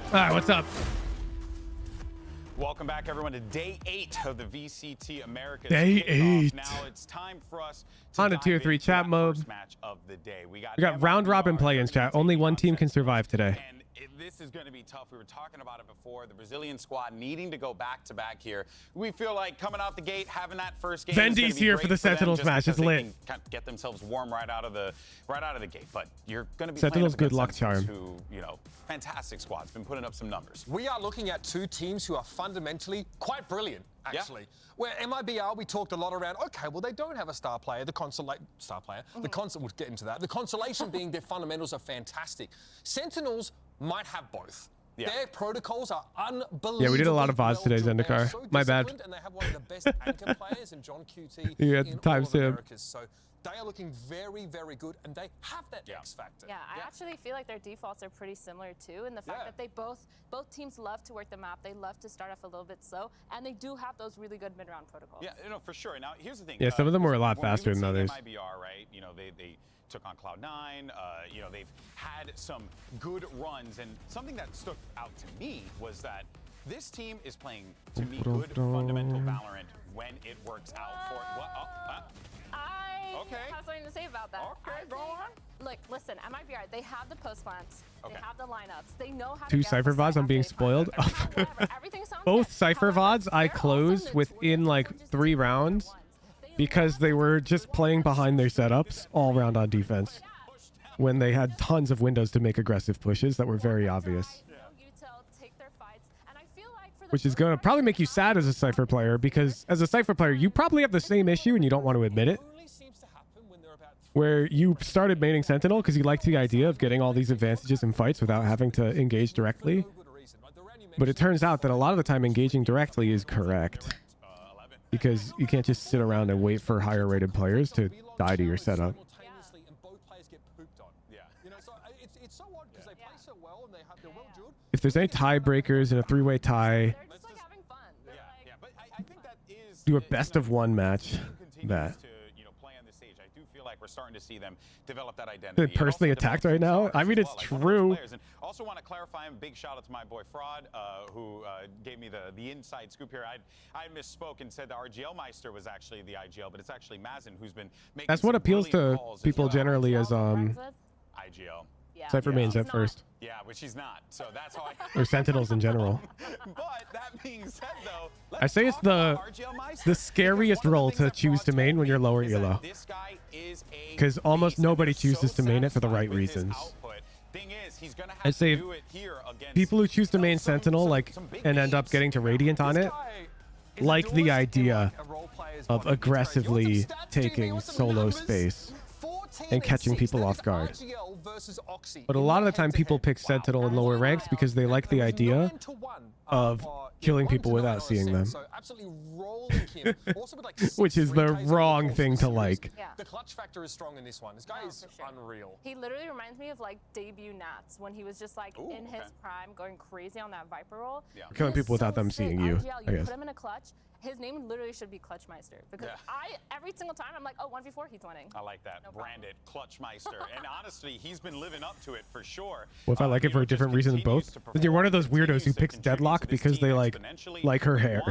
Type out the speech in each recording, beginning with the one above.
All right, what's up? Welcome back, everyone, to day 8 of the VCT Americas. Day kickoff. 8. Now it's time for us On to dive tier 3 into chat that mode. first match of the day. We got round robin MIBR, play-ins, chat. Only one team can survive today. And this is going to be tough. We were talking about it before. The Brazilian squad needing to go back-to-back here. We feel like coming out the gate, having that first game. Vendy's here for the Sentinels match. It's lit. Kind of get themselves warm right out of the gate. But you're going to be Sentinels playing good luck charm. who, you know, fantastic squads, been putting up some numbers. We are looking at two teams who are fundamentally quite brilliant, actually. Yeah. Where MIBR, we talked a lot around, okay, well, they don't have a star player, the we'll get into that. The consolation being their fundamentals are fantastic. Sentinels might have both. Yeah. Their protocols are unbelievable. Yeah, we did a lot of VODs today, Zendikar. So My bad. and they have one of the best anchor players in John QT You had in the all of timestamp. Americas. So they are looking very, very good, and they have that X factor. Yeah, I actually feel like their defaults are pretty similar too, in the fact that they both teams love to work the map. They love to start off a little bit slow, and they do have those really good mid-round protocols. Yeah, you know, for sure. Now, here's the thing. Yeah, some of them were a lot faster than others. MIBR, right? You know, they took on Cloud9. You know, they've had some good runs, and something that stuck out to me was that this team is playing, to me, good fundamental Valorant when it works out for it. I have something to say about that. Okay, go on. Look, listen, MIBR, they have the post plants, they have the lineups, they know how to Two get Cypher the VODs, site I'm being after they spoiled. find it. Whatever, everything sounds Both good. Cypher However, VODs I they're also closed within like 3 rounds because they were just playing behind their setups all round on defense when they had tons of windows to make aggressive pushes that were very obvious. Which is going to probably make you sad as a Cypher player, because as a Cypher player, you probably have the same issue and you don't want to admit it. Where you started maining Sentinel because you liked the idea of getting all these advantages in fights without having to engage directly. But it turns out that a lot of the time engaging directly is correct. Because you can't just sit around and wait for higher rated players to die to your setup. If there's any tiebreakers in a 3-way tie, do a best of 1 match. That. We're starting to see them develop that identity. They're personally attacked right now? I mean, it's true. And also want to clarify, big shout out to my boy Fraud, who gave me the inside scoop here. I misspoke and said the RGL Meister was actually the IGL, but it's actually Mazin who's been making That's what appeals to people generally as IGL. Cypher mains at first. Yeah, which he's not. So that's how Or Sentinels in general. But that being said, though, I say it's the scariest role to choose to main when you're lower elo. Because almost nobody chooses to main it for the right reasons. I'd say people who choose to main Sentinel and end up getting to Radiant on it like the idea of aggressively taking solo space and catching people off guard. But a lot of the time people pick Sentinel in lower ranks because they like the idea of killing people without seeing them. Which is the wrong thing to like. Yeah. The clutch factor is strong in this one. This guy is unreal. He literally reminds me of like debut Nats when he was just like in his prime going crazy on that Viper roll. Yeah. Killing people without them seeing you, RGL, I guess. Put him in a clutch. His name literally should be Clutchmeister because every single time I'm like, oh, 1v4, he's winning. I like that. No Branded Clutchmeister. And honestly, he's been living up to it for sure. Well, if I like it for a different reason than both, then you're one of those weirdos who picks Deadlock because they like her hair.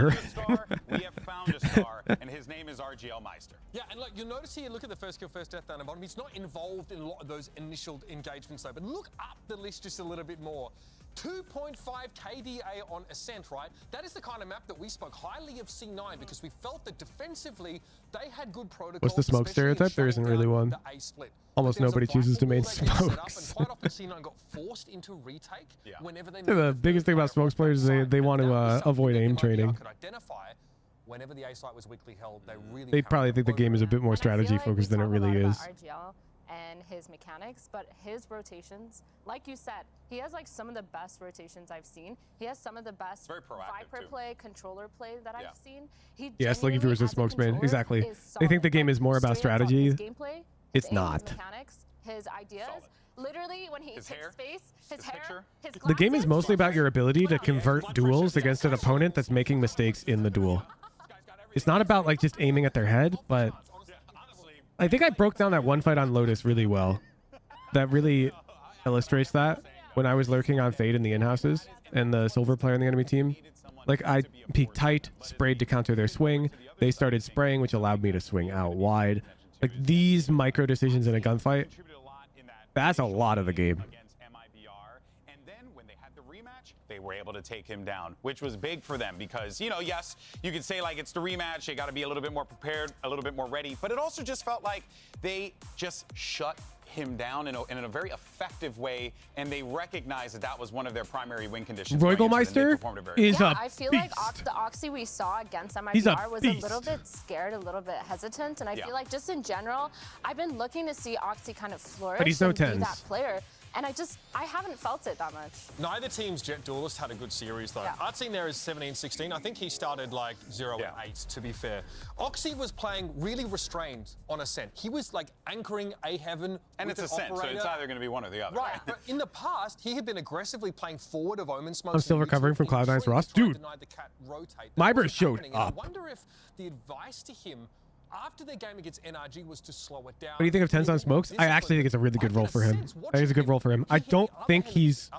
We have found a star, and his name is RGL Meister. Yeah, and look, you'll notice here, look at the first kill, first death down the bottom. He's not involved in a lot of those initial engagements though, but look up the list just a little bit more. 2.5 KDA on Ascent, right? That is the kind of map that we spoke highly of C9 because we felt that defensively they had good protocols. What's the smoke stereotype? There isn't really one. Almost nobody chooses to main smokes. Quite often C9 got forced into retake whenever they The biggest thing about smokes players is they want to avoid aim trading. Whenever the A site was weakly held, they probably think the game is a bit more strategy focused than it really is. RGL and his mechanics, but his rotations, like you said, he has like some of the best rotations I've seen. He has some of the best Viper play, controller play that I've seen. Yes, looking viewers as spokesman, exactly. They think the game is more about strategy. It's not. His mechanics, his ideas. Literally, when he takes space, his hair, his The game is mostly about your ability to convert duels against an opponent that's making mistakes in the duel. It's not about like just aiming at their head, but I think I broke down that one fight on Lotus really well. That really illustrates that. when I was lurking on Fade in the in-houses and the silver player in the enemy team. Like, I peeked tight, sprayed to counter their swing. They started spraying, which allowed me to swing out wide. Like, these micro decisions in a gunfight, that's a lot of the game. Against MIBR. And then when they had the rematch, they were able to take him down, which was big for them because, you know, yes, you could say like it's the rematch. They got to be a little bit more prepared, a little bit more ready. But it also just felt like they just shut him down in a very effective way, and they recognized that that was one of their primary win conditions. Roygalmeister is a I feel beast. like the Oxy we saw against He's a MIBR was a beast. little bit scared, a little bit hesitant, and I feel like just in general, I've been looking to see Oxy kind of flourish But he's no and be tens. that player. And I haven't felt it that much. Neither team's Jet Duelist had a good series, though. Yeah. Artsing there is 17-16. I think he started like 0-8, to be fair. Oxy was playing really restrained on Ascent. He was like anchoring A Heaven. And it's Ascent, so it's either going to be one or the other. Right, but in the past, he had been aggressively playing forward of Omen Smoke. I'm still recovering from Cloud9's Ross. Dude, MIBR showed up. I wonder if the advice to him after their game against NRG was to slow it down. What do you think of Tens on Smokes? I actually think it's a really good role for him. I think it's a good role for him. I don't think he's...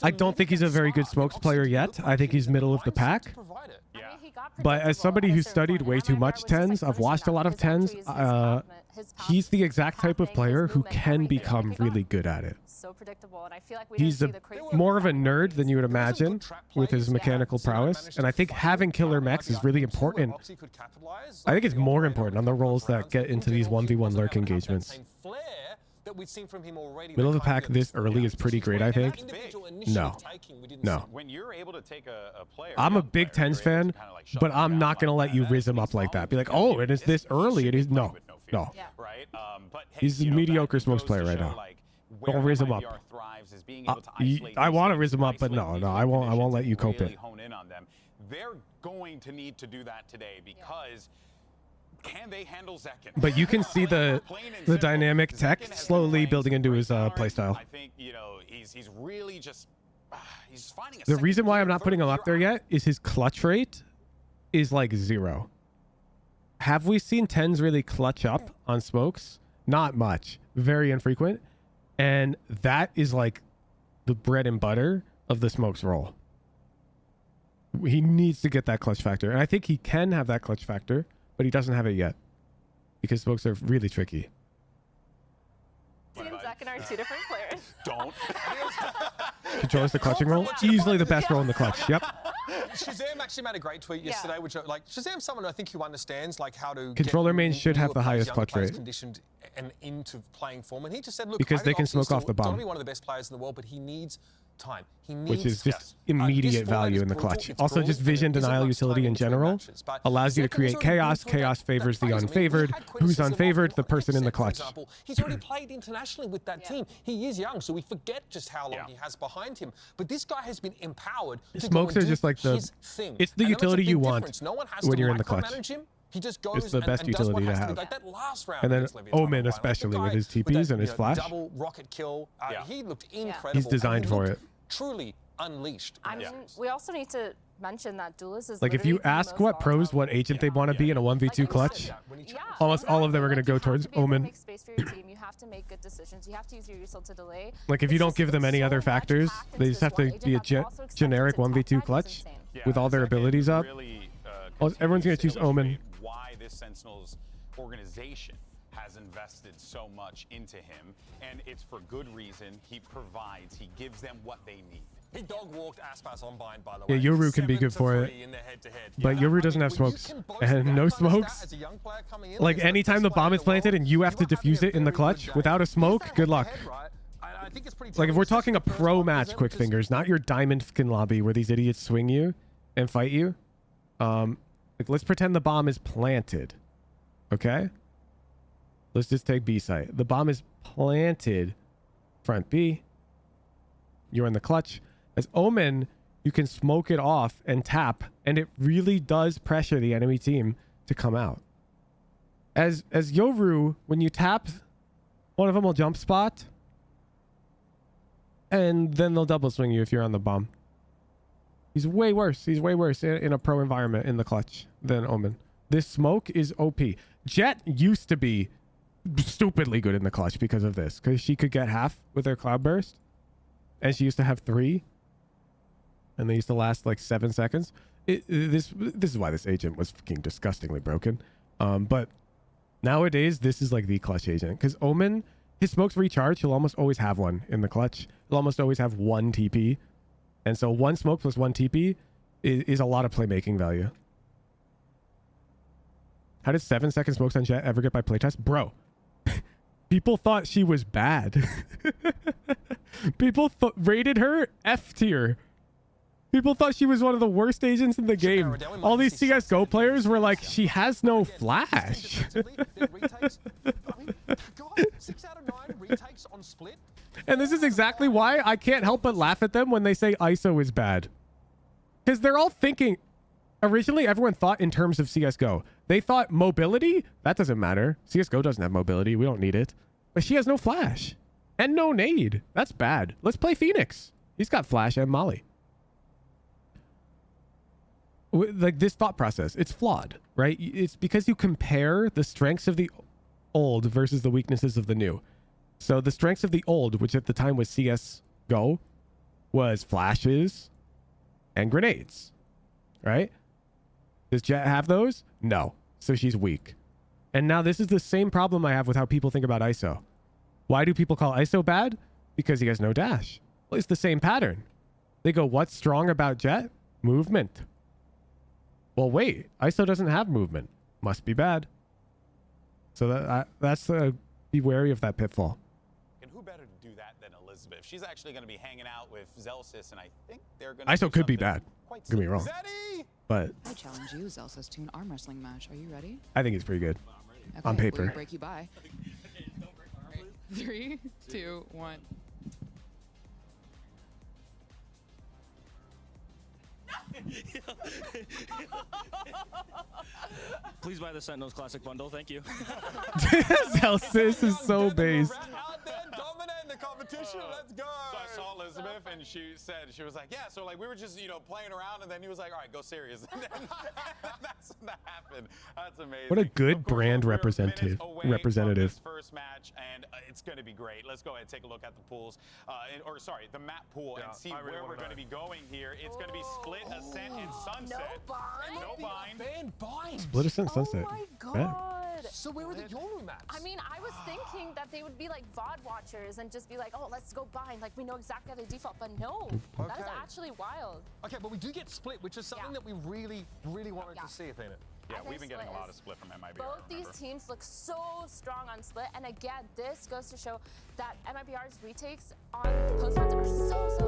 I don't think he's a very good Smokes player yet. I think he's middle of the pack. But as somebody who studied way too much Tens, I've watched a lot of Tens, he's the exact type of player who can become really good at it. So predictable, and I feel like He's more of a nerd than you would imagine with his mechanical prowess, and I think having killer mechs is really important. I think it's more important on the roles that get into these 1v1 lurk engagements. Middle of the pack this early is pretty great, I think. No. When you're able to take a player, I'm a big Tens fan, but I'm not going to let you riz him up like that. Be like, oh, it is this early. It is... No. No. He's a mediocre Smokes player right now. Don't riz him up. I want to riz him up, but no, I won't let you cope it. They're going to need to do that today because can they handle Zekin? But you can see the dynamic tech slowly building into his playstyle. I think, you know, he's really just he's finding the reason why I'm not putting him up there yet is his clutch rate is like 0. Have we seen Tens really clutch up on Smokes? Not much. Very infrequent. And that is like the bread and butter of the Smokes role. He needs to get that clutch factor. And I think he can have that clutch factor, but he doesn't have it yet. Because Smokes are really tricky. He and Zekin are two different players. Don't. Controls the clutching role. Easily the best role in the clutch. Yep. Shazam actually made a great tweet yesterday, which like Shazam's someone I think who understands like how to controller mains should have the highest clutch rate. Conditioned and into playing form, and he just said, look, because they can smoke off the bomb. He's be one of the best players in the world, but he needs time. He needs, which is just immediate value in the clutch. Also, just vision denial utility in general allows you to create chaos. Chaos favors the unfavored. Who's unfavored? The person in the clutch. He's already played internationally with that team. He is young, so we forget just how long he has behind him. But this guy has been empowered. Smokes are just like the. It's the utility you want when you're in the clutch. He just goes it's the best utility to have. Like that last round and then Omen, especially with his TPs and his flash. Double rocket kill. He looked incredible. He's designed for it. Truly unleashed. I mean, we also need to mention that Duelist is like if you ask what pros, what agent they want to be in a 1v2 clutch, almost all of them are going to go towards Omen. Make space for your team. You have to make good decisions. You have to use your util to delay. Like if you don't give them any other factors, they just have to be a generic 1v2 clutch with all their abilities up. Everyone's going to choose Omen. Why this Sentinels organization has invested so much into him, and it's for good reason. He provides, he gives them what they need. He dog walked Aspas on bind, by the way. Yeah, Yoru can be good for it. But Yoru doesn't have smokes. And no smokes. Like anytime the bomb is planted and you have to defuse it in the clutch without a smoke, good luck. Like if we're talking a pro match, Quick Fingers, not your diamond skin lobby where these idiots swing you and fight you. Like let's pretend the bomb is planted. Okay? Let's just take B site. The bomb is planted. Front B. You're in the clutch. As Omen, you can smoke it off and tap, and it really does pressure the enemy team to come out. As Yoru, when you tap, one of them will jump spot, and then they'll double swing you if you're on the bomb. He's way worse. He's way worse in a pro environment in the clutch than Omen. This smoke is OP. Jet used to be stupidly good in the clutch because of this. Because she could get half with her cloud burst. And she used to have 3. And they used to last like 7 seconds. This is why this agent was fucking disgustingly broken. But nowadays, this is like the clutch agent. Because Omen, his smokes recharge. He'll almost always have one in the clutch. He'll almost always have 1 TP. And so 1 smoke plus 1 TP is a lot of playmaking value. How did 7-second smokes on Jet ever get by playtest? Bro, people thought she was bad. People rated her F tier. People thought she was one of the worst agents in the game. All these CSGO players were like, she has no flash. 6 out of 9 retakes on split. And this is exactly why I can't help but laugh at them when they say ISO is bad. Because they're all thinking... Originally, everyone thought in terms of CSGO. They thought mobility? That doesn't matter. CSGO doesn't have mobility. We don't need it. But she has no flash. And no nade. That's bad. Let's play Phoenix. He's got flash and molly. Like this thought process, it's flawed, right? It's because you compare the strengths of the old versus the weaknesses of the new. So the strengths of the old, which at the time was CSGO, was flashes and grenades, right? Does Jet have those? No. So she's weak. And now this is the same problem I have with how people think about ISO. Why do people call ISO bad? Because he has no dash. Well, it's the same pattern. They go, what's strong about Jet? Movement. Well, wait, ISO doesn't have movement. Must be bad. So that's be wary of that pitfall. And who better to do that than Elizabeth? She's actually going to be hanging out with Zelsis, and I think they're going to ISO could be bad. Don't get me wrong. But I challenge you, Zelsis, to an arm wrestling match. Are you ready? I think he's pretty good. Okay, on paper. Will you break you by? 3, 2, 1. Please buy the Sentinels Classic Bundle. Thank you. Zelsis is so based. Dominate the competition. Let's go. So I saw Elizabeth, and she said, she was like, yeah, so like we were just, playing around, and then he was like, all right, go serious. And then that happened. That's amazing. What a good Of course, brand we're representative. minutes away from this first match, and it's going to be great. Let's go ahead and take a look at the pools, the map pool, and see where we're going to be going here. It's going to be Split, Ascent, and Sunset. No bind. Ban bind. Split Ascent Sunset. Oh my god. Yeah. So where were the Yoru maps? I mean, I was thinking that they would be like VOD watchers and just be like, oh, let's go bind. Like, we know exactly how they default. But no, that is actually wild. Okay, but we do get Split, which is something that we really, really wanted to see, Athena. Yeah, we've been getting a lot of Split from MIBR. Both these teams look so strong on Split. And again, this goes to show that MIBR's retakes on post rounds are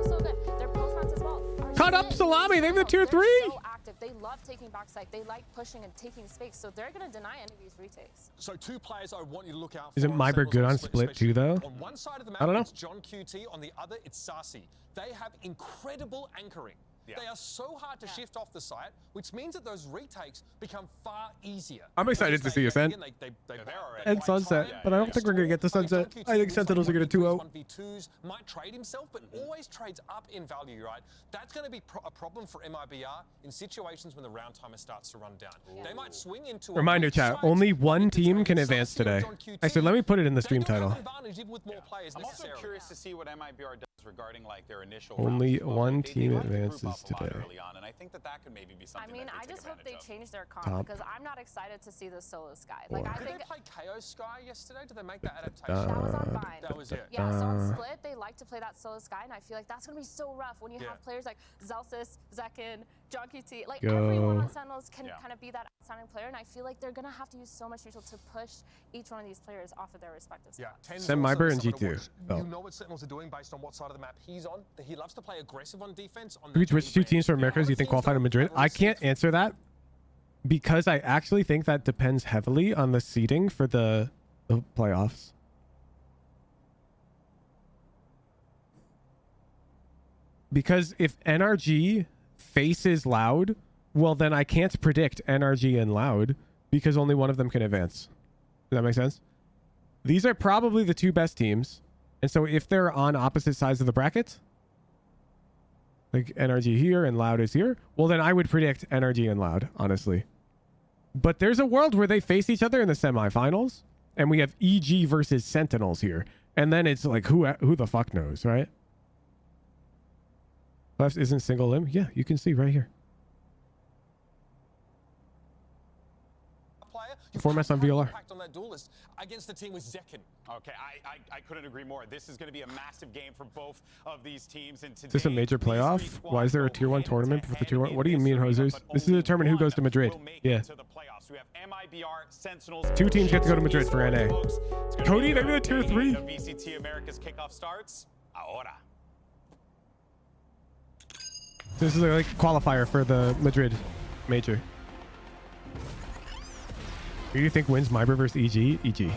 so good. Their post rounds as well. Cut up Salami. They have the tier 3. They're so active. They love taking backside. They like pushing and taking space. So they're going to deny any of these retakes. So 2 players I want you to look out for. Isn't MIBR good on Split too, though? On one side of the map, I don't know. it's John QT. On the other, it's Sasi. They have incredible anchoring. Yeah. They are so hard to shift off the site, which means that those retakes become far easier. I'm excited to see Ascent and Sunset, but I don't think we're going to get to Sunset. I think Sentinels are going to 2-0. 1v2s might trade himself, but always trades up in value, right? That's going to be a problem for MIBR in situations when the round timer starts to run down. They might swing into Reminder chat, only one team can advance today. Actually, let me put it in the stream title. I'm also curious to see what MIBR does regarding like their initial Only round. one They team run the advances group up a lot today. early on, and I think that could maybe be something. I mean, I just hope they change their comp Top. because I'm not excited to see the solo Sky. Like, I Did think they play KO Sky yesterday? Did they make that adaptation? that was on Bind. That was it. Yeah, so on Split, they like to play that solo Sky, and I feel like that's going to be so rough when you have players like Zelsis, Zekin, John QT. Like, everyone on Sentinels can kind of be that outstanding player, and I feel like they're going to have to use so much neutral to push each one of these players off of their respective sides. Send MIBR and G2. You know what Sentinels are doing based on what side of the map he's on. He loves to play aggressive on defense. Which 2 teams from Americas do you think qualified in Madrid? I can't answer that because I actually think that depends heavily on the seeding for the playoffs. Because if NRG faces Loud, well, then I can't predict NRG and Loud because only one of them can advance. Does that make sense? These are probably the 2 best teams. And so if they're on opposite sides of the bracket, like NRG here and Loud is here, well, then I would predict NRG and Loud, honestly. But there's a world where they face each other in the semifinals. and we have EG versus Sentinels here. And then it's like, who the fuck knows, right? Left isn't single limb. Yeah, you can see right here. Formats on VLR. On that duelist against the team with Zekken. Okay, I couldn't agree more. This is going to be a massive game for both of these teams. And is this a major playoff? Why is there a tier 1 tournament for the tier 1? What do you mean, Hosers? This is to determine who goes to Madrid. Yeah. We have MIBR, Sentinels. 2 teams get to go to Madrid for NA. Cody, they're in tier 3. VCT America's kickoff starts ahora. This is a like qualifier for the Madrid major. Who do you think wins MIBR versus EG? EG.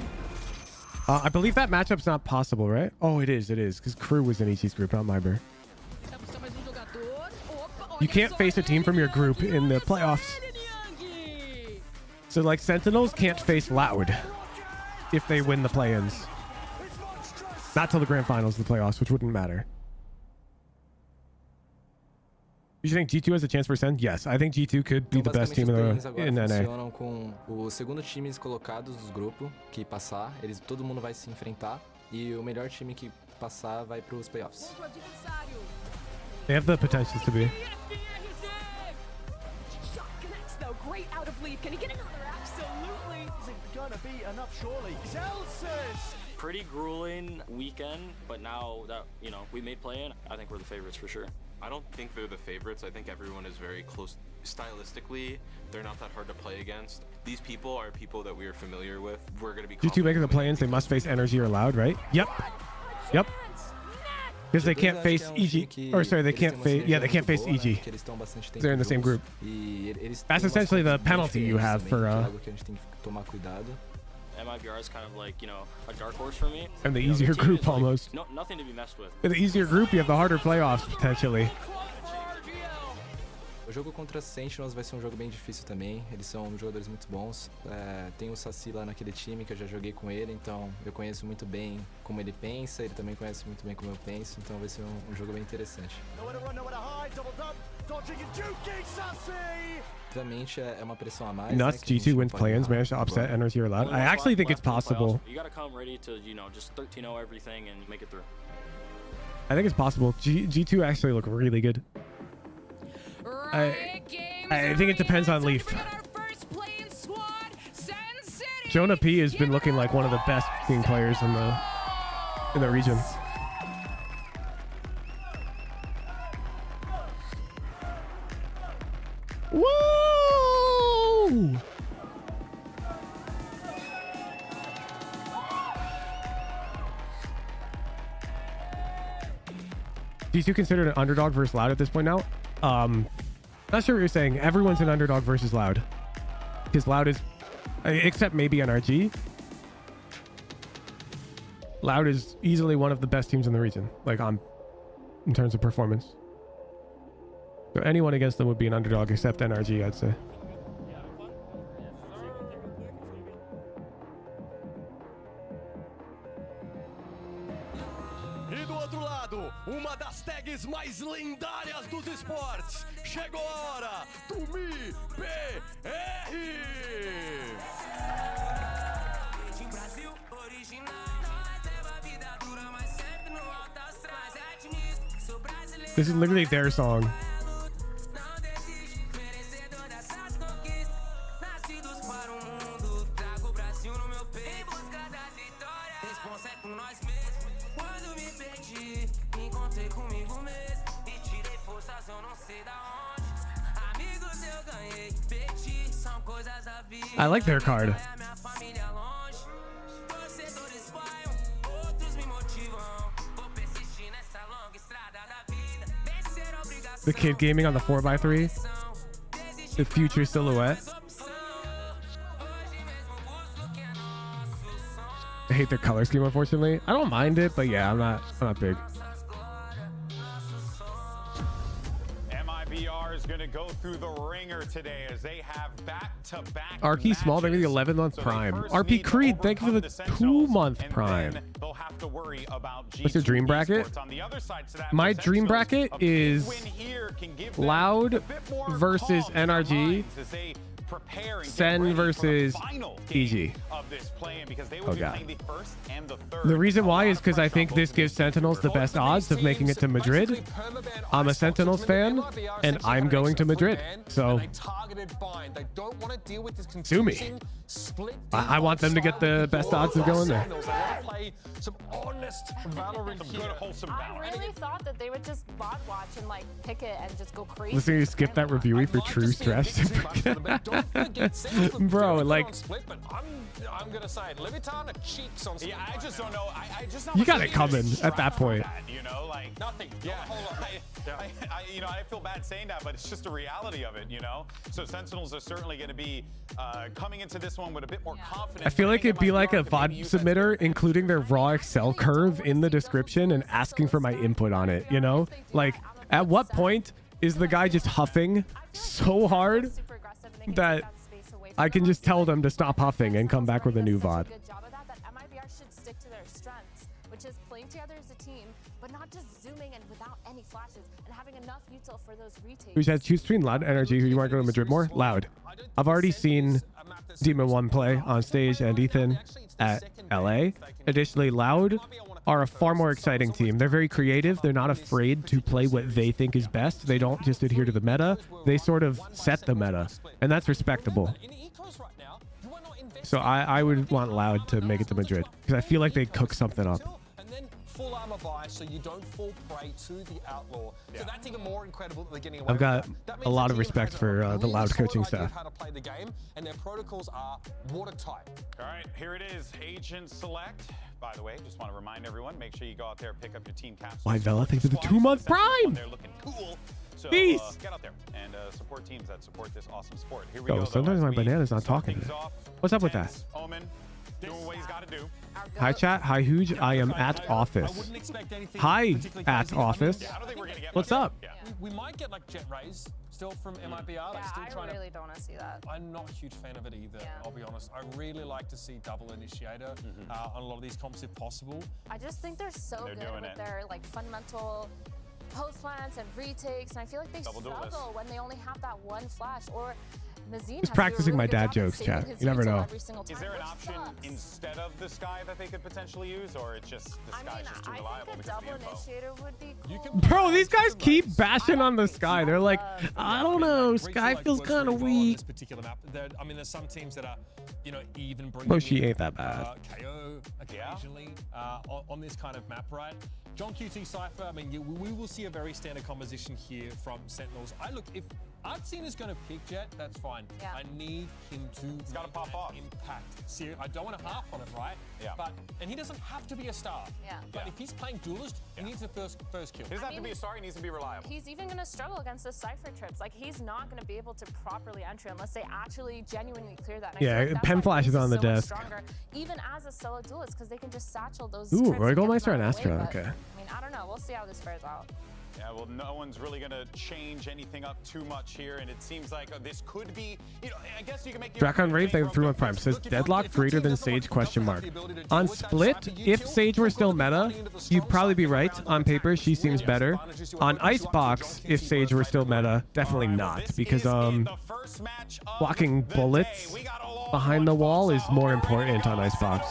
I believe that matchup's not possible, right? Oh, it is, because Crew was in EG's group, not MIBR. You can't face a team from your group in the playoffs. So, like, Sentinels can't face Loud if they win the play-ins. Not till the grand finals of the playoffs, which wouldn't matter. You think G2 has a chance for SEN? Yes, I think G2 could be the best team in NA. Funcionam com o segundo times colocados do grupo que passar, todo mundo vai se enfrentar e o melhor time que passar vai para os playoffs. They have the potential to be. Great out of lead. Can he get another? Absolutely. Isn't gonna be enough, surely. Zelsis! Pretty grueling weekend, but now that, you know, we made play-in, I think we're the favorites for sure. I don't think they're the favorites. I think everyone is very close. Stylistically, they're not that hard to play against. These people are people that we are familiar with. We're going to be G2 making the play-ins, they must face Energy or Loud, right? Yep. Yep. Because they can't face EG. Or sorry, they can't face. Yeah, they can't face EG. They're in the same group. That's essentially the penalty you have for. MIBR is kind of like, you know, a dark horse for me. And the easier group like, almost. No, nothing to be messed with. In the easier group, you have the harder playoffs potentially. O jogo contra Sentinels vai ser jogo bem difícil também. Eles são jogadores muito bons. Tem o Saci lá naquele time que eu já joguei com ele, então eu conheço muito bem como ele pensa, ele também conhece muito bem como eu penso, então vai ser jogo bem interessante. Obviamente é uma pressão a mais. Nuts, G2 wins play-ins, managed to upset Energy or Loud. I actually think it's possible. You gotta come ready to, you know, just 13-0 everything and make it through. I think it's possible. G2 actually look really good. I think it depends on Leaf. Jonah P has been looking like one of the best team players in the region. Woo! G2 considered an underdog versus Loud at this point now? Not sure what you're saying. Everyone's an underdog versus Loud. Because Loud is, except maybe NRG. Loud is easily one of the best teams in the region, like in terms of performance. So anyone against them would be an underdog except NRG, I'd say. E do outro lado, uma das tags mais lendárias dos esportes. Chegou a hora do MIBR. This is literally their song. I like their card. The kid gaming on the 4x3. The future silhouette. I hate their color scheme, unfortunately. I don't mind it, but yeah, I'm not big. MIBR is going to go through the ringer today as they have back-to-back RP Small, thank you for the 11-month prime. RP Creed, thank you for the 2-month prime. What's your dream bracket? My dream bracket is Loud versus NRG prepare and Sen get ready versus for the final EG. game of this play-in because they will be playing the first and the third. The reason A why lot is of because I pressure think on this both gives of these Sentinels the best odds of making it to Madrid. I'm a Sentinels fan, and I'm going to Madrid. So sue me. I want them to get the best odds of going there. Some honest Valorant Some good wholesome I Valorant. really thought that they would just bot watch and like pick it and just go crazy. Listen, you skip that reviewing for true stress. Bro, like, I'm gonna say it. Levitan cheeks on. Yeah, I just don't know. I just not you got it seeing coming this at that point. that, you know, like nothing. Yeah, Hold on. you know, I feel bad saying that, but it's just a reality of it, you know. So Sentinels are certainly going to be coming into this one with a bit more confidence. I feel like it'd be like a VOD submitter, including their raw Excel curve in the description and asking for my input on it, you know? Like, at what point is the guy just huffing so hard that I can just tell them to stop huffing and come back with a new VOD? Good job of that. That MIBR should stick to their strengths, which is playing together as a team, but not just zooming in without any flashes and having enough util for those retakes. Who said choose between Loud and Energy? Who you want to go to Madrid more? Loud. I've already seen Demon 1 play on stage and Ethan at LA. Additionally, Loud are a far more exciting team. They're very creative. They're not afraid to play what they think is best. They don't just adhere to the meta. They sort of set the meta, and that's respectable. So I would want Loud to make it to Madrid because I feel like they'd cook something up. Full armor buy so you don't fall prey to the outlaw. So that's even more incredible that they're getting away I've got with that. a lot of respect for the really Loud solid coaching idea of staff. how to play the game, and their protocols are watertight. All right, here it is. Agent select. By the way, just want to remind everyone, make sure you go out there and pick up your team capsules. Why, Vela, thanks for the 2-month prime. They're looking cool. So Peace. Get out there and support teams that support this awesome sport. Here we go. Sometimes my banana's not talking. What's up with that? Omen, doing what he's got to do. Hi chat, hi Huge, I am at office. Hi at office. What's up? We might get like jet rays still from MIBR. Yeah, I really don't want to see that. I'm not a huge fan of it either, I'll be honest. I really like to see double initiator on a lot of these comps if possible. I just think they're so good with their like fundamental post plants and retakes, and I feel like they struggle when they only have that one flash. Or Just practicing my dad jokes, chat. You never know. Is there an option instead of the Sky that they could potentially use, or it's just the Sky's just too reliable because of the info? Initiator would be cool. Bro, these guys keep bashing on the Sky. They're like, I don't know, Sky feels kind of weak. I mean, there's some teams that are, you know, even bringing Bro, she ain't that bad. KO occasionally on this kind of map, right? John QT Cypher, I mean, we will see a very standard composition here from Sentinels. If Artscene is going to pick Jet, that's fine. Yeah. I need him to. He's got to pop off. Impact. See, I don't want to harp on it, right? Yeah. And he doesn't have to be a star. Yeah. But if he's playing duelist, he needs the first kill. He doesn't have to be a star. He needs to be reliable. He's even going to struggle against the Cypher trips. Like, he's not going to be able to properly enter unless they actually genuinely clear that. And yeah, pen flash is on the desk. Stronger, even as a solo duelist, because they can just satchel those. Ooh, Royalmeister and away, Astra. Okay. I mean, I don't know. We'll see how this fares out. Yeah, well, no one's really going to change anything up too much here, and it seems like this could be, you know, I guess you can make the Drakon Rave, thank you for 3-month prime. Says deadlock greater than Sage question mark. On Split, if Sage were still meta, you'd probably be right. On paper, she seems better. On Icebox, if Sage were still meta, definitely not, because blocking bullets behind the wall is more important on Icebox.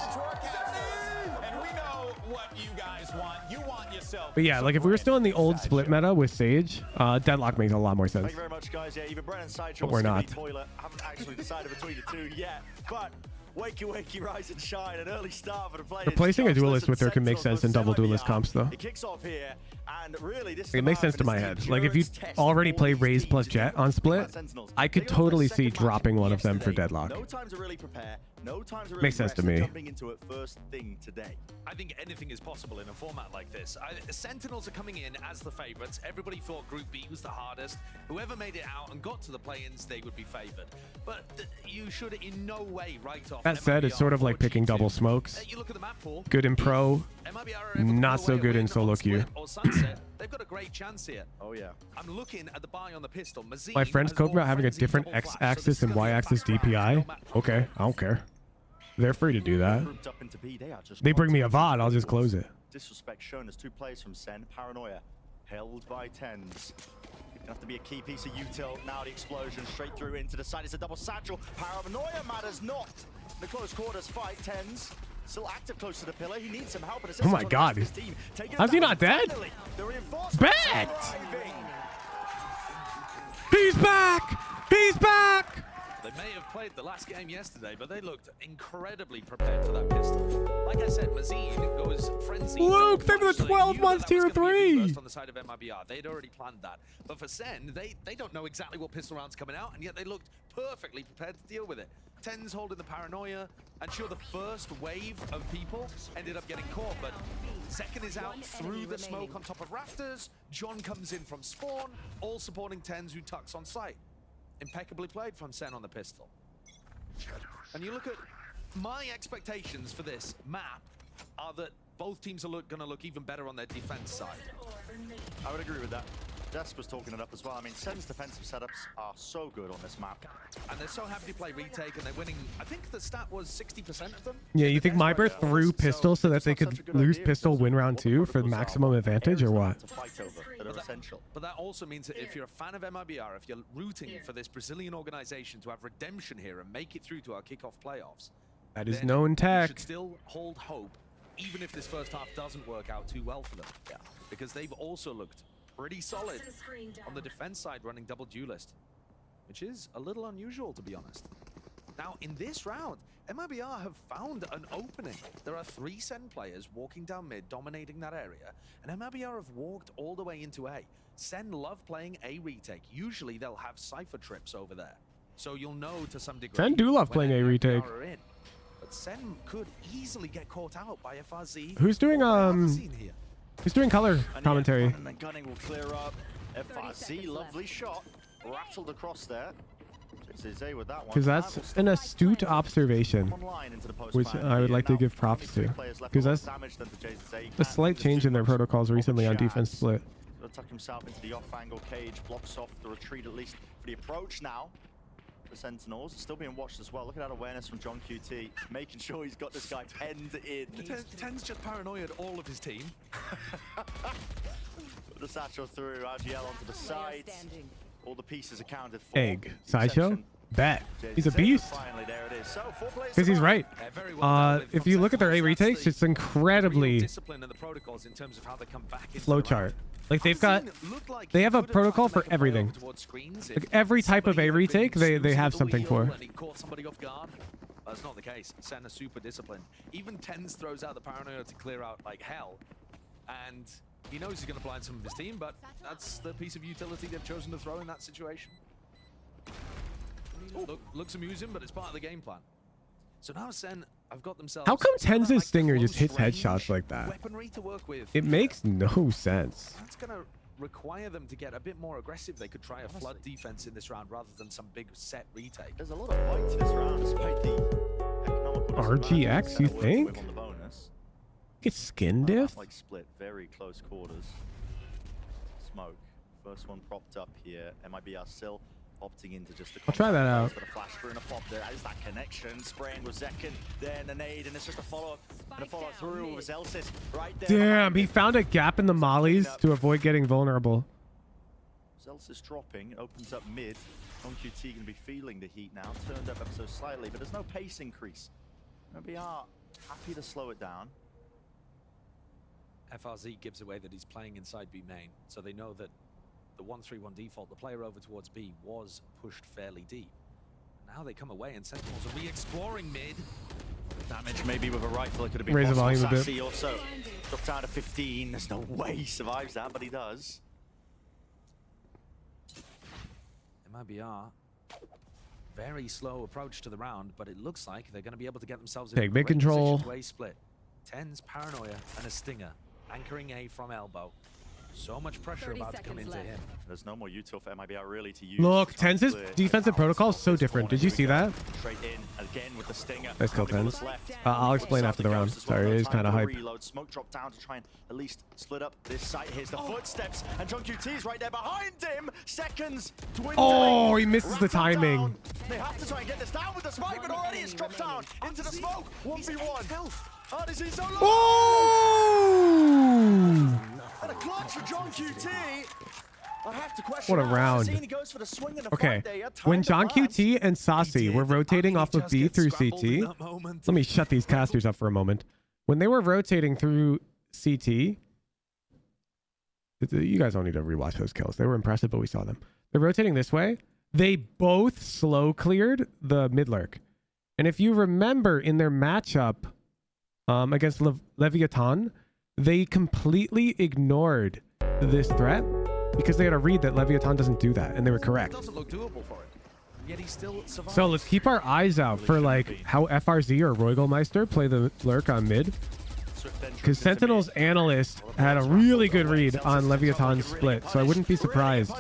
But yeah, like if we were still in the old Split meta with Sage, deadlock makes a lot more sense. Thank you very much, guys. Yeah, either Brent and Sideshow but we're not. Toilet. Haven't actually decided between the two yet. But wakey, wakey, rise and shine. An early start for the players. Replacing a duelist with her can make sense in double duelist comps, though. It kicks off here, and really, this it makes sense to my head. Like if you already play Raze plus Jet on Split, I could totally see dropping one of them for deadlock. No time to really prepare. No time to really makes sense to me. Jumping into it first thing today. I think anything is possible in a format like this. Sentinels are coming in as the favorites. Everybody thought Group B was the hardest. Whoever made it out and got to the play-ins, they would be favored. But you should in no way write off. That said, it's sort of like picking double smokes. You look at the map pool. Good in pro, not so good in solo queue. They've got a great chance here. Oh yeah. I'm looking at the buy on the pistol. My friends talk about having a different X-axis and Y-axis DPI. Okay, I don't care. They're free to do that. They bring me a VOD, I'll just close it. Disrespect shown as two players from SEN. Paranoia held by tens. Gonna have to be a key piece of util. Now the explosion straight through into the side. It's a double satchel. Paranoia matters not. The close quarters fight. Tens still active close to the pillar. He needs some help. And Oh my god. How's he not dead? Bet! He's back! He's back! They may have played the last game yesterday, but they looked incredibly prepared for that pistol. Like I said, Mazine goes frenzy. Luke, they're the 12 months tier 3. On the side of MIBR, they'd already planned that. But for SEN, they don't know exactly what pistol round's coming out, and yet they looked perfectly prepared to deal with it. Tens holding the paranoia, and sure, the first wave of people ended up getting caught, but Zekken is out through the smoke on top of rafters. John comes in from spawn, all supporting Tens, who tucks on site. Impeccably played from SEN on the pistol. And you look at my expectations for this map are that both teams are going to look even better on their defense side. I would agree with that. Desk was talking it up as well. I mean, SEN's defensive setups are so good on this map. And they're so happy to play retake, and they're winning. I think the stat was 60% of them. Yeah, you think MIBR threw pistol so that they could lose pistol, win round 2 for maximum advantage, or what? But that also means that if you're a fan of MIBR, if you're rooting for this Brazilian organization to have redemption here and make it through to our kickoff playoffs, That is known tech. You should still hold hope, even if this first half doesn't work out too well for them. Yeah. Because they've also looked pretty solid on the defense side, running double duelist, which is a little unusual, to be honest. Now, in this round, MIBR have found an opening. There are 3 SEN players walking down mid, dominating that area, and MIBR have walked all the way into A. SEN love playing A retake. Usually, they'll have Cypher trips over there, so you'll know to some degree. SEN do love playing A retake. But SEN could easily get caught out by FRZ. Who's doing Who's doing color commentary? And then gunning will clear up. FRZ, lovely shot, rattled across there. Because that's an astute observation, which I would like to give props to. Because that's a slight change in their protocols recently on defense split. He'll tuck himself into the off-angle cage, blocks off the retreat at least for the approach now. The Sentinels still being watched as well. Look at that awareness from John QT, making sure he's got this guy penned in. Ten's just paranoid all of his team. The satchel through, RGL onto the side. All the pieces accounted for. Egg. Sideshow? Bet. He's a beast. Finally, there it is. So, because he's right. If you look at their A retakes, it's incredibly flow chart. Like they have a protocol for everything. Like every type of A retake, they have something for. That's not the case. SEN are super disciplined. Even Tens throws out the paranoia to clear out like hell, and he knows he's going to blind some of his team, but that's the piece of utility they've chosen to throw in that situation. Looks amusing, but it's part of the game plan. So now SEN have got themselves. How come Tenz's stinger just hits headshots like that? Weaponry to work with. It makes no sense. That's going to require them to get a bit more aggressive. They could try a flood defense in this round rather than some big set retake. There's a lot of fights in this round despite the economical RGX, you think? Get skin diff? Like split, very close quarters. Smoke. First one propped up here. MIBR still opting into just the. I'll try that out. Got a flash through and a pop there. That is that connection. Spraying with Zekken, then a nade, and it's just a follow-up and a follow through with Zelsis right there. Damn, he found a gap in the mollies to avoid getting vulnerable. Zelsis dropping, opens up mid. QT going to be feeling the heat now. Turned up ever so slightly, but there's no pace increase. MIBR happy to slow it down. FRZ gives away that he's playing inside B main, so they know that the 1-3-1 default, the player over towards B, was pushed fairly deep. Now they come away and Sentinels are re-exploring mid. Damage maybe with a rifle, it could have been raise the volume a bit. Sassy also dropped down to 15. There's no way he survives that, but he does. MIBR, very slow approach to the round, but it looks like they're going to be able to get themselves in take big control. To A split. Tens, paranoia, and a stinger, anchoring A from elbow. So much pressure about to come into him. There's no more util for MIBR really to use. Look, Tenz's defensive protocol is so different. Did you see that? Straight in again with the stinger. Nice kill, Tenz. I'll explain after the round. Sorry, it is kind of hype. Smoke drop down to try and at least split up this site. Here's the footsteps, and John QT is right there behind him. Seconds dwindling. Oh, he misses the timing. Down. They have to try and get this down with the spike, but already it's dropped down into the smoke. 1v1. Oh, this is so low. Oh! And a clutch for John QT. What a round. Okay, when John QT and Sassy were rotating off of B through CT, let me shut these casters up for a moment. When they were rotating through CT, you guys don't need to rewatch those kills. They were impressive, but we saw them. They're rotating this way. They both slow cleared the mid lurk. And if you remember in their matchup against Leviathan, they completely ignored this threat because they had a read that Leviathan doesn't do that, and they were correct. So let's keep our eyes out for like how FRZ or Roigelmeister play the lurk on mid, because Sentinel's analyst had a really good read on Leviathan's split, so I wouldn't be surprised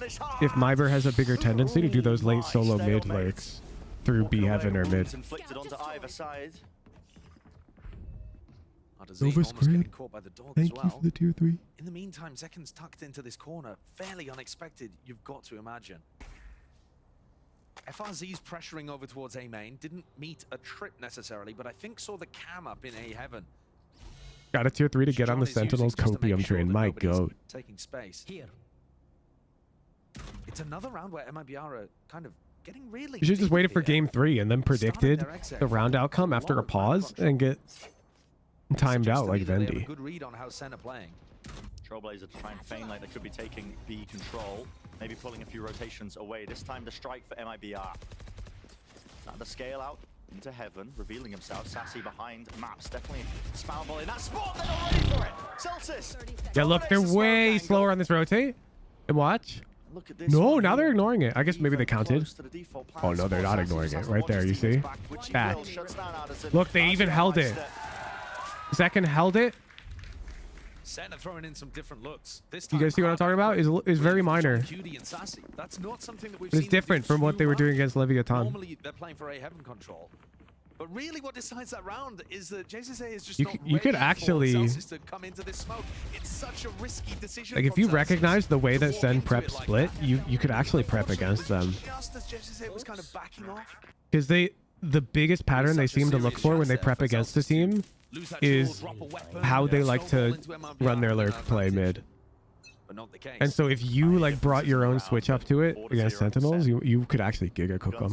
if MIBR has a bigger tendency to do those late solo mid lurks through B heaven or mid. Nova Screen, thank you for the tier 3. In the meantime, Zeken's tucked into this corner. Fairly unexpected, you've got to imagine. FRZ's pressuring over towards A main. Didn't meet a trip necessarily, but I think saw the cam up in A heaven. Got a tier 3 to get on the Sentinel's copium train. My goat. Taking space. Here. It's another round where MIBR are kind of getting really... You should just waited for game 3 and then predicted the round outcome after a pause and get timed out like Vendy. Good read on how SEN are playing. Trailblazer to try and feign like they could be taking B control, maybe pulling a few rotations away. This time the strike for MIBR. Now the scale out into heaven, revealing himself. Sassy behind maps, definitely spammable in that spot. They're not ready for it. Celsius. Yeah, look, they're way slower on this rotate. And watch. Look at this. No, now they're ignoring it. I guess maybe they counted. Oh no, they're not ignoring it. Right there, you see? That. Look, they even held it. Zeken held it. SEN are throwing in some different looks. This You guys see what I'm talking about? Is very minor. That's not something that we've It's different from what they were doing against Leviathan. Normally they're playing for A heaven control. But really what decides that round is that JCSA is just you could actually to come into this smoke. It's such a risky decision. like if you recognize the way that SEN prep split, you could actually prep against them. Just as JCSA was kind of backing off. Because the biggest pattern they seem to look for when they prep against a team is how they like to run their lurk play mid. And so if you like brought your own switch up to it against Sentinels, you could actually giga cook them.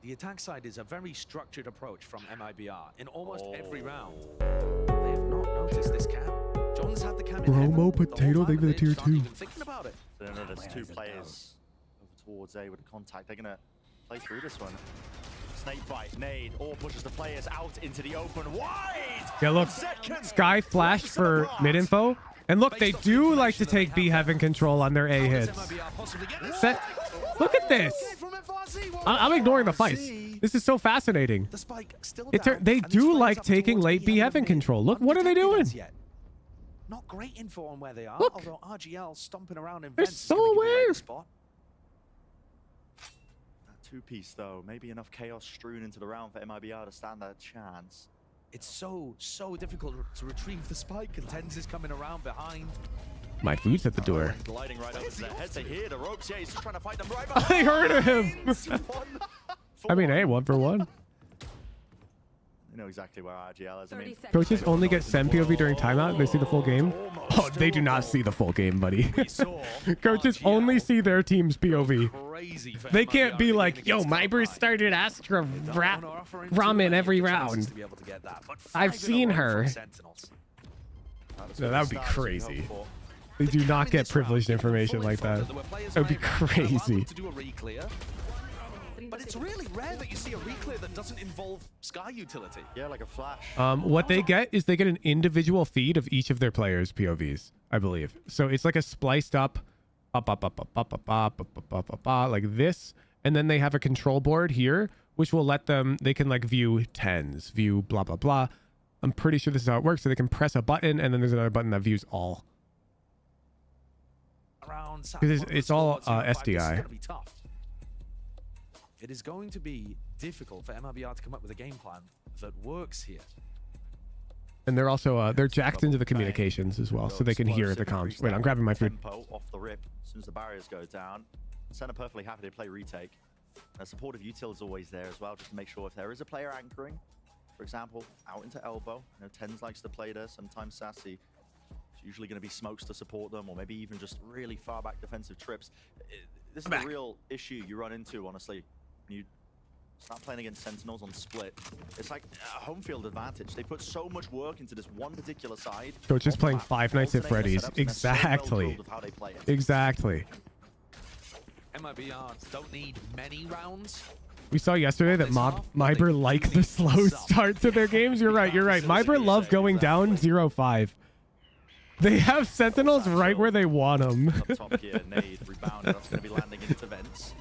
The attack side is a very structured approach from MIBR in almost every round. They have not noticed this cam. John's had the cam in Promo potato, they the tier 2. Thinking about it. So there's two players over towards A with contact. They're gonna play through this one. Snake bite, nade, or pushes the players out into the open wide. Yeah, look, Sky flashed for mid info. And look, they do like to take B heaven control on their A hits. Look at this. I'm ignoring the fights. This is so fascinating. They do like taking late B heaven control. Look, what are they doing? Not great info on where they are, look, although RGL stomping around in they're so aware. Two-piece though, maybe enough chaos strewn into the round for MIBR to stand a chance. It's so difficult to retrieve the spike, and Tens is coming around behind. My food's at the door. Gliding right over their heads. They hear the ropes. Yeah, he's just trying to fight them right behind. I heard him. I mean, hey, 1 for 1. You know exactly where RGL is. I mean, coaches only get SEN POV during timeout. They see the full game. Oh, they do not see the full game, buddy. Coaches only see their team's POV. They can't be like, yo, MIBR started Astra ramen every round. I've seen her. No, that would be crazy. They do not get privileged information like that. That would be crazy. But it's really rare that you see a reclear that doesn't involve Sky utility. Yeah, like a flash. What they get is they get an individual feed of each of their players' POVs, I believe. So it's like a spliced up, like this, and then they have a control board here, which will let them. They can like view tens, view blah blah blah. I'm pretty sure this is how it works. So they can press a button, and then there's another button that views all. Because it's all SDI. It is going to be difficult for MIBR to come up with a game plan that works here. And they're also they're jacked into the communications as well, so they can hear the comms. Wait, I'm grabbing my food. Off the rip as soon as the barriers go down. SEN are perfectly happy to play retake. A supportive util is always there as well, just to make sure if there is a player anchoring, for example, out into elbow. You know, Tens likes to play there, sometimes Sassy. It's usually going to be smokes to support them, or maybe even just really far back defensive trips. This is a real issue you run into, honestly, when you start playing against Sentinels on split. It's like a home field advantage. They put so much work into this one particular side. Coach is playing Five Nights at Freddy's. Exactly. Exactly. MIBR don't need many rounds. We saw yesterday that MIBR like the slow start to their games. You're right. You're right. MIBR love going down 0-5. They have Sentinels right where they want them. Top gear, nade, rebound. That's going to be landing into vents.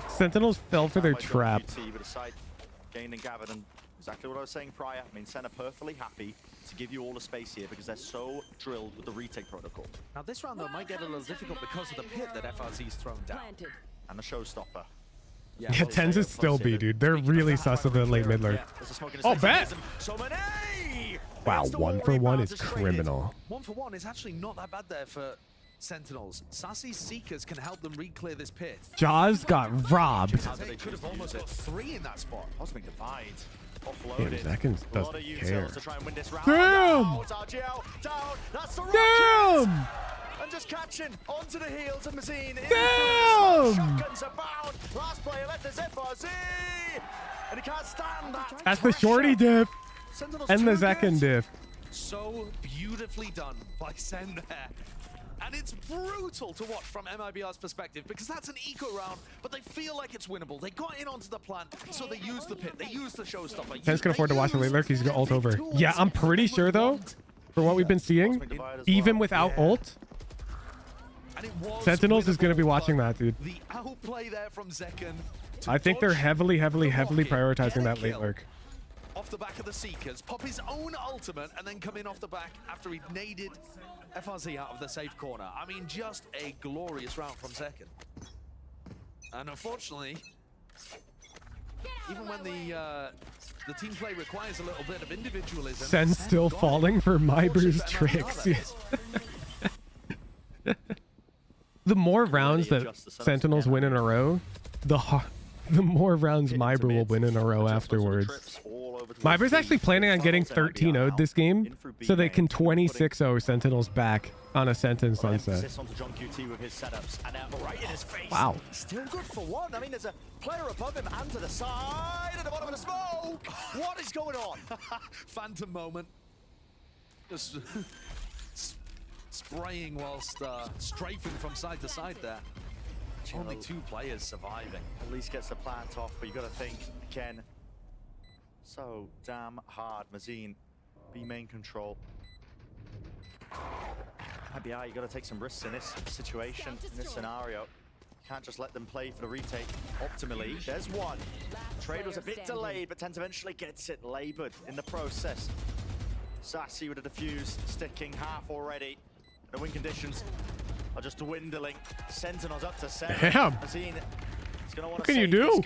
Sentinels fell for their trap. With a side gain and Gavin, and exactly what I was saying prior. I mean, Sen are perfectly happy to give you all the space here because they're so drilled with the retake protocol. Now this round though might get a little difficult because of the pit that FRZ's thrown down. And the showstopper. Yeah, Tens is still B, dude. They're really sus of the late mid lurk. Oh, bet! Wow, 1-for-1 is criminal. 1-for-1 is actually not that bad there for Sentinels. Sassy's Seekers can help them re-clear this pit. Jaws got robbed. They could have almost got 3 in that spot. Cosmic Divide. Damn, Zekins doesn't care. Damn! Damn! And just catching onto the heels of Mazine. Damn! Shotguns abound. Last player left is FRZ. And he can't stand that. That's the shorty diff. And the Zekin diff. So beautifully done by Sen there. And it's brutal to watch from MIBR's perspective because that's an eco round, but they feel like it's winnable. They got in onto the plant, so they use the pit, they use the showstopper. Tens can afford to watch the late lurk. He's got ult over. Yeah, I'm pretty sure though, for what we've been seeing, even without ult, Sentinels is going to be watching that, dude. The outplay there from Zekin. I think they're heavily prioritizing that late lurk. Off the back of the Seekers, pop his own ultimate, and then come in off the back after he naded FRZ out of the safe corner. I mean, just a glorious round from Zekin. And unfortunately, even when the team play requires a little bit of individualism, Sen's still falling for MIBR's tricks. Yes. The more rounds that Sentinels win in a row, the more rounds MIBR will win in a row afterwards. MIBR's actually planning on getting 13-0'd this game, so they can 26-0 Sentinels back on Ascent and Sunset. Wow. Still good for one. I mean, there's a player above him and to the side at the bottom of the smoke. What is going on? Phantom moment. Just spraying whilst strafing from side to side there. Only 2 players surviving. At least gets the plant off, but you got to think, Ken. So damn hard. Mazine, B main control. MIBR, you got to take some risks in this situation, in this scenario. Can't just let them play for the retake optimally. There's one. Trade was a bit delayed, but Tens eventually gets it labored in the process. Sassy with a defuse, sticking half already. The win conditions are just dwindling. Sentinels up to 7. Damn. Mazine is gonna want what can you do?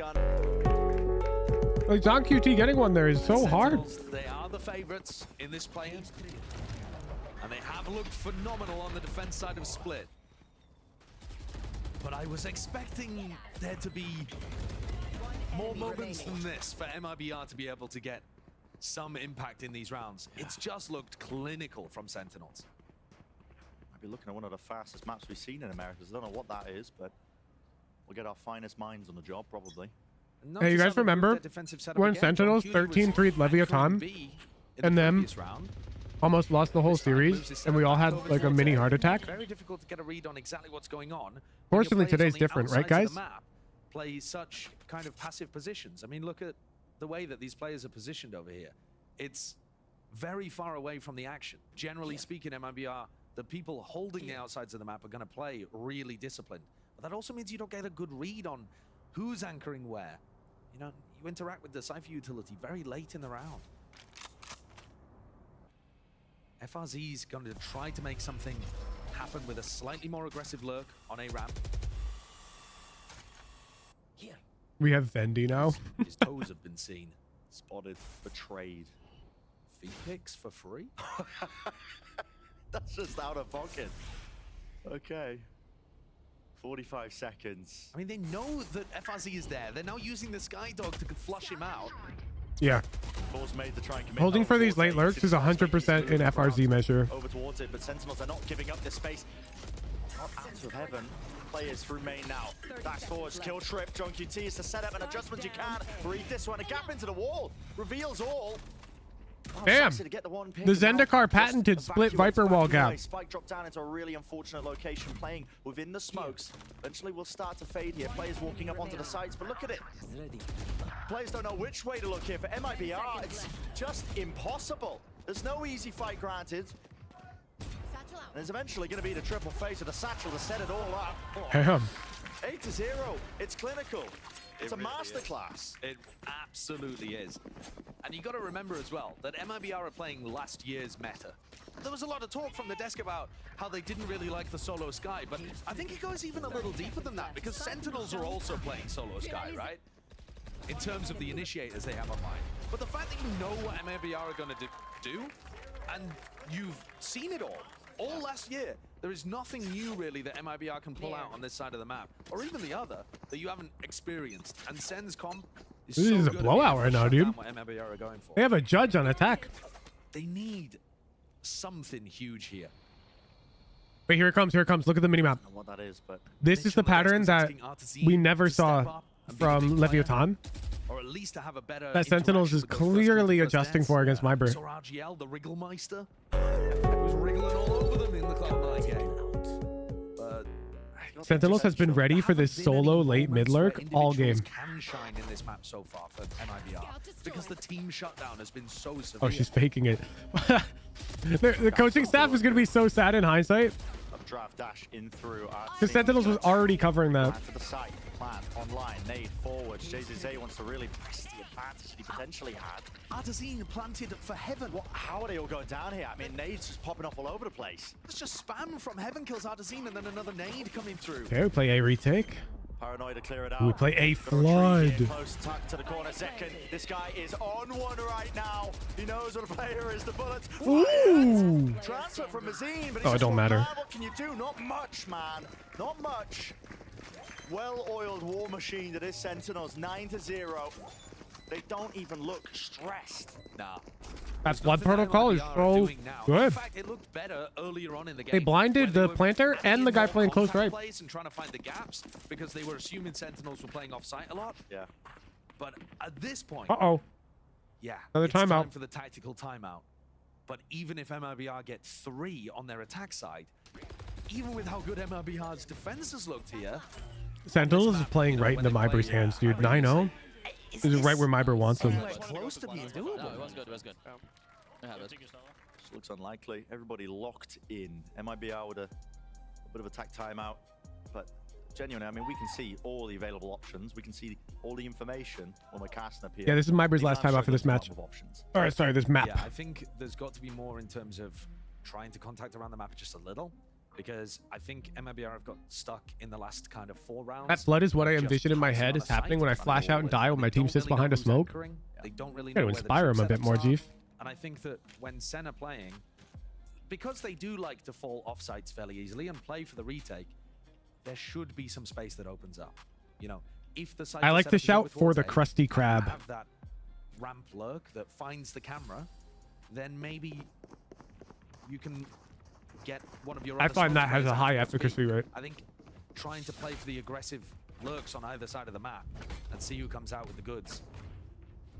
Like, John QT getting one there is so hard. They are the favorites in this play-in, and they have looked phenomenal on the defense side of Split. But I was expecting there to be more moments than this for MIBR to be able to get some impact in these rounds. It's just looked clinical from Sentinels. I'd be looking at one of the fastest maps we've seen in America. I don't know what that is, but we'll get our finest minds on the job probably. Hey, you guys remember when Sentinels 13-3'd Leviathan and then almost lost the whole series and we all had like a mini heart attack? Very difficult to get a read on exactly what's going on. Fortunately, today's different, right, guys? Play such kind of passive positions. I mean, look at the way that these players are positioned over here. It's very far away from the action. Generally speaking, MIBR, the people holding the outsides of the map are going to play really disciplined. But that also means you don't get a good read on who's anchoring where. You know, you interact with the Cypher utility very late in the round. FRZ's going to try to make something happen with a slightly more aggressive lurk on a ramp. We have Vendi now. His toes have been seen. Spotted, betrayed. Feet picks for free? That's just out of pocket. Okay. 45 seconds. I mean, they know that FRZ is there. They're now using the Skydog to flush him out. Yeah. calls made to try and commit. Holding for these late lurks is 100% an FRZ measure. Over towards it, but Sentinels are not giving up this space. Not out of heaven. Players through main now. Dash forwards, kill trip. Junkie T is to set up an adjustment you can. Read this one, a gap into the wall. Reveals all. Damn. The Zendikar patented split Viper wall gap. Spike dropped down into a really unfortunate location, playing within the smokes. Eventually we'll start to fade here. Players walking up onto the sides, but look at it. Players don't know which way to look here. For MIBR, it's just impossible. There's no easy fight granted. And there's eventually going to be the triple phase with a satchel to set it all up. Damn. 8-0. It's clinical. It's a masterclass. It absolutely is. And you got to remember as well that MIBR are playing last year's meta. There was a lot of talk from the desk about how they didn't really like the solo Sky, but I think it goes even a little deeper than that because Sentinels are also playing solo Sky, right? In terms of the initiators they have on mind. But the fact that you know what MIBR are going to do, and you've seen it all last year, there is nothing new really that MIBR can pull out on this side of the map, or even the other, that you haven't experienced. And Sen's comp is This so is a good blowout right now, dude. what MIBR are going for. They have a judge on attack. They need something huge here. Wait, here it comes. Here it comes. Look at the minimap. I don't know what that is, but This is the pattern that we never saw from Leviathan. Or at least to have a better That Sentinels is clearly adjusting for against MIBR. So RGL, the Wrigglemeister, was wriggling all over them in the Cloud9 game. Sentinels has been ready for this solo late mid lurk all game. Can shine in this map so far for MIBR because the team shutdown has been so severe. Oh, she's faking it. The coaching staff is going to be so sad in hindsight. Draft dash in through. Because Sentinels was already covering that. To the side, plan online, nade forwards. JZZ wants to really press the advantage that he potentially had. Artazine planted for heaven. How are they all going down here? I mean, nades just popping off all over the place. It's just spam from heaven kills Artazine and then another nade coming through. Okay, we play a retake. Paranoid to clear it out. We play a flood. Close tuck to the corner. Second, this guy is on one right now. He knows what a player is. The bullets. Ooh. Transfer from Mazine, but Oh, it don't matter. What can you do? Not much, man. Not much. Well-oiled war machine that is Sentinels. 9-0. They don't even look stressed. Nah. That flood protocol is so good. In fact, it looked better earlier on in the game. They blinded the planter and the guy playing close right. And trying to find the gaps because they were assuming Sentinels were playing off-site a lot. Yeah. But at this point, yeah, another it's timeout. Time for the tactical timeout. But even if MIBR get 3 on their attack side, even with how good MIBR's defenses looked here, Sentinels is playing right into MIBR's hands, dude. 9-0. This is right where MIBR wants them. Close to being doable. No, it was good. It was good. Just looks unlikely. Everybody locked in. MIBR with a bit of attack timeout, but genuinely, I mean, we can see all the available options. We can see all the information when we're casting up here. Yeah, this is MIBR's last time out for this match. All right, sorry, this map. Yeah, I think there's got to be more in terms of trying to contact around the map just a little. Because I think MIBR have got stuck in the last kind of 4 rounds. That flood is what I envision in my head is happening when I flash out and die when my team sits behind a smoke. They don't really Gotta inspire him a bit more, Jeef. And I think that when Sen are playing, because they do like to fall off sites fairly easily and play for the retake, there should be some space that opens up. You know, if the site I like to shout for the crusty crab. Have that ramp lurk that finds the camera, then maybe you can get one of your I other find that smoke has a sprays high out to efficacy speed. rate. I think trying to play for the aggressive lurks on either side of the map and see who comes out with the goods.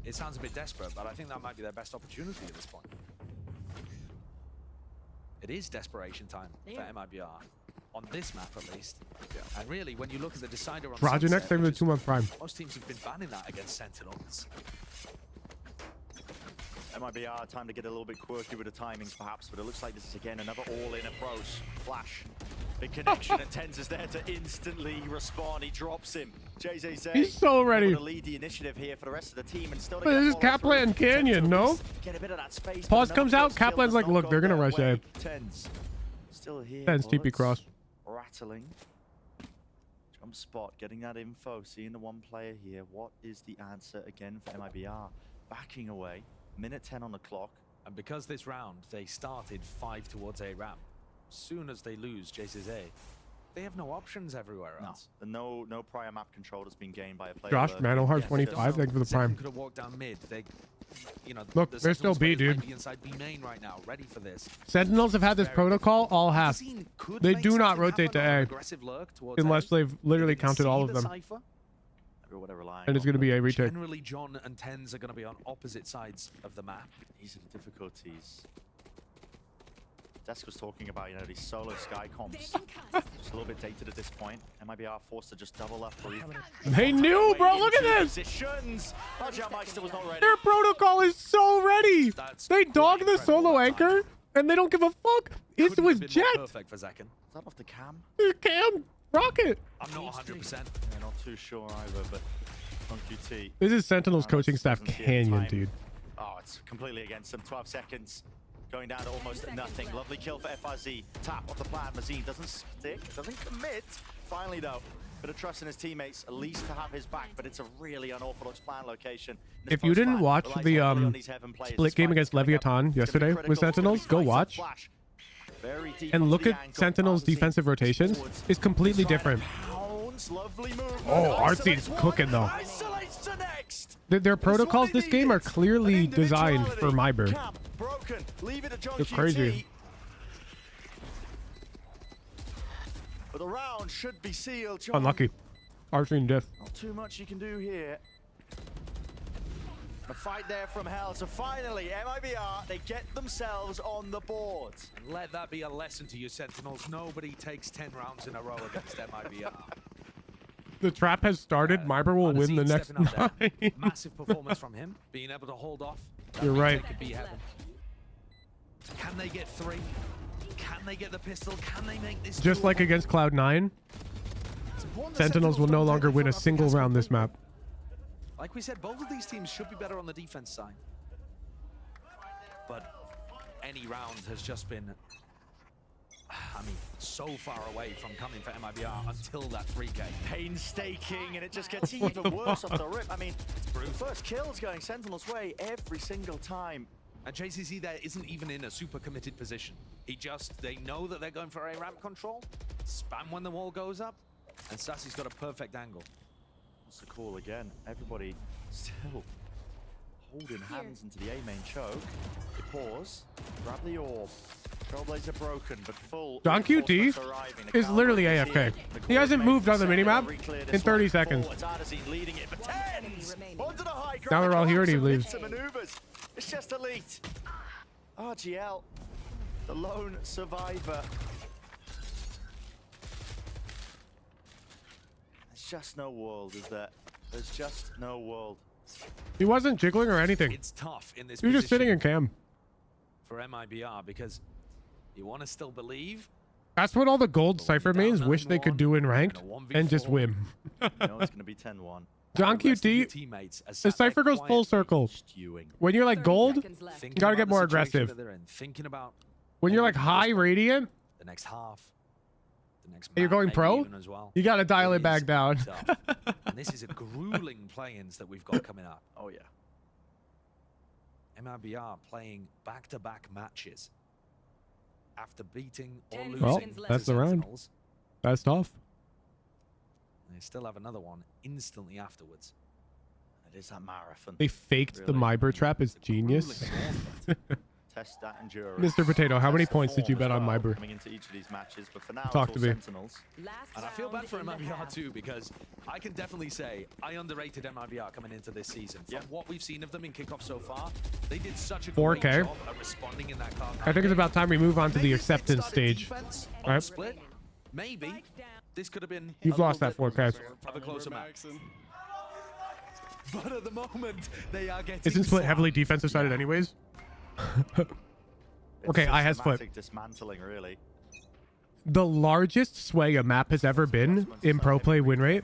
It sounds a bit desperate, but I think that might be their best opportunity at this point. It is desperation time for MIBR. On this map, at least. Yeah. And really, when you look at the decider on Roger, next Sunset, time the 2-month prime. most teams have been banning that against Sentinels. MIBR, time to get a little bit quirky with the timings, perhaps, but it looks like this is, again, another all-in approach. Flash. Big connection, and Tens is there to instantly respond. He drops him. JZZ. He's so ready. To lead the initiative here for the rest of the team, and still to But get this is Kaplan Canyon, no? Get a bit of that space. Pause but comes another out. kill still Kaplan's does like, not look, go they're gonna their rush way. A. Tens still here. Tens TP cross. Rattling. Jump spot, getting that info, seeing the one player here. What is the answer again for MIBR? Backing away. Minute 10 on the clock. And because this round, they started 5 towards A ramp. Soon as they lose JZA, they have no options everywhere else. No prior map control has been gained by a player. Josh, Manohar 25, thank you for the prime. Could have walked down mid. They You know, Look, the they're still Sentinels B, players might dude. be inside B main right now, ready for this. Sentinels have had this protocol all half. They do not rotate to A unless they've literally counted all of them. And it's going to be A retake. Generally, John and Tens are going to be on opposite sides of the map. These are the difficulties. Desk was talking about, you know, these solo sky comps. Just a little bit dated at this point. MIBR forced to just double up. They knew, bro. Look at this. Was not ready. Their protocol is so ready. They dog the solo anchor, and they don't give a fuck. It was Jet. Perfect for Zaken. Is that off the cam? Cam, rocket. I'm not 100%. Yeah, not too sure either, but on QT. This is Sentinel's coaching staff canyon, dude. Oh, it's completely against them. 12 seconds. Going down to almost nothing. Lovely kill for FRZ. Tap off the plan. Mazine doesn't stick, doesn't commit. Finally, though, bit of trust in his teammates, at least to have his back, but it's a really unorthodox plan location. If you didn't watch the split game against Leviathan yesterday with Sentinels, go watch. And look at Sentinel's defensive rotations. It's completely different. Oh, Artsy's cooking, though. Their protocols this game are clearly designed for MIBR. It's crazy. But the round should be sealed. John. Unlucky. Artsy and diff. Not too much you can do here. A fight there from hell. So finally, MIBR, they get themselves on the board. And let that be a lesson to you, Sentinels. Nobody takes 10 rounds in a row against MIBR. The trap has started. MIBR will win the next 9. Massive performance from him, being able to hold off. You're right. Can they get 3? Can they get the pistol? Can they make this? Just like against Cloud9, Sentinels will no longer win a single round this map. Like we said, both of these teams should be better on the defense side. But any round has just been, I mean, so far away from coming for MIBR until that 3K. Painstaking, and it just gets even worse off the rip. I mean, the first kill's going Sentinel's way every single time. And JCC there isn't even in a super committed position. They know that they're going for a ramp control, spam when the wall goes up, and Sassy's got a perfect angle. What's the call again? Everybody still holding hands into the A main choke. They pause, grab the orb. Trailblazer broken, but full. John QT is literally AFK. He hasn't moved on the minimap in 30 seconds. Now they're all here and he leaves. It's just elite. RGL, the lone survivor. There's just no world, is there? There's just no world. He wasn't jiggling or anything. It's tough in this He was just sitting in cam. For MIBR, because you want to still believe. That's what all the gold Cypher mains wish they could do in ranked and just win. You know it's going to be 10-1. John QT, the Cypher goes full circle. When you're like gold, you gotta get more aggressive. When you're like high radiant, the next half, and you're going pro, you gotta dial it back down. And this is a grueling play-ins that we've got coming up. Oh yeah. MIBR playing back-to-back matches after beating or losing. Well, that's the round. That's tough. They still have another one instantly afterwards. It is that marathon. They faked really. The MIBR trap is genius. Test that endurance. Mr. Potato, how many points did you bet on MIBR? Coming into each of these matches, but for now, Talk to me. Sentinels. And I feel bad for MIBR too, because I can definitely say I underrated MIBR coming into this season. From what we've seen of them in kickoff so far, they did such a great 4K. job at responding in that card. I think it's about time we move on to the acceptance stage. Right? Split. Maybe this could have been. You've lost that 4K. Have a closer match. But at the moment, they are getting. Isn't Split heavily defensive sided anyways? Okay, I has Split. Dismantling, really. The largest sway a map has ever been in pro play win rate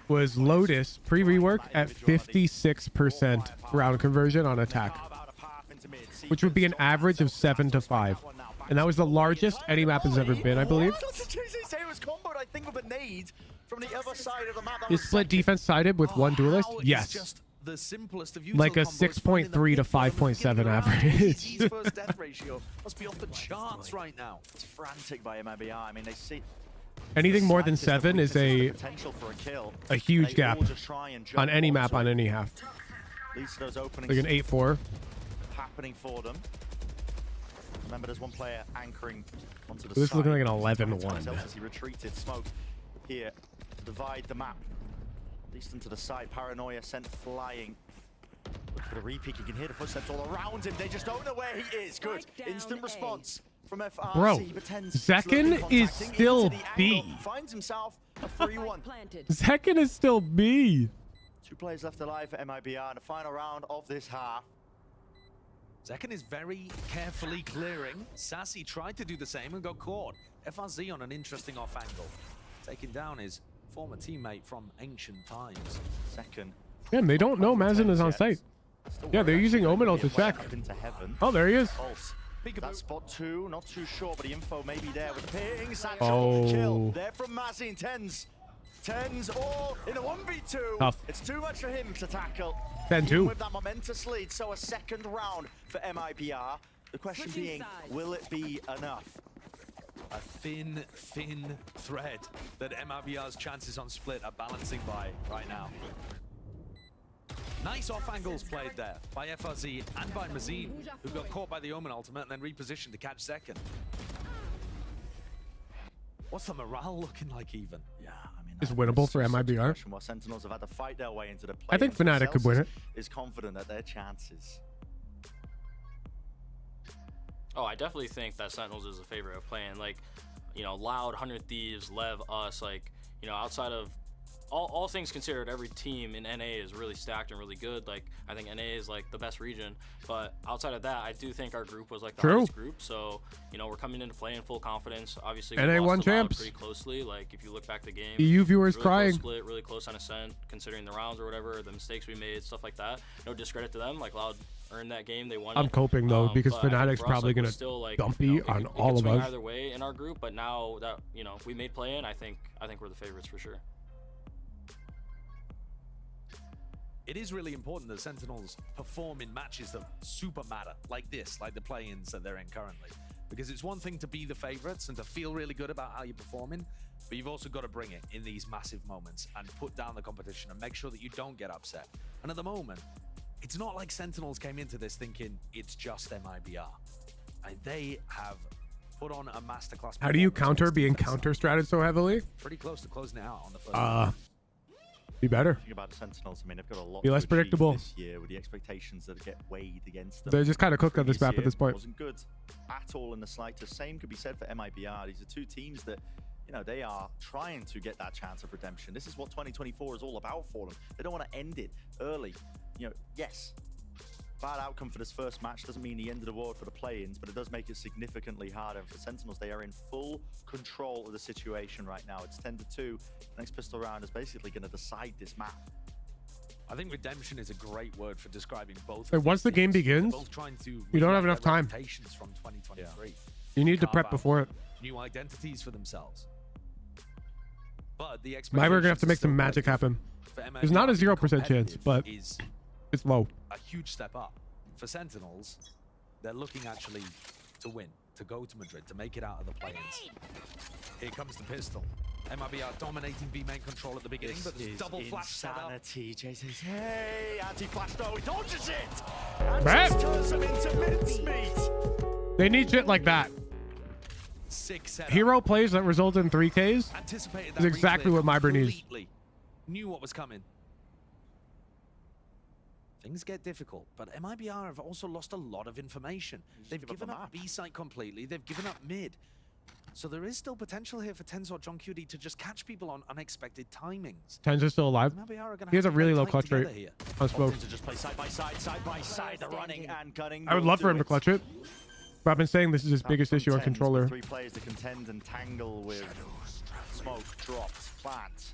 was Lotus pre-rework at 56% round conversion on attack, which would be an average of 7 to 5. And that was the largest any map has ever been, I believe. Is Split defense sided with one duelist? Yes. The simplest of like a 6.3 to 5.7 average. First death ratio must be off the charts right now. It's frantic by MIBR. I mean, they see anything more than 7 is a huge gap on any map on any half. leads to those openings. Like an 8-4. Happening for them. Remember, there's one player anchoring onto the This is side. looking like an 11-1. He retreated. Smoke here to divide the map. At least into the side. Paranoia sent flying. Look for the repeat. You can hear the footsteps all around him. They just don't know where he is. Good. Instant response from FRC. Bro, Zekken is still B. Finds himself a 3-1. Zekken is still B. 2 players left alive for MIBR in the final round of this half. Zekken is very carefully clearing. Sassy tried to do the same and got caught. FRZ on an interesting off angle. Taking down his former teammate from ancient times. Zekken. Man, they don't know Mazin is on site. Yeah, they're using Omenal to check. Oh, there he is. That spot 2, not too sure, but the info may be there with the ping. Sancho Oh. kill there from Mazin. Tens all in a 1v2. Tough. It's too much for him to tackle. 10-2. Even with that momentous lead, so a second round for MIBR. The question being, will it be enough? A thin thread that MIBR's chances on split are balancing by right now. Nice off angles played there by FRZ and by Mazin, who got caught by the Omen ultimate and then repositioned to catch Zekken. What's the morale looking like even? Yeah, I mean, It's winnable for MIBR. While Sentinels have had to fight their way into the play. I think Fnatic could win it. Is confident that their chances. Oh, I definitely think that Sentinels is a favorite of playing. Like, you know, Loud, 100 Thieves, Lev, us. Like, you know, outside of all things considered, every team in NA is really stacked and really good. Like, I think NA is like the best region. But outside of that, I do think our group was like the hardest group. So, you know, we're coming into play in full confidence. Obviously, we NA lost won to Loud champs. pretty closely. Like, if you look back the game, EU viewers really crying. Close split, really close on Ascent, considering the rounds or whatever, the mistakes we made, stuff like that. No discredit to them. Like, Loud earned that game. They won. I'm coping though because but I think Fnatic's for us, probably like, we're gonna still, like, dumpy you know, on it all could of swing us. either way in our group, but now that, you know, we made play in, I think we're the favorites for sure. It is really important that Sentinels perform in matches that super matter, like this, like the play-ins that they're in currently. Because it's one thing to be the favorites and to feel really good about how you're performing, but you've also got to bring it in these massive moments and put down the competition and make sure that you don't get upset. And at the moment, it's not like Sentinels came into this thinking it's just MIBR. And they have put on a masterclass. How do you counter being counter-stratted so heavily? Pretty close to closing it out on the first be better. Think about the Sentinels. I mean, they've got a lot Be less to achieve predictable this year with the expectations that get weighed against them. They're just kind of cooked on this map at this point. Wasn't good at all in the slightest. Same could be said for MIBR. These are 2 teams that, you know, they are trying to get that chance of redemption. This is what 2024 is all about for them. They don't want to end it early. You know, yes, bad outcome for this first match doesn't mean the end of the world for the play-ins, but it does make it significantly harder. And for Sentinels, they are in full control of the situation right now. It's 10-2. Next pistol round is basically going to decide this map. I think redemption is a great word for describing both. And once the game begins, both trying to you don't have enough time. From 2023. Yeah. You need to prep before it. New identities for themselves. But the MIBR gonna have to make some magic happen. There's not a 0% chance, but it's low. A huge step up. For Sentinels, they're looking actually to win, to go to Madrid, to make it out of the play-ins. Here comes the pistol. MIBR dominating B main control at the beginning, but there's double flash set up. Jay says, hey, anti-flash though, he dodges it! And just turns him into mincemeat! They need shit like that. Hero plays that result in 3Ks is exactly what MIBR needs. Knew what was coming. Things get difficult, but MIBR have also lost a lot of information. They've given up B site completely. They've given up mid. So there is still potential here for Tens or John QD to just catch people on unexpected timings. Tens is still alive. He has a really low clutch rate on smoke. To just play side by side, the running and cutting. I would love for him to clutch it. But I've been saying this is his biggest issue on controller. 3 players to contend and tangle with. Smoke dropped, plant.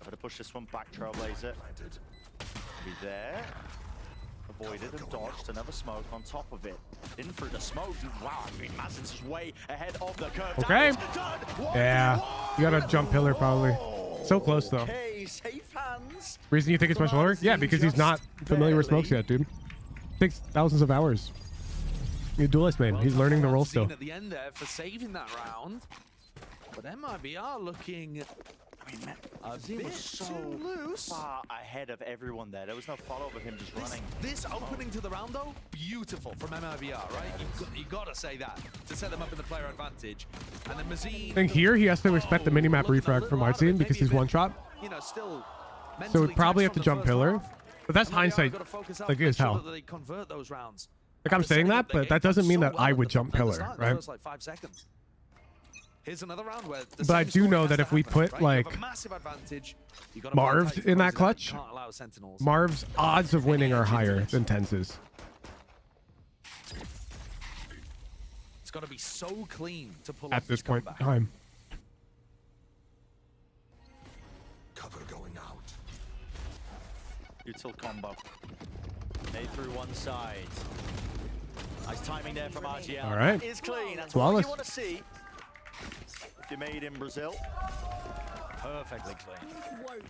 I'm gonna push this one back, Trailblazer. Be there. Avoided and dodged. Another smoke on top of it. In through the smoke. Wow, I mean, Mazin's just way ahead of the curve. Okay. Yeah. You gotta jump pillar probably. So close though. Okay, safe hands. Reason you think it's much lower? Yeah, because he's not familiar with smokes yet, dude. Takes thousands of hours. You're a duelist, man. He's learning the role still. At the end there for saving that round. But MIBR looking He was so far ahead of everyone there. There was no follow-up of him just running. This opening to the round, though, beautiful from MIBR, right? You got to say that to set them up in the player advantage. And then Mazine... I think here he has to expect the minimap refrag from our team because he's one shot. You know, still So we'd probably have to jump pillar. But that's hindsight, like, is hell. They convert those rounds. Like, I'm saying that, but that doesn't mean that I would jump pillar, right? Like 5 seconds. Here's another round where But I do know that if we put, like, Marv's in that clutch, Marv's odds of winning are higher than Tenz's. It's got to be so clean to pull At this point in time. Cover going out. Util combo. A through one side. Nice timing there from RGL. All right. That is clean. That's Flawless. what you want to see. If you're made in Brazil. Perfectly clean.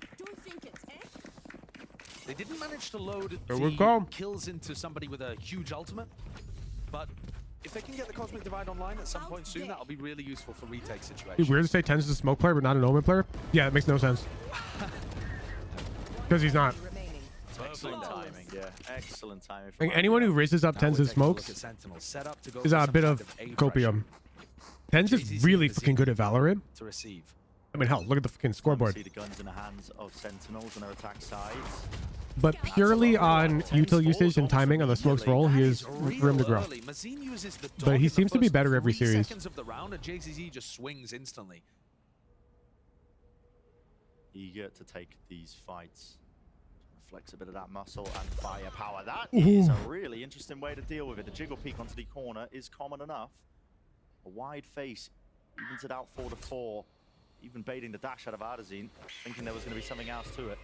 They didn't manage to load There we go. kills into somebody with a huge ultimate, but if they can get the Cosmic Divide online at some point soon, that'll be really useful for retake situations. It'd be weird to say Tenz is a smoke player, but not an Omen player. Yeah, it makes no sense. Because he's not. Excellent timing, yeah. Excellent timing. I think anyone who raises up Tenz's smokes is a bit of copium. Tenz is really fucking good at Valorant. To receive. I mean, hell, look at the fucking scoreboard. See the guns in the hands of Sentinels and their attack sides. But purely on util usage and timing on the smokes roll, he is room to grow. But he seems to be better every series. Of the round, and JZZ just swings instantly. Eager to take these fights. Flex a bit of that muscle and firepower. That is a really interesting way to deal with it. The jiggle peek onto the corner is common enough. A wide face evens it out 4-4. Even baiting the dash out of Ardazine, thinking there was going to be something else to it.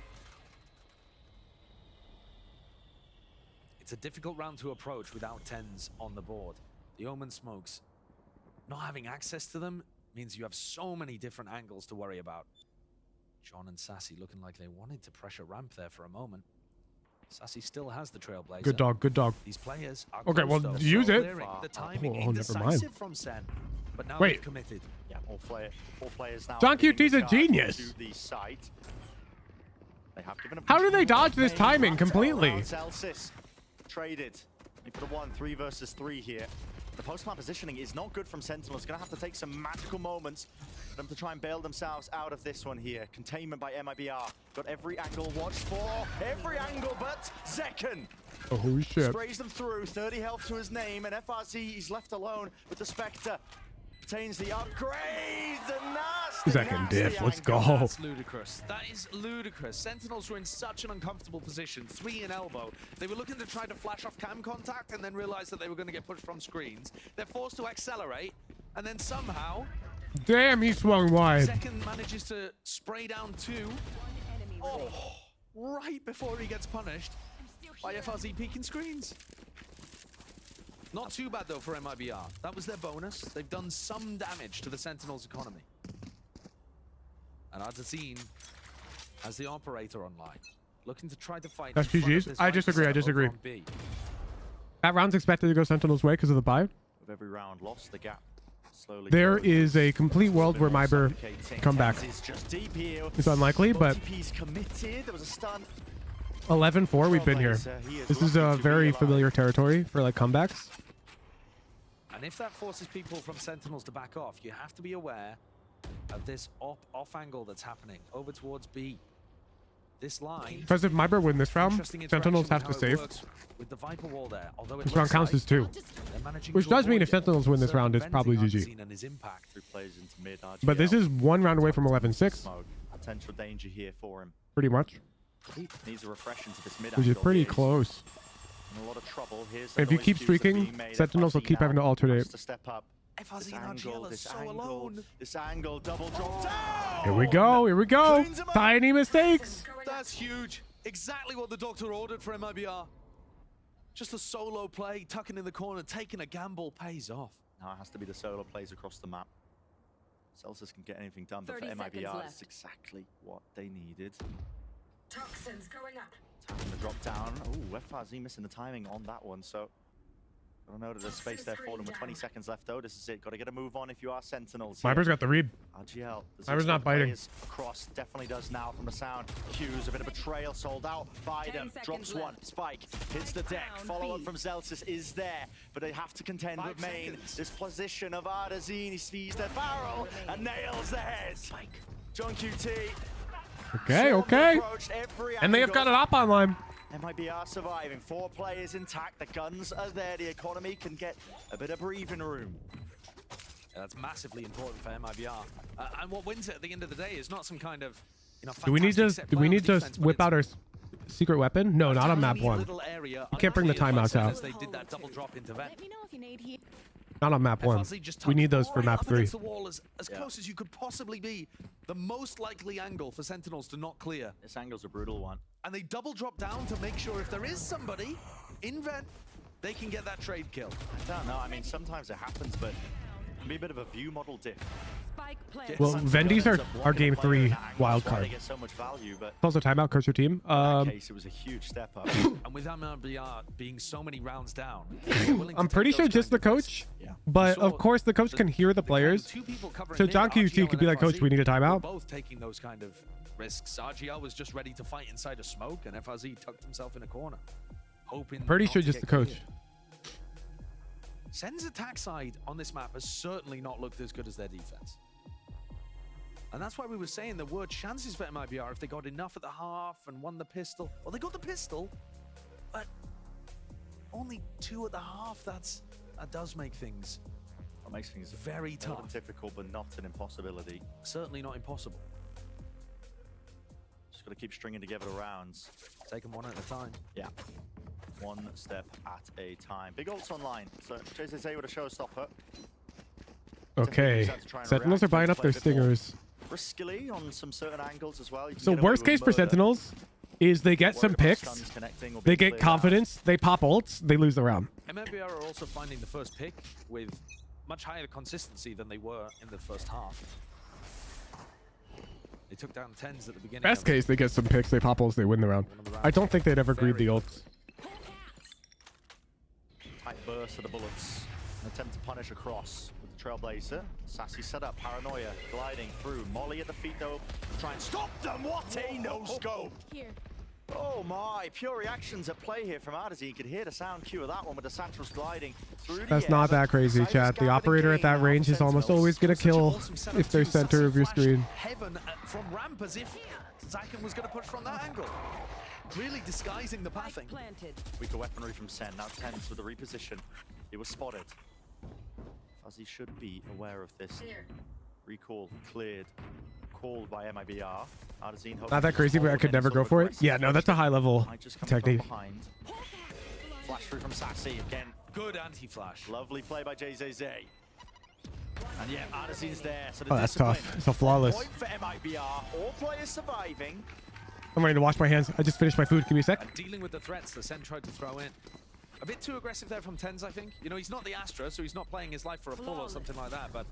It's a difficult round to approach without Tenz on the board. The Omen smokes. Not having access to them means you have so many different angles to worry about. John and Sassy looking like they wanted to pressure ramp there for a moment. Sassy still has the Trailblazer. Good dog, good dog. These players are okay, well, though, use it. The timing never mind. from Sen, but now Wait. committed. Yeah, all players now. John QT's a genius. To the site. They have given How do they dodge this timing completely? Celsius traded for the 1-3 versus 3 here. The post-plant positioning is not good from Sentinel. It's going to have to take some magical moments for them to try and bail themselves out of this one here. Containment by MIBR. Got every angle watched for. Every angle but Zekken. Oh, holy shit. Sprays them through. 30 health to his name. And FRZ, he's left alone with the Spectre. Obtains the upgrades. And nasty, Zekken diff. Let's go. That's ludicrous. That is ludicrous. Sentinels were in such an uncomfortable position. 3 in elbow. They were looking to try to flash off cam contact and then realized that they were going to get pushed from screens. They're forced to accelerate. And then somehow... Damn, he swung wide. Second manages to spray down 2. Oh, right before he gets punished by FRZ peeking screens. Not too bad, though, for MIBR. That was their bonus. They've done some damage to the Sentinel's economy. And Ardazine has the operator online, looking to try to fight. That's GG's. I disagree, I disagree. That round's expected to go Sentinel's way because of the buy. With every round lost, the gap slowly There is a complete world where MIBR come back. It's unlikely, but 11-4, we've been here. This is a very familiar territory for like comebacks. And if that forces people from Sentinels to back off, you have to be aware of this off angle that's happening over towards B. This line. Because if MIBR win this round, Sentinels have to save. With the Viper wall there, this round counts as 2. Which does mean if Sentinels win this round, it's probably GG. But this is 1 round away from 11-6. Potential danger here for him. Pretty much. Needs a refresh into this mid Which is pretty close. In a lot of trouble. If you keep streaking, Sentinels will keep having to alternate. To step up. This angle, double drop down. Here we go, here we go. Tiny mistakes. That's huge. Exactly what the doctor ordered for MIBR. Just a solo play, tucking in the corner, taking a gamble pays off. Now it has to be the solo plays across the map. Celsius can get anything done, but for MIBR, it's exactly what they needed. Toxins going up. Tapping the drop down. Oh, FRZ missing the timing on that one, so I don't know that there's space there for them with 20 seconds left though. This is it. Got to get a move on if you are Sentinels. MIBR's got the read. RGL. MIBR's not biting. Cross definitely does now from the sound. Q's a bit of betrayal sold out by them. Drops one. Spike hits the deck. Follow up from Zelsis is there, but they have to contend with main. This position of Ardazine. He sees the barrel and nails the head. John QT. Okay. And they have got it up online. MIBR surviving. 4 players intact. The guns are there. The economy can get a bit of breathing room. Yeah, that's massively important for MIBR. And what wins it at the end of the day is not some kind of, Do we need to whip out our secret weapon? No, not on map 1. You can't bring the timeouts out. They did that double drop into vent. Not on map 1. We need those for map 3. The wall as close as you could possibly be. The most likely angle for Sentinels to not clear. This angle's a brutal one. And they double drop down to make sure if there is somebody in vent, they can get that trade kill. I don't know. I mean, sometimes it happens, but it can be a bit of a view model diff. Well, Vendi's our game 3 wild card. They get so much value, but Also timeout, coach your team. in that case, it was a huge step up. And with MIBR being so many rounds down, I'm pretty sure just the coach, but of course the coach can hear the players. So John QT could be like, coach, we need a timeout. Both taking those kind of risks. RGL was just ready to fight inside a smoke, and FRZ tucked himself in a corner, hoping. Pretty sure just the coach. Sen's attack side on this map has certainly not looked as good as their defense. And that's why we were saying there were chances for MIBR if they got enough at the half and won the pistol. Well, they got the pistol, but only 2 at the half. That does make things very tough. Difficult, but not an impossibility. Certainly not impossible. Just got to keep stringing together the rounds. Take them one at a time. Yeah. One step at a time. Big ults online. So JZZ with a showstopper. Okay. Sentinels are buying up their stingers. Riskily on some certain angles as well. So worst case for Sentinels is they get some picks, they get confidence, they pop ults, they lose the round. MIBR are also finding the first pick with much higher consistency than they were in the first half. They took down 10s at the beginning. Best case, they get some picks, they pop ults, they win the round. I don't think they'd ever greed the ults. Tight burst of the bullets. An attempt to punish across with the Trailblazer. Sassy setup, paranoia, gliding through. Molly at the feet though. Try and stop them. What a no-scope! Oh my, pure reactions at play here from Ardazine. You could hear the sound cue of that one with the Satchels gliding through the That's air, not that crazy, chat. The operator at that range is almost always going to kill if they're center of your screen. Heaven from ramp as if Zaken was going to push from that angle. Really disguising the pathing. Weaker weaponry from Sen. Now 10s with the reposition. He was spotted. Fuzzy should be aware of this. Recall cleared. Called by MIBR. Not that crazy, but I could never go for it. Yeah, no, that's a high level technique. Flash through from Sassy again. Good anti-flash. Lovely play by JZZ. And yeah, Ardazine's there. So Oh, that's tough. It's a flawless. Point for MIBR. All players surviving. I'm ready to wash my hands. I just finished my food. Give me a sec. And dealing with the threats the Sen tried to throw in. A bit too aggressive there from 10s, I think. You know, he's not the Astra, so he's not playing his life for a pull or something like that, but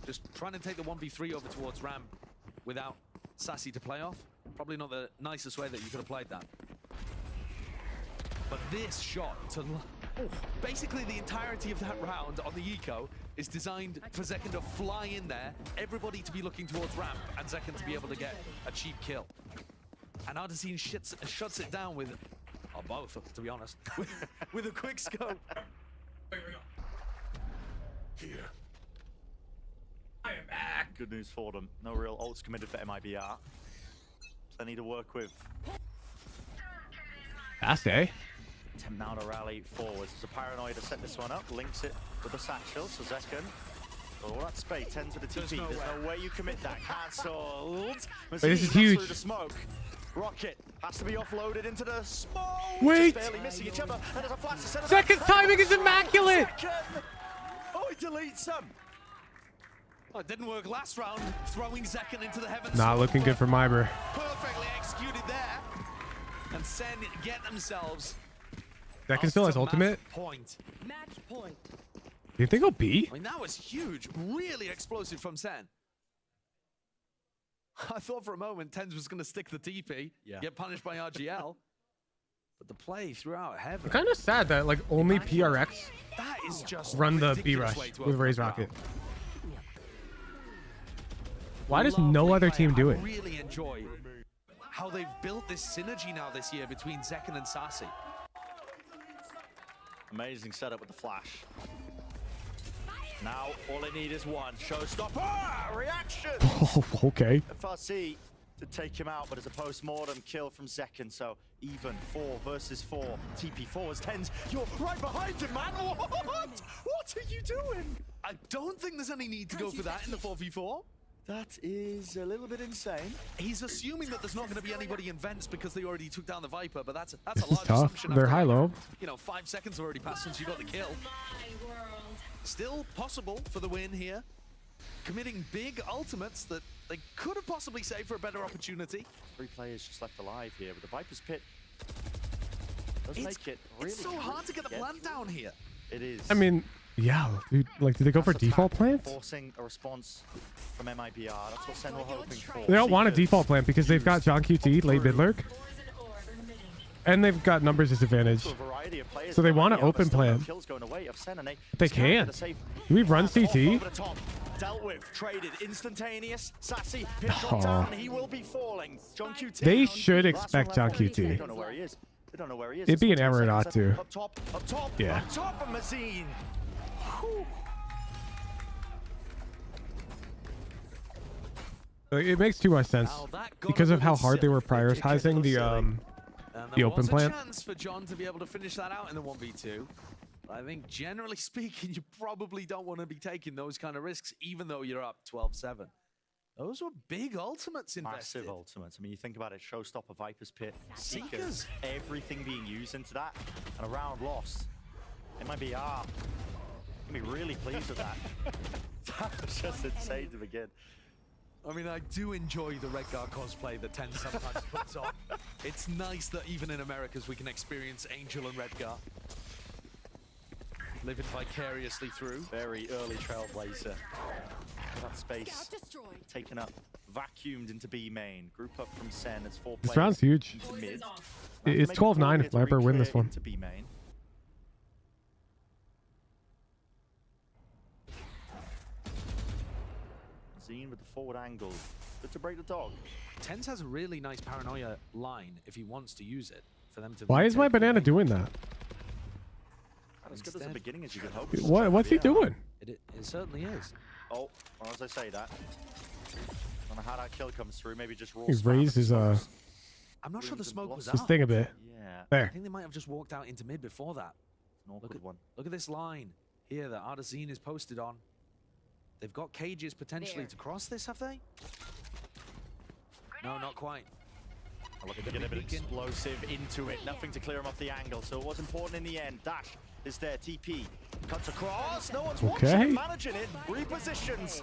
just trying to take the 1v3 over towards Ram without Sassy to play off. Probably not the nicest way that you could have played that. But this shot to... basically the entirety of that round on the eco is designed for Zekken to fly in there, everybody to be looking towards ramp, and Zekken to be able to get a cheap kill. And Ardazine shuts it down with... or both, to be honest. with a quick scope. Here. I am back. Good news for them. No real ults committed for MIBR. Plenty to work with. Fast, eh? Attempt now to rally forwards. There's a paranoia to set this one up. Links it with the satchel. So Zekken. All that spade. 10s with the TP. There's no way you commit that. Cancelled. This is huge. Through the smoke. Rocket has to be offloaded into the smoke. Wait. Just barely missing each other. And there's a flash to center. Zekken's timing is immaculate. Oh, he deletes them. Oh, it didn't work last round, throwing Zekken into the heavens. Not looking good for MIBR. Perfectly executed there. And Sen get themselves. Zekken still has ultimate. Point. Match point. Do you think he'll be? I mean, that was huge. Really explosive from Sen. I thought for a moment Tens was going to stick the TP, get punished by RGL. But the play throughout heaven. Kind of sad that like only PRX is just run the B ridiculous rush way to with open Raise up Rocket. round. Why does no Lovely other play. team do I it? really enjoy how they've built this synergy now this year between Zekken and Sassy. Amazing setup with the flash. Now, all they need is one. Showstopper! Reaction! Oh, okay. FRC to take him out, but it's a post-mortem kill from Zekken, so even 4 versus 4. TP4 is 10s. You're right behind him, man! What? What are you doing? I don't think there's any need to go for that in the 4v4. That is a little bit insane. He's assuming that there's not going to be anybody in vents because they already took down the Viper, but that's a This is large tough. assumption. They're after, high-low. You know, 5 seconds already passed since you got the kill. Still possible for the win here. Committing big ultimates that they could have possibly saved for a better opportunity. 3 players just left alive here, but the Viper's pit does make it really It's so hard to get the plant down here. It is. I mean, yeah, dude. Like, did they go for default plants? Forcing a response from MIBR. That's what Sen were hoping for. They don't want a default plant because they've got John QT, late mid lurk. And they've got numbers disadvantage. So they want to open plan. They can't. Do we run CT? Dealt with, traded, instantaneous. Sassy, pitch down, he will be falling. John QT. They should expect John They QT. don't know where he is. They don't know where he is. It'd be an error not to. Up top, Yeah. up top of Mazine. It makes too much sense because of how hard they were prioritizing the open plant. There was a chance for John to be able to finish that out in the 1v2. I think generally speaking, you probably don't want to be taking those kind of risks, even though you're up 12-7. Those were big ultimates invested. Massive ultimates. I mean, you think about it, Showstopper, Viper's Pit, Seekers, everything being used into that, and a round lost. MIBR can be really pleased with that. That was just insane to begin. I mean, I do enjoy the Redgar cosplay that Ten sometimes puts on. It's nice that even in Americas we can experience Angel and Redgar. Living vicariously through. Very early trailblazer. That space taken up, vacuumed into B main. Group up from Sen. It's 4 players. This round's huge. Mid. It's 12-9 if Viper win this one. Into B main. Zine with the forward angle. Good to break the dog. Tens has a really nice paranoia line if he wants to use it for them to. Why is my banana doing that? As good as the beginning as you could hope. What's he doing? It certainly is. Oh, well, as I say that, I don't know how that kill comes through. Maybe just raw. He raised his I'm not sure the smoke was his out. thing a bit. Yeah. There. I think they might have just walked out into mid before that. An awkward one. Look at this line here that Artazine is posted on. They've got cages potentially to cross this, have they? No, not quite. Looking to get a bit explosive into it. Nothing to clear him off the angle, so it was important in the end. Dash is there. TP cuts across. No one's watching it, managing it. Repositions.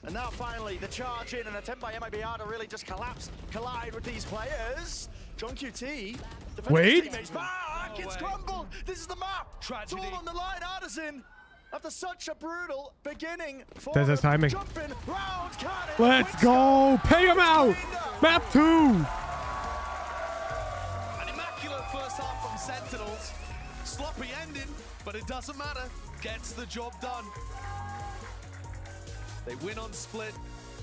And now finally the charge in, an attempt by MIBR to really just collide with these players. John QT. Wait. Teammates back. It's crumbled. This is the map. Tragedy. It's all on the line. Artisan. After such a brutal beginning for There's his timing. jumping round cannon. Let's go. Pay him out. Map 2. An immaculate first half from Sentinels. Sloppy ending, but it doesn't matter. Gets the job done. They win on split.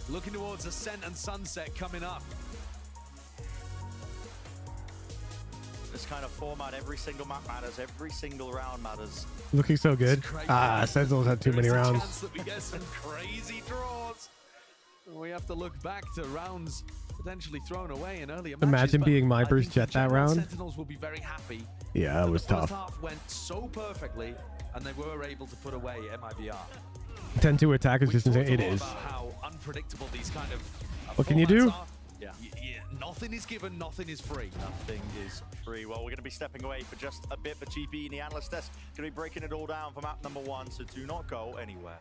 Looking towards Ascent and Sunset coming up. This kind of format, every single map matters, every single round matters. Looking so good. Sentinels had too many rounds. Chance that we get some crazy draws. We have to look back to rounds potentially thrown away in earlier matches. Imagine being MIBR's Jet that round. Sentinels will be very happy. Yeah, it was the tough. first half went so perfectly, and they were able to put away MIBR. 10-2 attack is just insane. It is. How unpredictable these kind of What can you do? Yeah. Nothing is given, nothing is free. Nothing is free. Well, we're going to be stepping away for just a bit, but GP in the analyst desk going to be breaking it all down for map number 1, so do not go anywhere.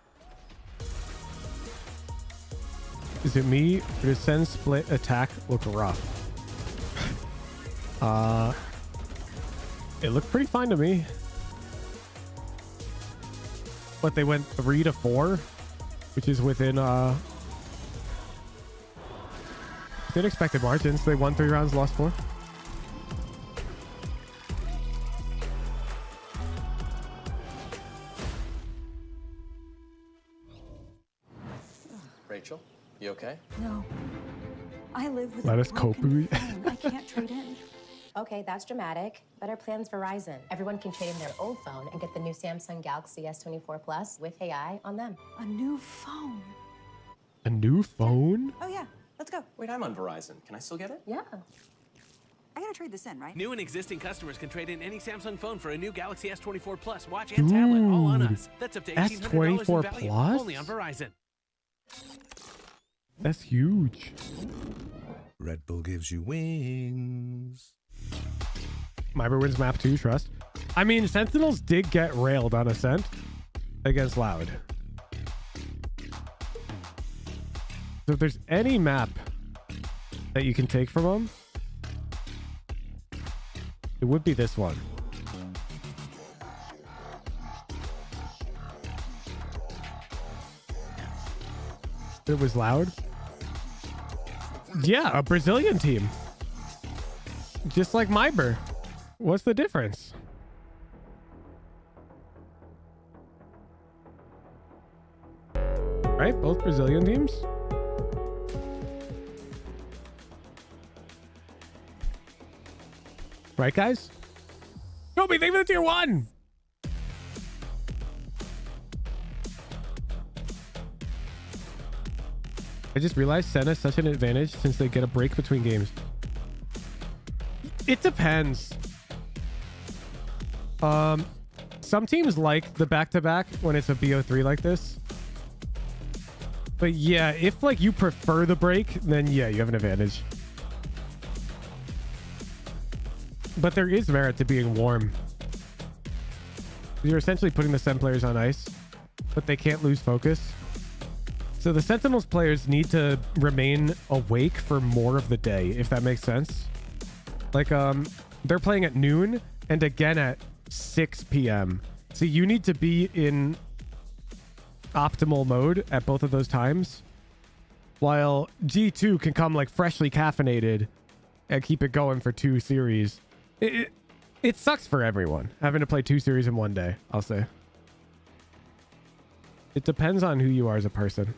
Is it me or does Sen split attack look rough? It looked pretty fine to me. But they went 3-4, which is within expected margins. They won 3 rounds, lost 4. Rachel, you okay? No. I live with Let a us cope. broken phone. I can't trade in. Okay, that's dramatic. Better plans Verizon. Everyone can trade in their old phone and get the new Samsung Galaxy S24 Plus with AI on them. A new phone. A new phone? Oh yeah, let's go. Wait, I'm on Verizon. Can I still get it? Yeah. I gotta trade this in, right? New and existing customers can trade in any Samsung phone for a new Galaxy S24 Plus watch and tablet, all on us. That's up to $1,800 in S24 value, Plus? only on Verizon. That's huge. Red Bull gives you wings. MIBR wins map 2, trust. I mean, Sentinels did get railed on Ascent against Loud. So if there's any map that you can take from them, it would be this one. It was Loud. Yeah, a Brazilian team. Just like MIBR. What's the difference? Right? Both Brazilian teams? Right, guys? Kobe, thank you for the tier 1! I just realized Senna is such an advantage since they get a break between games. It depends. Some teams like the back-to-back when it's a BO3 like this. But yeah, if like you prefer the break, then yeah, you have an advantage. But there is merit to being warm. You're essentially putting the SEN players on ice, but they can't lose focus. So the Sentinels players need to remain awake for more of the day, if that makes sense. Like, they're playing at noon and again at 6 p.m. So you need to be in optimal mode at both of those times, while G2 can come like freshly caffeinated and keep it going for 2 series. It sucks for everyone having to play 2 series in one day, I'll say. It depends on who you are as a person.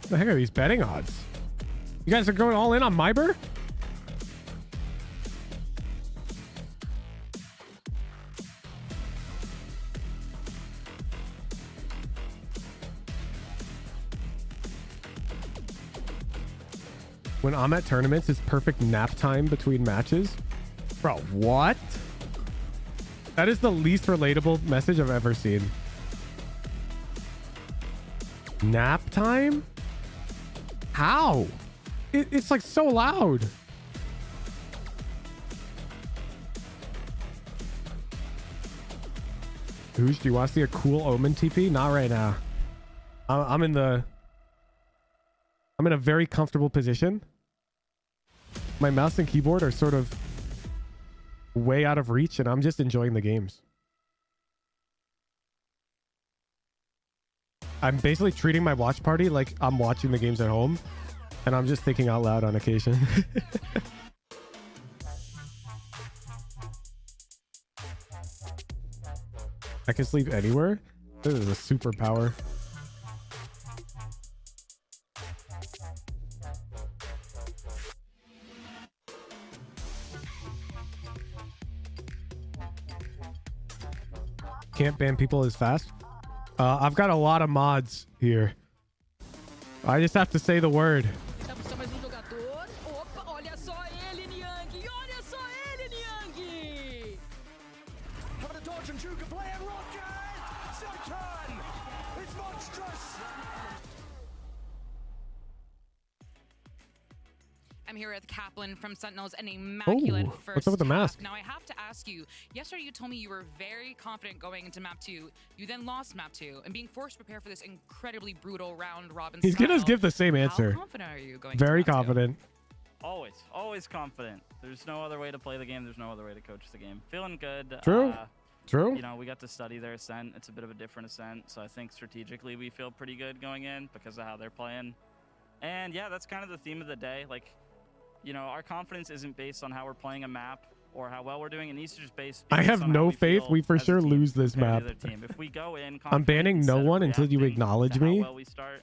What the heck are these betting odds? You guys are going all in on MIBR? When I'm at tournaments, it's perfect nap time between matches. Bro, what? That is the least relatable message I've ever seen. Nap time? How? It's like so loud. Who's, do you want to see a cool Omen TP? Not right now. I'm in a very comfortable position. My mouse and keyboard are sort of way out of reach, and I'm just enjoying the games. I'm basically treating my watch party like I'm watching the games at home, and I'm just thinking out loud on occasion. I can sleep anywhere. This is a superpower. Can't ban people as fast. I've got a lot of mods here. I just have to say the word. I'm here with Kaplan from Sentinels, an immaculate first what's up with the mask? Now I have to ask you, yesterday you told me you were very confident going into map 2. You then lost map 2 and being forced to prepare for this incredibly brutal round robin He's style. gonna give the same answer. How confident are you going Very into map 2? confident. Always confident. There's no other way to play the game. There's no other way to coach the game. Feeling good. True. True. You know, we got to study their Ascent. It's a bit of a different Ascent, so I think strategically we feel pretty good going in because of how they're playing. And yeah, that's kind of the theme of the day. Like, you know, our confidence isn't based on how we're playing a map or how well we're doing. It needs to just base. I have no faith. We for sure lose this map. If we go in, I'm banning no one until you acknowledge me. Well, we start.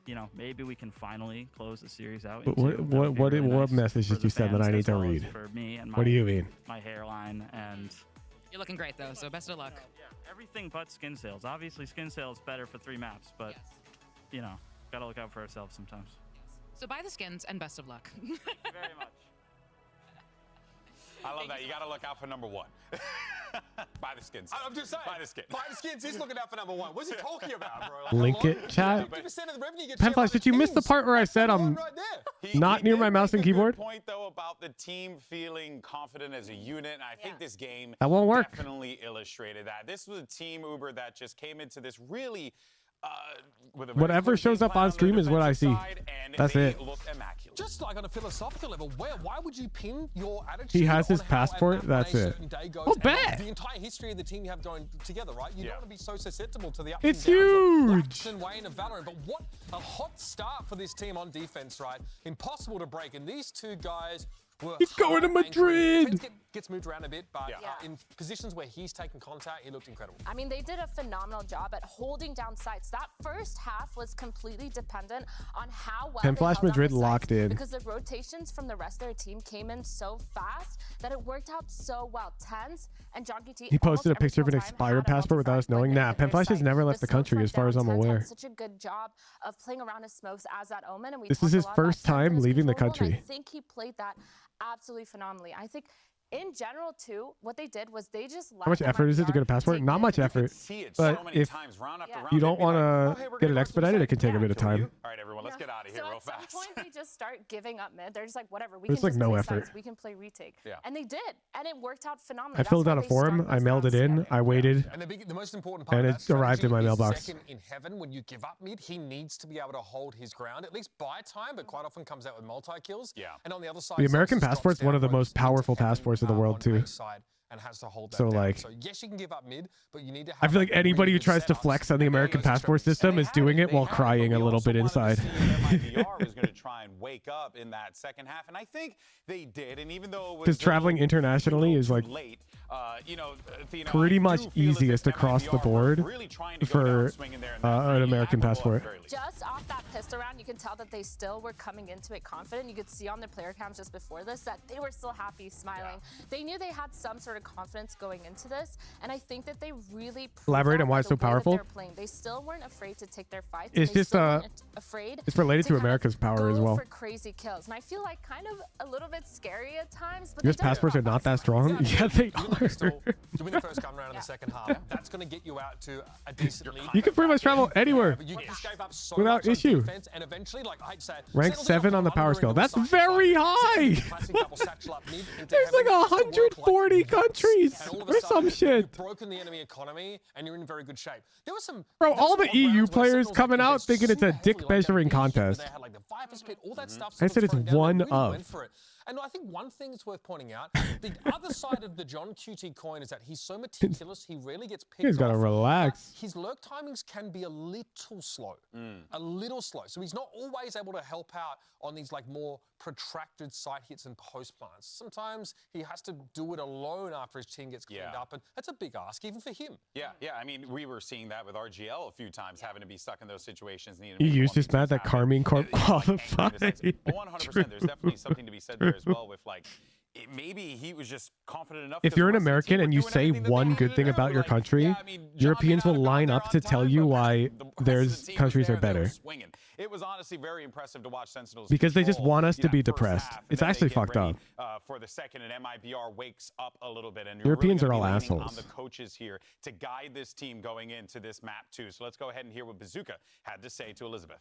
You know, maybe we can finally close the series out. But what message did you send that I need to read? For me and what do you mean? My hairline and. You're looking great though, so best of luck. Yeah, everything but skin sales. Obviously, skin sales better for 3 maps, but you know, gotta look out for ourselves sometimes. So buy the skins and best of luck. Thank you very much. I love that. You got to look out for number 1. Buy the skins. I'm just saying. Buy the skins. Buy the skins. He's looking out for number 1. What's he talking about, bro? Like, Link it, chat. 50% of the revenue gets Penflash, did you miss the part where I said I'm not near my mouse and keyboard? Point though about the team feeling confident as a unit, and I think this game that won't work. Definitely illustrated that. This was a team Uber that just came into this really. Whatever shows up on stream is what I see. That's it. Just like on a philosophical level, why would you pin your attitude? He has his on passport. That's it. Oh, bet. The entire history of the team you have going together, right? You don't want to be so susceptible to the ups it's and downs huge. of Lux and Wayne and Valorant. But what a hot start for this team on defense, right? Impossible to break. And these two guys were. He's going to Madrid. Gets moved around a bit, but in positions where he's taking contact, he looked incredible. I mean, they did a phenomenal job at holding down sites. That first half was completely dependent on how well Penflash Madrid locked in. Because the rotations from the rest of their team came in so fast that it worked out so well. Tens and Jonky T. He posted a picture of an expired passport without us knowing. Nah, Penflash has never left the country as far as I'm aware. Such a good job of playing around his smokes as that Omen. And this is his first time leaving the country. I think he played that absolutely phenomenally. I think in general too, what they did was they just how much effort is it to get a passport? Not much effort, but if you don't want to get it expedited, it can take a bit of time. All right, everyone, let's get out of here real fast. At some point, they just start giving up mid. They're just like, whatever, we There's can like just no play effort. sides, we can play retake, and they did, and it worked out phenomenally. I filled out a form, I mailed it in, I waited, and the most important part and of it arrived in my mailbox. Second in heaven, when you give up mid, he needs to be able to hold his ground, at least buy time, but quite often comes out with multi-kills. Yeah. And on the other side, The American passport's one of the most powerful passports in the world too. And has to hold that so down. like, so yes, you can give up mid, but you need to have I feel like anybody who tries to flex on the American passport system is doing it while crying a little bit inside. MIBR was going to try and wake up in that second half, and I think they did. And even though it was because traveling internationally is like late, you know, pretty much easiest across the board for an American passport. Just off that pistol round, you can tell that they still were coming into it confident. You could see on their player cams just before this that they were still happy, smiling. They knew they had some sort of confidence going into this, and I think that they really elaborate on why it's so powerful. They still weren't afraid to take their fights. It's just afraid. It's related to America's power as well. For crazy kills, and I feel like kind of a little bit scary at times. But U.S. passports are not that strong. Yeah, they are. You win the first gun round in the second half. That's going to get you out to a decent lead. You can pretty much travel anywhere without issue. And eventually, like I'd say, rank 7 on the power scale. That's very high. There's like 140 countries or some shit. You've broken the enemy economy, and you're in very good shape. There was some. Bro, all the EU players coming out thinking it's a dick measuring contest. They had like the Viper Spit, all that stuff. I said it's one of. And I think one thing that's worth pointing out, the other side of the John QT coin is that he's so meticulous, he rarely gets picked off. He's got to relax. His lurk timings can be a little slow. A little slow. So he's not always able to help out on these like more protracted site hits and post plants. Sometimes he has to do it alone after his team gets cleaned up, and that's a big ask even for him. Yeah. I mean, we were seeing that with RGL a few times, having to be stuck in those situations. He used his mad that Carmine Corp qualified. 100%. There's definitely something to be said there as well with like, maybe he was just confident enough. If you're an American and you say one good thing about your country, Europeans will line up to tell you why there's countries are better. It was honestly very impressive to watch Sentinels because they just want us to be depressed. It's actually fucked up. For the second, and MIBR wakes up a little bit, and Europeans really are all on assholes. the coaches here to guide this team going into this map too. So let's go ahead and hear what Bazooka had to say to Elizabeth.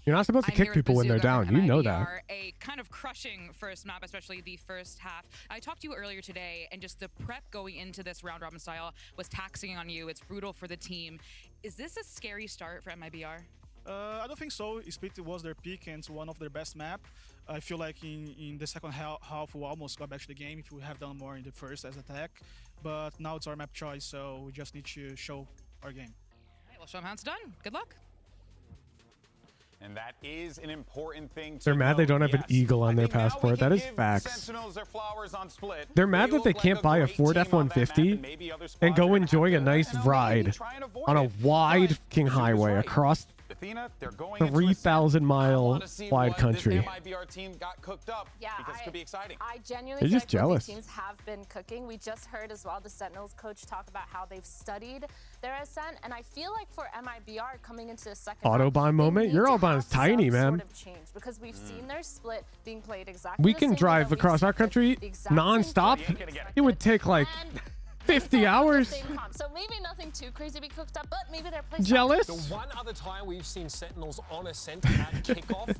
You're not supposed to kick people when they're down. You know that. A kind of crushing first map, especially the first half. I talked to you earlier today, and just the prep going into this round robin style was taxing on you. It's brutal for the team. Is this a scary start for MIBR? I don't think so. Split was their peak and it's one of their best map. I feel like in the second half we almost got back to the game if we have done more in the first as attack. But now it's our map choice, so we just need to show our game. All right, well, show 'em how it's done. Good luck. And that is an important thing to They're mad they don't have an eagle on their think now we passport. can That is give facts. Sentinels their flowers on Split. They're mad that they can't buy a Ford F-150 and go enjoy a nice ride on a wide fucking highway across Athena, they're going 3,000-mile wide country. This MIBR team got cooked up because it could be exciting. I genuinely They're feel just like both jealous. these teams have been cooking. We just heard as well the Sentinels coach talk about how they've studied their Ascent, and I feel like for MIBR coming into the second Autobahn moment? Your Autobahn's tiny, man. sort of change because we've seen their split being played exactly We the can same way drive that we across our country the exact same non-stop. It would take like 50 hours. So maybe nothing too crazy to be cooked up, but maybe they're playing Jealous? The one other time we've seen Sentinels on Ascent at kickoff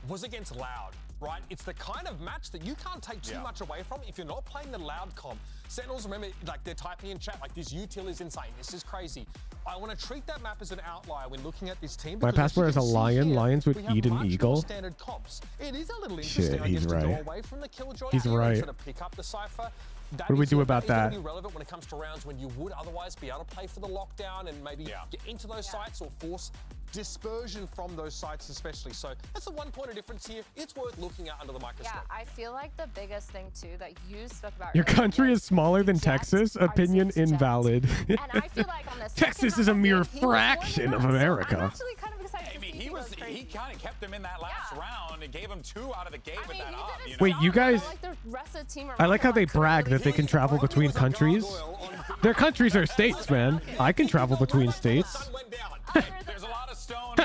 was against Loud, right? It's the kind of match that you can't take too much away from if you're not playing the Loud comp. Sentinels, remember, like they're typing in chat, like this util is insane, this is crazy. I want to treat that map as an outlier when looking at this team. My passport is a lion. Lions would eat an eagle. Standard comps. It is a little interesting, Shit, I guess, he's to go right. away from the Killjoy He's here and right. sort of pick up the Cypher. What do we do about that? It's relevant when it comes to rounds when you would otherwise be able to play for the lockdown and maybe get into those sites or force dispersion from those sites especially. So that's the one point of difference here. It's worth looking at under the microscope. Yeah, I feel like the biggest thing too that you spoke about Your earlier country is smaller than Texas. Opinion invalid. and I feel like on the Texas is a mere fraction of America. He kind of kept them in that last round and gave him 2 out of the gate with that up. Wait, you guys... I like how they brag that they can travel between countries. Their countries are states, man. I can travel between states. There's a lot of stone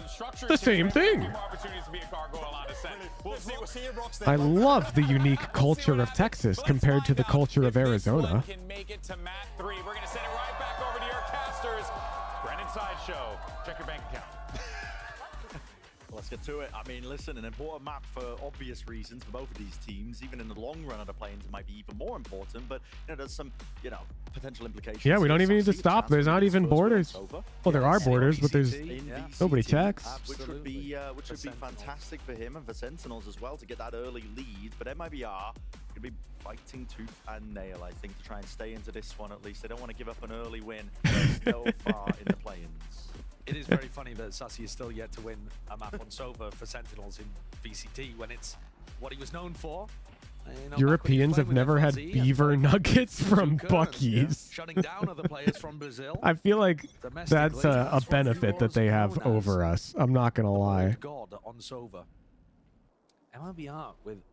structures. The same thing. Opportunities to be a gargoyle on Ascent. We'll see if Rocksteady I love the unique culture of Texas compared to the culture of Arizona. can make it to mat 3. We're going to send it right back over to your casters. Brennan Sideshow, check your bank account. Let's get to it. I mean, listen, an important map for obvious reasons for both of these teams. Even in the long run of the planes, it might be even more important. But there's some, potential implications. Yeah, we don't even need to stop. There's not even borders. Well, there are borders, but there's nobody checks. Which would be fantastic for him and for Sentinels as well to get that early lead. But MIBR going to be fighting tooth and nail, I think, to try and stay into this one at least. They don't want to give up an early win. They're still far in the play-ins. It is very funny that Sassy is still yet to win a map on Sova for Sentinels in VCT when it's what he was known for. Europeans have never had beaver nuggets from Buc-ee's. Shutting down other players from Brazil. I feel like that's a benefit that they have over us. I'm not going to lie. God on Sova. MIBR with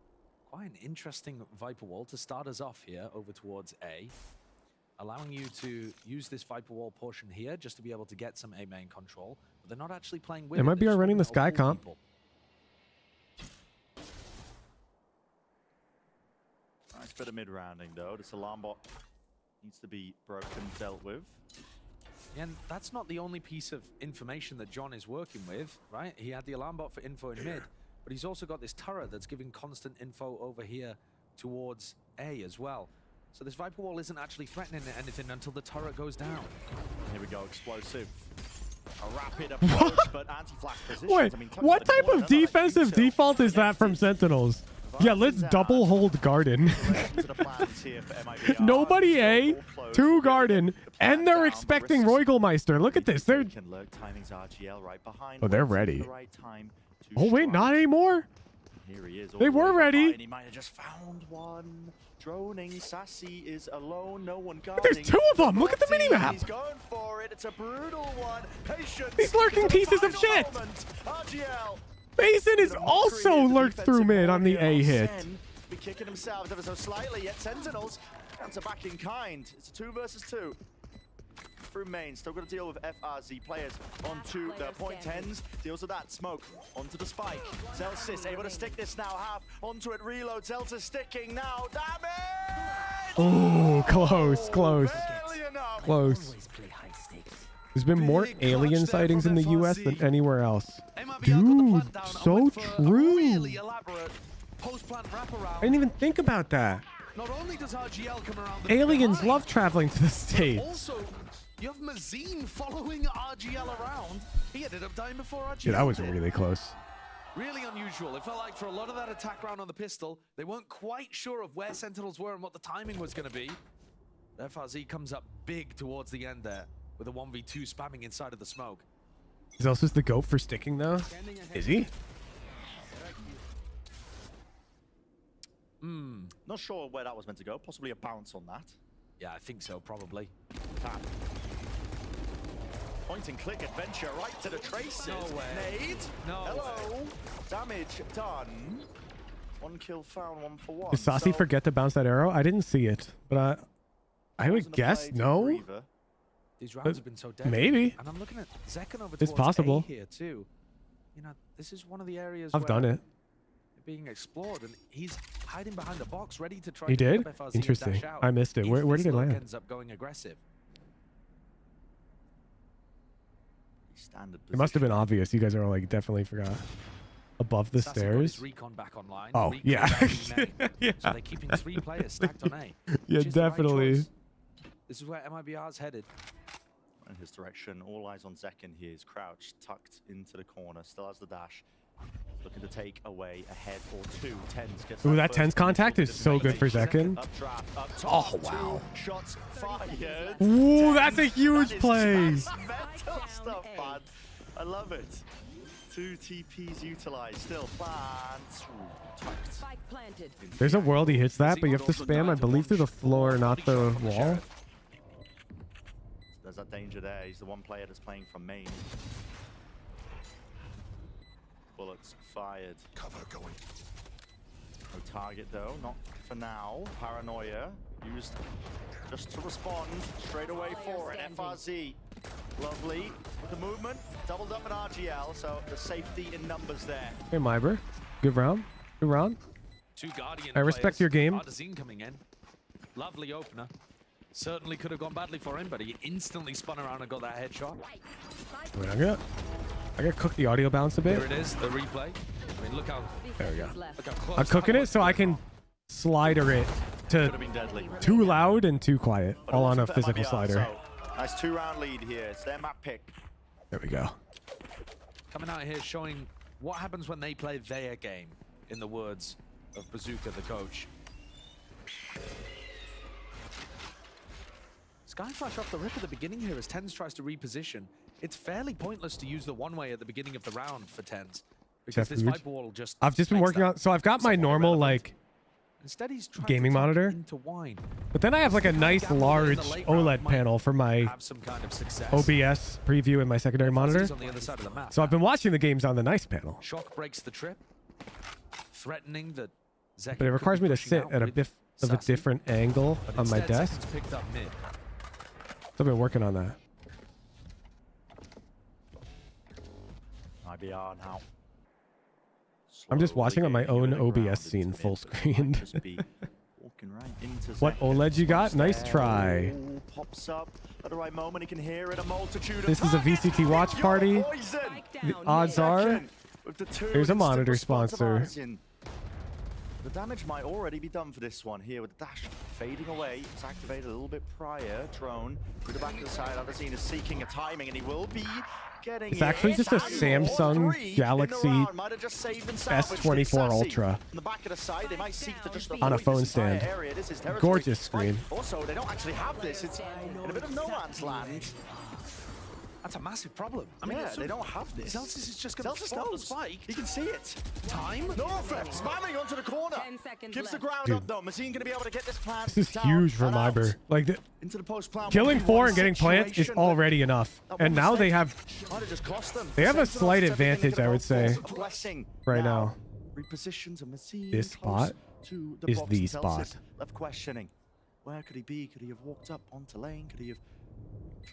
quite an interesting Viper Wall to start us off here over towards A. Allowing you to use this Viper Wall portion here just to be able to get some A main control, but they're not actually playing with it. MIBR running the Sky comp. Nice bit of mid-rounding though. This alarm bot needs to be broken, dealt with. And that's not the only piece of information that John is working with, right? He had the alarm bot for info in mid, but he's also got this turret that's giving constant info over here towards A as well. So this Viper Wall isn't actually threatening anything until the turret goes down. Here we go, explosive. A rapid approach, but anti-flash positions. Wait, I mean, what type of defensive default is that from Sentinels? Yeah, let's double hold Garden. Nobody A, 2 Garden, and they're expecting Roigelmeister. Look at this. They're... Oh, they're ready. Oh, wait, not anymore? Here he is. They were ready. And he might have just found one. Droning, Sassy is alone, no one guarding. There's 2 of them. Look at the minimap. He's going for it. It's a brutal one. Patience. These lurking pieces of shit. RGL. Mason is also lurked through mid on the A hit. Be kicking themselves ever so slightly, yet Sentinels answer back in kind. It's a 2 versus 2. Through main, still got to deal with FRZ players onto the point 10s. Deals with that smoke onto the spike. Zelsis able to stick this now. Half onto it. Reload. Zelsis sticking now. Damage! Oh, close. There's been more alien sightings in the US than anywhere else. Dude, so true. I didn't even think about that. Not only does RGL come around, Aliens love traveling to the States. Also, you have Mazine following RGL around. He ended up dying before RGL. Dude, that was did. really close. Really unusual. It felt like for a lot of that attack round on the pistol, they weren't quite sure of where Sentinels were and what the timing was going to be. FRZ comes up big towards the end there with a 1v2 spamming inside of the smoke. Zelsa's the GOAT for sticking, though. Is he? Not sure where that was meant to go. Possibly a bounce on that. Yeah, I think so, probably. Tap. Point and click adventure right to the traces. No way. Nade. No Hello. way. Damage done. 1 kill found, 1 for 1. Did Saucy forget to bounce that arrow? I didn't see it, but I would guess no. These rounds have been so dead. Maybe. And I'm looking at Zekken over It's towards possible. A here too. You know, this is one of the areas I've done it. being explored, and he's hiding behind the box, ready to try. He to did? pick up FRZ and Interesting. dash out. I missed it. If Where this did it look land? Ends up going aggressive. Standard It must have been obvious. You guys are like definitely forgot. Above the Sassy got stairs. his recon back online. Oh, Recon yeah. back in A. Yeah. So they're keeping 3 players stacked on A. Yeah, which is the right definitely. choice. This is where MIBR's headed. In his direction, all eyes on Zekken. He is crouched, tucked into the corner, still has the dash. Looking to take away a head or two. Tens gets Ooh, that first 10's contact is so good for Zekken. Up draft, up top, Oh, wow. 2 shots fired. Ooh, that's a huge That is play. mental stuff, man. I love it. 2 TPs utilized, still plants. Tucked. There's a world he hits that, but you have to spam, I believe, through the floor, not the wall. There's that danger there. He's the one player that's playing from main. Bullets fired. Cover going. No target though, not for now. Paranoia used just to respond straight away for it. FRZ, lovely with the movement, doubled up an RGL, so the safety in numbers there. Hey, MIBR. Good round. Good round. 2 Guardian I respect players. your game. Artazine coming in. Lovely opener. Certainly could have gone badly for him, but he instantly spun around and got that headshot. Wait, I gotta cook the audio balance a bit. Here it is, the replay. I mean, look how. There we go. Look how close I'm cooking it so I can slider it to too loud and too quiet, all on a physical slider. So, nice 2-round lead here. It's their map pick. There we go. Coming out here showing what happens when they play their game, in the words of Bazooka, the coach. Skyflash off the rip at the beginning here as TenZ tries to reposition. It's fairly pointless to use the one-way at the beginning of the round for TenZ. Because this Huge. Viper wall just I've just been working on, so I've got my normal like Instead, he's trying gaming to monitor, into wine. but then I have like a nice large OLED panel for my Have some kind of success. OBS preview in my secondary monitor. He's on the other side of the map. So I've been watching the games on the nice panel, Shock breaks the trip, threatening that Zekken but it requires could me be to pushing sit out at a with bit of a Sassy. different angle But on my instead, desk. Zekken's picked up mid. So I've been working on that. IBR now. I'm just watching on my Slowly own gaining ground OBS scene into full mid. screen. Might just be walking right into What Zekken. OLED you got? Nice There. try. Ooh, pops up at the right moment. He can hear it. A multitude of This is a targets. VCT watch Your party. poison. The odds are Zekken with the 2 there's a instant monitor response of sponsor. Artisan. The damage might already be done for this one here with the dash fading away. It's activated a little bit prior. Drone through the back of the side. Artisan is seeking a timing and he will be getting It's actually just a Samsung Galaxy S24 Ultra on the back of the side. They might seek to just on a avoid phone this entire stand. area. This is territory. Gorgeous screen. Also, they don't actually have this. It's in a bit of no man's land. That's a massive problem. I mean, Yeah, so they don't have this. Celsius is just going to Celsius spot the knows. spike. He can see it. Time? Northrep spamming onto the corner. Gives the ground Dude. up though. Mazine gonna be able to get this plant. This is down huge for and out. MIBR. Like Into the post plant. killing 1v1 4 and getting plants is situation, but already enough, that and one now they mistake have might have just cost them. they have a Sentinels, slight everything they advantage, could I would have say, hoped for. Blessing right now. Repositions a Mazine This close spot to the is box the and Celsius spot. Left questioning. Where could he be? Could he have walked up onto lane? Could he have?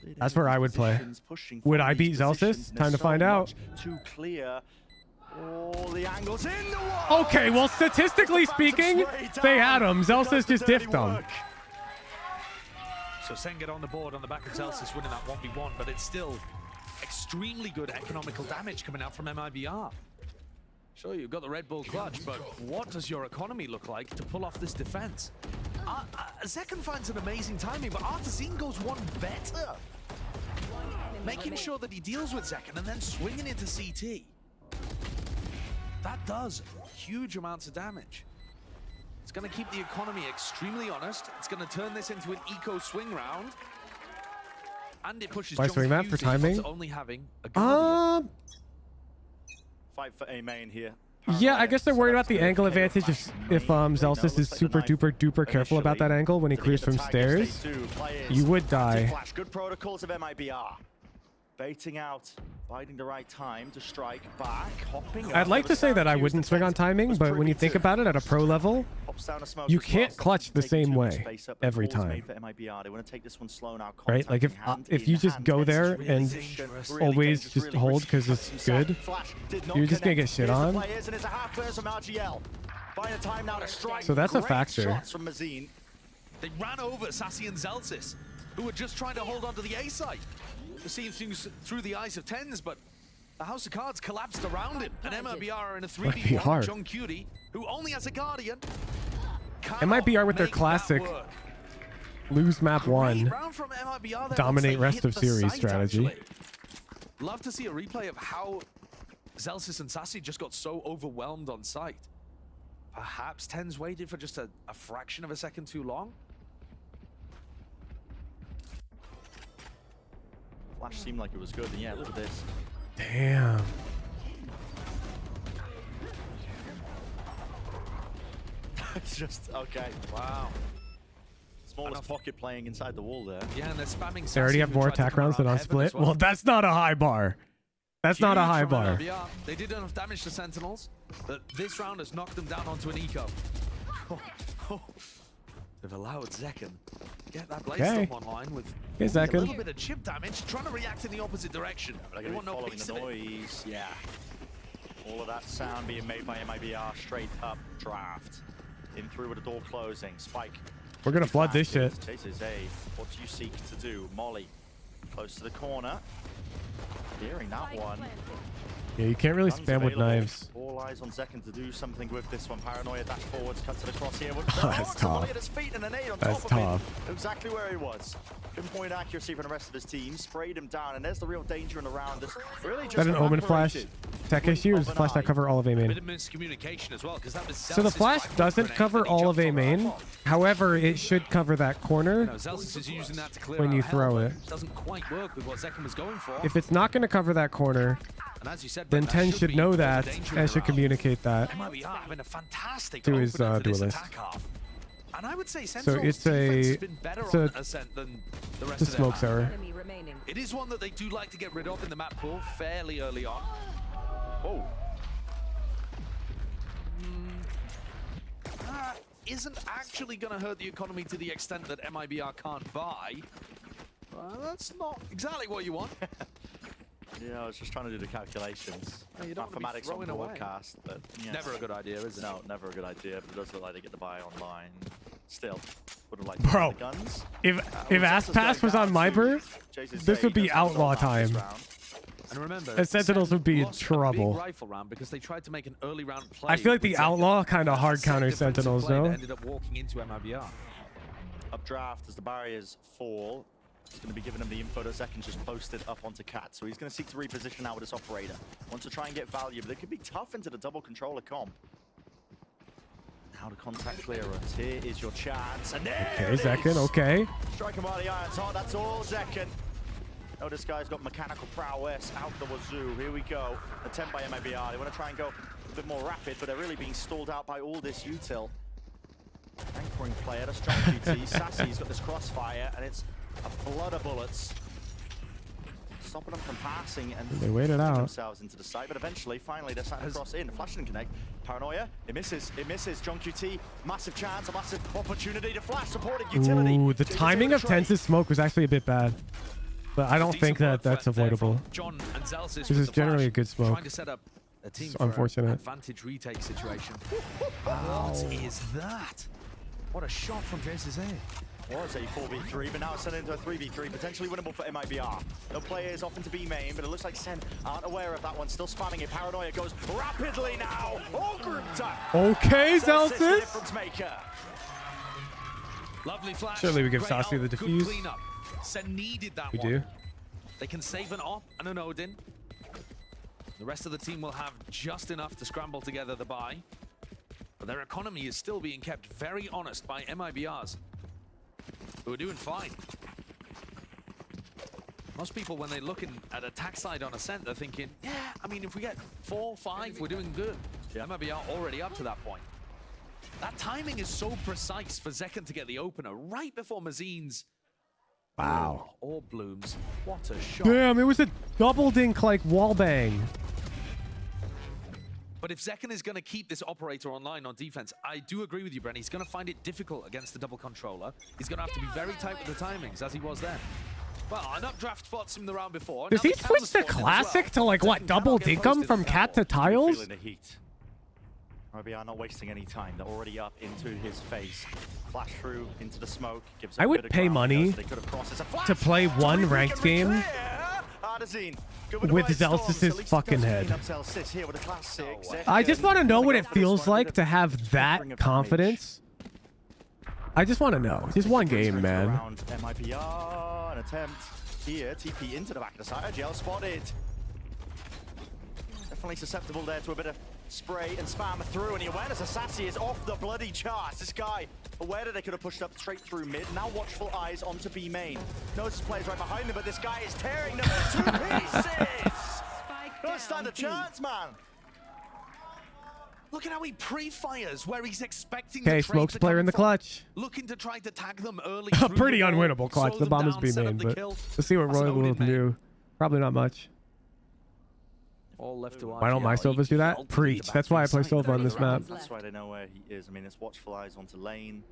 cleared That's any where of I the would play. positions, pushing Would from I these beat Zelsis? positions, and Time to there's find so out. much to clear. All the angles in the wall. Okay, well, statistically speaking, they had him. Zelsis just diffed them. So Sen get on the board on the back of Celsius winning that 1v1, but it's still extremely good economical damage coming out from MIBR. Sure, you've got the Red Bull clutch, but what does your economy look like to pull off this defense? Zekken finds an amazing timing, but Artazine goes one better. Making sure that he deals with Zekken and then swinging into CT. That does huge amounts of damage. It's going to keep the economy extremely honest. It's going to turn this into an eco swing round. And it pushes Why swing that for timing? only having a Guardian. Fight for A main here. Yeah, I guess they're worried about the angle advantage if Zelsis is super duper careful about that angle when he clears from stairs. You would die. Good protocols of MIBR. Baiting out, biding the right time to strike back, hopping. I'd like to say that I wouldn't swing on timing, but when you think about it at a pro level, you can't clutch the same way every time. Right? Like if you just go there and always just hold because it's good, you're just gonna get shit on. So that's a factor. They ran over Sassy and Zelsis, who were just trying to hold on to the A side. Seeing things through the eyes of Tens, but the House of Cards collapsed around him. And MIBR are in a 3v1. John Cutie, who only has a Guardian. MIBR with their classic lose map 1, dominate rest of series strategy. Love to see a replay of how Zelsis and Sassy just got so overwhelmed on site. Perhaps Tens waited for just a fraction of a second too long. Flash seemed like it was good, and yeah, look at this. Damn. It's just, okay, wow. Smallest pocket playing inside the wall there. Yeah, and they're spamming. They already have more attack rounds than on split? Well, that's not a high bar. That's not a high bar. They did enough damage to Sentinels, but this round has knocked them down onto an eco. They've allowed Zekken to get that Blaze Storm online with a little bit of chip damage, trying to react in the opposite direction. They want no piece of noise. Yeah. All of that sound being made by MIBR. Straight up draft. In through with the door closing. Spike. We're gonna flood this shit. Chases A. What do you seek to do? Molly. Close to the corner. Hearing that one. Yeah, you can't really spam with knives. All eyes on Zekken to do something with this one. Paranoia dash forwards, cut to the cross here. That's tough. That's tough. Exactly where he was. Pinpoint accuracy from the rest of his team. Sprayed him down, and there's the real danger in the round. Really just is that an Omen flash tech issue, or does the flash not cover all of A main? As well, that was so the flash doesn't cover all of A main. However, it should cover that corner when you throw it. Doesn't quite work with what Zekken was going for. If it's not going to cover that corner, then Ten should know that and should communicate that to his duelist. And I would say so it's a smokes error. It is one that they do like to get rid of in the map pool fairly early on. Oh. Isn't actually going to hurt the economy to the extent that MIBR can't buy. That's not exactly what you want. Yeah, I was just trying to do the calculations. Mathematics on broadcast, but yeah. Never a good idea, is it? No, never a good idea, but it does look like they get the buy online. Still, would have liked Bro, the guns. if Aspass was on MIBR, this would be outlaw time. And remember, and Sentinels would be in trouble. Rifle round because they tried to make an early round play. I feel like the outlaw kind of hard counter Sentinels, though. Ended up walking into MIBR. Updraft as the barriers fall. He's going to be giving him the info that Zekken just posted up onto Cat. So he's going to seek to reposition now with this operator. Wants to try and get value, but it could be tough into the double controller comp. Now the contact clearance. Here is your chance. And okay, Zekken, okay. Striking by the Iron's Heart. That's all Zekken. Oh, this guy's got mechanical prowess out the wazoo. Here we go. Attempt by MIBR. They want to try and go a bit more rapid, but they're really being stalled out by all this util. Anchoring player, that's John GT. Sassy's got this crossfire, and it's a flood of bullets. Stopping them from passing, and they waited out themselves into the side, but eventually, finally, they're starting to cross in. Flash and connect. Paranoia, it misses. It misses. John QT, massive chance, a massive opportunity to flash, supported utility. Ooh, the timing of Tense's smoke was actually a bit bad. But I don't think that that's avoidable. This is generally a good smoke. Trying to set up a team it's unfortunate. Advantage retake situation. What is that? What a shot from JSA. Was a 4v3, but now it's turned into a 3v3, potentially winnable for MIBR. No players off into B main, but it looks like SEN aren't aware of that one. Still spamming it. Paranoia goes rapidly now. All grouped up. Okay, Zelsis. Lovely flash. Surely we give Sassy the defuse. SEN needed that we one. do. They can save an op and an Odin. The rest of the team will have just enough to scramble together the buy. But their economy is still being kept very honest by MIBR's, who are doing fine. Most people, when they're looking at attack side on Ascent, they're thinking, yeah, I mean, if we get 4, 5, we're doing good. Yeah, MIBR already up to that point. That timing is so precise for Zekken to get the opener right before Mazine's. Wow. Or Blooms. What a shot. Damn, it was a double dink like wall bang. But if Zekken is going to keep this operator online on defense, I do agree with you, Brent. He's going to find it difficult against the double controller. He's going to have to be very tight with the timings, as he was then. Well, an updraft spots him the round before. Does he switch the classic to like what, double dink him from cat to tiles? Feeling the heat. MIBR not wasting any time. They're already up into his face. Flash through into the smoke. Gives I would pay money to play one ranked game with Zelsis' fucking head. I just want to know what it feels like to have that confidence. I just want to know. Just one game, man. MIBR, an attempt here. TP into the back of the side. GL spotted. Definitely susceptible there to a bit of spray and spam through, and the awareness of Sassy is off the bloody charts. This guy aware that they could have pushed up straight through mid. Now watchful eyes onto B main. Knows his players right behind him, but this guy is tearing them to pieces. Don't stand a chance, man. Look at how he pre-fires, where he's expecting Okay, the trade Smoke's to player come in the from. clutch. Looking to try to tag them early. A pretty through the wall, unwinnable clutch. slow The them bomb is down, B set up main, the but kill. let's see what That's Roy an will Odin main. do. Probably not much. All left to Why don't my Sovas do that? Preach. That's why I play Sova on this map. That's why they know where he is. I mean, it's watchful eyes onto lane,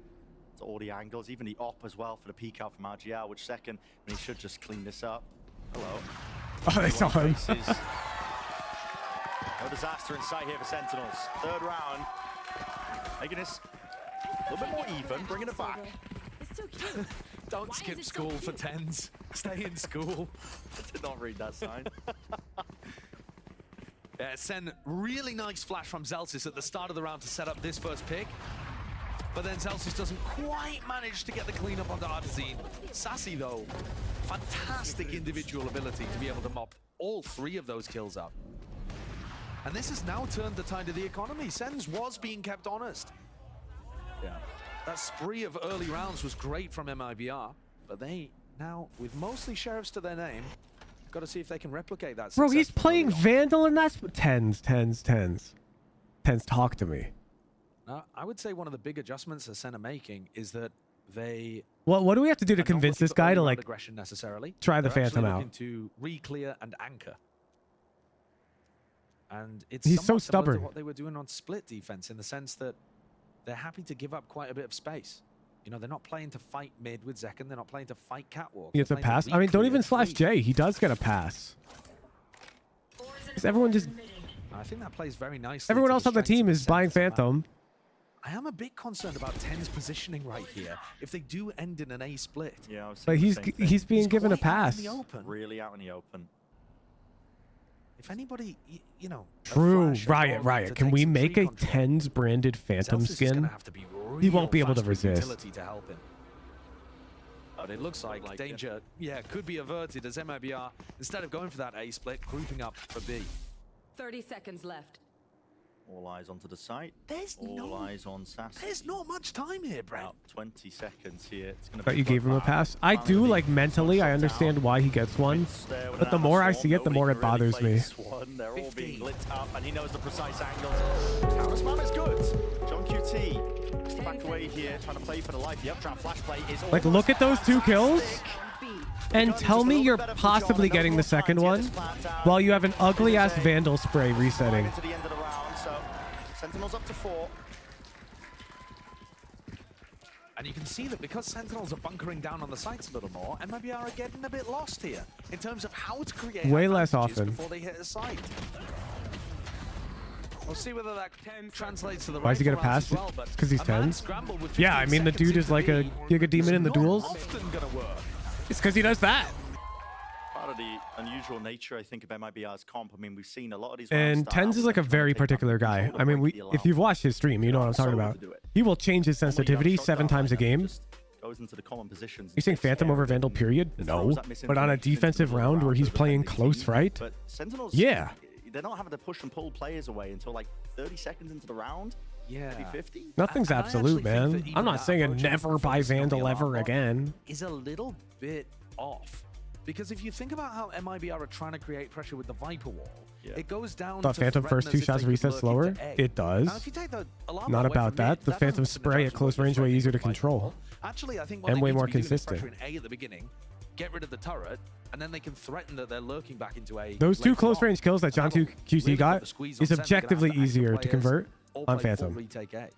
to all the angles, even the op as well for the peek out from RGR, which second, I mean, he should just clean this up. Hello. Oh, they saw him. No disaster in sight here for Sentinels. Third round. Making this a little bit more even, bringing it back. Don't skip school for tens. Stay in school. I did not read that sign. Yeah, Sen, really nice flash from Zelsis at the start of the round to set up this first pick. But then Zelsis doesn't quite manage to get the cleanup onto Artazine. Sassy, though, fantastic individual ability to be able to mop all 3 of those kills up. And this has now turned the tide of the economy. Sens was being kept honest. Yeah, that spree of early rounds was great from MIBR, but they now, with mostly sheriffs to their name, got to see if they can replicate that. Bro, he's success playing early on. Vandal and that's tens. Tens, talk to me. I would say one of the big adjustments that Sen are making is that they. What do we have to do to are not convince looking this for guy to early like round aggression necessarily. try the They're Phantom actually out? looking to re-clear and anchor. And it's He's so somewhat similar to stubborn. what they were doing on split defense, in the sense that they're happy to give up quite a bit of space. You know, they're not playing to fight mid with Zekken. They're not playing to fight catwalk. He gets a pass. I mean, don't even slash J. He does get a pass. Is everyone just? I think that plays very nicely. Everyone to else on the strengths of team the is buying Sens map. Phantom. I am a bit concerned about Ten's positioning right here. If they do end in an A split. Yeah, I was But thinking the same thing. he's being given a quite out pass. in the open. Really out in the open. If anybody, you know. a True. Flash, a Riot. dog to Can take we some make tree a control, Tens branded Phantom Zelsis is gonna skin? have to be He won't real be able to fast with resist. utility to help him. But it looks like danger, could be averted as MIBR, instead of going for that A split, grouping up for B. 30 seconds left. All eyes onto the site. There's all eyes on Sassy. There's not much time here, Brent. About 20 seconds here. It's gonna But be you gave him a bloodbath. pass. I do like mentally. I understand why he gets one, but the more I see it, the more it bothers me. They're all being lit up, and he knows the precise angles. Counter spam is good. John QT has to back away here, trying to play for the life. The updraft flash play is Like, look at those 2 kills, and tell me you're possibly getting the second one while you have an ugly ass Vandal spray resetting. into the end of the round, so Sentinels up to 4. And you can see that because Sentinels are bunkering down on the sites a little more, MIBR are getting a bit lost here in terms of how to create Way less advantages often. before they hit a site. We'll see whether that translates to the Why does he get a rifle rounds pass? as well, but Because he's a mad 10. scramble with Yeah, I 15 mean the seconds dude is into like a B Giga Demon in the duels. often gonna work. It's because he does that. Part of the unusual nature, I think, of MIBR's comp. I mean, we've seen a lot of these. And Tens is like a very particular guy. I mean, if you've watched his stream, you know what I'm talking about. He will change his sensitivity 7 times a game. Goes into the common positions. You saying Phantom over Vandal, period? No. But on a defensive round where he's playing close right? But Sentinels, Yeah. they're not having to push and pull players away until like 30 seconds into the round. Yeah. Maybe 50. Nothing's absolute, man. I'm not saying never buy Vandal ever again. Is a little bit off. Because if you think about how MIBR are trying to create pressure with the Viper wall, it goes down Thought to Phantom first 2 shots reset slower. It does. Now, if you take the alarm Not away about from that. mid, The Phantom doesn't spray at adjust close what range you're way throwing easier to with the Viper control. wall. Actually, I think what And they way need more to be doing is consistent. pressure in A at the beginning, get rid of the turret, and then they can threaten that they're lurking back into A. Those 2 later close on. range kills that John 2 QC Really got put the squeeze is on Sen. They're gonna objectively have to easier anchor to players convert or on play full Phantom. retake A.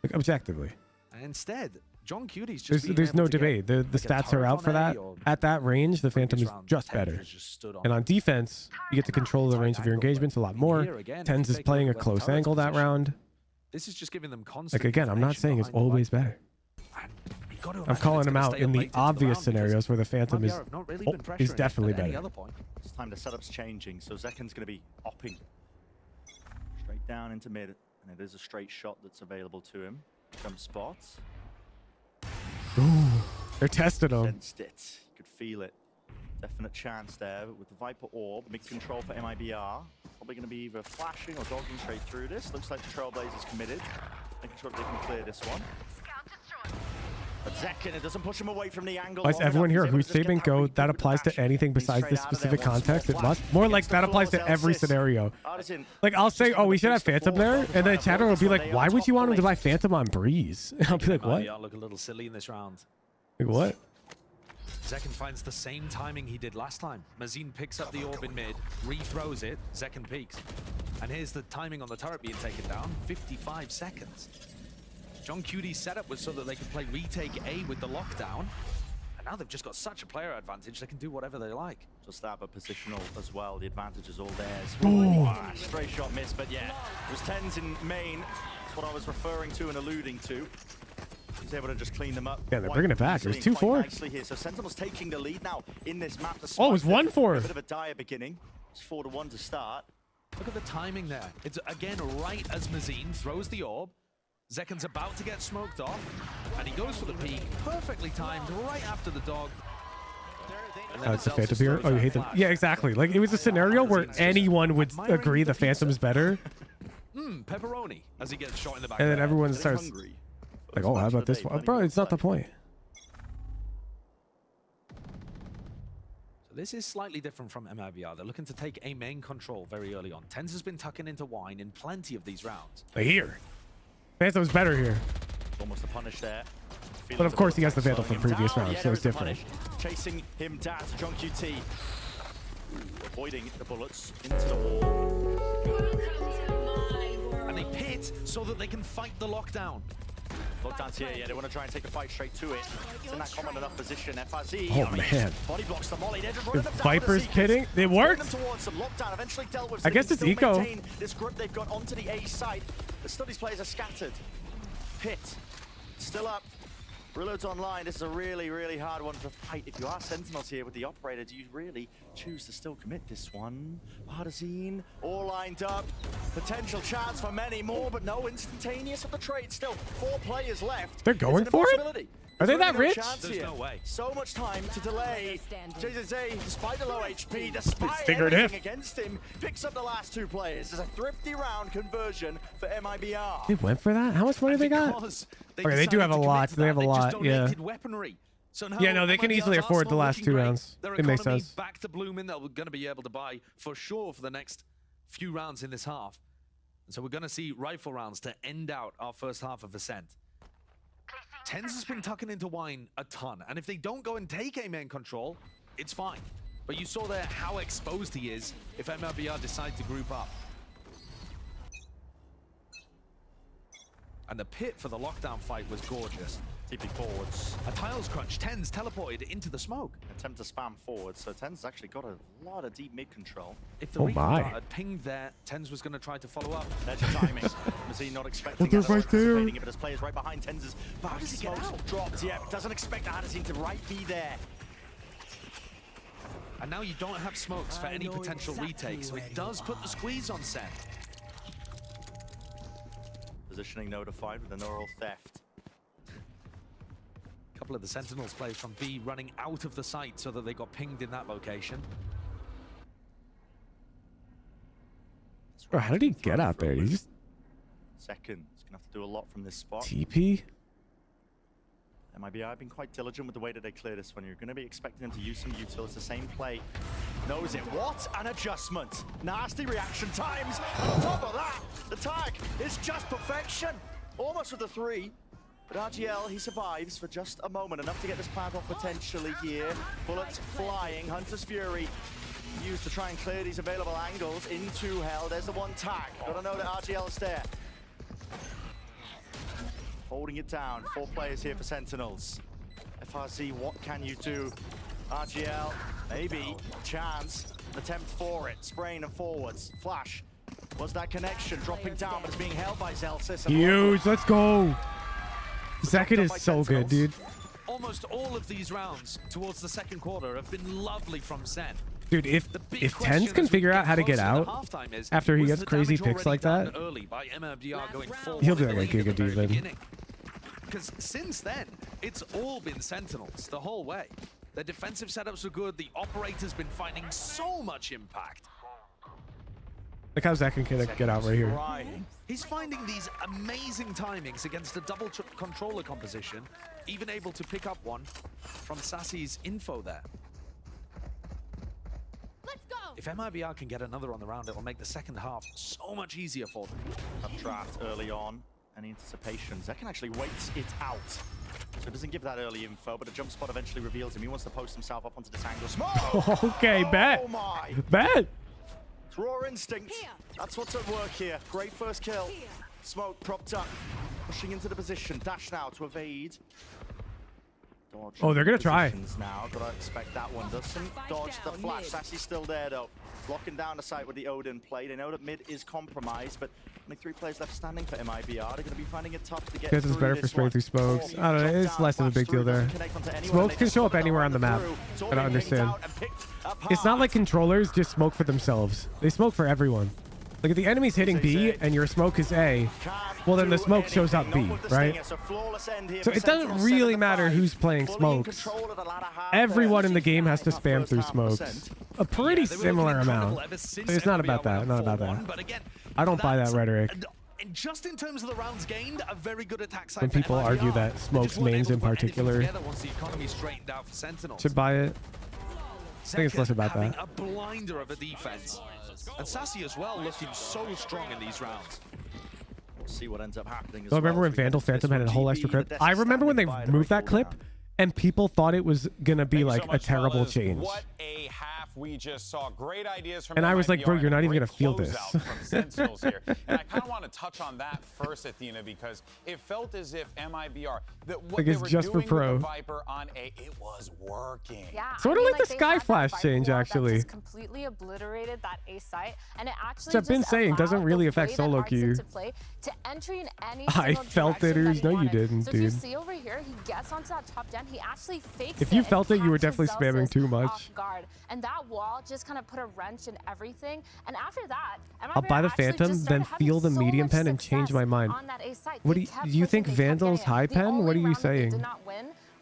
Like, objectively. And instead, John Cuty's just There's no debate. The stats are out for that. At that range, the Phantom is just better. And on defense, you get to control the range of your engagements a lot more. Tens is playing a close angle that round. This is just giving them constant Like, again, I'm not saying it's always better. I'm calling him out in the obvious scenarios where the Phantom is definitely better. This time the setup's changing, so Zekin's going to be opping straight down into mid, and it is a straight shot that's available to him. Jump spots. Ooh, they're testing him. Sensed it. You could feel it. Definite chance there with the Viper Orb. Mixed control for MIBR. Probably going to be either flashing or dogging straight through this. Looks like the Trailblazers committed. Making sure that they can clear this one. But Zekin, it doesn't push him away from the angle. Why is everyone here whose statement go that applies to anything besides this specific context? It must. More like that applies to every scenario. Like, I'll say, oh, we should have Phantom there, and then chatter will be like, why would you want him to buy Phantom on Breeze? And I'll be like, what? Look a little silly in this round. Like, what? Zekin finds the same timing he did last time. Mazine picks up the orb in mid, rethrows it, Zekin peeks. And here's the timing on the turret being taken down, 55 seconds. John Cuty's setup was so that they could play retake A with the lockdown. And now they've just got such a player advantage, they can do whatever they like. Just that, but positional as well. The advantage is all theirs. Ooh. Straight shot miss, but yeah. It was Tens in main. That's what I was referring to and alluding to. He's able to just clean them up. Yeah, they're bringing it back. It was 2-4. Nicely here. So Sentinel's taking the lead now in this map. Oh, it was 1-4. A bit of a dire beginning. It's 4-1 to start. Look at the timing there. It's again right as Mazine throws the orb. Zekin's about to get smoked off, and he goes for the peek, perfectly timed, right after the dog. Oh, it's a Phantom here? Oh, you hate them? Yeah, exactly. Like, it was a scenario where anyone would agree the Phantom's better. Pepperoni, as he gets shot in the back. And then everyone starts like, oh, how about this one? Bro, it's not the point. So this is slightly different from MIBR. They're looking to take a main control very early on. Tens has been tucking into wine in plenty of these rounds. Here. Phantom's better here. Almost a punish there. But of course he has the Phantom from previous rounds, so it's different. Chasing him down to John QT. Avoiding the bullets into the wall. And they pit so that they can fight the lockdown. Lockdown's here, yeah, they want to try and take the fight straight to it. It's in that common enough position. FRZ, oh, man. Body blocks the molly. They're just If running them down Viper's pitting, it worked. Lockdown eventually dealt with. I guess it's eco. This grip they've got onto the A side. The studies players are scattered. Pit still up. Reloads online. This is a really, really hard one to fight. If you are Sentinels here with the operator, do you really choose to still commit this one? Partizine, all lined up. Potential chance for many more, but no instantaneous of the trade. Still 4 players left. They're going for it? Are they that rich? There's no way. So much time to delay. JZZ, despite the low HP, despite figured everything against him, picks up the last 2 players. It's a thrifty round conversion for MIBR. They went for that? How much money they got? Okay, they do have a lot. They have a lot, yeah. So now Yeah, no, they can easily afford the last 2 rounds. It makes sense. Back to blooming, they're going to be able to buy for sure for the next few rounds in this half. And so we're going to see rifle rounds to end out our first half of Ascent. Tens has been tucking into wine a ton, and if they don't go and take a main control, it's fine. But you saw there how exposed he is if MIBR decide to group up. And the pit for the lockdown fight was gorgeous. TP forwards. A tiles crunch. Tens teleported into the smoke. Attempt to spam forward, so Tens actually got a lot of deep mid control. If the recon had pinged there, Tens was going to try to follow up. There's your timing. Was he not expecting it? Right there. It, but his players right behind Tens' back. How does he get out? Dropped, yeah. Doesn't expect Hadazine to be there. And now you don't have smokes for any potential retake, so it does put the squeeze on Sen. Positioning notified with the neural theft. A couple of the Sentinels players from B running out of the site so that they got pinged in that location. Bro, how did he get out there? He just... Second. He's going to have to do a lot from this spot. TP? MIBR have been quite diligent with the way that they clear this one. You're going to be expecting them to use some util. It's the same play. Knows it. What an adjustment. Nasty reaction times. On top of that, the tag is just perfection. Almost with the 3. But RGL, he survives for just a moment. Enough to get this plant off potentially here. Bullets flying. Hunter's Fury used to try and clear these available angles into hell. There's the one tag. Gotta know that RGL's there. Holding it down. 4 players here for Sentinels. FRZ, what can you do? RGL, maybe. Chance. Attempt for it. Spraying and forwards. Flash. Was that connection? Dropping down, but it's being held by Zelsis. Huge. Let's go. Zakin is so good, dude. Almost all of these rounds towards the second quarter have been lovely from Zen. Dude, if Tens can figure out how to get out after he gets crazy picks like that, he'll do like Giga Demon. Because since then, it's all been Sentinels the whole way. The defensive setups are good. The operator's been finding so much impact. Look how Zakin can get out right here. He's finding these amazing timings against a double controller composition, even able to pick up one from Sassy's info there. Let's go. If MIBR can get another on the round, it'll make the second half so much easier for them. Updraft early on. Any anticipation? Zakin actually waits it out. So it doesn't give that early info, but a jump spot eventually reveals him. He wants to post himself up onto this angle. Smoke! Okay, bet. Oh my! Bet! It's raw instinct. That's what's at work here. Great first kill. Smoke propped up. Pushing into the position. Dash now to evade. Dodge. Oh, they're going to try. Now, gotta expect that one. Doesn't dodge the flash. Sassy's still there, though. Locking down the site with the Odin play. They know that mid is compromised, but only 3 players left standing for MIBR. They're going to be finding it tough to get This is better for spraying through smokes. I don't know. It's less of a big deal there. Smokes can show up anywhere on the map. I don't understand. It's not like controllers just smoke for themselves. They smoke for everyone. Like if the enemy's hitting B and your smoke is A, well then the smoke shows up B, right? So it doesn't really matter who's playing smokes. Everyone in the game has to spam through smokes. A pretty similar amount. It's not about that. Not about that. I don't buy that rhetoric. And just in terms of the rounds gained, a very good attack side When people argue that smokes mains in particular should buy it. I think it's less about that. A blinder of a defense. And Sassy as well, looking so strong in these rounds. We'll see what ends up happening. So I remember when Vandal Phantom had a whole extra clip. I remember when they moved that clip and people thought it was gonna be like a terrible change. What a half we just saw. Great ideas from and I was like, bro, you're not even gonna feel this. From Sentinels here. And I kind of want to touch on that first, Athena, because it felt as if MIBR, that what like they it's were just doing for pro. with the Viper on A, it was working. Yeah, sort of like the Sky Flash change, actually. Just completely obliterated that A site, and it actually. So I've been saying doesn't really affect solo queue. To entry in any I felt it, or no, you didn't, so dude. if you see over here, he gets onto that top den. He actually fakes if you felt it, you were catches definitely spamming too much. Off guard. And that wall just kind of put a wrench in everything. And after that, I'll buy the Phantom, then feel the medium pen and change my mind. What do you think Vandal's high pen? What are you saying?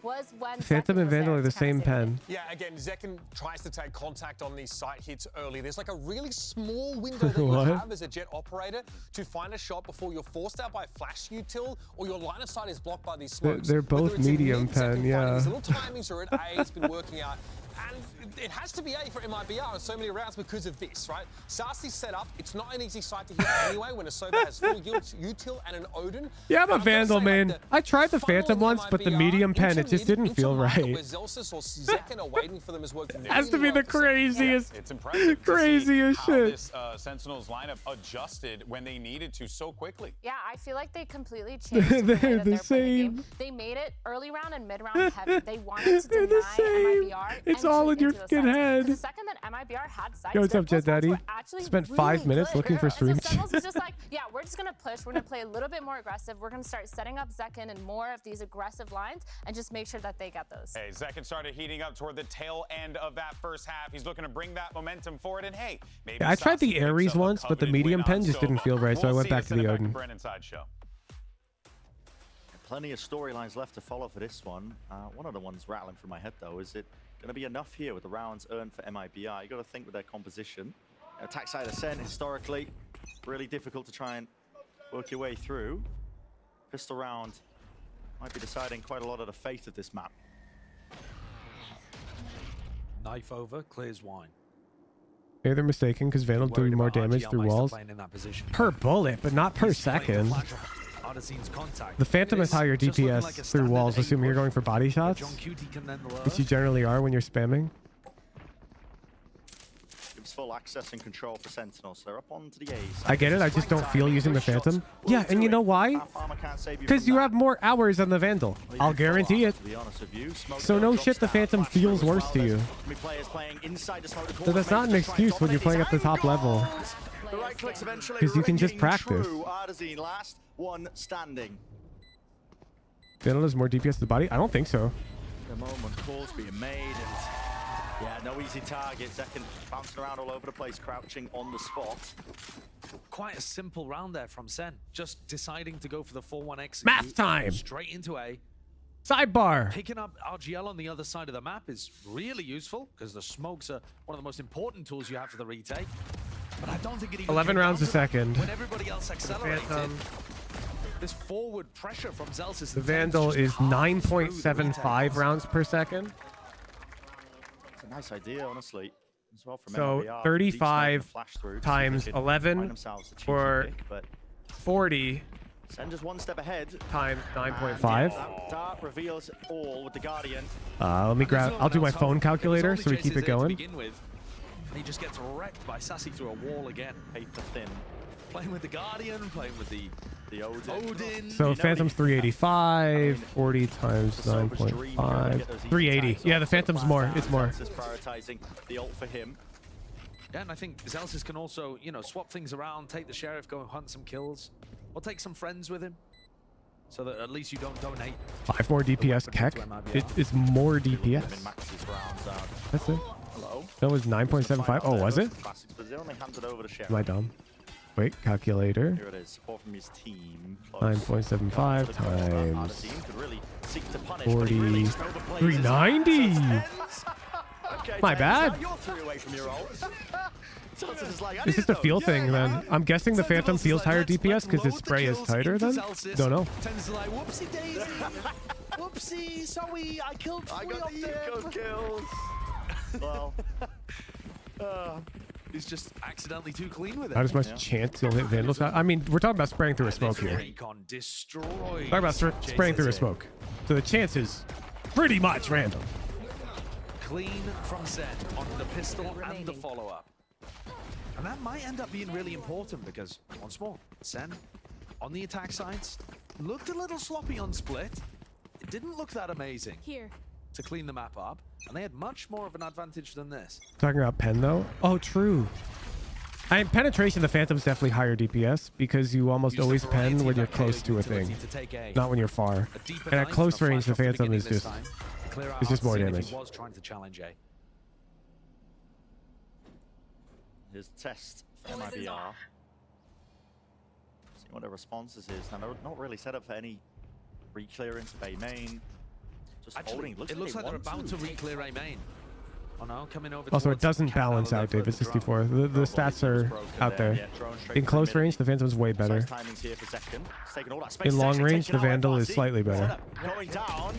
Was when Phantom and Vandal are the same pen. Yeah, again, Zekin tries to take contact on these site hits early. There's like a really small window that you have as a jet operator to find a shot before you're forced out by flash util or your line of sight is blocked by these smokes. They're both medium pen, yeah. These little timings are at A, it's been working out. And it has to be A for MIBR in so many rounds because of this, right? Sarsi's set up. It's not an easy site to hit anyway when a Soba has full util and an Odin. Yeah, I'm a Vandal main. I tried the Phantom once, but the medium pen, it just didn't feel right. It has to be the craziest, it's impressive craziest how shit. This Sentinels lineup adjusted when they needed to so quickly. Yeah, I feel like they completely changed the way that they're playing the game. They made it early round and mid round heavy. They wanted to deny MIBR. It's all in your fucking head. The second that MIBR had sites, yo, what's up, Jet Daddy? Spent 5 minutes looking for stream chat. Sentinels was just like, yeah, we're just gonna push. We're gonna play a little bit more aggressive. We're gonna start setting up Zekin and more of these aggressive lines and just make sure that they get those. Hey, Zekin started heating up toward the tail end of that first half. He's looking to bring that momentum forward, and hey, maybe yeah, I tried the Ares once, but the medium pen just didn't feel right, so I went back to the Odin. Plenty of storylines left to follow for this one. One of the ones rattling through my head, though, is it going to be enough here with the rounds earned for MIBR? You got to think with their composition. Attack side Ascent, historically, really difficult to try and work your way through. Pistol round Might be deciding quite a lot of the fate of this map. Knife over, clears wine. Maybe they're mistaken because Vandal doing more damage through walls per bullet, but not per second. The Phantom has higher DPS through walls, assuming you're going for body shots, which you generally are when you're spamming. Gives full access and control for Sentinels. So they're up onto the A's. I get it. I just don't feel using the Phantom. Yeah, and you know why? Because you have more hours than the Vandal. I'll guarantee it. So no shit, the Phantom feels worse to you. So that's not an excuse when you're playing at the top level. Because you can just practice. Last one standing. Vandal has more DPS to the body? I don't think so. The moment calls being made, and yeah, no easy targets. Zekken bouncing around all over the place, crouching on the spot. Quite a simple round there from Sen. Just deciding to go for the 4-1 exit. Math time! Straight into A. Sidebar! Picking up RGL on the other side of the map is really useful, because the smokes are one of the most important tools you have for the retake. But I don't think it even 11 rounds a second. When everybody else accelerated, this forward pressure from Zelsis. The Vandal is 9.75 rounds per second. It's a nice idea, honestly. As well from So MIBR. 35 times 11 or 40 Send just one step ahead. Times 9.5. Dart reveals all with the Guardian. Let me grab. I'll do my phone calculator so we keep it going. And he just gets wrecked by Sassy through a wall again. Paper thin. Playing with the Guardian, playing with the Odin. So Phantom's 385, 40 times 9.5, 380. Yeah, the Phantom's more. It's more. Prioritizing the ult for him. Yeah, and I think Zelsis can also, you know, swap things around, take the Sheriff, go and hunt some kills, or take some friends with him, so that at least you don't donate. 5 more DPS, Keck. It's more DPS. That's it. Hello? That was 9.75. Oh, was it? Am I dumb? Wait, calculator. Here it is. Support from his team. 9.75 times 40. 390. My bad. It's just a feel thing then. I'm guessing the Phantom feels higher DPS because his spray is tighter then? Don't know. Whoopsie daisy. Whoopsie, sorry, I killed 3 of them. Kills. Well. He's just accidentally too clean with it. Not as much chance he'll hit Vandals. I mean, we're talking about spraying through a smoke here. Talking about spraying through a smoke. So the chance is pretty much random. Clean from Zen on the pistol and the follow-up. And that might end up being really important because, once more, Sen on the attack sides looked a little sloppy on split. It didn't look that amazing to clean the map up, and they had much more of an advantage than this. Talking about pen though? Oh, true. In penetration, the Phantom's definitely higher DPS because you almost always pen when you're close to a thing, not when you're far. And at close range, the Phantom is just more damage. Was trying to challenge A. His test MIBR. See what the responses is. Now they're not really set up for any re-clearance of A main. Just Actually, holding. It looks like they're about to re-clear A main. Oh no, coming over. Also, it doesn't balance out, David 64. The stats are out there. In close range, the Phantom's way better. In long range, the Vandal is slightly better. Going down.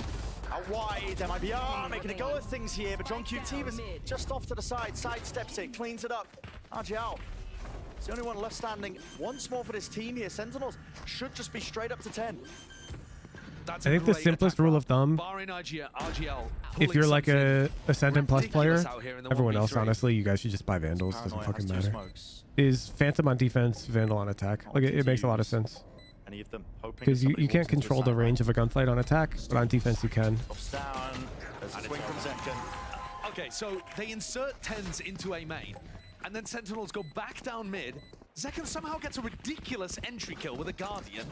Out wide, MIBR making a go of things here, but John QT was just off to the side, sidesteps it, cleans it up. RGL, it's the only one left standing. Once more for this team here. Sentinels should just be straight up to 10. I think the simplest rule of thumb, if you're like a Ascendant Plus player, everyone else, honestly, you guys should just buy Vandals, doesn't fucking matter, is Phantom on defense, Vandal on attack. Like, it makes a lot of sense. Because you can't control the range of a gunfight on attack, but on defense you can. Okay, so they insert 10s into A main, and then Sentinels go back down mid. Zekken somehow gets a ridiculous entry kill with a Guardian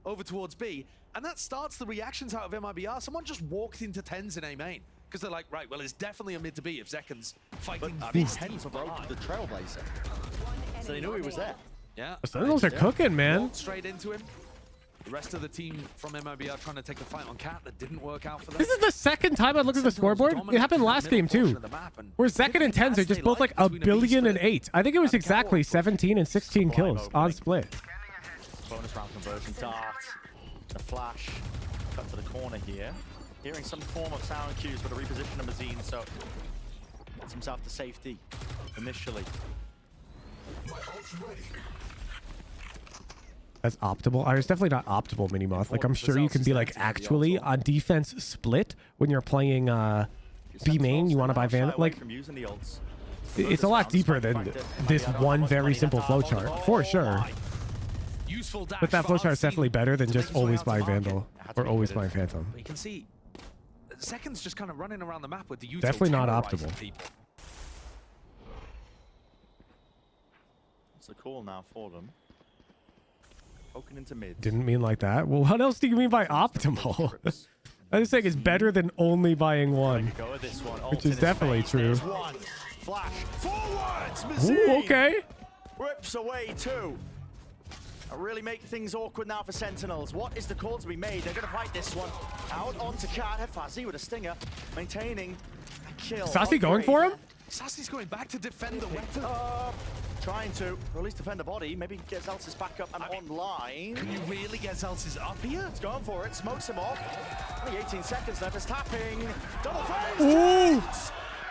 over towards B, and that starts the reactions out of MIBR. Someone just walked into 10s in A main, because they're like, right, well, it's definitely a mid to B if Zekken's fighting this team for the Trailblazer. So they knew he was there. Yeah. The Sentinels are cooking, man. Walked straight into him. The rest of the team from MIBR trying to take the fight on Cat that didn't work out for them. This is the second time I looked at the scoreboard. It happened last game too, where Zekken and 10s are just both like 1 billion and 8. I think it was exactly 17 and 16 kills on split. Bonus round conversion, dart, the flash. Cut to the corner here. Hearing some form of sound cues for the reposition of Mazine, so gets himself to safety initially. That's optimal. It's definitely not optimal, Minimoth. Like, I'm sure you can be like, actually, on defense split, when you're playing B main, you want to buy Vandal. Like, it's a lot deeper than this one very simple flowchart, for sure. But that flowchart is definitely better than just always buying Vandal or always buying Phantom. You can see Seconds just kind of running around the map with the util Definitely not terrorizing optimal. people. It's a call now for them. Poking into mid. Didn't mean like that. Well, what else do you mean by optimal? I just think it's better than only buying one, which is definitely true. Flash forwards. Ooh, okay. Rips away two. Really make things awkward now for Sentinels. What is the call to be made? They're going to fight this one. Out onto Kat. Fuzzy with a stinger. Maintaining a kill. Sassy going for him? Sassy's going back to defend the weapon. Trying to, or at least defend the body. Maybe get Zelsis back up and online. Can you really get Zelsis up here? It's going for it. Smokes him off. Only 18 seconds left. It's tapping. Double face. Ooh.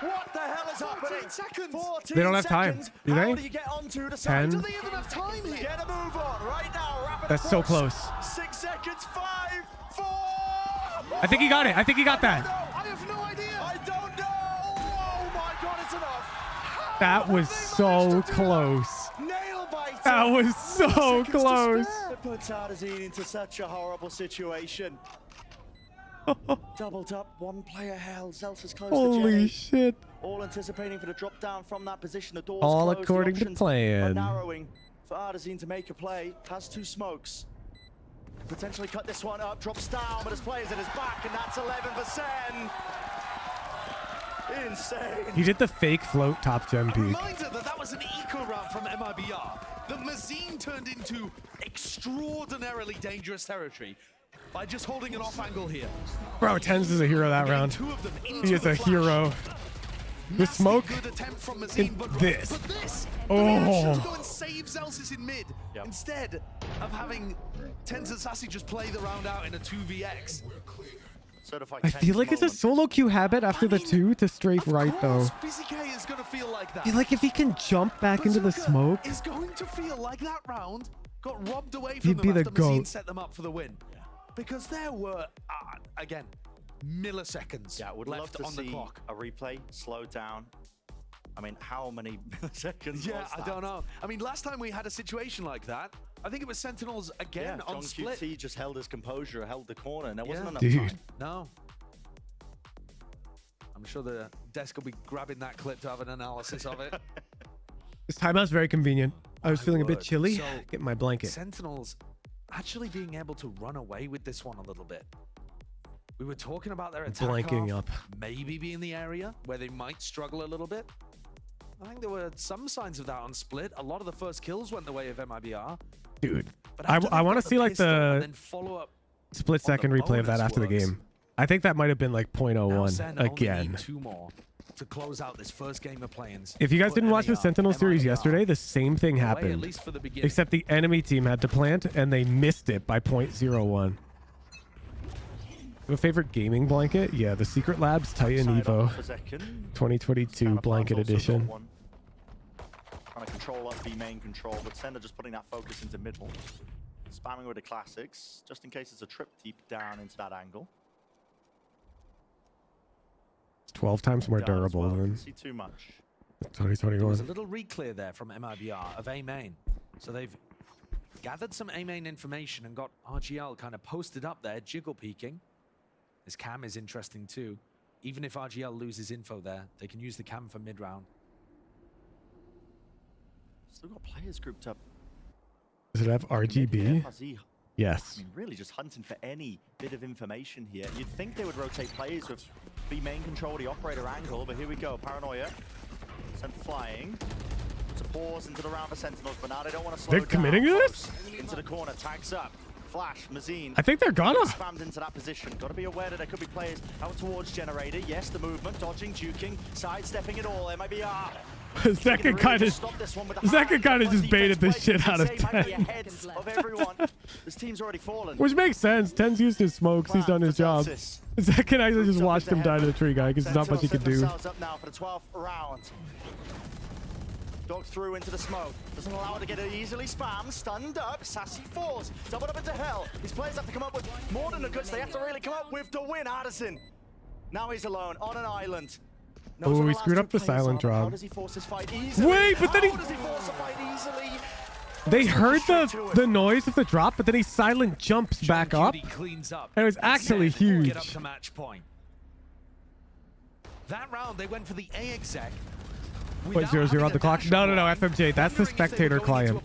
What the hell is happening? 14 They don't have time, seconds. do How they? do you get onto the side? 10. Do they even have time here? Get a move on right now. Rapid That's so approach. close. 6 seconds. 5, 4. I think he got it. I think he got that. I have no idea. I don't know. Oh my God, it's enough. That was so close. Nail biter. That was so close. It puts Ardazine into such a horrible situation. Doubled up, one player held. Zelsis close to Holy Jenny. shit. All anticipating for the drop down from that position. The doors All closed, according the to options plan. are narrowing for Ardazine to make a play. Has 2 smokes. Potentially cut this one up. Drops down, but his players at his back, and that's 11 for Sen. Insane. He did the fake float top gem peak. Reminder that was an eco round from MIBR. The Mazine turned into extraordinarily dangerous territory by just holding an off angle here. Bro, Tens is a hero that round. 2 of them into He is the a flash. hero. The smoke Good attempt from Mazine, in but this. the reaction to go Oh. and save Zelsis in mid instead of having Tens and Sassy just play the round out in a 2vx. I feel like it's a solo queue habit after the 2 to strafe right though. BZK is going to feel like that. I feel like if he can jump back into the smoke, is going to feel like that round got robbed away from he'd them be the after Mazine GOAT. set them up for the win. Because there were, again, milliseconds Would love left to on the see clock. a replay, slow down. I mean, how many milliseconds Yeah, was I that? don't know. I mean, last time we had a situation like that, I think it was Sentinels again John on split. QT just held his composure, held the corner, and there wasn't enough Dude. time. No. I'm sure the desk will be grabbing that clip to have an analysis of it. this timeout's very convenient. I was feeling a bit would. chilly. So, Get my blanket. Sentinels actually being able to run away with this one a little bit. We were talking about their attack Blanking half up. maybe being the area where they might struggle a little bit. I think there were some signs of that on split. A lot of the first kills went the way of MIBR. Dude, But I after they want to got see like pistol and the then follow up split second replay of that bonus after the works. game. I think that might have been like Now 0.01 Sen only again. need 2 more to close out this first game of play-ins. If you guys Put didn't watch the MER, Sentinel series MIBR yesterday, the same thing away, happened. at least for the beginning. Except the enemy team had to plant and they missed it by 0.01. Have a favorite gaming blanket? Yeah, the Secret Labs Titan Side Evo off for Zekken. 2022 blanket Also got edition. one. Trying to control up B main control, but Sender just putting that focus into middle. Spamming with the classics, just in case it's a trip deep down into that angle. It's 12 times more Down as durable well. than Didn't see too much. There was a 2021. little reclear there from MIBR of A main. So they've gathered some A main information and got RGL kind of posted up there, jiggle peeking. This cam is interesting too. Even if RGL loses info there, they can use the cam for mid-round. Still got players grouped up. Does it have RGB? Fuzzy. Yes. I mean, really just hunting for any bit of information here. You'd think they would rotate players with B main control the operator angle, but here we go. Paranoia. Sent flying. Puts a pause into the round for Sentinels, but now they don't want to slow They're down. committing to this? Close into the corner, tags up. Flash, Mazine. I think they're gonna. Spammed into that position. Got to be aware that there could be players out towards Generator. Yes, the movement, dodging, juking, sidestepping it all. MIBR Second kind of just baited the shit out of 10. This team's already fallen. Which makes sense. 10's used his smokes. He's done his job. Second actually just watched him die to the tree guy because there's not much he could do. Up now for the 12th round. Dog through into the smoke. Doesn't allow it to get it easily spammed. Stunned up. Sassy falls. Doubled up into hell. These players have to come up with more than the goods. They have to really come up with the win. Addison. Now he's alone on an island. Oh, he screwed up the silent drop. How does he force his fight easily? Wait, but then How does he force the fight easily? They heard the noise of the drop, but then he silent jumps back up. Cleans up. And it was actually huge. Get up to match point. That round, they went for the A exec. 0-0 on the clock. No, FMJ. That's the spectator client.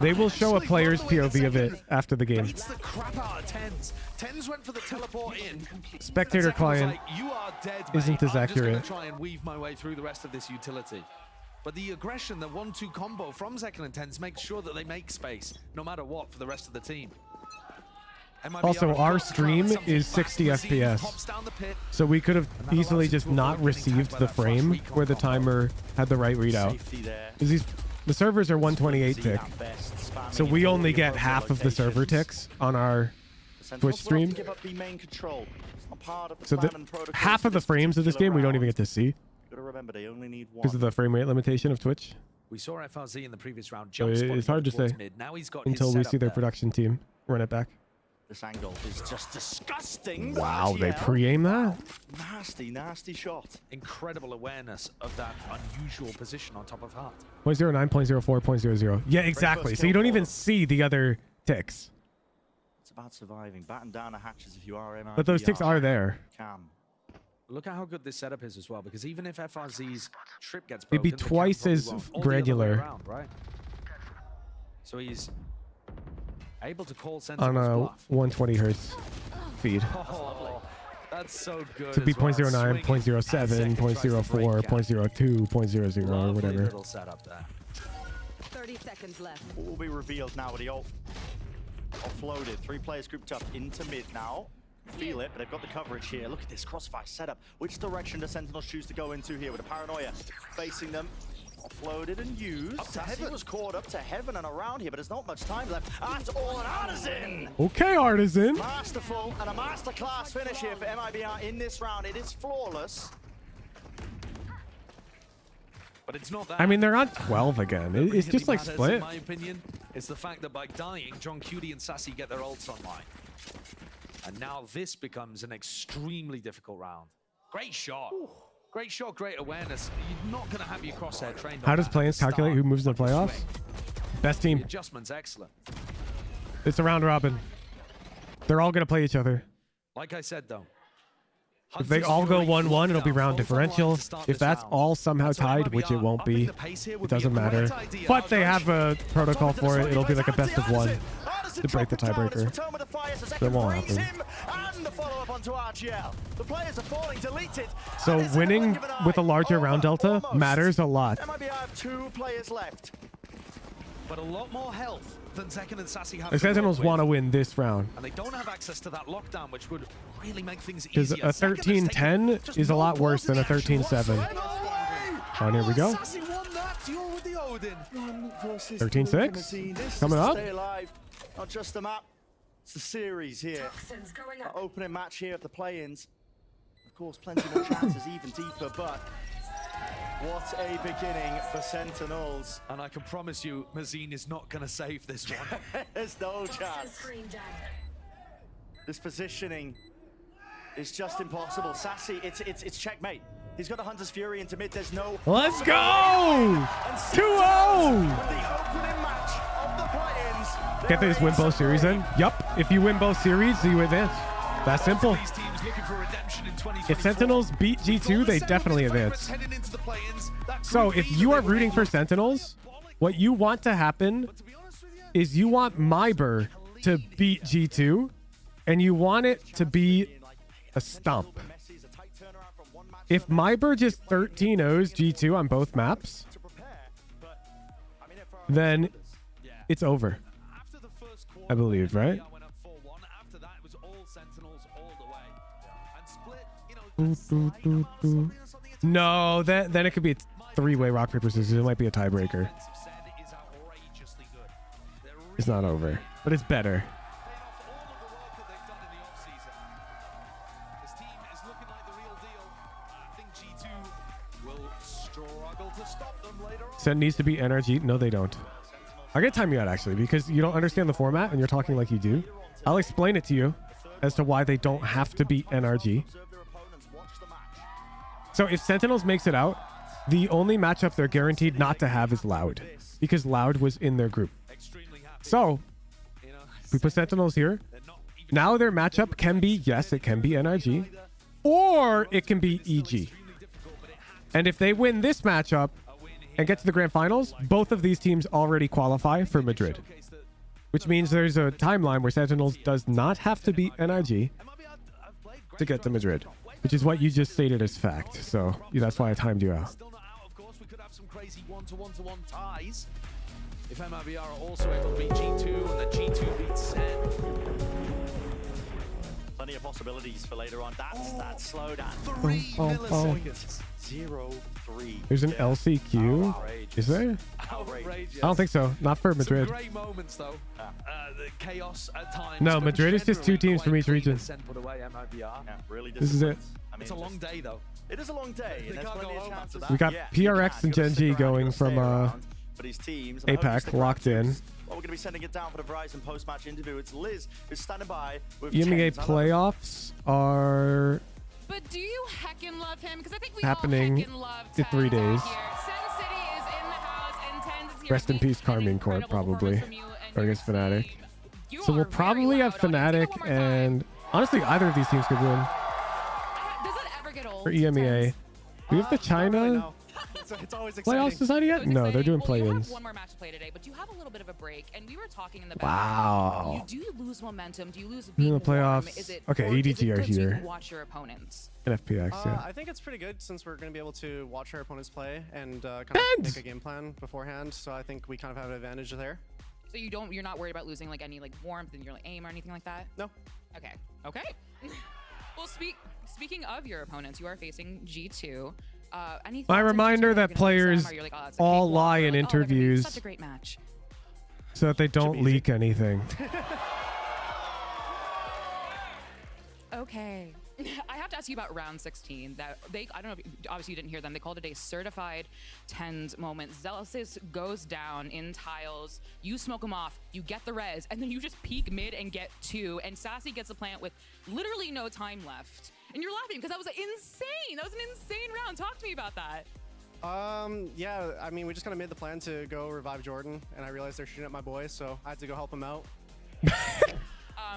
They will show a player's POV of it after the game. Beats the crap out of 10s. 10s went for the teleport in. Spectator client You are dead, isn't as accurate. I'm just gonna try and weave my way through the rest of this utility. But the aggression, the 1-2 combo from Zekken and 10s makes sure that they make space, no matter what, for the rest of the team. Also, our stream is 60 FPS, so we could have easily just not received the frame where the timer had the right readout. The servers are 128 tick, so we only get half of the server ticks on our Twitch stream. So half of the frames of this game we don't even get to see because of the frame rate limitation of Twitch. We saw FRZ in the previous round. So it's hard to say until we see their production team run it back. This angle is just disgusting. Wow, they pre-aim that? Nasty shot. Incredible awareness of that unusual position on top of Hart. 0.09, 0.04, 0.00. Yeah, exactly. So you don't even see the other ticks. It's about surviving. Batten down the hatches if you are MIBR. But those ticks are there. Look at how good this setup is as well, because even if FRZ's trip gets broken, it'd be twice as granular. Around, right? So he's able to call on a 120 hertz feed. Oh, that's so good. To be 0.09, 0.07, 0.04, 0.02, 0.00, or whatever. Little setup there. 30 seconds left. What will be revealed now with the offloaded? 3 players grouped up into mid now. Feel it, but they've got the coverage here. Look at this crossfire setup. Which direction do Sentinels choose to go into here with a paranoia facing them? Offloaded and used. Sassy was caught up to heaven and around here, but there's not much time left. That's all an Artisan! Okay, Artisan. Masterful and a masterclass finish here for MIBR in this round. It is flawless. But it's not that. I mean, they're on 12 again. It's just like split. In my opinion, it's the fact that by dying, John Cutie and Sassy get their ults online. And now this becomes an extremely difficult round. Great shot. Ooh. Great shot, great awareness. You're not going to have your crosshair trained. How does play-ins calculate who moves in the playoffs? Best team. The adjustment's excellent. It's a round robin. They're all going to play each other. Like I said, though. If they all go 1-1, it'll be round differential. If that's all somehow tied, which it won't be, it doesn't matter. But they have a protocol for it. It'll be like a best of 1 to break the tiebreaker. That won't happen. So winning with a larger round delta matters a lot. MIBR have 2 players left. But a lot more health than Zekken and Sassy have. The Sentinels want to win this round. And they don't have access to that lockdown, which would really make things easier. Because a 13-10 is a lot worse than a 13-7. Oh, and here we go. 13-6 coming up. Stay alive. Not just the map, it's the series here. Our opening match here of the play-ins. Of course, plenty more chances, even deeper, but what a beginning for Sentinels. And I can promise you, Mazine is not going to save this one. There's no chance. This positioning is just impossible. Sassy, it's checkmate. He's got the Hunter's Fury into mid. There's no... Let's go! 2-0! Get this, win both series then? Yup. If you win both series, you advance. That's simple. If Sentinels beat G2, they definitely advance. So if you are rooting for Sentinels, what you want to happen is you want MIBR to beat G2, and you want it to be a stomp. If MIBR just 13-0s G2 on both maps, then it's over. I believe, right? No, then it could be a three-way rock, paper, scissors. It might be a tiebreaker. It's not over, but it's better. Ascent needs to be NRG. No, they don't. I gotta time you out actually because you don't understand the format and you're talking like you do. I'll explain it to you as to why they don't have to be NRG. So if Sentinels makes it out, the only matchup they're guaranteed not to have is Loud because Loud was in their group. So we put Sentinels here. Now their matchup can be, yes, it can be NRG or it can be EG. And if they win this matchup and get to the grand finals, both of these teams already qualify for Madrid, which means there's a timeline where Sentinels does not have to beat NRG to get to Madrid, which is what you just stated as fact. So that's why I timed you out. Of course, we could have some crazy one-to-one ties. If MIBR are also able to beat G2 and then G2 beats SEN. Plenty of possibilities for later on. That's slowed down. 3 milliseconds. 0-3. There's an LCQ. Is there? Outrageous. I don't think so. Not for Madrid. Some great moments though. The chaos at times. No, Madrid is just 2 teams from each region. Put away MIBR. Yeah, really This is it. I mean, it's a long day though. It is a long day. They can't go home after that. We got PRX and Gen G going from but his teams, APAC locked in. Well, we're going to be sending it down for the Verizon post-match interview. It's Liz who's standing by with EMEA 10s. playoffs are But do you heckin' love him? Because I think we happening all heckin' love in 3 days. Sen City is in the house and Tens is here. Rest in peace, Carmine Court, probably. Or against Fnatic. So we'll probably have Fnatic and honestly, either of these teams could win. Does it ever get old? For EMEA. Do we have the China it's always exciting. playoffs decided yet? No, they're doing Well, you play-ins. have one more match to play today, but you have a little bit of a break, and we were talking in the Wow. back. Do you lose momentum? Do you lose In the beat warm? playoffs. Is it, Okay, or is it EDG are good so you here. can watch your opponents? And FPX, yeah. I think it's pretty good since we're going to be able to watch our opponents play and kind of make a game plan beforehand. So I think we kind of have an advantage there. So you're not worried about losing like any like warmth in your like aim or anything like that? No. Okay. Well, speaking of your opponents, you are facing G2. Any My thoughts on reminder G2? that Are you gonna miss players them? Or you're like, oh, it's a all cakewalk? lie Or in like, oh, they're gonna be interviews such a great match. so that they don't leak anything. Okay. I have to ask you about round 16. That I don't know if obviously you didn't hear them. They called it a certified tens moment. Zealous goes down in tiles. You smoke him off. You get the res, and then you just peek mid and get 2. And Sassy gets the plant with literally no time left. And you're laughing because that was insane. That was an insane round. Talk to me about that. Yeah, I mean, we just kind of made the plan to go revive Jordan, and I realized they're shooting at my boy, so I had to go help him out.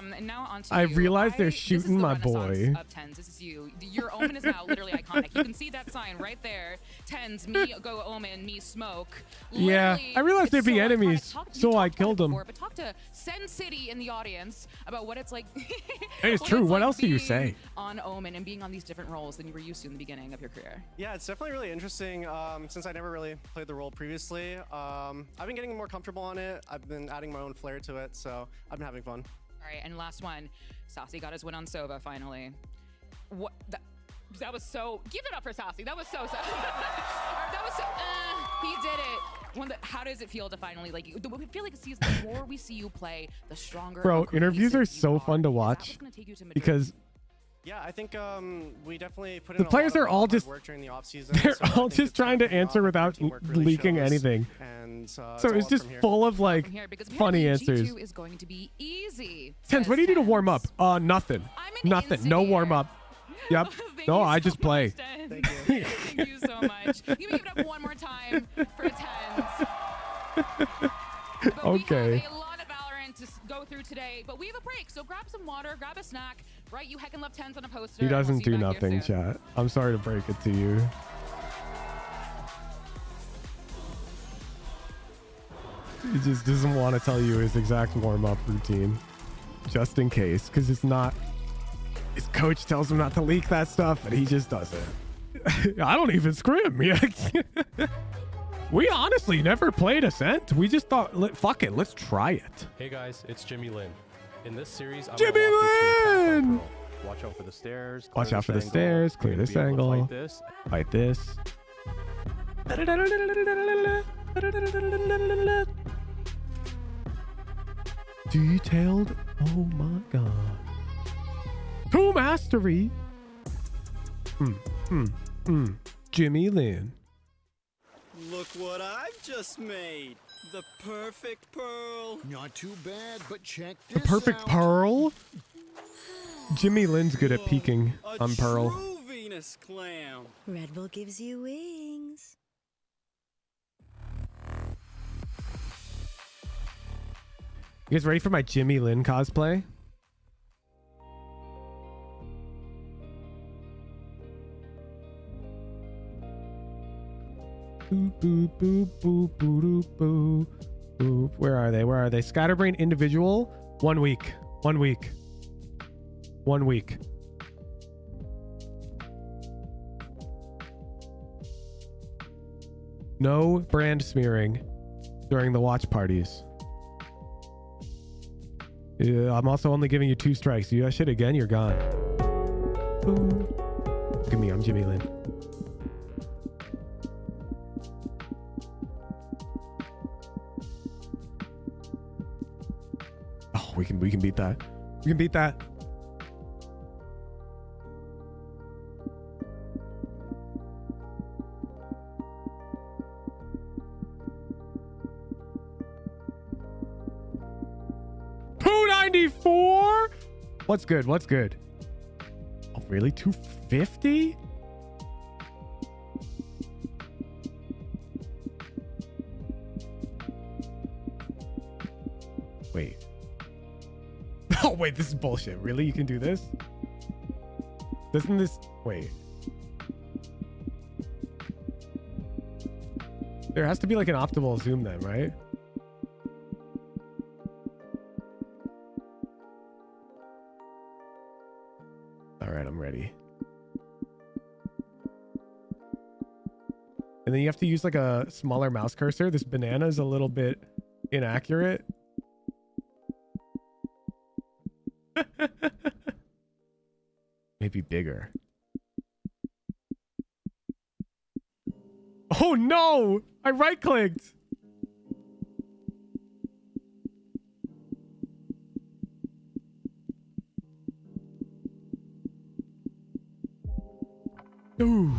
And now on to I you. realized they're this is shooting the my renaissance boy. Of Tens. This is you. Your Omen is now literally iconic. You can see that sign right there. Tens, me go Omen, me smoke. Yeah, Literally, I realized they'd it's be so enemies, iconic. so I killed them. But talk to Sen City in the audience about what it's like. Hey, it's true. What else do you say? On Omen and being on these different roles than you were used to in the beginning of your career. Yeah, it's definitely really interesting since I never really played the role previously. I've been getting more comfortable on it. I've been adding my own flair to it, so I've been having fun. All right, and last one. Sassy got his win on Sova finally. What? That was so. Give it up for Sassy. That was so. That was so. He did it. How does it feel to finally like? We feel like the more we see you play, the stronger. Bro, interviews are so fun to watch because yeah, I think we definitely put in the players are all just work during the off season. they're all just trying to answer without leaking anything. And so it's just full of like funny answers. G2 is going to be easy. Tens, what do you need to warm up? Nothing. Nothing. No warm up. Yep. No, I just play. Thank you. Thank you so much. Can we give it up one more time for Tens? Okay. We have a lot of Valorant to go through today, but we have a break, so grab some water, grab a snack. Right, you heckin' love Tens on a poster. He doesn't We'll see do you back here nothing, soon. chat. I'm sorry to break it to you. He just doesn't want to tell you his exact warm-up routine, just in case, because it's not. His coach tells him not to leak that stuff, and he just does it. I don't even scrim. We honestly never played Ascent. We just thought, fuck it, let's try it. Hey guys, it's Jimmy Lin. In this series, I'm Jimmy gonna walk you through Lin! Watch Watch out for the stairs. Watch out for the stairs. Clear this angle. Fight this. Detailed. Oh my god. To mastery. Jimmy Lin. Look what I've just made. The perfect pearl. Not too bad, but check this The perfect out. pearl? Jimmy Lin's good at peeking on pearl. True Venus clam. Red Bull gives you wings. You guys ready for my Jimmy Lin cosplay? Boop, boop, boop, boop, boop, boop, boop. Where are they? Where are they? Scatterbrain individual. 1 week. 1 week. 1 week. No brand smearing during the watch parties. Yeah, I'm also only giving you 2 strikes. You do that shit again, you're gone. Boom. Look at me, I'm Jimmy Lin. Oh, we can beat that. We can beat that. $294? What's good? What's good? Oh, really? 250? Wait. Oh, wait, this is bullshit. Really? You can do this? Doesn't this... Wait. There has to be like an optimal zoom then, right? All right, I'm ready. And then you have to use like a smaller mouse cursor. This banana is a little bit inaccurate. Maybe bigger. Oh no! I right-clicked! Ooh.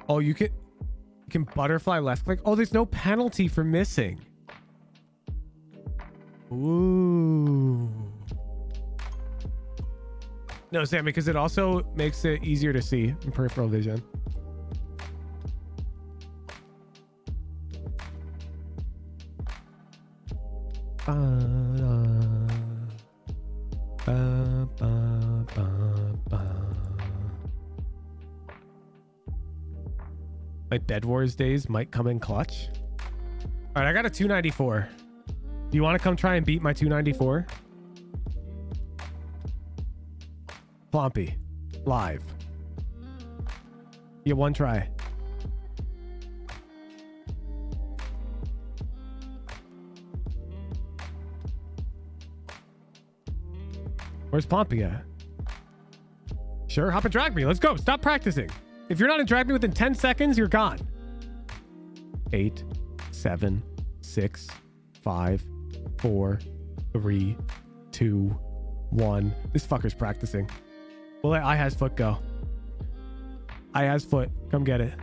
Oh, you can butterfly left click. Oh, there's no penalty for missing. Ooh. No, Sammy, because it also makes it easier to see in peripheral vision. My Bed Wars days might come in clutch. All right, I got a 294. Do you want to come try and beat my 294? Plompy. Live. Yeah, 1 try. Where's Pompey at? Sure, hop and drag me. Let's go. Stop practicing. If you're not in drag me within 10 seconds, you're gone. 8, 7, 6, 5, 4, 3, 2, 1. This fucker's practicing. We'll let I has foot go. I has foot. Come get it.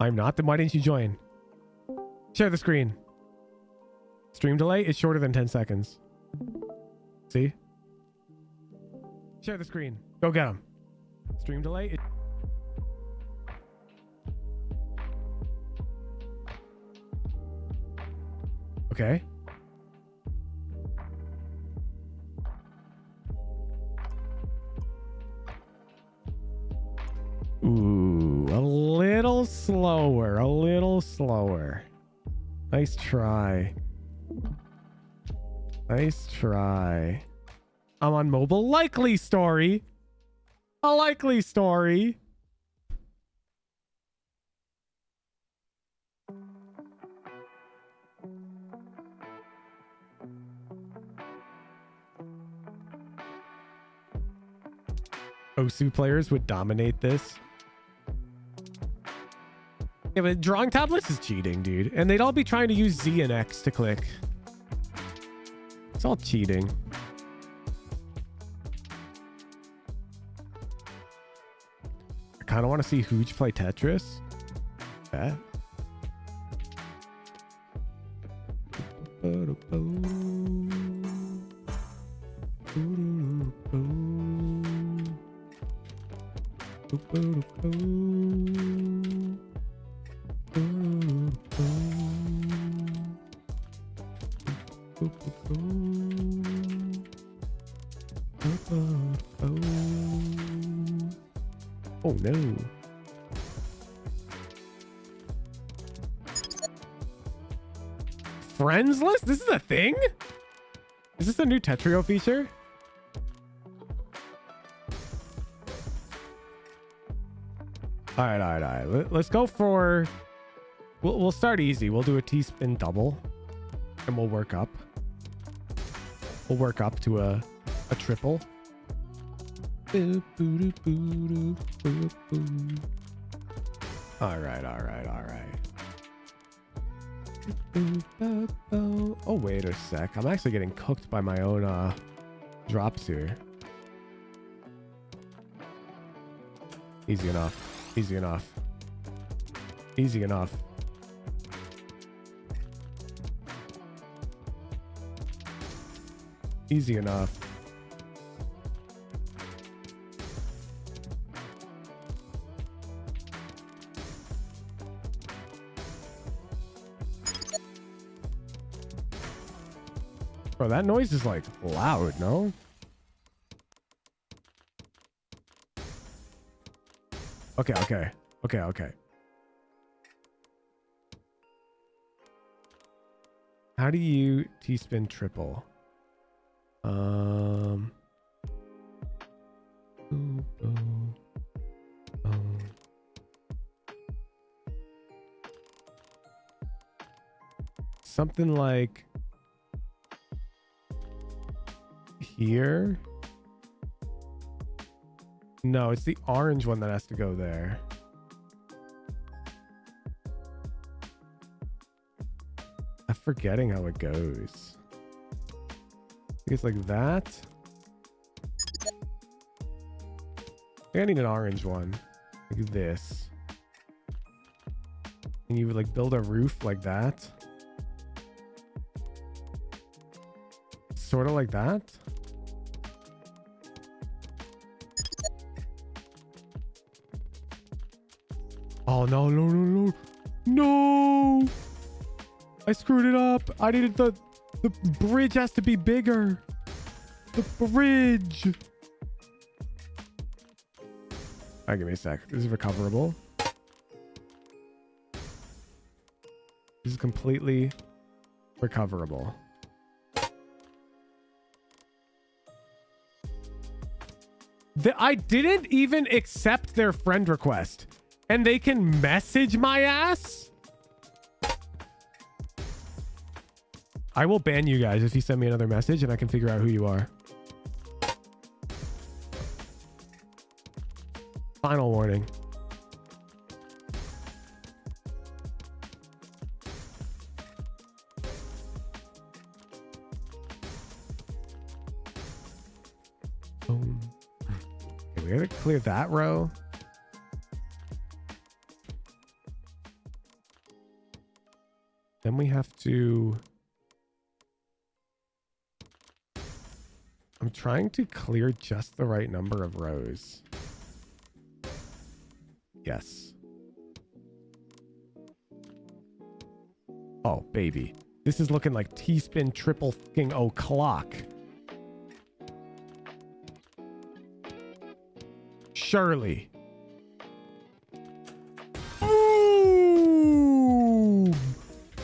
I'm not. Then why didn't you join? Share the screen. Stream delay is shorter than 10 seconds. See? Share the screen. Go get him. Stream delay. Okay. Ooh, a little slower. A little slower. Nice try. Nice try. I'm on mobile. Likely story. A likely story. Osu players would dominate this. Yeah, but drawing tablets is cheating, dude. And they'd all be trying to use Z and X to click. It's all cheating. I kind of want to see Hooch play Tetris. Yeah. Oh no. Friends list? This is a thing? Is this a new Tetrio feature? All right. Let's go for... We'll start easy. We'll do a T-spin double. And we'll work up. We'll work up to a triple. All right. Oh, wait a sec. I'm actually getting cooked by my own drops here. Easy enough. Easy enough. Bro, that noise is like loud, no? Okay. How do you T-spin triple? Something like here. No, it's the orange one that has to go there. I'm forgetting how it goes. I think it's like that. I think I need an orange one. Like this. And you would like build a roof like that. Sort of like that. Oh, no. I screwed it up. I needed the bridge has to be bigger. The bridge. All right, give me a sec. This is recoverable. This is completely recoverable. I didn't even accept their friend request. And they can message my ass? I will ban you guys if you send me another message and I can figure out who you are. Final warning. Boom. Okay, we gotta clear that row. Then we have to... I'm trying to clear just the right number of rows. Yes. Oh, baby. This is looking like T-spin triple fucking o'clock. Surely. Boom!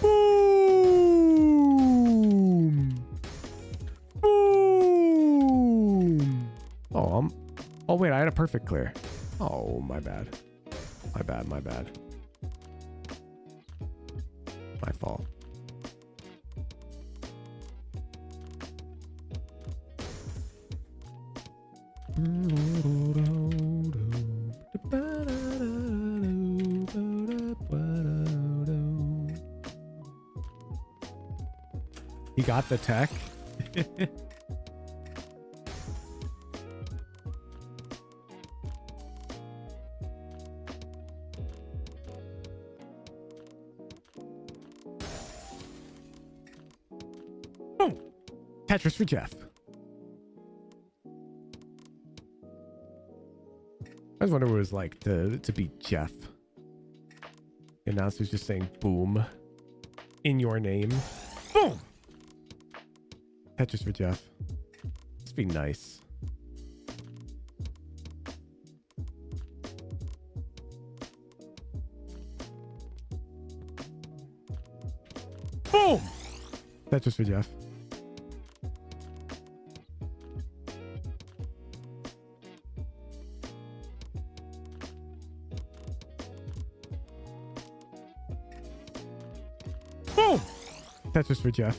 Boom! Boom! Oh, wait, I had a perfect clear. Oh, my bad. My bad. My fault. He got the tech. Boom. Tetris for Jeff. I was wondering what it was like to beat Jeff. The announcer's just saying boom in your name. Boom! Tetris for Jeff. Let's be nice. Boom! Tetris for Jeff. Boom! Tetris for Jeff.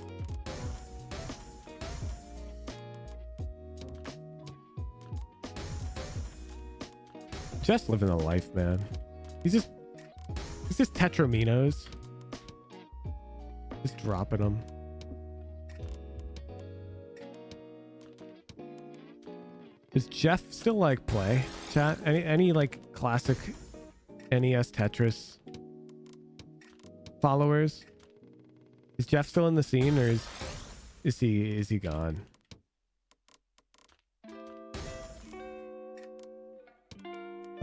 Jeff's living the life, man. He's just Tetraminos. Just dropping them. Does Jeff still like play? Chat? Any like classic NES Tetris followers? Is Jeff still in the scene, or is he gone?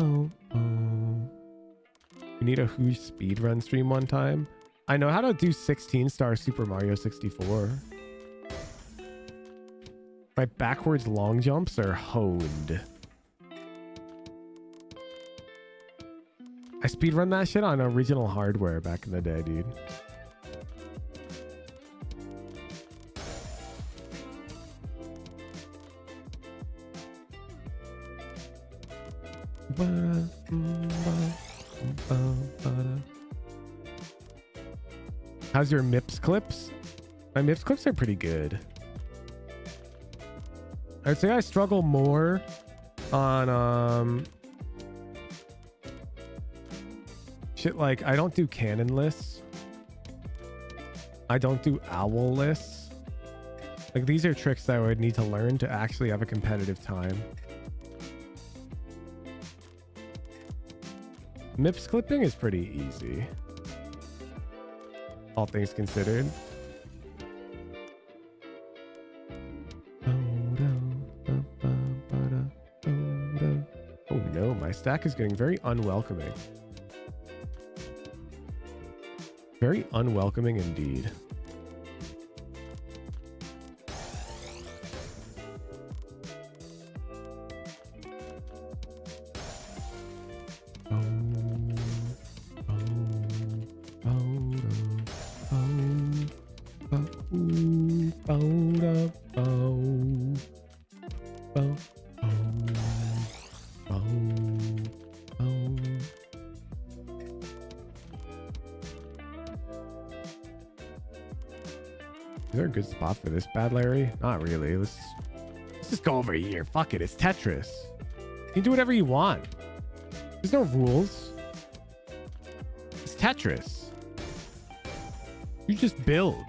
Oh. We need a Who speedrun stream one time. I know how to do 16-star Super Mario 64. My backwards long jumps are honed. I speedrun that shit on original hardware back in the day, dude. How's your MIPS clips? My MIPS clips are pretty good. I'd say I struggle more on shit like I don't do cannon lists. I don't do owl lists. Like these are tricks that I would need to learn to actually have a competitive time. MIPS clipping is pretty easy, all things considered. Oh no, my stack is getting very unwelcoming. Very unwelcoming indeed. Is there a good spot for this bad Larry? Not really. Let's just go over here. Fuck it. It's Tetris. You can do whatever you want. There's no rules. It's Tetris. You just build.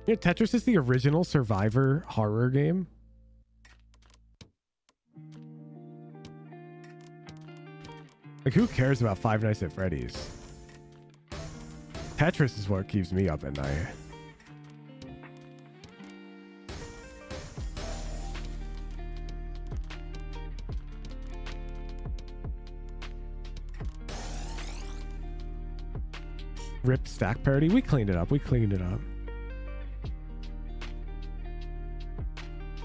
You know, Tetris is the original survivor horror game. Like, who cares about Five Nights at Freddy's? Tetris is what keeps me up at night. Rip stack parody. We cleaned it up. We cleaned it up.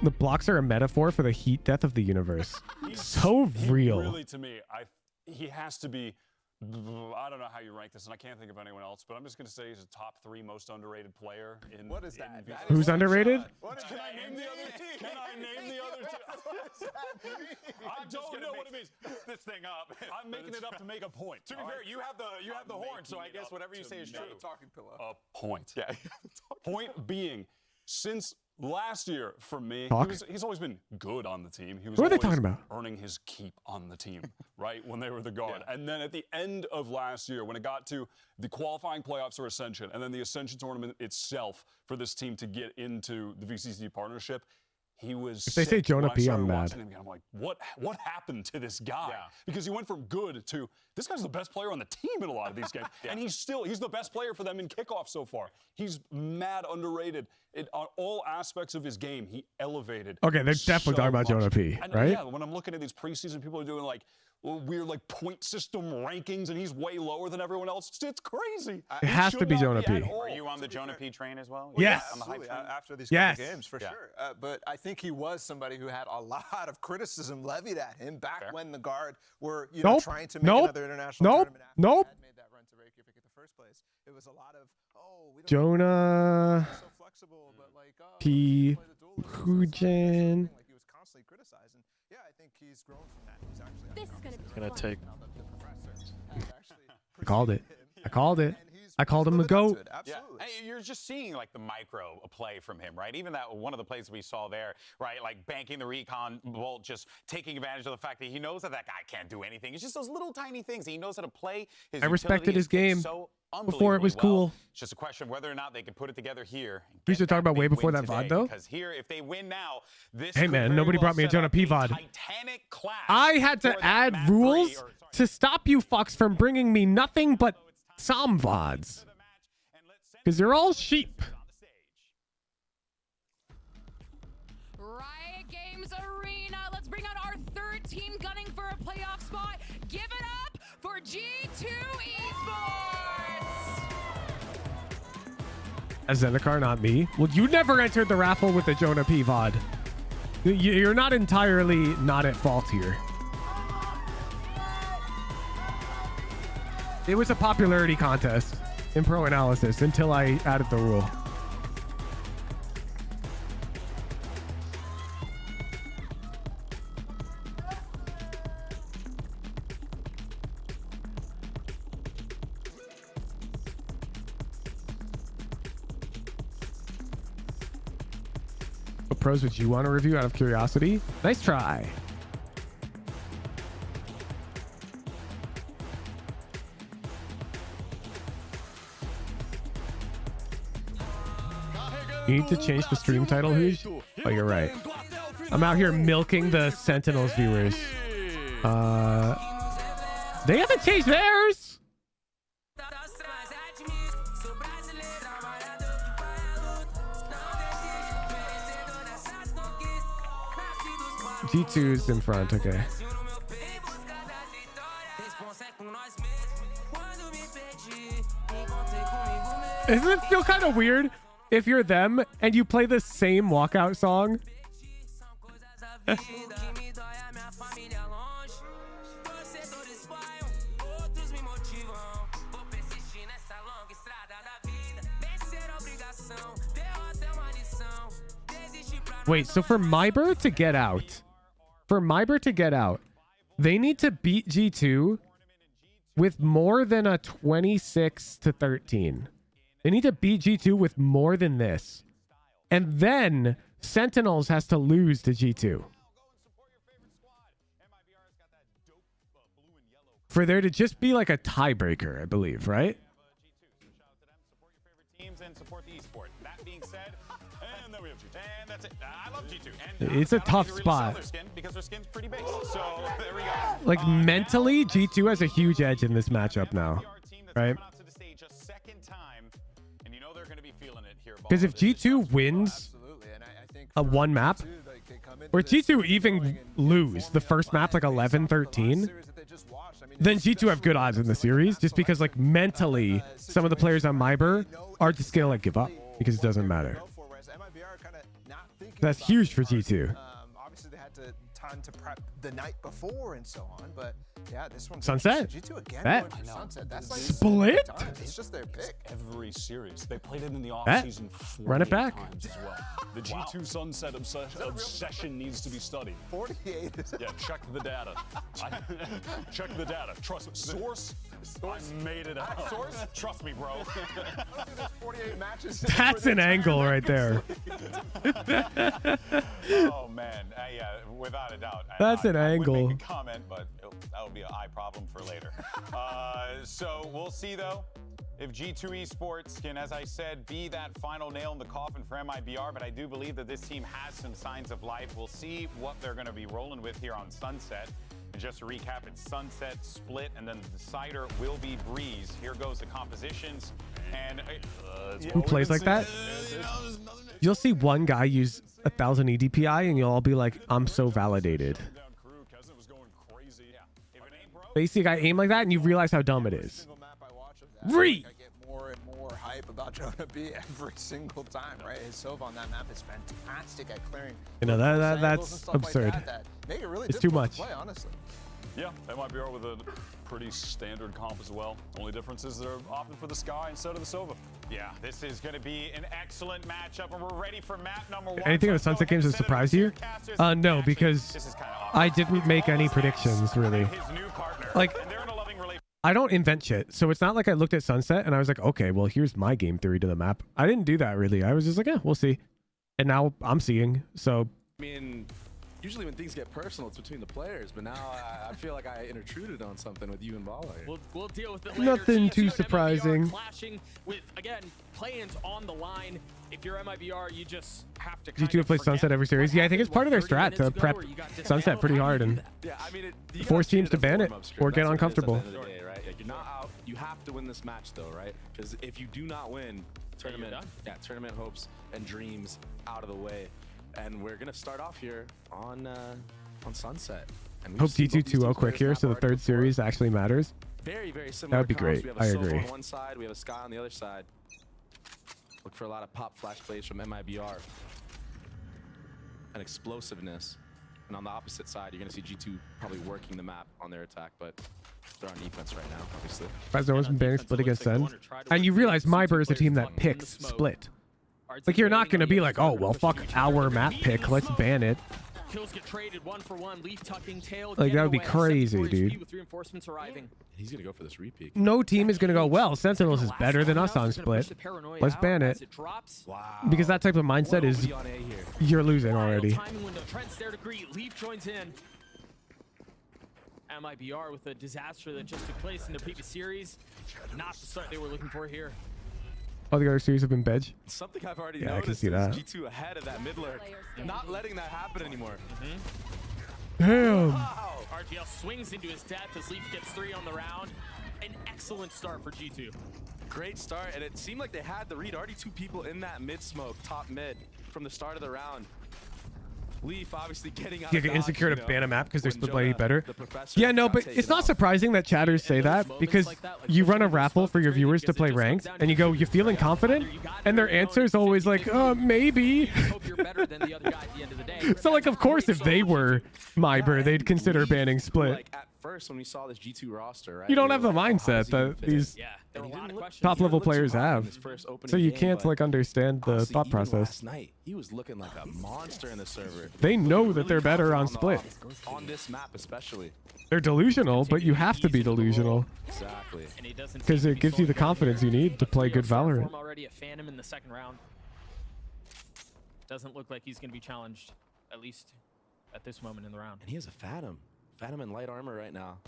The blocks are a metaphor for the heat death of the universe. So real. Really, to me, he has to be, I don't know how you rank this, and I can't think of anyone else, but I'm just going to say he's a top 3 most underrated player in. What is that? Who's underrated? Can I name the other two? Can I name the other two? I don't know what it means. This thing up. I'm making it up to make a point. To be fair, you have the horn, so I guess whatever you say is true. A point. Yeah. Point being, since Last year, for me, he's always been good on the team. He was Who are they always talking about? earning his keep on the team, right, when they were the guard. And then at the end of last year, when it got to the qualifying playoffs for Ascension, and then the Ascension tournament itself for this team to get into the VCC partnership, he was If they say Jonah P, I'm mad. I'm like, what happened to this guy? Because he went from good to, this guy's the best player on the team in a lot of these games. And he's the best player for them in kickoff so far. He's mad underrated. On all aspects of his game, he elevated. Okay, they're definitely talking about Jonah P, and, right? Yeah, when I'm looking at these preseason, people are doing like weird like point system rankings, and he's way lower than everyone else. It's crazy. It has to be Jonah P. Are you on the Jonah P train as well? Yes. On the hype train? After these couple games, for sure. But I think he was somebody who had a lot of criticism levied at him back when the Guard were trying to make another international tournament. Nope. Had made that run to Reykjavik in the first place. It was a lot of we don't Jonah so flexible, but like P. Hujan. Like he was constantly criticized, and yeah, I think he's grown from that. He's actually This is gonna take. I called it. I called it. I called him the GOAT. Absolutely. Hey, you're just seeing like the micro play from him, right? Even that one of the plays we saw there, right? Like banking the recon bolt, just taking advantage of the fact that he knows that guy can't do anything. It's just those little tiny things. He knows how to play. His I respected his game so before it was cool. It's just a question of whether or not they can put it together here. We should talk about way before that VOD though. Because here, if they win now, this hey man, nobody brought me a Jonah P VOD. I had to add rules to stop you fucks from bringing me nothing but some VODs. Because they're all sheep. Riot Games Arena. Let's bring out our third team gunning for a playoff spot. Give it up for G2 Esports. A Zendikar, not me. Well, you never entered the raffle with the Jonah P VOD. You're not entirely not at fault here. It was a popularity contest in pro analysis until I added the rule. What pros would you want to review out of curiosity? Nice try. You need to change the stream title, Hoosh? Oh, you're right. I'm out here milking the Sentinels viewers. They haven't changed theirs. G2's in front, okay. Doesn't it feel kind of weird if you're them and you play the same walkout song? Wait, so for MIBR to get out, they need to beat G2 with more than a 26-13. They need to beat G2 with more than this. And then Sentinels has to lose to G2. For there to just be like a tiebreaker, I believe, right? Teams and support the esport. That being said, and then we have G2. And that's it. I love G2. And It's a tough spot. Because their skin's pretty base. So there we go. Like mentally, G2 has a huge edge in this matchup now, right? Because if G2 wins a one map, or G2 even lose the first map like 11-13, then G2 have good odds in the series, just because like mentally some of the players on MIBR are just gonna like give up because it doesn't matter. That's huge for G2. Obviously they had time to prep the night before and so on, but Yeah, this one's Sunset. G2 again Bet. going for Sunset. That's like Split? It's just their pick. Every series. They played it in the Bet. offseason 48 Run it back. times as well. The G2 Sunset obsession needs to be studied. 48 is Yeah, check the data. Check the data. Trust me. Source, I made it out. Source, trust me, bro. 48 matches. That's an angle right there. Oh man, yeah, without a doubt. That's an I angle. would make a comment, but that would be an eye problem for later. So we'll see though if G2 Esports can, as I said, be that final nail in the coffin for MIBR. But I do believe that this team has some signs of life. We'll see what they're going to be rolling with here on Sunset. And just to recap, it's Sunset, Split, and then the decider will be Breeze. Here goes the compositions. And Who plays like that? You'll see one guy use 1,000 EDPI and you'll all be like, I'm so validated. But you see a guy aim like that and you realize how dumb it is. I get more and more hype about Jonah B every single time, right? His Sova on that map is fantastic at clearing. You know, that's absurd. That make it really It's too difficult much. to play, honestly. Yeah, MIBR with a pretty standard comp as well. Only difference is they're opting for the Sky instead of the Sova. yeah, this is going to be an excellent matchup, and we're ready for map number 1. Anything in the Sunset games that surprised you? No, because I didn't make any predictions, really. Like, I don't invent shit, so it's not like I looked at Sunset and I was like, okay, well, here's my game theory to the map. I didn't do that, really. I was just like, yeah, we'll see. And now I'm seeing, so... I mean, usually when things get personal, it's between the players, but now I feel like I intruded on something with you and Bala here. We'll deal with it later. Nothing G2 too and MIBR surprising. Clashing with, again, play-ins on the line. If you're MIBR, you just have to G2 have played Sunset every series. Yeah, I think it's part of their strat to prep Sunset pretty hard and force teams to ban it or get uncomfortable. You're not out. You have to win this match, though, right? Because if you do not win, tournament hopes and dreams out of the way. And we're gonna start off here on Sunset. And Hope D2 2-0 quick here, so the third series actually matters. Very, very similar. That would be comps. great. We have I a Sova agree. on one side, we have a Sky on the other side. Look for a lot of pop flash plays from MIBR and explosiveness. And on the opposite side, you're gonna see G2 probably working the map on their attack, but they're on defense right now, obviously. Surprised no one's been banning Split against SEN. And you realize MIBR is a team that picks Split. Like, you're not going to be like, oh, well, fuck our map pick. Let's ban it. Kills get traded 1-for-1. Leaf tucking tail. Like, that would be crazy, dude. With reinforcements arriving. He's gonna go for this repeat. No team is going to go, well, Sentinels is better than us on Split. Let's ban it. Because that type of mindset is, you're losing already. Timing window. Trent's there to greet. Leaf joins in. MIBR with a disaster that just took place in the previous series. Not the start they were looking for here. All the other series have been bedge. Something I've already Yeah, I can noticed see is that. G2 ahead of that mid lurk. Not letting that happen anymore. Damn. RGL swings into his death as Leaf gets 3 on the round. An excellent start for G2. Great start, and it seemed like they had the read. Already 2 people in that mid smoke, top mid, from the start of the round. Leaf obviously getting out You of get dodge, insecure to you know, ban a map because they're when Split playing Jonah, better. the professor, Yeah, no, got but taken it's not off. surprising that chatters say that because you run a raffle for your viewers to play ranked and you go, you feeling confident? And their answer is always like, maybe. Hope you're better than the other guy at the end of the day. So, like, of course, if they were MIBR, they'd consider banning Split. Like at first when we saw this G2 roster, right? You don't we have were the like, oh, how mindset does he even that fit these in? And he didn't look- top-level he didn't look too players hot in have. his first opening So you game, can't, but like, understand the honestly, thought even process. last night, he was looking like a monster in the server. They know that they're Really better on confident Split. on this map especially. They're delusional, but you have to be delusional. Exactly. Because it gives you the confidence you need to play good Valorant. Already a Phantom in the second round. Doesn't look like he's going to be challenged, at least at this moment in the round. And he has a Phantom. Phantom in light armor right now.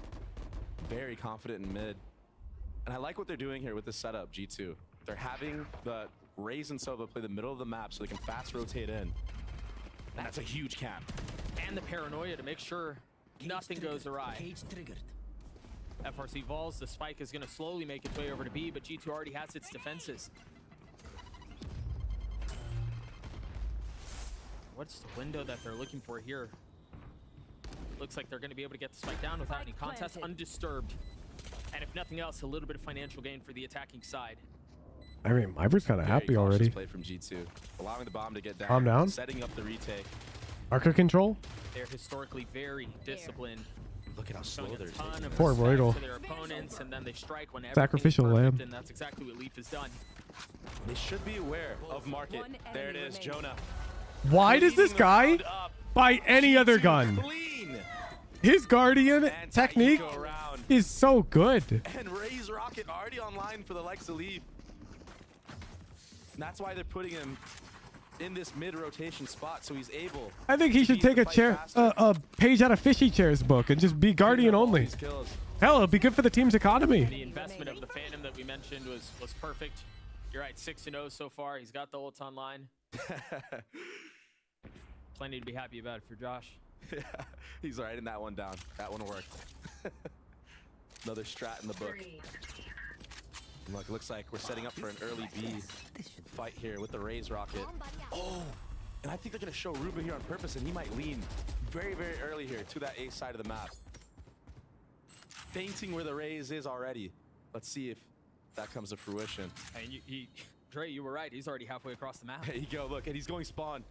Very confident in mid. And I like what they're doing here with this setup, G2. They're having the Raze and Sova play the middle of the map so they can fast rotate in. And that's a huge camp. And the paranoia to make sure nothing goes awry. FRC Vols, the spike is going to slowly make its way over to B, but G2 already has its defenses. What's the window that they're looking for here? Looks like they're going to be able to get the spike down without any contest, undisturbed. And if nothing else, a little bit of financial gain for the attacking side. I mean, MIBR's kind of happy Very cautious already. play from G2, allowing the bomb to get down. Calm down. Setting up the retake. Arca control? They're historically very disciplined Look at how slow they're taking. Poor Roydal. To their opponents, and then they strike when Sacrificial everything's perfect, lamb. and that's exactly what Leaf has done. They should be aware of market. There it is, Jonah. Why does this guy buy any other gun? Clean. His Guardian technique is so good. And Ray's rocket already online for the likes of Leaf. And that's why they're putting him in this mid-rotation spot, so he's able. I think he should take a page out of Fishy Chair's book and just be Guardian only. Hell, it'll be good for the team's economy. The investment of the Phantom that we mentioned was perfect. You're right, 6-0 so far. He's got the ults online. Plenty to be happy about for Josh. Yeah, he's writing that one down. That one worked. Another strat in the book. Look, looks like we're setting up for an early B fight here with the Raze rocket. Oh, and I think they're going to show Ruben here on purpose, and he might lean very, very early here to that A side of the map. Fainting where the Raze is already. Let's see if that comes to fruition. And Dre, you were right. He's already halfway across the map. There you go. Look, and he's going spawn.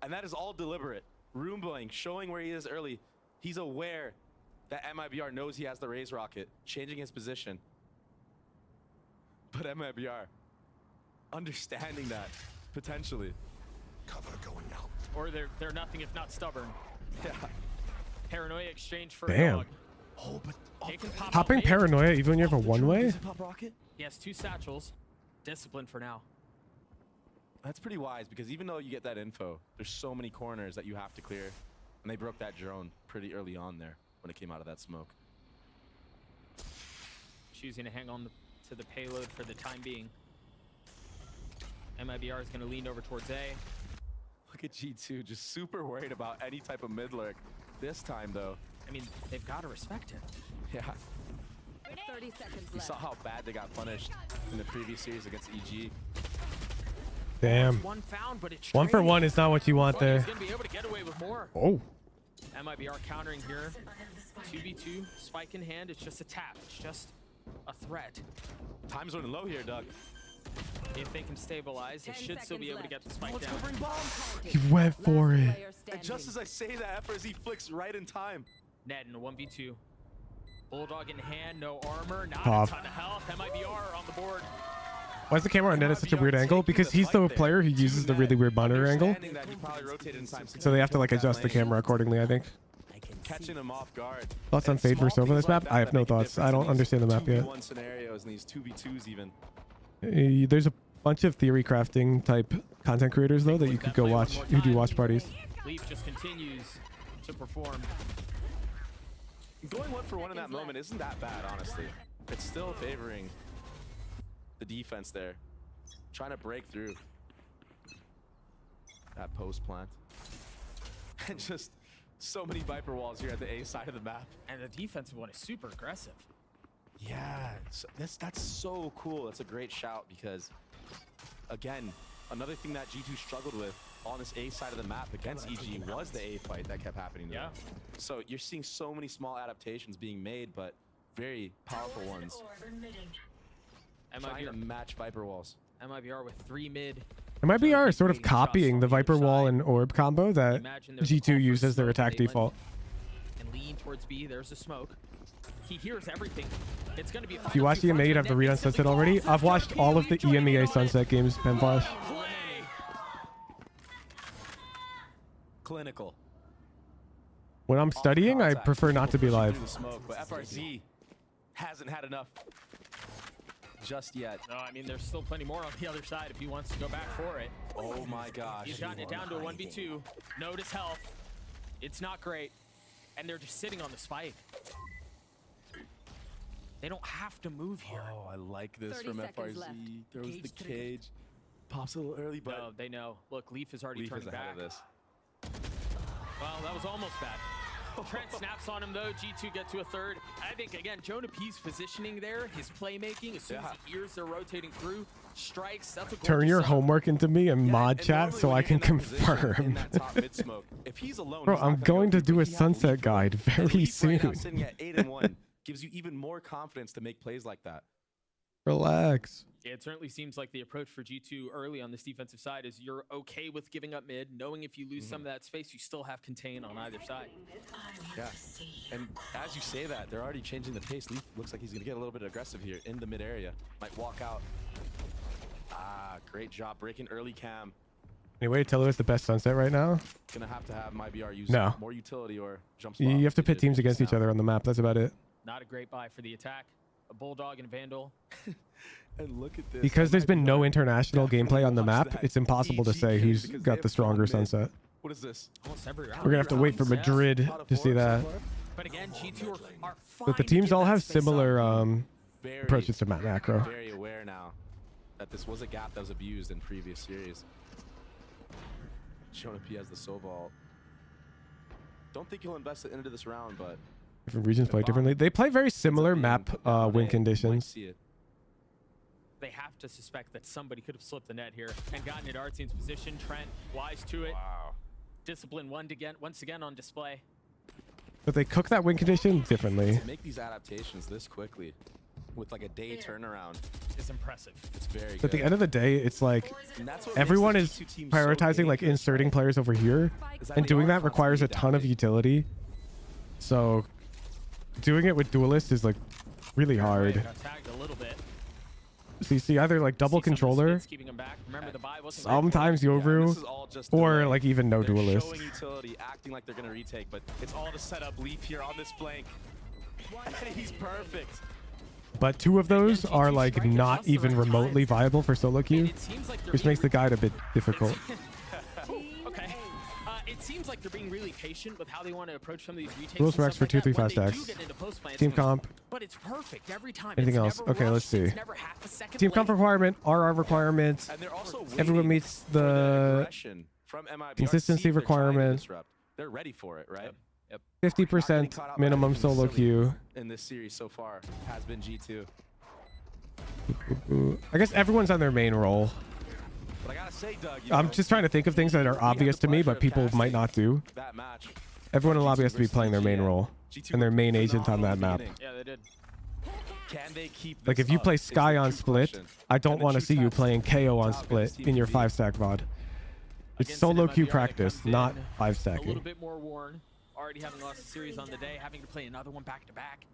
And that is all deliberate. Roomboing, showing where he is early. He's aware that MIBR knows he has the Raze rocket, changing his position. But MIBR, understanding that, potentially. Cover going out. Or they're nothing if not stubborn. Yeah. Paranoia exchange for Damn. a dog. Oh, but Popping Paranoia even when you have a one-way? He has 2 satchels. Discipline for now. That's pretty wise, because even though you get that info, there's so many corners that you have to clear. And they broke that drone pretty early on there when it came out of that smoke. Choosing to hang on to the payload for the time being. MIBR is going to lean over towards A. Look at G2, just super worried about any type of mid lurk. This time, though. I mean, they've got to respect it. Yeah. 30 seconds You saw how bad they got punished in the previous series against EG. Damn. One found, but it's 1 for 1 is not what you want there. He's going to be able to get away with more. Oh. MIBR countering here. 2v2, spike in hand. It's just a tap. It's just a threat. Time's running low here, Doug. If they can stabilize, they should still be able to get the spike down. He went for it. And just as I say that, FRZ flicks right in time. Ned in a 1v2. Bulldog in hand, no armor, not Pop. a ton of health. MIBR on the board. Why is the camera on Ned at such a weird angle? Because he's the player who uses the really weird monitor angle. So they have to like adjust the camera accordingly, I think. Catching them off guard. Thoughts on Fade versus Nova this map? I have no thoughts. I don't understand the map yet. 2v1 scenarios and these 2v2s even. There's a bunch of theory crafting type content creators though that you could go watch who do watch parties. Leaf just continues to perform. Going 1 for 1 in that moment isn't that bad, honestly. It's still favoring the defense there. Trying to break through that post plant. And just so many Viper walls here at the A side of the map. And the defensive one is super aggressive. Yeah, that's so cool. That's a great shout because, again, another thing that G2 struggled with on this A side of the map against EG was the A fight that kept happening to them. So you're seeing so many small adaptations being made, but very powerful ones. Trying to match Viper walls. MIBR with 3 mid. MIBR is sort of copying the Viper Wall and Orb combo that G2 used as their attack default. And lean towards B. There's a smoke. He hears everything. It's going to be a If you watch EMEA, you'd have the read on Sunset already. I've watched all of the EMEA Sunset games, Penflash. Clinical. When I'm studying, I prefer not to be live. Smoke, but FRZ hasn't had enough just yet. No, I mean, there's still plenty more on the other side if he wants to go back for it. Oh my gosh. He's gotten it down to a 1v2. Notice health. It's not great. And they're just sitting on the spike. They don't have to move here. Oh, I like this from FRZ. Throws the cage. Pops a little early, but no, they know. Look, Leaf is already Leaf turning is ahead back. of this. Well, that was almost bad. Trent snaps on him, though. G2 get to a third. I think, again, Jonah P's positioning there, his playmaking, as soon as he hears they're rotating through, strikes. That's a Turn your shot. homework into me and mod chat so I can confirm. Bro, I'm going to do a sunset guide very soon. Sitting at 8-1 gives you even more confidence to make plays like that. Relax. Yeah, it certainly seems like the approach for G2 early on this defensive side is you're okay with giving up mid, knowing if you lose some of that space, you still have contain on either side. Yeah, and as you say that, they're already changing the pace. Leaf looks like he's going to get a little bit aggressive here in the mid area. Might walk out. Ah, great job breaking early cam. Any way to tell who has the best sunset right now? Gonna have to have MIBR use No. more utility or jump spot. You have to pit teams against each other on the map. That's about it. Not a great buy for the attack. A Bulldog and a Vandal. And look at this. Because there's been no international gameplay on the map, it's impossible to say who's got the stronger sunset. What is this? Almost every round. We're gonna have to wait for Madrid to see that. But again, G2 are fine. But the teams all have similar approaches to map macro. Very aware now that this was a gap that was abused in previous series. Jonah P has the Soval. Don't think he'll invest it into this round, but Different regions play differently. They play very similar map win conditions. They have to suspect that somebody could have slipped the net here and gotten it Artzine's position. Trent wise to it. Wow. Discipline once again on display. But they cook that win condition differently. To make these adaptations this quickly with like a day turnaround is impressive. It's very good. At the end of the day, it's like everyone is prioritizing like inserting players over here, and doing that requires a ton of utility. So doing it with duelist is like really hard. Tagged a little bit. So you see either like double controller, sometimes Yoru, or like even no duelist. Showing utility, acting like they're gonna retake, but it's all to set up Leaf here on this flank. He's perfect. But two of those are like not even remotely viable for solo queue, which makes the guide a bit difficult. Okay. It seems like they're being really patient with how they want to approach some of these retakes. Rules Rex for 2-3-5 stacks. Team comp. But it's perfect every time. Anything else? Okay, let's see. Team comp requirement, RR requirement. Everyone meets the consistency requirement. They're ready for it, right? Yep. 50% minimum solo queue. In this series so far has been G2. I guess everyone's on their main role. But I gotta say, Doug, I'm just trying to think of things that are obvious to me, but people might not do. that match. Everyone in the lobby has to be playing their main role and their main agent on that map. Yeah, they did. Can they keep Like if you play Sky on Split, I don't want to see you playing KO on Split in your 5-stack VOD. It's solo queue practice, not 5-stacking. A little bit more worn. Already having lost a series on the day, having to play another one back to back.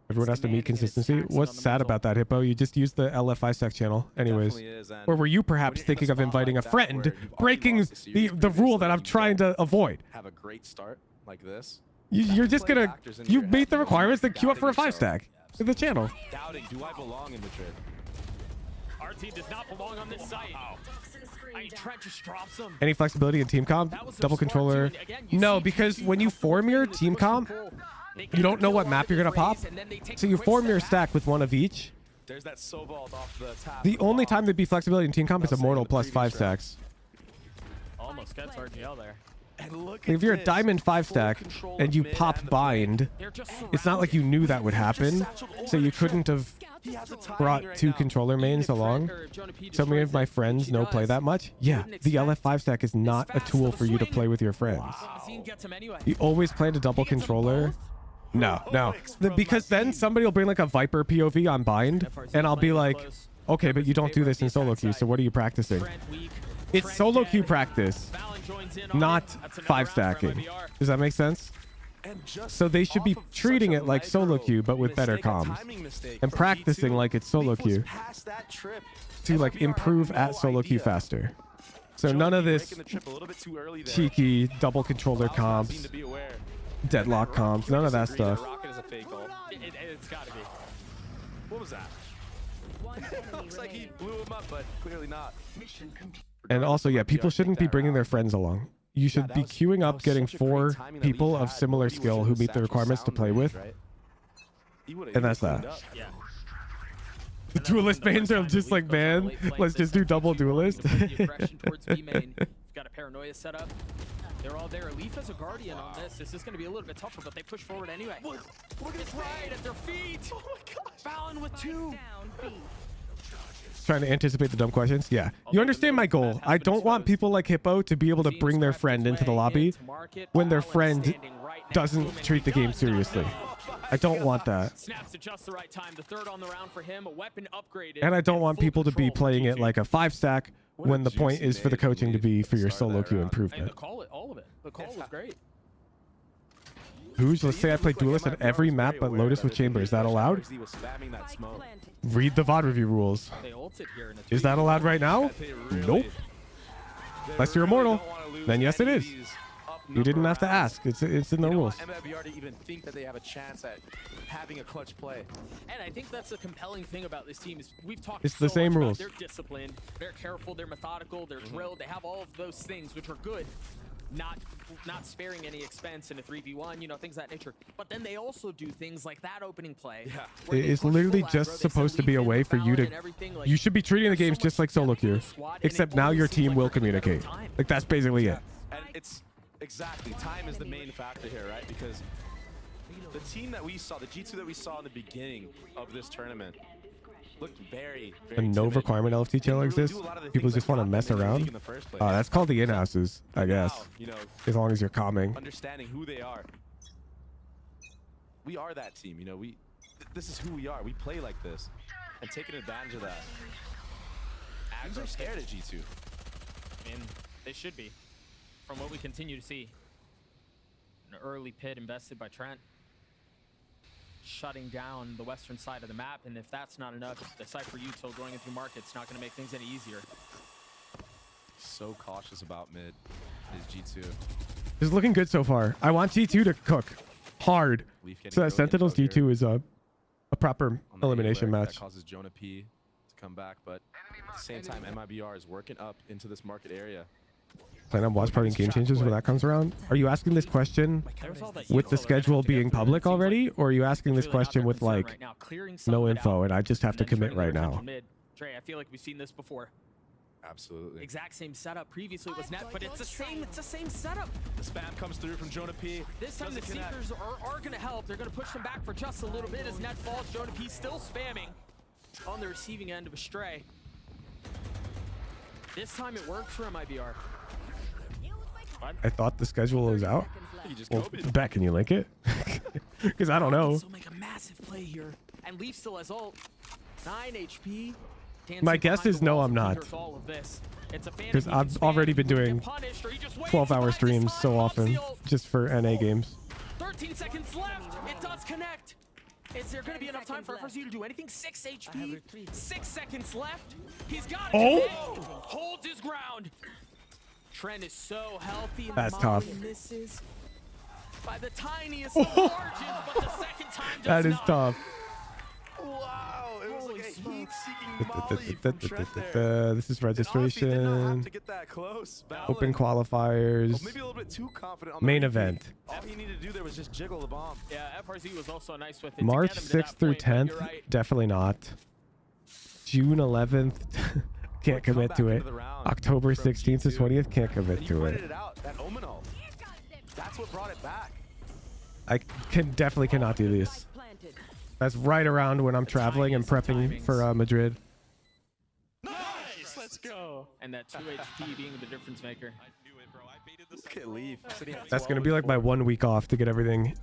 Everyone has to meet consistency. What's sad about that, Hippo? You just used the LF 5-stack channel anyways. Or were you perhaps thinking of inviting a friend, breaking the rule that I'm trying to avoid? Have a great start like this. You're just gonna, you meet the requirements, then queue up for a 5-stack in the channel. Doubting, do I belong in Madrid? Our team does not belong on this site. Trent just drops him. Any flexibility in team comp? Double controller? No, because when you form your team comp, you don't know what map you're gonna pop. So you form your stack with one of each. There's that Soval off the top. The only time there'd be flexibility in team comp is Immortal plus 5 stacks. Almost gets RGL there. And look If you're a Diamond 5-stack and you pop Bind, it's not like you knew that would happen, so you couldn't have brought 2 controller mains along. So many of my friends know play that much. Yeah, the LF 5-stack is not a tool for you to play with your friends. You always plan to double controller. No. Because then somebody will bring like a Viper POV on Bind, and I'll be like, okay, but you don't do this in solo queue, so what are you practicing? It's solo queue practice, not 5-stacking. Does that make sense? So they should be treating it like solo queue, but with better comms, and practicing like it's solo queue to like improve at solo queue faster. So none of this cheeky double controller comps, deadlock comps, none of that stuff. It's gotta be. What was that? Looks like he blew him up, but clearly not. And also, yeah, people shouldn't be bringing their friends along. You should be queuing up getting 4 people of similar skill who meet the requirements to play with. And that's that. The duelist mains are just like, man, let's just do double duelist. Got a paranoia set up. They're all there. Leaf has a guardian on this. This is going to be a little bit tougher, but they push forward anyway. Look at right at their feet. Oh my gosh. Fallon with 2. Trying to anticipate the dumb questions. Yeah, you understand my goal. I don't want people like Hippo to be able to bring their friend into the lobby when their friend doesn't treat the game seriously. I don't want that. Snaps at just the right time. The third on the round for him. A weapon upgraded. And I don't want people to be playing it like a 5-stack when the point is for the coaching to be for your solo queue improvement. The call, all of it. The call was great. Who's, let's say I play Duelist at every map but Lotus with Chamber. Is that allowed? Read the VOD review rules. Is that allowed right now? Nope. Unless you're immortal, then yes it is. You didn't have to ask. It's in the rules. MIBR to even think that they have a chance at having a clutch play. And I think that's the compelling thing about this team is we've talked It's the so same much rules. about they're disciplined, they're careful, they're methodical, they're drilled, they have all of those things which are good. Not sparing any expense in a 3v1, you know, things of that nature. But then they also do things like that opening play. Yeah. It's literally just supposed to be a way for you to... You should be treating the games just like solo queue. Except now your team will communicate. Like, that's basically it. And it's exactly, time is the main factor here, right? Because the team that we saw, the G2 that we saw in the beginning of this tournament, looked very, very And no timid. requirement LFT channel exists. People just want to mess around. That's called the in-houses, I guess. You know, As long as you're calming. understanding who they are. We are that team, you know. This is who we are. We play like this, and taking advantage of that. Ags are scared of G2. I mean, they should be. From what we continue to see, an early pit invested by Trent, shutting down the western side of the map, and if that's not enough, the Cypher Util going into market's not going to make things any easier. So cautious about mid is G2. It's looking good so far. I want G2 to cook hard so that Sentinels G2 is a proper elimination match. That causes Jonah P to come back, but at the same time, MIBR is working up into this market area. Plan on watch party and game changes when that comes around. Are you asking this question with the schedule being public already, or are you asking this question with like no info and I just have to commit right now? Trey, I feel like we've seen this before. Absolutely. Exact same setup. Previously it was net, but it's the same setup. The spam comes through from Jonah P. This time the Seekers are going to help. They're going to push them back for just a little bit as net falls. Jonah P still spamming on the receiving end of a stray. This time it works for MIBR. I thought the schedule was out. Well, Beck, can you link it? Because I don't know. Still make a massive play here, and Leaf still has ult. 9 HP. My guess is no, I'm not. Because I've already been doing 12-hour streams so often just for NA games. 13 seconds left. It does connect. Is there going to be enough time for you to do anything? 6 HP. 6 seconds left. He's got it. Oh! Holds his ground. Trent is so healthy. That's tough. Misses by the tiniest of margins, but the second time does That is not. tough. Wow, it was like a heat-seeking molly from Trent there. This is Honestly, did not registration. have to get that close. Open qualifiers. Maybe a little bit too confident on the Main repeat. event. All he needed to do there was just jiggle the bomb. Yeah, FRZ was also nice with it. March 6th through 10th. Definitely not. June 11th. Can't commit to it. October 16th to 20th. Can't commit to it. That Omenal. That's what brought it back. I definitely cannot do this. That's right around when I'm traveling and prepping for Madrid. Nice, let's go. And that 2 HP being the difference maker. Look at Leaf. That's gonna be like my 1 week off to get everything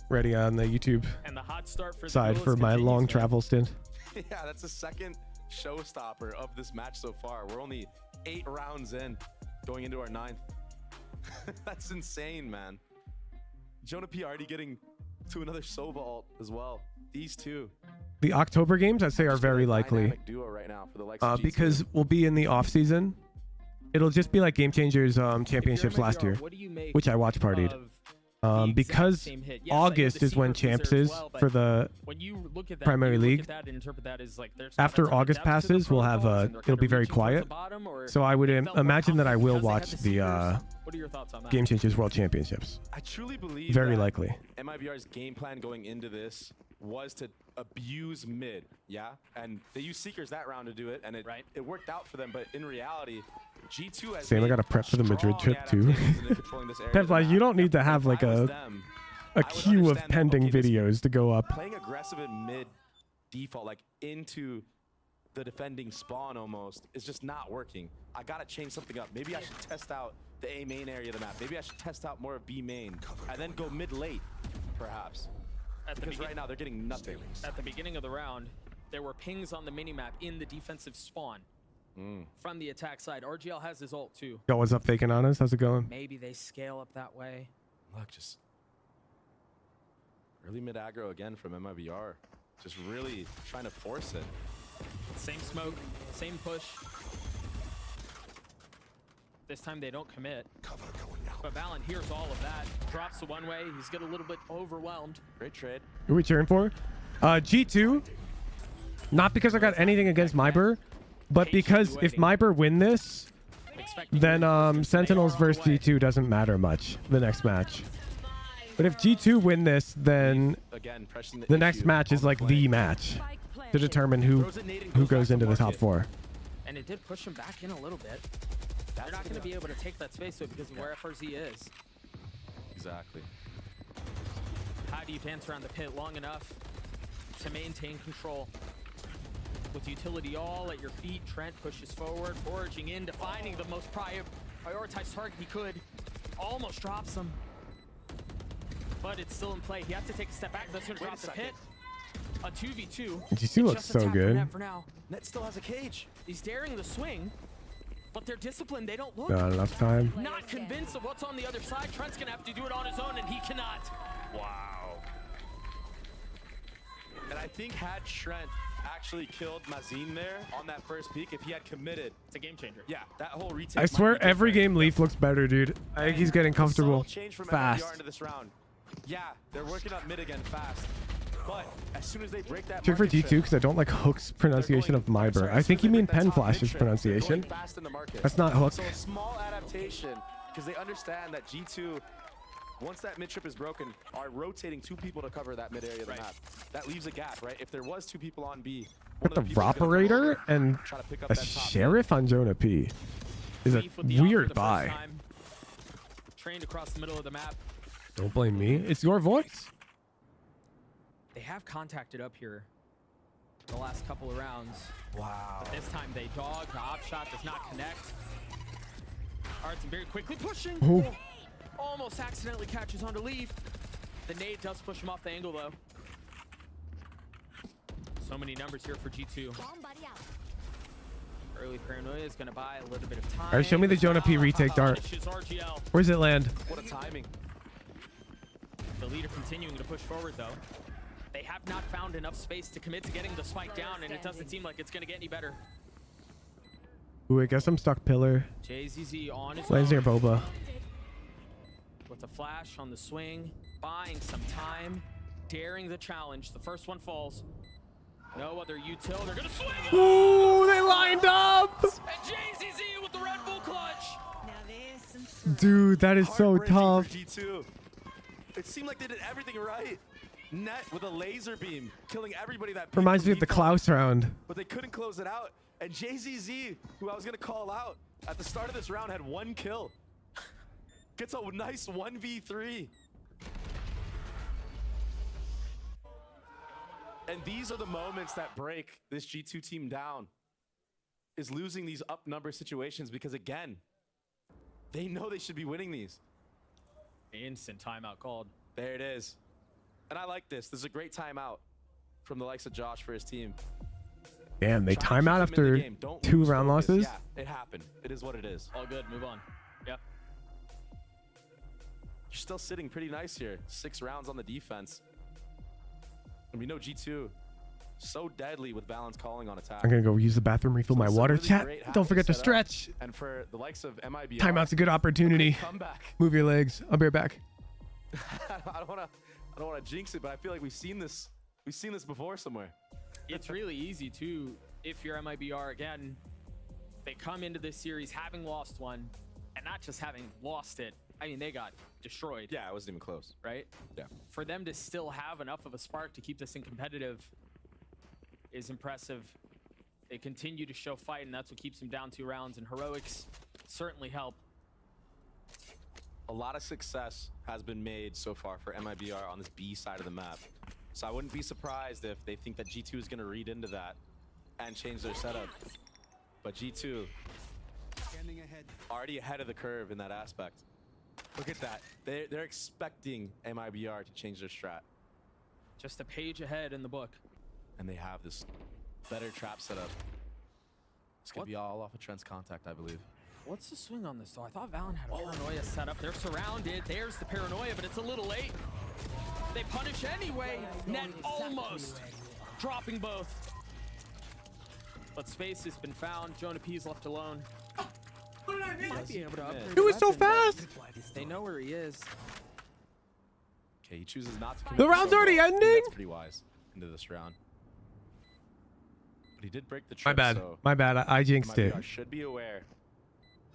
ready on the YouTube And the hot start for side for my long travel stint. Yeah, that's the second showstopper of this match so far. We're only 8 rounds in, going into our 9th. That's insane, man. Jonah P already getting to another Sova ult as well. These two. The October games, I'd say, are very likely Duo right now for the likes of G2. because we'll be in the off season. It'll just be like Game Changers championships last year, which I watch partied. Because August is when champs is for the primary league. After August passes, we'll have it'll be very quiet. So I would imagine that I will watch the Game Changers World Championships. I truly believe very that likely. MIBR's game plan going into this was to abuse mid, yeah? And they used Seekers that round to do it, and it worked out for them, but in reality, G2 has Same, I gotta prep for the Madrid trip too. Pevla, you don't need to have like a queue of pending videos to go up. Playing aggressive at mid default, like into the defending spawn almost, is just not working. I gotta change something up. Maybe I should test out the A main area of the map. Maybe I should test out more of B main, and then go mid late, perhaps. Because right now they're getting nothing. At the beginning of the round, there were pings on the minimap in the defensive spawn from the attack side. RGL has his ult too. Yo, what's up, faking on us? How's it going? Maybe they scale up that way. Look, just early mid aggro again from MIBR. Just really trying to force it. Same smoke, same push. This time they don't commit. But Valen hears all of that. Drops the one way. He's getting a little bit overwhelmed. Great trade. Who are we cheering for? G2. Not because I got anything against MIBR, but because if MIBR win this, then Sentinels versus G2 doesn't matter much the next match. But if G2 win this, then the next match is like the match to determine who goes into the top 4. And it did push him back in a little bit. They're not going to be able to take that space though because of where FRZ is. Exactly. How do you dance around the pit long enough to maintain control? With utility all at your feet, Trent pushes forward, foraging in, finding the most prioritized target he could. Almost drops him. But it's still in play. He has to take a step back. That's going to drop the pit. A 2v2. G2 looks so good. For now. Net still has a cage. He's daring the swing, but they're disciplined. They don't look. Not enough time. Not convinced of what's on the other side. Trent's going to have to do it on his own, and he cannot. Wow. And I think had Trent actually killed Mazin there on that first peak, if he had committed, it's a game changer. Yeah, that whole retake. I swear every game Leaf looks better, dude. I think he's getting comfortable fast. Into this round. Yeah, they're working up mid again fast. But as soon as they break that Check for G2 because I don't like Hook's pronunciation of MIBR. I think you mean Pen Flash's pronunciation. That's not Hook. So a small adaptation because they understand that G2, once that mid trip is broken, are rotating 2 people to cover that mid area of the map. That leaves a gap, right? If there was 2 people on B, With the Operator and a Sheriff on Jonah P is a weird buy. Trained across the middle of the map. Don't blame me. It's your voice. They have contacted up here the last couple of rounds. Wow. But this time they dog. The op shot does not connect. Artson very quickly pushing. Ooh. Almost accidentally catches onto Leaf. The nade does push him off the angle though. So many numbers here for G2. Early paranoia is going to buy a little bit of time. All right, show me the Jonah P retake dart. Where's it land? What a timing. The leader continuing to push forward though. They have not found enough space to commit to getting the spike down, and it doesn't seem like it's going to get any better. Ooh, I guess I'm stuck pillar. JZZ on his Lands near Boba. With a flash on the swing, buying some time, daring the challenge. The first one falls. No other util. They're going to swing. Ooh, they lined up. And JZZ with the Red Bull clutch. Dude, that is so tough. G2. It seemed like they did everything right. Net with a laser beam, killing everybody that Reminds me of the Klaus round. But they couldn't close it out. And JZZ, who I was going to call out at the start of this round, had 1 kill. Gets a nice 1v3. And these are the moments that break this G2 team down. Is losing these up number situations because, again, they know they should be winning these. Instant timeout called. There it is. And I like this. This is a great timeout from the likes of Josh for his team. Damn, they time out after 2 round losses. Yeah, it happened. It is what it is. All good. Move on. Yeah. You're still sitting pretty nice here. 6 rounds on the defense. And we know G2 so deadly with Valen's calling on attack. I'm gonna go use the bathroom, refill my water. Really Chat, don't forget to stretch. And for the likes of MIBR, Timeout's a good opportunity. Move your legs. I'll be right back. I don't want to jinx it, but I feel like we've seen this before somewhere. It's really easy too. If you're MIBR again, they come into this series having lost one, and not just having lost it. I mean, they got destroyed. Yeah, it wasn't even close. Right? Yeah. For them to still have enough of a spark to keep this thing competitive is impressive. They continue to show fight, and that's what keeps them down 2 rounds, and heroics certainly help. A lot of success has been made so far for MIBR on this B side of the map. So I wouldn't be surprised if they think that G2 is going to read into that and change their setup. But G2 already ahead of the curve in that aspect. Look at that. They're expecting MIBR to change their strat. Just a page ahead in the book. And they have this better trap setup. It's going to be all off of Trent's contact, I believe. What's the swing on this, though? I thought Valen had a paranoia set up. They're surrounded. There's the paranoia, but it's a little late. They punish anyway. Net almost dropping both. But space has been found. Jonah P's left alone. Might be able to upgrade It was so weapon, fast. They know where he is. Okay, he chooses not to. The round's already ending? That's pretty wise into this round. But he did break the trip. My bad. So My bad. I jinxed it. MIBR should be aware.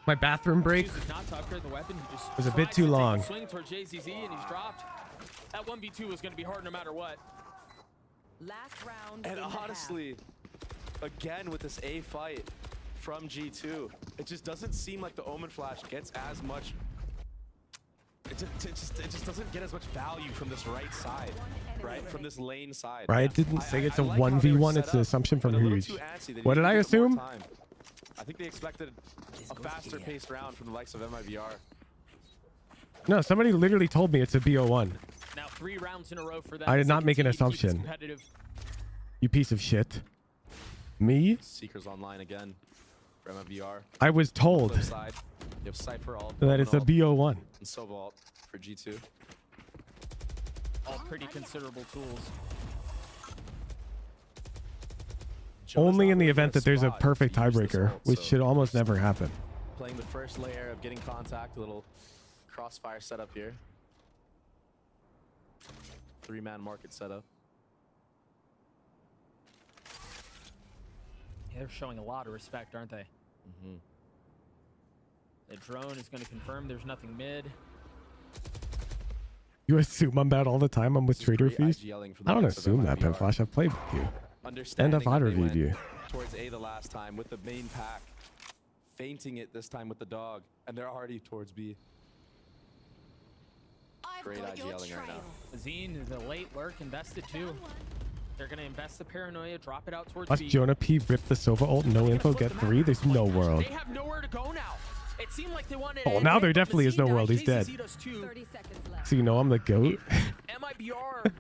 My bathroom break Chooses not to upgrade the weapon. He just was a bit tries too to take a long. Swing towards JZZ and he's dropped. That 1v2 was going to be hard no matter what. Last round. And honestly, again with this A fight from G2, it just doesn't seem like the Omen Flash gets as much. It just doesn't get as much value from this right side, right? From this lane side. Riot didn't say it's a I like how they were 1v1. set It's an up, assumption from but a little Huge. too antsy. They What did needed I to give it more assume? time. I think they expected a faster paced round from the likes of MIBR. No, somebody literally told me it's a BO1. Now 3 rounds in a row for them. I did as they not make an continue to keep this assumption. competitive. You piece of shit. Me? Seekers online again for MIBR. I was told Flip side, you have Cypher ult, that it's a ult, BO1. and Sova ult for G2. All pretty considerable tools. Only in the event that there's a perfect tiebreaker, which should almost never happen. Playing the first layer of getting contact, a little crossfire setup here. 3-man market setup. Yeah, they're showing a lot of respect, aren't they? Mm-hmm. The drone is going to confirm there's nothing mid. You assume I'm bad all the time. I'm with Trader Feast. yelling from the I don't likes of assume that, MIBR. Penflash. I've played with you. And Understanding I've that auto they reviewed went you. towards A the last time with the main pack, feinting it this time with the dog, and they're already towards B. Great IG yelling right now. Zine is a late lurk, invested too. They're going to invest the paranoia, drop it out towards Watch B. Jonah P rip the Sova ult, no info, get 3. There's no world. They have nowhere to go now. It seemed like they wanted Oh, now there definitely is no world. He's dead. 30 seconds left. So you know I'm the GOAT? MIBR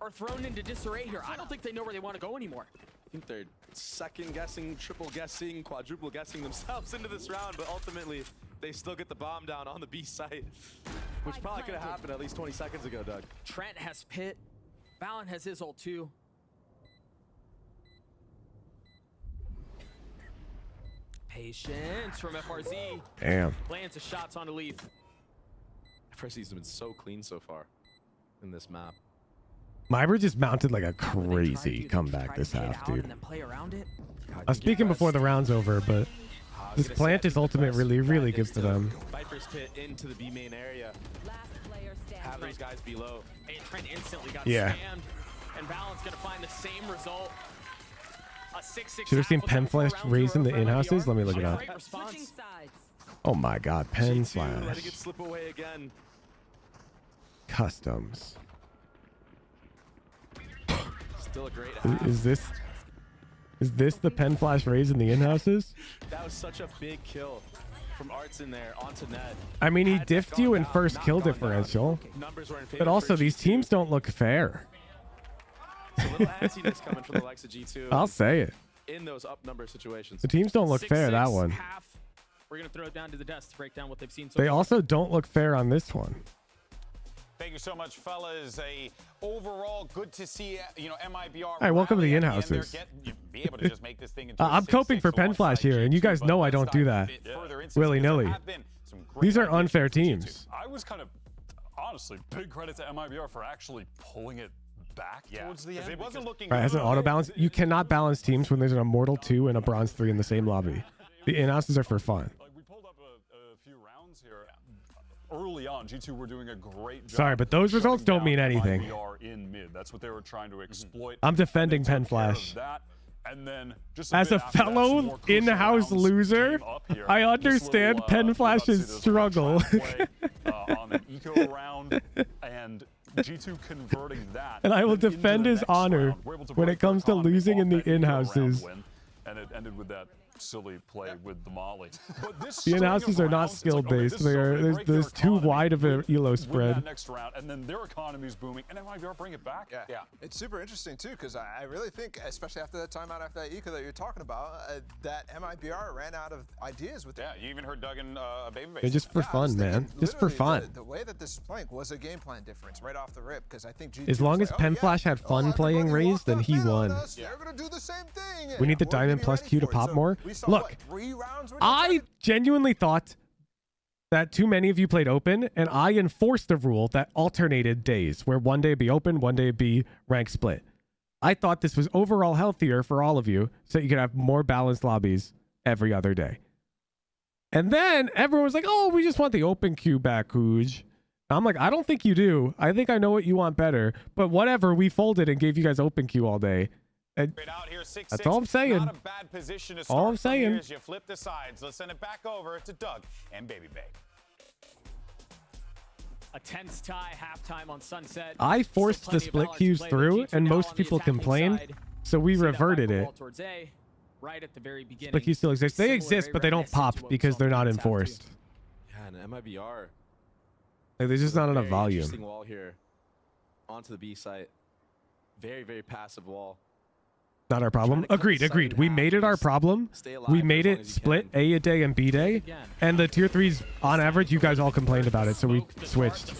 are thrown into disarray here. I don't think they know where they want to go anymore. I think they're second guessing, triple guessing, quadruple guessing themselves into this round, but ultimately they still get the bomb down on the B site, which probably could have happened at least 20 seconds ago, Doug. Trent has pit. Valen has his ult too. Patience from FRZ. Damn. Lands the shots on a leaf. FRZ's been so clean so far in this map. MIBR just mounted like a crazy comeback this half, dude. And then play around it. I was speaking before the round's over, but this plant is ultimate really good for them. Viper's pit into the B main area. Have those guys below. Hey, Trent instantly got Yeah. spammed. And Valen's going to find the same result. A 6-6 Should have seen half Pen with 4 Flash rounds in a raising row the for in-houses. MIBR. Let me look it up. Great response. Oh my god, Pen G2 Flash. letting it slip away again. Customs. Still a great half. Is this the Pen Flash raise in the in-houses? That was such a big kill from Arts in there onto Ned. I mean, he diffed you in first kill differential. Numbers were in favor But also, for these G2. teams don't look fair. It's a little antsiness coming from the likes of G2. I'll say it. In those up number situations. The teams don't look fair, that 6-6 one. half. We're going to throw it down to the desk to break down what they've seen so They far. also don't look fair on this one. Thank you so much, fellas. Overall good to see, MIBR. Hi, welcome to the rally at in-houses. end there, be able to just make this thing into a I'm coping 6-6 for Pen Flash here, and you guys know I don't do that willy-nilly. These are unfair teams. I was kind of, honestly, big credit to MIBR for actually pulling it back towards the end. It wasn't looking All right, as an auto balance, you cannot balance teams when there's an Immortal 2 and a Bronze 3 in the same lobby. The in-houses are for fun. We pulled up a few rounds here. Early on, G2 were doing a great job. Sorry, but those results don't mean anything. MIBR in mid. That's what they were trying to exploit. I'm defending They took Pen care of Flash. that, and then just As bit a after that, some fellow more crucial in-house rounds loser, came up here. I This understand little, Pen obviously Flash's there's a struggle. play, on an eco round, and G2 converting that. And I will into defend the his next honor round. We're able to when break it comes to their economy losing off in the that eco round in-houses. win, and it ended with that silly play with the molly. But this The analysis are not skill based. They are there's too wide of an elo win spread. that next round, and then their economy's booming, and MIBR bring it back. Yeah. It's super interesting too, because I really think, especially after that timeout, after that eco that you're talking about, that MIBR ran out of ideas with that. Yeah, you even heard Duggan baby Yeah, just for fun, man. Just for fun. The way that this is playing was a game plan difference right off the rip, because I think G2 As long was as like, Pen Flash had fun playing Raze, then he won. They're gonna do the same thing. We need the Diamond plus Q to pop more. Look, I genuinely thought that too many of you played open, and I enforced the rule that alternated days, where one day be open, one day be rank split. I thought this was overall healthier for all of you, so you could have more balanced lobbies every other day. And then everyone was like, oh, we just want the open queue back, Hooj. I'm like, I don't think you do. I think I know what you want better. But whatever, we folded and gave you guys open queue all day. And that's all I'm saying. Not a bad position to all I'm start from here saying. as you flip the sides. Let's send it back over to Doug and Baby Bay. A tense tie, halftime on Sunset. I forced the split queues through, and most people complained, so we reverted it. Right at the very beginning. Split queues still exist. They exist, but they don't pop because they're not enforced. Yeah, and MIBR. Like, there's just not enough volume. Interesting wall here. Onto the B site. Very, very passive wall. Not our problem. Agreed. We made it our problem. We made it split A day and B day. And the tier 3s, on average, you guys all complained about it, so we switched.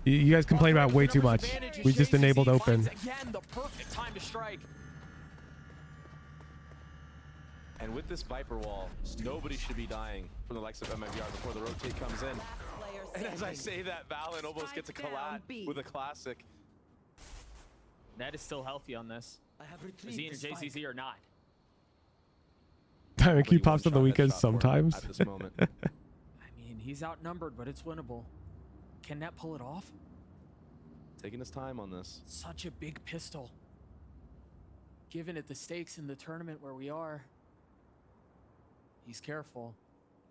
You guys complained about it way too much. We just enabled open. And with this Viper wall, nobody should be dying from the likes of MIBR before the rotate comes in. And as I say that, Valen almost gets a collide with a classic. Ned is still healthy on this. Is he in JCZ or not? Diamond Q pops on the weekends sometimes. At this moment. I mean, he's outnumbered, but it's winnable. Can Ned pull it off? Taking his time on this. Such a big pistol. Given it the stakes in the tournament where we are, he's careful.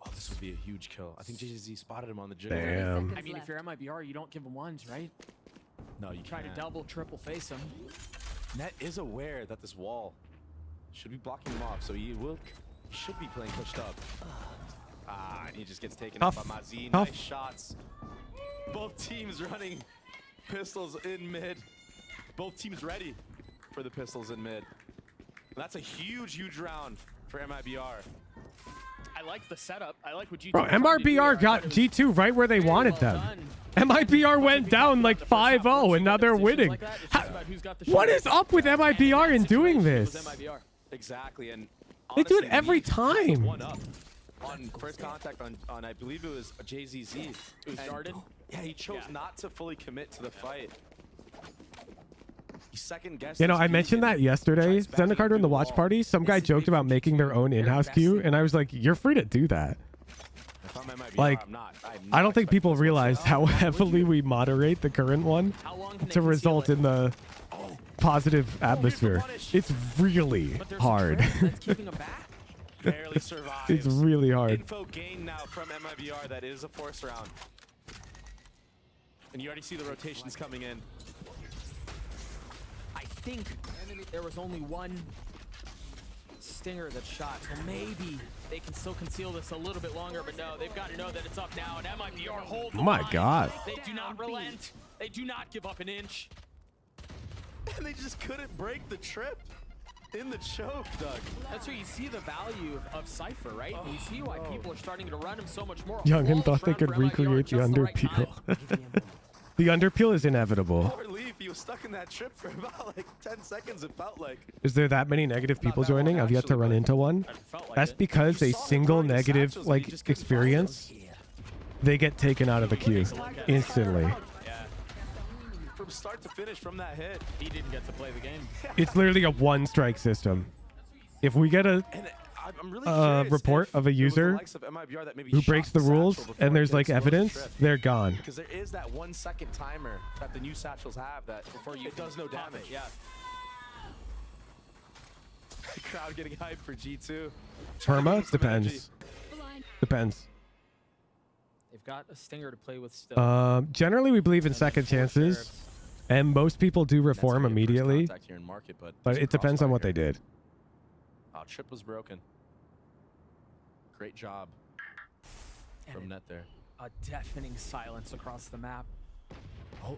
Oh, this would be a huge kill. I think JCZ spotted him on the jig. Damn. I mean, if you're MIBR, you don't give him ones, right? No, you try to double, triple face him. Net is aware that this wall should be blocking him off, so he should be playing pushed up. And he just gets taken up by Mazin. Nice shots. Both teams running pistols in mid. Both teams ready for the pistols in mid. That's a huge round for MIBR. I like the setup. I like what G2 Bro, MIBR got G2 right where they wanted them. MIBR went down like 5-0 and now they're winning. What is up with MIBR in doing this? Exactly, and they do it every time. One up on first contact on I believe it was JZZ. Who started? Yeah, he chose not to fully commit to the fight. He second guessed. You know, I mentioned that yesterday. Zendikar in the watch party, some guy joked about making their own in-house queue, and I was like, you're free to do that. Like, I don't think people realize how heavily we moderate the current one to result in the positive atmosphere. It's really hard. Barely survives. It's really hard. Info gain now from MIBR. That is a force round. And you already see the rotations coming in. I think there was only one stinger that shot, so maybe they can still conceal this a little bit longer, but no, they've got to know that it's up now, and MIBR hold the Oh my line. God. They do not relent. They do not give up an inch. And they just couldn't break the trip in the choke, Doug. That's where you see the value of Cypher, right? And you see why people are starting to run him so much more. Youngin thought they could recreate the underpeel. The underpeel is inevitable. Poor Leaf, he was stuck in that trip for about like 10 seconds, it felt like. Is there that many negative people joining? I've yet to run into one. That's because a single negative like experience, they get taken out of the queue instantly. Yeah. From start to finish from that hit. He didn't get to play the game. It's literally a one-strike system. If we get a report of a user who breaks the rules and there's like evidence, they're gone. Because there is that 1 second timer that the new satchels have that before it does no damage. Yeah. Crowd getting hyped for G2. Perma? Depends. Depends. They've got a stinger to play with still. Generally, we believe in second chances, and most people do reform immediately. But it depends on what they did. Oh, trip was broken. Great job from net there. A deafening silence across the map. Oh,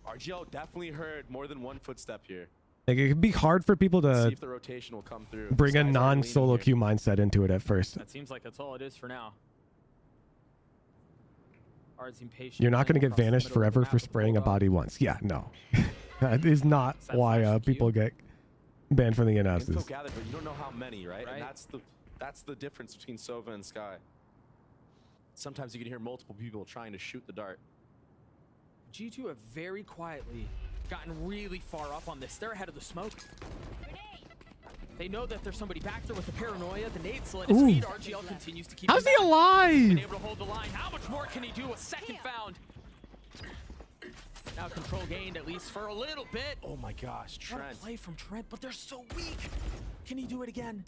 RGL definitely heard more than one footstep here. Like, it could be hard for people See to if the rotation will come through. bring a Skies are non-solo leaning queue mindset into it at first. That seems like that's all it is for now. You're not going to get vanished forever for spraying a body once. Yeah, no. That is not why people get banned from the Info in-houses. gathered, but you don't know how many, right? And that's the difference between Sova and Sky. Sometimes you can hear multiple people trying to shoot the dart. G2 have very quietly gotten really far up on this. They're ahead of the smoke. They know that there's somebody back there with the paranoia. The nade still at his feet. RGL continues to keep How's him he back. alive? Been able to hold the line. How much more can he do? A second found. Now control gained at least for a little bit. Oh my gosh, What a Trent. play from Trent, but they're so weak. Can he do it again?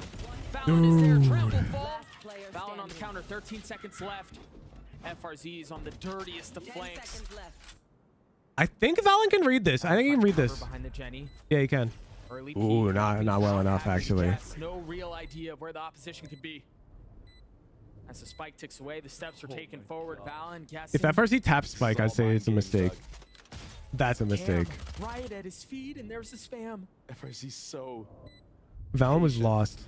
Fallon is there. Trent will fall. Fallon on the counter. 13 seconds left. FRZ is on the dirtiest of flanks. I think Valen can read this. I think he can read this. Behind the Jenny. Yeah, he can. Early Ooh, peek. not well enough, actually. No real idea of where the opposition could be. As the spike ticks away, the steps are taken forward. Valen guessing. If FRZ taps Spike, I say it's a mistake. That's a mistake. Right at his feet, and there's the spam. FRZ so... Valen was lost.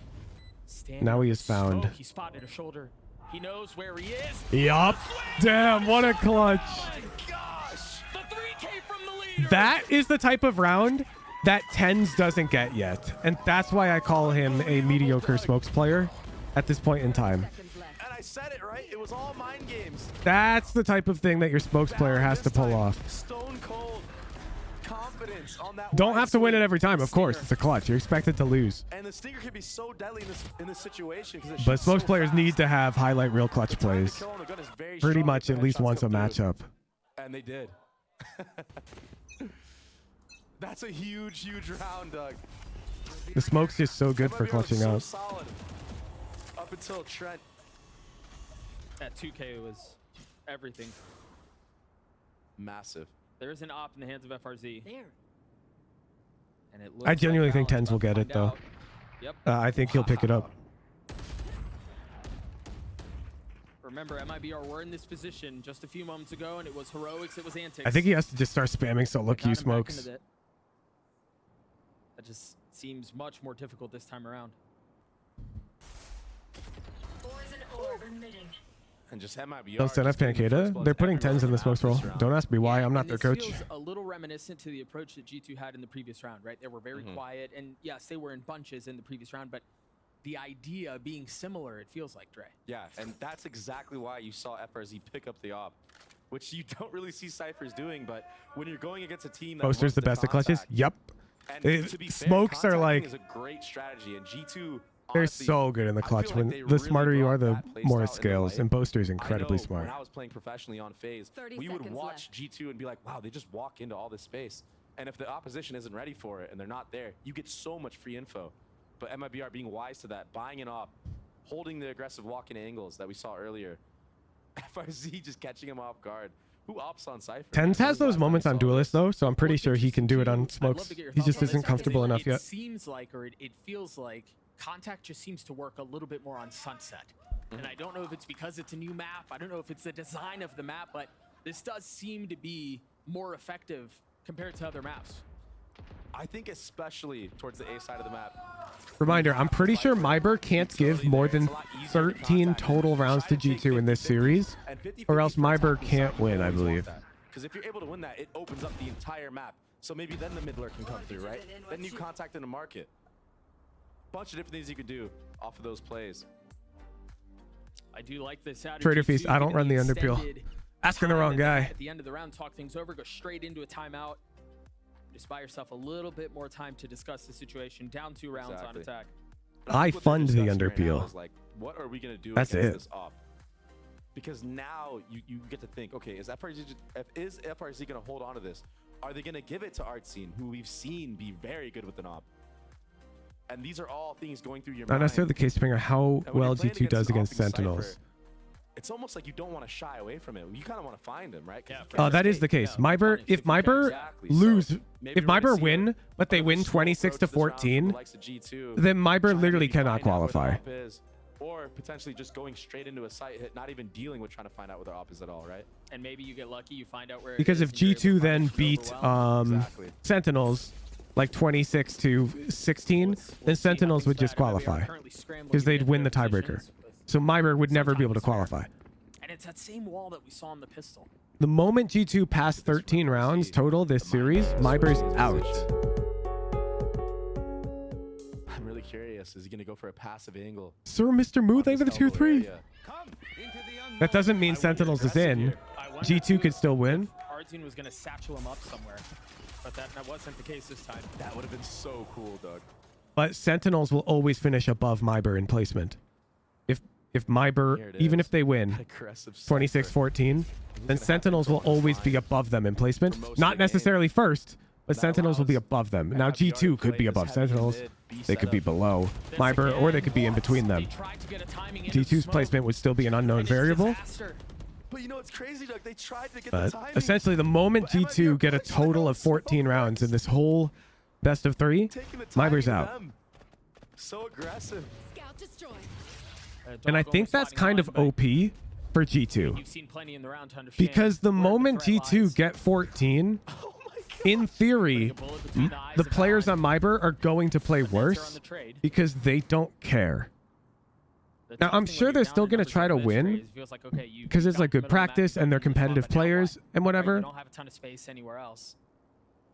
Now he is found. He spotted a shoulder. He knows where he is. Yup. Damn, what a clutch. That is the type of round that TenZ doesn't get yet. And that's why I call him a mediocre smokes player at this point in time. And I said it, right? It was all mind games. That's the type of thing that your smokes player has to pull off. Stone cold confidence on that. Don't have to win it every time, of course. It's a clutch. You're expected to lose. And the stinger can be so deadly in this situation. But smokes players need to have highlight reel clutch plays. Pretty much at least once a matchup. And they did. That's a huge, huge round, Doug. The smoke's just so good for clutching out. Solid. Up until Trent. That 2K was everything. Massive. There is an op in the hands of FRZ. There. And it I genuinely think TenZ will get it, though. Yep. I think he'll pick it up. Remember, MIBR were in this position just a few moments ago, and it was heroics, it was antics. I think he has to just start spamming solo Q smokes. That just seems much more difficult this time around. And just MIBR. Don't send up Pancada. They're putting TenZ in the smokes roll. Don't ask me why. I'm not their coach. Feels a little reminiscent to the approach that G2 had in the previous round, right? They were very quiet, and yes, they were in bunches in the previous round, but the idea being similar, it feels like, Dre. Yeah, and that's exactly why you saw FRZ pick up the op, which you don't really see Cyphers doing, but when you're going against a team that Poster's the best at clutches? Yep. And to be fair, Smokes are contacting like... is a great strategy, and G2... They're honestly, so good in the clutch. When the smarter you are, the more it scales. And Poster's incredibly smart. When I was playing professionally on FaZe, we would watch G2 and be like, wow, they just walk into all this space. And if the opposition isn't ready for it and they're not there, you get so much free info. But MIBR being wise to that, buying an op, holding the aggressive walk-in angles that we saw earlier. FRZ just catching him off guard. Who ops on Cypher? TenZ has those moments on Duelist, though, so I'm pretty sure he can do it on smokes. He just isn't comfortable enough yet. It seems like, or it feels like, Contact just seems to work a little bit more on Sunset. And I don't know if it's because it's a new map. I don't know if it's the design of the map, but this does seem to be more effective compared to other maps. I think especially towards the A side of the map. Reminder, I'm pretty sure MIBR can't give more than 13 total rounds to G2 in this series, or else MIBR can't win, I believe. Because if you're able to win that, it opens up the entire map. So maybe then the mid lurk can come through, right? Then you contact in the market. Bunch of different things you could do off of those plays. I do like this out. Trader Feast, I don't run the underpeel. Asking the wrong guy. At the end of the round, talk things over, go straight into a timeout. Just buy yourself a little bit more time to discuss the situation. Down 2 rounds on attack. I fund the underpeel. Right like, what are we gonna do That's against it. this op? Because now you get to think, okay, is FRZ gonna hold on to this? Are they gonna give it to Artscene, who we've seen be very good with an op? And these are all things going through your mind. Not necessarily the case depending on how well G2 does against Sentinels. it's almost like you don't want to shy away from it. You kind of want to find him, right? That is the case. MIBR, if MIBR lose, if MIBR win, but they win 26-14, then MIBR literally cannot qualify. Or potentially just going straight into a site hit, not even dealing with trying to find out where their op is at all, right? And maybe you get lucky, you find out where. Because if G2 then beat Sentinels like 26-16, then Sentinels would just qualify because they'd win the tiebreaker. So MIBR would never be able to qualify. And it's that same wall that we saw in the pistol. The moment G2 passed 13 rounds total this series, MIBR's out. I'm really curious. Is he going to go for a passive angle? Sir, Mr. Moo, thank you for the tier 3. That doesn't mean Sentinels is in. G2 could still win. Arjun was going to satchel him up somewhere, but that wasn't the case this time. That would have been so cool, Doug. But Sentinels will always finish above MIBR in placement. If MIBR, even if they win 26-14, then Sentinels will always be above them in placement. Not necessarily first, but Sentinels will be above them. Now G2 could be above Sentinels. They could be below MIBR, or they could be in between them. G2's placement would still be an unknown variable. But you know what's crazy, Doug? They tried to get But the timing. essentially, the moment G2 get a total of 14 rounds in this whole best of 3, MIBR's out. So aggressive. Scout destroyed. And I think that's kind of OP for G2. You've seen plenty in the round to understand Because the moment G2 get 14, in theory, the players on MIBR are going to play worse because they don't care. Now, I'm sure they're still going to try to win because it's like good practice and they're competitive players and whatever. You don't have a ton of space anywhere else.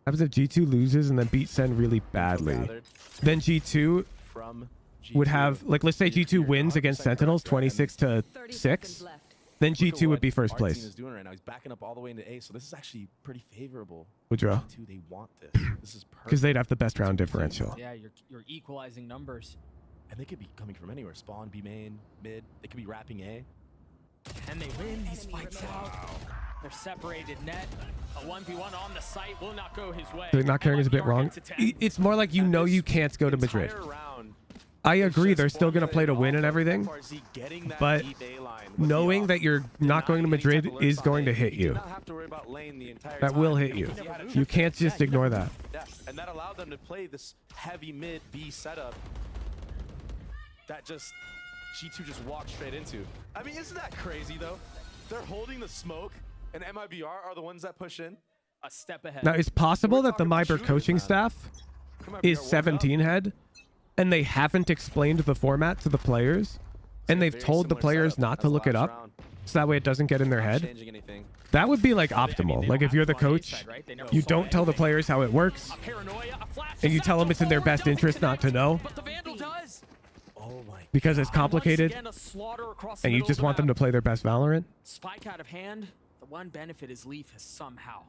Happens if G2 loses and then beats SEN really badly. Then G2 would have, like, let's say G2 wins against Sentinels 26-6, then G2 would be first place. Is doing right now. He's backing up all the way into A, so this is actually pretty favorable. Would draw. G2, they want this. This is perfect. Because they'd have the best round differential. Yeah, you're equalizing numbers. And they could be coming from anywhere. Spawn, B main, mid. They could be wrapping A. And they win these fights out. They're separated net. A 1v1 on the site will not go his way. So not caring is a bit wrong. It's more like you know you can't go to Madrid. I agree, they're still going to play to win and everything, but knowing that you're not going to Madrid is going to hit you. That will hit you. You can't just ignore that. Yeah, and that allowed them to play this heavy mid B setup that just G2 just walked straight into. I mean, isn't that crazy though? They're holding the smoke, and MIBR are the ones that push in. A step ahead. Now, it's possible that the MIBR coaching staff is 17 head, and they haven't explained the format to the players, and they've told the players not to look it up, so that way it doesn't get in their head. That would be like optimal. Like if you're the coach, you don't tell the players how it works, and you tell them it's in their best interest not to know, because it's complicated, and you just want them to play their best Valorant. Spike out of hand. The one benefit is Leaf has somehow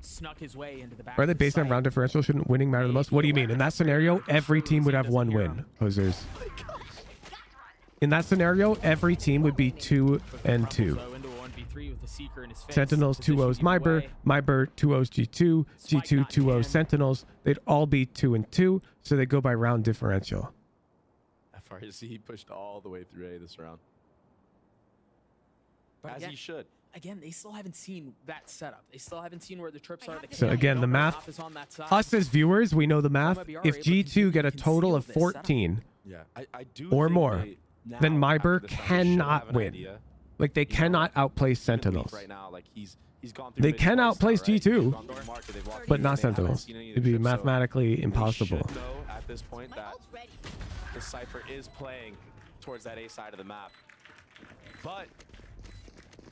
snuck his way into the back. Are they based on round differential? Shouldn't winning matter the most? What do you mean? In that scenario, every team would have one win, Hosers. In that scenario, every team would be 2-2. Sentinels 2-0s MIBR, MIBR 2-0s G2, G2 2-0s Sentinels. They'd all be 2-2, so they go by round differential. FRC pushed all the way through A this round. But As again, he should. Again, they still haven't seen that setup. They still haven't seen where the trips are. So again, the math, us as viewers, we know the math. If G2 get a total of 14 or more, then MIBR cannot win. Like, they cannot outplace Sentinels. They can outplace G2, but not Sentinels. It'd be mathematically impossible. At this point that the Cypher is playing towards that A side of the map. But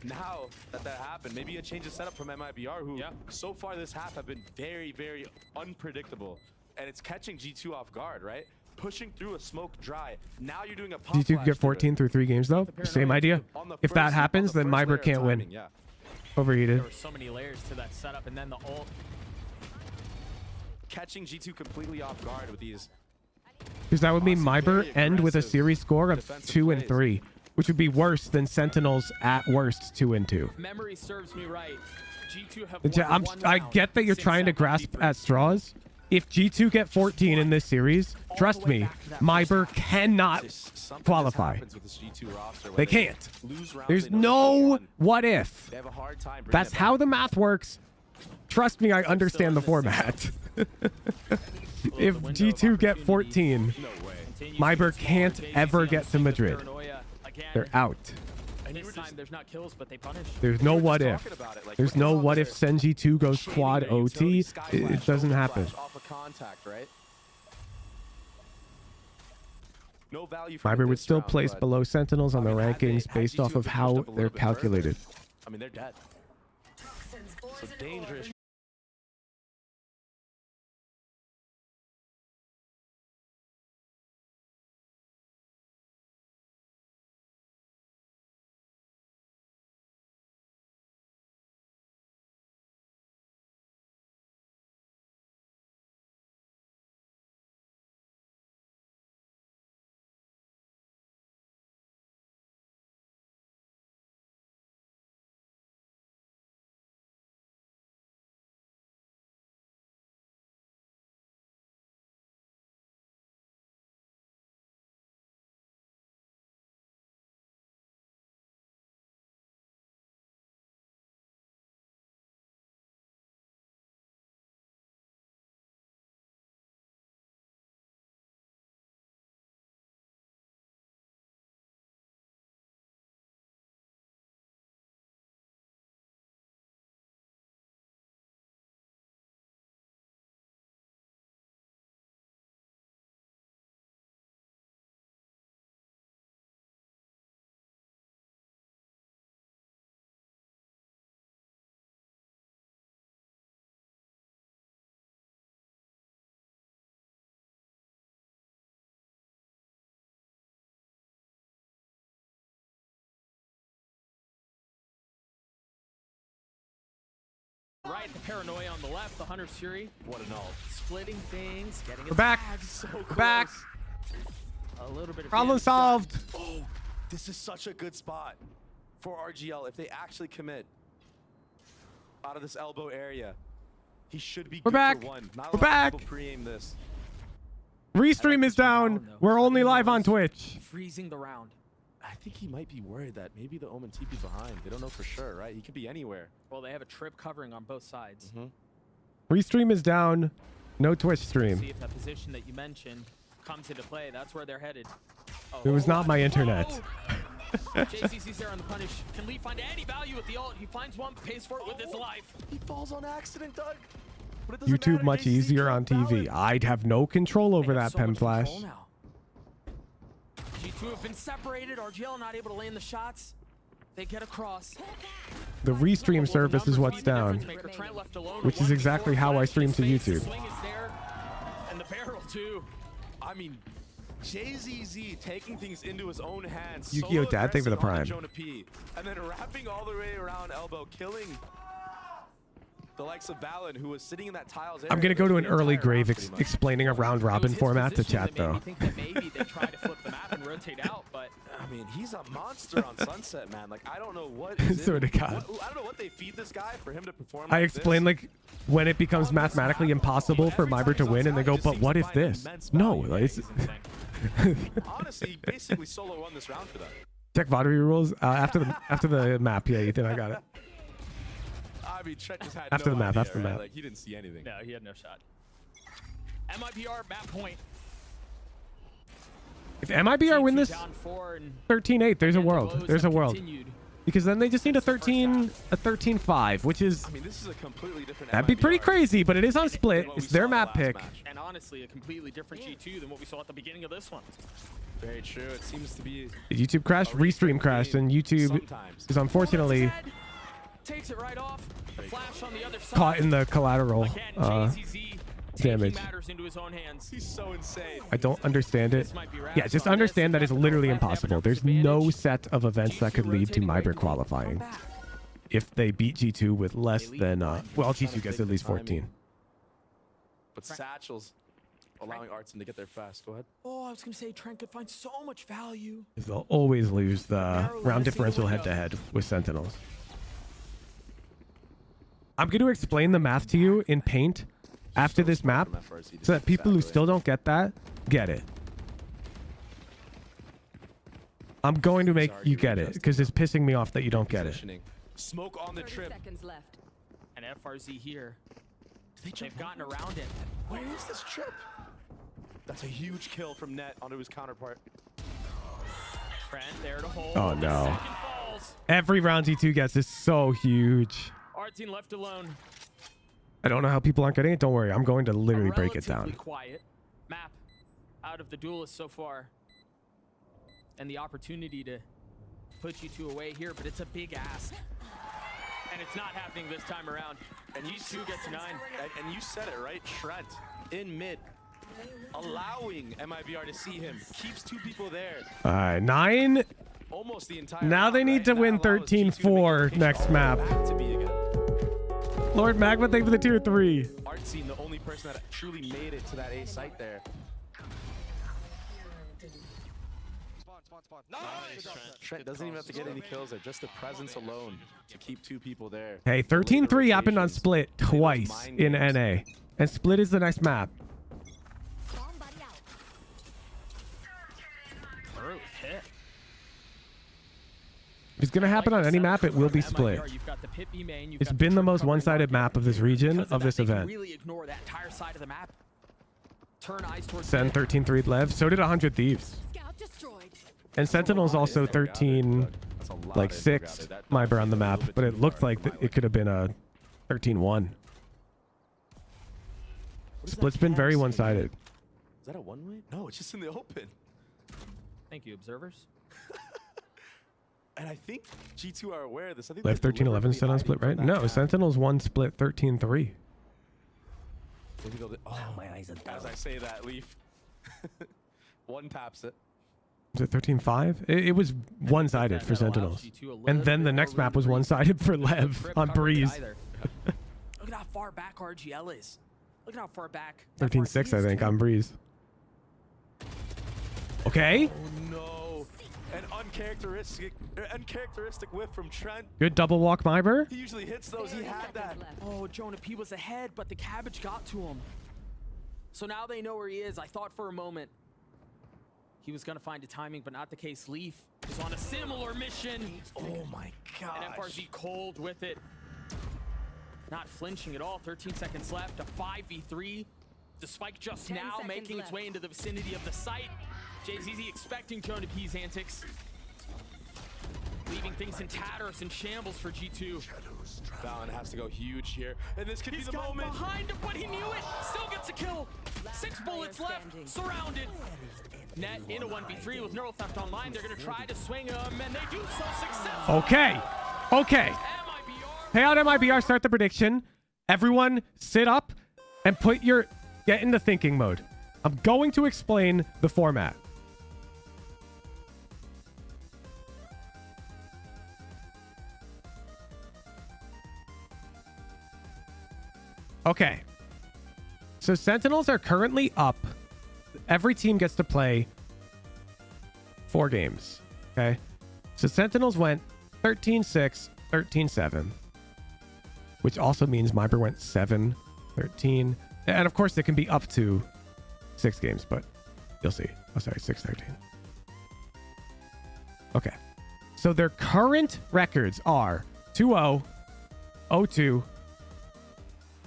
now that happened, maybe a change of setup from MIBR, who so far this half have been very, very unpredictable. And it's catching G2 off guard, right? Pushing through a smoke dry. Now you're doing a pop G2 could get 14 through 3 games, though. Same idea. If that happens, then MIBR can't win. Overheated. There were so many layers to that setup, and then the ult. Catching G2 completely off guard with these. Because that would mean MIBR end with a series score of 2-3, which would be worse than Sentinels at worst 2-2. Memory serves me right. G2 have I get that you're trying to grasp at straws, if G2 get 14 in this series, trust me, MIBR cannot qualify. They can't. There's no what if. That's how the math works. Trust me, I understand the format. If G2 get 14, MIBR can't ever get to Madrid. They're out. This time there's not kills, but they punish. There's no what if. There's no what if SEN G2 goes quad OT. It doesn't happen. MIBR would still place below Sentinels on the rankings based off of how they're calculated. I mean, they're dead. So dangerous. Right, the paranoia on the left, the Hunter's Fury. What an ult. Splitting things, getting We're back. So We're back. A little bit of Problem solved. Oh, this is such a good spot for RGL. If they actually commit out of this elbow area, he should be We're good back. for one. Not a We're lot of back. people pre-aim this. Restream is down. We're only live on Twitch. Freezing the round. I think he might be worried that maybe the Omen TP behind. They don't know for sure, right? He could be anywhere. Well, they have a trip covering on both sides. Restream is down. No Twitch stream. See if that position that you mentioned comes into play. That's where they're headed. Oh, It was not my internet. JCC's there on the punish. Can Lee find any value with the ult? He finds one, pays for it with his life. He falls on accident, Doug. But it doesn't YouTube matter. much easier on TV. I'd have no control over that Pen Flash. G2 have been separated. RGL not able to land the shots. They get across. The restream service is what's down, which is exactly how I stream to YouTube. Swing is there, and the barrel too. I mean, JZZ taking things into his own hands. Yu-Gi-Oh! Dad, thank you for the Prime. Jonah P, and then wrapping all the way around elbow, killing the likes of Valen, who was sitting in that tiles area. I'm going to go to an early grave explaining a round robin format to chat, though. I think that maybe they try to flip the map and rotate out, but I mean, he's a monster on Sunset, man. Like, I don't know what is Swear to God. I don't know what they feed this guy for him to perform. I like explain, like, when it becomes mathematically impossible for MIBR to win, and they go, but what if this? No, like, it's... Honestly, basically solo won this round for them. Check Vodry rules after the map. Yeah, Ethan, I got it. I mean, Trent just had After no the map, idea, after the right? map. Like, he didn't see anything. no, he had no shot. MIBR map point. If MIBR win this Down 4 and 13-8, there's a world. blows There's a have world. continued. Because then they just need a 13-5, which is... I mean, this is a completely different That'd be pretty MIBR. crazy, but it is on split. It's their map pick. And honestly, a completely different G2 than what we saw at the beginning of this one. Very true. It seems to be YouTube crashed, Restream crashed, and YouTube is unfortunately Takes it right off. The flash on the other side. caught in the collateral damage. Matters into his own hands. He's so insane. I don't understand it. Yeah, just understand that it's literally impossible. There's no set of events that could lead to MIBR qualifying. If they beat G2 with less than, well, G2 gets at least 14. But Satchel's allowing Artson to get there fast. Go ahead. Oh, I was going to say Trent could find so much value. They'll always lose the round differential head-to-head with Sentinels. I'm going to explain the math to you in Paint. after this map so that people who still don't get that get it. I'm going to make you get it because it's pissing me off that you don't get it. Smoke on the trip. And FRZ here. They've gotten around it. Where is this trip? That's a huge kill from Net onto his counterpart. Trent there to hold. Oh no. Every round G2 gets is so huge. Our team left alone. I don't know how people aren't getting it. Don't worry. I'm going to literally break it down. Quiet map out of the duelists so far. And the opportunity to put G2 away here, but it's a big ask. And it's not happening this time around. And G2 gets 9. And you said it, right? Trent in mid. Allowing MIBR to see him. Keeps 2 people there. All right, 9. Almost the entire now they need to win 13-4 next map. Lord Magma, thank you for the tier 3. Artsy, the only person that truly made it to that A site there. Nice. Trent doesn't even have to get any kills there. Just the presence alone to keep 2 people there. Hey, 13-3 happened on Split twice in NA. And Split is the next map. If it's going to happen on any map, it will be Split. It's been the most one-sided map of this region, of this event. Really ignore that entire side of the map. Turn eyes towards Sen 13-3 Lev. So did 100 Thieves. And Sentinel's also 13, like 6 MIBR on the map, but it looked like it could have been a 13-1. Split's been very one-sided. Is that a one-way? No, it's just in the open. Thank you, observers. And I think G2 are aware of this. I think Lev 13-11 set on Split, right? No, Sentinel's 1 Split 13-3. Oh, my eyes are as I say that, Leaf. 1 taps it. Was it 13-5? It was one-sided for Sentinels. And then the next map was one-sided for Lev on Breeze. Look at how far back RGL is. Look at how far back. 13-6, I think, on Breeze. Okay. Oh, no. An uncharacteristic whiff from Trent. Good double walk, MIBR. He usually hits those. He had that. Oh, Jonah P was ahead, but the cabbage got to him. So now they know where he is. I thought for a moment he was going to find a timing, but not the case. Leaf is on a similar mission. Oh, my God. And FRZ cold with it. Not flinching at all. 13 seconds left. A 5v3. The spike just now making its way into the vicinity of the site. JZZ expecting Jonah P's antics. Leaving things in tatters and shambles for G2. Valen has to go huge here. And this could be the moment. Behind him, but he knew it. Still gets a kill. 6 bullets left. Surrounded. Net in a 1v3 with Neural Theft online. They're going to try to swing him, and they do so successfully. Okay. Okay. Pay out MIBR, start the prediction. Everyone sit up and get into thinking mode. I'm going to explain the format. Okay. So Sentinels are currently up. Every team gets to play 4 games. Okay. So Sentinels went 13-6, 13-7. Which also means MIBR went 7-13. And of course, it can be up to 6 games, but you'll see. Oh, sorry, 6-13. Okay. So their current records are 2-0, 0-2.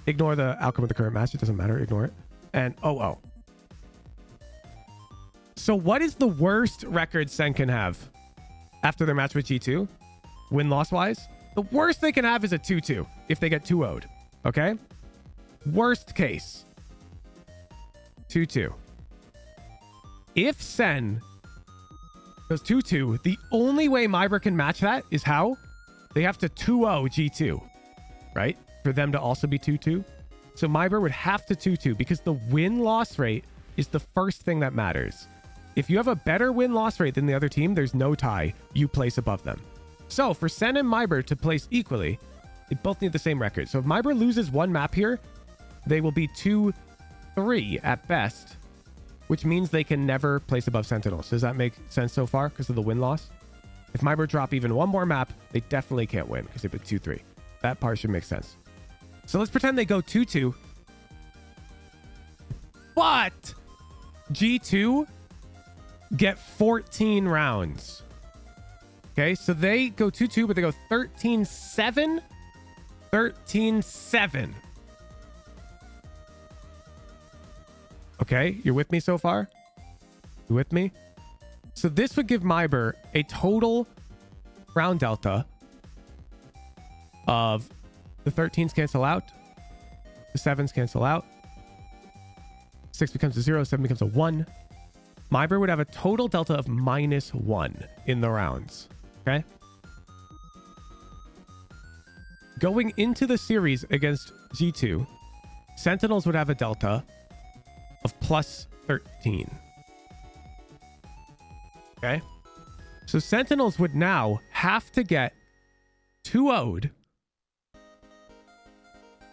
Ignore the outcome of the current match. It doesn't matter. Ignore it. And 0-0. So what is the worst record Sen can have after their match with G2? Win-loss wise? The worst they can have is a 2-2 if they get 2-0'd. Okay? Worst case. 2-2. If Sen goes 2-2, the only way MIBR can match that is how? They have to 2-0 G2. Right? For them to also be 2-2. So MIBR would have to 2-2 because the win-loss rate is the first thing that matters. If you have a better win-loss rate than the other team, there's no tie. You place above them. So for Sen and MIBR to place equally, they both need the same record. So if MIBR loses one map here, they will be 2-3 at best, which means they can never place above Sentinels. Does that make sense so far because of the win-loss? If MIBR drop even one more map, they definitely can't win because they've been 2-3. That part should make sense. So let's pretend they go 2-2. But G2 get 14 rounds. Okay, so they go 2-2, but they go 13-7. 13-7. Okay, you're with me so far? You with me? So this would give MIBR a total round delta of the 13s cancel out, the 7s cancel out, 6 becomes a 0, 7 becomes a 1. MIBR would have a total delta of -1 in the rounds. Okay? Going into the series against G2, Sentinels would have a delta of +13. Okay? So Sentinels would now have to get 2-0'd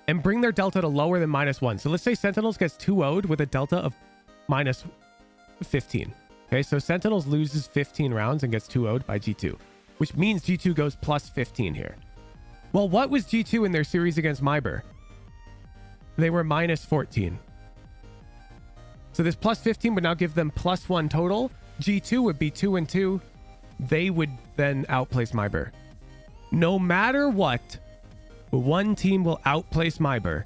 and bring their delta to lower than -1. So let's say Sentinels gets 2-0'd with a delta of -15. Okay, so Sentinels loses 15 rounds and gets 2-0'd by G2, which means G2 goes +15 here. Well, what was G2 in their series against MIBR? They were -14. So this +15 would now give them +1 total. G2 would be 2-2. They would then outplace MIBR. No matter what, one team will outplace MIBR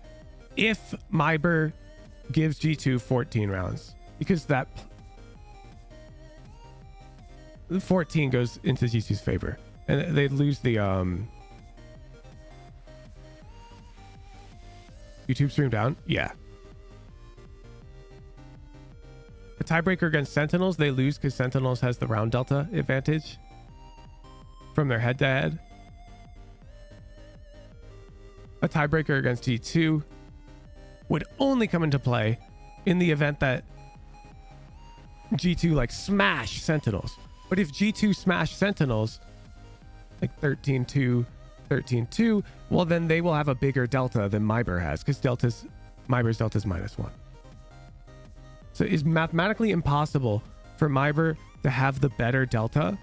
if MIBR gives G2 14 rounds. Because that 14 goes into G2's favor. And they lose the YouTube stream down? Yeah. The tiebreaker against Sentinels, they lose because Sentinels has the round delta advantage from their head-to-head. A tiebreaker against G2 would only come into play in the event that G2 like smash Sentinels. But if G2 smash Sentinels like 13-2, 13-2, well then they will have a bigger delta than MIBR has because MIBR's delta is -1. So it's mathematically impossible for MIBR to have the better delta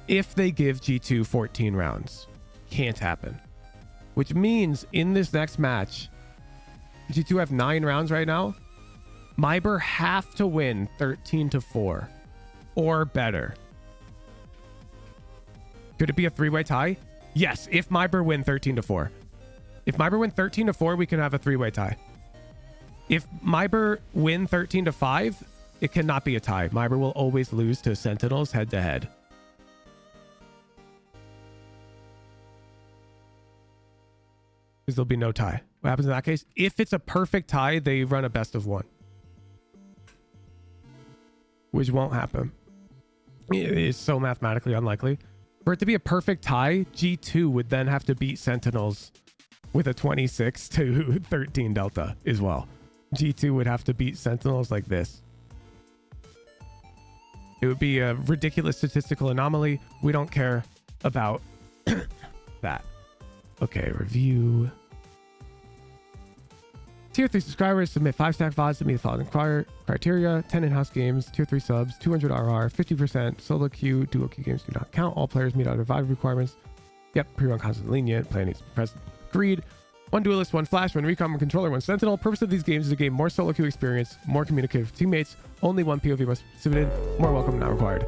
if they give G2 14 rounds. Can't happen. Which means in this next match, G2 have 9 rounds right now. MIBR have to win 13-4 or better. Could it be a 3-way tie? Yes, if MIBR win 13-4. If MIBR win 13-4, we can have a 3-way tie. If MIBR win 13-5, it cannot be a tie. MIBR will always lose to Sentinels head-to-head. Because there'll be no tie. What happens in that case? If it's a perfect tie, they run a best of 1. Which won't happen. It is so mathematically unlikely. For it to be a perfect tie, G2 would then have to beat Sentinels with a 26-13 delta as well. G2 would have to beat Sentinels like this. It would be a ridiculous statistical anomaly. We don't care about that. Okay, review. Tier 3 subscribers submit 5-stack VODs to meet the following criteria: 10 in-house games, Tier 3 subs, 200 RR, 50%, solo queue, duo queue games do not count. All players meet other VOD requirements. Yep, pre-run content lenient. Player needs to be present. Agreed. 1 duelist, 1 flash, 1 recon, 1 controller, 1 sentinel. Purpose of these games is to gain more solo queue experience, more communicative teammates. Only 1 POV must be submitted. More welcome, not required.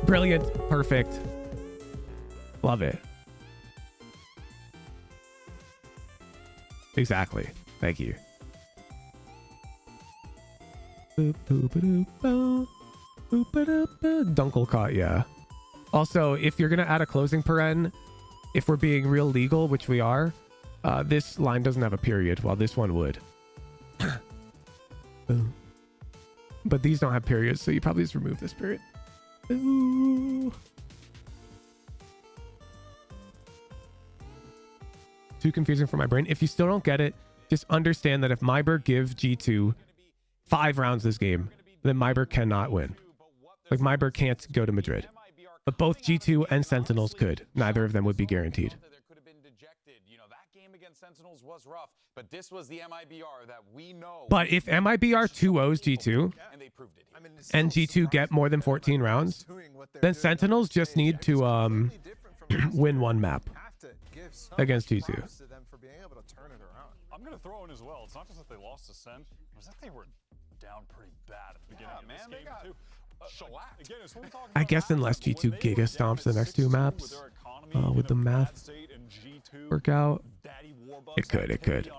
Brilliant. Perfect. Love it. Exactly. Thank you. Dunkel caught, yeah. Also, if you're going to add a closing paren, if we're being real legal, which we are, this line doesn't have a period, while this one would. But these don't have periods, so you probably just remove this period. Ooh. Too confusing for my brain. If you still don't get it, just understand that if MIBR give G2 5 rounds this game, then MIBR cannot win. Like, MIBR can't go to Madrid. But both G2 and Sentinels could. Neither of them would be guaranteed. Sentinels was rough, but this was the MIBR that we know. But if MIBR 2-0s G2 and G2 get more than 14 rounds, then Sentinels just need to win 1 map against G2. I'm going to throw in as well. It's not just that they lost to SEN, it was that they were down pretty bad at the beginning of this game, too. Shellacked. Again, it's what we're talking I about guess unless G2 Giga stomps the next two maps, with the math work out, it could.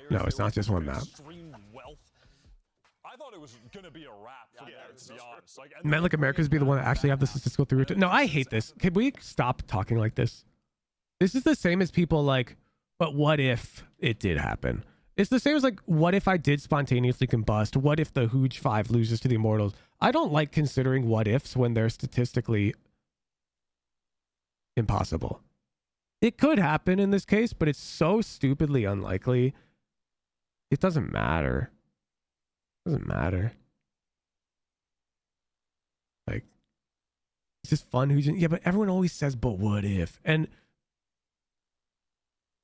No, it's not just one map. I thought it was gonna be a wrap for them, to be honest. Meant like America's be the one that actually have the statistical through. No, I hate this. Can we stop talking like this? This is the same as people like, but what if it did happen? It's the same as like, what if I did spontaneously combust? What if the Hooge 5 loses to the Immortals? I don't like considering what ifs when they're statistically impossible. It could happen in this case, but it's so stupidly unlikely. It doesn't matter. It doesn't matter. Like, it's just fun. Yeah, but everyone always says, but what if? And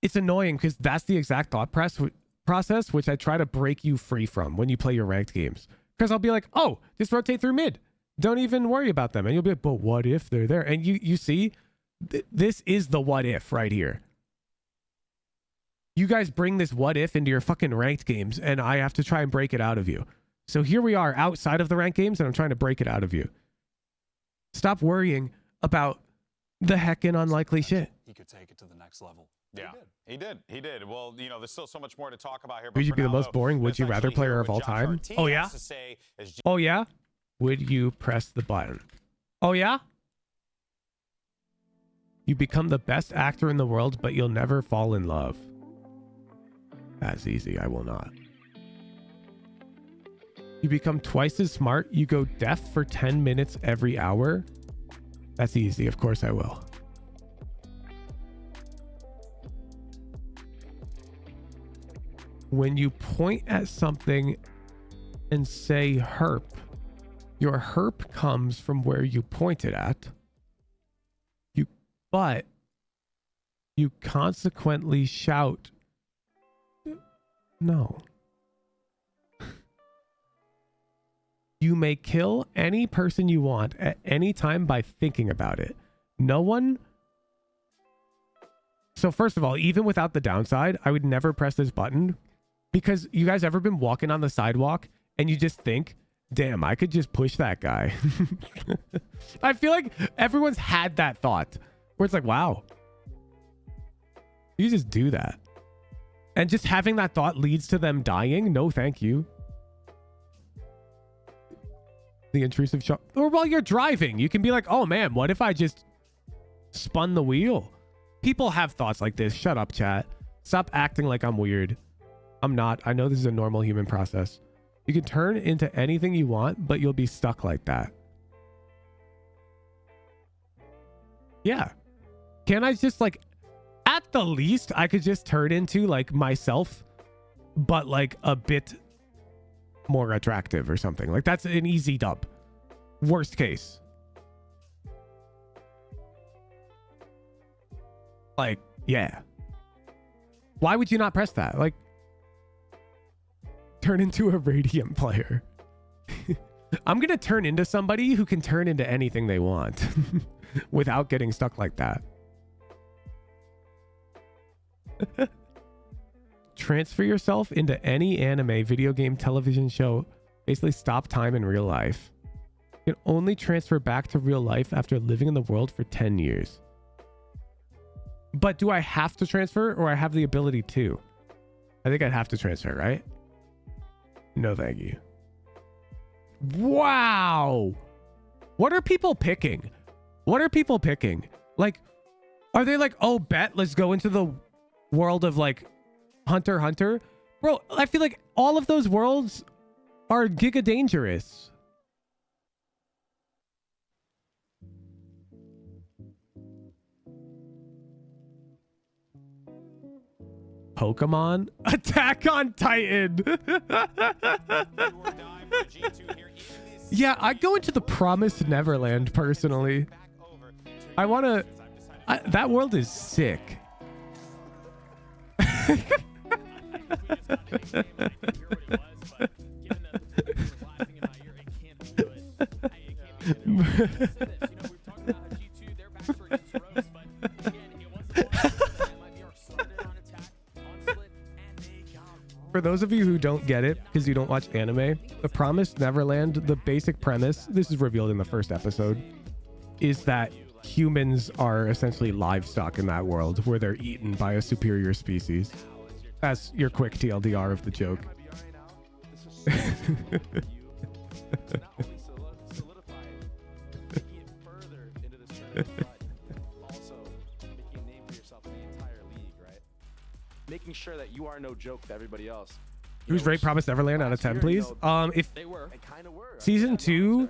it's annoying because that's the exact thought process which I try to break you free from when you play your ranked games. Because I'll be like, oh, just rotate through mid. Don't even worry about them. And you'll be like, but what if they're there? And you see, this is the what if right here. You guys bring this what if into your fucking ranked games, and I have to try and break it out of you. So here we are outside of the ranked games, and I'm trying to break it out of you. Stop worrying about the heckin' unlikely shit. He could take it to the next level. Yeah, he did. Well, you know, there's still so much more to talk about here. Would you be the most boring would you rather player of all time? Oh yeah? Oh yeah? Would you press the button? Oh yeah? You become the best actor in the world, but you'll never fall in love. That's easy. I will not. You become twice as smart. You go deaf for 10 minutes every hour. That's easy. Of course I will. When you point at something and say herp, your herp comes from where you pointed at. But you consequently shout, no. You may kill any person you want at any time by thinking about it. No one. So first of all, even without the downside, I would never press this button, because you guys ever been walking on the sidewalk and you just think, damn, I could just push that guy. I feel like everyone's had that thought where it's like, wow, you just do that. And just having that thought leads to them dying. No, thank you. The intrusive shot. Or while you're driving, you can be like, oh man, what if I just spun the wheel? People have thoughts like this. Shut up, chat. Stop acting like I'm weird. I'm not. I know this is a normal human process. You can turn into anything you want, but you'll be stuck like that. Yeah. Can I just like, at the least, I could just turn into like myself, but like a bit more attractive or something. Like that's an easy dub. Worst case. Like, yeah. Why would you not press that? Like, turn into a Radiant player. I'm going to turn into somebody who can turn into anything they want without getting stuck like that. Transfer yourself into any anime, video game, television show. Basically stop time in real life. You can only transfer back to real life after living in the world for 10 years. But do I have to transfer, or I have the ability to? I think I'd have to transfer, right? No, thank you. Wow. What are people picking? What are people picking? Like, are they like, oh, bet, let's go into the world of like Hunter x Hunter? Bro, I feel like all of those worlds are giga dangerous. Pokemon? Attack on Titan. Yeah, I go into the Promised Neverland personally. I want to... that world is sick. For those of you who don't get it because you don't watch anime, The Promised Neverland, the basic premise, this is revealed in the first episode, is that humans are essentially livestock in that world where they're eaten by a superior species. That's your quick TLDR of the joke. Making sure that you are no joke to everybody else. Who's rate Promised Neverland out of 10, please? If season 2,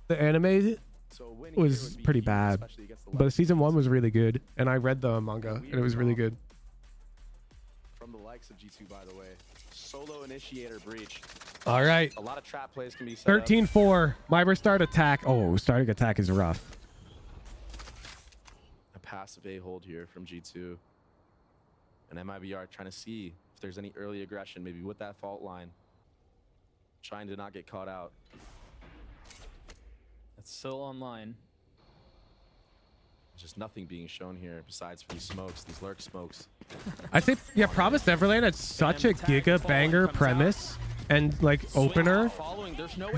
the anime was pretty bad, but season 1 was really good, and I read the manga, and it was really good. From the likes of G2, by the way, solo initiator breach. All right. A lot of trap plays can be set up. 13-4. MIBR start attack. Oh, starting attack is rough. A passive A hold here from G2. And MIBR trying to see if there's any early aggression, maybe with that fault line. Trying to not get caught out. It's still online. Just nothing being shown here besides for these smokes, these lurk smokes. I think, yeah, Promised Neverland had such a giga banger premise and like opener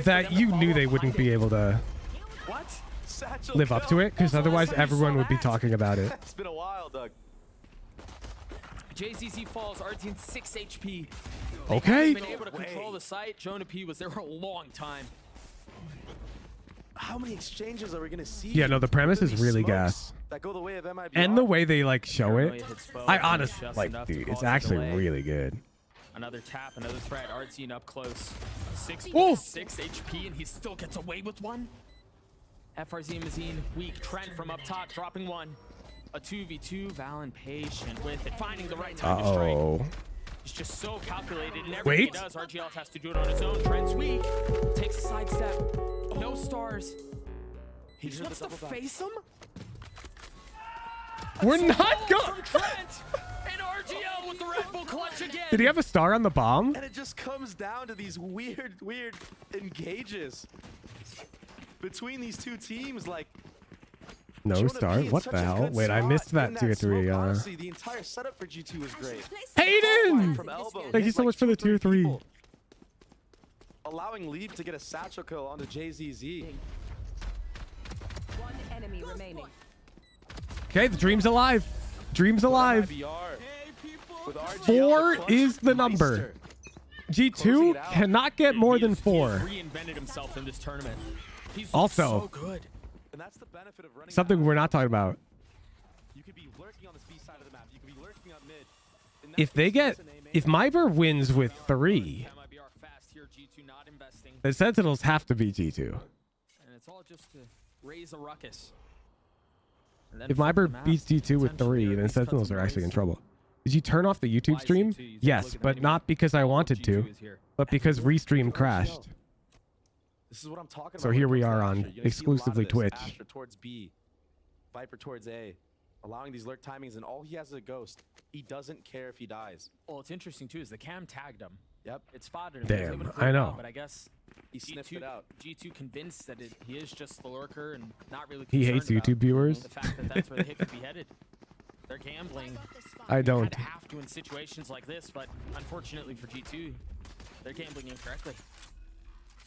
that you knew they wouldn't be able to live up to it, because otherwise everyone would be talking about it. It's been a while, Doug. JZZ falls, Artine 6 HP. Okay. Been able to control the site. Jonah P was there for a long time. How many exchanges are we going to see? Yeah, no, the premise is really gas. That go the way of MIBR. And the way they like show it, I honestly like, dude, it's actually really good. Another tap, another threat. Artine up close. 6 HP, and he still gets away with one. FRZ Mazine weak. Trent from up top dropping one. A 2v2. Valen patient with it, finding the right time to strike. He's just so calculated, and everything he does, RGL has to do it on his own. Trent's weak. Takes a side step. No stars. He just wants to face him. We're not going. From Trent and RGL with the Red Bull clutch again. Did he have a star on the bomb? And it just comes down to these weird engages between these two teams. Like, no star? What the hell? Wait, I missed that tier 3. Honestly, the entire setup for G2 was great. Hayden! Thank you so much for the tier 3. Allowing Leap to get a satchel kill onto JZZ. One enemy remaining. Okay, the dream's alive. Dream's alive. 4 is the number. G2 cannot get more than 4. Reinvented himself in this tournament. He's Also, so good. And that's the benefit of running something we're not talking about. You could be lurking on the B side of the map. You could be lurking on mid. If MIBR wins with 3, the Sentinels have to be G2. And it's all just to raise a ruckus. If MIBR beats G2 with 3, then Sentinels are actually in trouble. Did you turn off the YouTube stream? Yes, but not because I wanted to, but because Restream crashed. This is what I'm talking about. So here we are on exclusively Twitch. Asher towards B, Viper towards A, allowing these lurk timings, and all he has is a ghost. He doesn't care if he dies. Well, it's interesting too is the cam tagged him. Yep. It spotted him. Damn, I know. But I guess he sniffed it out. G2 convinced that he is just the lurker and not really He hates concerned YouTube about viewers. the fact that that's where the hit could be headed. They're gambling. I don't. They have to in situations like this, but unfortunately for G2, they're gambling incorrectly.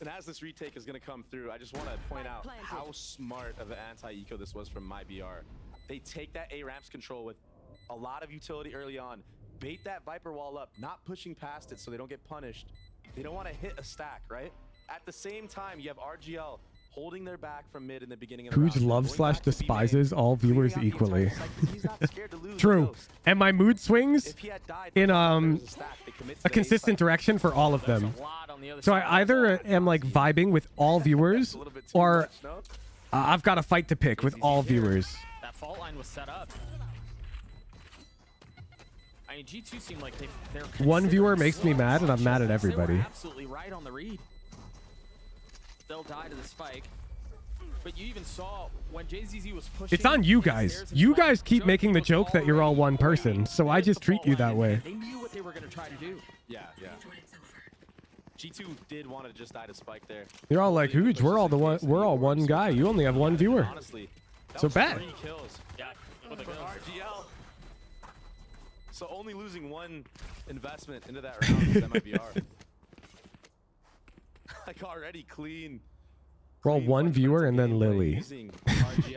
And as this retake is going to come through, I just want to point out how smart of an anti-eco this was from MIBR. They take that A ramps control with a lot of utility early on, bait that Viper wall up, not pushing past it so they don't get punished. They don't want to hit a stack, right? At the same time, you have RGL holding their back from mid in the beginning of the round. Pooch loves / despises all viewers equally. True. And my mood swings in a consistent direction for all of them. So I either am like vibing with all viewers, or I've got a fight to pick with all viewers. That fault line was set up. I mean, G2 seemed like they're one viewer makes me mad, and I'm mad at everybody. They were absolutely right on the read. They'll die to the spike. But you even saw when JZZ was pushing. It's on you guys. You guys keep making the joke that you're all one person, so I just treat you that way. They knew what they were going to try to do. Yeah, yeah. G2 did want to just die to spike there. You're all like, Hooge, we're all one guy. You only have one viewer. Honestly, so bad. 3 kills. Yeah, with RGL. So only losing one investment into that round is MIBR. Like already clean. Roll one viewer and then Lily.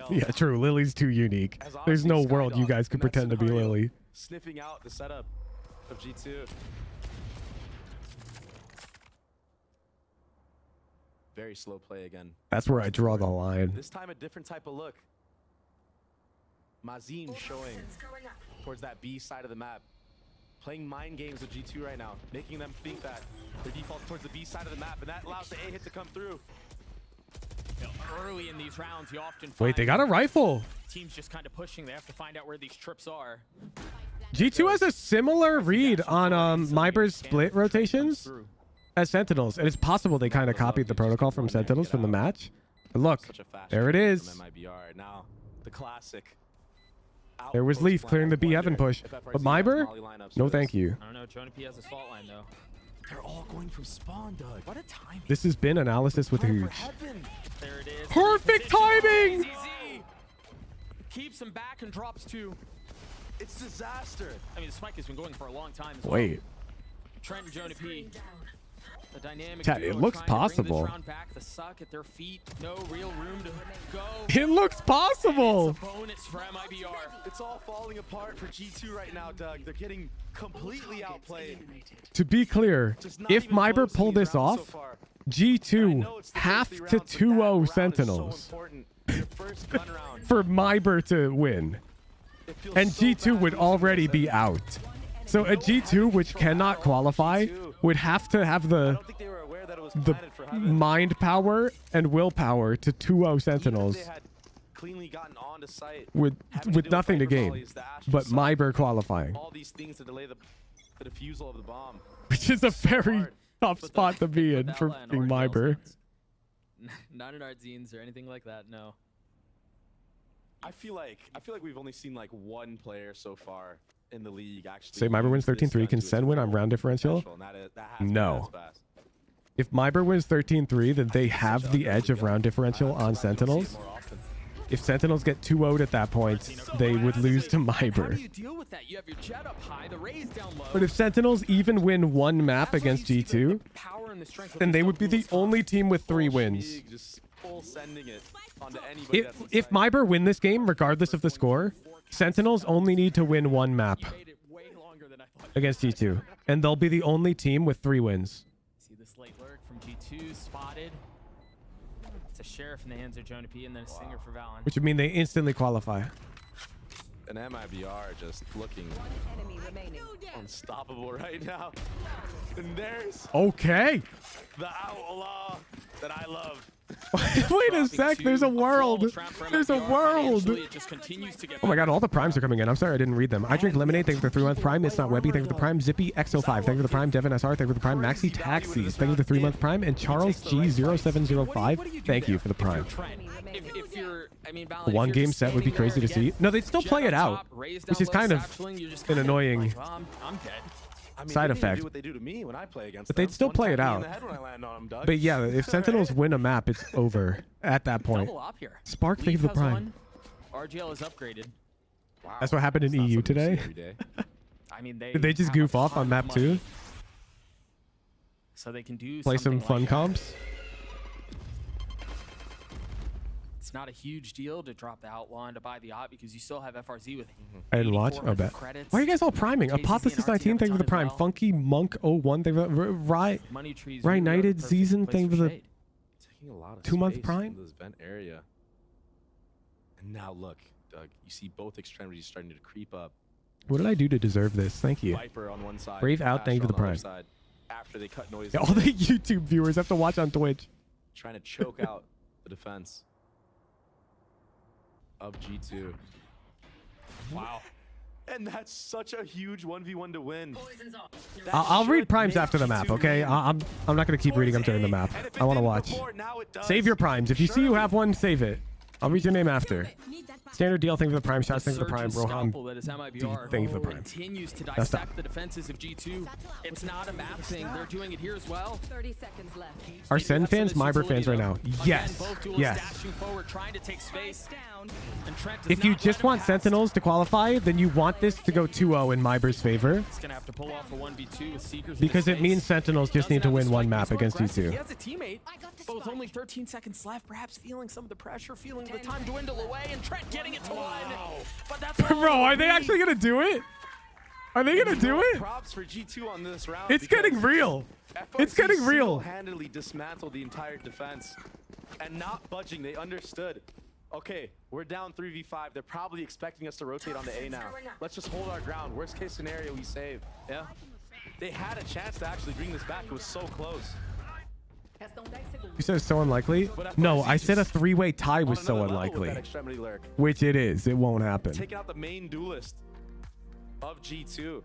Yeah, true. Lily's too unique. There's no world you guys could pretend to be Lily. Sniffing out the setup of G2. Very slow play again. That's where I draw the line. This time a different type of look. Mazin showing towards that B side of the map. Playing mind games with G2 right now, making them think that their default towards the B side of the map, and that allows the A hit to come through. Early in these rounds, you often find Wait, they got a rifle. teams just kind of pushing. They have to find out where these trips are. G2 has a similar read on MIBR's split rotations as Sentinels, and it's possible they kind of copied the protocol from Sentinels from the match. But look, there it is. MIBR. Now, the classic. There was Leaf clearing the B Heaven push, but MIBR, no thank you. I don't know. Jonah P has a fault line though. They're all going from spawn, Doug. What a time. This has been analysis with Hooch. There it is. Perfect timing. Keeps him back and drops two. It's disaster. I mean, the spike has been going for a long time. Wait. Trent and Jonah P. The dynamic Chat, it looks possible. Back, the suck at their feet. No real room to go. It looks possible. It's a bonus for MIBR. It's all falling apart for G2 right now, Doug. They're getting completely outplayed. To be clear, if MIBR pull this off, G2 have to 2-0 Sentinels for MIBR to win. And G2 would already be out. So a G2 which cannot qualify would have to have the mind power and willpower to 2-0 Sentinels with nothing to gain, but MIBR qualifying. All these things to delay the defusal of the bomb. Which is a very tough spot to be in for being MIBR. Not in art zines or anything like that, no. I feel like we've only seen like one player so far in the league actually. Say MIBR wins 13-3, can Sen win on round differential? No. If MIBR wins 13-3, then they have the edge of round differential on Sentinels. If Sentinels get 2-0'd at that point, they would lose to MIBR. But if Sentinels even win one map against G2, then they would be the only team with 3 wins. If MIBR win this game, regardless of the score, Sentinels only need to win one map against G2, and they'll be the only team with 3 wins. See this late lurk from G2 spotted. It's a sheriff in the hands of Jonah P and then a singer for Valen. Which would mean they instantly qualify. And MIBR just looking unstoppable right now. And there's okay the outlaw that I love. Wait a sec, there's a world. There's a world. Oh my god, all the primes are coming in. I'm sorry I didn't read them. I Drink Lemonade, thank you for the 3-month prime. It's Not Webby, thank you for the prime. Zippy X05, thank you for the prime. Devin SR, thank you for the prime. Maxi Taxis, thank you for the 3-month prime. And Charles G0705, thank you for the prime. One game set would be crazy to see. No, they'd still play it out, which is kind of an annoying side effect. What they do to me when I play against but they'd still play it out. But yeah, if Sentinels win a map, it's over at that point. Spark, thank you for the prime. RGL is upgraded. Wow. That's what happened in EU today. I mean, did they just goof off on map 2? So they can do play some fun comps. It's not a huge deal to drop the outlaw and to buy the op because you still have FRZ with I didn't watch. Oh, bet. Why are you guys all priming? Apotheosis 19, thank you for the prime. Funky Monk 01, thank you for the Right United Season, thank you for the 2-month prime. This vent area. And now look, Doug, you see both extremities starting to creep up. What did I do to deserve this? Thank you. Viper on one side, Brave out, thank you for the prime. After they cut noise. Yeah, all the YouTube viewers have to watch on Twitch. Trying to choke out the defense of G2. Wow. And that's such a huge 1v1 to win. I'll read primes after the map, okay? I'm not going to keep reading them during the map. I want to watch. Save your primes. If you see you have one, save it. I'll read your name after. Standard deal. Thank you for the prime shots. Thank you for the prime. Rohan. That is MIBR Thank you for the prime. continues to dissect the defenses of G2. It's not a map thing. They're doing it here as well. 30 seconds left. Are SEN fans MIBR fans right now? Yes. Yes. Forward, trying to take space. And Trent If you just want Sentinels to qualify, then you want this to go 2-0 in MIBR's favor. He's gonna have to pull off a 1v2 with Seekers. Because it means Sentinels just need to win one map against He G2. has a teammate, but with only 13 seconds left, perhaps feeling some of the pressure, feeling the time dwindle away, and Trent getting it to one. But that's Bro, are they actually gonna do it? Are they gonna do it? Props for G2 on this round. It's getting real. It's getting real. Handily dismantled the entire defense and not budging. They understood. Okay, we're down 3v5. They're probably expecting us to rotate onto A now. Let's just hold our ground. Worst case scenario, we save. Yeah. They had a chance to actually bring this back. It was so close. You said it's so unlikely? No, I said a three-way tie was so unlikely. Which it is. It won't happen. Taking out the main duelist of G2.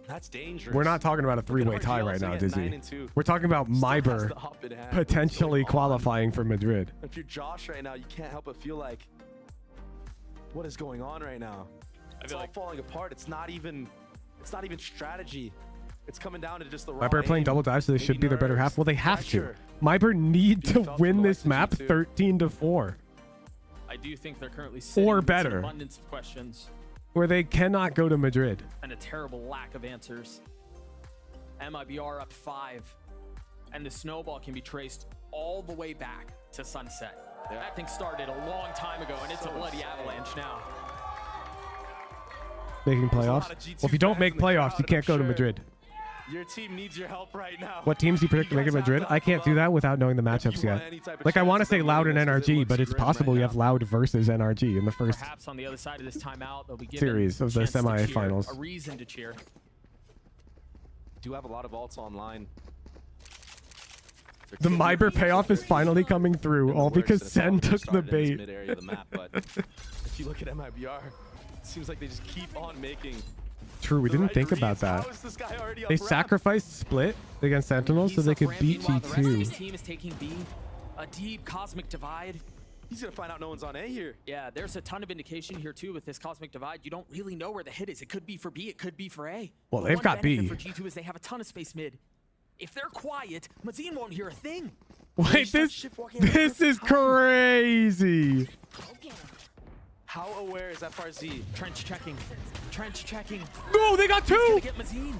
That's dangerous. We're not talking about a three-way tie right now, Dizzy. We're talking about MIBR potentially qualifying for Madrid. If you're Josh right now, you can't help but feel like, what is going on right now? It's all falling apart. It's not even strategy. It's coming down to just the raw MIBR playing aim. double dive, so they should be their better half. Well, they have to. Pressure. MIBR need to win this map 13-4. I do think they're currently sitting Or with better. an abundance of questions Where they cannot go to Madrid. and a terrible lack of answers. MIBR up 5, and the snowball can be traced all the way back to Sunset. That thing started a long time ago, and it's a bloody avalanche now. Making playoffs. Well, if you don't make playoffs, you can't go to Madrid. Your team needs your help right now. What teams do you predict to make it Madrid? I can't do that without knowing the matchups yet. Like, I want to say Loud and NRG, but it's possible you have Loud versus NRG in the first Perhaps on the other side of this timeout, they'll be given series of the a chance to cheer, semifinals. a reason to cheer. Do have a lot of ults online. The MIBR payoff is finally coming through, all because Sen took the bait. Mid-area of the map, but if you look at MIBR, it seems like they just keep on making. True, we didn't think about that. They sacrificed Split against Sentinels so they could beat The rest of his G2. team is taking B. A deep cosmic divide. He's gonna find out no one's on A here. Yeah, there's a ton of indication here too with this cosmic divide. You don't really know where the hit is. It could be for B, it could be for A. Well, The they've one got B. benefit for G2 is they have a ton of space mid. If they're quiet, Mazine won't hear a thing. Wait, this is crazy. How aware is that FarzZ? Trench checking. Trench checking. No, they got He's gonna two. get Mazine.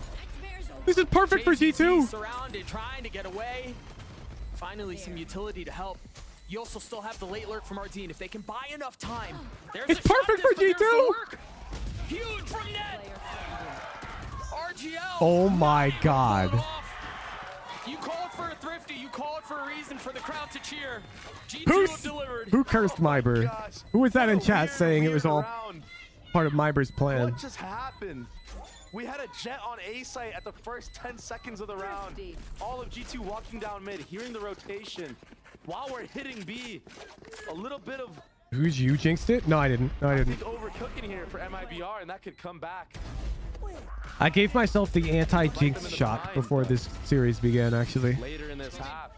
This is perfect for G2. Surrounded, trying to get away. Finally, some utility to help. You also still have the late lurk from Ardeen. If they can buy enough time, there's It's a shot perfect this, for but there's the G2. work. Huge from net. RGL. Oh my God. You call it for a thrifty. You call it for a reason for the crowd to cheer. G2 have delivered. Who cursed MIBR? Who was that in chat saying it was all part of MIBR's plan? What just happened? We had a jet on A site at the first 10 seconds of the round. All of G2 walking down mid, hearing the rotation while we're hitting B. A little bit of Who's you jinxed it? No, I didn't. No, I didn't. overcooking here for MIBR, and that could come back. I gave myself the anti-jinx shot before this series began, actually. Later in this half.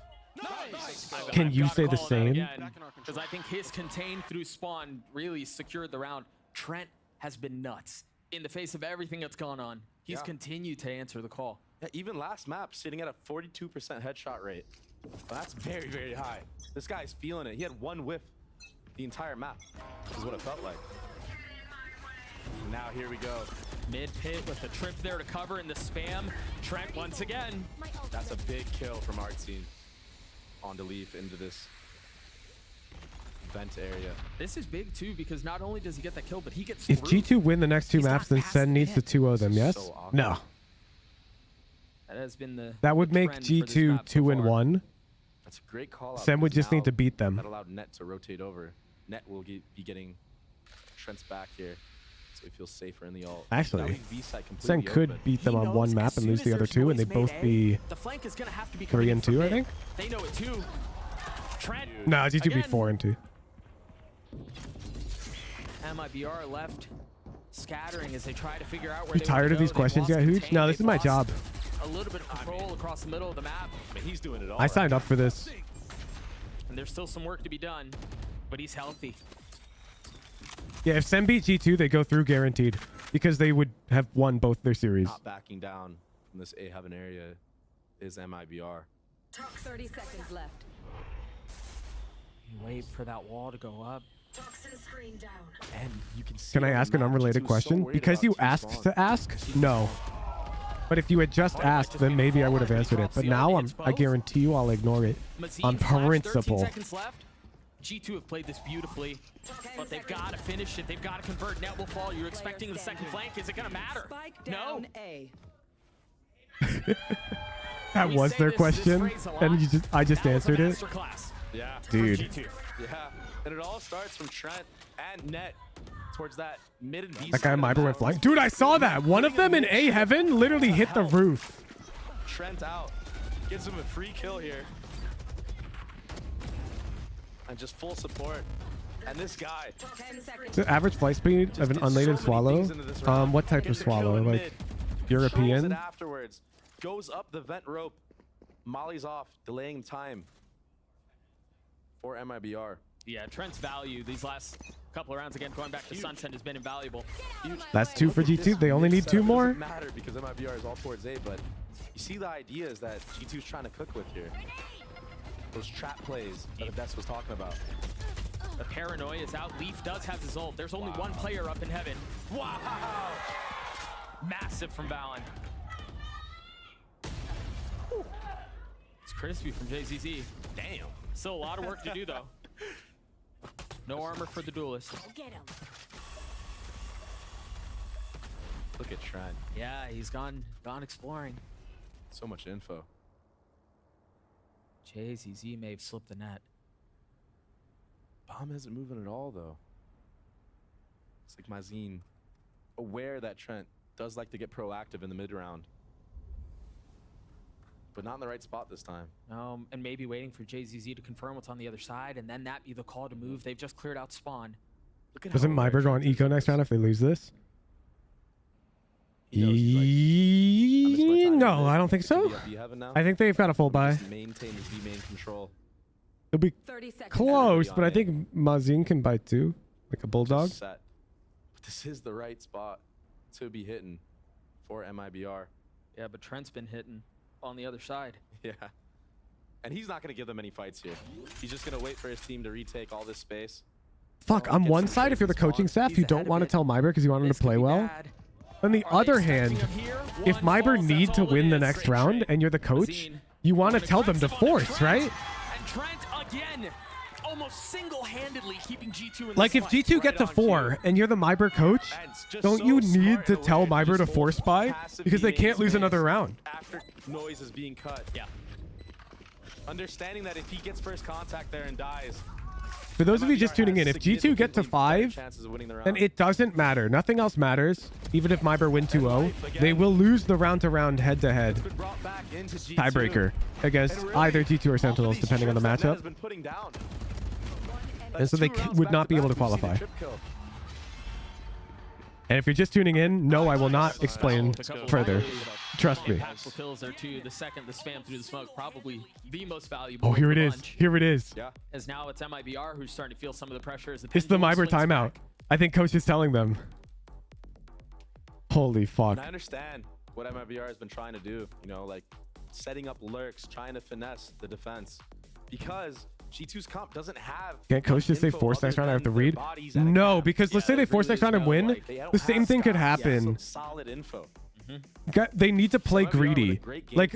Can you say the same? Because I think his contain through spawn really secured the round. Trent has been nuts. In the face of everything that's gone on, he's continued to answer the call. Yeah, even last map, sitting at a 42% headshot rate. Well, that's very, very high. This guy's feeling it. He had one whiff the entire map, is what it felt like. Now here we go. Mid pit with the trip there to cover in the spam. Trent once again. That's a big kill from our team on the leaf into this vent area. This is big too because not only does he get that kill, but he gets If through. G2 win the next two maps, then Sen needs to 2-0 them, yes? No. That has been the That would make trend for this G2 map so 2-1. That's a great call out. Sen would because just need now to beat them. That allowed Net to rotate over. Net will be getting Trent's back here, so he feels safer in the ult. Now Actually, he's V-side completely Sen could open. beat them on one map and lose the other two, and they'd both be The flank is gonna have to be 3 and 2, I think. They know it too. Trent. No, G2 be again. 4 and 2. MIBR left scattering as they try to figure out where You they tired want of to these go. questions They've yet, lost Hooch? contain. No, this is They've my lost job. A little bit of control across the middle of the map. I mean, he's doing it all. I signed up for this. And there's still some work to be done, but he's healthy. Yeah, if SEN beat G2, they go through guaranteed because they would have won both their series. Not backing down from this A heaven area is MIBR. 30 seconds left. You wait for that wall to go up. Toxin screen down. And you can see. Can I ask an unrelated question? Because you asked to ask? No. But if you had just asked, then maybe I would have answered it. But now I guarantee you I'll ignore it on principle. 13 seconds left. G2 have played this beautifully, but they've got to finish it. They've got to convert. Net will fall. You're expecting the second flank. Is it going to matter? No. That was their question, and I just answered it. Yeah, dude. Yeah, and it all starts from Trent and Net towards that mid and B. That guy MIBR went flying. Dude, I saw that. One of them in A heaven literally hit the roof. Trent out, gives him a free kill here, and just full support. And this guy. The average flight speed of an unladen swallow. What type of swallow? Like European? Afterwards, goes up the vent rope, mollies off, delaying time for MIBR. Yeah, Trent's value these last couple of rounds, again, going back to Sunset, has been invaluable. That's 2 for G2. They only need 2 more. It doesn't matter because MIBR is all towards A, but you see the ideas that G2's trying to cook with here. Those trap plays that the Best was talking about. The paranoia is out. Leaf does have his ult. There's only one player up in heaven. Wow! Massive from Valen. It's crispy from JZZ. Damn. Still a lot of work to do, though. No armor for the duelist. Look at Trent. Yeah, he's gone exploring. So much info. JZZ may have slipped the net. Bomb isn't moving at all, though. It's like Mazine, aware that Trent does like to get proactive in the mid round, but not in the right spot this time. And maybe waiting for JZZ to confirm what's on the other side, and then that be the call to move. They've just cleared out spawn. Doesn't MIBR go on eco next round if they lose this? No, I don't think so. I think they've got a full buy. Maintain his B main control. It'll be close, but I think Mazine can buy too, like a bulldog. Set. But this is the right spot to be hitting for MIBR. Yeah, but Trent's been hitting on the other side. Yeah. And he's not going to give them any fights here. He's just going to wait for his team to retake all this space. Fuck, on one side, if you're the coaching staff, you don't want to tell MIBR because you want him to play well. On the other hand, if MIBR need to win the next round and you're the coach, you want to tell them to force, right? And Trent, again, almost single-handedly keeping G2 in like if G2 get to 4 and you're the MIBR coach, don't you need to tell MIBR to force buy? Because they can't lose another round. After noise is being cut. Yeah. Understanding that if he gets first contact there and dies. For those of you just tuning in, if G2 get to 5, then it doesn't matter. Nothing else matters. Even if MIBR win 2-0, they will lose the round-to-round head-to-head tiebreaker against either G2 or Sentinels, depending on the matchup. And so they would not be able to qualify. And if you're just tuning in, no, I will not explain further. Trust me. Kills there too. The second, the spam through the smoke, probably the most valuable. Oh, here it is. Here it is. Yeah. As now it's MIBR who's starting to feel some of the pressure. As it's the MIBR timeout. I think coach is telling them. Holy fuck. And I understand what MIBR has been trying to do. You know, like setting up lurks, trying to finesse the defense. Because G2's comp doesn't have. Can't coach just say force next round? I have to read. No, because let's say they force next round and win. The same thing could happen. Solid info. They need to play greedy. Like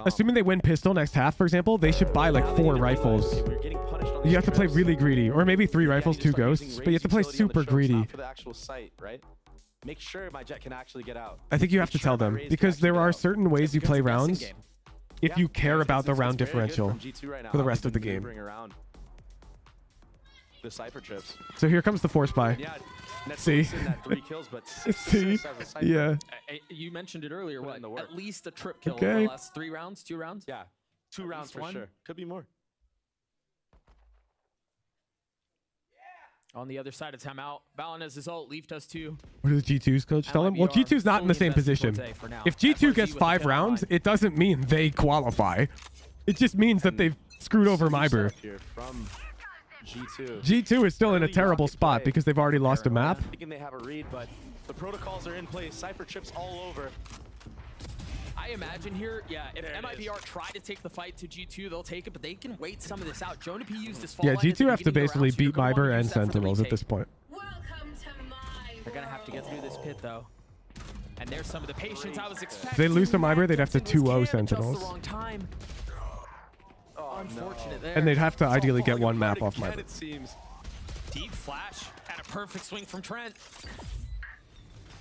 assuming they win pistol next half, for example, they should buy like 4 rifles. You have to play really greedy, or maybe 3 rifles, 2 ghosts, but you have to play super greedy. For the actual site, right? Make sure my jet can actually get out. I think you have to tell them because there are certain ways you play rounds if you care about the round differential for the rest of the game. The Cypher trips. So here comes the force buy. See? See? Yeah. You mentioned it earlier. What? At least a trip kill okay. in the last 3 rounds? 2 rounds? Yeah. 2 rounds for sure. Could be more. On the other side of timeout, Valen has his ult. Leaf does too. What does G2's coach tell him? Well, G2's not in the same position. If G2 gets 5 rounds, it doesn't mean they qualify. It just means that they've screwed over MIBR. G2. G2 is still in a terrible spot because they've already lost a map. Thinking they have a read, but the protocols are in place. Cypher chips all over. I imagine here, yeah, if MIBR try to take the fight to G2, they'll take it, but they can wait some of this out. Jonah P used his fall Yeah, line at the G2 have to beginning of the basically round, so you're beat gonna wanna MIBR and use that for the Sentinels at retake. this point. They're going to have to get through this pit, though. And there's some of the patience I was expecting. If they lose to MIBR, they'd have to 2-0 Sentinels. The wrong time. Unfortunate there. And they'd have to ideally get one map off MIBR. It seems. Deep flash and a perfect swing from Trent.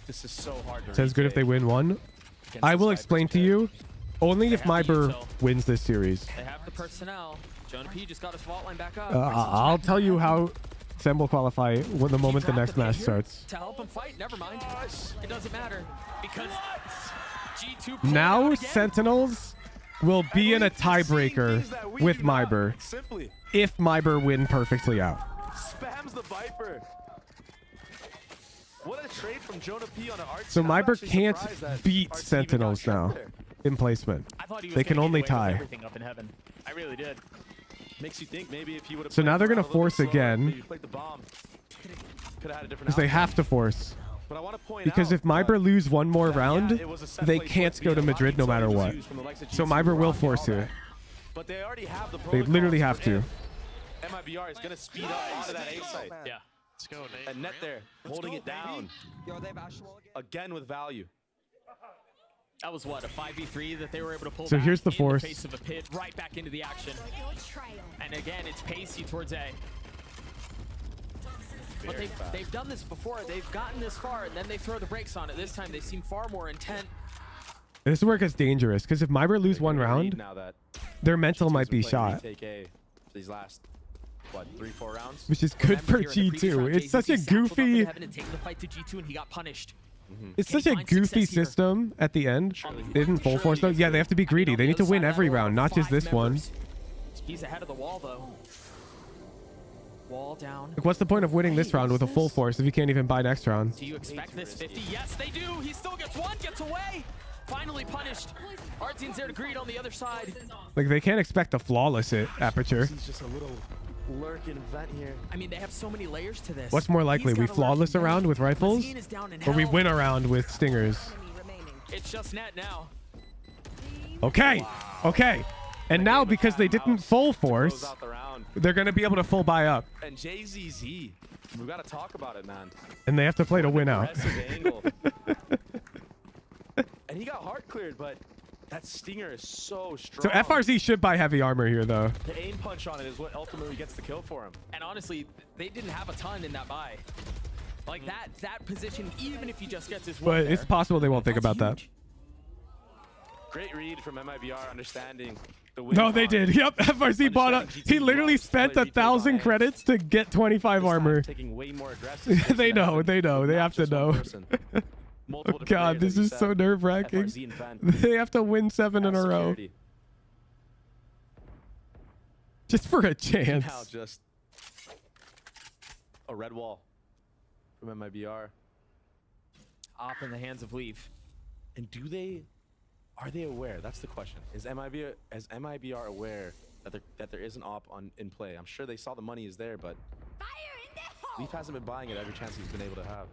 This is so hard to Sounds good if they win one. I will explain to you, only if MIBR wins this series. They have the personnel. Jonah P just got his fault line back up. I'll tell you how SEN will qualify when the moment the next match starts. To help him fight, never mind. It doesn't matter because G2 Now Sentinels will be in a tiebreaker with MIBR if MIBR win perfectly out. Spams the Viper. What a trade from Jonah P on an arch. So MIBR can't beat Sentinels now in placement. They can only tie. everything up in heaven. I really did. Makes you think maybe if you would have. So now they're going to force again because they have to force. But I want to point Because if MIBR lose one more round, they can't go to Madrid no matter what. So MIBR will force here. But they already have the They literally have to. MIBR is going to speed up onto that A site. Yeah. Let's go, Nate. And net there, holding it down. Again with value. That was what, a 5v3 that they were able to pull So back here's the in force. face of a pit, right back into the action. And again, it's pacey towards A. But they've done this before. They've gotten this far, and then they throw the brakes on it. This time, they seem far more intent. This is where it gets dangerous because if MIBR lose one round, their mental might be shot. These last, what, 3-4 rounds? Which is good for G2. It's such a goofy... It's such a goofy system at the end. They didn't full force though. Yeah, they have to be greedy. They need to win every round, not just this one. He's ahead of the wall, though. Wall down. Like, what's the point of winning this round with a full force if you can't even buy next round? Do you expect this 50? Yes, they do. He still gets one, gets away. Finally punished. Artzin's there to greet on the other side. Like, they can't expect a flawless hit, Aperture. He's just a little lurking vent here. I mean, they have so many layers to this. What's more likely, we flawless a round with rifles, or we win a round with stingers? It's just net now. Okay, okay. And now, because they didn't full force, they're going to be able to full buy up. And JZZ, we got to talk about it, man. And they have to play to win out. And he got heart cleared, but that stinger is so strong. So FRZ should buy heavy armor here, though. The aim punch on it is what ultimately gets the kill for him. And honestly, they didn't have a ton in that buy. Like that position, even if he just gets his But it's possible they won't think about that. Great read from MIBR, understanding the win. No, they did. Yep, FRZ bought up. He literally spent 1,000 credits to get 25 armor. Taking way more aggressive. They know. They have to know. Oh, God, this is so nerve-wracking. They have to win 7 in a row. Just for a chance. Now just a red wall from MIBR. Op in the hands of Leaf. And are they aware? That's the question. Is MIBR aware that there is an op in play? I'm sure they saw the money is there, but Leaf hasn't been buying it every chance he's been able to have.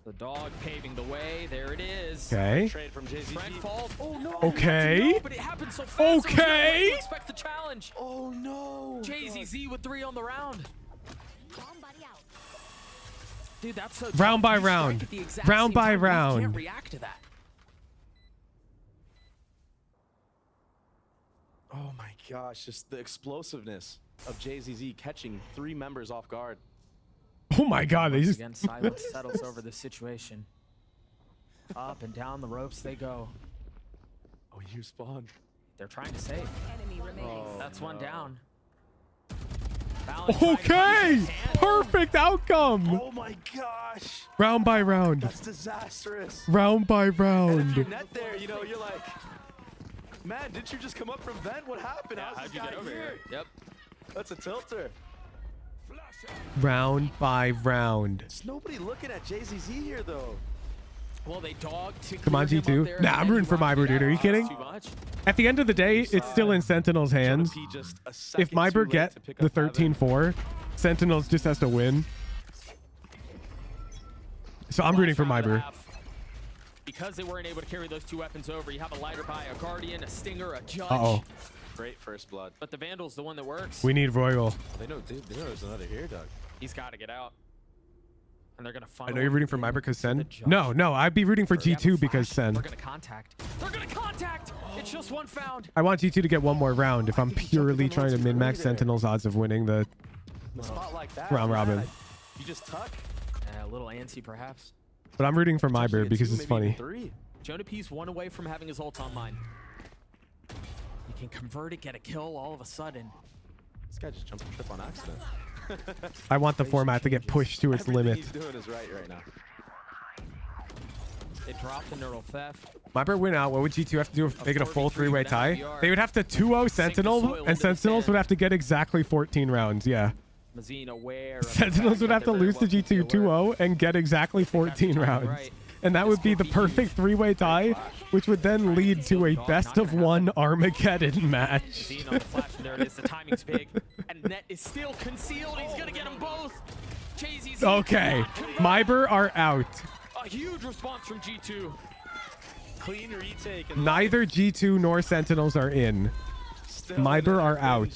The dog paving the way. There it is. Okay. Trade from JZZ. Trent falls. Oh no. Okay. No, but it happened so fast. Okay. So expect the challenge. Oh no. JZZ with 3 on the round. Dude, that's so round by round. Round by round. Can't react to that. Oh my gosh, just the explosiveness of JZZ catching 3 members off guard. Oh my God, they just... Again, silence settles over the situation. Up and down the ropes they go. Oh, you spawned. They're trying to save. That's one down. Okay! Perfect outcome! Oh my gosh! Round by round. That's disastrous. Round by round. And if you're net there, you know, you're like, man, didn't you just come up from vent? What happened? Yeah, how'd you get over here? Yep. That's a tilter. Round by round. There's nobody looking at JZZ here, though. Well, they dogged to Come on, clear him up G2. there, Nah, and I'm then rooting for he rocked MIBR, it dude. Are out. you kidding? Too much. At the end of the day, it's still in Sentinel's hands. If MIBR get the 13-4, Sentinels just has to win. So I'm rooting for MIBR. Because they weren't able to carry those two weapons over, you have a lighter by a Guardian, a Stinger, a Judge. Uh-oh. Great first blood. But the Vandal's the one that works. We need Royal. They know there's another here, Doug. He's got to get out. And they're going to I funnel know you're rooting for him MIBR because into the Sen. Judge. No, I'd be rooting for G2 because Sen. They're going to contact. They're going to contact. It's just one found. I want G2 to get one more round if I'm purely trying to min-max Sentinel's odds of winning the spot like that, round robin. You just tuck. A little antsy, perhaps. But I'm rooting for MIBR because it's funny. Jonah P's one away from having his ult online. He can convert it, get a kill all of a sudden. This guy just jumped a trip on accident. I want the format to get pushed to its limit. He's doing is right now. They dropped the neural theft. MIBR win out. What would G2 have to do if make it a full 3-way tie? They would have to 2-0 Sentinel, and Sentinels would have to get exactly 14 rounds. Yeah. Sentinels would have to lose to G2 2-0 and get exactly 14 rounds. And that would be the perfect 3-way tie, which would then lead to a best-of-1 Armageddon match. There it is. The timing's big. And Net is still concealed. He's going to get them both. Okay. MIBR are out. A huge response from G2. Clean retake. Neither G2 nor Sentinels are in. MIBR are out.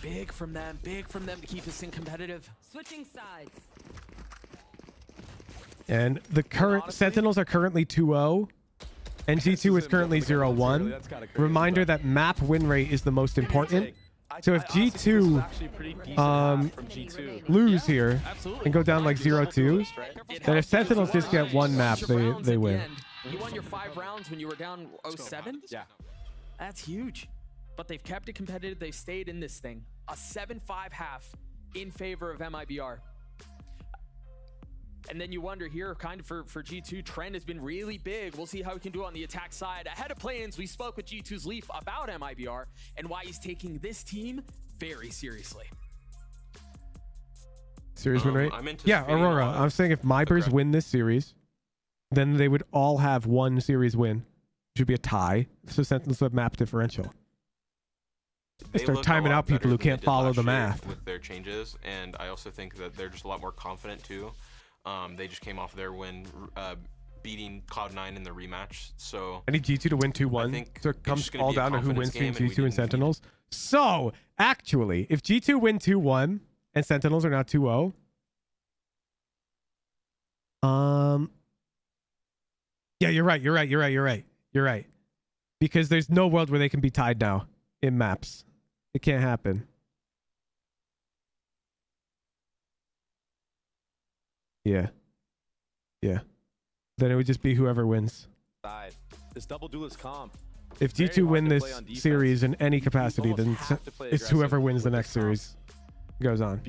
Big from them to keep this thing competitive. Switching sides. And the current Sentinels are currently 2-0, and G2 is currently 0-1. Reminder that map win rate is the most important. So if G2 lose here and go down like 0-2, then if Sentinels just get one map, they win. You won your 5 rounds when you were down 0-7? Yeah. That's huge. But they've kept it competitive. They've stayed in this thing. A 7-5 half in favor of MIBR. And then you wonder here, kind of for G2, trend has been really big. We'll see how he can do on the attack side. Ahead of play-ins, we spoke with G2's Leaf about MIBR and why he's taking this team very seriously. Series win rate? Yeah, Aurora. I'm saying if MIBRs win this series, then they would all have one series win. It should be a tie. So Sentinels have map differential. They start timing out people who can't follow the math. With their changes, and I also think that they're just a lot more confident too. They just came off their win, beating Cloud9 in the rematch. So I need G2 to win 2-1. So it comes all down to who wins between G2 and Sentinels. So actually, if G2 win 2-1 and Sentinels are now 2-0, yeah, you're right. Because there's no world where they can be tied now in maps. It can't happen. Yeah. Then it would just be whoever wins. This double duelist comp. If G2 win this series in any capacity, then it's whoever wins the next series goes on.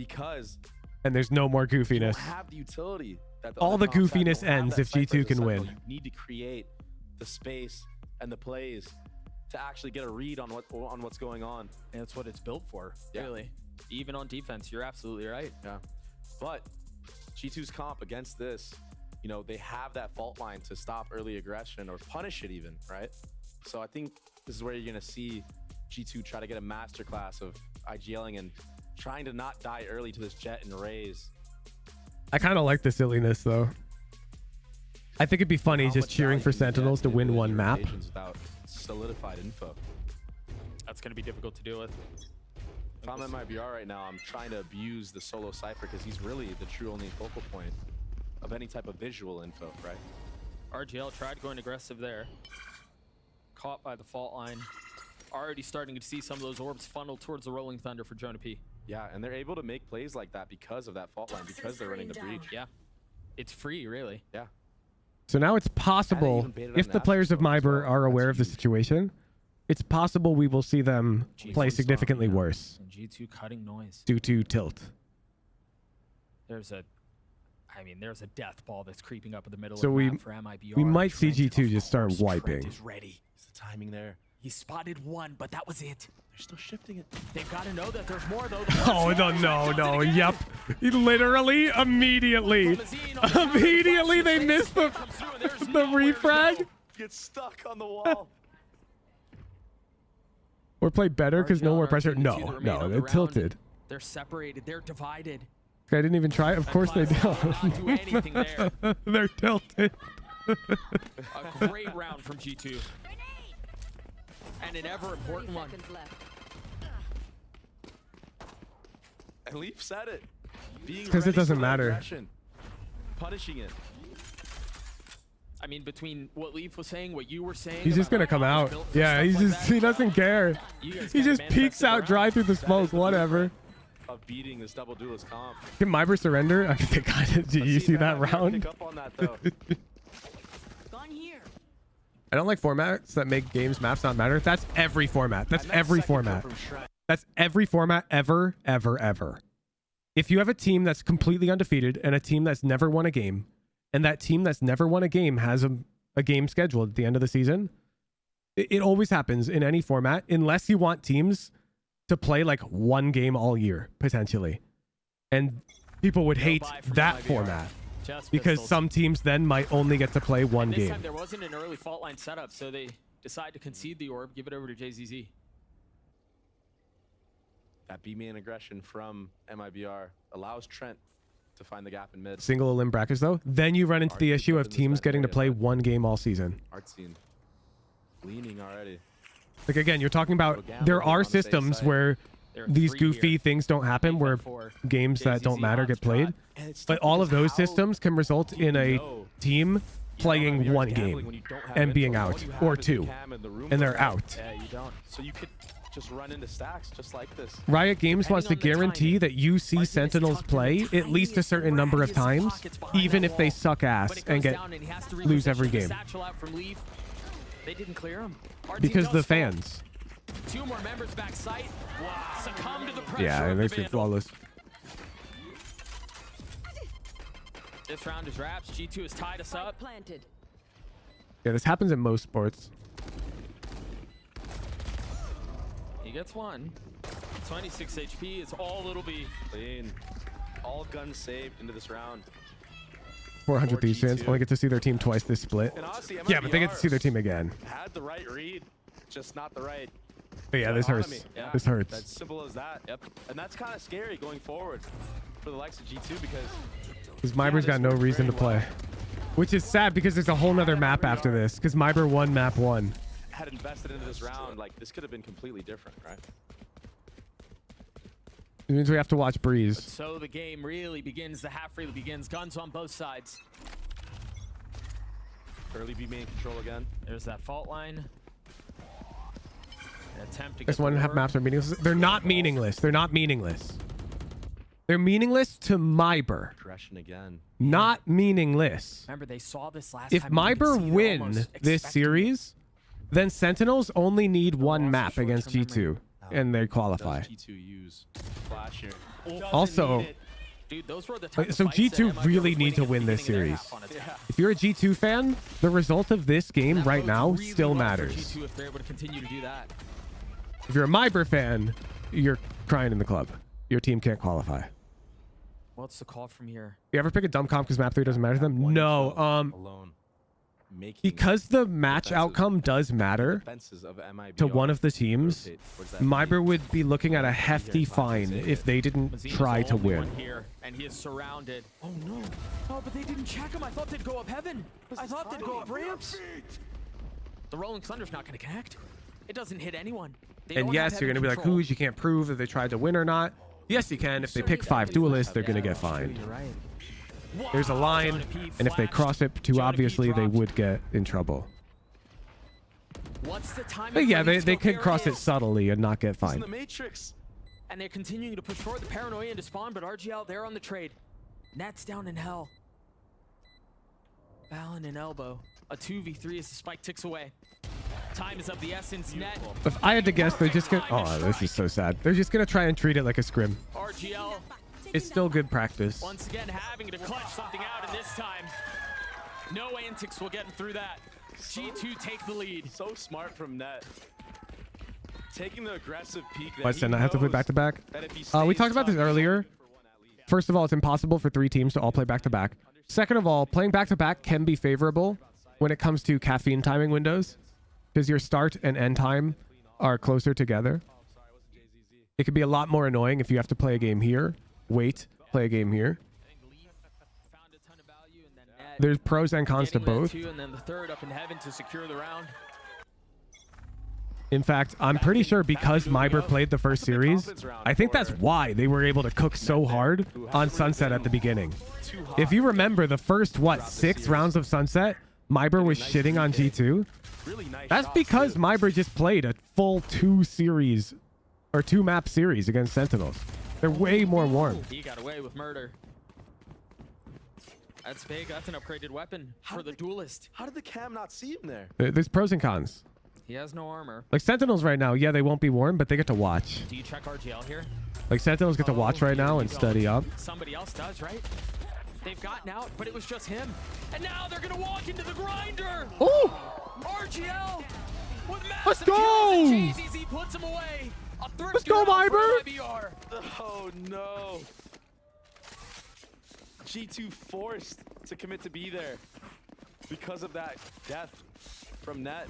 And there's no more goofiness. Have the utility that all the goofiness ends if G2 can win. You need to create the space and the plays to actually get a read on what's going on. And that's what it's built for, really. Even on defense, you're absolutely right. Yeah. But G2's comp against this, you know, they have that fault line to stop early aggression or punish it even, right? So I think this is where you're going to see G2 try to get a masterclass of IGLing and trying to not die early to this Jet and Raze. I kind of like the silliness, though. I think it'd be funny just cheering for Sentinels to win one map. Without solidified info. That's going to be difficult to deal with. If I'm at MIBR right now, I'm trying to abuse the solo Cypher because he's really the true only focal point of any type of visual info, right? RGL tried going aggressive there. Caught by the fault line. Already starting to see some of those orbs funnel towards the Rolling Thunder for Jonah P. Yeah, and they're able to make plays like that because of that fault line, because they're running the breach. Yeah. It's free, really. Yeah. So now it's possible, if the players of MIBR are aware of the situation, it's possible we will see them play significantly worse. And G2 cutting noise. Due to tilt. There's a death ball that's creeping up in the middle So of the we map for MIBR. might see G2 just start wiping. Is the timing there? He spotted one, but that was it. They're still shifting it. They've got to know that there's more, though. Oh, no. Yep. Literally, immediately they missed the refrag. Get stuck on the wall. Or play better because no more pressure. No, they're tilted. They're separated. They're divided. I didn't even try. Of course they don't. They're tilted. A great round from G2. And an ever important one. And Leaf said it. Because it doesn't matter. Punishing it. I mean, between what Leaf was saying, what you were saying. He's just gonna come out. Yeah, he doesn't care. He just peeks out dry through the smoke. Whatever. Of beating this double duelist comp. Can MIBR surrender? I think they got it. Did you see that round? Pick up on that, though. I don't like formats that make games maps not matter. That's every format. That's every format. That's every format ever. If you have a team that's completely undefeated and a team that's never won a game, and that team that's never won a game has a game scheduled at the end of the season, it always happens in any format, unless you want teams to play like one game all year, potentially. And people would hate that format. Because some teams then might only get to play one this game. Time there wasn't an early fault line setup, so they decide to concede the orb, give it over to JZZ. That B-main aggression from MIBR allows Trent to find the gap in mid. Single elim brackets though, then you run into the issue of teams getting to play one game all season. Art scene leaning already. Like again, you're talking about there are systems where these goofy things don't happen, where games that don't matter get played, but all of those systems can result in a team playing one game and being out, or two, and they're out. Yeah, you don't. So you could just run into stacks just like this. Riot Games wants to guarantee that you see Sentinels play at least a certain number of times, even if they suck ass and lose every game. They didn't clear him. Because the fans. Two more members back site. Succumb to the pressure. Yeah, and they're flawless. This round is wraps. G2 has tied us up. Yeah, this happens in most sports. He gets one. 26 HP. It's all little B. Clean. All guns saved into this round. 400 Thieves fans only get to see their team twice this split. Honestly, yeah, but they get to see their team again. Had the right read, just not the right. But yeah, this hurts. Yeah. This hurts. That's simple as that. Yep. And that's kind of scary going forward for the likes of G2 because MIBR's got no reason to play. Which is sad because there's a whole nother map after this. Because MIBR won map 1. Had invested into this round, like this could have been completely different, right? It means we have to watch Breeze. But so the game really begins. The half really begins. Guns on both sides. Early B main control again. There's that fault line. An attempt to This get 1.5 maps are meaningless. They're not meaningless. They're not meaningless. They're meaningless to MIBR. Aggression again. Not meaningless. Remember, they saw this last If time. MIBR win this series, then Sentinels only need one map against G2, and they qualify. G2 use flash here. Also, dude, those were the so G2 really need to win this series. If you're a G2 fan, the result of this game right now still matters. G2 if they're able to continue to do that. If you're a MIBR fan, you're crying in the club. Your team can't qualify. What's the call from here? You ever pick a dumb comp because map 3 doesn't matter to them? No. Because the match outcome does matter to one of the teams, MIBR would be looking at a hefty fine if they didn't try to win. Here, and he is surrounded. Oh no! Oh, but they didn't check him. I thought they'd go up heaven. I thought they'd go up ramps. The Rolling Thunder's not going to connect. It doesn't hit anyone. And yes, you're going to be like, who's? You can't prove that they tried to win or not. Yes, you can. If they pick 5 duelists, they're going to get fined. There's a line, and if they cross it too obviously, they would get in trouble. What's the time? But yeah, they could cross it subtly and not get fined. The Matrix. And they're continuing to push forward. The paranoia into spawn, but RGL there on the trade. Nets down in hell. Balin and elbow. A 2v3 as the spike ticks away. Time is of the essence. Net. If I had to guess, they're just gonna. Oh, this is so sad. They're just gonna try and treat it like a scrim. RGL. It's still good practice. Once again, having to clutch something out, and this time, no antics will get him through that. G2 take the lead. So smart from Net. taking the aggressive peak. But then I have to play back-to-back. We talked about this earlier. First of all, it's impossible for 3 teams to all play back-to-back. Second of all, playing back-to-back can be favorable when it comes to caffeine timing windows, because your start and end time are closer together. It could be a lot more annoying if you have to play a game here, wait, play a game here. There's pros and cons to both. And then the third up in heaven to secure the round. In fact, I'm pretty sure because MIBR played the first series, I think that's why they were able to cook so hard on Sunset at the beginning. If you remember the first, 6 rounds of Sunset, MIBR was shitting on G2. That's because MIBR just played a full 2 series or 2 map series against Sentinels. They're way more warm. He got away with murder. That's big. That's an upgraded weapon for the duelist. How did the cam not see him there? There's pros and cons. He has no armor. Like Sentinels right now, yeah, they won't be warm, but they get to watch. Do you check RGL here? Like Sentinels get to watch right now and study up. Somebody else does, right? They've gotten out, but it was just him. And now they're going to walk into the grinder. Ooh! RGL with massive Let's go! He puts him away. Let's go, MIBR! Oh, no. G2 forced to commit to be there because of that death from Net.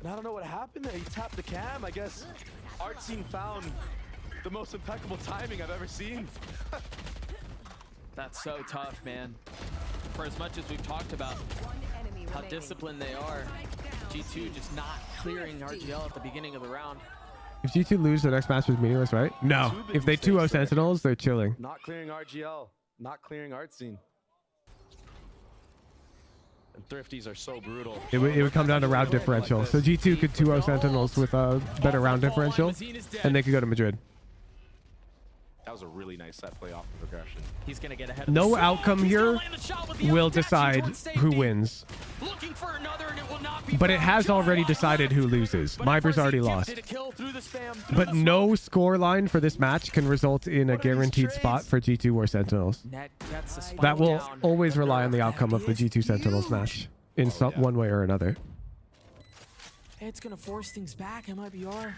And I don't know what happened there. He tapped the cam. I guess Art Scene found the most impeccable timing I've ever seen. That's so tough, man. For as much as we've talked about how disciplined they are, G2 just not clearing RGL at the beginning of the round. If G2 lose, the next match is meaningless, right? No. If they 2-0 Sentinels, they're chilling. Not clearing RGL, not clearing Art Scene. And Thrifties are so brutal. It would come down to round differential. So G2 could 2-0 Sentinels with a better round differential, and they could go to Madrid. That was a really nice set play off of aggression. He's gonna get ahead of No outcome here will decide who wins. But it has already decided who loses. MIBR's already lost. But no score line for this match can result in a guaranteed spot for G2 or Sentinels. That will always rely on the outcome of the G2 Sentinels match in one way or another. It's gonna force things back, MIBR.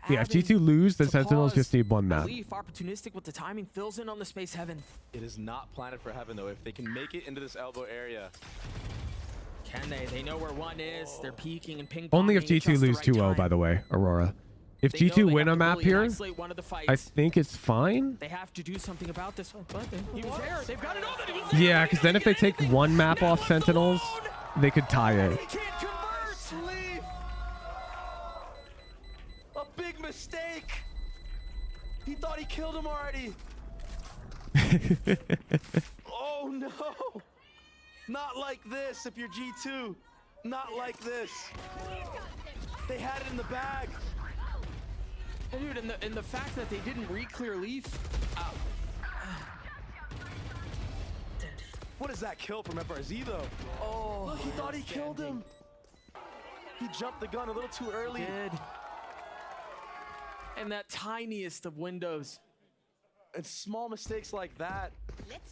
Yeah, if G2 lose, then Sentinels just need 1 map. Opportunistic with the timing, fills in on the space heaven. It is not planted for heaven, though. If they can make it into this elbow area. Can they? They know where 1 is. They're peeking and ping-ponging. Only if G2 lose 2-0, by the way, Aurora. If G2 win a map here, I think it's fine. They have to do something about this one. But he was there. They've got to know that he was there. Yeah, because then if they take 1 map off Sentinels, they could tie it. Big mistake. He thought he killed him already. Oh no. Not like this if you're G2. Not like this. They had it in the bag. Dude, and the fact that they didn't re-clear Leaf. What is that kill from FRZ though? Oh, look, he thought he killed him. He jumped the gun a little too early. He did. And that tiniest of windows. And small mistakes like that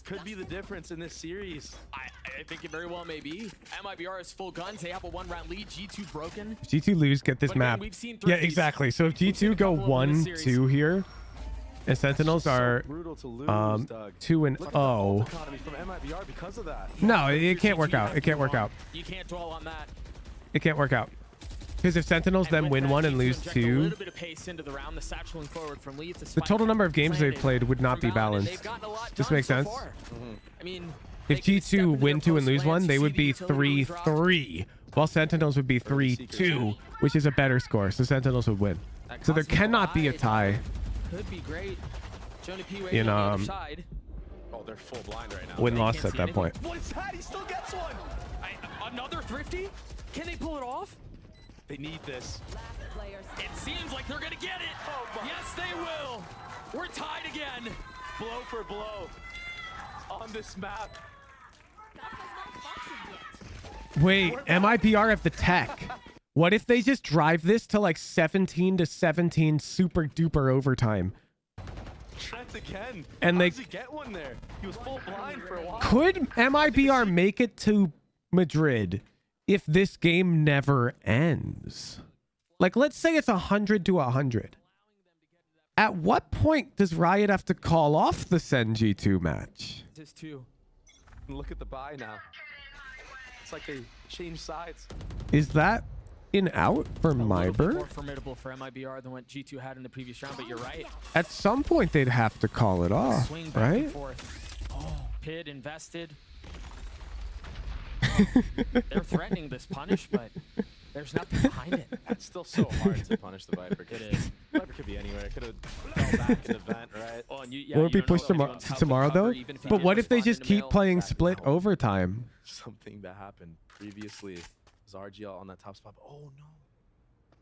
could be the difference in this series. I think it very well may be. MIBR is full guns. They have a 1-round lead. G2 broken. If G2 lose, get this map. Yeah, exactly. So if G2 go 1-2 here, and Sentinels are 2-0. No, it can't work out. It can't work out. You can't dwell on that. It can't work out. Because if Sentinels then win 1 and lose 2, the total number of games they've played would not be balanced. This makes sense? I mean, if G2 win 2 and lose 1, they would be 3-3, while Sentinels would be 3-2, which is a better score, so Sentinels would win. So there cannot be a tie could be great. in Oh, they're full blind right now. win-loss at that point. What is that? He still gets one. Another Thrifty? Can they pull it off? They need this. It seems like they're gonna get it. Oh, yes, they will. We're tied again. Blow for blow on this map. Wait, MIBR have the tech. What if they just drive this to like 17-17 super duper overtime? Trent again. And How they does he get one there? He was full blind for a while. Could MIBR make it to Madrid if this game never ends? Like, let's say it's 100 to 100. At what point does Riot have to call off the SEN G2 match? Just two. Look at the buy now. It's like they changed sides. Is that in out for MIBR? More formidable for MIBR than what G2 had in the previous round, but you're right. At some point, they'd have to call it off, Swing back right? and forth. Oh, Pid invested. They're threatening this punish, but there's nothing behind it. That's still so hard to punish the Viper. It is. Viper could be anywhere. It could have fell back in the vent, right? Oh, and Will it be pushed tomorrow though? But what if they just keep playing split overtime? Something that happened previously was RGL on that top spot. Oh no.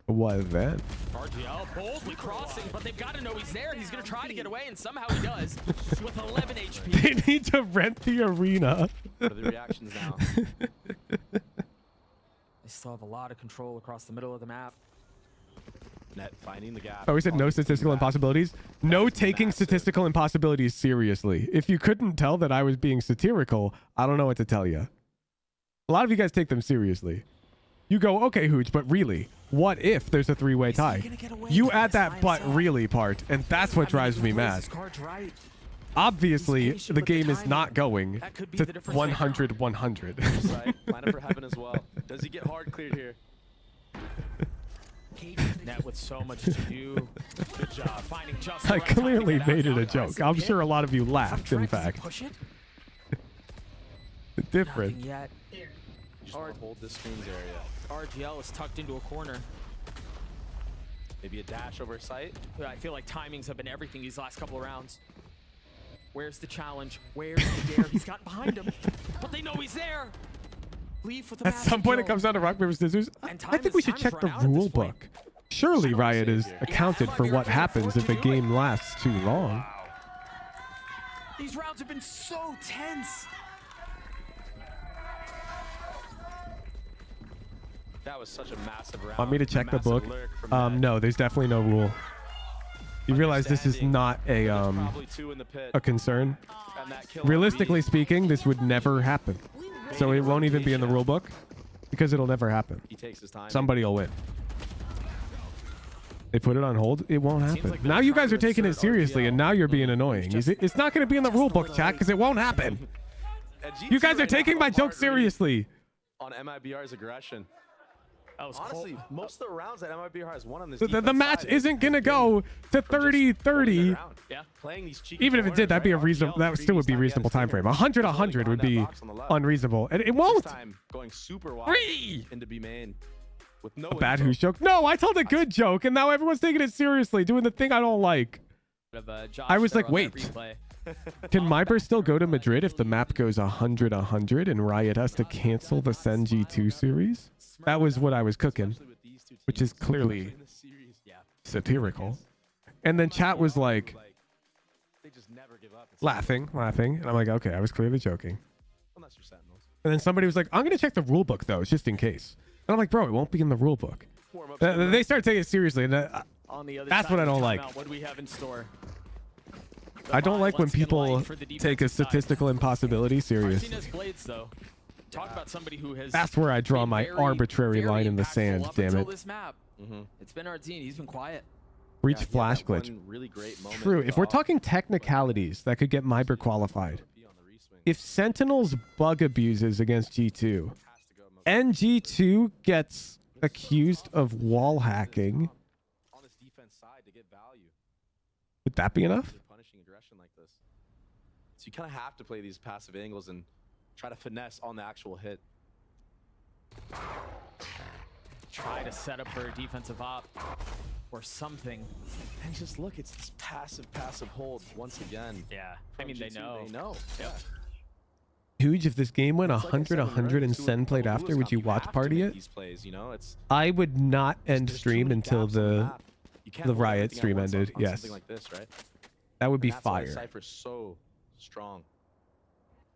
What then? RGL boldly crossing, but they've got to know he's there. He's going to try to get away, and somehow he does with 11 HP. They need to rent the arena. What are the reactions now? They still have a lot of control across the middle of the map. Net finding the gap. Oh, we said no statistical impossibilities. No taking statistical impossibilities seriously. If you couldn't tell that I was being satirical, I don't know what to tell you. A lot of you guys take them seriously. You go, okay, Hooch, but really, what if there's a three-way tie? You add that "but really" part, and that's what drives me mad. Obviously, the game is not going to 100-100. Right. Line up for heaven as well. Does he get hard cleared here? Net with so much to do. Good job finding just I clearly made it a joke. I'm sure a lot of you laughed, in fact. Push it. Different. Nothing yet. Just want to hold this screens area. RGL is tucked into a corner. Maybe a dash over sight. I feel like timings have been everything these last couple of rounds. Where's the challenge? Where's the dare? He's gotten behind him, but they know he's there. Leaf with a At some point, it comes down to rock, paper, scissors. I think we should check the rule book. Surely Riot is accounted for what happens if a game lasts too long. These rounds have been so tense. That was such a massive round. Want me to check the book? No, there's definitely no rule. You realize this is not a concern. Realistically speaking, this would never happen. So it won't even be in the rule book because it'll never happen. He takes his time. Somebody will win. They put it on hold. It won't happen. Now you guys are taking it seriously, and now you're being annoying. It's not going to be in the rule book, chat, because it won't happen. You guys are taking my joke seriously. On MIBR's aggression. Honestly, most of the rounds that MIBR has won on this The match isn't going to go to 30-30. Yeah, playing these cheeky Even if it did, that'd be a reasonable. That still would be a reasonable time frame. 100-100 would be unreasonable, and it won't. Going super wide into B main with no A bad Who's joke? No, I told a good joke, and now everyone's taking it seriously, doing the thing I don't like. I was like, wait, can MIBR still go to Madrid if the map goes 100-100 and Riot has to cancel the SEN G2 series? That was what I was cooking, which is clearly satirical. And then chat was like, laughing. And I'm like, okay, I was clearly joking. And then somebody was like, I'm going to check the rule book, though, just in case. And I'm like, bro, it won't be in the rule book. They start taking it seriously, and that's what I don't like. What do we have in store? I don't like when people take a statistical impossibility serious. Blades, though. Talk about somebody who has. That's where I draw my arbitrary line in the sand. Damn it. This map. It's been Ardzine. He's been quiet. Reach flash glitch. True. If we're talking technicalities that could get MIBR qualified, if Sentinels bug abuses against G2, and G2 gets accused of wall hacking, would that be enough? Punishing aggression like this. So you kind of have to play these passive angles and try to finesse on the actual hit. Try to set up for a defensive op or something. And just look, it's this passive hold once again. Yeah, I mean, they know. They know. Yep. Huge. If this game went 100-100 and SEN played after, would you watch party it? I would not end stream until the Riot stream ended. Yes. That would be fire. Cypher's so strong.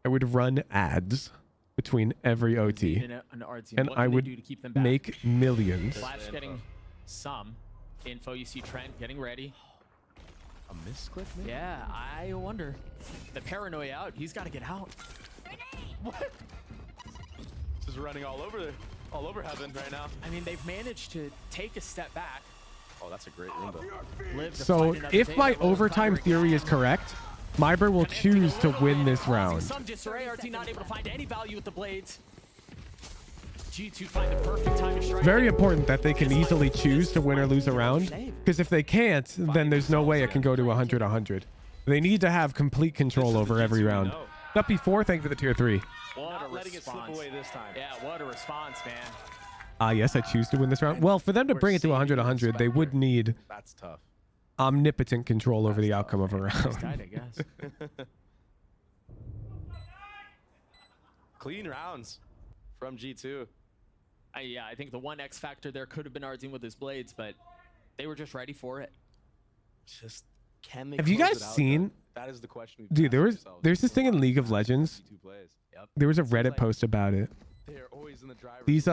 I would run ads between every OT, and I would make millions. Flash getting some info. You see Trent getting ready. A misclick, maybe? Yeah, I wonder. The paranoia out. He's got to get out. What? Just running all over there. all over heaven right now. I mean, they've managed to take a step back. Oh, that's a great Roomba. So if my overtime theory is correct, MIBR will choose to win this round. Some disarray. RT not able to find any value with the blades. G2 find the perfect time to strike. Very important that they can easily choose to win or lose a round, because if they can't, then there's no way it can go to 100-100. They need to have complete control over every round. Up before, thank you for the tier 3. What a letting it slip away this time. Yeah, what a response, man. Yes, I choose to win this round. Well, for them to bring it to 100-100, they would need That's tough. omnipotent control over the outcome of a Nice round. guy, I guess. Clean rounds from G2. Yeah, I think the one X factor there could have been Arzin with his blades, but they were just ready for it. Just can they? Have you close guys it out, seen? though? That is the question. Dude, there's this thing in League of Legends. There was a Reddit post about it. They're always in the driver's These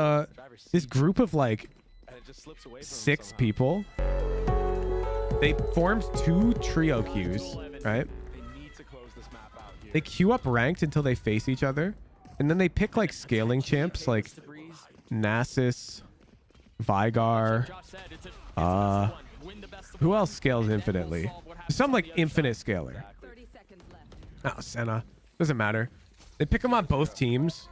this group of like and it just slips away from 6 people. They formed 2 trio queues, right? They need to close this map out here. They queue up ranked until they face each other, and then they pick like scaling champs like Nasus, Vigar, who else scales infinitely? Some like infinite scaler. Oh, Senna. Doesn't matter. They pick them on both teams,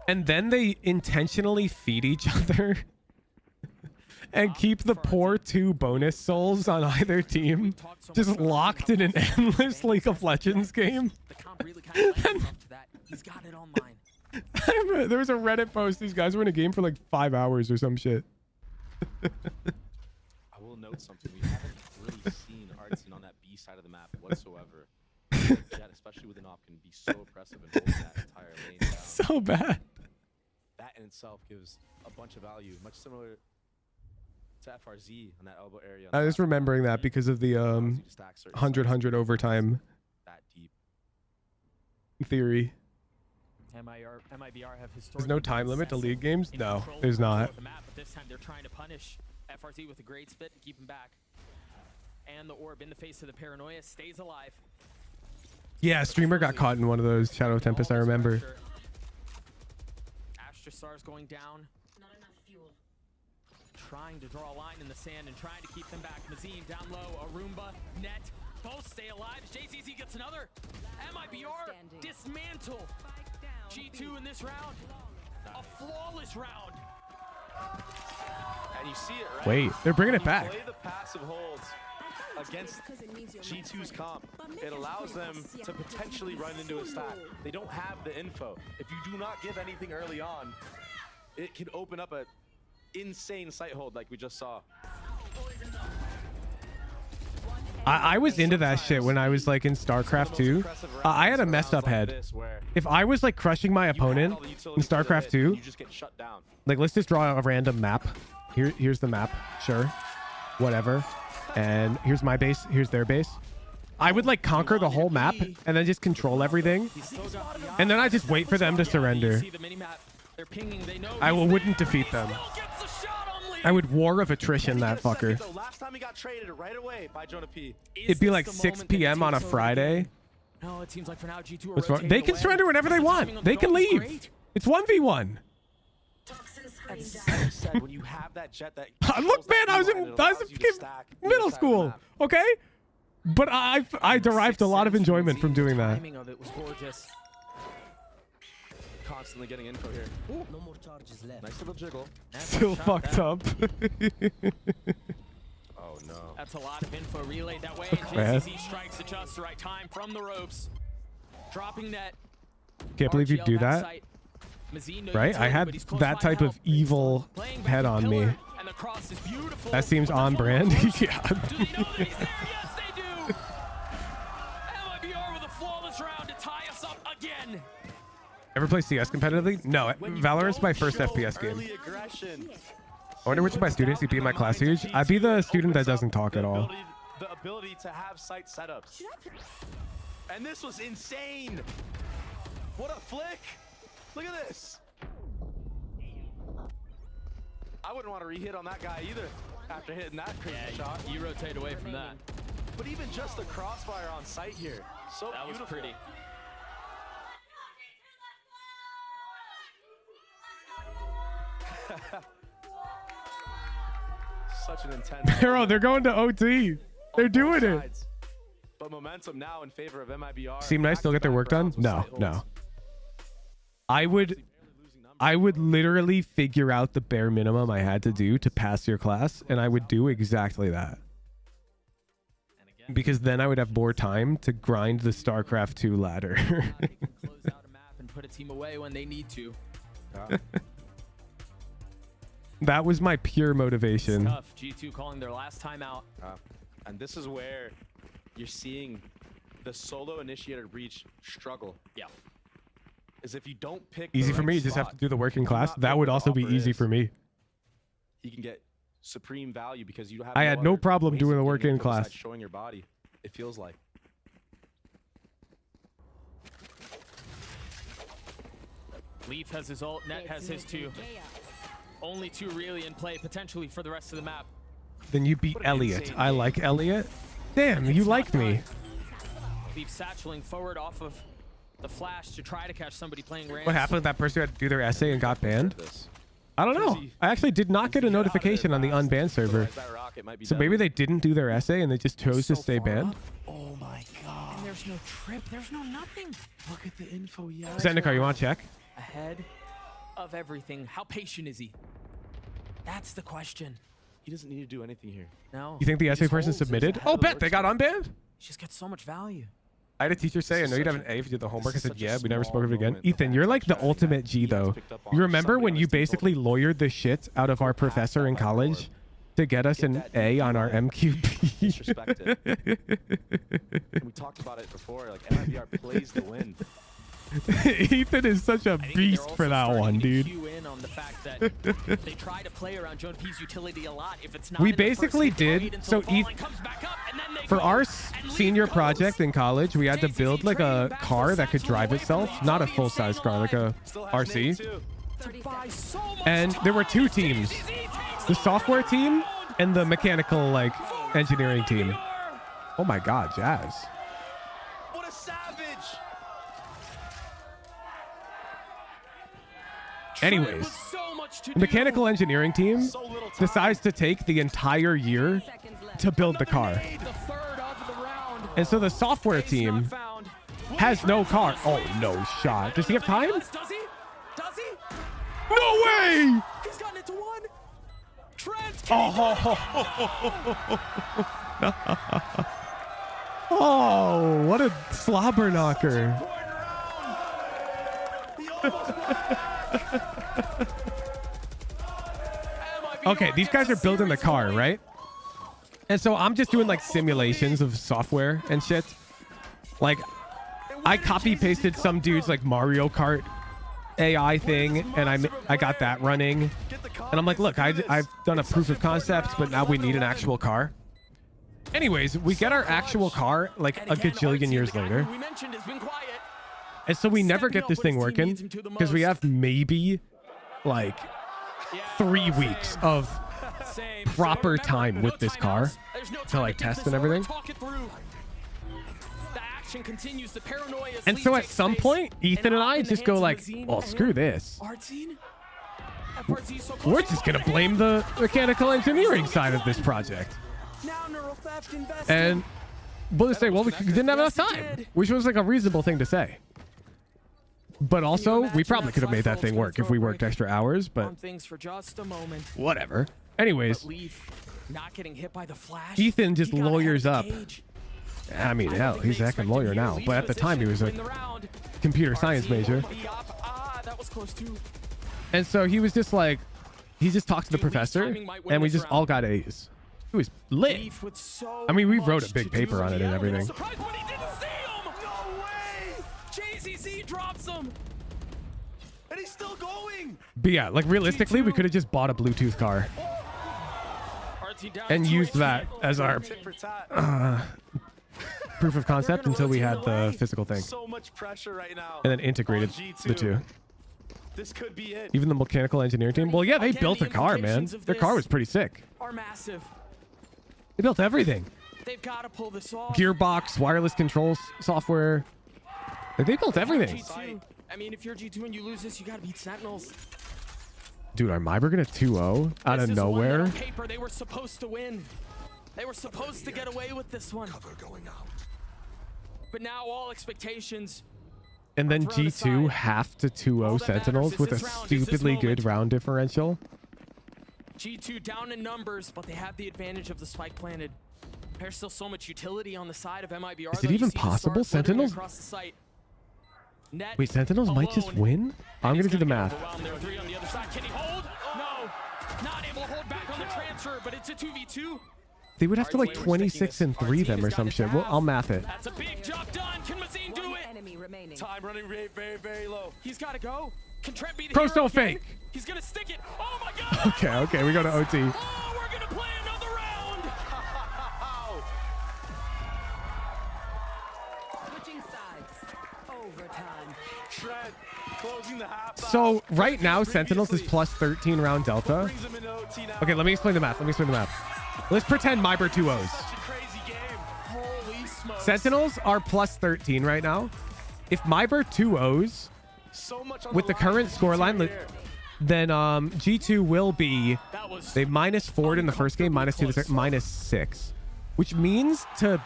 and then they intentionally feed each other and keep the poor 2 bonus souls on either team just locked in an endless League of Legends game. He's got it online. There was a Reddit post. These guys were in a game for like 5 hours or some shit. I will note something. We haven't really seen Arzin on that B side of the map whatsoever. Jet, especially with an op, can be so oppressive and hold that entire lane down. So bad. That in itself gives a bunch of value, much similar to FRZ on that elbow area. I was remembering that because of the 100-100 overtime that deep theory. MIBR have There's no time limit to league games? No, there's not. The map, but this time they're trying to punish FRZ with a great spit to keep him back. And the orb in the face of the paranoia stays alive. Yeah, streamer got caught in one of those Shadow Tempest, I remember. Astrostar's going down. Not enough fuel. Trying to draw a line in the sand and trying to keep them back. Mazine down low, Arumba, net, both stay alive. JZZ gets another. MIBR dismantle. G2 in this round. A flawless round. And you see it, right? Wait, they're bringing it back. Play the passive holds against G2's comp. It allows them to potentially run into a stack. They don't have the info. If you do not give anything early on, it can open up an insane sight hold like we just saw. I was into that shit when I was like in StarCraft 2. I had a messed up head. If I was like crushing my opponent in StarCraft 2, like let's just draw a random map. Here's the map, sure, whatever. And here's my base, here's their base. I would like conquer the whole map and then just control everything. And then I just wait for them to surrender. I wouldn't defeat them. I would war of attrition that fucker. Last time he got traded right away by Jonah P. It'd be like 6 p.m. on a Friday. No, it seems like for now G2 are they can surrender whenever they want. They can leave. It's 1v1. Said, when you have that jet that look, man, I was in middle school, okay? But I derived a lot of enjoyment from doing that. Timing of it was gorgeous. Constantly getting info here. Ooh. No more charges left. Nice little jiggle. Still fucked up. Oh no. That's a lot of info relayed that way. And JCC strikes at just the right time from the ropes. Dropping net. Can't believe you do that. Right? I had that type of evil head on me. That seems on brand. Yeah. MIBR with a flawless round to tie us up again. Ever play CS competitively? No, Valorant's my first FPS game. I wonder which of my students you'd be in my class huge. I'd be the student that doesn't talk at all. The ability to have site setups. And this was insane. What a flick. Look at this. I wouldn't want to re-hit on that guy either after hitting that crazy shot. You rotate away from that. But even just the crossfire on site here. So that beautiful. was pretty. Such an intense. They're going to OT. They're doing it. But momentum now in favor of MIBR. Seem nice. Still get their work done? No, no. I would literally figure out the bare minimum I had to do to pass your class, and I would do exactly that. Because then I would have more time to grind the StarCraft 2 ladder. Close out a map and put a team away when they need to. That was my pure motivation. It's tough. G2 calling their last time out. And this is where you're seeing the solo initiated breach struggle. Yeah. Is if you don't pick Easy for me, you just have to do the work in class. That would also be easy for me. You can get supreme value because you have. I had no problem doing the work in class. Showing your body, it feels like. Leaf has his ult, Net has his too. Only two really in play potentially for the rest of the map. Then you beat Elliot. I like Elliot. Damn, you like me. Leaf satcheling forward off of the flash to try to catch somebody playing range. What happened with that person who had to do their essay and got banned? I don't know. I actually did not get a notification on the unbanned server. So maybe they didn't do their essay and they just chose to stay banned. Oh my god. And there's no trip, there's no nothing. Look at the info, yeah. Zendikar, you want to check? Ahead of everything. How patient is he? That's the question. He doesn't need to do anything here. No. You think the essay person submitted? Oh, bet they got unbanned? He just gets so much value. I had a teacher say, I know you'd have an A if you did the homework. I said, yeah, we never spoke of it again. Ethan, you're like the ultimate G, though. You remember when you basically lawyered the shit out of our professor in college to get us an A on our MQB? We talked about it before. Like, MIBR plays the win. Ethan is such a beast for that one, dude. On the fact that they try to play around Joan P's utility a lot. If it's not We basically did. So for our senior project in college, we had to build like a car that could drive itself, not a full-size car, like a RC. And there were two teams, the software team and the mechanical like engineering team. Oh my God, Jazz. What a savage! Anyways, the mechanical engineering team decides to take the entire year to build the car. And so the software team has no car. Oh, no shot. Does he have time? Does he? Does he? No way! He's gotten it to one. Trent. Oh, what a slobber knocker. Okay, these guys are building the car, right? And so I'm just doing like simulations of software and shit. Like, I copy pasted some dude's like Mario Kart AI thing, and I got that running. And I'm like, look, I've done a proof of concept, but now we need an actual car. Anyways, we get our actual car like a gajillion years later. And so we never get this thing working because we have maybe like 3 weeks of proper time with this car to like test and everything. And so at some point, Ethan and I just go like, well, screw this. We're just going to blame the mechanical engineering side of this project. And we'll just say, well, we didn't have enough time, which was like a reasonable thing to say. But also, we probably could have made that thing work if we worked extra hours, but whatever. Anyways, Ethan just lawyers up. I mean, hell, he's a heckin' lawyer now. But at the time, he was a computer science major. And so he was just like, he just talked to the professor, and we just all got A's. It was lit. I mean, we wrote a big paper on it and everything. JCC drops him. And he's still going. But yeah, like realistically, we could have just bought a Bluetooth car and used that as our proof of concept until we had the physical thing. So much pressure right now. And then integrated the two. This could be it. Even the mechanical engineering team. Well, yeah, they built a car, man. Their car was pretty sick. Are massive. They built everything. They've got to pull this off. Gearbox, wireless control software. Like, they built everything. I mean, if you're G2 and you lose this, you got to beat Sentinels. Dude, are MIBR gonna 2-0 out of nowhere? On paper, they were supposed to win. They were supposed to get away with this one. Cover going out. But now all expectations. And then G2 have to 2-0 Sentinels with a stupidly good round differential. G2 down in numbers, but they have the advantage of the spike planted. There's still so much utility on the side of MIBR. Is it even possible? Sentinels? Wait, Sentinels might just win? I'm gonna do the math. Three on the other side. Can he hold? No. Not able to hold back on the transfer, but it's a 2v2. They would have to like 26 and 3 them or some shit. Well, I'll math it. That's a big job done. Can Mazine do it? Enemy remaining. Time running very, very, very low. He's got to go. Can Trent be the Pros hero don't again? fake. He's going to stick it. Oh my God. Okay, we go to OT. Oh, we're going to play another round. Switching sides. Overtime. Trent closing the half. So right now, Sentinels is plus 13 round delta. Okay, let me explain the math. Let's pretend MIBR 2-0s. Holy smokes. Sentinels are plus 13 right now. If MIBR 2-0s with the current scoreline, then G2 will be they -4'd in the first game, -2 the second, -6, which means to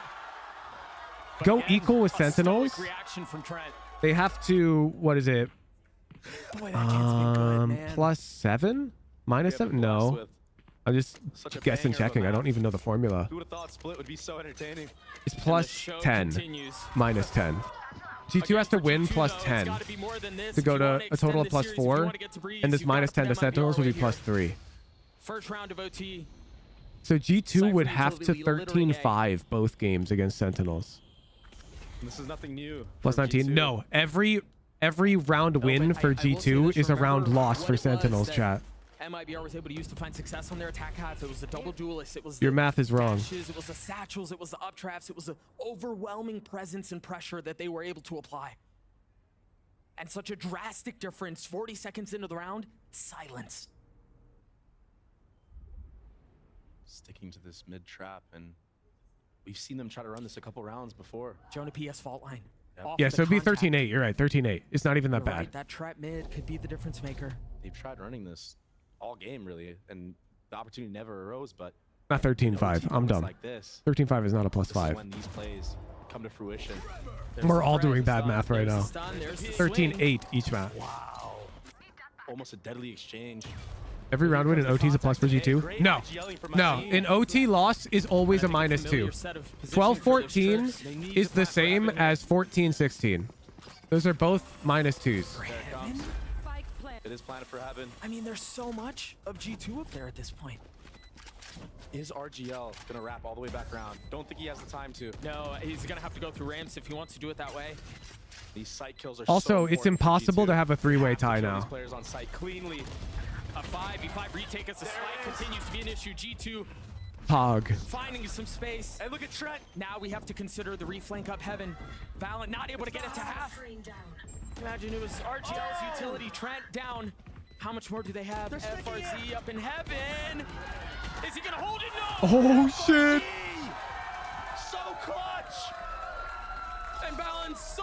go equal with Sentinels, Reaction from Trent. they have to, what is it? Boy, that kid's been good, man. +7? -7? No. I'm just guessing, checking. I don't even know the formula. Who would have thought split would be so entertaining? It's +10, -10. G2 has to win +10 to go to a total of +4, and this -10 to Sentinels would be +3. First round of OT. So G2 would have to 13-5 both games against Sentinels. This is nothing new. +19. No, every round win for G2 is a round loss for Sentinels, chat. MIBR was able to use to find success on their attack half. It was the double duelist. It was Your the math is wrong. dashes, it was the satchels. It was the updrafts. It was the overwhelming presence and pressure that they were able to apply. And such a drastic difference. 40 seconds into the round, silence. Sticking to this mid trap, and we've seen them try to run this a couple rounds before. Jonah PS fault line. Yeah, so it'd be 13-8. You're right, 13-8. It's not even that bad. Right, that trap mid could be the difference maker. They've tried running this all game, really, and the opportunity never arose, but Not 13-5. I'm dumb. like this, 13-5 is not a this is +5. when these plays come to fruition. We're all doing bad math right now. 13-8 each map. Wow. Almost a deadly exchange. Every round win in OT is a plus for G2? No. No. An OT loss is always a -2. 12-14 is the same as 14-16. Those are both -2s. It is planted for heaven. I mean, there's so much of G2 up there at this point. Is RGL going to wrap all the way back around? Don't think he has the time to. No, he's going to have to go through ramps if he wants to do it that way. These site kills are Also, so it's impossible to have a three-way tie now. These players on site cleanly. A 5v5 retake as the spike continues to be an issue. G2 Pog. finding some space. And look at Trent. Now we have to consider the reflank up heaven. Valen not able to get it to half. Imagine it was RGL's utility. Trent down. How much more do they have? FRZ up in heaven. Is he gonna hold it? No. Oh shit. So clutch. And Valen's so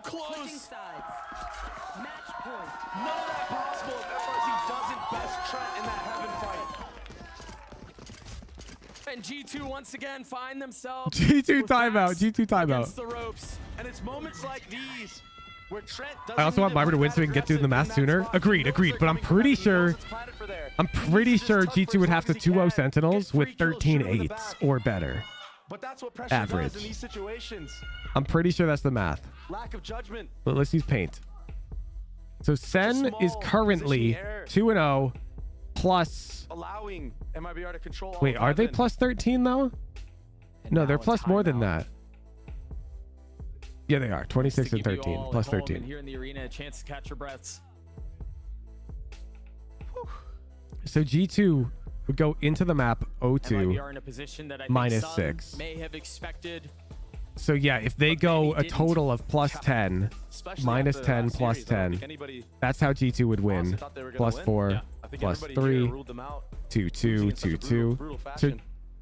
close. Match point. None of that possible if FRZ doesn't best Trent in that heaven fight. And G2 once again find themselves. G2 timeout. G2 timeout. Against the ropes. And it's moments like these where Trent I also want MIBR to win so we can get through the math sooner. Agreed. But I'm pretty sure G2 would have to 2-0 Sentinels with 13-8s or better. But that's what pressure Average. does in these situations. I'm pretty sure that's the math. Lack of judgment. But let's use paint. So Sen is currently 2-0 plus. Allowing MIBR to control all Wait, are they heaven. plus 13 though? No, they're plus more than that. Yeah, they are. 26 and 13 plus 13. Here in the arena, a chance to catch your breaths. So G2 would go into the map MIBR in a position that I think some -6. may have expected. So yeah, if they go a total of plus 10, minus 10, plus 10, that's how G2 would win. Plus 4, plus 3, 2, 2, 2, 2. So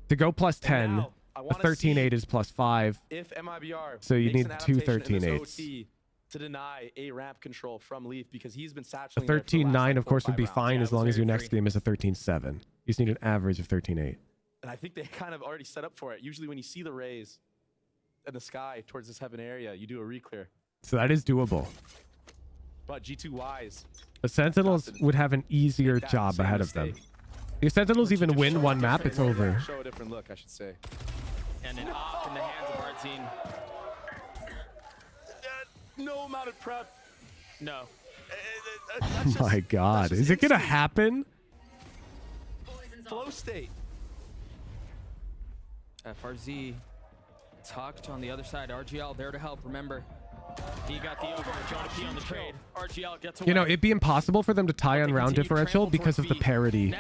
to go plus 10, a 13-8 is plus 5. If MIBR So you makes need an two adaptation in this 13-8s. OT to deny a ramp control from Leaf because he's been A satchelating. 13-9, of course, would be fine as long as your next game is a 13-7. You just need an average of 13-8. And I think they kind of already set up for it. Usually when you see the rays in the sky towards this heaven area, you do a re-clear. So that is doable. But G2 wise. The Sentinels would have an easier job ahead of them. If Sentinels even win one map, it's over. Show a different look, I should say. And an op in the hands of Ardzine. No amount of prep. No. Oh my god. Is it going to happen? Flow state. FRZ tucked on the other side. RGL there to help. Remember, he got the over. Jonah P on the trade. RGL gets away. You know, it'd be impossible for them to tie on round differential because of the parity.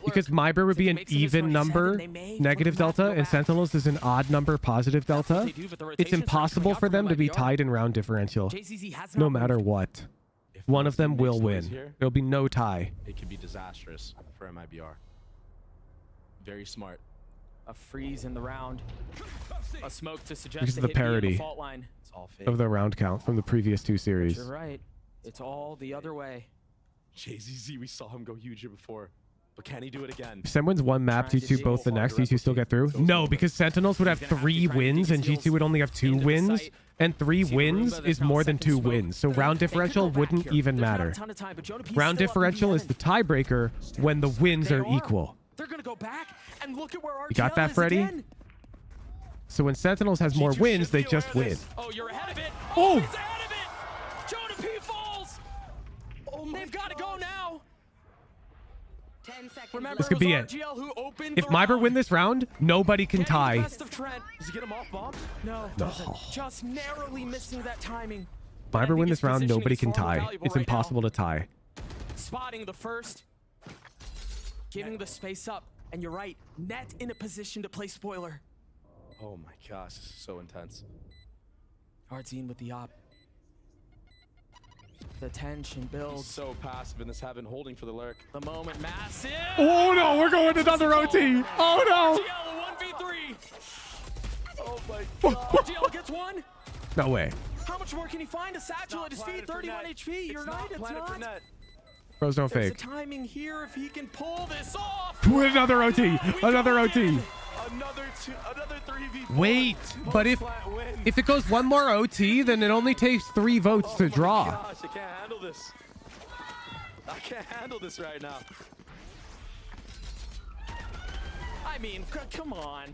Because MIBR would be an even number negative delta and Sentinels is an odd number positive delta. It's impossible for them to be tied in round differential no matter what. One of them will win. There'll be no tie. It can be disastrous for MIBR. Very smart. A freeze in the round. A smoke to suggest Because of the parity fault line. It's all fake. of the round count from the previous two series. You're right. It's all the other way. JZZ, we saw him go huge here before. But can he do it again? If Sem wins one map, G2 both the next, G2 still get through? No, because Sentinels would have 3 wins and G2 would only have 2 wins. And 3 wins is more than 2 wins. So round differential wouldn't even matter. Round differential is the tiebreaker when the wins are equal. They're going to go back and look at where RGL You got that, Freddy? Again. So when Sentinels has more wins, they just win. Oh, you're ahead of it. Oh! He's ahead of it. Jonah P falls. Oh, they've got to go now. 10 seconds. Remember, This could be it. RGL who opened If MIBR win this round, nobody can tie. Does he get him off bomb? No. Just narrowly missing that timing. MIBR win this round, nobody can tie. It's impossible to tie. Spotting the first. Giving the space up. And you're right. Net in a position to play spoiler. Oh my gosh, this is so intense. Ardzine with the op. The tension builds. So passive in this heaven, holding for the lurk. The moment, massive. Oh no, we're going to another OT. Oh RGL 1v3. Oh my god. RGL gets one. no. No way. How much more can he find? A satchel at his feet, 31 HP. You're right, it's not. Pros don't There's fake. a timing here if he can pull this off. Another OT. Another OT. Another 3v4. Wait, but if it goes one more OT, then it only takes 3 votes to draw. Gosh, I can't handle this. I can't handle this right now. I mean, come on.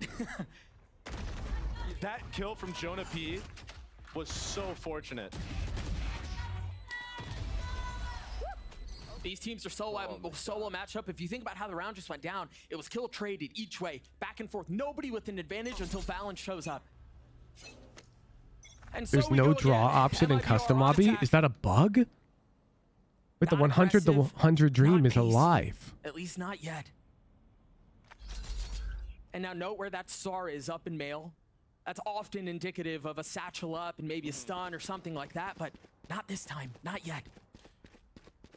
That kill from Jonah P was so fortunate. These teams are so well matched up. If you think about how the round just went down, it was kill traded each way, back and forth. Nobody with an advantage until Valen shows up. And so There's no draw option in custom lobby. Is that a bug? With the 100, the 100 dream is alive. At least not yet. And now note where that star is up in male. That's often indicative of a satchel up and maybe a stun or something like that, but not this time, not yet.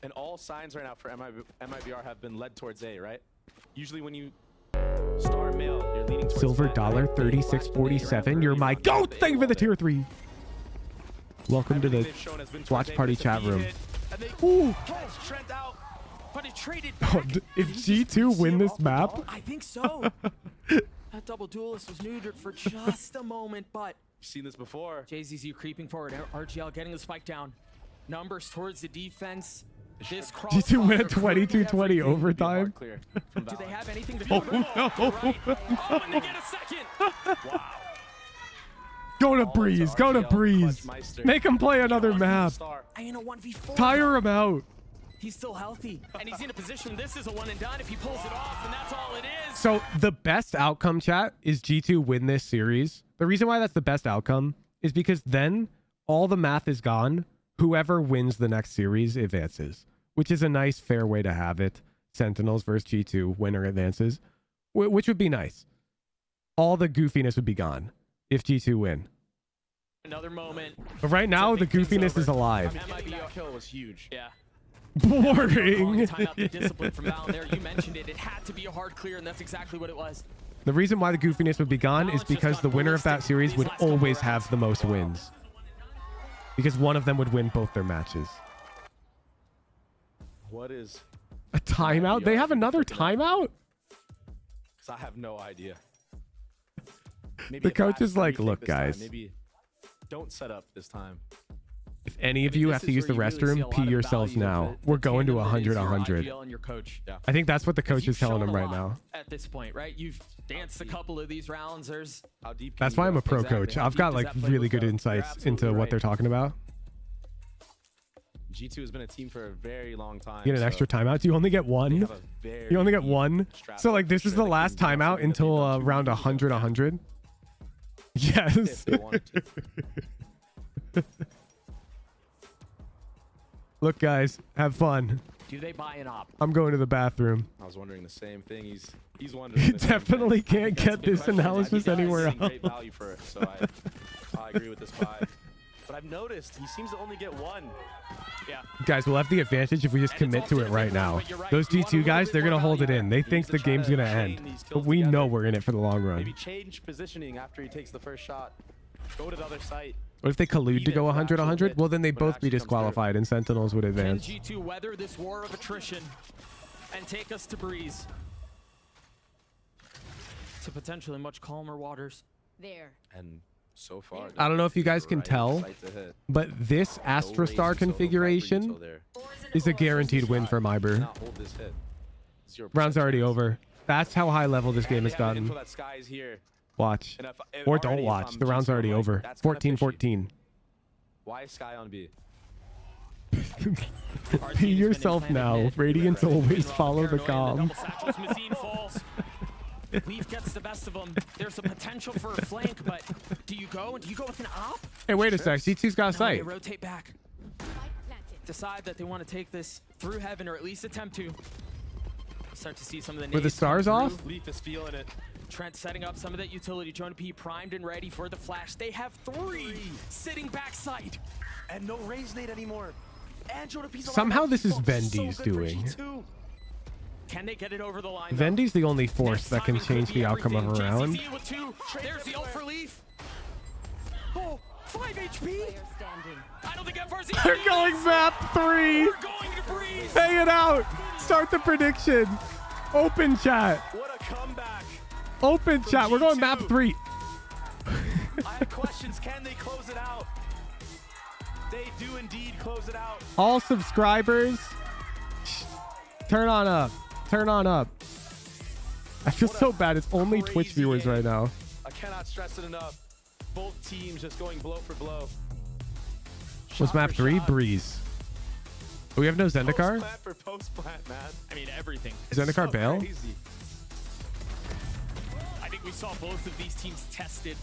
And all signs right now for MIBR have been led towards A, right? Usually when you star male, you're leaning towards Silver that, dollar right? 3647. You're my goat. Thank you for the tier 3. Welcome to the watch party chat room. Ooh. Trent out, but it traded Oh, back. if G2 win this map, I think so. That double duelist was neutered for just a moment, but You've seen this before. JZZ creeping forward. RGL getting the spike down. Numbers towards the defense. This G2 win at 22-20 overtime. Do they have anything to do? Oh Right. no. Oh, and they get a second. Wow. Go to Breeze. Go to Breeze. Make him play another map. I mean, a 1v4. Tire him out. He's still healthy, and he's in a position. This is a one and done. If he pulls it off, and that's all it is. So the best outcome, chat, is G2 win this series. The reason why that's the best outcome is because then all the math is gone. Whoever wins the next series advances, which is a nice, fair way to have it. Sentinels versus G2, winner advances, which would be nice. All the goofiness would be gone if G2 win. Another moment. But right now, the goofiness is alive. That kill was huge. Yeah. Boring. Time out the discipline from Valen there. You mentioned it. It had to be a hard clear, and that's exactly what it was. The reason why the goofiness would be gone is because the winner of that series would always have the most wins. because one of them would win both their matches. What is a timeout? They have another timeout? Because I have no idea. The coach is like, look, guys. Maybe don't set up this time. If any of you have to use the restroom, pee yourselves now. We're going to 100-100. I think that's what the coach is telling them right now. At this point, right? You've danced a couple of these rounds. There's That's why I'm a pro coach. I've got like really good insights into what they're talking about. G2 has been a team for a very long time. You get an extra timeout. You only get one. You only get one. So like this is the last timeout until round 100-100. Yes. Look, guys, have fun. Do they buy an op? I'm going to the bathroom. I was wondering the same thing. He's wondering. You definitely can't get this analysis anywhere else. Great value for it, so I agree with this buy. But I've noticed he seems to only get one. Yeah. Guys, we'll have the advantage if we just commit to it right now. Those G2 guys, they're going to hold it in. They think the game's going to end. But we know we're in it for the long run. Maybe change positioning after he takes the first shot. Go to the other site. What if they collude to go 100-100? Well, then they'd both be disqualified and Sentinels would advance. Can G2 weather this war of attrition and take us to Breeze? To potentially much calmer waters. There. And so far, I don't know if you guys can tell, but this Astra Star configuration is a guaranteed win for MIBR. Round's already over. That's how high level this game has gotten. Watch. Or don't watch. The round's already over. 14-14. Why is Sky on B? Be yourself now. Radiance always follow the calm. Leaf gets the best of them. There's a potential for a flank, but do you go? Do you go with an op? Hey, wait a sec. C2's got a sight. They rotate back. Decide that they want to take this through heaven, or at least attempt to. Start to see some of the nades. Were the stars off? Leaf is feeling it. Trent setting up some of that utility. Jonah P primed and ready for the flash. They have three sitting backside. And no raise nade anymore. And Jonah P's somehow this is Vendy's doing. Can they get it over the line? Vendy's the only force that can change the outcome of a round. There's the ult for Leaf. Oh, 5 HP. I don't think FRZ. They're going map 3. Hang it out. Start the prediction. Open chat. What a comeback. Open chat. We're going map 3. I have questions. Can they close it out? They do indeed close it out. All subscribers, turn on up. Turn on up. I feel so bad. It's only Twitch viewers right now. I cannot stress it enough. Both teams just going blow for blow. What's map 3? Breeze. Oh, we have no Zendikar? Post-plant for post-plant, man. I mean, everything. Zendikar bail? Crazy. I think we saw both of these teams tested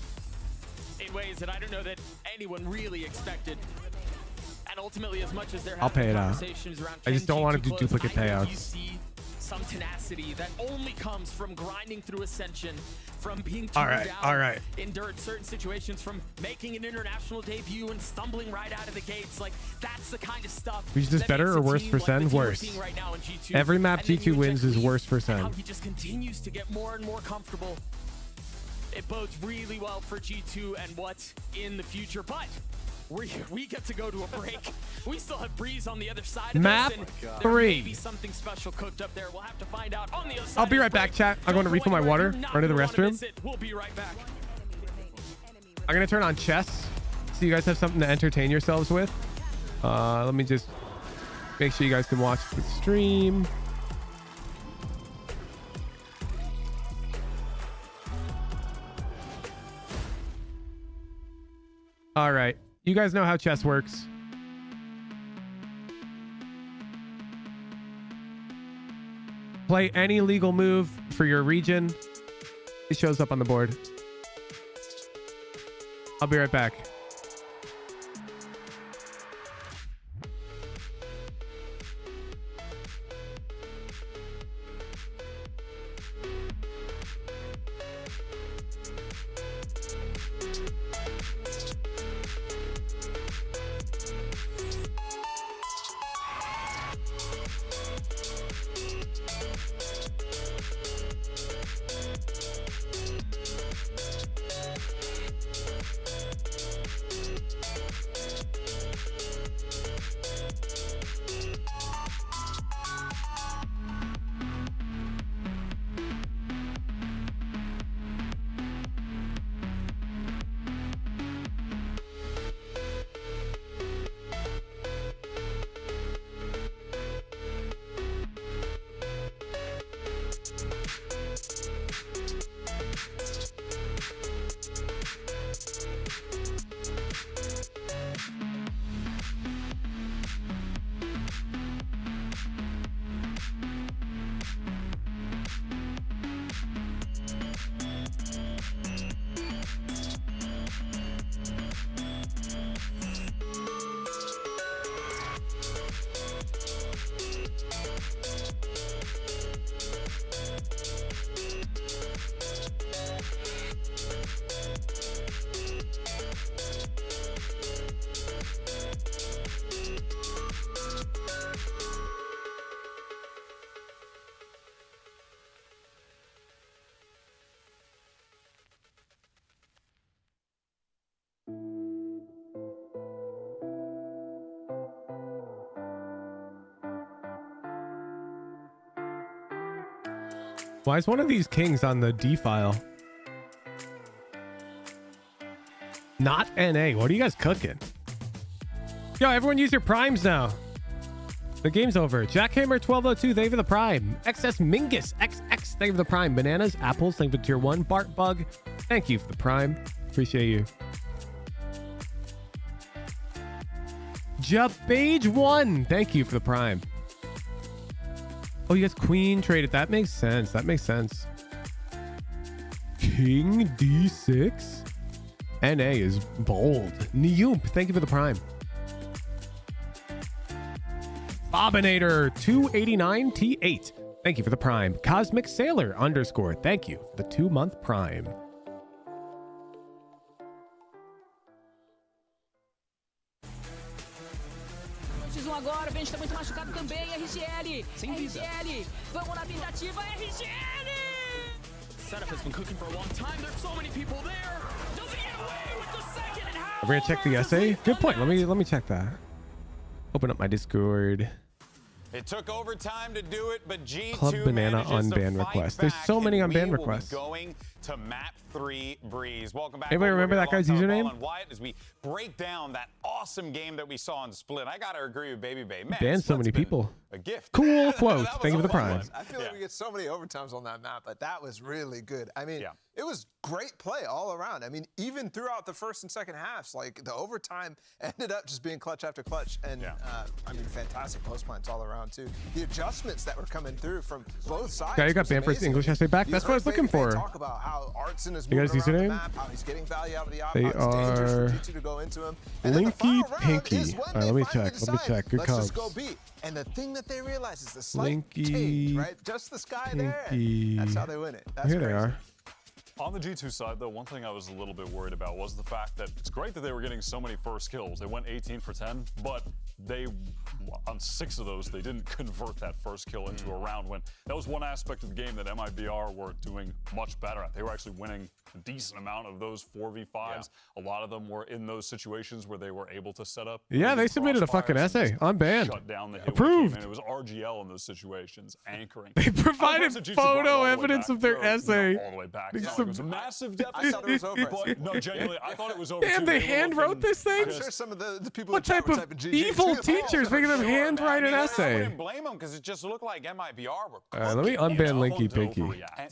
in ways that I don't know that anyone really expected. And ultimately, as much as they're having conversations around, I just don't want to do duplicate payouts. You see some tenacity that only comes from grinding through Ascension, from being tuned down in certain situations, from making an international debut and stumbling right out of the gates. Like, that's the kind of stuff. Who's just better or worse for Sen? Worse. Every map G2 wins is worse for Sen. How he just continues to get more and more comfortable. It bodes really well for G2 and what's in the future, but we get to go to a break. We still have Breeze on the other side of map this, and 3. there may be something special cooked up there. We'll have to find out on the other side. I'll be right back, chat. I'm going to refill my water, run to the restroom. We'll be right back. I'm going to turn on chess so you guys have something to entertain yourselves with. Let me just make sure you guys can watch the stream. All right. You guys know how chess works. Play any legal move for your region. It shows up on the board. I'll be right back. Why is one of these kings on the D file? Not NA. What are you guys cooking? Yo, everyone use your primes now. The game's over. Jackhammer 1202, thank you for the prime. XS Mingus XX, thank you for the prime. Bananas, apples, thank you for tier 1. Bart Bug, thank you for the prime. Appreciate you. Jabage 1, thank you for the prime. Oh, you guys queen traded. That makes sense. That makes sense. King D6. NA is bold. Niyump, thank you for the prime. Bobinator 289 T8. Thank you for the prime. Cosmic Sailor _ thank you for the 2-month prime. Agora, Vente tá muito machucado também, RGL. Sem vida. RGL, vamos na tentativa, RGL! Setup has been cooking for a long time. There's so many people there. Doesn't get away with the second and how. We're gonna check the essay. Good point. Let me check that. Open up my Discord. It took overtime to do it, but G2 Club Banana unban request. There's so many unban requests. Going to map 3 Breeze. Welcome back. Anybody remember that guy's username? Wyatt, as we break down that awesome game that we saw in Split. I gotta agree with Baby Bay. Man, Banned so many people. A gift. Cool quote. Thank you for the prime. I feel like we get so many overtimes on that map, but that was really good. I mean, it was great play all around. I mean, even throughout the first and second halves, like the overtime ended up just being clutch after clutch. And I mean, fantastic post plants all around too. The adjustments that were coming through from both sides. Guy who got banned for his English essay back. That's what I was looking for. Talk about how Artson is you guys moving around the username? map, how he's getting value out of the op, They how it's dangerous are for G2 to go into him. Linky Pinky. All right, let me check. Good Let's cubs. just go beat. And the thing that they realize is the slight Linky change, right? Just the sky there. Pinky. That's how they win it. That's Here crazy. they are. On the G2 side, though, one thing I was a little bit worried about was the fact that it's great that they were getting so many first kills. They went 18 for 10, but they, on 6 of those, they didn't convert that first kill into a round win. That was one aspect of the game that MIBR were doing much better at. They were actually winning a decent amount of those 4v5s. A lot of them were in those situations where they were able to set up. Yeah, they submitted a fucking essay. Unbanned. Shut down the hit Approved. and it was RGL in those situations, anchoring. They provided photo evidence of their essay. All the way back. They It's not some- like it was a massive deficit. I thought it was over. But no, genuinely, I thought it was over. Damn, too. they were hand looking wrote this thing? I'm sure some of the people What in chat type were of typing GG evil too. teachers making them handwrite an I essay? wouldn't blame them because it just looked like MIBR were All right, let me unban Linky Pinky.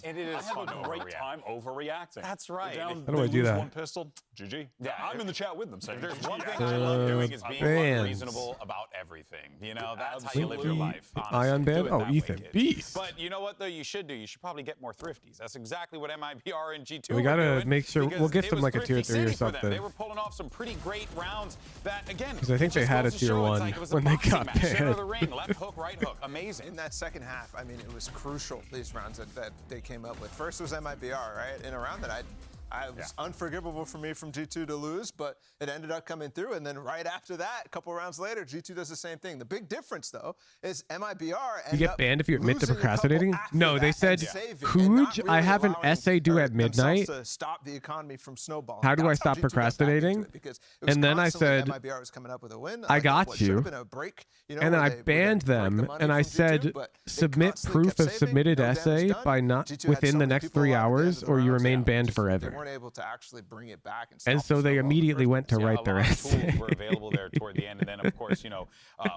And it is I fun have to a great overreact. time overreacting. That's right. They're down, How do I they do lose that? one pistol, GG. Yeah, I'm in the chat with them saying There's GG. one thing I love doing is being bans. unreasonable about everything. You know, that's how you live your Linky, life. I honestly. Do unbanned? it Oh, that way, Ethan, kids. beast. But you know what, though, you should do? You should probably get more thrifties. That's exactly what MIBR and G2 We were gotta doing make sure because we'll gift it them was like a tier thrifty 3 or city for them. something. They were pulling off some pretty great rounds that, again, Because I think they had a tier 1 when they got Center of the banned. ring, left hook, right hook. Amazing. In that second half, I mean, it was crucial, these rounds that they came up with. First was MIBR, right? In a round that I was unforgivable for me from G2 to lose, but it ended up coming through. And then right after that, a couple rounds later, G2 does the same thing. The big difference, though, is MIBR You get banned if you admit to losing a couple procrastinating? after No, they that said, and saving and not Hooj, really I have an allowing essay due at themselves midnight. to stop the economy from snowballing. How do I That's stop G2 got back into procrastinating? it, because it was And then I constantly said, MIBR was coming up with a win. I like got what should have you. been a break, you know, And then where I they- where they banned break the them, money and I from G2, said, but they submit constantly proof kept of saving, submitted no damage essay done. by not G2 had within so the many next people 3 out at the end hours, of the or you rounds, remain banned They forever. weren't able to actually bring it back. And so they immediately went to write their a lot of essay. tools were available there toward the end, and then of course, you know,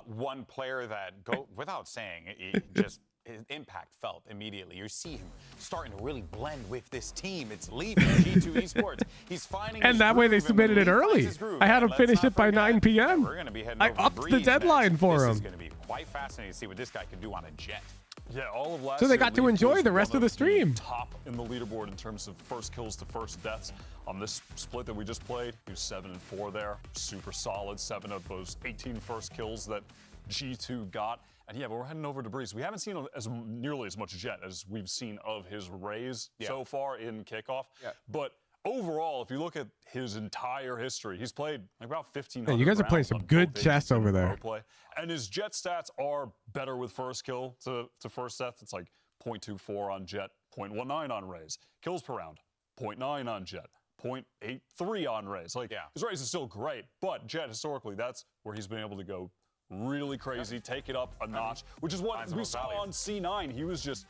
one player that without saying, just his impact felt immediately. You see him starting to really blend with this team. It's Leaf and G2 Esports. He's finding And that way they submitted it early. I had him finish it by 9 p.m. We're going to be heading I over to upped the Breeze deadline next. for This him. is going to be quite fascinating to see what this guy can do on a jet. Yeah, all of last So they year, got to Leaf enjoy was the rest one of the stream. Top in the leaderboard in terms of first kills to first deaths. On this split that we just played, he was 7 and 4 there. Super solid. 7 of those 18 first kills that G2 got. And yeah, but we're heading over to Breeze. We haven't seen nearly as much Jet as we've seen of his Raze so far in kickoff. Yeah. But overall, if you look at his entire history, he's played like about 1,500 Hey, you guys are playing rounds some on good both chess agencies over in there. pro play. And his Jet stats are better with first kill to first death. It's like 0.24 on Jet, 0.19 on Raze. Kills per round, 0.9 on Jet, 0.83 on Raze. Like, his Raze is still great, but Jet, historically, that's where he's been able to go really crazy, take it up a notch, which is what we saw on C9. He was just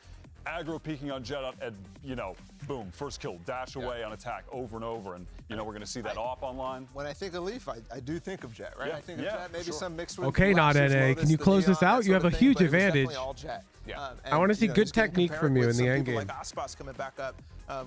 aggro peeking on Jet up and, you know, boom, first kill, dash away on attack over and over. And, you know, we're going to see that off online. When I think of Leaf, I do think of Jet, right? Yeah, I think of Jet, maybe some mixed with Okay, not Lexus, NA. Lotus, Can you the close this Neon, out? that You have sort a of thing, huge but it was advantage. definitely all Jet. I want to see you know, good just getting technique from compared you in with the some end people game. Like Aspas coming back up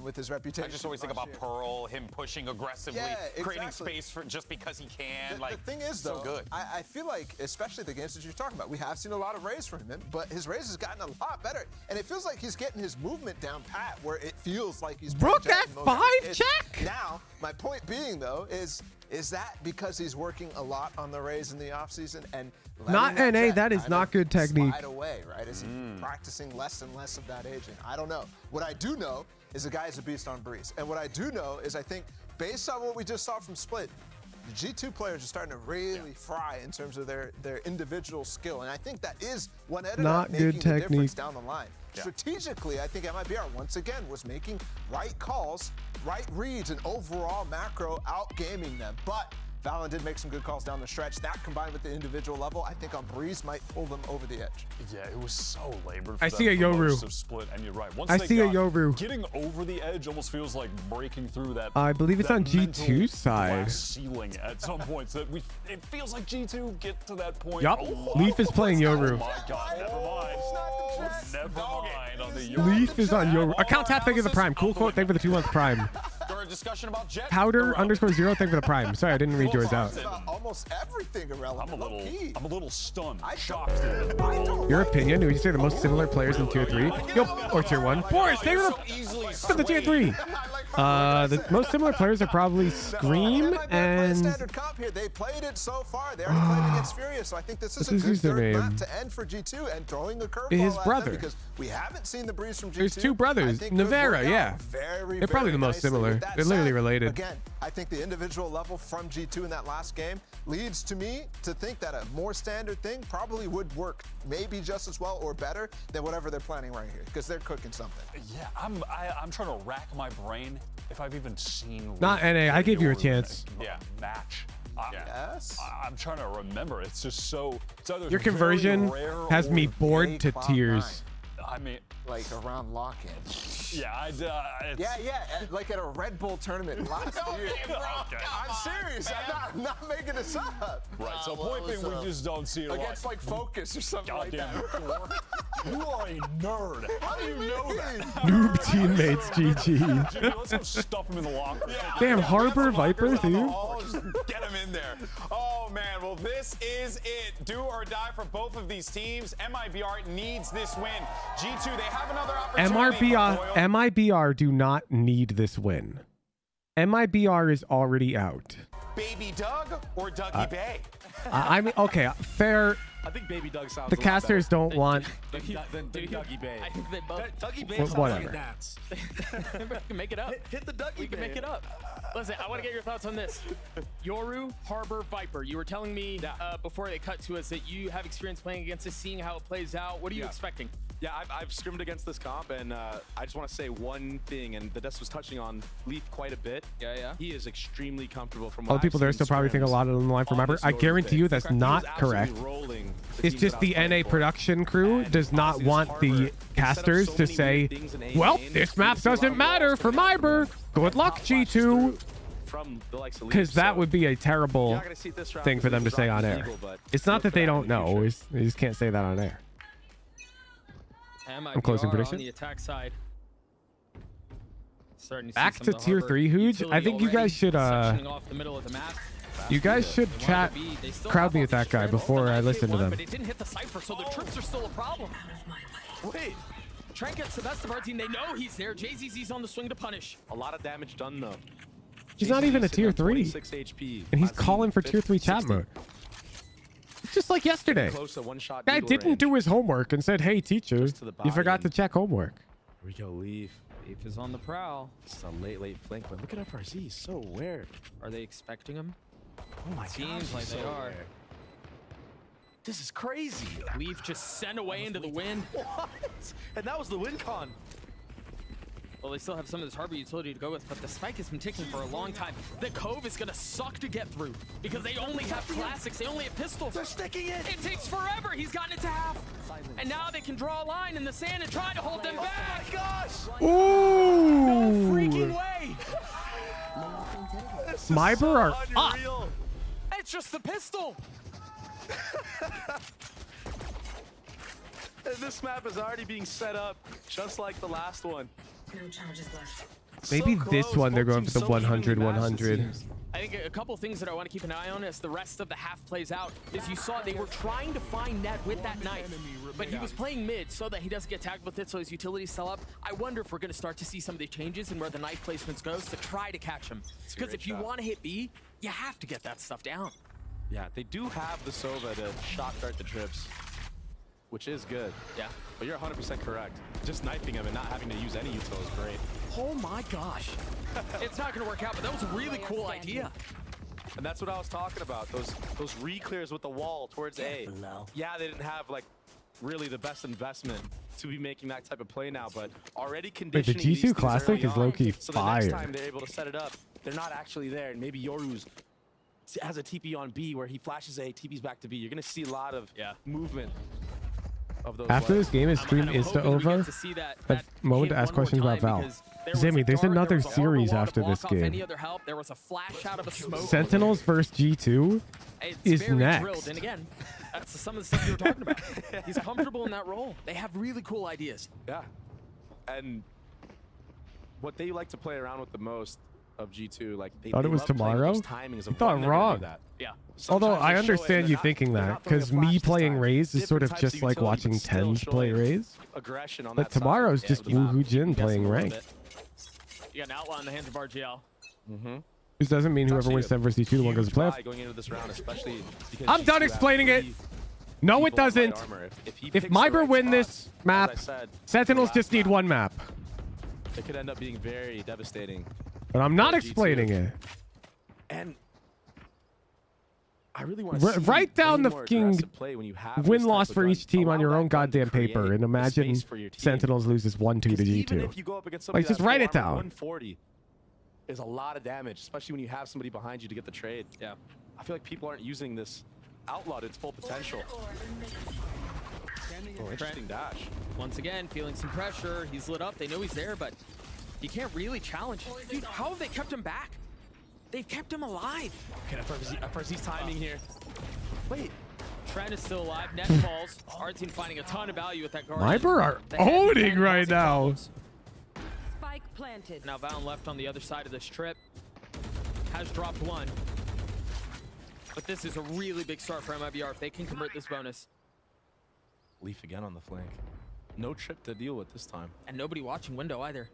with his reputation. I just always think about Pearl, him pushing aggressively, creating space for just because he can. The thing is, though, so good. I feel like, especially the games that you're talking about, we have seen a lot of Raze from him, but his Raze has gotten a lot better, and it feels like he's getting his movement down pat, where it feels like he's Broke playing that Jet in most 5 games. check? Now, my point being, though, is that because he's working a lot on the Raze in the offseason and Not letting NA, Jet that is kind not of good technique. slide away, right? Is he practicing less and less of that agent? I don't know. What I do know is the guy is a beast on Breeze. And what I do know is I think, based on what we just saw from Split, the G2 players are starting to really fry in terms of their individual skill. And I think that is what ended Not up making good the difference technique. down the line. Strategically, I think MIBR, once again, was making right calls, right reads, and overall macro outgaming them. But Valen did make some good calls down the stretch. That combined with the individual level, I think on Breeze might pull them over the edge. Yeah, it was so labored. I for see them a for Yoru. most of Split, and you're right. Once I they see a got- Yoru. Getting over the edge almost feels like breaking through that. I believe it's that on mental G2 side. glass ceiling at some points. That it feels like G2 get to that point. Yup. Leaf is playing Yoru. Oh my God! Never mind. Never mind on the Yoru. Leaf is on your account tap. Thank you for the prime. Cool quote. Thank you for the 2-month prime. During a discussion about Jet. Powder_0. Thank you for the prime. Sorry, I didn't read yours out. Almost everything irrelevant. I'm a little stunned, shocked. Your opinion? Would you say the most similar players in Tier 3? Yup. Or Tier 1? Boris, thank you for the Tier 3. The most similar players are probably Scream and Standard comp here. They played it so far. They already played against Furious, so I think this is What's a his good third username? map to end for G2 and throwing a curveball His at brother. them because we haven't seen the Breeze from G2. There's two brothers. I think could Navera, work out yeah. Very, They're probably very the most nicely. similar. With that They're literally said, related. Again, I think the individual level from G2 in that last game leads to me to think that a more standard thing probably would work maybe just as well or better than whatever they're planning right here because they're cooking something. Yeah, I'm trying to rack my brain if I've even seen. Not Leaf NA. I play gave you a Yoru chance. in a match. Yes. I'm trying to remember. It's just so. It's either Your very conversion rare has or me bored Yay, to Cloud tears. I mean, like around lock-in. Yeah, like at a Red Bull tournament last year. Okay. I'm serious. I'm not making this up. Right. So point being, we just don't see it against like Focus or something like that. You are a nerd. How do you know that? Noob teammates, GG. Jimmy, let's go stuff him in the locker. Damn, Harbor Viper, dude. Get him in there. Oh, man. Well, this is it. Do or die for both of these teams. MIBR needs this win. G2, they have another opportunity. MIBR do not need this win. MIBR is already out. Baby Doug or Dougie Bay? I mean, okay, fair. I think Baby Doug sounds The casters don't want. than Dougie Bay. I think they both. Dougie Bay Well, sounds whatever. like a dance. We can make it up. Hit the Dougie We can Bay. make it up. Listen, I want to get your thoughts on this. Yoru, Harbor, Viper. You were telling me before they cut to us that you have experience playing against this, seeing how it plays out. What are you expecting? Yeah, I've scrimmed against this comp, and I just want to say one thing, and the Des was touching on Leaf quite a bit. Yeah. He is extremely comfortable from Other what people I've there seen still probably think a scrims lot of the line for on Viper. this I Yoru guarantee thing. you that's He was not absolutely correct. rolling the It's teams just that I was the playing NA for. production crew does not want the casters to say, well, this map doesn't matter for MIBR. Good luck, G2. From the likes of Leaf, Because that so would be a terrible you're not gonna see it this round thing for because them to Leaf's say dropping on his air. eagle, but It's not look that for they that don't in the know. future. They just can't say that on air. I'm closing prediction. On the attack side. Starting to see Back some to of the tier Harbor 3 Huge. I utility think you guys should sectioning off the middle of the map. you guys should chat crowd mute that guy before I listen to them. But it didn't hit the cipher, so the trips are still a problem. Wait, Trent gets the best of our team. They know he's there. JZZ's on the swing to punish. A lot of damage done though. He's not even a tier 3. 26 HP. And he's calling for tier 3 chat mode. It's just like yesterday. Close to one-shot Guy deagle didn't range. do his homework and said, hey, teacher, you forgot to check homework. Here we go, Leaf. Leaf is on the prowl. It's a late flank, but look at FRZ. He's so aware. Are they expecting him? Oh my Seems like they are. This is crazy. Leaf just sent away into the wind. What? And that was the win con. Well, they still have some of this Harbor utility to go with, but the spike has been ticking for a long time. The Cove is going to suck to get through because they only have classics. They only have pistols. They're sticking it. It takes forever. He's gotten it to half. And now they can draw a line in the sand and try to hold them back. Oh my gosh. Ooh. No freaking way. MIBR are up. It's just the pistol. And this map is already being set up just like the last one. No charges left. Maybe So this close. one they're Both going for teams the so evenly 100-100. matched, it seems. I think a couple things that I want to keep an eye on as the rest of the half plays out is you saw they were trying to find Net with that knife, but he was playing mid so that he doesn't get tagged with it, so his utility's still up. I wonder if we're going to start to see some of the changes in where the knife placements goes to try to catch him. Because if you want to hit B, you have to get that stuff down. Yeah, they do have the Sova to shock dart the trips, which is good. Yeah. But you're 100% correct. Just knifing him and not having to use any util is great. Oh my gosh. It's not going to work out, but that was a really cool idea. And that's what I was talking about. Those re-clears with the wall towards A. Yeah, they didn't have like really the best investment to be making that type of play now, but already conditioning G2 these things Classic early is on, low-key so the next fire. time they're able to set it up, they're not actually there. And maybe Yoru's has a TP on B where he flashes A, TP's back to B. You're going to see a lot of movement of those After legs. this game is stream Insta over, a moment to ask questions about Val. Zammey, there's another series after this game. There was a flash out of a smoke. Sentinels versus G2 is very next. drilled. And again, that's some of the stuff you were talking about. He's comfortable in that role. They have really cool ideas. Yeah. And what they like to play around with the most of G2, like they Thought it was love playing with tomorrow? those timings You of thought when they're gonna do wrong. that. Yeah. Although Sometimes I they show it understand and you they're thinking not that, throwing a because flash me this playing time. Raze is sort of Different types just like utility, watching but still Tens play showing Raze. Aggression on But that tomorrow's side. just Yeah, Woohoo Jin Guess a playing little rank. bit. You got an outlaw in the hands of RGL. This doesn't mean whoever wins 7 versus 2 the one goes to playoffs. Going into this round, especially because I'm done G2 have explaining it. 3 No, it people in light doesn't. armor. If he If picks the MIBR right win spot, this map, as I said, Sentinels the just last need map, one map. It could end up being very devastating. But I'm not for explaining G2. it. And I really want to Write down the fucking win-loss win-loss for each team on your own goddamn paper and imagine space for your team. Sentinels loses 1-2 to Even G2. if you go up against somebody Like, just that's write it full armor, down. 140 is a lot of damage, especially when you have somebody behind you to get the trade. Yeah. I feel like people aren't using this outlaw to its full potential. Oh, interesting dash. Once again, feeling some pressure. He's lit up. They know he's there, but you can't really challenge. Dude, how have they kept him back? They've kept him alive. Okay, FRZ's timing here. Wait. Trent is still alive. Net falls. Our team finding a ton of value with that guard. MIBR are owning right now. Spike planted. Now Valen left on the other side of this trip. Has dropped one. But this is a really big start for MIBR if they can convert this bonus. Leaf again on the flank. No trip to deal with this time. And nobody watching window either.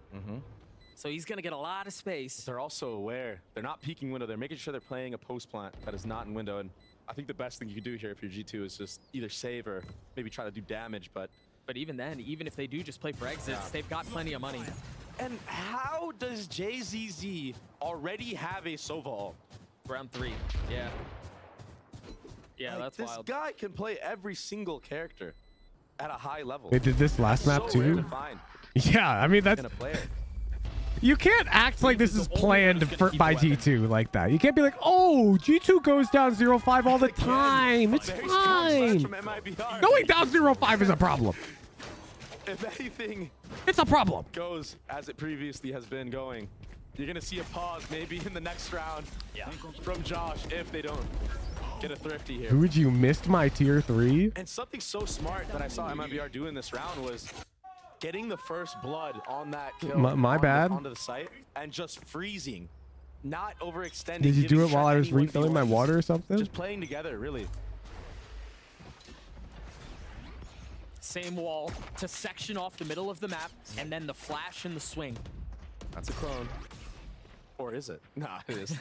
So he's going to get a lot of space. They're also aware. They're not peeking window. They're making sure they're playing a post plant that is not in window. And I think the best thing you can do here if you're G2 is just either save or maybe try to do damage. But even then, even if they do just play for exits, they've got plenty of money. And how does JZZ already have a Sova ult? Round 3. Yeah. Yeah, Like, that's this wild. guy can play every single character at a high level. They did this last map So rare too. to find Yeah, I mean that's. in a player. You can't act like this is planned by G2 like that. You can't be like, oh, G2 goes down 0-5 all the time. It's Very strong flash fine. from MIBR. Going down 0-5 is a problem. If anything It's a problem. goes as it previously has been going, you're going to see a pause maybe in the next round from Josh if they don't get a thrifty here. Dude, you missed my tier 3. And something so smart that I saw MIBR do in this round was getting the first blood on that kill. My bad. Onto the site and just freezing, not overextending. Did you do it while I was anyone refilling my water or something? Just playing together, really. Same wall to section off the middle of the map, and then the flash and the swing. That's a clone. Or is it? Nah, it is.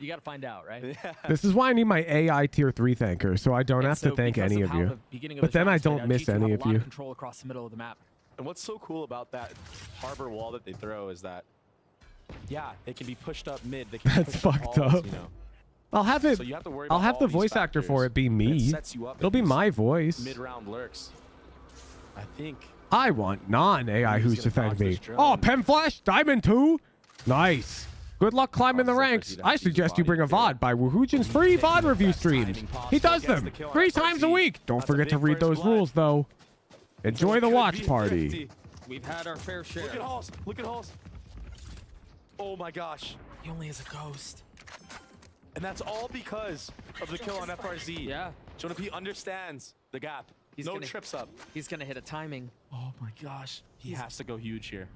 You got to find out, right? Yeah. This is why I need my AI tier 3 thanker, so I don't have to thank because any of of how you. the beginning of But this then I round played don't out, miss G2 any have of a lot you. Control across the middle of the map. And what's so cool about that harbor wall that they throw is that, yeah, they can be pushed up mid. They can That's be pushed fucked walls, up. You know? I'll have it. So you have to worry I'll about have all the these voice actor for factors, it be and me. sets you up It'll in be these my voice. Mid-round lurks. I think. I want non-AI Who's who's to gonna thank dodge me. this drone? Oh, Pen Flash, Diamond 2. Nice. Good luck climbing the ranks. I suggest you bring a VOD by Woohoojin's free VOD review streams. He does them 3 times a week. Don't forget to read those rules, though. Enjoy the watch party. We've had our fair share. Look at Halls. Look at Halls. Oh my gosh. He only has a ghost. And that's all because of the kill on FRZ. Yeah. Jonah P understands the gap. He's no gonna, trips up. He's going to hit a timing. Oh my gosh. He has to go huge here.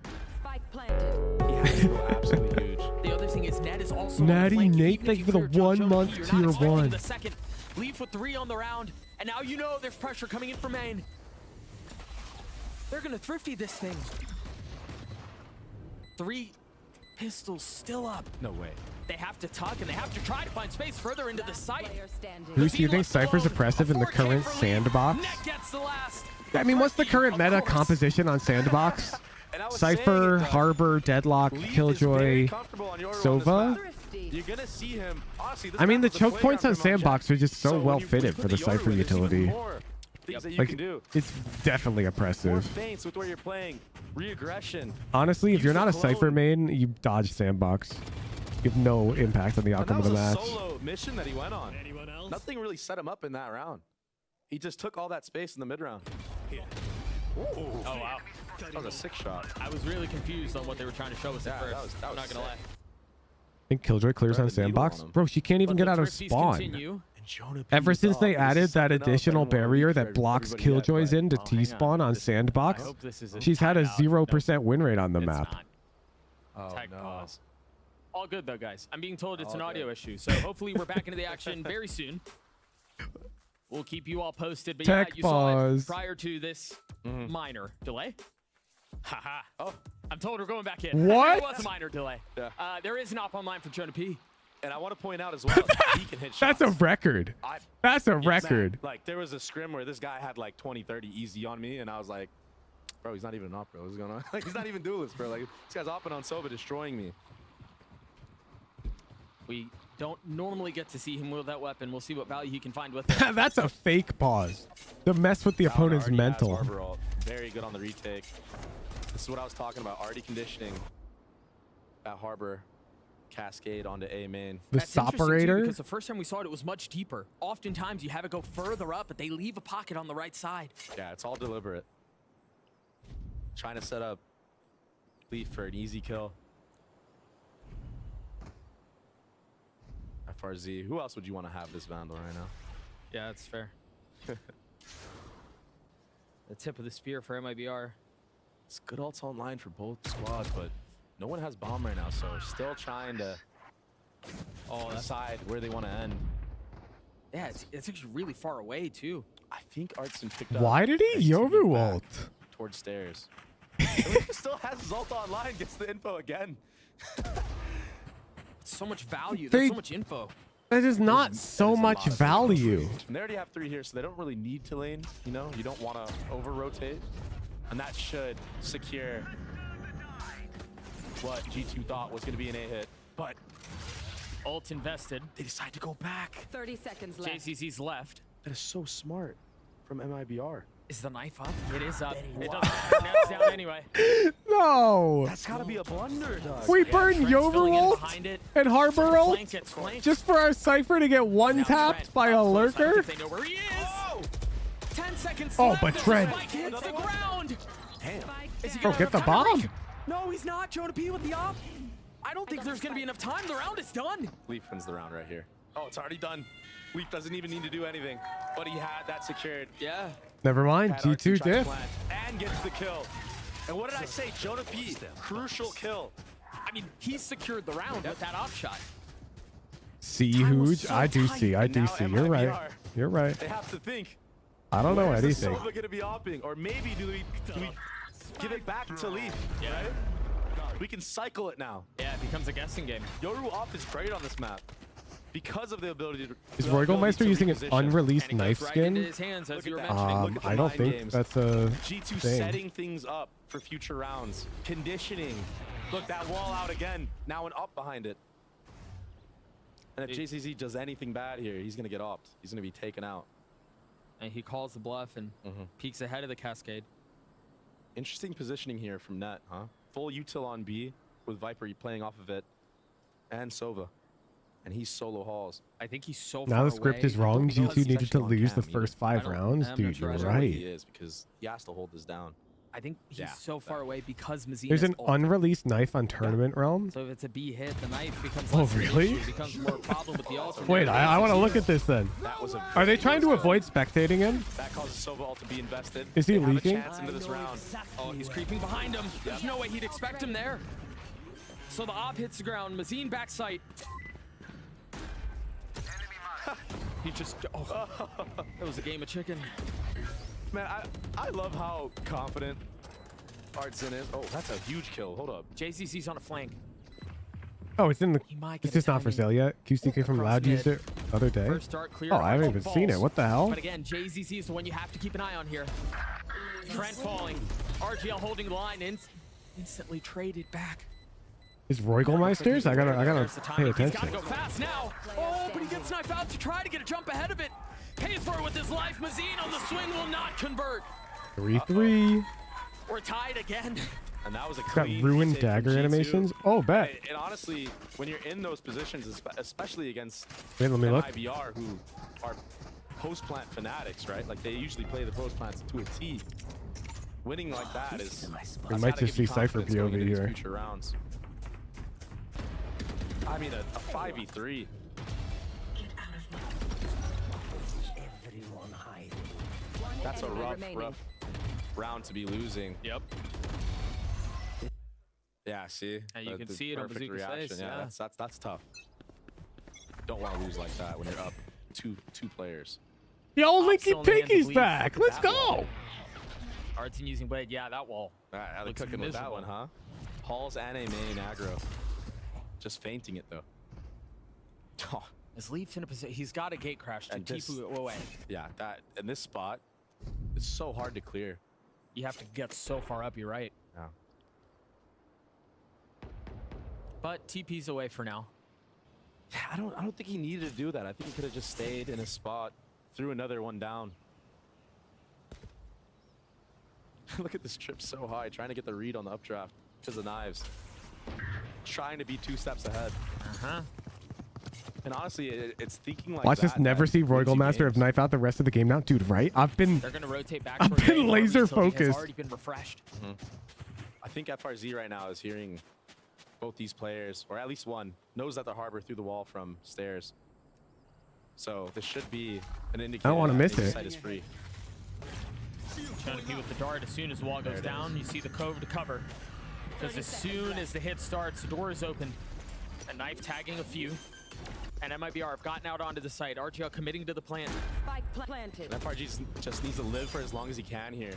Spike planted. He has to go absolutely huge. The other thing is Ned is also Natty on the flank. Nate, Even thank if you for the clear 1 Jonah month P, you're tier not expecting 1. The second. Leave with 3 on the round. And now you know there's pressure coming in from main. They're going to thrifty this thing. 3 pistols still up. No way. They have to tuck and they have to try to find space further into the site. Who do you think Cypher's oppressive in the current sandbox? Net gets the last. I mean, what's the current meta composition on Sandbox? Cypher, Harbor, Deadlock, Killjoy, Sova? You're gonna see him. Honestly, this I mean, the map is a choke points on playground for him Sandbox are just so when well you fitted put for the Yoru Cypher in, there's even utility. more things that you Like, can do. it's definitely More oppressive. feints with where you're playing. Re-aggression. Honestly, if Use you're not the a Cypher clone. main, you dodge Sandbox. You have no impact on the And outcome that of the was a match. solo mission that he went on. Nothing really set him up in that round. He just took all that space in the mid round. Oh, wow. That was a 6 shot. I was really confused on what they were trying to show us at first. That I'm was not going to lie. I think Killjoy clears on Sandbox. Bro, she can't even But get out the of thrifties spawn. continue. Ever since they thought added this that is something else additional I don't wanna barrier read for that blocks everybody yet, Killjoys but- in to T-spawn on Sandbox, I hope this is a she's had a timeout. 0% win rate on the It's map. not. Oh, Tech no. pause. All good though, guys. I'm being told it's All an audio good. issue, so hopefully we're back into the action very soon. We'll keep you all posted. But Tech yeah, you saw pause. it prior to this minor delay. Haha. Oh, I'm told we're going back in. What? It was a minor delay. Yeah. There is an op online for Jonah P. And I want to point out as well, he can hit shots. That's a record. That's a Man, record. like, there was a scrim where this guy had like 20, 30 easy on me, and I was like, bro, he's not even an op, bro. What's going on? Like, he's not even duelist, bro. Like, this guy's opping on Sova, destroying me. We don't normally get to see him wield that weapon. We'll see what value he can find with it. That's a fake pause. To mess with the opponent's Already has mental. Harbor ult. Very good on the retake. This is what I was talking about. Already conditioning at Harbor. Cascade onto A main. The That's interesting, too, Soperator? because the first time we saw it, it was much deeper. Oftentimes, you have it go further up, but they leave a pocket on the right side. Yeah, it's all deliberate. Trying to set up Leaf for an easy kill. FRZ. Who else would you want to have this Vandal right now? Yeah, that's fair. The tip of the spear for MIBR. It's good ults online for both squads, but no one has bomb right now, so we're still trying to decide where they want to end. Yeah, it's actually really far away, too. I think Artson picked up. Why did he Yoru ult? Towards stairs. He still has his ult online, gets the info again. So much value. They- There's so much info. That is not so There's a much lot of value. And they already have 3 here, so they don't really need to lane. You know, you don't want to over-rotate. And that should secure what G2 thought was going to be an A-hit. But Ult invested. they decide to go back. 30 seconds left. JCC's left. That is so smart from MIBR. Is the knife up? It is up. It doesn't matter. Net's down anyway. No. That's got to be a blunder, dog. We Yeah, burn Trent's filling in Yoru ult behind it. and Harbor ult Flank gets flanked. just for our Cypher to get one Now tapped Trent by up a close. I don't lurker? think they know where he is. 10 seconds Oh, left. but as the Trent. spike hits the ground. Damn. Is he Bro, gonna get the have time to bomb. break? No, he's not. Jonah P with the op. I don't think there's going to be enough time. The round is done. Leaf wins the round right here. Oh, it's already done. Leaf doesn't even need to do anything, but he had that secured. Yeah. Never mind. Had Artson G2 try to diff. plant and gets the kill. And what did I say? Jonah P, crucial kill. I mean, he secured the round with that off shot. See, Hooge? I do see. I do see. You're right. You're right. They have to think. I don't know anything. Where's the Sova gonna be opping? Or maybe do we give it back to Leaf? Yeah. Right? We can cycle it now. Yeah, it becomes a guessing game. Yoru off is great on this map because of the ability to. Is Royalmeister using an unreleased knife Right skin? into his hands, as you were mentioning. I don't think that's a G2 thing. setting things up for future rounds. Conditioning. Look, that wall out again. Now an up behind it. And if JCZ does anything bad here, he's going to get opt. He's going to be taken out. And he calls the bluff and peeks ahead of the cascade. Interesting positioning here from Net, huh? Full util on B with Viper playing off of it. And Sova. And he's solo halls. I think he's so Now far the script away. is wrong. G2 needed to lose the Cam, first 5 rounds. I'm Dude, not sure. you're I don't right. He is because he has to hold this down. I think he's so far away because Mazine There's is an ult. unreleased knife on Tournament Realm. So if it's a B hit, the knife becomes Oh, less of an really? issue, becomes more problem with the ultimate. Wait, I want to look at this then. That was a Are they trying to avoid spectating him? That causes Sova ult to be invested. Is he They have a leaking? chance into this round. Oh, he's creeping behind him. There's no way he'd expect him there. So the op hits the ground. Mazine back sight. He just, it was a game of chicken. Man, I love how confident Artson is. Oh, that's a huge kill. Hold up. JCC's on a flank. Oh, it's in the. might It's get a just not for sale yet. QCK from Across Loud used mid. it the other day. First start clear. Oh, I haven't even seen it. What the hell? But again, JCC is the one you have to keep an eye on here. Trent falling. RGL holding the line. Instantly traded back. Is Royalmeisters? I gotta There's the pay timing. He's attention. gotta go fast now. Oh, but he gets knifed out to try to get a jump ahead of it. Pays for it with his life. Mazine on the swing will not convert. 3-3. We're tied again. And that was a It's got clean ruined retake from dagger G2. animations. Oh, bet. And honestly, when you're in those positions, especially against Wait, let me look. MIBR, who are post-plant fanatics, right? Like, they usually play the post-plants to a T. Winning like that is... We might just see Cypher POV here. Future rounds. I mean, a 5v3. That's a rough round to be losing. Yep. Yeah, see? And you can The see it on perfect Bazooka's reaction. face, Yeah, yeah. that's tough. Don't want to lose like that when you're up two players. Yo, Linky Still in the hands of Pinky's Leaf. back. Look Let's at that go. wall. Artson using blade. Yeah, that wall. All right, they're Looks cooking with that miserable. one, huh? Halls and a main aggro. Just fainting it, though. As Leaf's in a position, he's got a gate crash to And this- Tipu away. Yeah, that in this spot, it's so hard to clear. You have to get so far up, you're right. Yeah. But TP's away for now. Yeah, I don't think he needed to do that. I think he could have just stayed in his spot, threw another one down. Look at this trip so high, trying to get the read on the updraft because of knives. Trying to be 2 steps ahead. Uh-huh. And honestly, it's thinking like Watch that. us never that see wins you Royalmeister games. have knife out the rest of the game now. Dude, right? I've been They're going to rotate back. I've towards been A. laser Utility has focused. already been refreshed. I think FRZ right now is hearing both these players, or at least one, knows that the harbor through the wall from stairs. So this should be an indicator. I don't wanna that miss the it. site is free. Trying to be with the dart. As soon as the wall goes down, you see the cove to cover. Because as soon as the hit starts, the door is open. A knife tagging a few. And MIBR have gotten out onto the site. RGL committing to the plan. Spike planted. And FRG just needs to live for as long as he can here.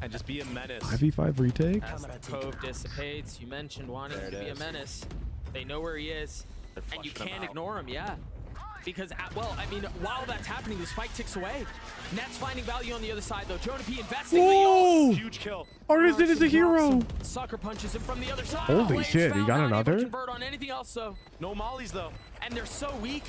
And just be a menace. 5v5 retake. As the cove dissipates, you mentioned wanting There to it be a is. menace. They know where he is. They're And you flushing him can't out. ignore him, yeah. Because, well, I mean, while that's happening, the spike ticks away. Net's finding value on the other side, though. Jonah P investing the Whoa! Huge kill. Artisan is a hero. Sucker punches him from the other side. Holy Blades shit, he found, got not able to another? Convert on anything else, though. No mollies, though. And they're so weak.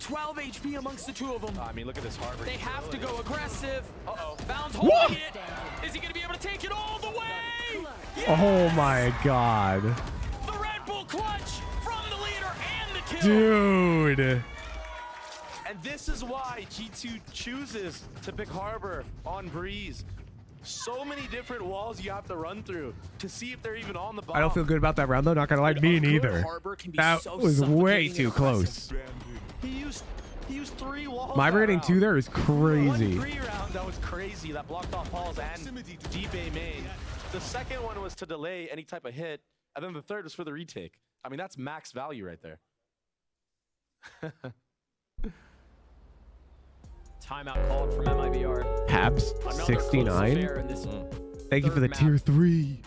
12 HP amongst the two of them. I mean, look at this harbor. They have to go aggressive. Uh-oh. Bounds What? holding it. Is he going to be able to take it all the way? Oh my god. The Red Bull clutch from the leader and the kill. Dude. And this is why G2 chooses to pick Harbor on Breeze. So many different walls you have to run through to see if they're even on the bomb. I don't feel good about that round though, not gonna lie. Me neither. Harbor can be That so was way suffocating too and close. He used 3 walls. My that rating round. 2 there is crazy. 1-3 round that was crazy. That blocked off Halls and D-Bay main. The second one was to delay any type of hit, and then the third was for the retake. I mean, that's max value right there. Timeout called from MIBR. Habs 69. Thank you for the tier 3.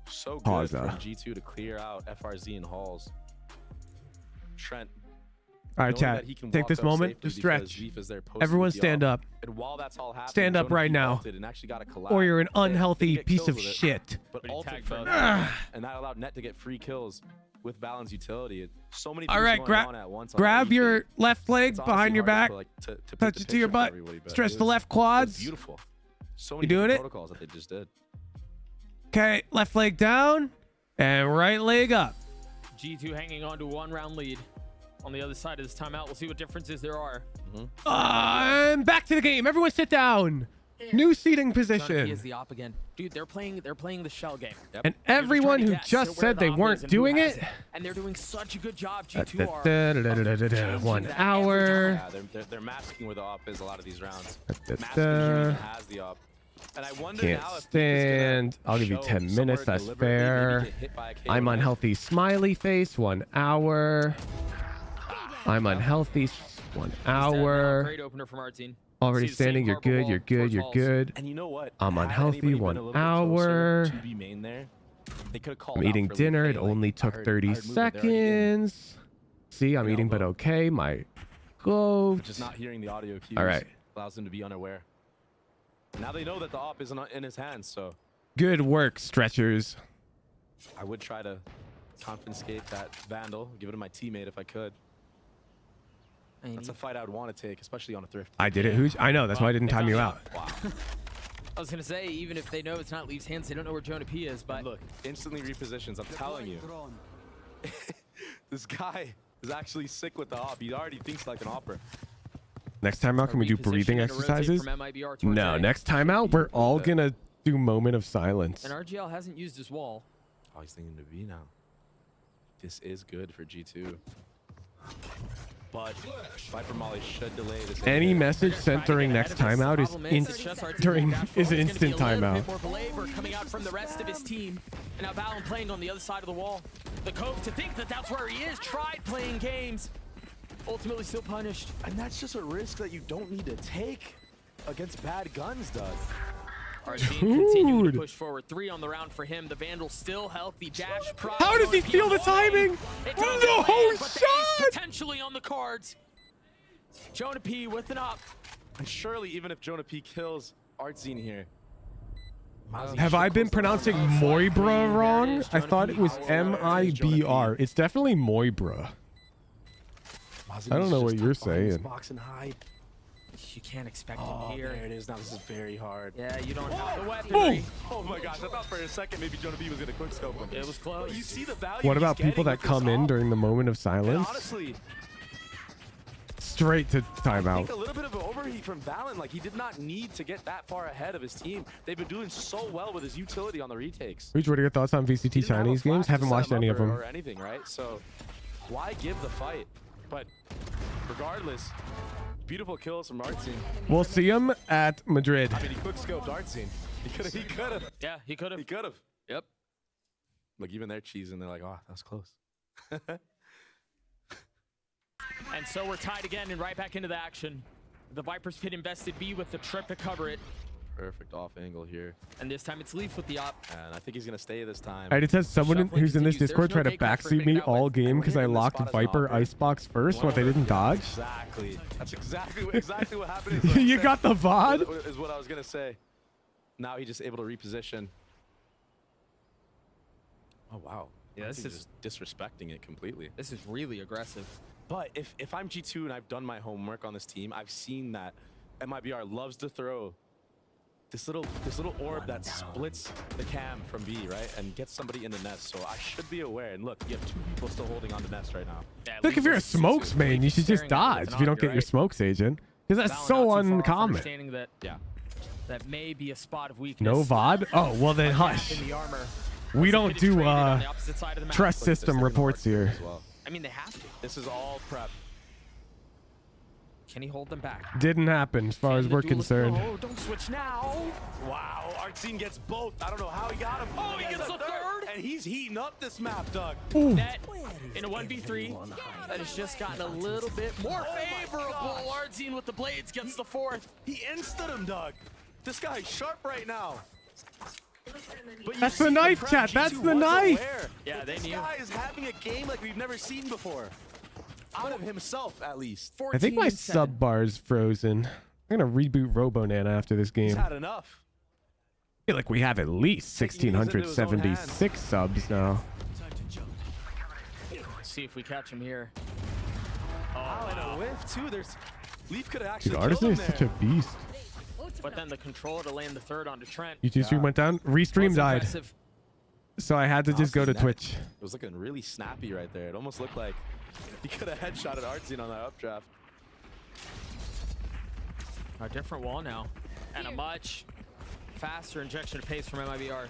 So good Pause. for G2 to clear out FRZ and Halls. Trent. All right, chat. Take this moment to stretch. Everyone stand up. And while that's all happening, Stand up right now. Or you're an unhealthy piece of shit. But ulted for and that allowed Net to get free kills with Valen's utility. So many All right, grab your left leg behind your back. Touch it to your butt. Stretch the left quads. Beautiful. So You many doing it? protocols that they just did. Okay, left leg down and right leg up. G2 hanging on to a 1-round lead. On the other side of this timeout, we'll see what differences there are. I'm back to the game. Everyone sit down. New seating He position. is the op again. Dude, they're playing the shell game. And everyone who just said they weren't doing it. And they're doing such a good job. G2 are 1 hour. Yeah, they're masking where the op is a lot of these rounds. Da. Has the op. And I wonder Can't now if stand. I'll give you 10 minutes. That's fair. I'm unhealthy. Smiley face. 1 hour. I'm unhealthy. 1 hour. Great opener from our team. Already standing. You're good. You're good. You're good. And you know what? I'm unhealthy. 1 hour. I'm eating dinner. It only took 30 seconds. See, I'm eating, but okay. My goat. Just not hearing the audio cues. All right. Allows them to be unaware. Now they know that the op isn't in his hands, so. Good work, stretchers. I would try to confiscate that Vandal, give it to my teammate if I could. That's a fight I would want to take, especially on a thrift. I did it, Hooch. I know. That's why I didn't time you out. Wow. I was gonna say, even if they know it's not Leaf's hands, they don't know where Jonah P is. But and look, instantly repositions. I'm telling you, this guy is actually sick with the op. He already thinks like an opera. Next time out, can we do breathing exercises? No, next time out, we're all gonna do moment of silence. And RGL hasn't used his wall. Oh, he's thinking to be now. This is good for G2. But Viper Molly should delay this. Any message sent during next timeout is an instant timeout. More belabor coming out from the rest of his team, and now Valen playing on the other side of the wall. The Cove to think that that's where he is. Tried playing games, ultimately still punished. And that's just a risk that you don't need to take against bad guns, Doug. Our team continuing to push forward. 3 on the round for him. The Vandal still healthy. Dash pride. How does he feel the timing? No shot! Potentially on the cards. Jonah P with an up. And surely, even if Jonah P kills Artzine here. Have I been pronouncing Moibra wrong? I thought it was MIBR. It's definitely Moibra. I don't know what you're saying. Box and hide. You can't expect him here. There it is. Now this is very hard. Yeah, you don't have the weaponry. Oh my gosh, I thought for a second maybe Jonah B was going to quick scope him. It was close. But you see the value What about people that come in during the moment of silence? Honestly, straight to timeout. I think a little bit of an overheat from Valen. Like, he did not need to get that far ahead of his team. They've been doing so well with his utility on the retakes. Rich, what are your thoughts on VCT Chinese games? Haven't watched any of them. Or anything, right? So why give the fight? But regardless, beautiful kills from Artzine. We'll see him at Madrid. I mean, he quick scoped Artzine. He could have. Yeah, he could have. He could have. Yep. Like, even they're cheesing. They're like, oh, that was close. And so we're tied again and right back into the action. The Vipers Pit invested B with the trip to cover it. Perfect off angle here. And this time it's Leaf with the op. And I think he's going to stay this time. I just had someone who's in this Discord try to backseat me all game because I locked Viper Icebox first, what they didn't dodge. Exactly. That's exactly what happened. You got the VOD? Is what I was going to say. Now he's just able to reposition. Oh, wow. Yeah, this is just disrespecting it completely. This is really aggressive. But if I'm G2 and I've done my homework on this team, I've seen that MIBR loves to throw this little orb that splits the cam from B, right, and gets somebody in the nest. So I should be aware. And look, you have 2 people still holding on the nest right now. Yeah, look, if you're a smokes main, you should just dodge if you don't get your smokes agent, because that's so uncommon. That, yeah, that may be a spot of weakness. No VOD? Oh, well then hush. In the armor. We don't do trust system reports here. Well. I mean, they have to. This is all prep. Can he hold them back? Didn't happen as far as we're concerned. No, don't switch now. Wow, Artsine gets both. I don't know how he got him. Oh, he gets the third. And he's heating up this map, Doug. Net in a 1v3 that has just gotten a little bit more favorable. Artsine with the blades gets the fourth. He insted him, Doug. This guy's sharp right now. But That's the knife, chat. That's the knife. Yeah, they this knew. This guy is having a game like we've never seen before. Out of himself, at least. I think my sub bar is frozen. I'm gonna reboot RoboNana after this game. He's had enough. I feel like we have at least 1,676 subs now. Let's see if we catch him here. Oh, and a whiff too. There's Leaf could have actually Dude, killed Artisan him is there. such a beast. But then the control to land the third onto Trent. YouTube stream went down. Restream died. Impressive. So I had to just go to Twitch. It was looking really snappy right there. It almost looked like he could have headshotted Artsine on that updraft. A different wall now. And a much faster injection of pace from MIBR.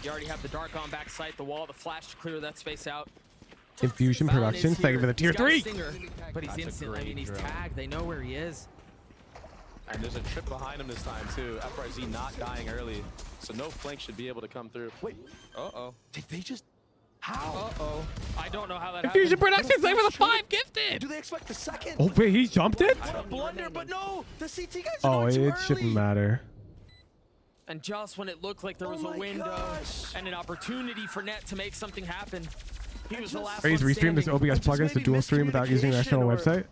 You already have the dark on back sight, the wall, the flash to clear that space out. Infusion Productions, thank you for the tier 3. But he's instant. I mean, he's tagged. They know where he is. And there's a trip behind him this time too. FRZ not dying early, so no flank should be able to come through. Wait. Uh-oh. Did they just? How? Uh-oh. I don't know how that Infusion happened. Productions, thank you for the 5 gifted. Do they expect the second? Oh wait, he jumped it? What a blunder, but no. The CT guys Oh, are it too shouldn't early. matter. And just when it looked like there was a window and an opportunity for Net to make something happen, he was the last Please one restream this standing. OBS plugins to dual stream without using your external website.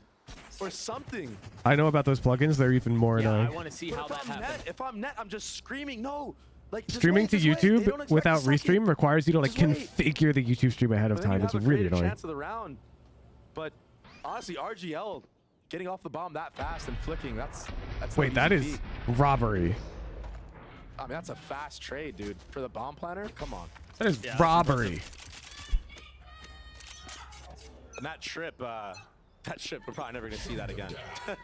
Or something. I know about those plugins. They're even more Yeah, I annoying. want to see how that happened. If I'm Net, I'm just screaming no. Like just Streaming wait, to just wait. They don't YouTube expect without a second. restream requires you to like Just wait. configure the YouTube stream ahead of But then time. you It's have a really greater annoying. chance of the round. But honestly, RGL getting off the bomb that fast and flicking, that's Wait, no that easy is feat. robbery. I mean, that's a fast trade, dude. For the bomb planner, come on. That is robbery. And that trip, we're probably never gonna see that again. I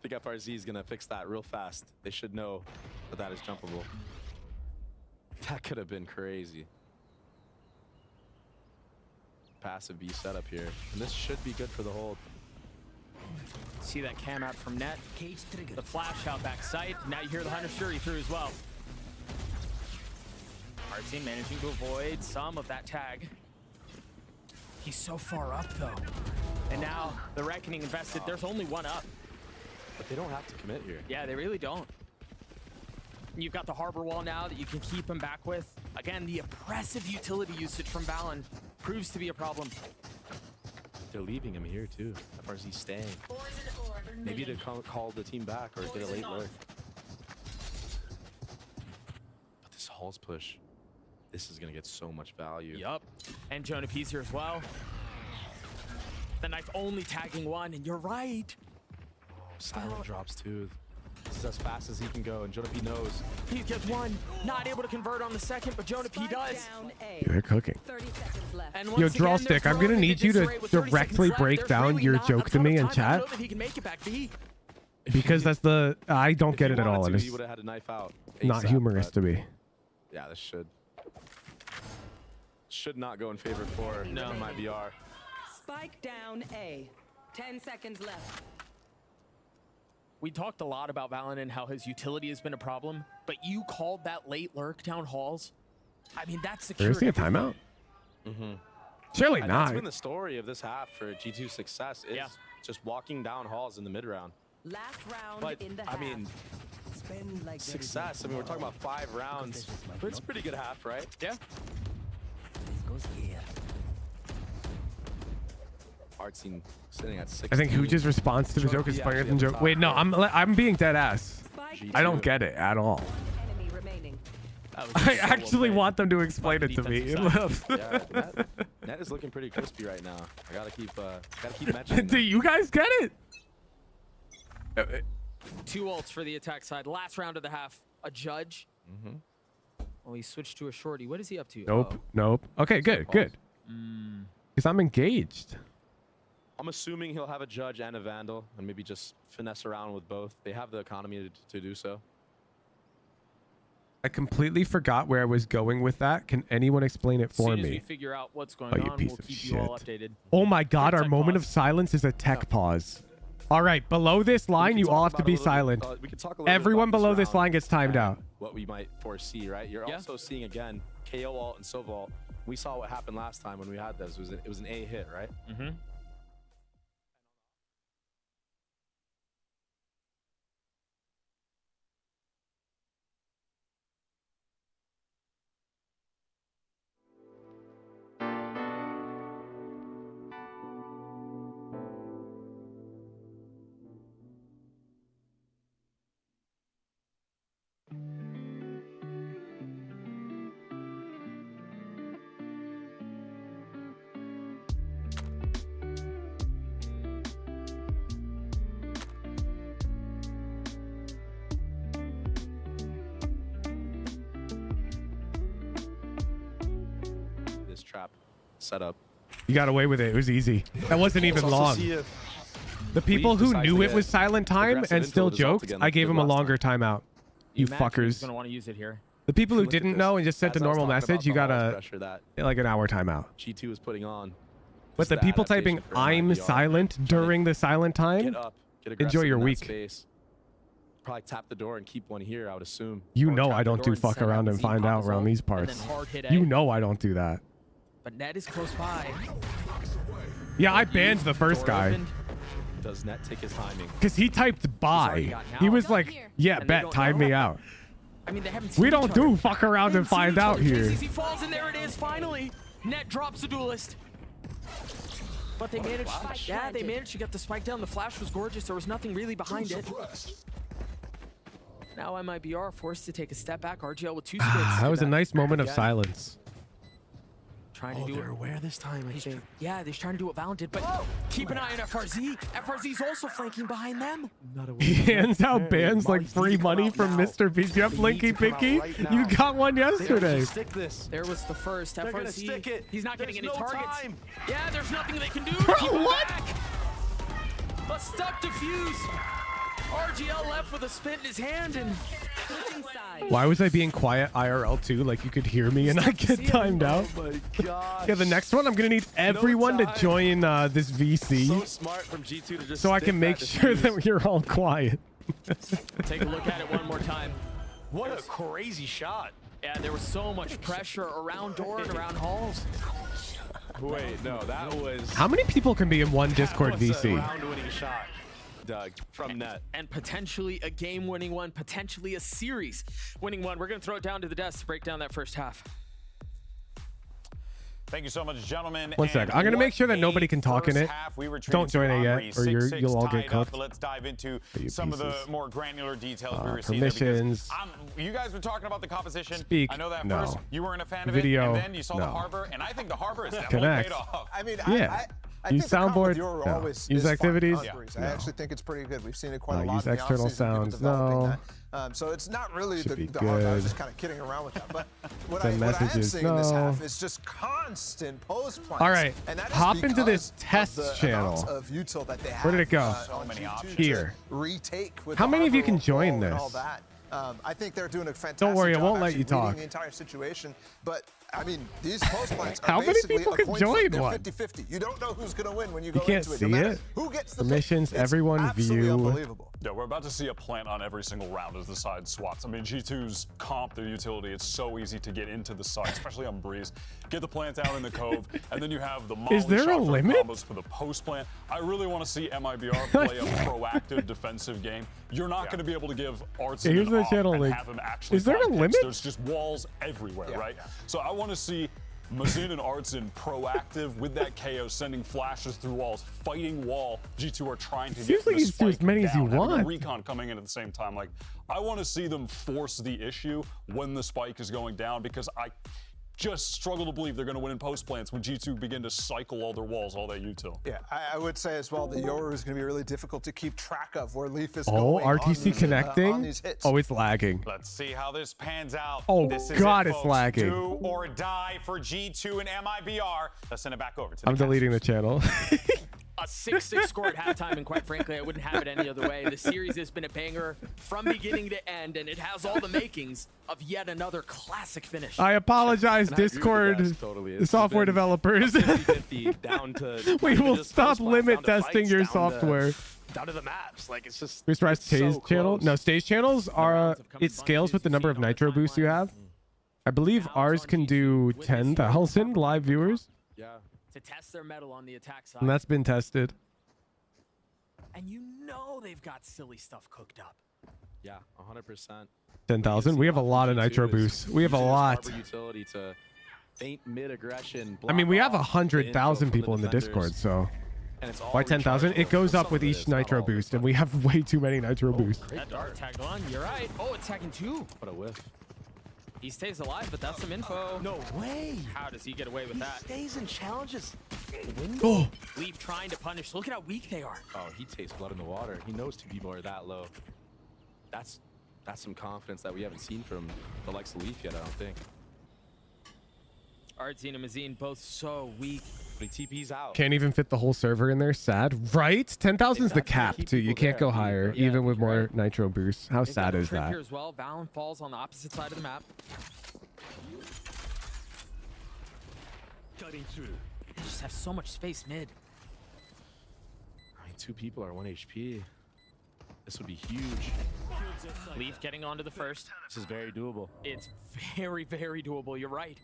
think FRZ is gonna fix that real fast. They should know that that is jumpable. That could have been crazy. Passive B setup here, and this should be good for the hold. See that cam out from Net. The flash out back sight. Now you hear the Hunter Fury through as well. Our team managing to avoid some of that tag. He's so far up though. And now the Reckoning invested. There's only one up. But they don't have to commit here. Yeah, they really don't. And you've got the harbor wall now that you can keep him back with. Again, the oppressive utility usage from Valen proves to be a problem. They're leaving him here too. FRZ staying. Maybe to call the team back or get a late lurk. But this Halls push, this is gonna get so much value. Yup. And Jonah P's here as well. The knife only tagging one, and you're right. Silent drops too. This is as fast as he can go, and Jonah P knows. He gets one, not able to convert on the second, but Jonah P does. You're cooking. 30 seconds left. And Yo, once again, Drawstick, they're I'm gonna throwing need the you to disarray with 30 directly seconds left. break There's down really your not joke a to ton me of in time. I don't chat. know that he can make it back B. Because that's the I don't If get he it at all, wanted and to, he it's would have had a knife out. not ASAP, humorous but to me. Yeah, this should not go in favor for MIBR. Spike down A. 10 seconds left. We talked a lot about Valen and how his utility has been a problem, but you called that late lurk down halls. I mean, that's secured. Seriously, a timeout? Surely And not. That's been the story of this half for G2's success is just walking down halls in the mid round. Last round But in the I half. mean, success. I mean, we're talking about 5 rounds, but it's a pretty good half, right? Yeah. Artsine sitting at 6. I think Hooge's response to the joke is funnier than joke. Wait, no, I'm being dead ass. I don't get it at all. Enemy remaining. I actually want them to explain it to me. Yeah, Net is looking pretty crispy right now. I gotta keep mentioning. Do you guys get it? 2 ults for the attack side. Last round of the half. A judge. Oh, he switched to a shorty. What is he up to? Nope, nope. Okay, good, good. Because I'm engaged. I'm assuming he'll have a judge and a vandal, and maybe just finesse around with both. They have the economy to do so. I completely forgot where I was going with that. Can anyone explain it for As soon as we me? figure out what's going Oh, you on, piece we'll of keep you all shit. updated. Oh my god, our Tech moment pause. of silence is a tech pause. All right, below this line, you all have to be silent. We could talk a little Everyone bit about below this round line gets timed and out. What we might foresee, right? You're also seeing again KO ult and Sova ult. We saw what happened last time when we had this. It was an A hit, right? Mm-hmm. This trap setup. You got away with it. It was easy. That wasn't even long. The people who knew it was silent time and still joked, I gave them a longer timeout. You fuckers. Gonna want to use it here. The people who didn't know and just sent a normal message, you got like an hour timeout. G2 is putting on. But the people typing "I'm silent" during the silent time, enjoy your week. Space. Probably tap the door and keep one here, I would assume. You know I don't do fuck around and find out around these parts. You know I don't do that. But Ned is close by. Yeah, I banned the first guy. Does Net take his timing? Because he typed "bye." He was like, "Yeah, bet, time me out." I mean, they haven't We don't do fuck around and find out here. He falls and there it is, finally. Net drops the duelist. But they managed, yeah, they managed to get the spike down. The flash was gorgeous. There was nothing really behind it. Now MIBR forced to take a step back. RGL with 2 splits. That was a nice moment of silence. Trying to do they're aware this time, I think. Yeah, they're trying to do what Valen did, but keep an eye on FRZ. FRZ's also flanking behind them. He hands out bans like free money from Mr. B. Do you have Blinky Pinky? You got one yesterday. Stick this. There was the first. They're gonna FRZ. stick it. He's not getting any no targets. Time. Yeah, there's nothing they can do. Bro, Keep him what? back. A stuck defuse. RGL left with a spit in his hand and. Why was I being quiet IRL too? Like you could hear me and I get timed out. Oh my gosh. Yeah, the next one I'm gonna need everyone to join this VC So smart from G2 to just so I can make sure that you're all quiet. Take a look at it one more time. What a crazy shot. Yeah, there was so much pressure around door and around halls. Wait, no, that was. How many people can be in one Discord VC? Round-winning shot, Doug, from Net. And potentially a game-winning one, potentially a series-winning one. We're going to throw it down to the desk to break down that first half. Thank you so much, gentlemen. One sec. I'm going to make sure that nobody can talk in it. Don't join it yet, or you'll all get cooked. But let's dive into some of the more granular details we received. Permissions. You guys were talking about the composition. Speak. I know that No. first you weren't a fan of Video. it, and then you saw the No. harbor, and I think the harbor is definitely Connect. paid off. I mean, Yeah. I Use think the combo with soundboard. Euro No. always Use is activities. fun on Breeze. I No. actually think it's pretty good. We've seen it quite a No, lot. use in the external offseason, people sounds. developing No. that. So it's not really Should the be hard. I was good. just kind of kidding around with that. But what Send I am messages. seeing in this No. half is just constant post plans. All right. And that is Hop into this because test of the channel. amount of util that they have, Where did it go? so many options Here. Retake with How the many of you harbor can join roll and all this? that. I think they're doing a fantastic Don't worry, I job won't let actually you talk. reading the entire situation. But I mean, these post plans are How many basically people a can coin join flip. They're one? 50-50. You don't know who's going to win when you You go can't into it. see No matter it. who gets the pick, Permissions. it's Everyone absolutely view. unbelievable. Yeah, we're about to see a plant on every single round as the side swaps. I mean, G2's comp, their utility, it's so easy to get into the side, especially on Breeze. Get the plant out in the cove, and then you have the molly Is there a shot for limit? combos for the post plant. I really want to see MIBR play a proactive defensive game. You're not going to be able to give Arts Yeah, here's an the off channel and link. have him actually Is there a find picks. limit? There's just walls everywhere, right? So I want to see Mazin and Artsin proactive with that KO, sending flashes through walls, fighting wall. G2 are trying to Seems get like the you can do as spike many as you down, having want. a recon coming in at the same time. Like, I want to see them force the issue when the spike is going down, because I just struggle to believe they're going to win in post plants when G2 begin to cycle all their walls, all that util. Yeah, I would say as well, the Yoru is going to be really difficult to keep track of where Leaf is Oh, going on RTC these, connecting. on these hits. Oh, it's lagging. Let's see how this pans out. Oh, this is God, it, it's folks. lagging. Do or die for G2 and MIBR. Let's send it back over to the I'm deleting the channel. A 6-6 score at halftime, and quite frankly, I wouldn't have it any other way. The series has been a banger from beginning to end, and it has all the makings of yet another classic finish. I apologize, And I agree with Discord, the guys, totally. the It's software been developers. 50-50 down to We will just stop post plants, limit down to testing fights, your down to software. down to the maps. Like it's just Boost Rise it's stage so channel. close. No, stage channels are it scales with the number of nitro boosts you have. I believe ours can do 10,000 live viewers, Yeah. To test their metal on the attack side. and that's been tested. And you know they've got silly stuff cooked up. Yeah, 100%. 10,000. We have a lot of nitro boosts. We have a lot. Utility to feint mid aggression. I mean, we have block off the info 100,000 from the people in the defenders. Discord, so And it's all why 10,000? It goes up with each nitro boost, and we have way too many nitro boosts. That dart tagged on. You're right. Oh, it's tagging 2. What a whiff. He stays alive, but that's some info. No way. How does he get away with that? Stays in challenges. Oh. Leaf trying to punish. Look at how weak they are. Oh, he tastes blood in the water. He knows 2 people are that low. That's some confidence that we haven't seen from the likes of Leaf yet, I don't think. Artzine and Mazine both so weak. But he TP's out. Can't even fit the whole server in there. Sad, right? 10,000 is the cap too. You can't go higher, even with more nitro boosts. How sad is that? Here as well. Valen falls on the opposite side of the map. Cutting through. They just have so much space mid. I mean, 2 people are 1 HP. This would be huge. Leaf getting onto the first. This is very doable. It's very, very doable. You're right.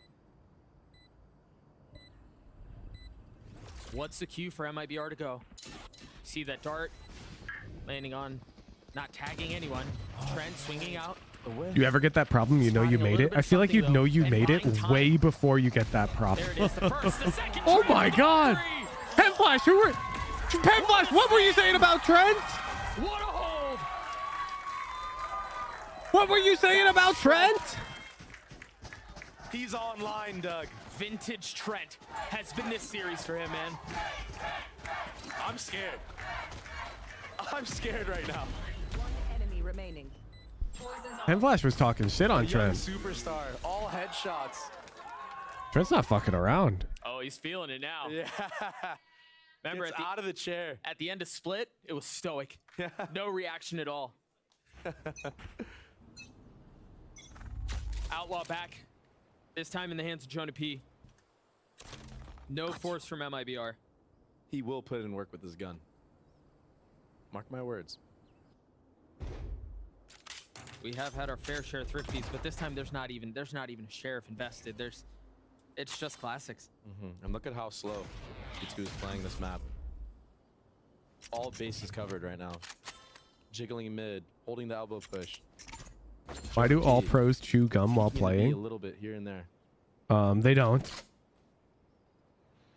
What's the cue for MIBR to go? See that dart landing on, not tagging anyone. Trent swinging out. You ever get that problem? You know you made it. I feel like you'd know you made it way before you get that problem. There it is. The first, the second. Oh my God! Pen Flash, Pen Flash, what were you saying about Trent? What a hold! What were you saying about Trent? He's online, Doug. Vintage Trent has been this series for him, man. I'm scared. I'm scared right now. One enemy remaining. Pen Flash was talking shit on Trent. Superstar, all headshots. Trent's not fucking around. Oh, he's feeling it now. Yeah. Remember, Gets out of the chair. At the end of Split, it was stoic. No reaction at all. Outlaw back. This time in the hands of Jonah P. No force from MIBR. He will put in work with his gun. Mark my words. We have had our fair share of thrifties, but this time there's not even a sheriff invested. It's just classics. And look at how slow G2 is playing this map. All bases covered right now. Jiggling mid, holding the elbow push. Why do all pros chew gum while A playing? little bit here and there. They don't.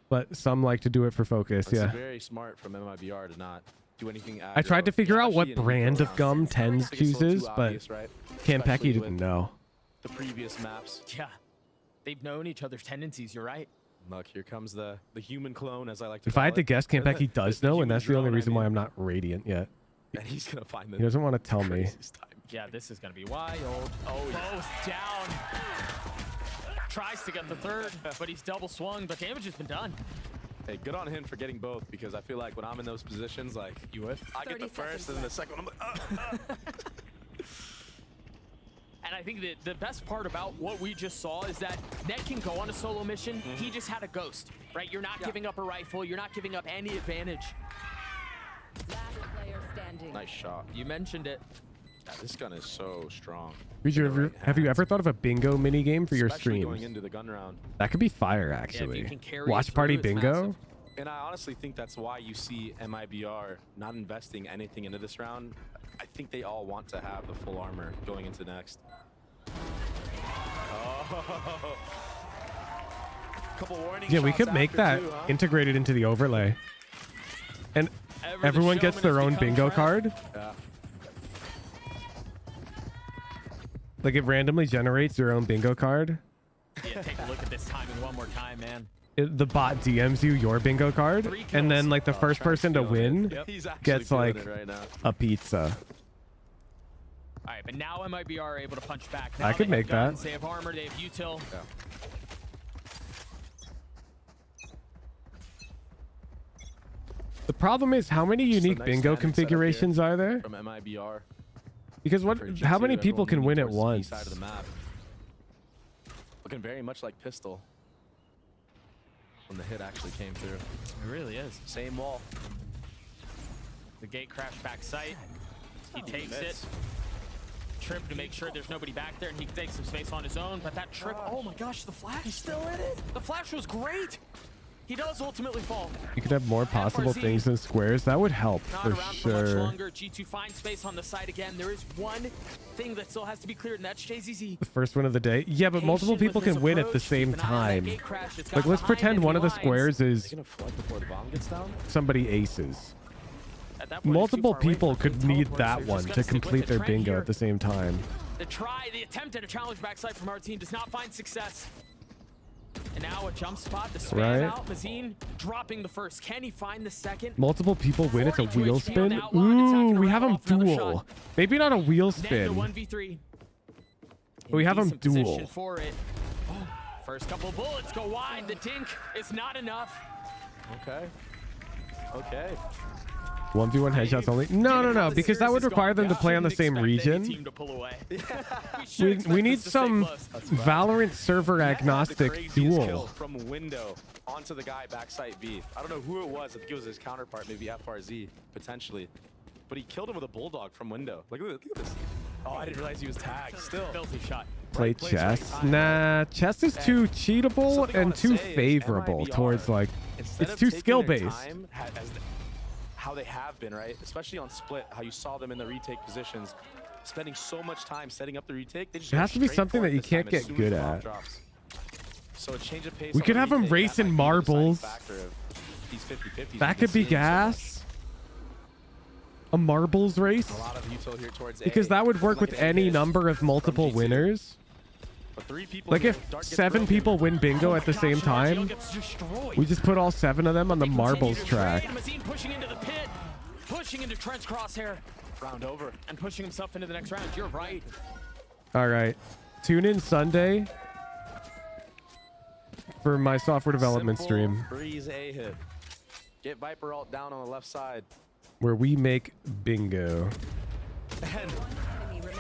But some like to do it for focus, It's yeah. very smart from MIBR to not do anything I tried to figure out what especially in a brand neutral of gum round. Tens I think it's a little chooses, too but obvious, right? Campeki Especially didn't with know. The previous maps. Yeah, they've known each other's tendencies. You're right. Look, here comes the human clone, as I like to If call I had to it. guess, Campeki does know, and that's the only drone, I reason why mean. I'm not Radiant yet. And he's gonna find the He doesn't want to tell me. craziest time. Yeah, this is gonna be wild. Oh, both down. Tries to get the third, but he's double swung. But damage has been done. Hey, good on him for getting both, because I feel like when I'm in those positions, like I get the first and then the second one, I'm like, And I think that the best part about what we just saw is that Net can go on a solo mission. He just had a ghost, right? You're not giving up a rifle. You're not giving up any advantage. Last player standing. nice shot. You mentioned it. Yeah, this gun is so strong. Have you ever thought of a bingo mini game for your Especially going streams? into the gun round. That could be fire, Yeah, if actually. you can carry Watch it party through, it's bingo. massive. And I honestly think that's why you see MIBR not investing anything into this round. I think they all want to have the full armor going into next. Oh. Couple warning Yeah, we shots could make after that too, huh? integrated into the overlay. And Ever the everyone gets showman their has own become bingo friend. card. Yeah. Like it randomly generates your own bingo card. Yeah, take a look at this timing one more time, man. The bot DMs you your bingo card, 3 and then kills. like the first person to win He's actually gets feeling like it right now. a pizza. All right, but now MIBR are able to punch back. I Now could they have make that. guns, They have armor. They have util. Yeah. The problem is how many Just a unique nice bingo standing setup here configurations are there? From MIBR. Because what? For How G2, many people everyone can leaning win at towards the B once? side of the map. Looking very much like Pistol. When the hit actually came through. It really is. Same wall. The gate crash back sight. He takes it. Trip to make sure there's nobody back there, and he can take some space on his own. But that trip, oh my gosh, the flash. He's still in it. The flash was great. He does ultimately fall. You could have more possible things than squares. That would help for For much sure. longer. G2 finds space on the side again. There is one thing that still has to be cleared, and that's JZZ. The first one of the day. Yeah, but multiple people can win at the same time. Like, let's pretend one of the squares is somebody aces. Multiple people could need that one to complete their bingo at the same time. The attempt at a challenge backside from our team does not find success. And now a jump spot to spam out. Mazine dropping the first. Can he find the second? Multiple people win. It's a wheel spin. Ooh, we have them duel. Maybe not a wheel spin. 1v3. But we have them duel. For it. First couple bullets go wide. The dink is not enough. Okay. Okay. 1v1 headshots only. No, because that would require them to play on the same region. We need some Valorant server agnostic duel. From window onto the guy backside B. I don't know who it was. I think it was his counterpart, maybe FRZ potentially. But he killed him with a bulldog from window. Look at this. Oh, I didn't realize he was tagged. Still. Filthy shot. Play chess. Nah, chess is too cheatable and too favorable towards like, it's too skill based. How they have been, right? Especially on split, how you saw them in the retake positions, spending so much time setting up the retake. They just It has to be something that you can't get good at. So a change of pace. We could have them racing marbles. That could be gas. A marbles race. Because that would work with any number of multiple winners. Like if 7 people win bingo at the same time, we just put all 7 of them on the marbles track. Pushing into the pit, pushing into Trent's crosshair. Round over. And pushing himself into the next round. You're right. All right. Tune in Sunday for my software development stream. Breeze A hit. Get Viper alt down on the left side. Where we make bingo. And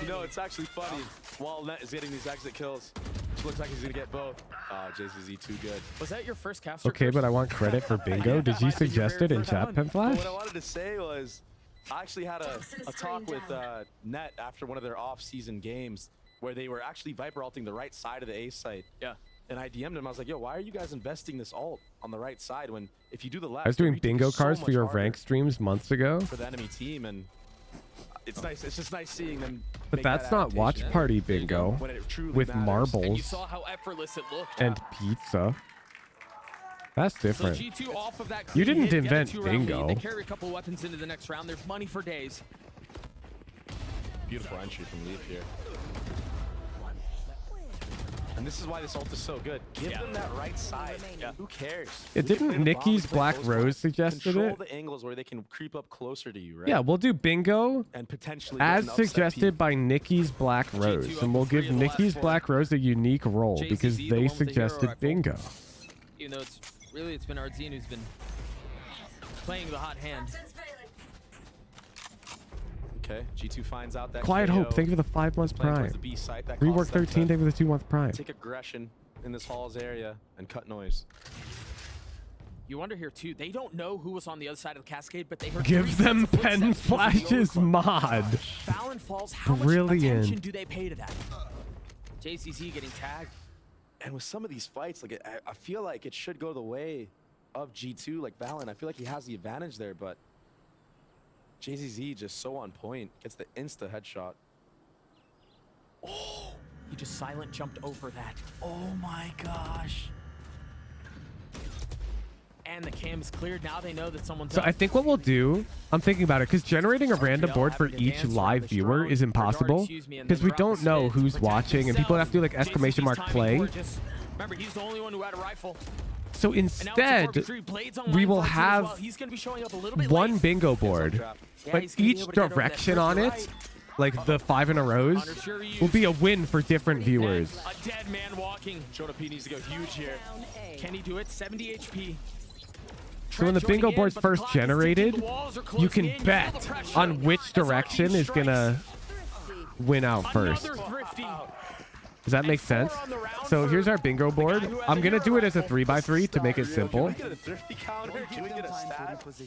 you know, it's actually funny. Walnut is getting these exit kills. Which looks like he's gonna get both. JCZ too good. Was that your first caster? Okay, but I want credit for bingo. Did you suggest it in chat, Pimflash? What I wanted to say was, I actually had a talk with Net after one of their off-season games where they were actually Viper alting the right side of the A site. Yeah. And I DM'd him. I was like, yo, why are you guys investing this ult on the right side when if you do the left? I was doing bingo cards for your rank streams months ago. For the enemy team, and it's nice. It's just nice seeing them. But that's not watch party bingo with marbles and you saw how effortless it looked. and pizza. That's different. So G2 off of that You didn't hit, invent get a 2-round bingo. lead. They carry a couple weapons into the next round. There's money for days. Beautiful entry from Leaf here. And this is why this ult is so good. Give them that right side. Yeah. Who cares? It didn't Nikki's Black Rose suggested Control it? the angles where they can creep up closer to you, right? Yeah, we'll do bingo And potentially as suggested by Nikki's Black Rose. And we'll give Nikki's Black Rose a unique role because they suggested bingo. Even though it's been Ardzine who's been playing the hot hand. Okay, G2 finds out that Quiet KO Hope, thank you for the 5 months playing prime. towards the B site. That Rework caused them 13, to thank you for the 2 month prime. Take aggression in this Halls area and cut noise. You wonder here too, they don't know who was on the other side of the cascade, but they heard Give them pen flashes mod. Fallon falls, how much attention do they pay to that? JCZ getting tagged. And with some of these fights, like I feel like it should go the way of G2, like Valen. I feel like he has the advantage there, but JZZ just so on point. Gets the insta headshot. Oh, he just silent jumped over that. Oh my gosh. And the cam is cleared. Now they know that someone's So up. I think what we'll do, I'm thinking about it, because generating a random board for each live viewer is impossible, because we don't know who's watching, and people have to do like exclamation mark play. Remember, he's the only one who had a rifle. So instead, we will have one bingo board, but each direction on it, like the 5 in a rows, will be a win for different viewers. A dead man walking. Jonah P needs to go huge here. Can he do it? 70 HP. So when the bingo board's first generated, you can bet on which direction is gonna win out first. Does that make sense? So here's our bingo board. I'm going to do it as a 3x3 to make it simple.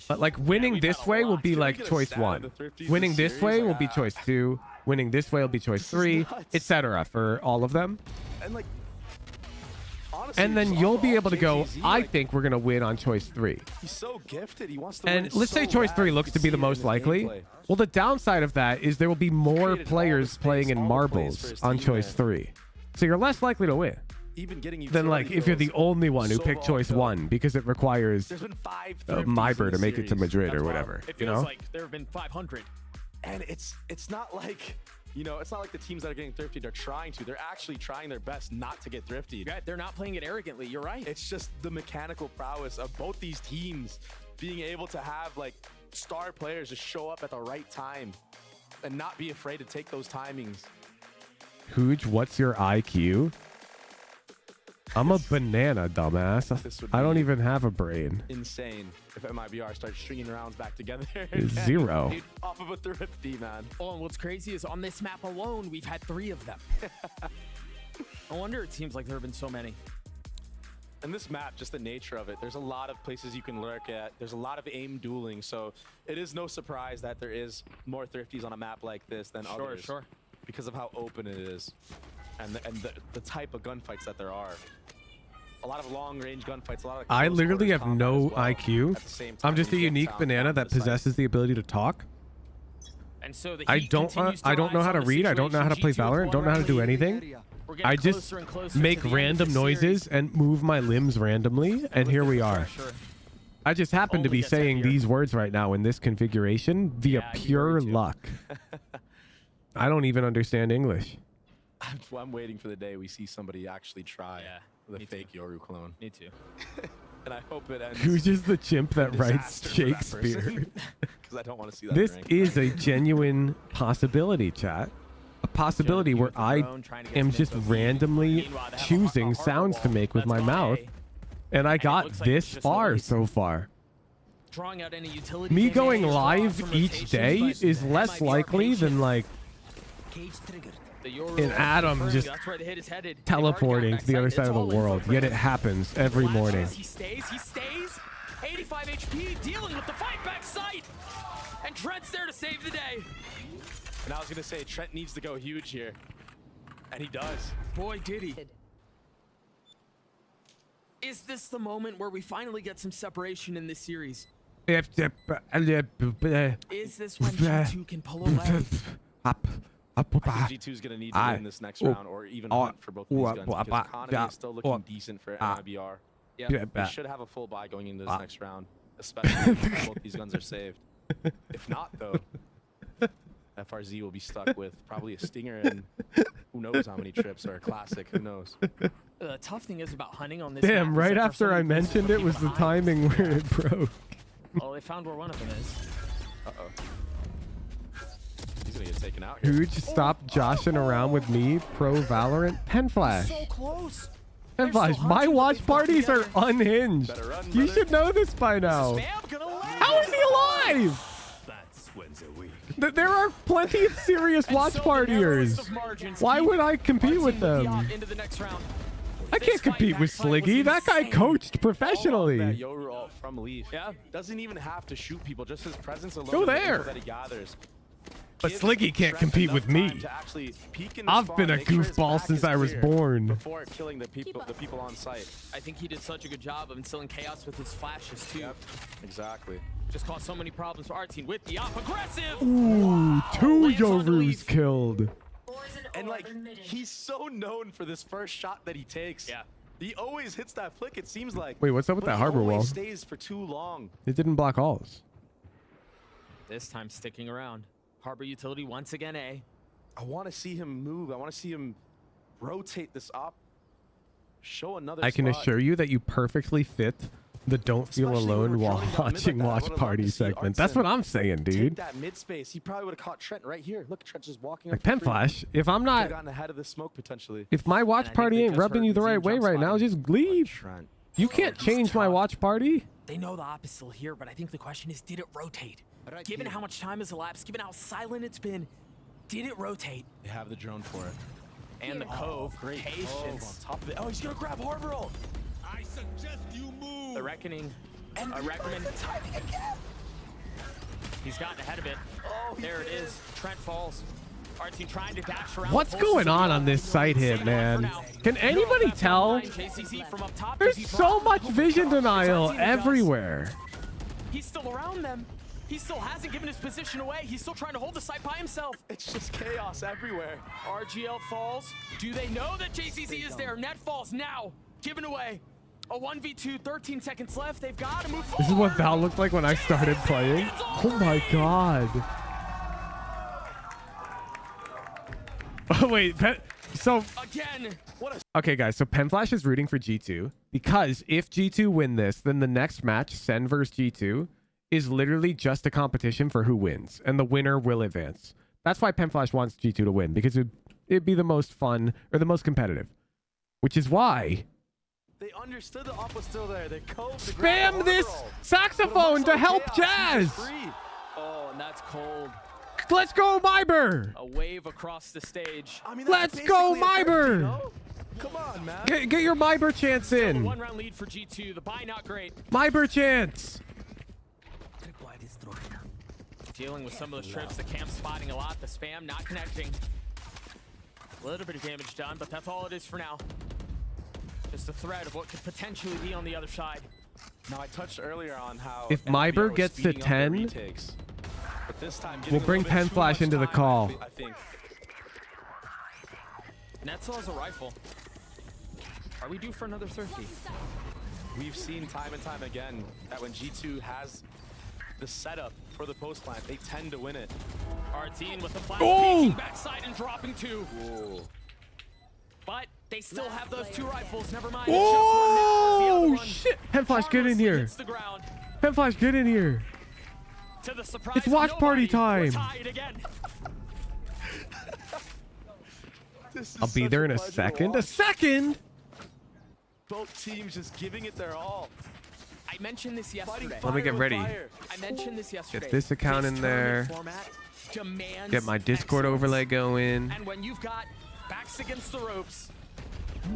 But like winning this way will be like choice 1. Winning this way will be choice 2. Winning this way will be choice 3, etc. for all of them. And then you'll be able to go, I think we're going to win on choice 3. He's so gifted. He wants to And let's say choice 3 looks to be the most likely. Well, the downside of that is there will be more players playing in marbles on choice 3. So you're less likely to win than like if you're the only one who picked choice 1 because it requires MIBR to make it to Madrid or whatever. It feels like there have been 500. And it's not like, you know, it's not like the teams that are getting thrifted are trying to. They're actually trying their best not to get thrifted. Yeah, they're not playing it arrogantly. You're right. It's just the mechanical prowess of both these teams being able to have like star players just show up at the right time and not be afraid to take those timings. Hooge, what's your IQ? I'm a banana, dumbass. I don't even have a brain. Insane if MIBR starts stringing rounds back together. 0. Dude, off of a thrifty, man. Oh, and what's crazy is on this map alone, we've had 3 of them. No wonder it seems like there have been so many. And this map, just the nature of it, there's a lot of places you can lurk at. There's a lot of aim dueling, so it is no surprise that there is more thrifties on a map like this than others. Sure. Because of how open it is and the type of gunfights that there are. A lot of long-range gunfights. A lot of I literally have no IQ. I'm just a unique banana that possesses the ability to talk. And so I don't know how to read. I don't know how to play Valorant. Don't know how to do anything. I just make random noises and move my limbs randomly, and here we are. I just happen to be saying these words right now in this configuration via pure luck. I don't even understand English. I'm waiting for the day we see somebody actually try with a fake Yoru clone. Me too. And I hope it ends. Who's just the chimp that writes Shakespeare? Because I don't want to see that. This is a genuine possibility, chat. A possibility where I am just randomly choosing sounds to make with my mouth. And I got this far so far. Drawing out any utility. Me going live each day is less likely than like an atom just teleporting to the other side of the world. Yet it happens every morning. He stays. 85 HP, dealing with the fight back sight. And Trent's there to save the day. And I was going to say, Trent needs to go huge here. And he does. Boy, did he. Is this the moment where we finally get some separation in this series? Is this when G2 can pull away? I think G2's going to need to win this next round or even hunt for both of these guns because economy is still looking decent for MIBR. Yeah, they should have a full buy going into this next round, especially if both these guns are saved. If not, though, FRZ will be stuck with probably a stinger and who knows how many trips or a classic, who knows. The tough thing is about hunting on this Damn, map right after I mentioned it was the timing where it broke. Oh, they found where one of them is. Uh-oh. He's gonna get taken out here. Huge, stop joshing around with me, pro Valorant. Pen Flash. So close. Pen Flash, my watch parties are unhinged. You should know this by now. How is he alive? There are plenty of serious watch partiers. Why would I compete with them? I can't compete with Sliggy. That guy coached professionally. That Yoru ult from Leaf. Yeah, doesn't even have to shoot people. Just his presence alone. Go there. That he gathers. But Sliggy can't compete with me. I've been a goofball since I was born. Before killing the people on site. I think he did such a good job of instilling chaos with his flashes too. Yep, exactly. Just caused so many problems for our team with the op aggressive. Ooh, 2 Yorus killed. And like, he's so known for this first shot that he takes. Yeah. He always hits that flick, it seems like. Wait, what's up with that harbor wall? Stays for too long. It didn't block alls. This time sticking around. Harbor utility once again, A. I want to see him move. I want to see him rotate this up. Show another I can assure you that you perfectly fit the don't feel alone while watching watch party segment. That's what I'm saying, dude. Take that mid space. He probably would have caught Trent right here. Look, Trent just walking like Pen Flash. If I'm not gotten ahead of the smoke potentially. If my watch party ain't rubbing you the right way right now, just leave. You can't change my watch party. They know the op is still here, but I think the question is, did it rotate? Given how much time has elapsed, given how silent it's been, did it rotate? They have the drone for it. And the Cove. Great Patience. Cove on top of it. Oh, he's gonna grab Harbor ult. I suggest you move. The Reckoning. And Reckoning. the timing again. He's gotten ahead of it. Oh, there it is. Trent falls. Our team trying to dash around. What's going on this site hit, man? Can anybody tell? There's so much vision denial everywhere. He's still around them. He still hasn't given his position away. He's still trying to hold the site by himself. It's just chaos everywhere. RGL falls. Do they know that JCZ is there? Net falls now. Given away. A 1v2, 13 seconds left. They've got to move forward. This is what Val looked like when I started playing. Oh my god. Oh wait, so again. Okay guys, so Penflash is rooting for G2 because if G2 win this, then the next match, SEN versus G2, is literally just a competition for who wins, and the winner will advance. That's why Penflash wants G2 to win, because it'd be the most fun or the most competitive, which is why they understood the op was still there. They spam this saxophone to help Jazz. Oh, and that's cold. Let's go, MIBR! A wave across the stage. I mean, let's go, MIBR! No? Come on, man. Get your MIBR chance in. One-round lead for G2. The buy not great. MIBR chance. Dealing with some of the trips. The camp spotting a lot. The spam not connecting. A little bit of damage done, but that's all it is for now. Just a threat of what could potentially be on the other side. Now, I touched earlier on how if MIBR gets to 10, but this time we'll bring Penflash into the call. I think. Netzel has a rifle. Are we due for another Thrifty? We've seen time and time again that when G2 has the setup for the post plant, they tend to win it. Artine with the flash peeking backside and dropping two. Whoa. But they still have those two rifles. Never mind. Oh shit! Penflash, get in here. Penflash, get in here. To the surprise, it's watch party time. I'll be there in a second. A second. Both teams just giving it their all. I mentioned this yesterday. Let me get ready. I mentioned this yesterday. Get this account in there. Get my Discord overlay going. And when you've got backs against the ropes,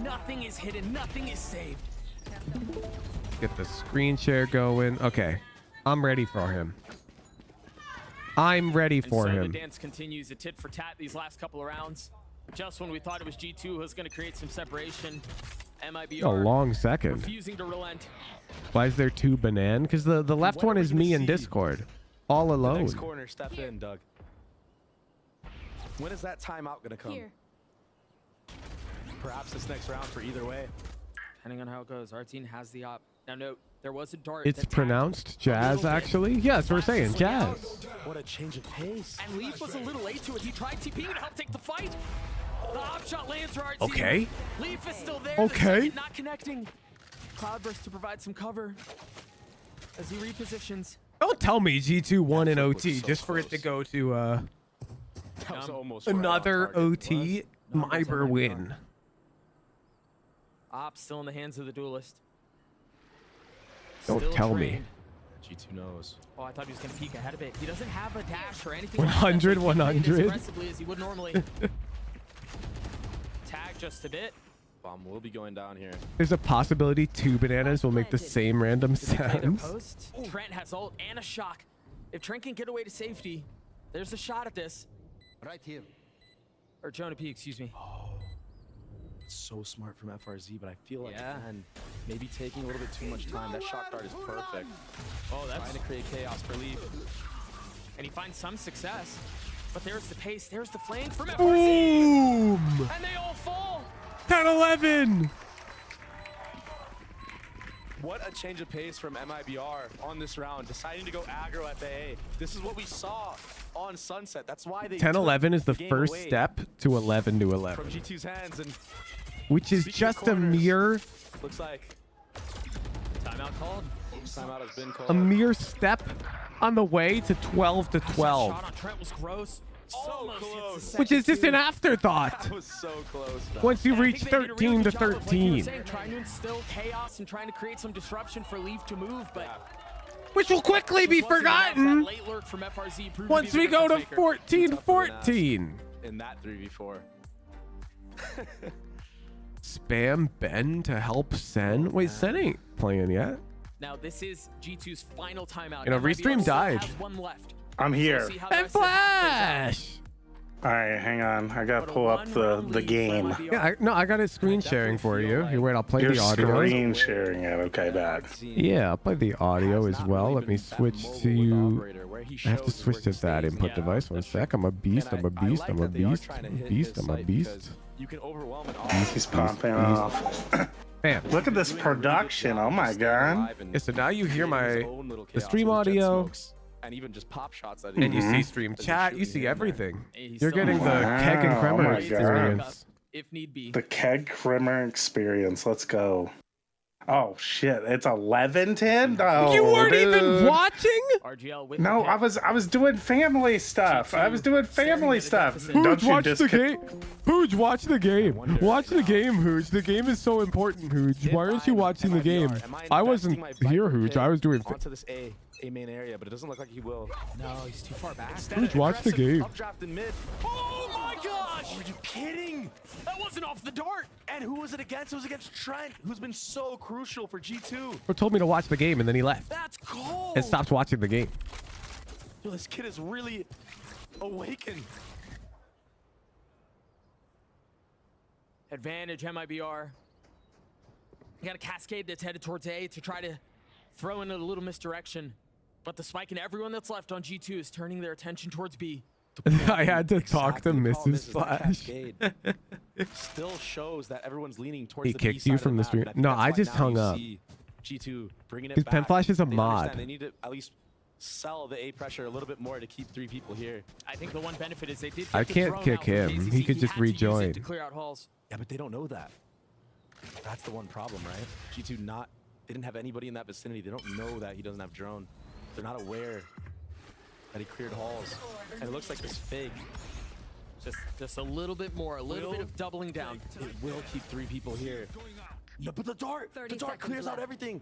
nothing is hidden, nothing is saved. Get the screen share going. Okay, I'm ready for him. I'm ready for him. The dance continues a tit for tat these last couple of rounds. Just when we thought it was G2 who was going to create some separation, MIBR a long second. refusing to relent. Why is there two banan? Because the left one is me in Discord, all alone. The next corner, step in, Doug. When is that timeout gonna come? Here. Perhaps this next round for either way. Depending on how it goes, our team has the op. Now note, there was a dart. It's pronounced Jazz, actually. Yes, we're saying Jazz. What a change of pace. And Leaf was a little late to it. He tried TPing to help take the fight. The op shot lands for our team. Okay. Leaf is still there. Okay. Not connecting. Cloudburst to provide some cover as he repositions. Don't tell me G2 won in OT just for it to go to that was almost another OT MIBR win. Op still in the hands of the duelist. Don't still tell trained. me. G2 knows. Oh, I thought he was going to peek ahead of it. He doesn't have a dash or anything. 100, like that. 100. As aggressively as he would normally. Tag just a bit. Bomb will be going down here. There's a possibility two bananas will make the same random sounds. Trent has ult and a shock. If Trent can get away to safety, there's a shot at this. Right here. Or Jonah P, excuse me. Oh, so smart from FRZ, but I feel like again, maybe taking a little bit too much time. That shock dart is perfect. Oh, that's trying to create chaos for Leaf. And he finds some success. But there's the pace, there's the flank from FRZ. Boom! And they all fall. 10-11. What a change of pace from MIBR on this round, deciding to go aggro at the A. This is what we saw on Sunset. That's why they 10-11 is the first step to 11 to 11. From G2's hands, and which is just a mere. Looks like timeout called. Timeout has been called. A mere step on the way to 12 to 12. Shot on Trent was gross. So close. Which is just an afterthought. That was so close. Once you reach 13 to 13. Trying to instill chaos and trying to create some disruption for Leaf to move, but which will quickly be forgotten once we go to 14-14. In that 3v4. Spam Ben to help Sen. Wait, Sen ain't playing yet. Now this is G2's final timeout. You know, Restream died. One left. I'm here. And Flash. All right, hang on. I gotta pull up the game. Yeah, I got it screen sharing for you. Here, wait, I'll play You're the audio. screen sharing it. Okay, bad. Yeah, I'll play the audio as well. Let me switch to. I have to switch to that input device. One sec. I'm a beast. I'm a beast. I'm a beast. I'm a beast. I'm a beast. He's popping off. Bam. Look at this production. Oh my god. Yeah, so now you hear the stream audio. And even just pop shots. And you see stream chat. You see everything. You're getting the keg and Kremer experience. If need be. The keg Kremer experience. Let's go. Oh shit! It's 11:10. Oh, you weren't dude. even watching. No, I was doing family stuff. I was doing family stuff. Hooge, watch the game. Hooge, watch the game. Watch the game, Hooge. The game is so important, Hooge. Why aren't you watching the game? I wasn't here, Hooge. I was doing. Onto this A main area, but it doesn't look like he will. No, he's too far back. Hooge, watch the game. Updraft in mid. Oh my gosh! Are you kidding? That wasn't off the dart. And who was it against? It was against Trent, who's been so crucial for G2. Or told me to watch the game and then he left. That's cold. And stopped watching the game. Yo, this kid is really awakened. Advantage MIBR. You got a cascade that's headed towards A to try to throw in a little misdirection. But the spike and everyone that's left on G2 is turning their attention towards B. I had to talk to Mrs. Flash. Still shows that everyone's leaning towards He the kicked B you side from the of stream. map, No, and I that's just why now hung you up. see G2 bringing it Because back. Penflash is a They mod. understand They need to at least sell the A pressure a little bit more to keep 3 people here. I think the one benefit is they did. I can't kick him. He could just rejoin. To clear out halls. Yeah, but they don't know that. That's the one problem, right? G2 they didn't have anybody in that vicinity. They don't know that he doesn't have drone. They're not aware that he cleared halls. And it looks like this fig. Just a little bit more, a little bit of doubling down. It will keep 3 people here. No, but the dart clears out everything.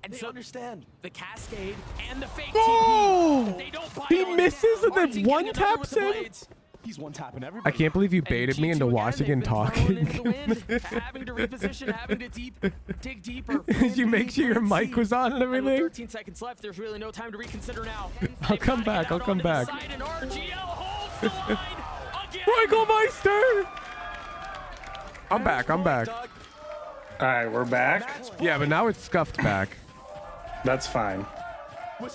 And they so understand. The cascade and the fake Oh! TP. They don't buy He on misses and Martin then getting one another taps with the him. blades. He's one tapping everybody. I can't believe you baited me into watching and talking. Having to reposition, having to dig deeper. Did you make sure your mic was on and And with everything? 13 seconds left, there's really no time to reconsider now. I'll come back. I'll come back. Side and RGL holds the line again. Reugelmeister! I'm back. I'm back. All right, we're back. Yeah, but now it's scuffed back. That's fine.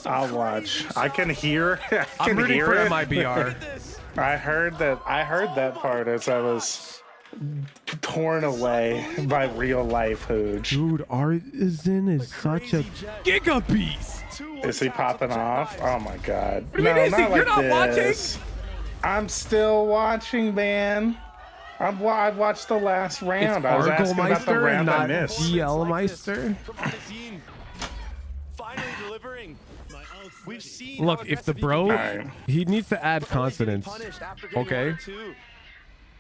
I'll watch. I can hear. I I'm can rooting hear for it. MIBR. I heard that part as I was torn away by real life Hooge. Dude, Artisan is such a giga beast. Is he popping off? Oh my god. What do you mean, is he? not You're like not this. I'm still watching, man. I watched the last round. I was asking about the Argelmeister and round I not missed. GL-meister? Finally delivering. We've seen Look, if the bro, he needs to add consonants. Okay?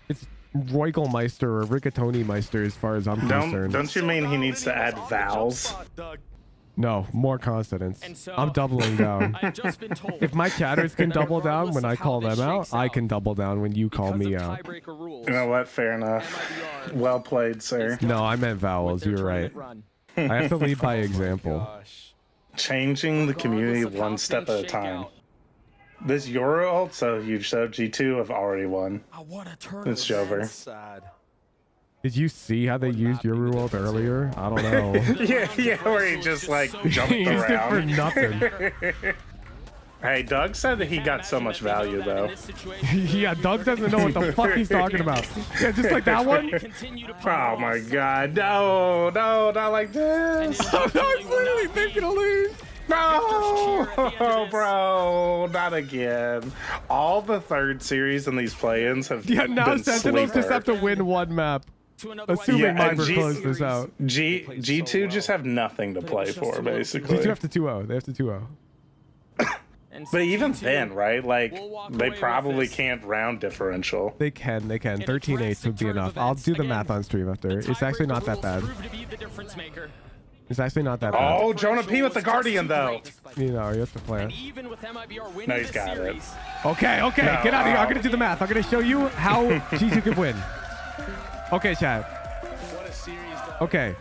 It's Reugelmeister or Rigatoni-meister as far as I'm concerned. Don't you mean he needs to add vowels? No, more consonants. I'm doubling down. If my chatters can double down when I call them out, I can double down when you call me out. You know what? Fair enough. Well played, sir. No, I meant vowels. You're right. I have to lead by example. Changing the community one step at a time. This Euro ult so huge, so G2 have already won. It's over. Did you see how they used your ult earlier? I don't know. yeah, where he just like jumped He used it for around. nothing. Hey, Doug said that he got so much value though. Yeah, Doug doesn't know what the fuck he's talking about. Yeah, just like that one. Oh my god, no, not like this. Dog's literally thinking to lose. No, bro, not again. All the third series in these play-ins have now been Sentinels just have to win one map. Assuming and MIBR closed this out. G2 just have nothing to play for, basically. G2 have to 2-0. They have to 2-0. But even then, right? Like, they probably can't round differential. They can. 13-8 would be enough. I'll do the math on stream after. It's actually not that bad. It's actually not that bad. Oh, Jonah P with the Guardian, though. You know, you have to plan. No, he's got it. Okay, No, get out of here. I'm going to do the math. I'm going to show you how G2 can win. Okay, chat. What a series, though. Okay.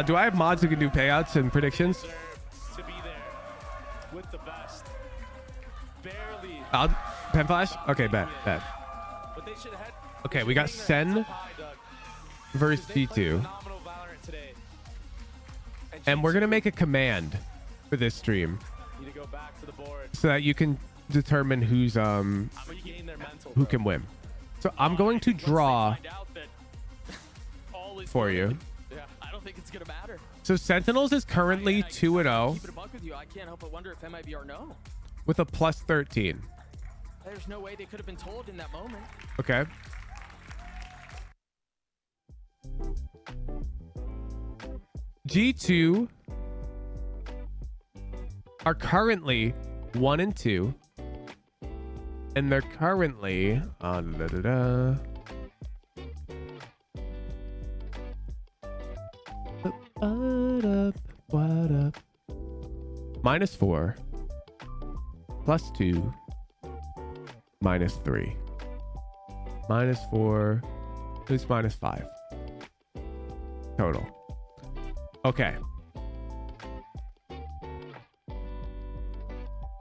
Do I have mods who can do payouts and predictions? To be there with the best. Barely. Pen flash? Okay, bet. But they should have had. Okay, we got Sen versus G2. And we're going to make a command for this stream Need to go back to the board. so that you can determine who's who can win. So I'm going to draw for you. Yeah, I don't think it's gonna matter. So Sentinels is currently 2-0 Keep it a buck with you. I can't help but wonder if MIBR know. with a plus 13. There's no way they could have been told in that moment. Okay. G2 are currently 1-2. And they're currently -4, +2, -3, -4, it's -5 total. Okay.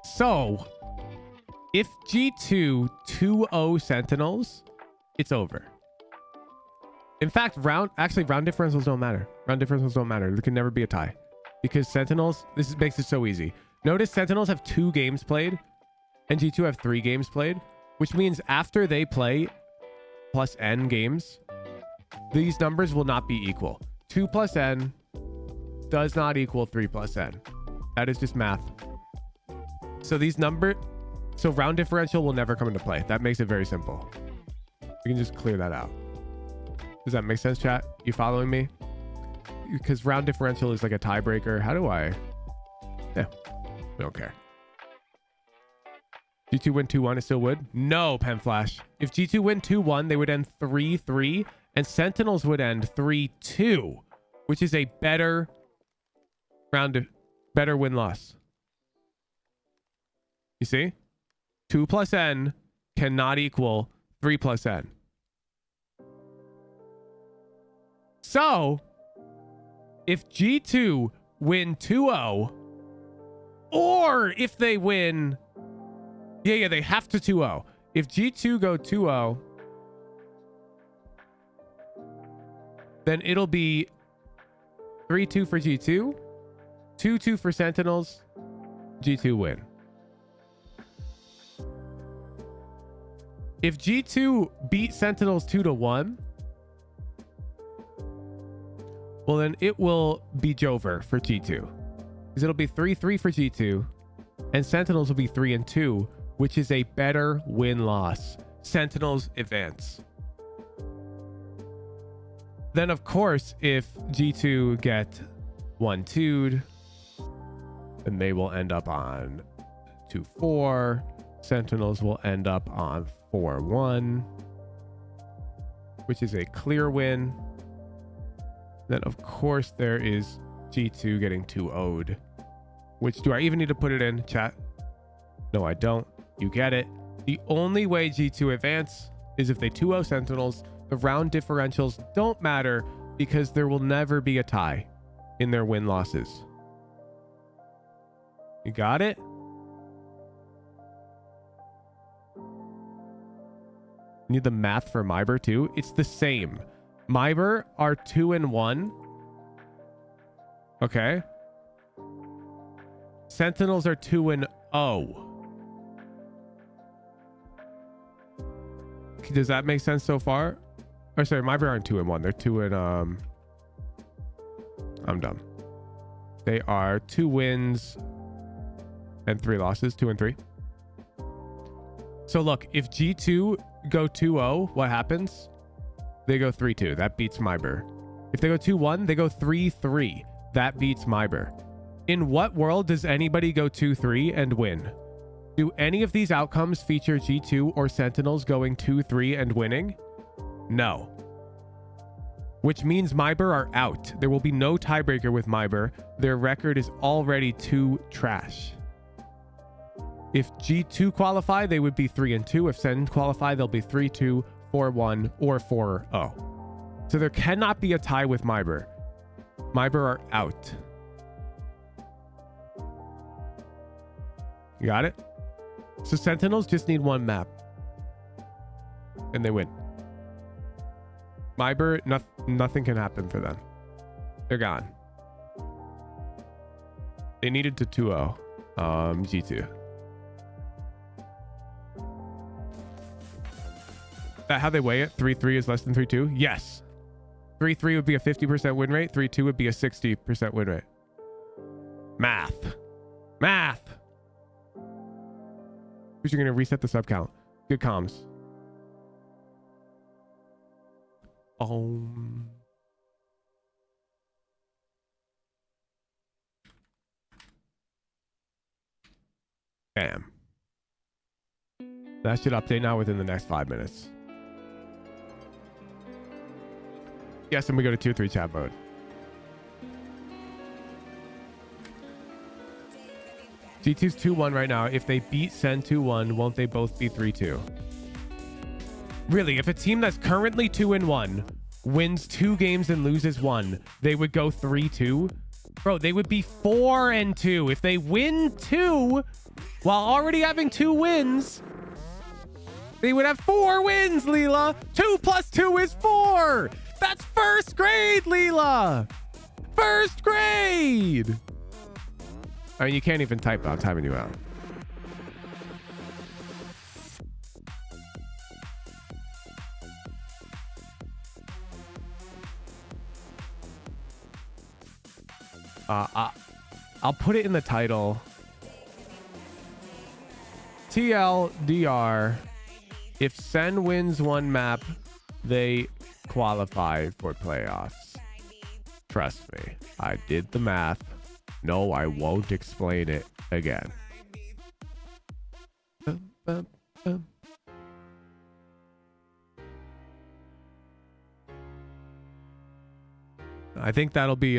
So if G2 2-0 Sentinels, it's over. In fact, round differentials don't matter. Round differentials don't matter. There can never be a tie. Because Sentinels, makes it so easy. Notice Sentinels have 2 games played and G2 have 3 games played, which means after they play plus N games, these numbers will not be equal. 2 plus N does not equal 3 plus N. That is just math. So so round differential will never come into play. That makes it very simple. We can just clear that out. Does that make sense, chat? You following me? Because round differential is like a tiebreaker. How do I? Yeah, we don't care. G2 win 2-1, it still would? No, Pen Flash. If G2 win 2-1, they would end 3-3, and Sentinels would end 3-2, which is a better win-loss. You see? 2 plus N cannot equal 3 plus N. So, if G2 win 2-0, or if they win... Yeah, they have to 2-0. If G2 go 2-0, then it'll be 3-2 for G2, 2-2 for Sentinels, G2 win. If G2 beat Sentinels 2-1, well, then it will be Jover for G2. Because it'll be 3-3 for G2, and Sentinels will be 3-2, which is a better win-loss. Sentinels advance. Then, of course, if G2 get 1-2'd, then they will end up on 2-4. Sentinels will end up on 4-1, which is a clear win. Then, of course, there is G2 getting 2-0'd, which do I even need to put it in chat? No, I don't. You get it. The only way G2 advance is if they 2-0 Sentinels. The round differentials don't matter because there will never be a tie in their win-losses. You got it? Need the math for MIBR too? It's the same. MIBR are 2-1. Okay. Sentinels are 2-0. Does that make sense so far? Or sorry, MIBR aren't 2-1. They're 2 I'm dumb. They are 2 wins and 3 losses. 2 and 3. So look, if G2 go 2-0, what happens? They go 3-2. That beats MIBR. If they go 2-1, they go 3-3. That beats MIBR. In what world does anybody go 2-3 and win? Do any of these outcomes feature G2 or Sentinels going 2-3 and winning? No. Which means MIBR are out. There will be no tiebreaker with MIBR. Their record is already too trash. If G2 qualify, they would be 3-2. If Sen qualify, they'll be 3-2, 4-1, or 4-0. So there cannot be a tie with MIBR. MIBR are out. You got it? So Sentinels just need one map. And they win. MIBR, nothing can happen for them. They're gone. They needed to 2-0. G2. That how they weigh it? 3-3 is less than 3-2? Yes. 3-3 would be a 50% win rate. 3-2 would be a 60% win rate. Math. Math. Who's going to reset the sub count? Good comms. Bam. That should update now within the next 5 minutes. Yes, and we go to 2-3 chat mode. G2's 2-1 right now. If they beat SEN 2-1, won't they both be 3-2? Really, if a team that's currently 2-1 wins 2 games and loses 1, they would go 3-2? Bro, they would be 4-2. If they win 2 while already having 2 wins, they would have 4 wins, Leela. 2 + 2 is 4. That's first grade, Leela. First grade. I mean, you can't even type without timing you out. I'll put it in the title. TLDR. If SEN wins 1 map, they qualify for playoffs. Trust me, I did the math. No, I won't explain it again. I think that'll be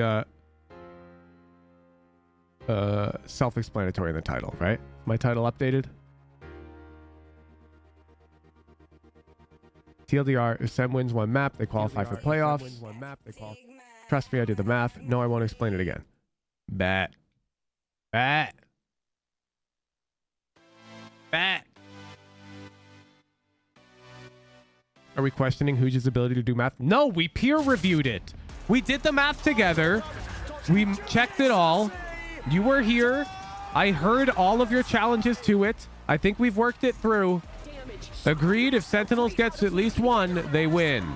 self-explanatory in the title, right? My title updated? TLDR, if SEN wins 1 map, they qualify for playoffs. Trust me, I did the math. No, I won't explain it again. Bet. Bet. Bet. Are we questioning Hooge's ability to do math? No, we peer reviewed it. We did the math together. We checked it all. You were here. I heard all of your challenges to it. I think we've worked it through. Agreed, if Sentinels gets at least 1, they win.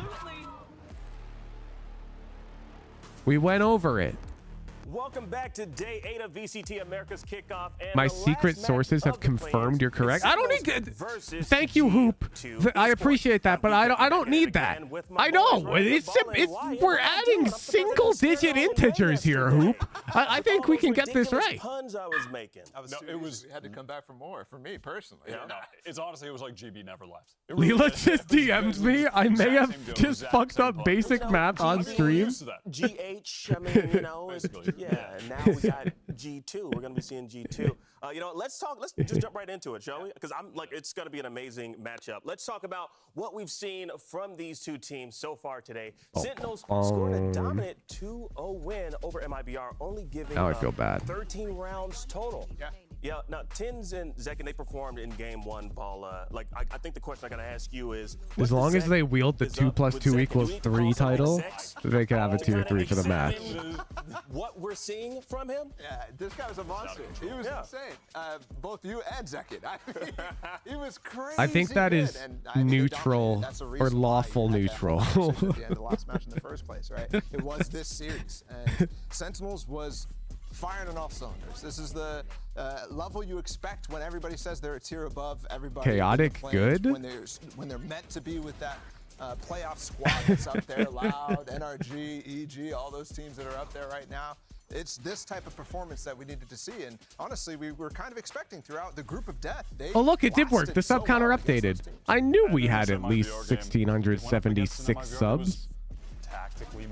We went over it. Welcome back to day 8 of VCT America's kickoff. And my secret sources have confirmed you're correct. I don't need to. Thank you, Hoop. I appreciate that, but I don't need that. I know. We're adding single-digit integers here, Hoop. I think we can get this right. Puns I was making. It had to come back for more for me personally. Yeah, no, it's honestly, it was like GB never left. Leela just DM'd me. I may have just fucked up basic math on stream. GH, I mean, you know, yeah, and now we got G2. We're going to be seeing G2. You know, let's just jump right into it, shall we? Because I'm like, it's going to be an amazing matchup. Let's talk about what we've seen from these 2 teams so far today. Sentinels scored a dominant 2-0 win over MIBR, only giving now I feel bad. 13 rounds total. Yeah, now Tins and Zekin, they performed in game 1, Paul. Like, I think the question I gotta ask you is, as long as they wield the 2 + 2 = 3 title, they can have a 2-3 for the match. What we're seeing from him? Yeah, this guy was a monster. He was insane. Both you and Zekin. I mean, he was crazy. I think that is neutral or lawful neutral. At the end of the last match in the first place, right? It was this series, and Sentinels was firing on all cylinders. This is the level you expect when everybody says they're a tier above everybody. Chaotic good? When they're meant to be with that playoff squad that's up there, Loud, NRG, EG, all those teams that are up there right now. It's this type of performance that we needed to see, and honestly, we were kind of expecting throughout the group of death. Oh look, it did work. The sub counter updated. I knew we had at least 1,676 subs.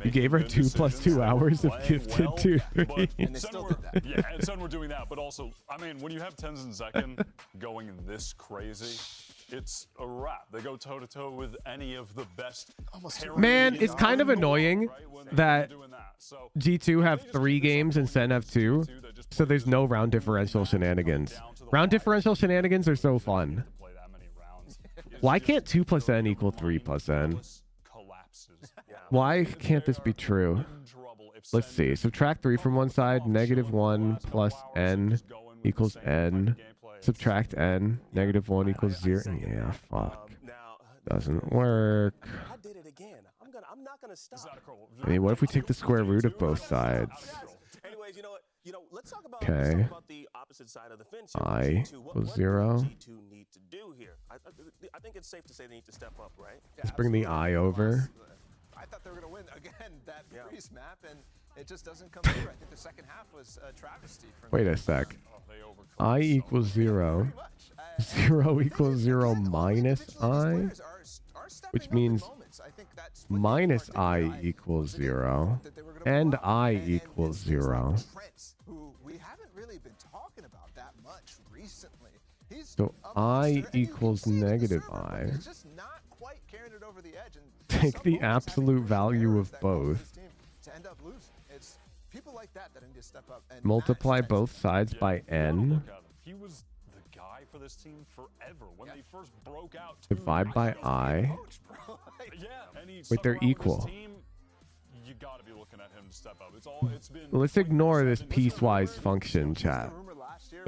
You gave her 2 + 2 hours of gifted 2-3. And they still did that. Yeah, and Sun were doing that, but also, I mean, when you have Tens and Zekin going this crazy, it's a wrap. They go toe-to-toe with any of the best. Man, it's kind of annoying that G2 have 3 games and SEN have 2, so there's no round differential shenanigans. Round differential shenanigans are so fun. Why can't 2 plus N equal 3 plus N? Why can't this be true? Let's see. Subtract 3 from one side. -1 plus N equals N. Subtract N. -1 equals 0. Yeah, fuck. Doesn't work. I did it again. I'm not gonna stop. I mean, what if we take the square root of both sides? Anyways, you know what? Let's talk about, Okay. the opposite side of the fence. I equals 0. G2 need to do here. I think it's safe to say they need to step up, right? Let's bring the I over. I thought they were going to win again that freeze map, and it just doesn't come through. I think the second half was a travesty. Wait a sec. I equals 0. 0 equals 0 minus I, which means minus I equals 0, and I equals 0. Who we haven't really been talking about that much recently. So I equals -I. He's just not quite carrying it over the edge. And Take the absolute value of both. to end up losing. It's people like that that need to step up and Multiply both sides by N. He was the guy for this team forever when they first broke out. Divide by I. Wait, they're equal. You gotta be looking at him to step up. It's been. Let's ignore this piecewise function, chat.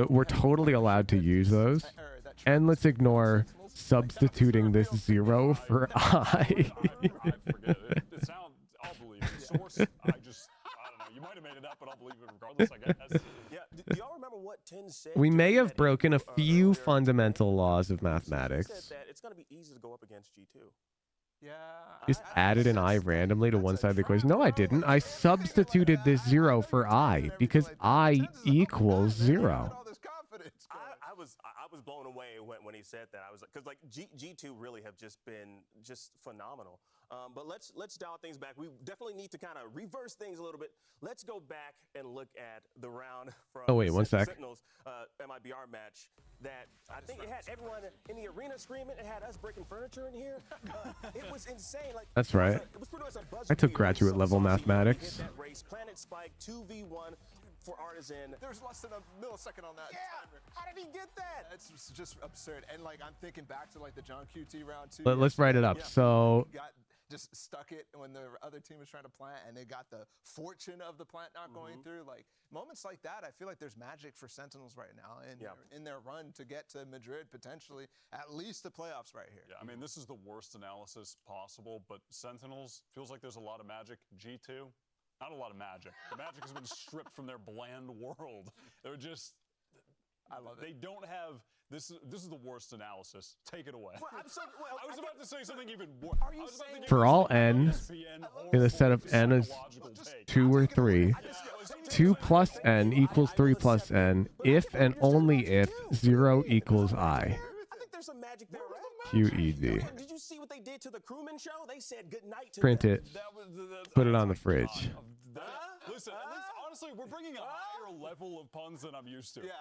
We're totally allowed to use those. And let's ignore substituting this 0 for I. It sounds. I'll believe it. Source. I don't know. You might have made it up, but I'll believe it regardless. I guess. Yeah. Do y'all remember what Tin said? We may have broken a few fundamental laws of Said mathematics. that it's gonna be easy to go up against G2. Yeah. Just added an I randomly to one side of the equation. No, I didn't. I substituted this 0 for I because I equals 0. I was blown away when he said that. I was like, because like G2 really have just been phenomenal. But let's dial things back. We definitely need to kind of reverse things a little bit. Let's go back and look at the round from Oh, wait, one sec. Sentinels MIBR match that I think it had everyone in the arena screaming. It had us breaking furniture in here. It was insane. Like That's right. It was pretty much a buzzer I took beater. graduate level Hit mathematics. that race. Planet Spike 2v1 for Artisan. There's less than a millisecond on that timer. How did he get that? It's just absurd. And like I'm thinking back to like the John QT round 2. Let's write it up. Yeah, So just stuck it when the other team was trying to plant, and they got the fortune of the plant not going through. Like moments like that, I feel like there's magic for Sentinels right now, and in their run to get to Madrid, potentially at least the playoffs right here. Yeah, I mean this is the worst analysis possible, but Sentinels feels like there's a lot of magic. G2, not a lot of magic. The magic has been stripped from their bland world. They're just. I love it. They don't have. This is the worst analysis. Take it away. Well, I was about to say something even worse. for all N, in the set of N is 2 or 3, 2 plus N equals 3 plus N if and only if 0 equals I. I think there's some magic there, right? QED. Did you see what they did to the crewman show? They said good night to Print them. it. Put it on the fridge. Listen, honestly, we're bringing a higher level of puns than I'm used to. Yeah.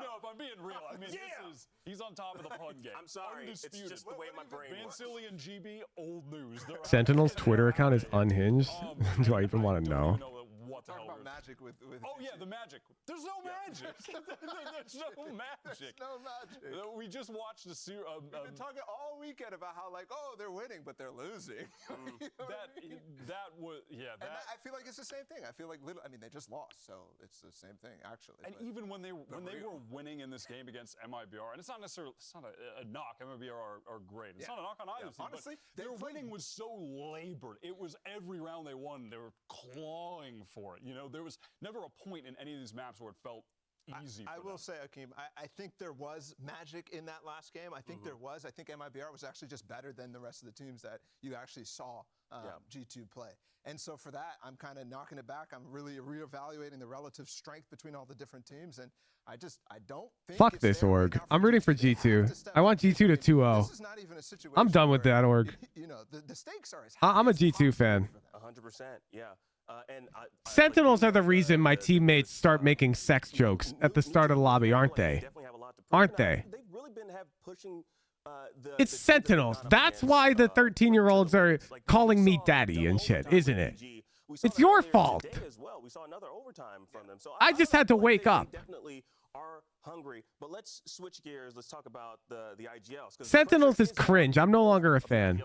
No, if I'm being real, I mean, he's on top of the pun game. I'm sorry, Undisputed. it's just the way my brain works. Vancilli and GB, old news. Sentinel's Twitter account is unhinged. Do I even want to know? What the hell? About magic with Oh yeah, the magic. There's no magic. There's no magic. There's no magic. We just watched the series. We've been talking all weekend about how like, oh, they're winning, but they're losing. You know that was I feel like it's the same thing. I feel like I mean, they just lost, so it's the same thing actually. And even when they were winning in this game against MIBR, and it's not necessarily a knock. MIBR are great. It's not a knock on either team. Honestly, their winning was so labored. It was every round they won, they were clawing for it. You know, there was never a point in any of these maps where it felt easy. I will say, Akeem, I think there was magic in that last game. I think there was. I think MIBR was actually just better than the rest of the teams that you actually saw G2 play. And so for that, I'm kind of knocking it back. I'm really reevaluating the relative strength between all the different teams. And I don't think Fuck this org. I'm rooting for G2. I want G2 to 2-0. This is not even a situation I'm done with that org. You know, the stakes are as I'm a high as G2 fan. 100%, yeah. Sentinels are the reason my teammates start making sex jokes at the start of the lobby, aren't they? Aren't they? They've really been pushing. It's Sentinels. That's why the 13-year-olds are calling me daddy and shit, isn't it? It's your fault. I just had to wake up. Definitely are hungry, but let's switch gears. Let's talk about the IGLs. Sentinels is cringe. I'm no longer a fan.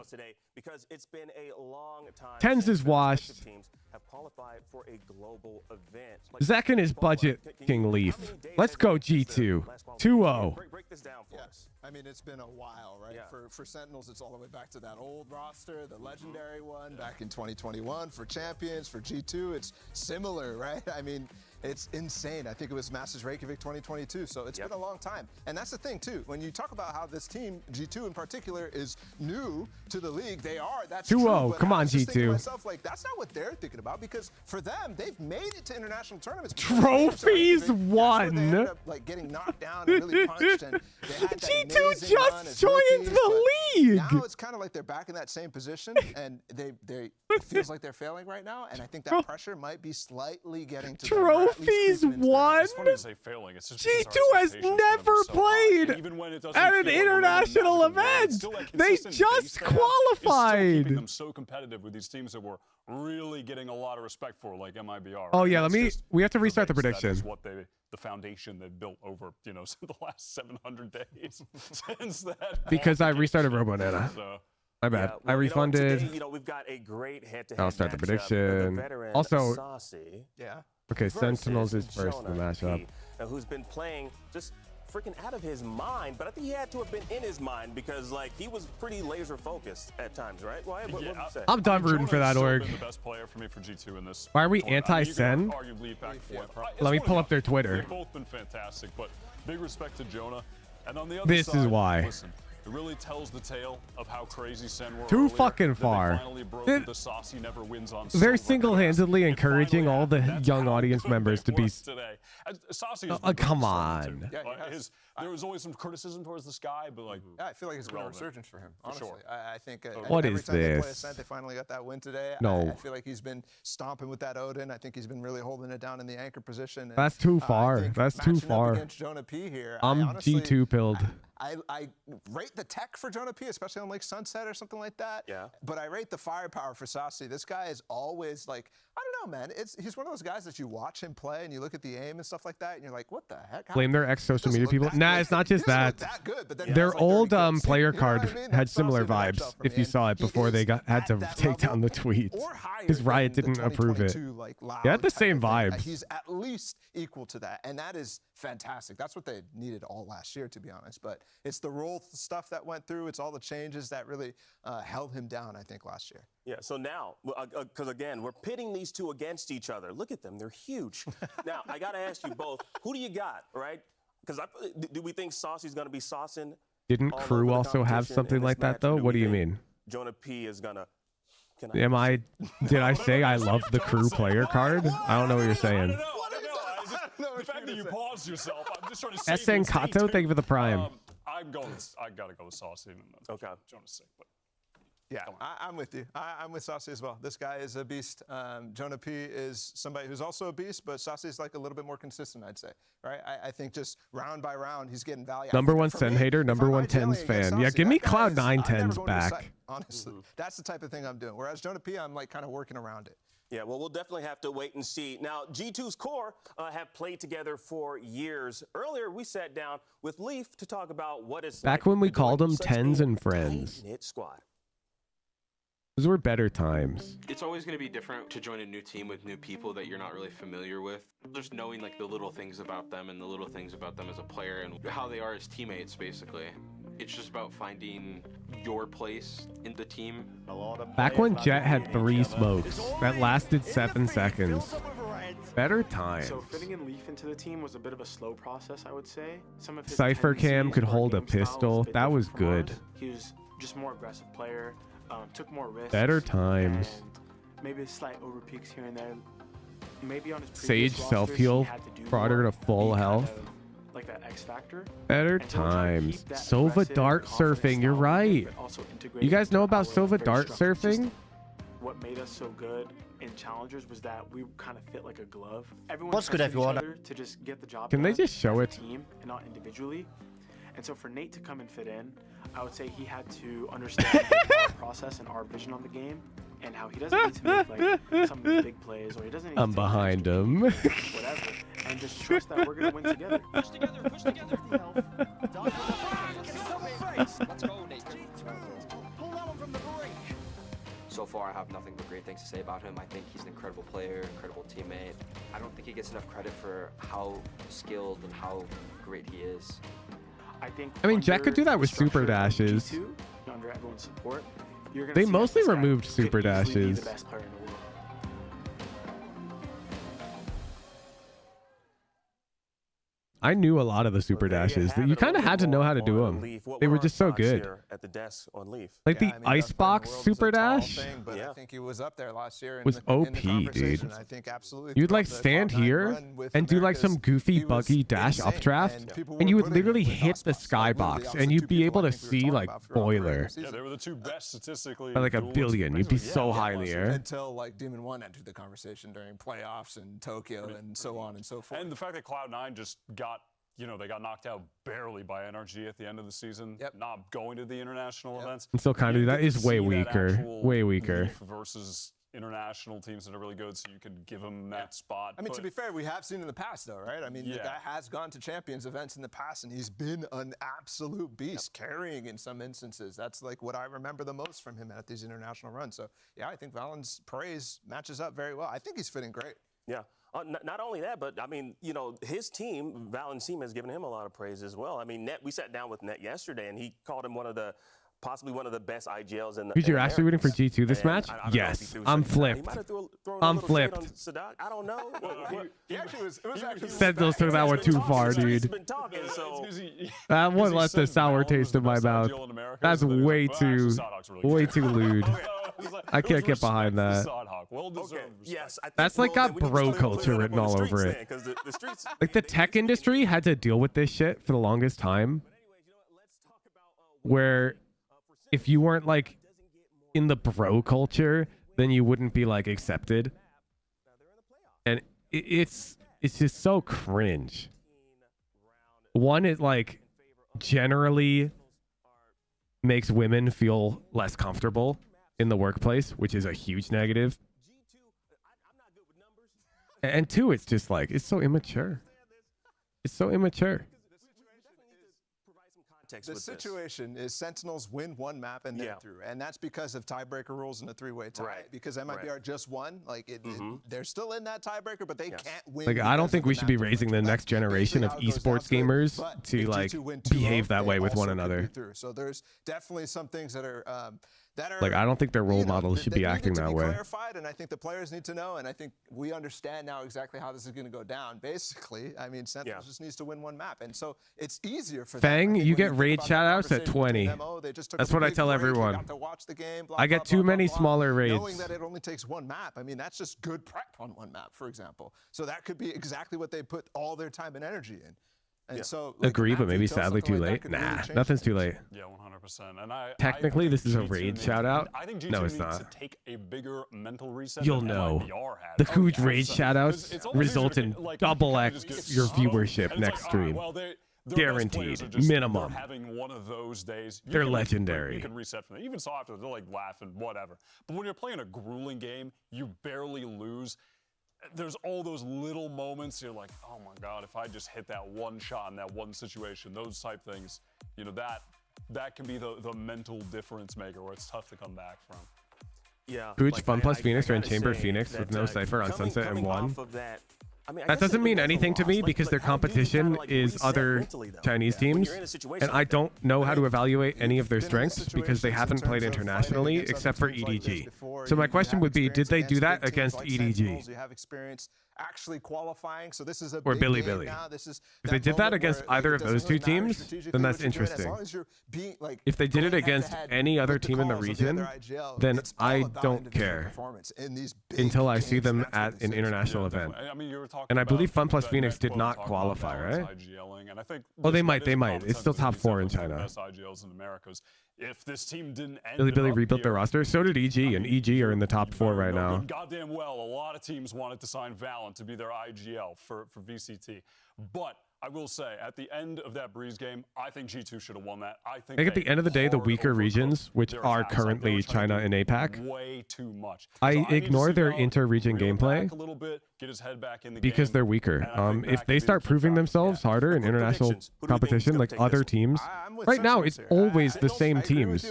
Because it's been a long time. Tens is washed. Teams have qualified for a global event. Zek and his budget king Leaf. Let's go G2. 2-0. Break this down for us. I mean, it's been a while, right? For Sentinels, it's all the way back to that old roster, the legendary one back in 2021. For Champions, for G2, it's similar, right? I mean, it's insane. I think it was Masters Reykjavik 2022, so it's been a long time. And that's the thing, too. When you talk about how this team, G2 in particular, is new to the league, they are. That's 2-0. Come on, G2. To myself, G2. like, that's not what they're thinking about, because for them, they've made it to international tournaments. Trophies won. Like getting knocked down and really punched, and they had that G2 just joined the league. Now it's kind of like they're back in that same position, and it feels like they're failing right now. And I think that pressure might be slightly getting to Trophies won. It's funny to say failing. It's just G2 has never played at an international event. They just qualified. Keeping them so competitive with these teams that we're really getting a lot of respect for, like MIBR. Oh yeah, we have to restart the prediction. That is what the foundation they've built over, the last 700 days since that. Because I restarted RoboNana. My bad. I refunded. Today, we've got a great head-to-head. I'll start the prediction. Also, Saucy, okay, Sentinels is first in the matchup. Who's been playing just freaking out of his mind, but I think he had to have been in his mind because he was pretty laser focused at times, right? What would you say? I'm done rooting for that org. Been the best player for me for G2 in this. Why are we anti-Sen? Let me pull up their Twitter. They've both been fantastic, but big respect to Jonah. And on the other This side, is why. Listen, it really tells the tale of how crazy Sen were. Too fucking far. They're single-handedly encouraging all the young audience members to be. Come on. There was always some criticism towards this guy, but I feel like it's been a resurgence for him. Honestly, sure. I think what every is time they play this? Ascent, they finally got that win today. No. I feel like he's been stomping with that Odin. I think he's been really holding it down in the anchor position. And, That's too far. That's too far. Against Jonah P here, I'm G2 pilled. I rate the tech for Jonah P, especially on Sunset or something like that. Yeah. But I rate the firepower for Saucy. This guy is always I don't know, man. He's one of those guys that you watch him play and you look at the aim and stuff like that, and you're like, what the heck? Blame their ex-social media people. Nah, it's not just that. Their old player card had similar vibes. If you saw it before they had to take down the tweets, because Riot didn't approve it. They had the same vibes. He's at least equal to that, and that is fantastic. That's what they needed all last year, to be honest. But it's the role stuff that went through. It's all the changes that really held him down, I think, last year. Yeah, so now, because again, we're pitting these two against each other. Look at them, they're huge. Now, I got to ask you both, who do you got, right? Because do we think Saucy's going to be saucing? Didn't Crew also have something like that, though? What do you mean? Jonah P is going to... Did I say I love the Crew player card? I don't know what you're saying. The fact that you paused yourself, I'm just trying to save SN Kato, thank you for the prime. I gotta go with Saucy. Okay. Jonah's sick, but yeah, I'm with you. I'm with Saucy as well. This guy is a beast. Jonah P is somebody who's also a beast, but Saucy's a little bit more consistent, I'd say. Right? I think just round by round, he's getting value. Number one Sen hater, number one Tens fan. Yeah, give me Cloud9 Tens back. Honestly, that's the type of thing I'm doing. Whereas Jonah P, I'm kind of working around it. Yeah, well, we'll definitely have to wait and see. Now, G2's core have played together for years. Earlier, we sat down with Leaf to talk about what it's back when we called them Tens and Friends. Squad. Those were better times. It's always going to be different to join a new team with new people that you're not really familiar with. Just knowing the little things about them and the little things about them as a player and how they are as teammates, basically. It's just about finding your place in the team. Back when Jet had 3 smokes that lasted 7 seconds. Better times. So fitting in Leaf into the team was a bit of a slow process, I would say. Some of his Cypher Cam could hold a pistol. That was good. He was just more aggressive player, took more risks. Better times. Maybe a slight over peaks here and there. Maybe on his Sage self-heal brought her to full health. Like that X factor. Better times. Sova dart surfing, you're right. You guys know about Sova dart surfing? what made us so good in challengers was that we kind of fit like a glove. Everyone What's good, trusted each everyone? other to just get the job Can done they just show as a it? team and not individually. And so for Nate to come and fit in, I would say he had to understand our process and our vision on the game, and how he doesn't need to make like some of the big plays, or he doesn't need I'm to behind him. whatever, and just trust that we're gonna win together. Push together, push together. Let's go, Nate. Pull that one from the break. So far, I have nothing but great things to say about him. I think he's an incredible player, incredible teammate. I don't think he gets enough credit for how skilled and how great he is. I mean, Jack could do that with super dashes. G2, under everyone's support, you're gonna They see mostly that this guy removed could super easily be dashes. the best player in the world. I knew a lot of the super dashes. You kind of had to know how to do them. They were just so good. At the desk on Leaf. Like the icebox super dash But I think he was up there last year. was in OP, the dude. conversation. I think absolutely. You'd like throughout the stand Cloud9 here run with and do like some Americas, goofy he was buggy dash insane, updraft, and people and were you would putting literally him hit the skybox, and you'd be able to see like Boiler. Yeah, they were the two best statistically. By like a duelists, billion. You'd be basically. so Yeah, high in the air. Until like Demon One entered the conversation during playoffs in Tokyo and so on and so forth. And the fact that Cloud9 just got, they got knocked out barely by NRG at the end of the season, not going to the international events. And still kind of that is way weaker. Way weaker. Leaf versus international teams that are really good, so you could give them that spot. I mean, to be fair, we have seen in the past, though, right? I mean, the guy has gone to champions events in the past, and he's been an absolute beast, carrying in some instances. That's like what I remember the most from him at these international runs. So, yeah, I think Valen's praise matches up very well. I think he's fitting great. Yeah. Not only that, but I mean, his team, Valen's team, has given him a lot of praise as well. I mean, we sat down with Net yesterday, and he called him possibly one of the best IGLs in the. Dude, you're actually rooting for G2 this match? Yes, I'm flipped. I'm flipped. I don't know. He actually was. It was actually. Sentinels took that one too far, dude. That one left a sour taste in my mouth. That's way too lewd. I can't get behind that. That's like got bro culture written all over it. Like the tech industry had to deal with this shit for the longest time. Where if you weren't like in the bro culture, then you wouldn't be like accepted. And it's just so cringe. One, it like generally makes women feel less comfortable in the workplace, which is a huge negative. And two, it's just like, it's so immature. It's so immature. The situation is Sentinels win one map and then through, and that's because of tiebreaker rules in a three-way tie. Right. Because MIBR just won, like they're still in that tiebreaker, but they can't win. Like I don't think we should be raising the next generation of esports gamers to like behave that way with one another. So there's definitely some things that are like I don't think their role models should be acting that way. Clarified, and I think the players need to know, and I think we understand now exactly how this is going to go down. Basically, I mean, Sentinels just needs to win one map, and so it's easier for Fang, them. you get raid shoutouts at 20. That's what I tell everyone. I get too many smaller raids. Knowing that it only takes one map, I mean, that's just good prep on one map, for example. So that could be exactly what they put all their time and energy in. And so, like, agree, but maybe sadly too late. Nah, nothing's too late. Yeah, 100%. And technically, this is a raid shout out. I think G2 no, it's needs not. to take a bigger mental reset. You'll than know. MIBR had. The huge raid shout outs result in double X your viewership next stream. Guaranteed. Minimum. They're having one of those days. They're legendary. You can reset from that. Even so after they're like laughing, whatever. But when you're playing a grueling game, you barely lose. There's all those little moments you're like, oh my God, if I just hit that one shot in that one situation, those type things, that can be the mental difference maker where it's tough to come back from. Yeah. Huge Fun Plus Phoenix ran Chamber Phoenix with no Cypher on Sunset and won. That doesn't mean anything to me because their competition is other Chinese teams, and I don't know how to evaluate any of their strengths because they haven't played internationally except for EDG. So my question would be, did they do that against EDG? You have experience actually qualifying, so this is a or big Billy game Billy. now. This is If they did that against either of those two teams, then that's interesting. If they did it against any other team in the region, then I don't care until I see them at an international event. And I believe Fun Plus Phoenix did not qualify, right? Oh, they might. It's still top 4 in China. if this team didn't end Billy up rebuilt their here, roster. So did EG, and EG are in the top 4 right now. goddamn well, a lot of teams wanted to sign Valent to be their IGL for VCT. But I will say, at the end of that Breeze game, I think G2 should have won that. I think at the end of the day, the weaker regions, which are currently China and APAC, way too much. I ignore their inter-region gameplay A little bit, get his head back in the because game. they're weaker. If they start proving themselves harder in international competition, like other teams, right now it's always the same teams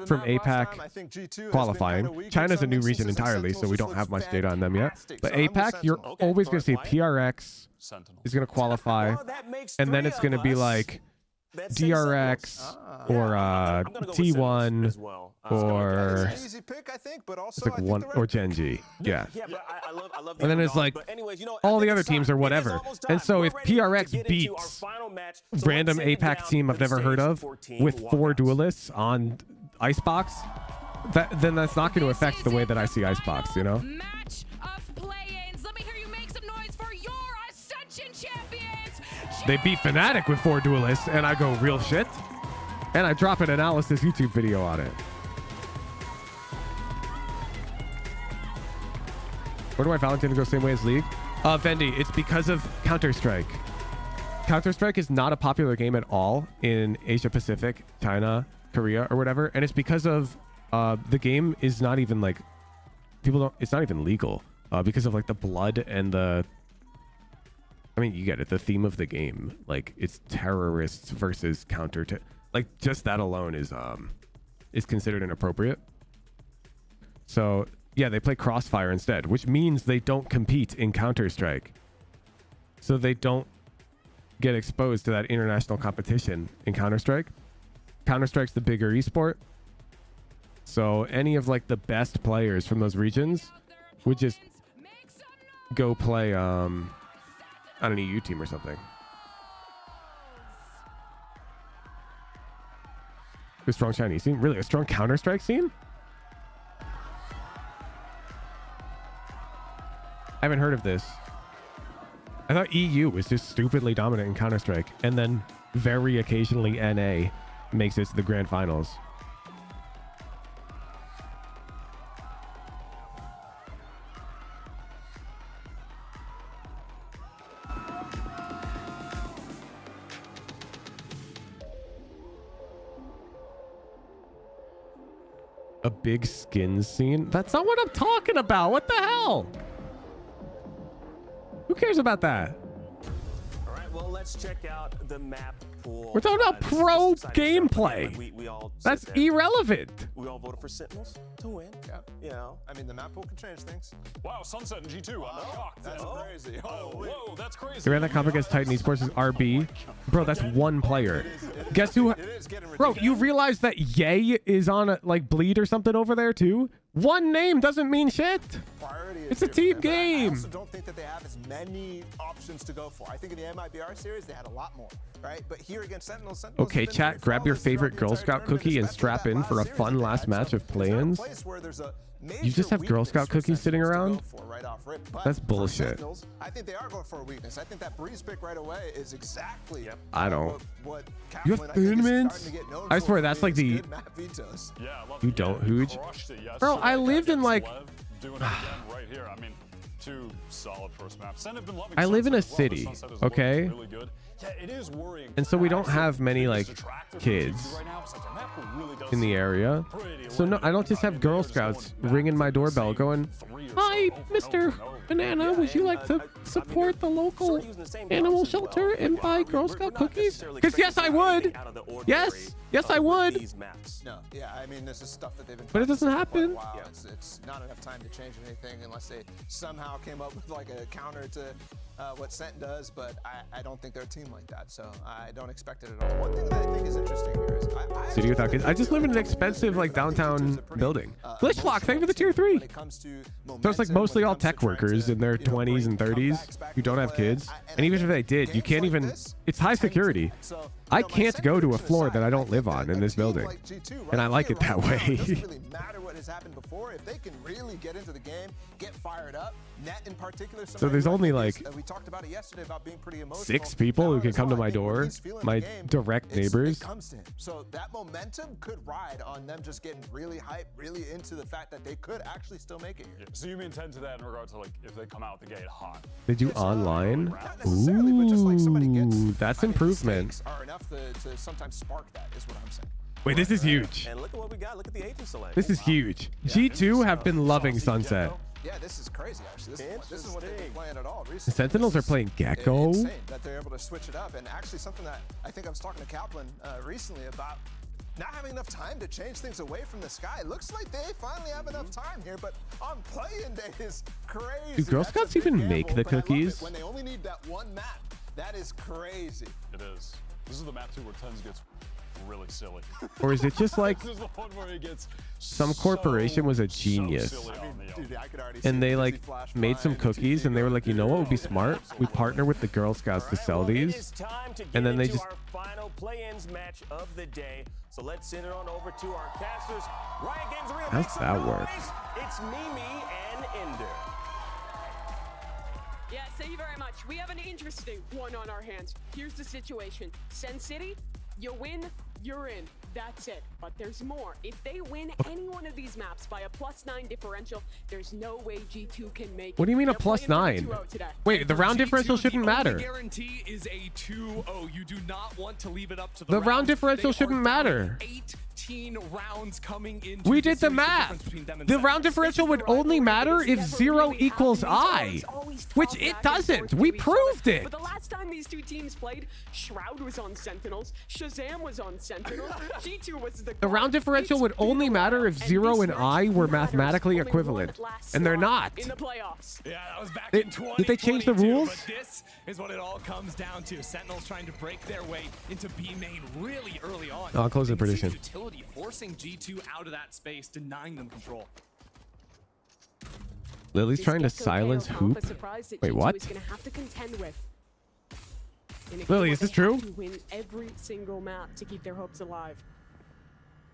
from APAC qualifying. China's a new region entirely, so we don't have much data on them yet. But APAC, you're always going to see PRX is going to qualify, and then it's going to be like DRX or T1 or easy pick, I think, but also it's like one or Genji. Yeah. But I love And then it's like all the other teams are whatever. And so if PRX beats random APAC team I've never heard of with 4 duelists on Icebox, then that's not going to affect the way that I see Icebox, you know? Match of play-ins. Let me hear you make some noise for your Ascension champions. They beat Fnatic with 4 duelists, and I go, real shit? And I drop an analysis YouTube video on it. Where do I Valentine go same way as League? Vendi, it's because of Counter-Strike. Counter-Strike is not a popular game at all in Asia Pacific, China, Korea, or whatever. And it's because of the game is not even like it's not even legal because of like the blood and the, I mean, you get it, the theme of the game, like it's terrorists versus like just that alone is considered inappropriate. So yeah, they play Crossfire instead, which means they don't compete in Counter-Strike, so they don't get exposed to that international competition in Counter-Strike. Counter-Strike's the bigger esport, so any of like the best players from those regions would just go play on an EU team or something. A strong Chinese scene? Really? A strong Counter-Strike scene? I haven't heard of this. I thought EU was just stupidly dominant in Counter-Strike, and then very occasionally NA makes it to the grand finals. A big skins scene? That's not what I'm talking about. What the hell? Who cares about that? All right, well, let's check out the map pool. We're talking about pro gameplay. We all That's irrelevant. We all voted for Sentinels to win. Yeah. You know, I mean, the map pool can change things. Wow, Sunset and G2. I'm shocked. That's crazy. Oh, whoa, that's crazy. They ran that comp against Titan Esports as RB. Bro, that's one player. Guess who? Bro, you realize that Ye is on a, like Bleed or something over there too? One name doesn't mean shit. It's a team game. I also don't think that they have as many options to go for. I think in the MIBR series, they had a lot more, right? But here against Sentinels Okay, chat, grab your favorite Girl Scout cookie and strap in for a fun last match of play-ins. You just have Girl Scout cookies sitting around? That's bullshit. I think they are going for a weakness. I think that Breeze pick right away is exactly I don't. what You have tournaments? I swear that's like the... You don't, Hooge? Bro, I lived in like... Doing it again right here. I mean, 2 solid first maps. Sen have been loving I live in a Sunset as well. city, Sunset is okay? really good. Yeah, it is worrying. And so we don't have many like kids in the area. So no, I don't just have Girl Scouts ringing my doorbell going, "Hi, Mr. Banana, would you like to support the local animal shelter and buy Girl Scout cookies?" Because yes, I would. Yes, I would. No, yeah, I mean, this is stuff that they've been. But it doesn't happen. Wow, it's not enough time to change anything unless they somehow came up with like a counter to what Scent does. But I don't think they're a team like that, so I don't expect it at all. One thing that I think is interesting here is City without kids. I just live in an expensive like downtown building. Glitchlock, thank you for the tier 3. So it's like mostly all tech workers in their 20s and 30s who don't have kids. And even if they did, you can't even. It's high security. I can't go to a floor that I don't live on in this building, and I like it that way. has happened before. If they can really get into the game, get fired up, Net in particular. So there's only like we talked about it yesterday about being pretty emotional. 6 people who can come to my door, my direct neighbors. It comes to him. So that momentum could ride on them just getting really hyped, really into the fact that they could actually still make it here. Yeah, so you mean 10 to that in regard to like if they come out the gate hot? They do online? Ooh, that's improvement. Are enough to sometimes spark that, is what I'm saying. Wait, this is huge. And look at what we got. Look at the agent select. This is huge. G2 have been loving Sunset. Yeah, this is crazy, actually. This is what they've been playing at all recently. The Sentinels are playing Gecko. Insane that they're able to switch it up. And actually something that I think I was talking to Kaplan recently about not having enough time to change things away from the sky. Looks like they finally have enough time here, but on play-in day is crazy. Do Girl Scouts even make the cookies? When they only need that one map, that is crazy. It is. This is the map too where Tens gets really silly. Or is it just like this is the one where it gets some corporation was a genius and they like made some cookies and they were like, you know what would be smart? We partner with the Girl Scouts to sell these, and then they just our final play-ins match of the day. So let's send it on over to our casters. Riot Games Arena. How's that work? It's Mimi and Ender. Yeah, thank you very much. We have an interesting one on our hands. Here's the situation. Sen City, you win, you're in. That's it. But there's more. If they win any one of these maps by a +9 differential, there's no way G2 can make it. What do you mean a They're playing +9? for 2-0 today. Wait, the round differential shouldn't matter. The guarantee is a 2-0. You do not want to leave it up to The round differential shouldn't matter. 18 rounds coming into We did the math. The round differential would only matter if 0 equals I, which it doesn't. We proved it. But the last time these two teams played, Shroud was on Sentinels, Shazam was on Sentinels, G2 was the round differential would only matter if 0 and I were mathematically equivalent, and they're not. in the playoffs. Yeah, that was back in 2022. Did they change the rules? But this is what it all comes down to. Sentinels trying to break their way into B main really early on. I'll close the You can see prediction. Utility forcing G2 out of that space, denying them control. Lily's trying to silence Hoop. Wait, what? Lily, is this true? Win every single map to keep their hopes alive.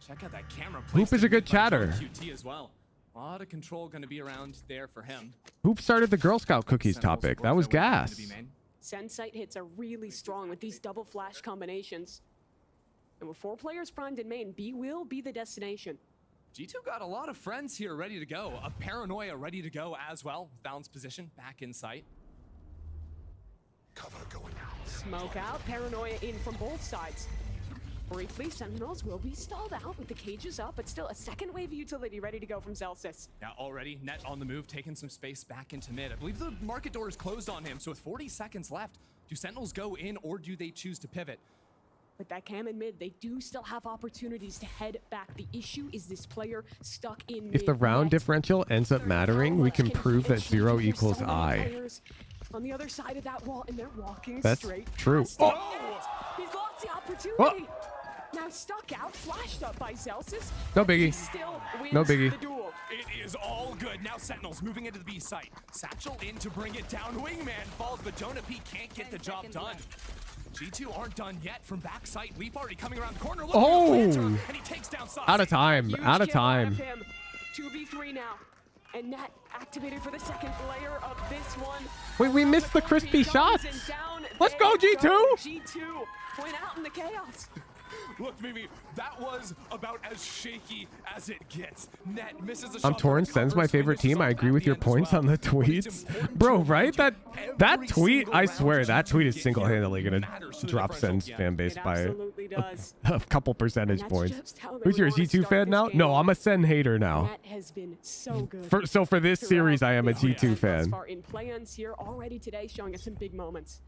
Check out that camera. Hoop is a good chatter. QT as well. A lot of control going to be around there for him. Hoop started the Girl Scout cookies topic. That was gas. Sen site hits are really strong with these double flash combinations. And with 4 players primed in main, B will be the destination. G2 got a lot of friends here ready to go. A Paranoia ready to go as well. Balanced position, back in sight. Cover going out. Smoke out, Paranoia in from both sides. Briefly, Sentinels will be stalled out with the cages up, but still a second wave utility ready to go from Celsius. Now already, Net on the move, taking some space back into mid. I believe the market door is closed on him, so with 40 seconds left, do Sentinels go in or do they choose to pivot? With that cam in mid, they do still have opportunities to head back. The issue is this player stuck in mid. If the round differential ends up mattering, we can prove that 0 equals I. On the other side of that wall, and they're walking That's straight. true. Oh. He's lost the opportunity. Oh. Now stuck out, flashed up by Celsius. No biggie. He still wins No biggie. the duel. It is all good. Now Sentinels moving into the B site. Satchel in to bring it down. Wingman falls, but Jonah P can't get the job done. G2 aren't done yet from backside. Leaf already coming around the corner. Oh! And he takes down Saucy. Out of time. Huge Out of kill time. him. 2v3 now. And Nat activated for the second layer of this one. Wait, we missed the crispy shots. Let's go, G2. G2 went out in the chaos. Look, Mimi, that was about as shaky as it gets. Net misses a I'm shot. torn. Sen's my favorite team. I agree with your points on the tweets. Bro, right? That tweet, I swear, that tweet is single-handedly going to drop Sen's fan base by a couple percentage points. Who's your G2 fan now? No, I'm a Sen hater now. That has been so good. So for this series, I am a G2 fan. Far in play-ins here already today, showing us some big moments.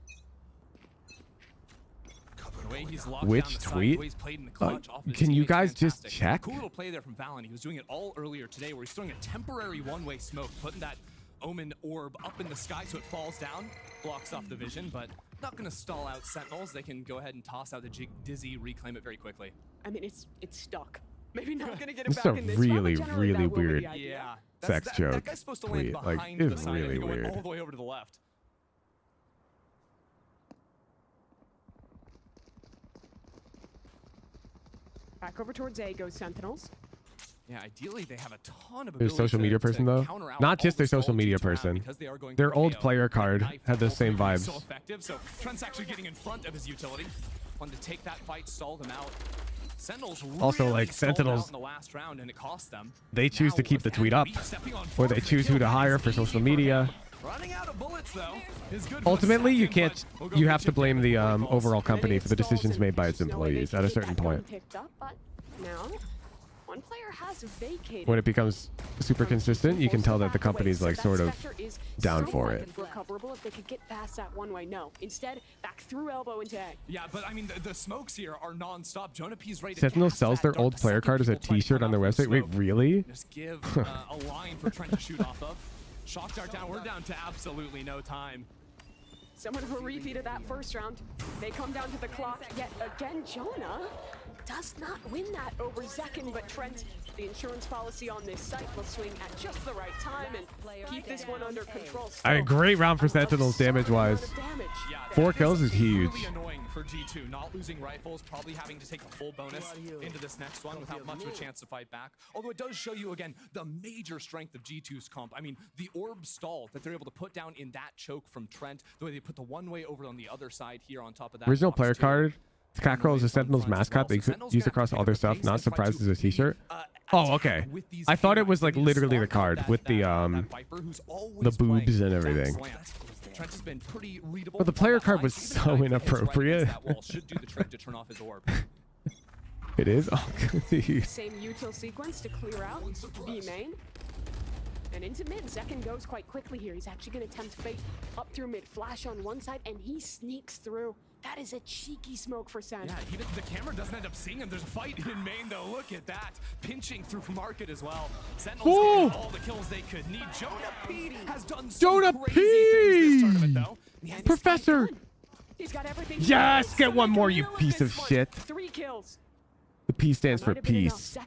Which tweet? Can you guys just check? Cool little play there from Valen. He was doing it all earlier today where he's throwing a temporary one-way smoke, putting that Omen orb up in the sky so it falls down, blocks off the vision, but not going to stall out Sentinels. They can go ahead and toss out the Dizzy, reclaim it very quickly. I mean, it's stuck. Maybe not going to get it This back is in a this really, round, but really generally that will be weird the idea. Yeah. sex joke That guy's supposed to land tweet. Like, behind the it's side. I really think it went weird. all the way over to the left. Back over towards A goes Sentinels. Yeah, ideally they have a ton of Their social media person though, not just their social media person. Their old player card had the same vibes. So effective. So Trent's actually getting in front of his utility. Wanted to take that fight, stall them out. Sentinels Also, really like Sentinels, in the last round, and it cost them. they choose to keep the tweet up, or they choose who to hire for social media. Running out of bullets though is good. Ultimately, you can't. You have to blame the overall company for the decisions made by its employees at a certain point. Picked up, but now one player has vacated. When it becomes super consistent, you can tell that the company's like sort of down for it. Recoverable if they could get past that one way. No, instead back through elbow into A. Yeah, but I mean the smokes here are non-stop. Jonah P's ready to Sentinel sells their old player card as a T-shirt on their website. Wait, really? just give a line for Trent to shoot off of. Shock dart down. We're down to absolutely no time. Someone who repeated that first round. They come down to the clock yet again. Jonah does not win that over Zekin, but Trent, the insurance policy on this site, will swing at just the right time and keep this one under control. All right, great round for Sentinels damage-wise. 4 kills is huge. Really annoying for G2, not losing rifles, probably having to take a full bonus into this next one without much of a chance to fight back. Although it does show you, again, the major strength of G2's comp. I mean, the orb stall that they're able to put down in that choke from Trent, the way they put the one-way over on the other side here on top of that. Original player card. Cockerel is a Sentinel's mascot they could use across all their stuff. Not surprised as a T-shirt. Oh, okay. I thought it was like literally the card with the boobs and everything. But the player card was so inappropriate. It is? Oh, geez. Same util sequence to clear out B main. And into mid, Zekin goes quite quickly here. He's actually going to attempt fate up through mid, flash on one side, and he sneaks through. That is a cheeky smoke for Sen. Yeah, even the camera doesn't end up seeing him. There's a fight in main, though. Look at that. Pinching through market as well. Sentinels getting all the kills they could need. Jonah P has done some crazy things this tournament, though. Professor! He's got everything. Yes! Get one more, you piece of shit. 3 kills. The P stands for peace.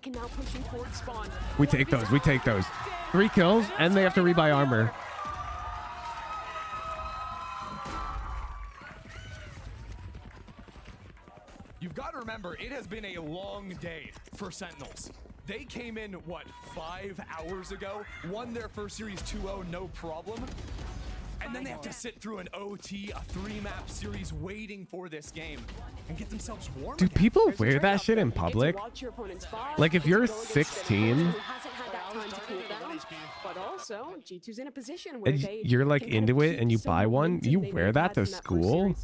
We take those. We take those. 3 kills, and they have to rebuy armor. You've got to remember, it has been a long day for Sentinels. They came in, what, 5 hours ago? Won their first series 2-0, no problem. And then they have to sit through an OT, a 3-map series, waiting for this game and get themselves warm. Do people wear that shit in public? Like if you're 16 but also G2's in a position where and you're like into it and you buy one, you wear that to school?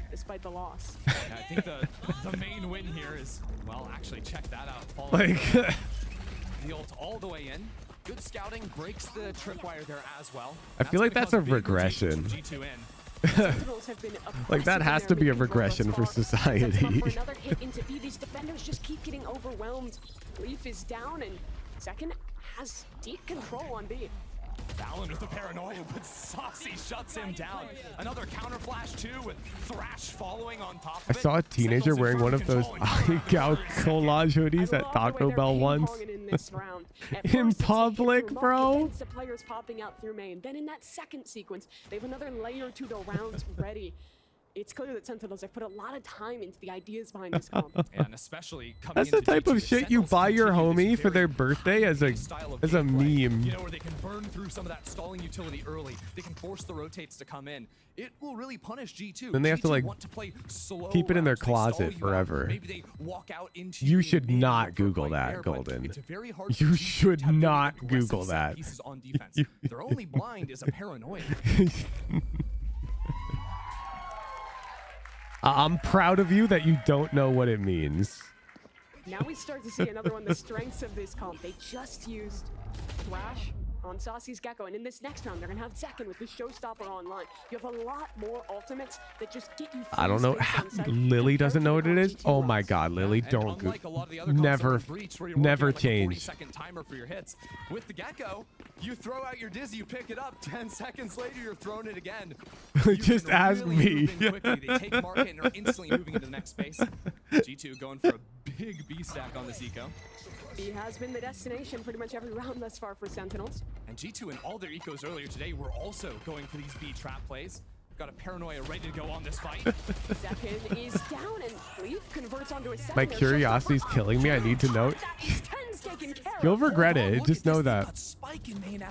Despite the loss. Yeah, I think the main win here is, well, actually check that out. Like the ult all the way in. Good scouting, breaks the tripwire there as well. I feel like that's a regression. Like that has to be a regression for society. For another hit into B, these defenders just keep getting overwhelmed. Leaf is down and Second has deep control on B. Valen with the paranoia, but Saucy shuts him down. Another counter flash too, with Thrash following on top of it. I saw a teenager wearing one of those Gal collage hoodies at Taco Bell once. In public, bro. The players popping out through main. Then in that second sequence, they have another layer 2 to rounds ready. It's clear that Sentinels have put a lot of time into the ideas behind this comp. And especially coming that's the type of shit you buy your homie for their birthday as a meme. You know, where they can burn through some of that stalling utility early. They can force the rotates to come in. It will really punish G2. Then they have to like keep it in their closet forever. You should not Google that, Golden. You should not Google that. Their only blind is a paranoia. I'm proud of you that you don't know what it means. Now we start to see another one of the strengths of this comp. They just used Thrash on Saucy's Gecko, and in this next round, they're gonna have Zekin with the Showstopper online. You have a lot more ultimates that just get you. I don't know. Lily doesn't know what it is. Oh my God, Lily, don't never change. Second timer for your hits. With the Gecko, you throw out your Dizzy, you pick it up. 10 seconds later, you're throwing it again. Just ask me. They take market and are instantly moving into the next space. G2 going for a big B stack on this eco. B has been the destination pretty much every round thus far for Sentinels. And G2 in all their ecos earlier today were also going for these B trap plays. Got a paranoia ready to go on this fight. Second is down and Leaf converts onto a second. My curiosity's killing me. I need to note. taken care of. You'll regret it. Just know that.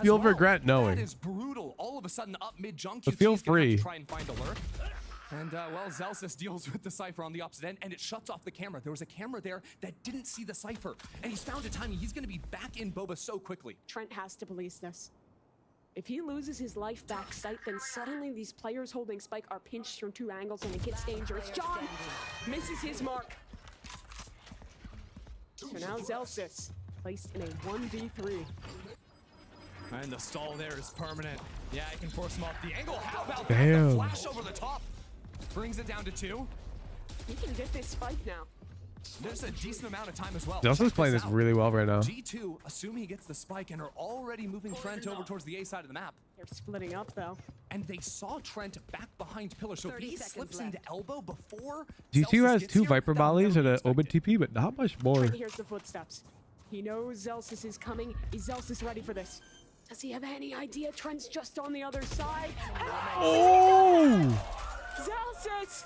You'll regret knowing. That is brutal. All of a sudden, up mid junk, But feel free. try and find a lurk. And well, Zelsis deals with the Cypher on the opposite end, and it shuts off the camera. There was a camera there that didn't see the Cypher, and he's found a timing. He's going to be back in Boba so quickly. Trent has to police this. If he loses his life back sight, then suddenly these players holding Spike are pinched from 2 angles, and it gets dangerous. John misses his mark. So now Zelsis placed in a 1v3. And the stall there is permanent. Yeah, I can force him off the angle. How about Damn. the flash over the top? Brings it down to 2. He can get this Spike now. There's a decent amount of time as well. Zelsis playing this really well right now. G2 assume he gets the Spike and are already moving Trent over towards the A side of the map. They're splitting up though. And they saw Trent back behind pillar, so if he slips into elbow before G2 has gets 2 here, Viper volleys and an Obed TP, but not much more. Trent hears the footsteps. He knows Zelsis is coming. Is Zelsis ready for this? Does he have any idea Trent's just on the other side? Oh! Zelsis!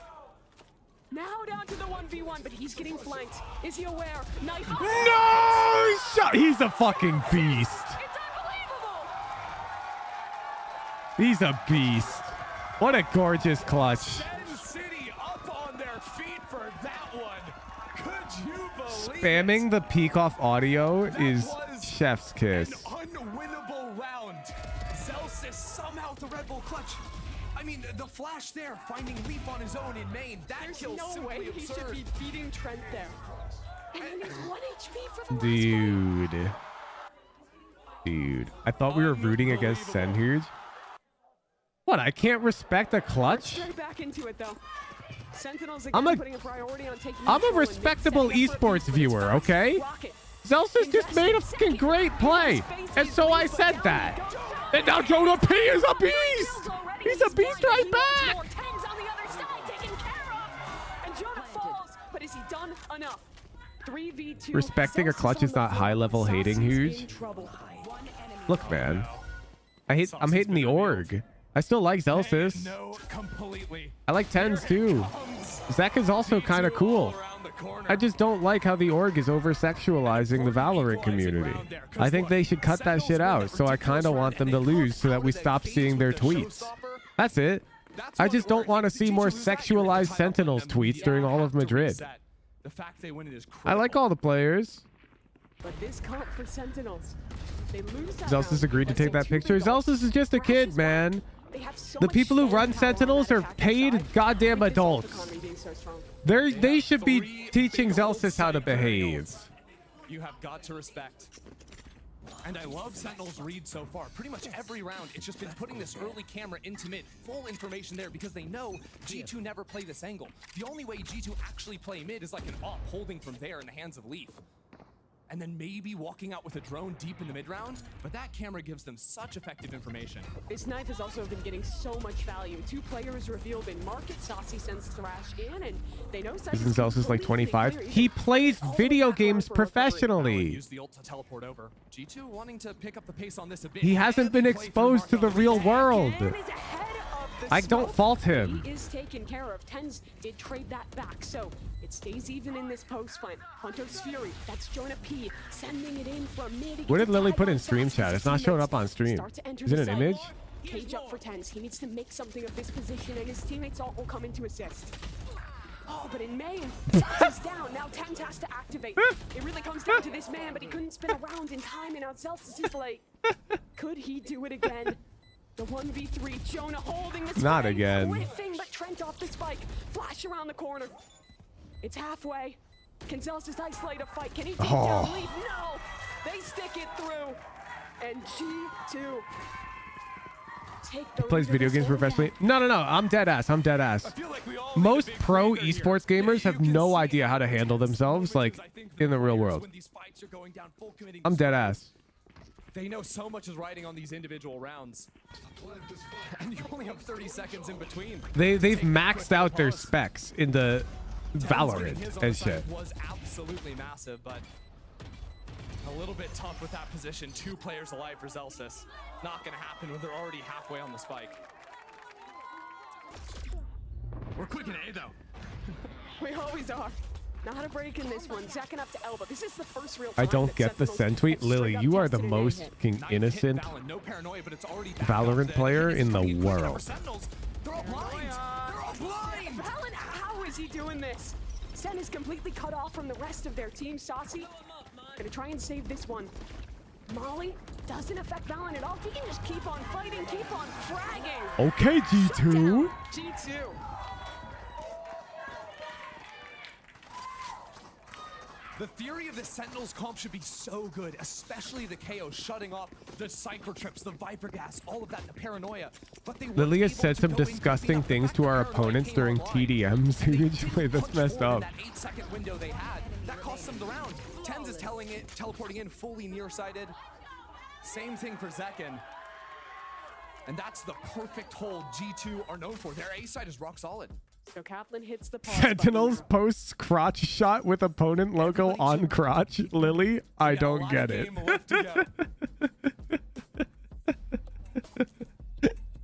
Now down to the 1v1, but he's getting flanked. Is he aware? Knife. No! He's a fucking beast. It's unbelievable! He's a beast. What a gorgeous clutch. SEN City up on their feet for that one. Could you believe Spamming the peek off audio is chef's kiss. an unwinnable round? Zelsis somehow with the Red Bull clutch. I mean, the flash there, finding Leaf on his own in main. That There's kill's no simply way he should absurd. be beating Trent there. And then he's 1 HP for the Dude. I thought we were rooting against SEN here. What? I can't respect a clutch? Straight back into it though. Sentinels I'm again a- putting a priority on taking I'm a control and respectable mid-setting up for a esports piece, but viewer, it's fast. okay? Rocket. Zelsis just made a fucking great play. And so I said that. And now Jonah P is a beast. He's a beast right back. More Tens on the other side taken care of. And Jonah falls, but is he done enough? 3v2. Respecting a clutch is not high level hating huge. Look, man. I'm hating the org. I still like Zelsis. No, completely. I like Tens too. Zek is also kind of cool. I just don't like how the org is over-sexualizing the Valorant community. I think they should cut that shit out, so I kind of want them to lose so that we stop seeing their tweets. That's it. I just don't want to see more sexualized Sentinels tweets during all of Madrid. The fact they win it is I like all the players. But this comp for Sentinels. They lose that Zelsis round, agreed to but take that two picture. big Zelsis is just a kid, man. They have so The much people who staying run power on Sentinels that are attacking paid side. goddamn With this adults. economy being so strong. They should be teaching Zelsis how to behave. You have got to respect. And I love Sentinel's read so far. Pretty much every round, it's just been putting this early camera into mid. Full information there because they know G2 never play this angle. The only way G2 actually play mid is like an op holding from there in the hands of Leaf. And then maybe walking out with a drone deep in the mid round, but that camera gives them such effective information. This knife has also been getting so much value. 2 players revealed in market. Saucy sends Thrash in, and they know Isn't Zelsis like 25? He plays video games professionally. Use the ult to teleport over. G2 wanting to pick up the pace on this a bit. He hasn't been exposed to the real world. I don't fault him. He is taken care of. Tens did trade that back, so it stays even in this post fight. Hunter's Fury, that's Jonah P sending it in from mid. What did Lily put in stream chat? It's not showing up on stream. Is it an image? Cage up for Tens. He needs to make something of this position, and his teammates all will come in to assist. Oh, but in main, Zelsis down. Now Tens has to activate. It really comes down to this man, but he couldn't spin around in time, and now Zelsis is late. Could he do it again? The 1v3, Jonah holding the Not spike, again. whiffing, but Trent off the spike. Flash around the corner. It's halfway. Can Zelsis isolate a fight? Can he take down Leaf? No! They stick it through. And G2 take the Plays lead video in games this professionally. No. I'm dead ass. I'm dead ass. Most pro esports gamers have no idea how to handle themselves like in the real world. I'm dead ass. They know so much is riding on these individual rounds. And you only have 30 seconds in between. They've maxed out their specs in the Valorant and shit. Was absolutely massive, but a little bit tough with that position. 2 players alive for Zelsis. Not gonna happen when they're already halfway on the spike. We're quick in A though. We always are. Not a break in this one. Zacking up to elbow. This is the first real I time don't that get the Sentinels Sen tweet. have straight Lily, up you are the tested an most A-hit. fucking innocent No paranoia, but it's already Valorant player in the world. They're all blind. They're all blind. Valen, how is he doing this? Sen is completely cut off from the rest of their team. Saucy gonna try and save this one. Molly doesn't affect Valen at all. He can just keep on fighting, keep on fragging. Okay, G2. G2. The theory of the Sentinels comp should be so good, especially the KO shutting off the Cypher Trips, the Viper Gas, all of that, the paranoia. But they Lilia said some disgusting things to our opponents during TDMs. Wait, that's messed up. That 8-second window they had, that cost them the round. Tens is teleporting in fully nearsighted. Same thing for Zekin. And that's the perfect hold G2 are known for. Their A side is rock solid. So Kaplan hits the pause Sentinels posts crotch shot with opponent logo on crotch. Lily, I don't get it.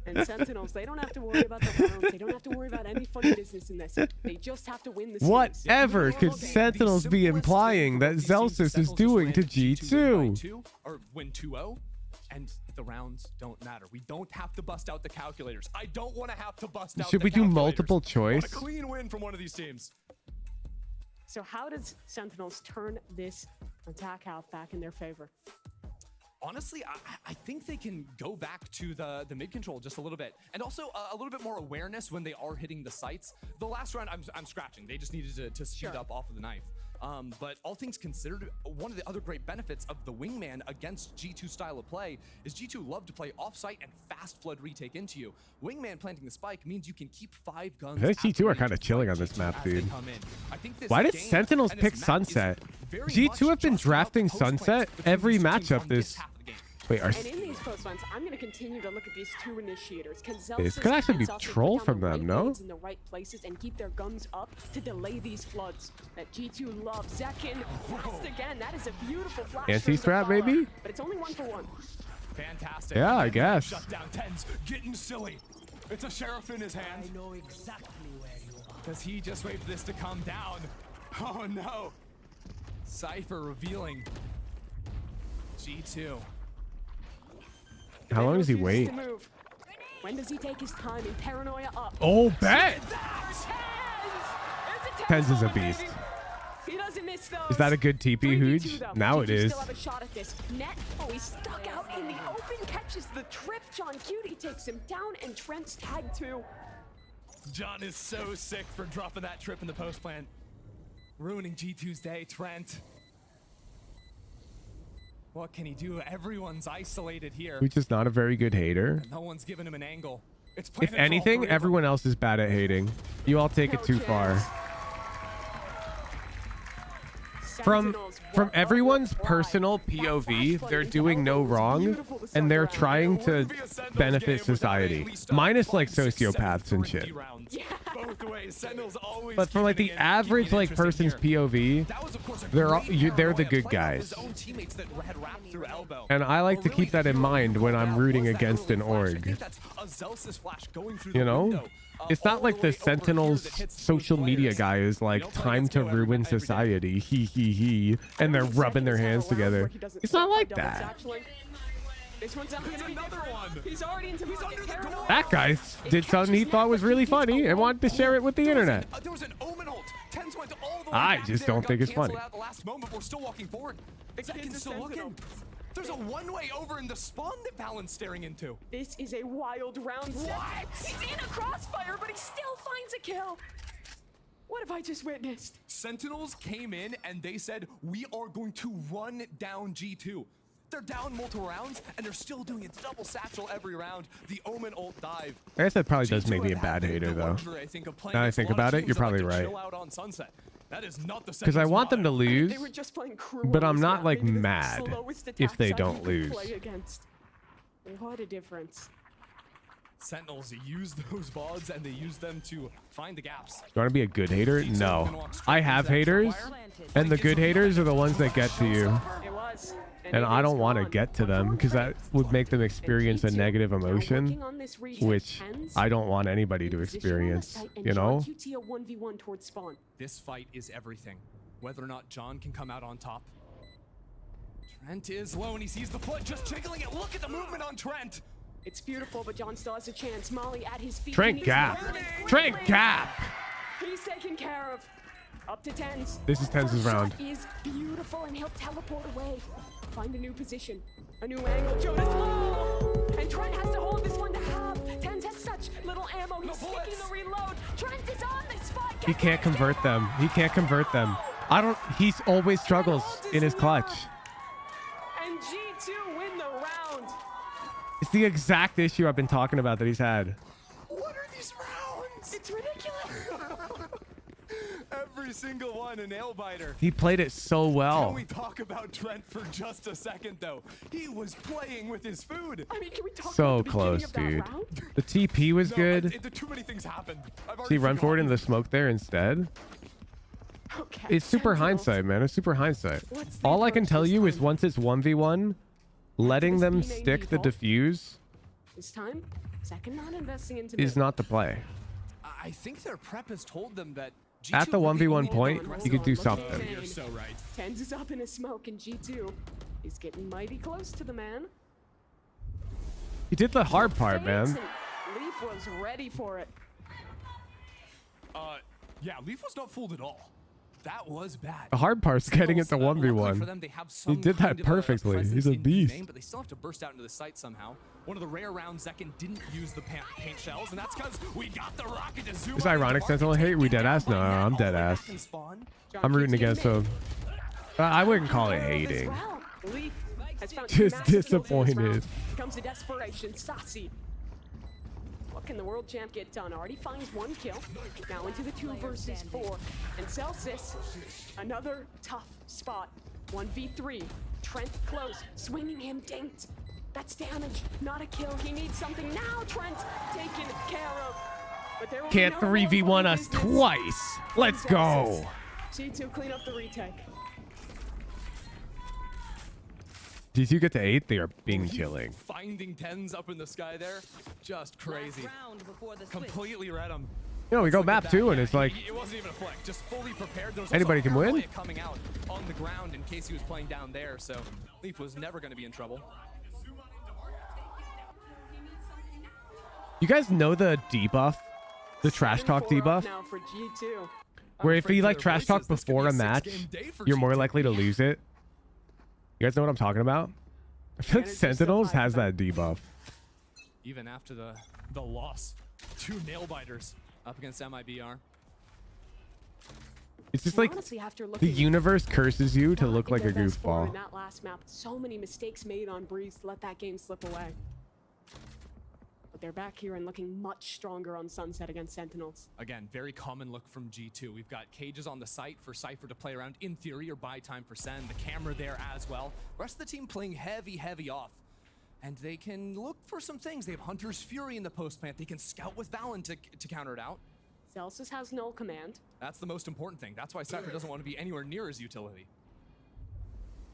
And Sentinels, they don't have to worry about the rounds. They don't have to worry about any funny business in this. They just have to win the series. Whatever could Sentinels be implying that Zelsis is doing to G2? Or win 2-0, and the rounds don't matter. We don't have to bust out the calculators. I don't want to have to bust out Should we do multiple I want choice? a clean win from one of these teams. So how does Sentinels turn this attack half back in their favor? Honestly, I think they can go back to the mid control just a little bit, and also a little bit more awareness when they are hitting the sights. The last round, I'm scratching. They just needed to speed up off of the knife. But all things considered, one of the other great benefits of the wingman against G2 style of play is G2 love to play off-site and fast flood retake into you. Wingman planting the spike means you can keep 5 guns. I think G2 are kind of chilling on this map, dude. Why did Sentinels pick Sunset? G2 have been drafting Sunset every matchup this... Wait, are... And in these post runs, I'm going to continue to look at these two initiators. This could actually be troll from them, no? In the right places and keep their guns up to delay these floods that G2 loves. Zekin, fast again. That is a beautiful flash. Anti-strat, maybe? But it's only 1 for 1. Fantastic. Yeah, I guess. Shut down Tens, getting silly. It's a sheriff in his hand. I know exactly where you are. Does he just wait for this to come down? Oh no. Cypher revealing G2. How long does he wait? When does he take his time and paranoia up? Oh, bet! Tens is a beast. He doesn't miss those. Is that a good TP, Hooge? Now it is. Still have a shot at this. Net. Oh, he's stuck out in the open. Catches the trip. John Cutie takes him down, and Trent's tagged too. John is so sick for dropping that trip in the post plant. Ruining G2's day, Trent. What can he do? Everyone's isolated here. Hooge is not a very good hater. And no one's giving him an angle. It's If anything, everyone else is bad at hating. You all take it too far. From everyone's personal POV, they're doing no wrong, and they're trying to benefit society. Minus like sociopaths and shit. But for like the average like person's POV, they're the good guys. And I like to keep that in mind when I'm rooting against an org. You know? It's not like the Sentinels social media guy is like, time to ruin society, he, and they're rubbing their hands together. It's not like that. This one's another one. He's already into That guy did something he thought was really funny and wanted to share it with the internet. I just don't think it's funny. We're still walking forward. Zekin's still looking. There's a one-way over in the spawn that Balin's staring into. This is a wild round. What? He's in a crossfire, but he still finds a kill. What have I just witnessed? Sentinels came in and they said, we are going to run down G2. They're down multiple rounds and they're still doing a double satchel every round. The Omen ult dive. I guess that probably does make me a bad hater though. Now I think about it, you're probably right. Because I want them to lose, but I'm not like mad if they don't lose. What a difference. Sentinels use those VODs and they use them to find the gaps. You want to be a good hater? No. I have haters, and the good haters are the ones that get to you. It was. does. And I don't want to get to them because that would make them experience a negative emotion, which I don't want anybody to experience, you know? This fight is everything. Whether or not John can come out on top. Trent is low and he sees the foot just jiggling it. Look at the movement on Trent. It's beautiful, but John still has a chance. Molly at his feet. Trent gap. Trent gap. He's taken care of. Up to tens. This is Tens' round. Is beautiful, and he'll teleport away. Find a new position, a new angle. Jonas low, and Trent has to hold this one to have. Tens has such little ammo. He's sticking the reload. Trent is on this spot. He can't convert them. He can't convert them. He's always struggles in his clutch. And G2 win the round. It's the exact issue I've been talking about that he's had. What are these rounds? It's ridiculous. Every single one a nail biter. He played it so well. Can we talk about Trent for just a second, though? He was playing with his food. I mean, can we talk So about the close, beginning of that dude. round? The TP was good. Too many things happened. See, run forward into the smoke there instead. Okay, It's super hindsight, man. It's super hindsight. All I can tell you is once it's 1v1, letting them stick the defuse This time, second not investing into is not the play. I think their prep has told them that At the 1v1 point, you could do something. You're so right. Tens is up in a smoke, and G2 is getting mighty close to the man. He did the hard part, man. Leaf was ready for it. Yeah, Leaf was not fooled at all. That was bad. The hard part's getting it to 1v1. He did that perfectly. He's a beast. But they still have to burst out into the site somehow. One of the rare rounds Zekken didn't use the paint shells, and that's because we got the rocket to zoom. It's ironic, Sentinel. Hey, we dead ass? No, I'm dead ass. I'm rooting against him. I wouldn't call it hating. Leaf has found Just disappointed. Comes to desperation. Sassy. What can the world champ get done? Already finds one kill. Now into the 2 versus 4. And Celsius, another tough spot. 1v3. Trent close. Swinging him dinked. That's damage, not a kill. He needs something now. Trent taken care of. But there will Can't be no 3v1 us twice. Let's go. G2 clean up the retake. Did you get to 8? They are being chilling. Finding Tens up in the sky there, just crazy. Completely read him. You know, we go map 2 and it's like It wasn't even a flick, just fully prepared. There was anybody also can win. a coming out on the ground in case he was playing down there, so Leaf was never going to be in trouble. You guys know the debuff? The trash talk debuff? Now for G2. Where if you like trash talk before a match, you're more likely to lose it. You guys know what I'm talking about? I feel like Sentinels has that debuff. Even after the loss, 2 nail biters up against MIBR. It's just like Honestly, after the looking universe curses you to look like a their best form in goofball. that last map, so many mistakes made on Breeze to let that game slip away. But they're back here and looking much stronger on Sunset against Sentinels. Again, very common look from G2. We've got cages on the site for Cypher to play around in theory or buy time for Sen. The camera there as well. Rest of the team playing heavy off. And they can look for some things. They have Hunter's Fury in the post plant. They can scout with Valen to counter it out. Celsius has null command. That's the most important thing. That's why Cypher doesn't want to be anywhere near his utility.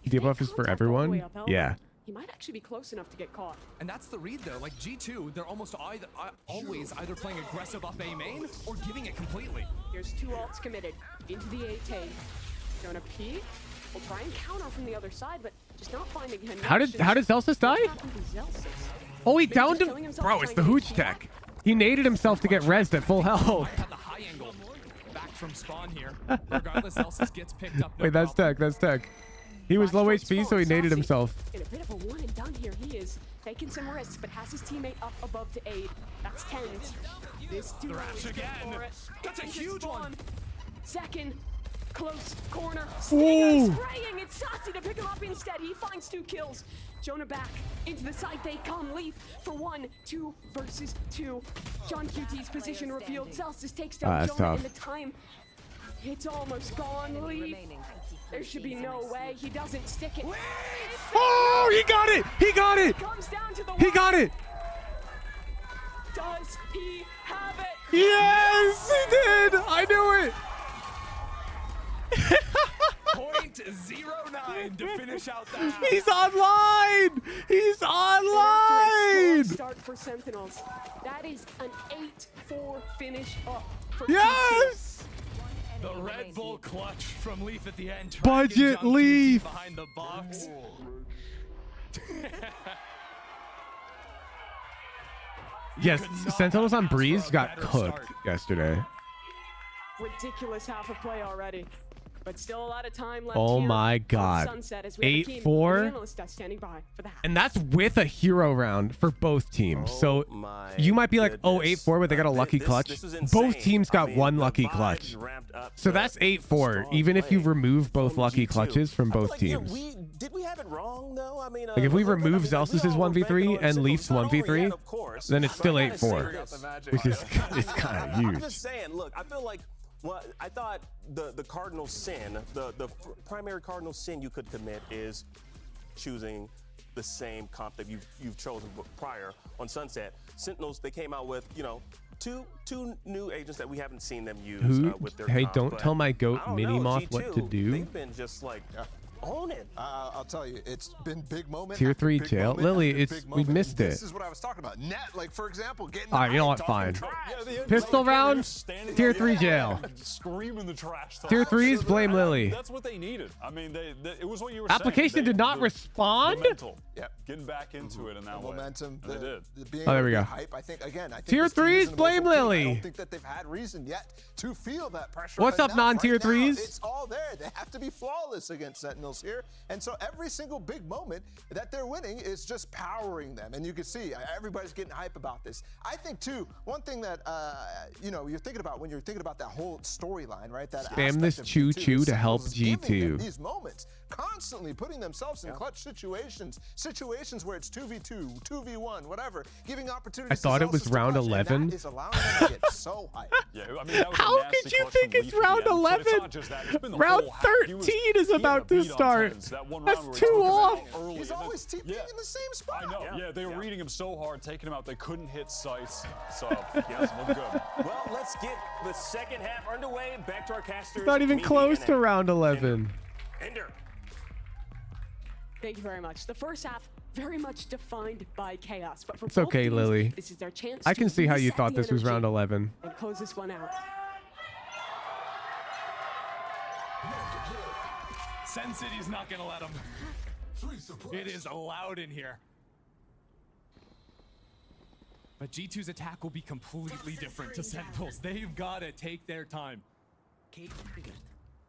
Debuff is for everyone? Yeah. He might actually be close enough to get caught. And that's the read though. Like G2, they're almost always either playing aggressive up A main or giving it completely. Here's 2 ults committed into the A tape. Gonna peek. We'll try and counter from the other side, but just not finding him. How did Zelsus die? Oh, he downed him. Bro, it's the hooch tech. He naded himself to get rezzed at full health. Had the high angle back from spawn here. Regardless, Celsius gets picked up. Wait, that's tech. That's tech. He was low HP, so he naded himself. In a bit of a one and done here, he is taking some risks, but has his teammate up above to aid. That's Tens. This duo is good for it. That's a huge one. Second, close corner. Ooh. Spraying. It's Sassy to pick him up instead. He finds 2 kills. Jonah back into the side. They come. Leaf for 1, 2 versus 2. John QT's position revealed. Celsius takes down Jonah in the time. It's almost gone. Leaf. There should be no way he doesn't stick it. Oh, he got it! He got it! He got it! Does he have it? Yes, he did! I knew it! Point 8-0-9 to finish out that. He's online! He's online! Start for Sentinels. That is an 8-4 finish up for Yes! The Red Bull clutch from Leaf at the end. Budget Leaf! Behind the box. Yes, Sentinels on Breeze got cooked yesterday. Ridiculous half of play already. But still a lot of time left. Oh here my on God. Sunset as we have a team 8-4. analyst standing by for the half. And that's with a hero round for both teams. So you might be like, oh, 8-4, but they got a lucky clutch. Both teams got one lucky clutch. So that's 8-4, even if you remove both lucky clutches from both teams. Did we have it wrong though? I mean, Like if we remove Zelsus's 1v3 and Leaf's 1v3, then it's still 8-4, which is it's kind of huge. I'm just saying, look, I feel like I thought the cardinal sin, the primary cardinal sin you could commit is choosing the same comp that you've chosen prior on Sunset. Sentinels, they came out with, you know, two new agents that we haven't seen them use with their Hey, comp, don't but tell my goat I don't Mini know, Moth what to G2, do. They've been just like own it. I'll tell you, it's been big moment. Tier after 3 big jail. moment Lily, after it's big we moment. missed it. This is what I was talking about. Net, like for example, getting. All right, you know what? Fine. Pistol round, tier 3 jail. Screaming the trash. Tier 3s, blame Lily. That's what they needed. I mean, it was what you were Application saying. did not respond. Yeah, getting back into it in that way. Momentum. And they did. Being Oh, there we go. hype, I think Tier this team is 3s, an blame emotional team. I Lily. don't think that they've had reason yet to feel that pressure. What's up, enough. non-tier Right now, 3s? It's all there. They have to be flawless against Sentinels here, and so every single big moment that they're winning is just powering them. And you can see everybody's getting hype about this. I think too, one thing that you know you're thinking about when you're thinking about that whole storyline, right? That Spam aspect this of choo G2, choo to Sentinels help is giving them G2. these moments, constantly putting themselves in clutch situations where it's 2v2, 2v1, whatever, giving opportunities. I thought it was round 11. That is allowing them to get so hyped. Yeah, I mean, that was How a nasty could you clutch think from it's Leaf at round the end, but 11? It's not just that. It's been the Round whole half. 13 is about to start. That's 2 off. He's always TPing in the same spot. I know. Yeah, they were reading him so hard, taking him out. They couldn't hit sights. So, yes, look good. Well, let's get the second half underway. Back to our casters. It's not even Mimi close and to round 11. Ender. Thank you very much. The first half very much defined by chaos, but for It's both okay, teams, Lily. this is their chance. I can to see how you reset thought the this was round energy 11. and close this one out. Sen City's not gonna let them. It is loud in here. But G2's attack will be completely different to Sentinels. They've got to take their time.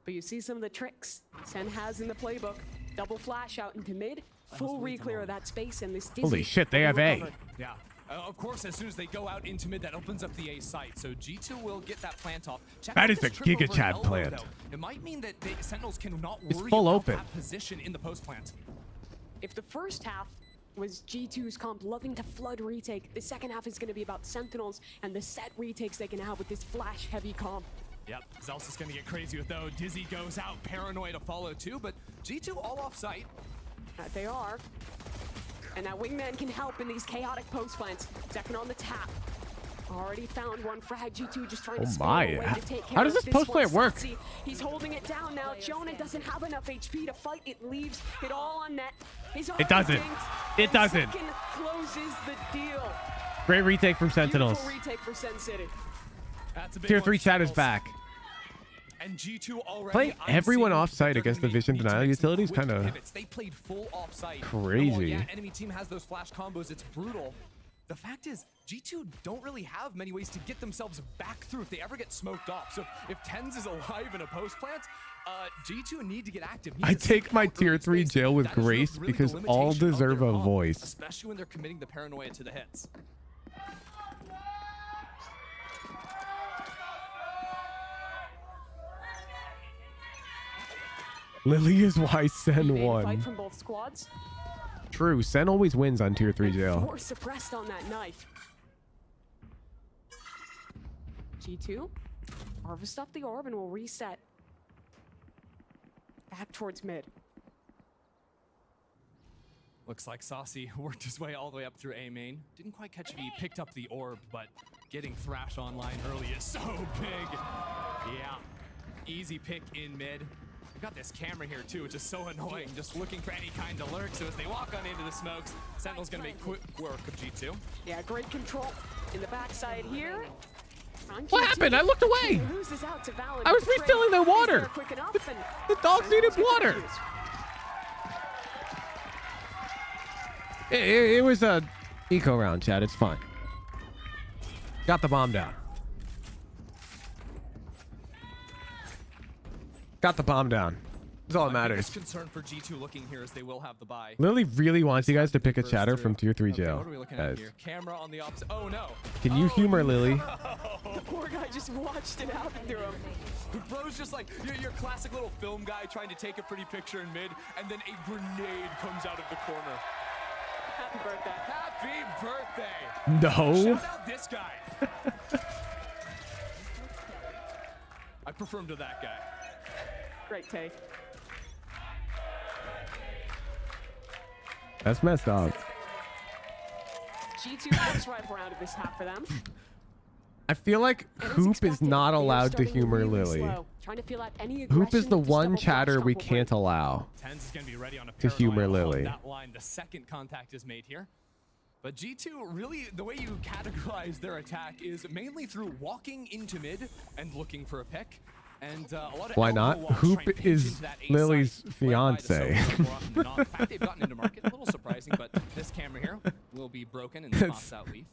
But you see some of the tricks Sen has in the playbook. Double flash out into mid, full re-clear of that space, and this Dizzy. Holy shit, they have A. Yeah. Of course, as soon as they go out into mid, that opens up the A site. So G2 will get that plant off. Check That out is this a trip over Giga Chad elbow, plant. though. It might mean that the Sentinels cannot It's worry full about open. that position in the post plant. If the first half was G2's comp loving to flood retake, the second half is going to be about Sentinels and the set retakes they can have with this flash-heavy comp. Yep, Zels is going to get crazy with though. Dizzy goes out, Paranoid to follow too, but G2 all off site. That they are. And that wingman can help in these chaotic post plants. Second on the tap. Already found one frag. G2 just trying to spin away to take care How does of this post plant one. work? Sassy, he's holding it down now. Jonah doesn't have enough HP to fight. It leaves it all on net. It doesn't. It doesn't. Second closes the deal. Great retake from Sentinels. Beautiful retake for Sen City. That's a big Tier one, 3 chat is Sentinels. back. And G2 already Playing everyone off-site against the vision denial utility is kind of They played full off-site. crazy. While, yeah, enemy team has those flash combos. It's brutal. The fact is, G2 don't really have many ways to get themselves back through if they ever get smoked off. So if Tens is alive in a post plant, G2 need to get active. I take my tier 3 jail with grace because all deserve a voice. Especially when they're committing the paranoia to the hits. Lily is why Sen Fight won. from both squads. True, Sen always wins on tier 3 jail. Force suppressed on that knife. G2 harvest up the orb and will reset. Back towards mid. Looks like Saucy worked his way all the way up through A main. Didn't quite catch if he picked up the orb, but getting Thrash online early is so big. Yeah, easy pick in mid. Got this camera here too, which is so annoying, just looking for any kind of lurk. So as they walk on into the smokes, Sentinel's gonna make quick work of G2. Yeah, great control in the backside here. What happened? I looked away. I was refilling the water. The dogs needed water. It was a eco round, Chad. It's fine. Got the bomb down. Got the bomb down. That's all that matters. Concern for G2 looking here as they will have the buy. Lily really wants you guys to pick a chatter from tier 3 jail. What are we looking Guys. at here? Camera on the opposite. Oh no. Can you humor Lily? The poor guy just watched it happen to him. Bro's just like your classic little film guy trying to take a pretty picture in mid, and then a grenade comes out of the corner. Happy birthday. Happy birthday. No. Shout out this guy. I prefer him to that guy. Great take. That's messed up. G2 first rifle round of this half for them. I feel like Hoop is not allowed to humor Lily. Trying to feel out any Hoop is the aggression, one just chatter we can't allow Tens is gonna be ready on a to humor Lily. that line. The second contact is made here. But G2, really, the way you categorize their attack is mainly through walking into mid and looking for a pick. And a lot of Why not? elbow walks Hoop trying to pinch is into that A Lily's side, led by the fiance. Soviets more often than not. In fact, they've gotten into market. A little surprising, but this camera here will be broken and spots out Leaf.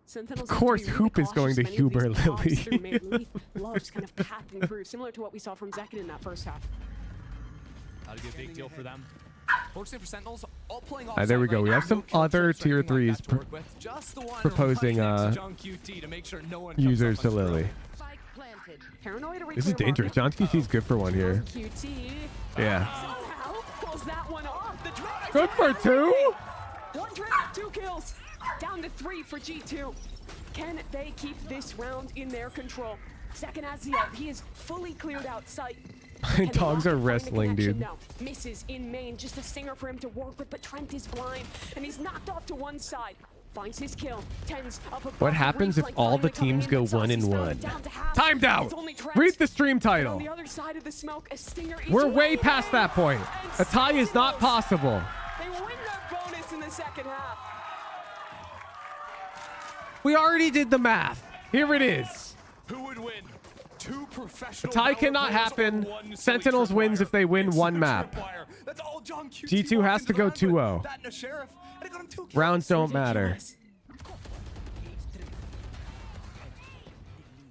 Sentinels Of course, have to be Hoop really is going to cautious. Many of humor these pops Lily. through mid. Leaf loves kind of pathing through, similar to what we saw from Zekin in that first half. That'd be a big deal for them. Fortunately for Sentinels, all playing off. Alright, there we go. We have some other tier 3s proposing users to Lily. Paranoid to This is dangerous. John QT's good for one here. QT. Yeah. Somehow pulls that one off. The drag. Good for 2. One drag, 2 kills. Down to 3 for G2. Can they keep this round in their control? Second has the out. He is fully cleared out sight. Dogs are wrestling, dude. No. Misses in main. Just a stinger for him to work with, but Trent is blind. And he's knocked off to one side. Finds his kill. Tens up above. What happens if all the teams go 1-1? Timed out. Read the stream title. On the other side of the smoke, a stinger is We're way past that point. A tie is not possible. They win their bonus in the second half. We already did the math. Here it is. Who would win? 2 A professional tie cannot happen. Sentinels wins if they win one map. That's all John QT G2 has to go 2-0. That and a sheriff. And it got him 2 kills. Rounds don't matter.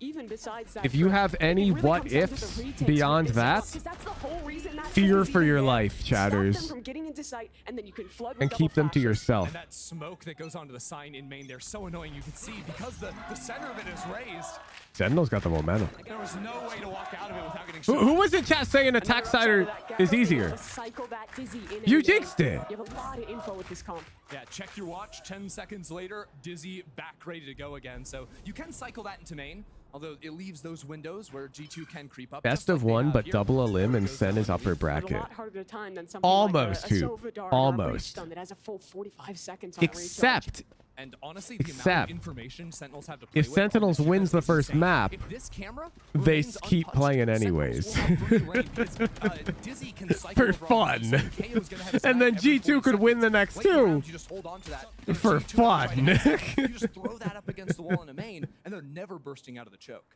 Even besides that, If you have any it really what comes down to ifs the retakes beyond with this that, house, 'cause that's the whole reason that fear team is for even your there. life, Stop chatters. them from getting into sight, and then you can flood with And double keep them to flashes. yourself. And that smoke that goes onto the sign in main, they're so annoying. You can see because the center of it is raised. Sentinel's got the momentum. There was no way to walk out of it without getting Who was in chat saying attack sider is easier? Cycle that Dizzy in You and jinxed in. it. You have a lot of info with this comp. Yeah, check your watch. 10 seconds later, Dizzy back ready to go again. So you can cycle that into main, although it leaves those windows where G2 can creep up. Best of one, but double a limb and Sen is upper A bracket. lot harder time than something Almost, like a Hoop. Sovidar Almost. stun that has a full 45 seconds on Except, And honestly, the amount except, of information Sentinels have to play if with Sentinels on this wins the sheriff is first insane. map, If this camera they remains keep untouched, playing Sentinels anyways. will have free reign because, Dizzy can cycle For over all fun. these, so KO's gonna have his And knife then every 40 G2 could win the next Late 2. rounds, you just hold on to that. For G2 fun. right next to it. You just throw that up against the wall in a main, and they're never bursting out of the choke.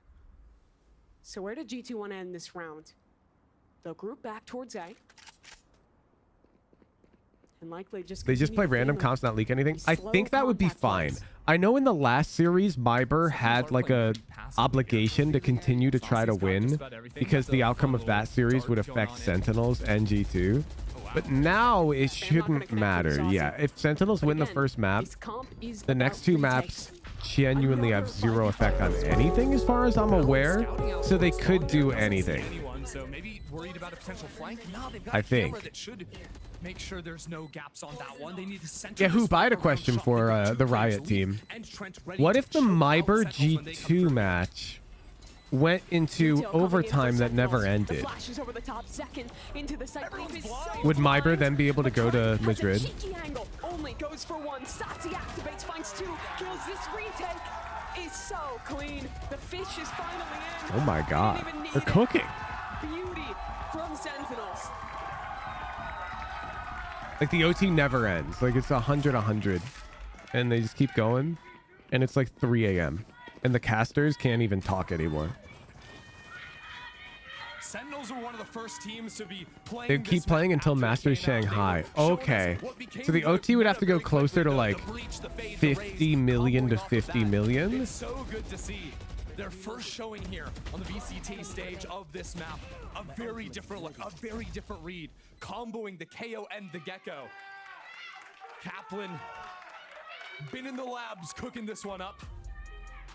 So where did G2 want to end this round? They'll group back towards A. And likely just They just play random comps, not leak anything. I think that would be fine. I know in the last series, MIBR had like a obligation to continue to try to win because the outcome of that series would affect Sentinels and G2. But now it shouldn't matter. Yeah, if Sentinels win the first map, the next 2 maps genuinely have 0 effect on anything as far as I'm aware. So they could do anything. So maybe worried about a potential flank. No, they've got I a camera think. that should make sure there's no gaps on that one. They need to center Yeah, this Hoop, I had a around question shot. for They've got 2 the players Riot lead team. and Trent ready What to if the choke out MIBR Sentinels when they come G2 through. match went into overtime that never ended? Flashes over the top, second into the site. Would MIBR then be able to go to Madrid? Cheeky angle, only goes for 1. Satsi activates, finds 2, kills. This retake is so clean. The fish is finally in. Oh my god. They're cooking. beauty from Sentinels. Like the OT never ends. Like it's 100, and they just keep going, and it's like 3 a.m. and the casters can't even talk anymore. Sentinels were one of the first teams to be playing. They keep playing until Masters Shanghai. Okay, so the OT would have to go closer to like 50 million to 50 million. It's so good to see their first showing here on the VCT stage of this map. A very different look, a very different read, comboing the KO and the Gecko. Kaplan been in the labs cooking this one up,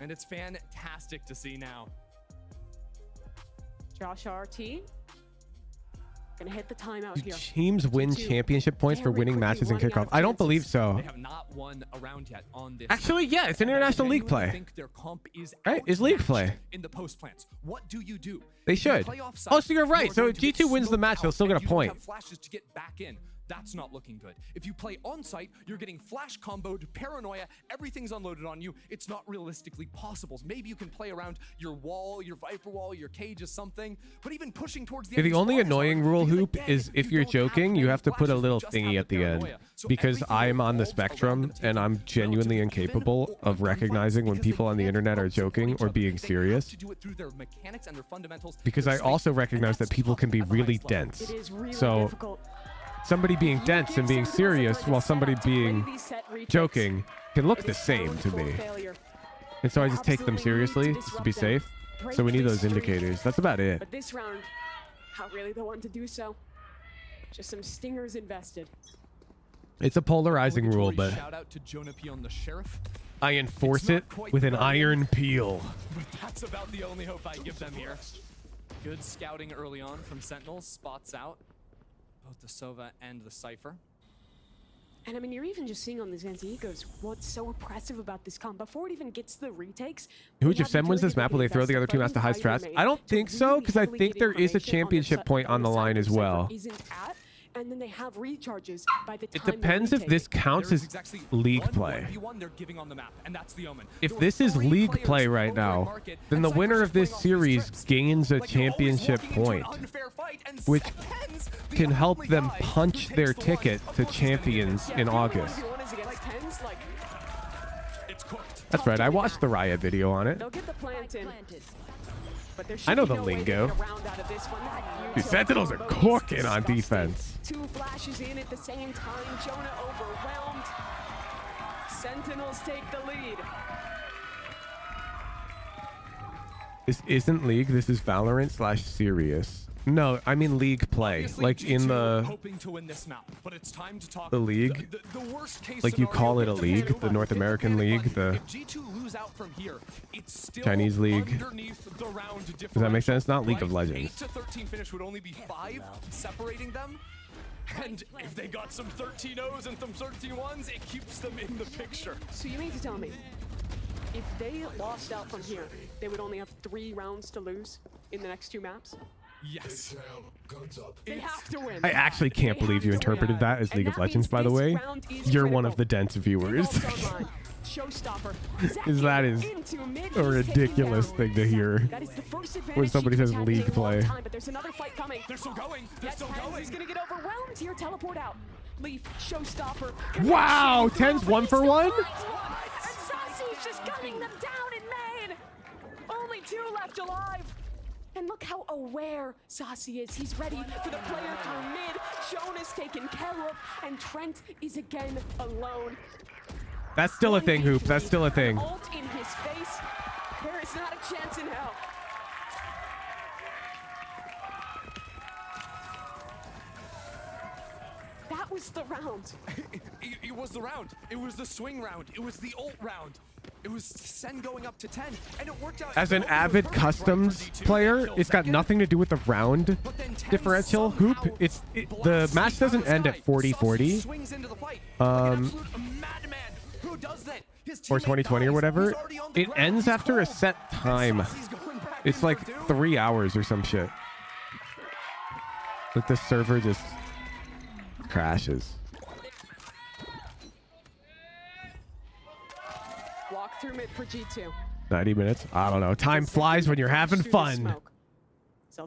and it's fantastic to see now. Josh RT gonna hit the timeout here. Teams win championship points for winning matches in kickoff. I don't believe so. They have not won a round yet on this. Actually, yeah, it's an international league play. Think their comp is right? It's league play. In the post plants, what do you do? They should. Oh, so you're right. So if G2 wins the match, they'll still get a point. Flashes to get back in. That's not looking good. If you play on site, you're getting flash comboed, paranoia, everything's unloaded on you. It's not realistically possible. Maybe you can play around your wall, your Viper wall, your cage or something, but even pushing towards the The only annoying rule, Hoop, is if you're joking, you have to put a little thingy at the end. Because I'm on the spectrum and I'm genuinely incapable of recognizing when people on the internet are joking or being serious. Because I also recognize that people can be really dense. So somebody being dense and being serious while somebody being joking can look the same to me. And so I just take them seriously just to be safe. So we need those indicators. That's about it. But this round, not really the one to do so. Just some stingers invested. It's a polarizing rule, but shout out to Jonah P on the Sheriff. I enforce it with an iron peel. But that's about the only hope I give them here. Good scouting early on from Sentinels. Spots out both the Sova and the Cypher. And I mean, you're even just seeing on the Zanziegos what's so impressive about this comp. Before it even gets the retakes. Who, if SEN wins this map, will they throw the other two maps to high strats? I don't think so, because I think there is a championship point on the line as well. And then they have recharges by the time It depends if this counts as league play. If this is league play right now, then the winner of this series gains a championship point, which can help them punch their ticket to champions in August. That's right, I watched the Riot video on it. They'll get the plant in. I know the lingo. Dude, Sentinels are cooking on defense. Two flashes in at the same time. Jonah overwhelmed. Sentinels take the lead. This isn't League. This is Valorant / Serious. No, I mean League play. Like in the league. Like you call it a league. The North American League. The Chinese League. Does that make sense? Not League of Legends. 8 to 13 finish would only be 5 separating them. And if they got some 13-0s and some 13-1s, it keeps them in the picture. So you mean to tell me, if they lost out from here, they would only have 3 rounds to lose in the next 2 maps? Yes. They have to win. I actually can't believe you interpreted that as League of Legends, by the way. You're one of the dense viewers. That is a ridiculous thing to hear when somebody says League play. But there's another fight coming. They're still going. They're still going. He's gonna get overwhelmed here. Teleport out. Leaf, showstopper. Wow, 10's 1 for 1? And Sassy's just gunning them down in main. Only 2 left alive. And look how aware Sassy is. He's ready for the player through mid. Jonas taken care of, and Trent is again alone. That's still a thing, Hoop. That's still a thing. Ult in his face. There is not a chance in hell. That was the round. It was the round. It was the swing round. It was the ult round. It was SEN going up to 10, and it worked out. As an avid customs player, it's got nothing to do with the round differential. Hoop, the match doesn't end at 40-40. Or 2020 or whatever. It ends after a set time. It's like 3 hours or some shit. Like the server just crashes. Walk through mid for G2. 90 minutes? I don't know. Time flies when you're having fun.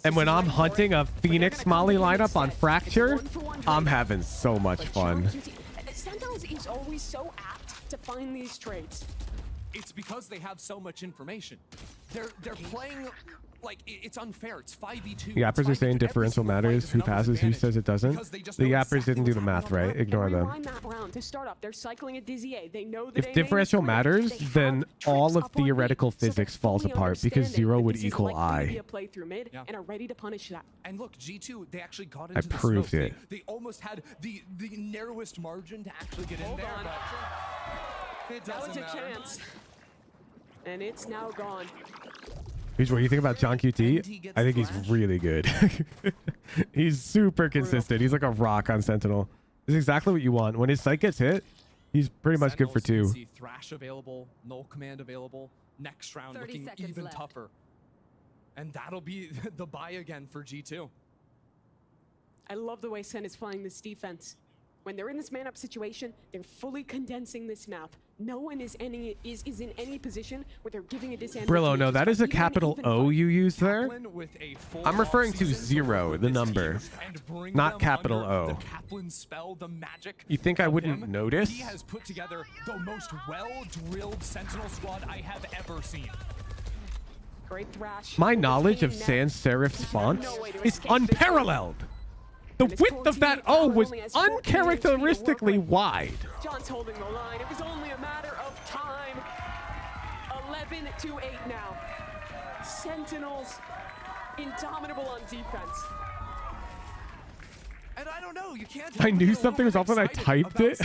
And when I'm hunting a Phoenix Molly lineup on Fracture, I'm having so much fun. Sentinels is always so apt to find these trades. It's because they have so much information. They're playing like it's unfair. It's 5v2. The Yappers are saying differential matters. Who passes? Who says it doesn't? The Yappers didn't do the math right. Ignore them. To start off, they're cycling a Dizzy A. They know that If differential matters, then all of theoretical physics falls apart because 0 would equal I. Play through mid and are ready to punish that. And look, G2, they actually got into I the proved smoke. it. They almost had the narrowest margin to actually get in there. But it That was doesn't a matter. chance. And it's now gone. What do you think about John QT? I think he's really good. He's super consistent. He's like a rock on Sentinel. This is exactly what you want. When his sight gets hit, he's pretty much good for 2. See Thrash available, Null Command available. Next round looking even tougher. And that'll be the buy again for G2. I love the way Sen is playing this defense. When they're in this man-up situation, they're fully condensing this map. No one is in any position where they're giving a disadvantage. Brillo, no, that is a capital O you use there. I'm referring to 0, the number, not capital O. You think I wouldn't notice? He has put together the most well-drilled Sentinel squad I have ever seen. Great Thrash. My knowledge of sans serif's fonts is unparalleled. The width of that O was uncharacteristically wide. John's holding the line. It was only a matter of time. 11-8 now. Sentinels indomitable on defense. And I don't know, you can't. I knew something was up when I typed it.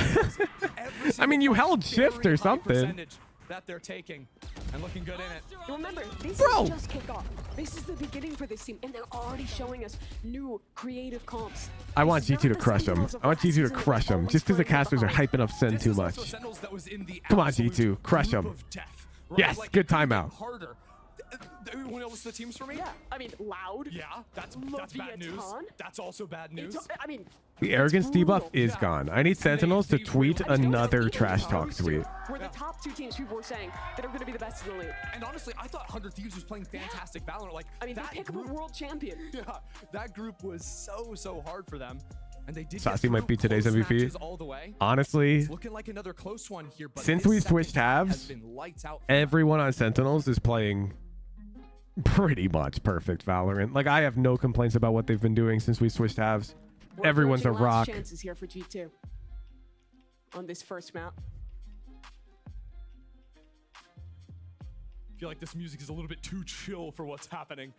I mean, you held shift or something. That they're taking and looking good in it. Remember, this Bro. is just kickoff. This is the beginning for this team, and they're already showing us new creative comps. I want G2 to crush him. I want G2 to crush him just because the casters are hyping up Sen too much. Come on, G2, crush him. Yes, good timeout. Harder. What else the teams for me? Yeah, I mean, Loud. Yeah, that's bad news. That's also bad news. I mean, The arrogance debuff is gone. I need Sentinels to tweet another trash talk tweet. We're the top 2 teams people were saying that are going to be the best in the league. And honestly, I thought 100 Thieves was playing fantastic Valorant. Like, I mean, they pick up a world champion. Yeah, that group was so hard for them. And they did Sassy might be today's MVP. all the way. Honestly, It's looking like another close one here, but since this we second switched half halves, has been lights out. everyone on Sentinels is playing pretty much perfect Valorant. Like, I have no complaints about what they've been doing since we switched halves. Everyone's a rock. Chances here for G2 on this first map. I feel like this music is a little bit too chill for what's happening.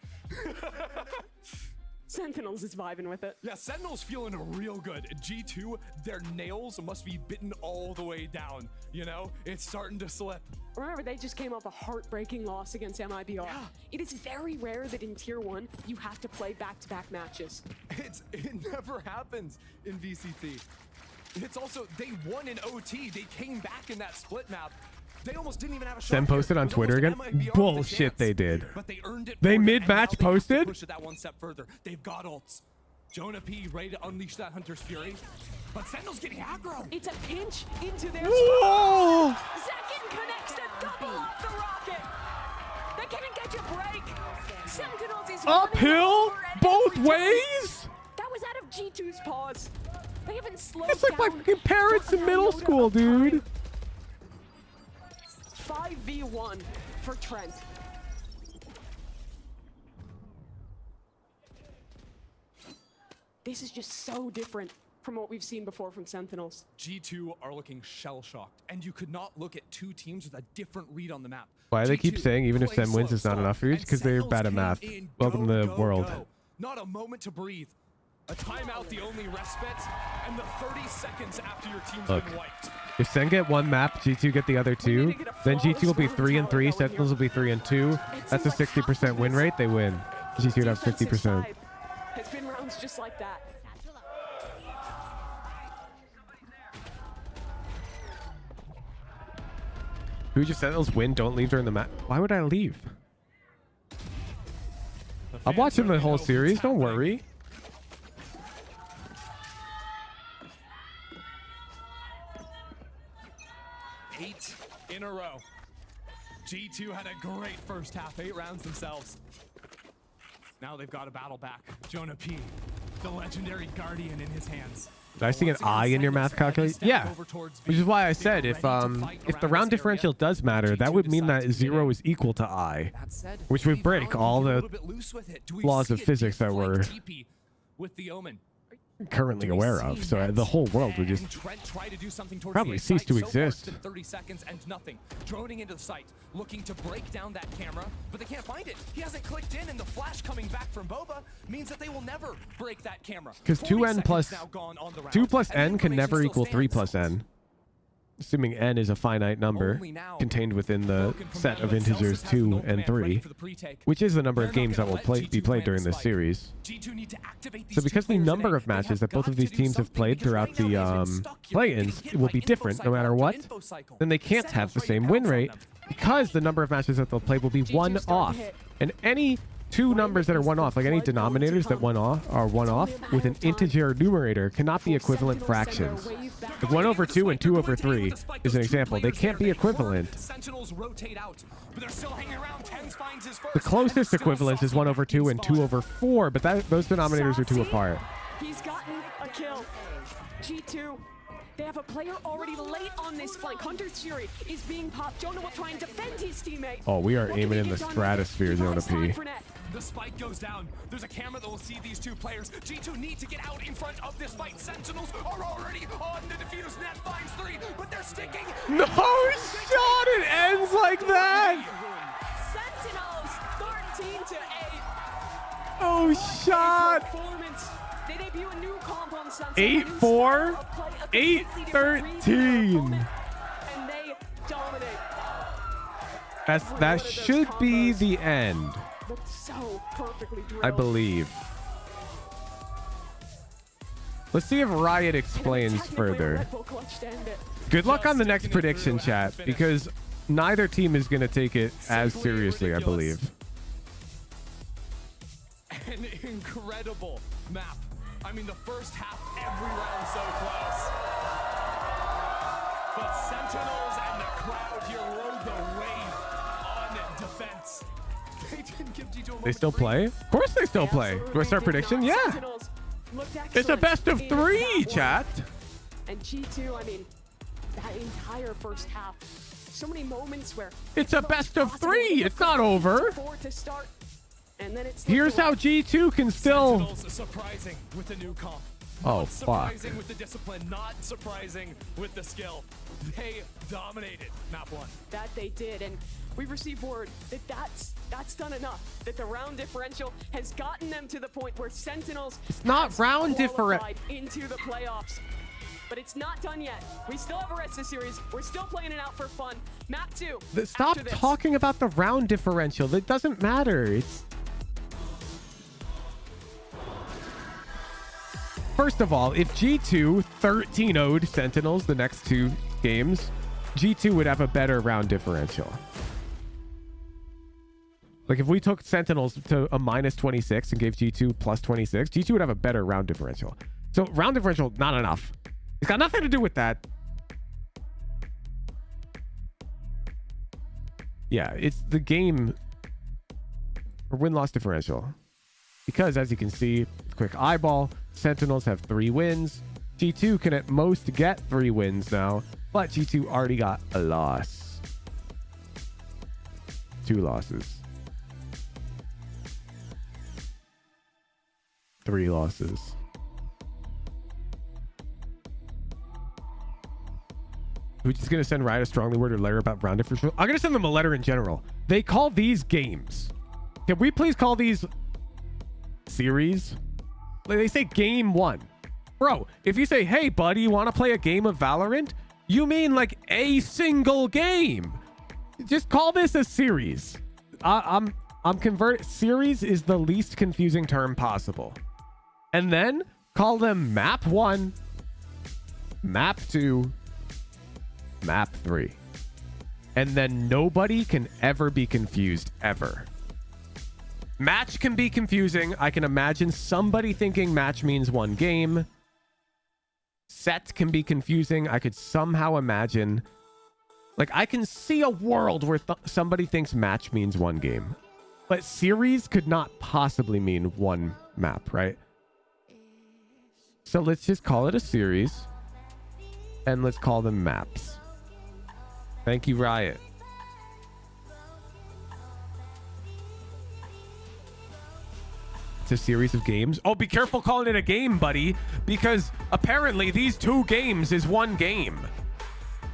Sentinels is vibing with it. Yeah, Sentinel's feeling real good. G2, their nails must be bitten all the way down. You know, it's starting to slip. Remember, they just came off a heartbreaking loss against MIBR. Yeah. It is very rare that in Tier 1, you have to play back-to-back matches. It never happens in VCT. It's also, they won in OT. They came back in that split map. They almost didn't even have a shot. Sen posted on Twitter again? Bullshit, they did. But they earned it. They mid-match posted? Push it that one step further. They've got ults. Jonah P ready to unleash that Hunter's Fury. But Sentinel's getting aggro. It's a pinch into their Whoa! spot. Zekin connects the double off the rocket. They can't catch a break. Sentinels is Uphill both ways? That was out of G2's paws. They haven't slowed It's like my down fucking parents in middle school, dude. 5v1 for Trent. This is just so different from what we've seen before from Sentinels. G2 are looking shell-shocked, and you could not look at 2 teams with a different read on the map. Why do they keep saying even if Sen wins, it's not enough for you? Because they're bad at math. Welcome to the world. Not a moment to breathe. A timeout, the only respite, and the 30 seconds after your team's been wiped. If Sen get one map, G2 get the other 2, then G2 will be 3-3, Sentinels will be 3-2. That's a 60% win rate. They win. G2 would have 50%. It's been rounds just like that. Who just Sentinels win, don't leave during the match. Why would I leave? I'm watching the whole series, don't worry. Eight in a row. G2 had a great first half, 8 rounds themselves. Now they've got a battle back. Jonah P, the legendary guardian in his hands. Did I see an I in your math calculation? Yeah. Which is why I said if the round differential does matter, that would mean that 0 is equal to I, which would break all the laws of physics that we're with the Omen. currently aware of. So the whole world would just probably cease to exist. 30 seconds and nothing. Droning into the site, looking to break down that camera, but they can't find it. He hasn't clicked in, and the flash coming back from Boba means that they will never break that camera. Because 2n plus 2 plus n can never equal 3 plus n. Assuming n is a finite number contained within the set of integers 2 and 3, which is the number of games that will be played during this series. So because the number of matches that both of these teams have played throughout the play-ins will be different no matter what, then they can't have the same win rate because the number of matches that they'll play will be one off. And any two numbers that are one off, like any denominators that are one off with an integer numerator, cannot be equivalent fractions. Like 1/2 and 2/3 is an example. They can't be equivalent. The closest equivalence is 1/2 and 2/4, but those denominators are too apart. He's gotten a kill. G2. They have a player already late on this flank. Hunter's Fury is being popped. Jonah will try and defend his teammate. Oh, we are aiming in the stratosphere, Jonah P. The spike goes down. There's a camera that will see these two players. G2 need to get out in front of this fight. Sentinels are already on the defuse. Net finds 3, but they're sticking. No shot! It ends like that! Sentinels, 13-8. Oh, shot! They debut a new comp on Sunset. 8-4, 8-13. And they dominate. That should be the end. So perfectly drilled. I believe. Let's see if Riot explains further. Good luck on the next prediction, chat, because neither team is going to take it as seriously, I believe. An incredible map. I mean, the first half, every round so close. But Sentinels and the crowd here rode the wave on defense. They still play? Of course they still play. Do I start prediction? Yeah. It's a best of 3, chat. And G2, I mean, that entire first half, so many moments where it's a best of 3. It's not over. And then it's here's how G2 can still surprising with the new comp. Oh, not fuck. Surprising with the discipline, not surprising with the skill. They dominated map 1. That they did, and we've received word that that's done enough. That the round differential has gotten them to the point where Sentinels it's not round differential into the playoffs. But it's not done yet. We still have a rest of the series. We're still playing it out for fun. Map 2. Stop talking about the round differential. That doesn't matter. It's first of all, if G2 13-0'd Sentinels the next 2 games, G2 would have a better round differential. Like if we took Sentinels to a -26 and gave G2 +26, G2 would have a better round differential. So round differential, not enough. It's got nothing to do with that. Yeah, it's the game or win-loss differential. Because as you can see, quick eyeball, Sentinels have 3 wins. G2 can at most get 3 wins now, but G2 already got a loss. 2 losses. 3 losses. We're just going to send Riot a strongly worded letter about round differential. I'm going to send them a letter in general. They call these games. Can we please call these series? Like they say game 1. Bro, if you say, hey, buddy, you want to play a game of Valorant? You mean like a single game. Just call this a series. I'm converted. Series is the least confusing term possible. And then call them map 1, map 2, map 3. And then nobody can ever be confused ever. Match can be confusing. I can imagine somebody thinking match means 1 game. Set can be confusing. I could somehow imagine, like I can see a world where somebody thinks match means 1 game. But series could not possibly mean one map, right? So let's just call it a series. And let's call them maps. Thank you, Riot. It's a series of games. Oh, be careful calling it a game, buddy. Because apparently these 2 games is one game.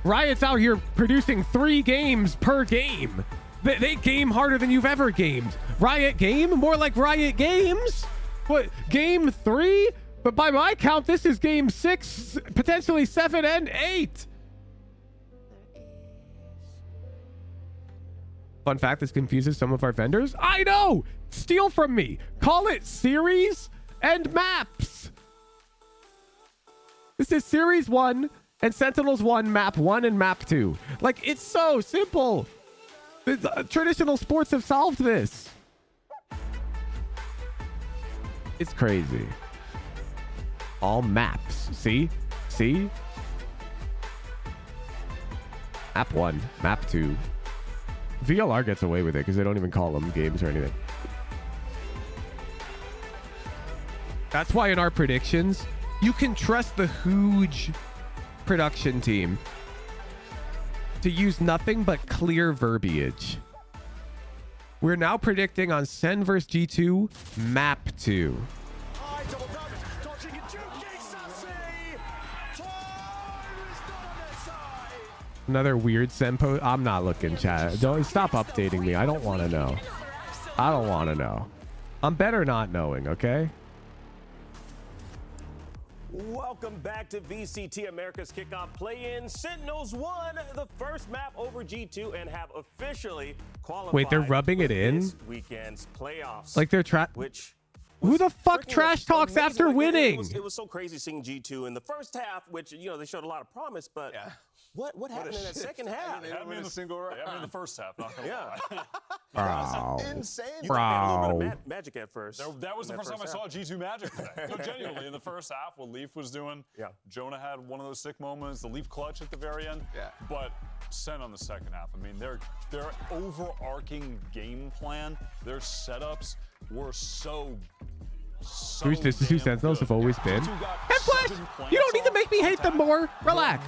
Riot's out here producing 3 games per game. They game harder than you've ever gamed. Riot game? More like Riot Games? What, game 3? But by my count, this is game 6, potentially 7 and 8. Fun fact, this confuses some of our vendors. I know! Steal from me. Call it series and maps. This is series 1 and Sentinels 1, map 1 and map 2. Like, it's so simple. Traditional sports have solved this. It's crazy. All maps. See? See? Map 1, map 2. VLR gets away with it because they don't even call them games or anything. That's why in our predictions, you can trust the huge production team to use nothing but clear verbiage. We're now predicting on SEN vs G2, map 2. Another weird SEN post. I'm not looking, chat. Don't stop updating me. I don't want to know. I don't want to know. I'm better not knowing, okay? Welcome back to VCT America's Kickoff Play-In. Sentinels won the first map over G2 and have officially qualified. Wait, they're rubbing it in? This weekend's playoffs. Like they're who the fuck trash talks amazing. after winning? It was so crazy seeing G2 in the first half, which, you know, they showed a lot of promise, but what happened in that second half? They had me in the single round. They had me in the first half. Not gonna lie. Bro. Insane. You Bro. had a little bit of magic at first. That was the first time I saw G2 magic today. No, genuinely, in the first half, what Leaf was doing, Jonah had one of those sick moments, the Leaf clutch at the very end. But SEN on the second half, I mean, their overarching game plan, their setups were so Bruce, this is who Sentinels have always been. And Flash, you don't need to make me hate them more. Relax.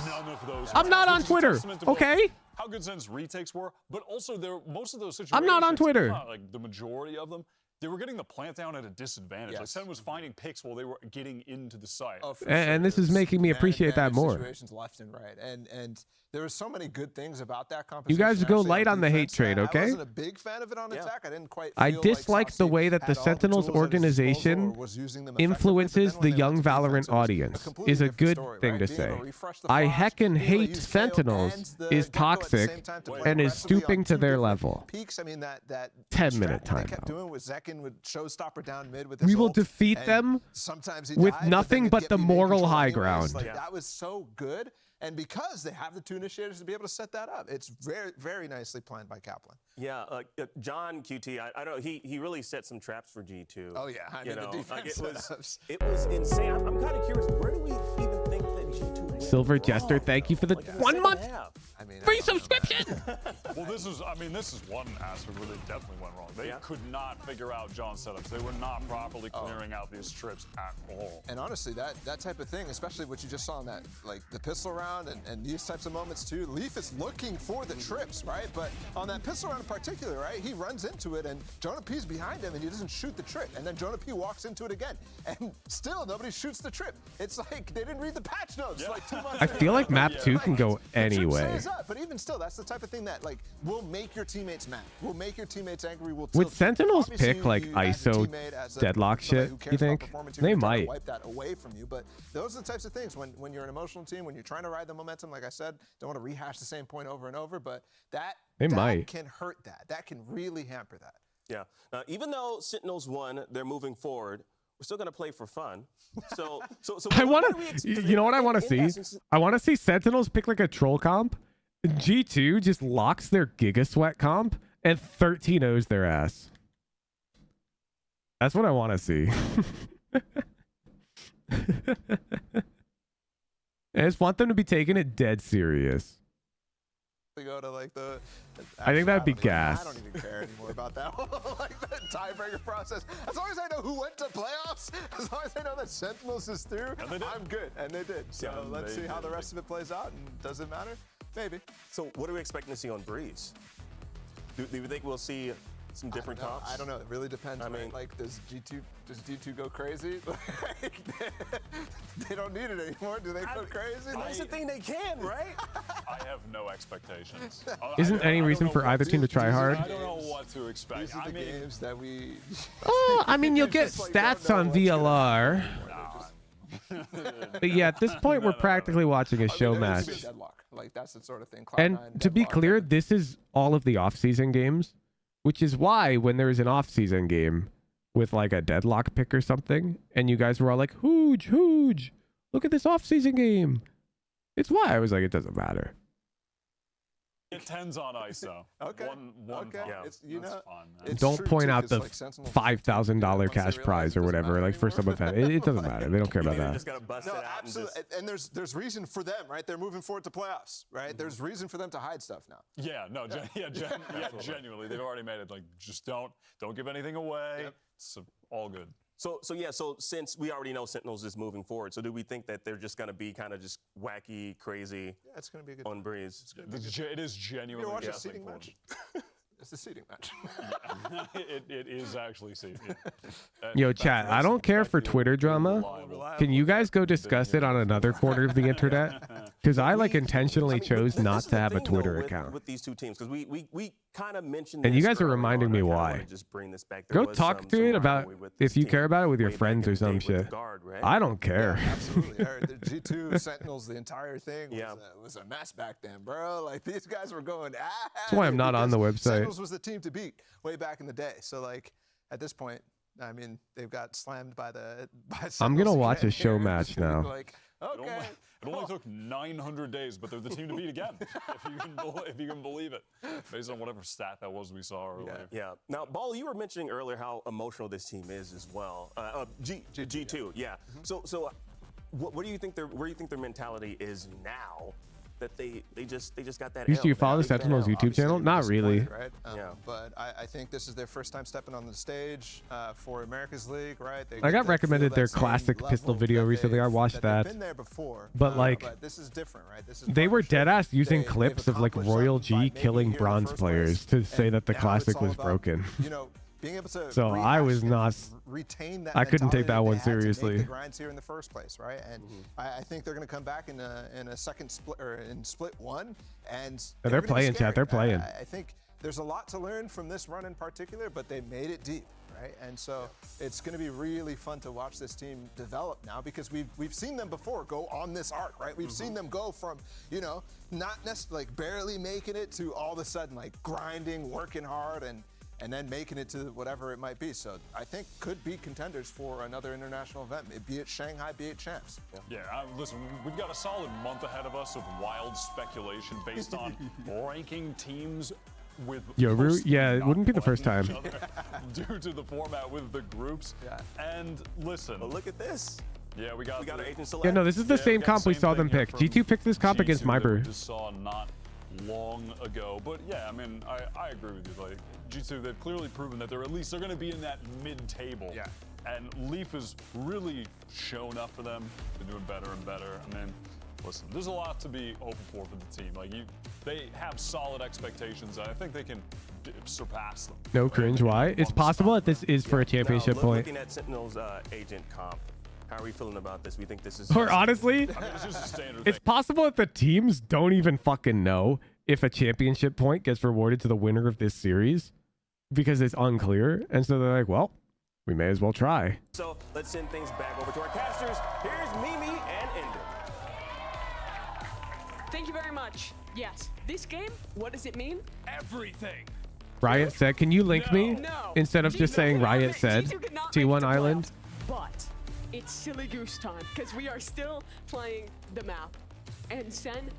I'm not on Twitter, okay? How good Zen's retakes were, but also most of those situations. I'm not on Twitter. Like the majority of them, they were getting the plant down at a disadvantage. Like SEN was finding picks while they were getting into the site. And this is making me appreciate that more. Situations left and right, and there were so many good things about that competition. You guys go light on the hate trade, okay? I wasn't a big fan of it on attack. I didn't quite. I dislike the way that the Sentinels organization influences the young Valorant audience. Is a good thing to say. I heckin' hate Sentinels is toxic and is stooping to their level. Peaks. I mean that 10-minute timeout. They kept timeout. doing with Zekin with showstopper down mid with. We will defeat them with nothing but the moral high ground. That was so good. And because they have the 2 initiators to be able to set that up, it's very, very nicely planned by Kaplan. Yeah, John QT, I don't know, he really set some traps for G2. Oh yeah, I mean, the defense it was insane. I'm kind of curious, where do we even think that G2 wins? Silver Jester, thank you for the 1 month free subscription. Well, this is one aspect where they definitely went wrong. They could not figure out John's setups. They were not properly clearing out these trips at all. And honestly, that type of thing, especially what you just saw in that, like the pistol round and these types of moments too, Leaf is looking for the trips, right? But on that pistol round in particular, right, he runs into it and Jonah P's behind him and he doesn't shoot the trip. And then Jonah P walks into it again. And still nobody shoots the trip. It's like they didn't read the patch notes like 2 months I ago. feel like map 2 can go anyway. But even still, that's the type of thing that like will make your teammates mad. Will make your teammates angry. Will Would Sentinels pick like ISO deadlock shit, you think? They might. Wipe that away from you. But those are the types of things when you're an emotional team, when you're trying to ride the momentum, like I said, don't want to rehash the same point over and over, but that can hurt that. That can really hamper that. Yeah. Even though Sentinels won, they're moving forward. We're still going to play for fun. So I want to, you know what I want to see? I want to see Sentinels pick like a troll comp. G2 just locks their Giga Sweat comp and 13-0s their ass. That's what I want to see. I just want them to be taking it dead serious. We go to like the. I think that'd be gas. I don't even care anymore about that. Like tiebreaker process. As long as I know who went to playoffs, as long as I know that Sentinels is through, I'm good. And they did. So let's see how the rest of it plays out. And does it matter? Maybe. So what are we expecting to see on Breeze? Do you think we'll see some different comps? I don't know. It really depends. I mean, like, does G2 go crazy? They don't need it anymore. Do they go crazy? That's the thing, they can, right? I have no expectations. Isn't any reason for either team to try hard? I don't know what to expect. These are the games that we... Oh, I mean, you'll get stats on VLR. But yeah, at this point, we're practically watching a show match. Like, that's the sort of thing. And to be clear, this is all of the off-season games, which is why when there's an off-season game with like a deadlock pick or something, and you guys were all like, huge, look at this off-season game. It's why I was like, it doesn't matter. It tends on ISO. Okay. One okay. time. It's, you know, It's Don't point out the $5,000 cash prize or whatever, like for some event. It doesn't matter. They don't care about that. No, absolutely. And there's reason for them, right? They're moving forward to playoffs, right? There's reason for them to hide stuff now. Yeah, no, genuinely, they've already made it. Like, just don't give anything away. It's all good. So since we already know Sentinels is moving forward, so do we think that they're just going to be kind of just wacky, crazy? Yeah, it's going to be a good on Breeze. It is genuinely. You watch a seating match? It's a seating match. it is actually seating. Yo, chat, I don't care for Twitter drama. Can you guys go discuss it on another corner of the internet? Because I like intentionally chose not to have a Twitter account. With these two teams, because we kind of mentioned. And you guys are reminding me why. Go talk to it about if you care about it with your friends or some shit. I don't care. Yeah, absolutely. The G2 Sentinels, the entire thing was a mess back then, bro. Like, these guys were going. That's why I'm not on the website. Sentinels was the team to beat way back in the day. So like at this point, I mean, they've got slammed by I'm gonna watch a show match now. Like, okay. It only took 900 days, but they're the team to beat again, if you can believe it, based on whatever stat that was we saw earlier. Yeah. Now, Ball, you were mentioning earlier how emotional this team is as well. G2, yeah. So, where do you think their mentality is now? That they just got that. Do you follow the Sentinels YouTube channel? Not really. Right? But I think this is their first time stepping on the stage for America's League, right? I got recommended their classic pistol video recently. I watched that. They've been there before. But like, but this is different, right? This is they were deadass using clips of like Royal G killing bronze players to say that the classic was broken. You know, being able to so I was not. Retain that. I couldn't take that one seriously. The grinds here in the first place, right? And I think they're going to come back in a second split or in split one, and they're playing, chat. They're playing. I think there's a lot to learn from this run in particular, but they made it deep, right? And so it's going to be really fun to watch this team develop now because we've seen them before go on this arc, right? We've seen them go from not necessarily like barely making it to all of a sudden like grinding, working hard, and then making it to whatever it might be. So I think could be contenders for another international event, be it Shanghai, be it Champs. Yeah, listen, we've got a solid month ahead of us of wild speculation based on ranking teams with Yoru, yeah, it wouldn't be the first time. Due to the format with the groups. Yeah. And listen. But look at this. Yeah, we got our agent select. Yeah, no, this is the same comp we saw them pick. G2 picked this comp against MIBR. We just saw not long ago. But yeah, I mean, I agree with you. Like, G2, they've clearly proven that they're going to be in that mid-table. Yeah. And Leaf has really shown up for them. They're doing better and better. I mean, listen, there's a lot to be hoping for the team. Like, they have solid expectations. I think they can surpass them. No cringe. Why? It's possible that this is for a championship point. Looking at Sentinel's agent comp, how are we feeling about this? We think this is. Or honestly, it's just a standard it's possible that the teams don't even fucking know if a championship point gets rewarded to the winner of this series because it's unclear. And so they're like, well, we may as well try. So let's send things back over to our casters. Here's Mimi and Ender. Thank you very much. Yes, this game, what does it mean? Everything. Riot said, can you link me? Instead of just saying Riot said, T1 Island. But it's silly goose time because we are still playing the map. And SEN,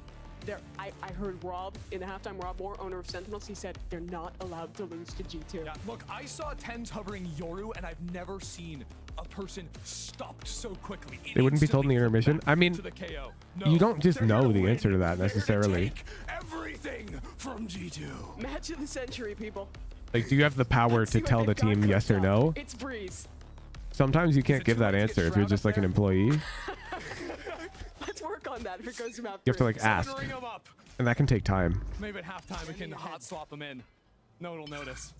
I heard Rob in the halftime, Rob Moore, owner of Sentinels, he said they're not allowed to lose to G2. Yeah, look, I saw 10s hovering Yoru, and I've never seen a person stopped so quickly. They wouldn't be told in the intermission. I mean, you don't just know the answer to that necessarily. Everything from G2. Match of the century, people. Like, do you have the power to tell the team yes or no? It's Breeze. Sometimes you can't give that answer if you're just like an employee. Let's work on that if it goes to map You have to like ask. And that can take time. Maybe at halftime we can hot swap them in. No one will notice.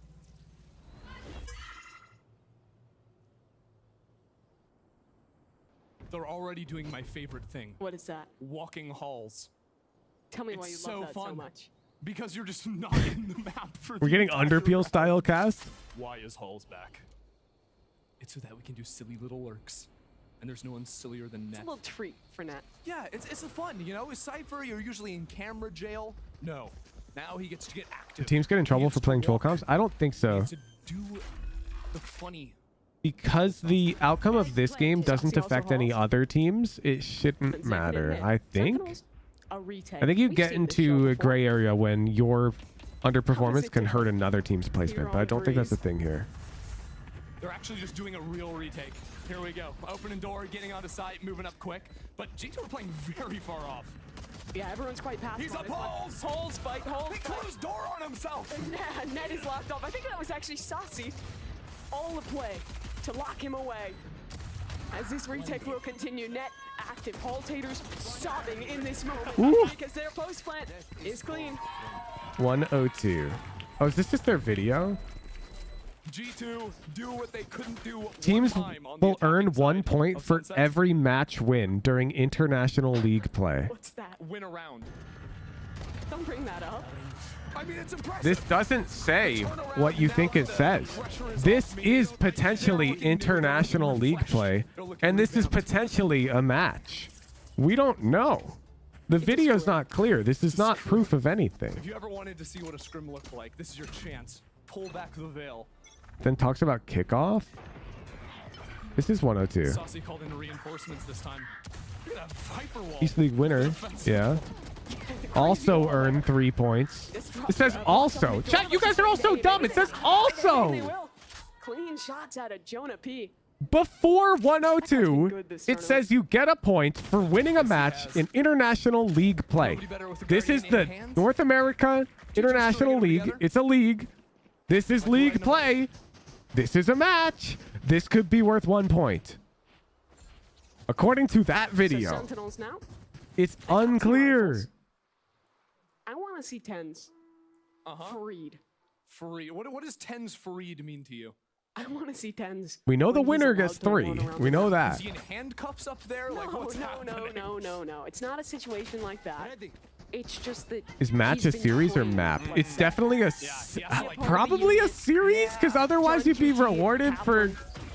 They're already doing my favorite thing. What is that? Walking halls. Tell me why you It's love so that fun. so much. Because you're just not in the map for We're getting Underpeel style cast. Why is Halls back? It's so that we can do silly little lurks. And there's no one sillier than It's Net. a little treat for Net. Yeah, it's a fun, you know? With Cypher, you're usually in camera jail. No. Now he gets to get The active. teams get in trouble for playing troll comps? I don't think so. To do the funny. Because the outcome of this game doesn't affect any other teams, it shouldn't matter, I think. A retake. I think you We've get seen this show into a before. gray area when your underperformance can hurt another team's placement, but I don't think that's the thing here. They're actually just doing a real retake. Here we go. Opening door, getting onto site, moving up quick. But G2 are playing very far off. Yeah, everyone's quite passive. He's on up this one. Halls! Halls fight, Halls He fight. closed door on himself! And Net is locked off. I think that was actually Saucy. All the play to lock him away. As this retake will continue, Net active. Halls haters sobbing in this moment Ooh. because their post plant is clean. 102. Oh, is this just their video? G2 do what they couldn't do Teams one time on will earn 1 point for every match win during international league play. What's that? Win around. Don't bring that up. I mean, it's impressive. This doesn't say what you think it says. This is potentially international league play, and this is potentially a match. We don't know. The video's not clear. This is not proof of anything. If you ever wanted to see what a scrim looked like, this is your chance. Pull back the veil. Then talks about kickoff. This is 102. Saucy called in reinforcements this time. Look at that Viper wall. East League winner. Yeah. Also earned 3 points. It says also. Chat, you guys are all so dumb. It says They also. will. Clean shots out of Jonah P. Before 102, it says you get a point for winning a match in international league play. This is the North America International League. It's a league. This is league play. This is a match. This could be worth 1 point. According to that video, Sentinels now. it's unclear. I want to see tens. Freed. Free. What does 10's freed mean to you? I want to see tens. We know the when he's winner allowed gets to run 3. around We the know map. Is that. he in handcuffs up there? Like, what's happening? No. It's not a situation like that. It's just that. Is match he's a been series or playing map? like It's that. definitely a probably a series, because otherwise you'd be rewarded for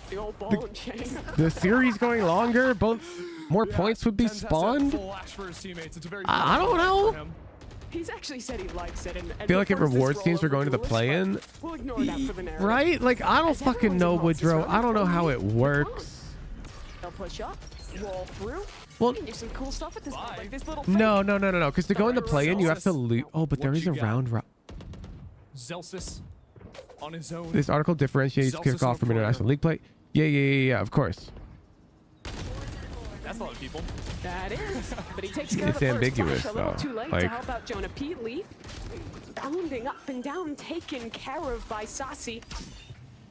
The old ball and chain. the series going longer. Both more points would be spawned. Flash for his teammates. It's a very I don't know. He's actually said he likes it. And I feel like it rewards teams for going to the play-in. We'll ignore that for the narrative. Right? Like, I don't As fucking everyone's know, involved, Woodrow. it's I don't know how it really works. They'll push up, roll through. Well, you can do some cool stuff with this. Like this little. No. Because to go in the play-in, you have to lose. Oh, but there is a round. Zelsis on his own. This article differentiates Zelsis kickoff from international league play. Yeah, of course. That's a lot of people. That is. But he takes care It's of the ambiguous, first flash a little though. too late Like- to help out Jonah P. Leaf. Bounding up and down, taken care of by Saucy.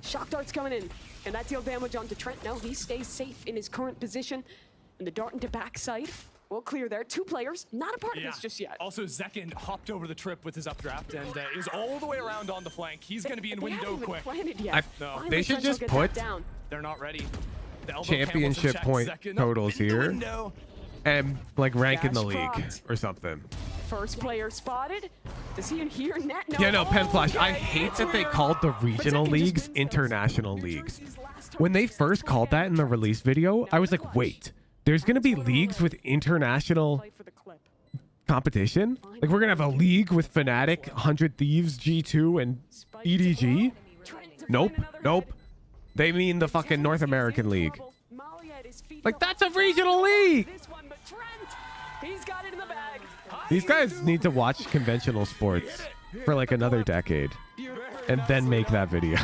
Shock darts coming in. And that deal damage onto Trent. No, he stays safe in his current position. And the dart into backside. Well, clear there. 2 players. Not a part of this just yet. Also, Zekin hopped over the trip with his updraft and is all the way around on the flank. He's going to be in They window haven't even quick. planted yet. No. They should just put They're not ready. The elbow championship camels in point check. Zekin totals up in the here window. and like rank in the Dash league procs. or something. First player spotted. Does he hear net? No. Yeah, no, Pen Flash. I Okay, hate it's that they weird. called the regional leagues international leagues. When they first called that in the release video, I was like, wait, there's going to be leagues with international competition? Like, we're going to have a league with Fnatic, 100 Thieves, G2, and EDG? Nope. They mean the fucking North American League. Like, that's a regional league! He's got it in the bag. These guys need to watch conventional sports for like another decade and then make that video.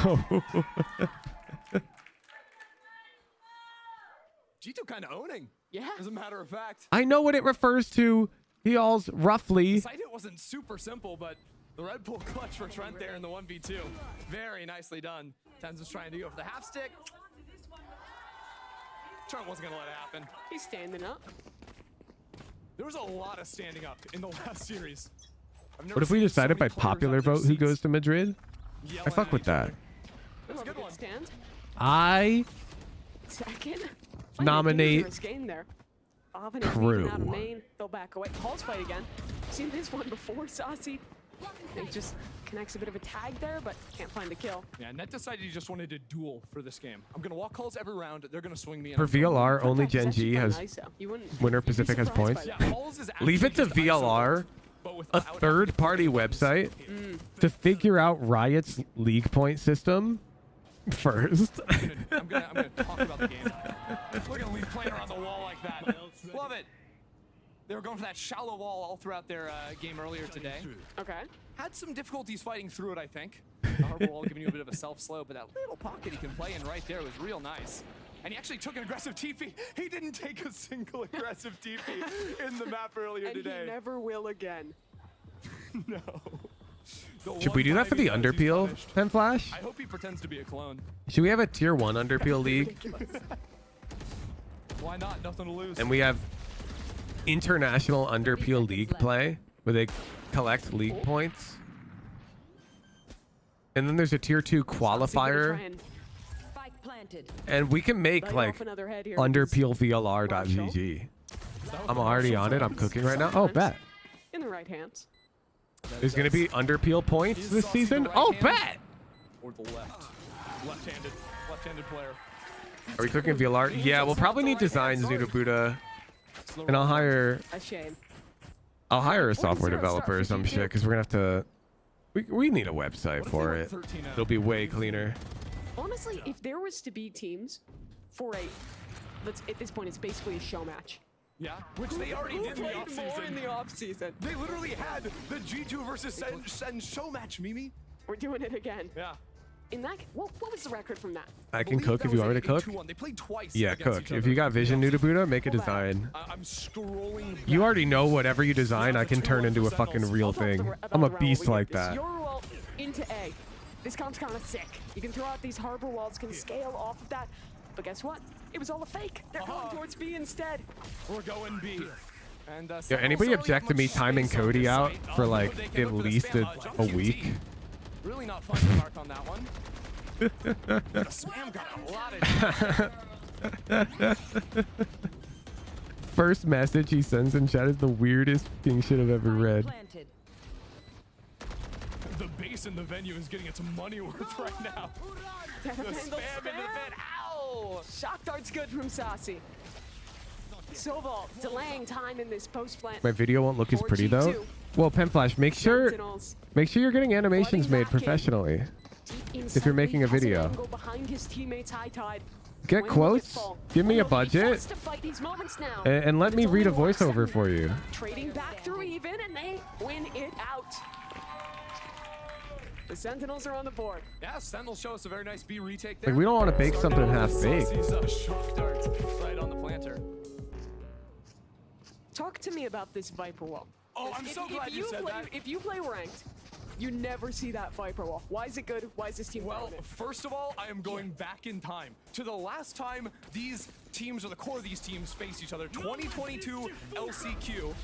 G2 kind of owning. Yeah. As a matter of fact. I know what it refers to. He all's roughly. The side hit wasn't super simple, but The Red Bull clutch for Trent there in the 1v2. Very nicely done. Tens was trying to go for the half stick. Trent wasn't going to let it happen. He's standing up. There was a lot of standing up in the last series. What if we decided by popular vote who goes to Madrid? I fuck with that. That's a good one. Stand. I Second. nominate Game there. Crew. Out of main. They'll back away. Halls fight again. Seen this one before, Saucy. He just connects a bit of a tag there, but can't find a kill. Yeah, Net decided he just wanted to duel for this game. I'm going to walk Halls every round. They're going to swing me in. For VLR, only Gen G has Winner Pacific has points. Leave it to VLR, a third-party website, to figure out Riot's league point system first. I'm gonna talk about the game. Look at Lee playing around the wall like that. Love it. They were going for that shallow wall all throughout their game earlier today. Okay. Had some difficulties fighting through it, I think. The harbor wall giving you a bit of a self-slow, but that little pocket he can play in right there was real nice. And he actually took an aggressive TP. He didn't take a single aggressive TP in the map earlier today. And he never will again. No. Should we do that for the Underpeel, Pen Flash? I hope he pretends to be a clone. Should we have a tier 1 Underpeel league? Why not? Nothing to lose. And we have international Underpeel league play where they collect league points. And then there's a tier 2 qualifier. And we can make like underpeelvlr.gg. I'm already on it. I'm cooking right now. Oh, bet. In the right hands. There's going to be Underpeel points this season? Oh, bet! Or the left. Left-handed player. Are we cooking VLR? Yeah, we'll probably need designs new to Buddha. And I'll hire a software developer or some shit because we're going to have to... We need a website for it. It'll be way cleaner. Honestly, if there was to be teams for at this point, it's basically a show match. Yeah, which they already did in the off-season. They literally had the G2 versus SEN show match, Mimi. We're doing it again. Yeah. In that, what was the record from that? I can cook if you want me to cook. They played twice. Yeah, cook. If you got vision new to Buddha, make a design. I'm scrolling. You already know whatever you design, I can turn into a fucking real thing. I'm a beast like that. Your wall into A. This comp's kind of sick. You can throw out these harbor walls, can scale off of that. But guess what? It was all a fake. They're going towards B instead. We're going B. And yeah, anybody object to me timing Cody out for like at least a week? Really not fun to mark on that one. The spam got a lot of First message he sends in chat is the weirdest fucking shit I've ever read. The base in the venue is getting its money worth right now. The spam in the vent. Ow! Shock dart's good from Saucy. Sobal delaying time in this post plant. My video won't look as pretty though. Well, Pen Flash, make sure you're getting animations made professionally. If you're making a video. Get quotes, give me a budget, and let me read a voiceover for you. Trading back through even, and they win it out. The Sentinels are on the board. Yeah, Sentinels show us a very nice B retake there. Like, we don't want to bake something half-baked. Shock darts right on the planter. Talk to me about this Viper wall. Oh, I'm so glad you said that. If you play ranked, you never see that Viper wall. Why is it good? Why is this team Well, first of all, I am going back in time to the last time these teams, or the core of these teams, faced each other. 2022 LCQ.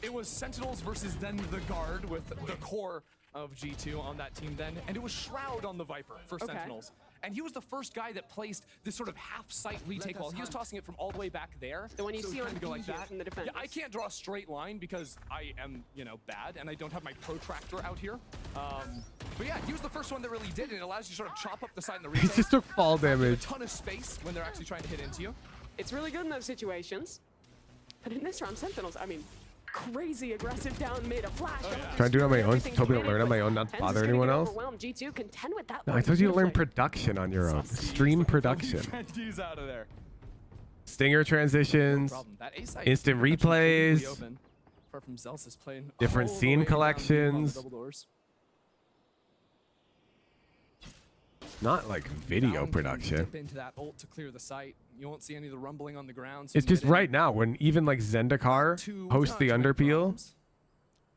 It was Sentinels versus then the Guard with the core of G2 on that team then, and it was Shroud on the Viper for Sentinels. And he was the first guy that placed this sort of half-sight retake wall. He was tossing it from all the way back there. The one you see on go like that. From the defense. Yeah, I can't draw a straight line because I am, you know, bad, and I don't have my protractor out here. But yeah, he was the first one that really did, and it allows you to sort of chop up the side in the retake. He just took fall damage. A ton of space when they're actually trying to hit into you. It's really good in those situations. But in this round, Sentinels, I mean, crazy aggressive down mid, a flash. Trying to do it on my own. Told me to learn on my own, not to bother anyone else. G2 contend with that. No, I told you to learn production on your own. Stream production. Out of there. Stinger transitions, instant replays, Apart from Zelsis playing different scene collections. Not like video production. Dip into that ult to clear the site. You won't see any of the rumbling on the ground. So it's just right now when even like Zendikar hosts the Underpeel.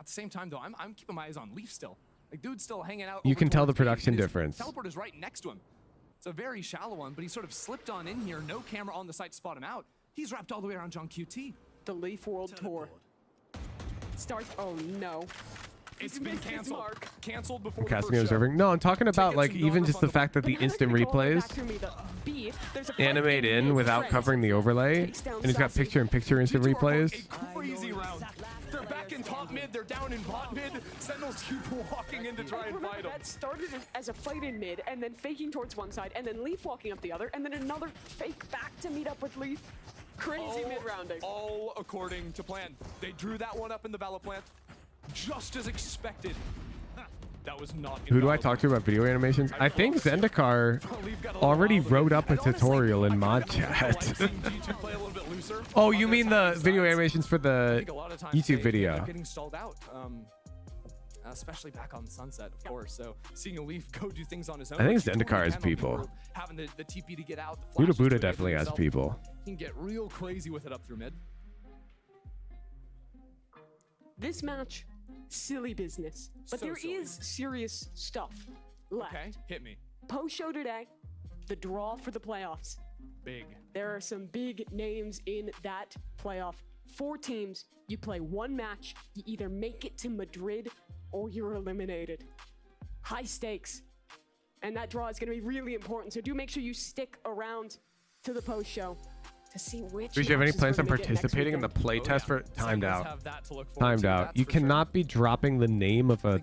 At the same time, though, I'm keeping my eyes on Leaf still. Like, dude's still hanging out. You over can tell the towards B, production and his difference. Teleport is right next to him. It's a very shallow one, but he sort of slipped on in here. No camera on the site to spot him out. He's wrapped all the way around John QT. The Leaf World Tour starts. Oh no. It's been canceled. Canceled before the Casting first show. observing. No, I'm talking about like even just the fact that the instant replays animate in without covering the overlay, and he's got picture-in-picture instant replays. Crazy round. They're back in top mid. They're down in bot mid. Sentinels keep walking in to try and fight them. That started as a fight in mid, and then faking towards one side, and then Leaf walking up the other, and then another fake back to meet up with Leaf. Crazy mid-rounding. All according to plan. They drew that one up in the Valor plant, just as expected. That was not. Who do I talk to about video animations? I think Zendikar already wrote up a tutorial in mod chat. Oh, you mean the video animations for the YouTube video? Getting stalled out, especially back on Sunset, of course. So seeing a Leaf go do things on his own. I think Zendikar has people. Having the TP to get out. Buddha Buddha definitely has people. He can get real crazy with it up through mid. This match, silly business, but there is serious stuff left. Okay, hit me. Post-show today, the draw for the playoffs. Big. There are some big names in that playoff. 4 teams, you play 1 match, you either make it to Madrid or you're eliminated. High stakes. And that draw is going to be really important, so do make sure you stick around to the post-show to see which. Do you have any matches plans we're on gonna get next participating in the weekend. play test for timed out? Have that to look forward Timed to, out. that's You for sure. cannot be dropping the name of an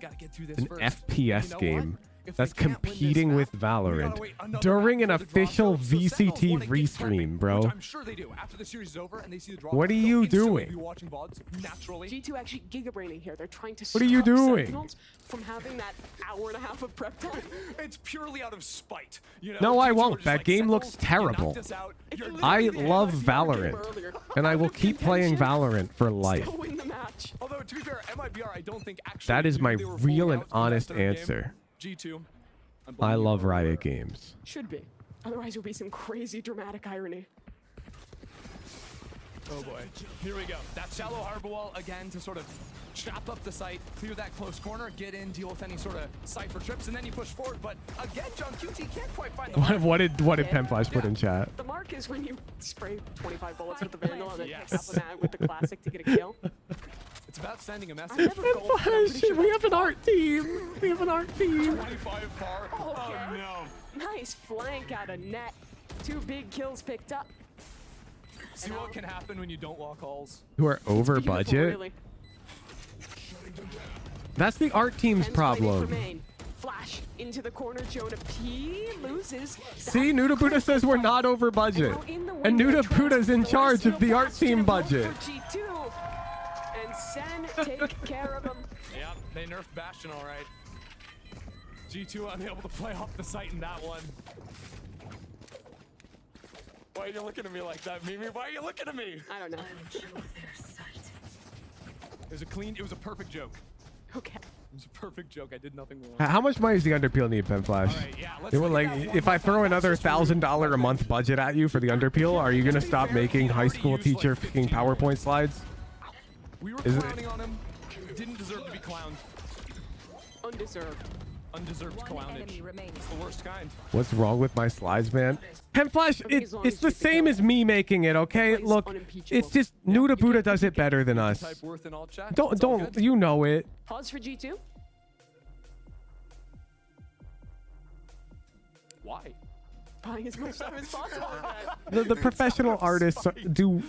FPS game that's competing with Valorant during an official VCT restream, bro. I'm sure they do. After the series is over and they see the draw, What are you doing? watching VODs naturally. G2 actually gigabraining here. They're trying to What are you stop doing? Sentinels from having that hour and a half of prep time. It's purely out of spite. You know, No, I G2 are won't. just that like, game Sentinels, looks you terrible. knocked us out. You're I literally the love MIBR game Valorant, earlier. and I will keep playing Valorant for life. Still win the match. Although to be fair, MIBR I don't think actually. That is my they were real fully and out in that honest third game. answer. G2. I love Riot games. Should be. Otherwise, it would be some crazy dramatic irony. Oh boy. Here we go. That shallow harbor wall again to sort of chop up the site, clear that close corner, get in, deal with any sort of cypher trips, and then you push forward. But again, John QT can't quite find the mark. What did Penflash put in chat? The mark is when you spray 25 bullets with the Vandal and then pick up a mat with the classic to get a kill. It's about sending a message. Penflash, we have an art team. We have an art team. 25 bar. Oh no. Nice flank out of net. 2 big kills picked up. See what can happen when you don't walk halls. Who are over Beautiful, budget? really. That's the art team's Pens fighting for problem. main. Flash into the corner. Jonah P loses. See, Nuda Buddha says we're not over budget. And Nuda Buddha's in charge of the art team budget. For G2. And Sen take care of him. Yeah, they nerfed Bastion all right. G2 unable to play off the site in that one. Why are you looking at me like that, Mimi? Why are you looking at me? I don't know. It was a perfect joke. Okay. It was a perfect joke. I did nothing wrong. How much money does the underpeel need, Penflash? They were like, if I throw another $1,000 a month budget at you for the underpeel, are you gonna stop making high school teacher fucking PowerPoint slides? We were Is it- clowning on him. Didn't deserve to be clowned. Undeserved. Undeserved clownage. It's the worst kind. What's wrong with my slides, man? Penflash, it's the same as me making it, okay? Look, it's just Nuda Buddha does it better than us. Type worth in all chat. Don't, you know it. Pause for G2. Why? Buying as much time as possible. The professional artists do.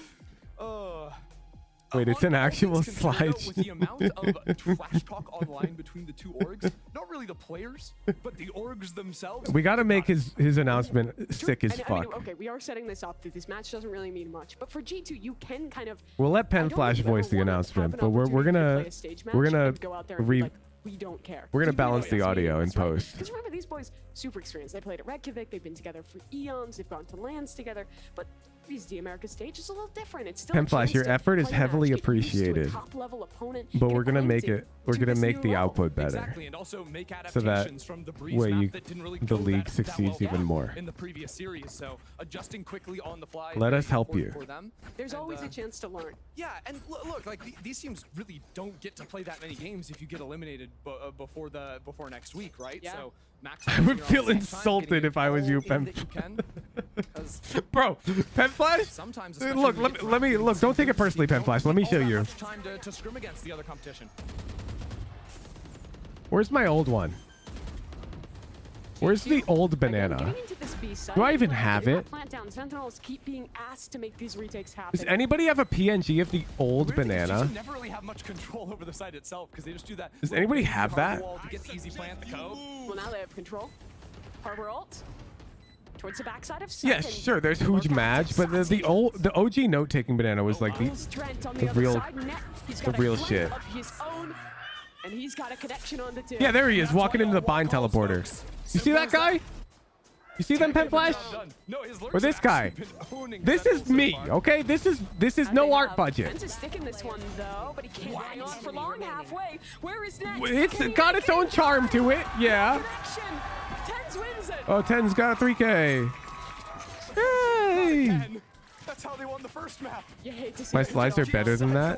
Wait, it's an actual slide. With the amount of trash talk online between the two orgs, not really the players, but the orgs themselves. We gotta make his announcement sick as And, fuck. I mean, okay, we are setting this up that this match doesn't really mean much, but for G2, you can kind of. We'll let I don't Penflash think you voice ever the wanna announcement, have an but we're opportunity to gonna play a stage we're match gonna and go out there and be like, we don't care. we're gonna Keep it balance as the mean audio in as right. post. Because remember, these boys super experienced. They played at Reykjavik. They've been together for eons. They've gone to lands together. But V's the America stage is a little different. It's still Penflash, your effort is heavily appreciated, but we're gonna make it. We're gonna make the output better, Exactly, and also make so that adaptations from the Breeze way map that didn't really the go league that succeeds well even more. in the previous series. So adjusting quickly on the fly. Let very us help important you. For them. There's And, always a chance to learn. Yeah, and look, like these teams really don't get to play that many games if you get eliminated before next week, right? Yeah. So Max, I would feel insulted if I was you, Pen. Bro, Penflash. Sometimes, Look, let me look. Don't take it personally, Penflash. Let me show you. Time to scrim against the other competition. Where's my old one? Where's the old banana? Do I even have it? Plant down. Sentinels keep being asked to make these retakes happen. Does anybody have a PNG of the old banana? They never really have much control over the site itself because they just do that. Does anybody have that? To get the easy plant, the cove. Well, now they have control. Harbor ult. Towards the backside of second. Yeah, sure. There's huge match, but the OG note taking banana was like the real shit. And he's got a connection on the two. Yeah, there he is, walking into the bind teleporter. You see that guy? You see them, Penflash? Or this guy? This is me, okay? This is no art budget. Pence is sticking this one though, but he can't hang on for long halfway. Where is next? It's got its own charm to it, yeah. Tens wins it. Oh, Ten's got a 3K. Hey! That's how they won the first map. My slides are better than that.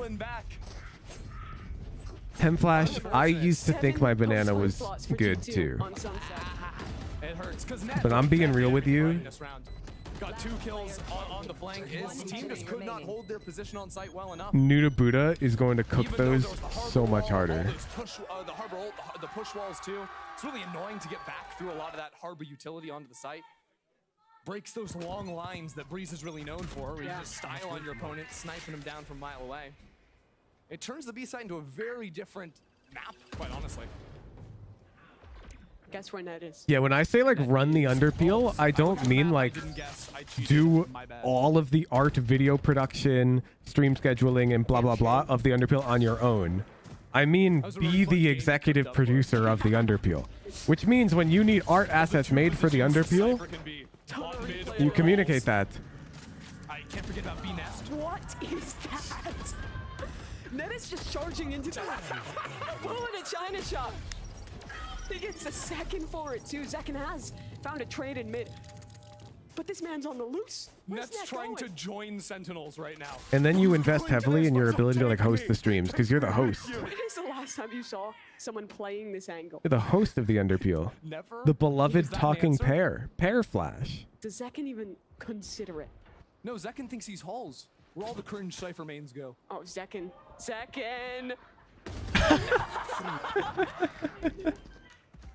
Penflash, I used to think my banana was good too. It hurts, but I'm being real with you. Got 2 kills on the flank. His team just could not hold their position on site well enough. New to Buddha is going to cook those so much harder. The harbor ult, the push walls too. It's really annoying to get back through a lot of that harbor utility onto the site. Breaks those long lines that Breeze is really known for, where you just style on your opponent, sniping him down from a mile away. It turns the B site into a very different map, quite honestly. Guess where Net is. Yeah, when I say like run the underpeel, I don't mean like do all of the art, video production, stream scheduling, and blah blah blah of the underpeel on your own. I mean be the executive producer of the underpeel, which means when you need art assets made for the underpeel, you communicate that. I can't forget about B-Nest. What is that? Net is just charging into the pulling a China shot. He gets a second for it too. Zekin has found a trade in mid. But this man's on the loose. Net's trying to join Sentinels right now. And then you invest heavily in your ability to like host the streams because you're the host. When is the last time you saw someone playing this angle? You're the host of the underpeel. Never. The beloved talking pair, Flash. Does Zekin even consider it? No, Zekin thinks he's Halls, where all the cringe Cypher mains go. Oh, Zekin.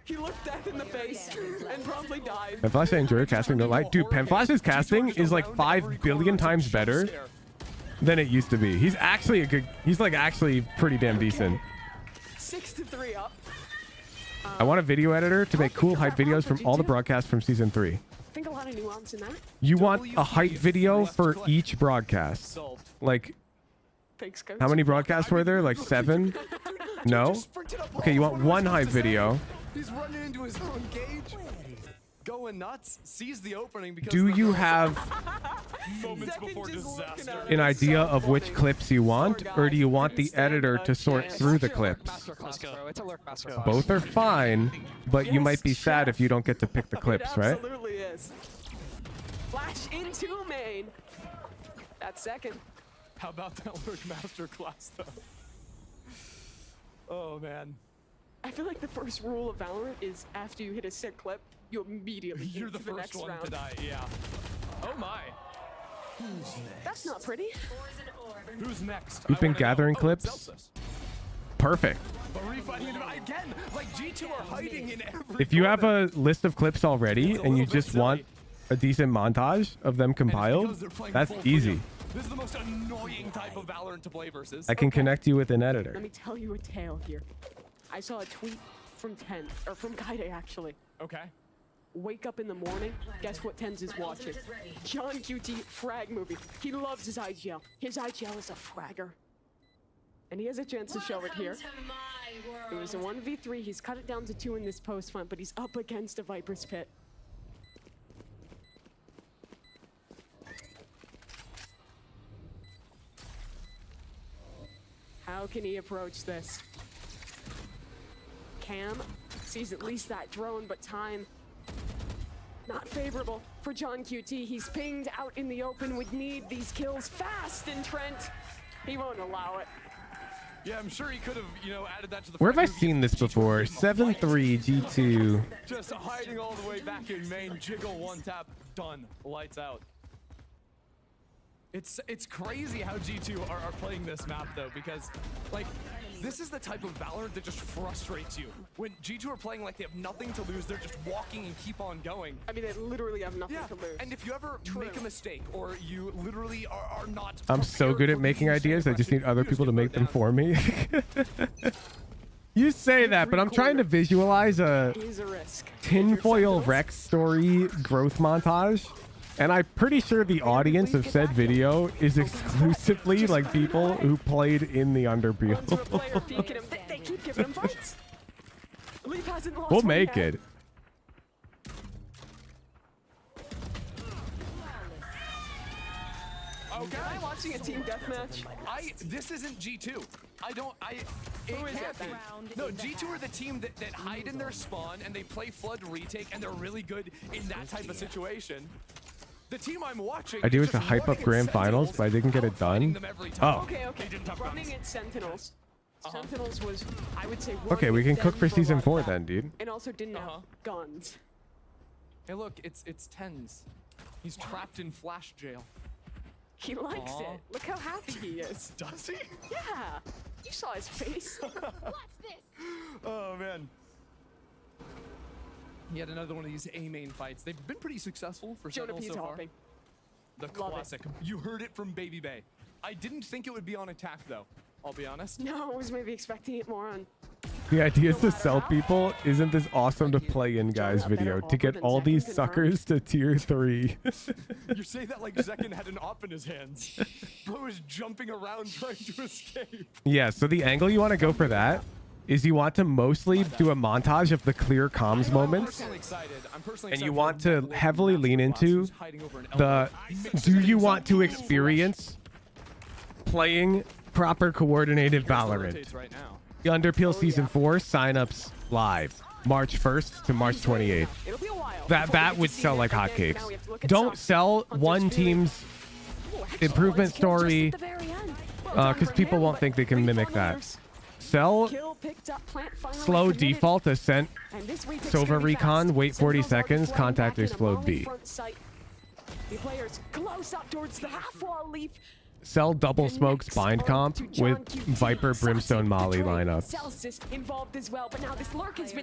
He looked death in the face and promptly died. Penflash, I enjoy your casting, no lie. Dude, Penflash's casting is like 5 billion times better than it used to be. He's actually he's like actually pretty damn decent. 6-3 up. I want a video editor to make cool hype videos from all the broadcasts from season 3. I think a lot of nuance in that. You want a hype video for each broadcast. Like, how many broadcasts were there? Like 7? No? Okay, you want one hype video. He's running into his own cage. Going nuts. Sees the opening because Do you have moments before disaster. an idea of which clips you want, or do you want the editor to sort through the clips? Both are fine, but you might be sad if you don't get to pick the clips, right? Absolutely is. Flash into main. That's second. How about that Lurk Masterclass though? Oh man. I feel like the first rule of Valorant is after you hit a sick clip, you immediately You're the to the first next one round. to die, yeah. Oh my. That's not pretty. Who's next? You've been gathering clips? Perfect. But refighting again, like G2 are hiding in every If you have a list of clips already and you just want a decent montage of them compiled, that's easy. This is the most annoying type of Valorant to play versus. I can connect you with an editor. Let me tell you a tale here. I saw a tweet from from Kaide actually. Okay. Wake up in the morning, guess what Tens is watching? John QT frag movie. He loves his IGL. His IGL is a fragger. And he has a chance to show it here. It was a 1v3. He's cut it down to 2 in this post fight, but he's up against a Viper's Pit. How can he approach this? Cam sees at least that drone, but time not favorable for John QT. He's pinged out in the open. Would need these kills fast, and Trent, he won't allow it. Yeah, I'm sure he could have, you know, added that to the. Where have I seen this before? 7-3 G2. Just hiding all the way back in main. Jiggle, one tap, done. Lights out. It's crazy how G2 are playing this map though, because like this is the type of Valorant that just frustrates you. When G2 are playing like they have nothing to lose, they're just walking and keep on going. I mean, they literally have nothing to lose. And if you ever make a mistake or you literally are not. I'm so good at making ideas. I just need other people to make them for me. You say that, but I'm trying to visualize a tinfoil Rex story growth montage. And I'm pretty sure the audience of said video is exclusively like people who played in the Underpeel. They keep giving him fights. Leaf hasn't lost We'll one make yet. it. Okay. Am I watching a team deathmatch? This isn't G2. Who is it then? No, G2 are the team that hide in their spawn and they play flood retake and they're really good in that type of situation. The team I'm watching. I do is it to just hype up running grand at finals, Sentinels, but I didn't get it done. them every time. Oh. Okay. Running at Sentinels. Sentinels was, I would say, one Okay, we of can them cook for a season lot 4 of that. then, dude. And also didn't have guns. Hey, look, it's tens. He's trapped in flash jail. He likes it. Look how happy he is. Does he? Yeah. You saw his face. Watch this. Oh man. He had another one of these A-main fights. They've been pretty successful for Jonah Sentinels P's so far. hopping. The classic. You heard it from Baby Bay. I didn't think it would be on attack though. I'll be honest. No, I was maybe expecting it more on. The idea is to sell people. Isn't this awesome to play in guys video to get all these suckers to tier 3? You say that like Zekin had an op in his hands. Bro is jumping around trying to escape. Yeah, so the angle you want to go for that is you want to mostly do a montage of the clear comms moments. And you want to heavily lean into the, do you want to experience playing proper coordinated Valorant? The Underpeel Season 4 signups live March 1st to March 28th. That would sell like hotcakes. Don't sell one team's improvement story because people won't think they can mimic that. Sell slow default Ascent Sova recon, wait 40 seconds, contact explode B. The players close up towards the half wall. Leaf. Sell double smokes bind comp with Viper Brimstone Molly lineup.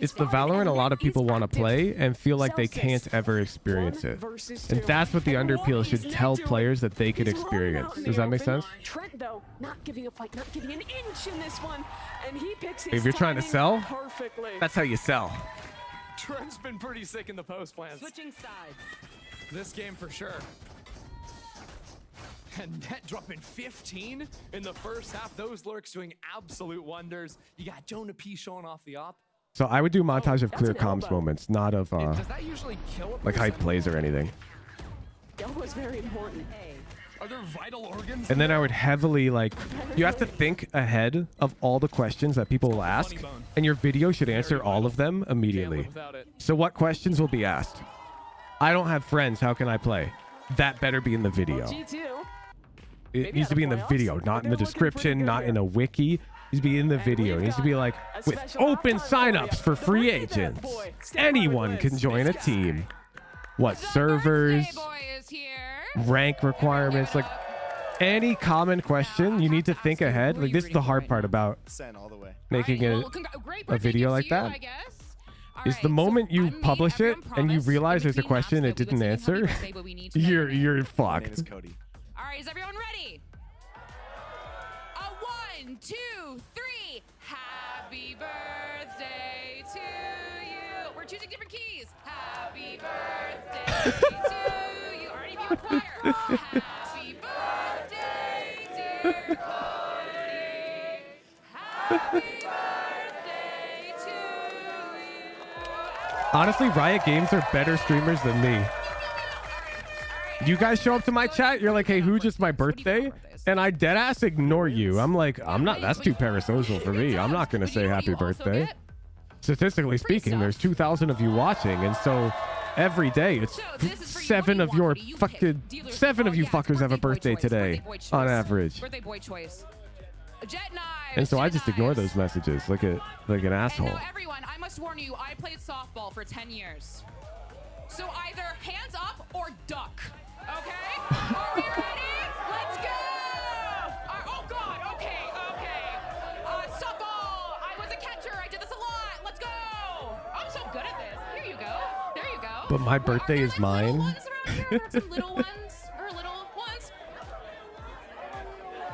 It's the Valorant a lot of people want to play and feel like they can't ever experience it. And that's what the Underpeel should tell players that they could experience. Does that make sense? Trent though, not giving a fight, not giving an inch in this one, and he picks his If you're trying to sell, perfectly. that's how you sell. Trent's been pretty sick in the post plans. Switching sides. This game for sure. And net dropping 15 in the first half. Those lurks doing absolute wonders. You got Jonah P showing off the op. So I would do a montage of clear comms moments, not of Does that usually kill like hype plays or anything. Elbow is very important. Are there vital organs? And then I would heavily like, you have to think ahead of all the questions that people will ask, and your video should answer all of them immediately. So what questions will be asked? I don't have friends, how can I play? That better be in the video. It needs to be in the video, not in the description, not in a wiki. It needs to be in the video. It needs to be like, with open signups for free agents. Anyone can join a team. What, servers, rank requirements, like any common question, you need to think ahead. Like this is the hard part about making a video like that. Is the moment you publish it and you realize there's a question it didn't answer, you're fucked. All right, is everyone ready? 1, 2, 3. Happy birthday to you. We're choosing different keys. Happy birthday to you. Already be with choir. Happy birthday, dear Cody. Happy birthday to you. Honestly, Riot Games are better streamers than me. You guys show up to my chat, you're like, hey, who just my birthday? and I deadass ignore you. I'm like, I'm not. That's too parasocial for me. I'm not gonna say happy birthday. Statistically speaking, there's 2,000 of you watching, and so every day it's 7 of you fuckers have a birthday today on average. Birthday boy choice. Jet knives. And so I just ignore those messages like an asshole. And now everyone, I must warn you, I played softball for 10 years. So either hands up or duck. Okay? Are we ready? Let's go! Oh God, okay. Softball, I was a catcher, I did this a lot. Let's go! I'm so good at this. Here you go. There you go. But my birthday is mine. Some little ones or little ones.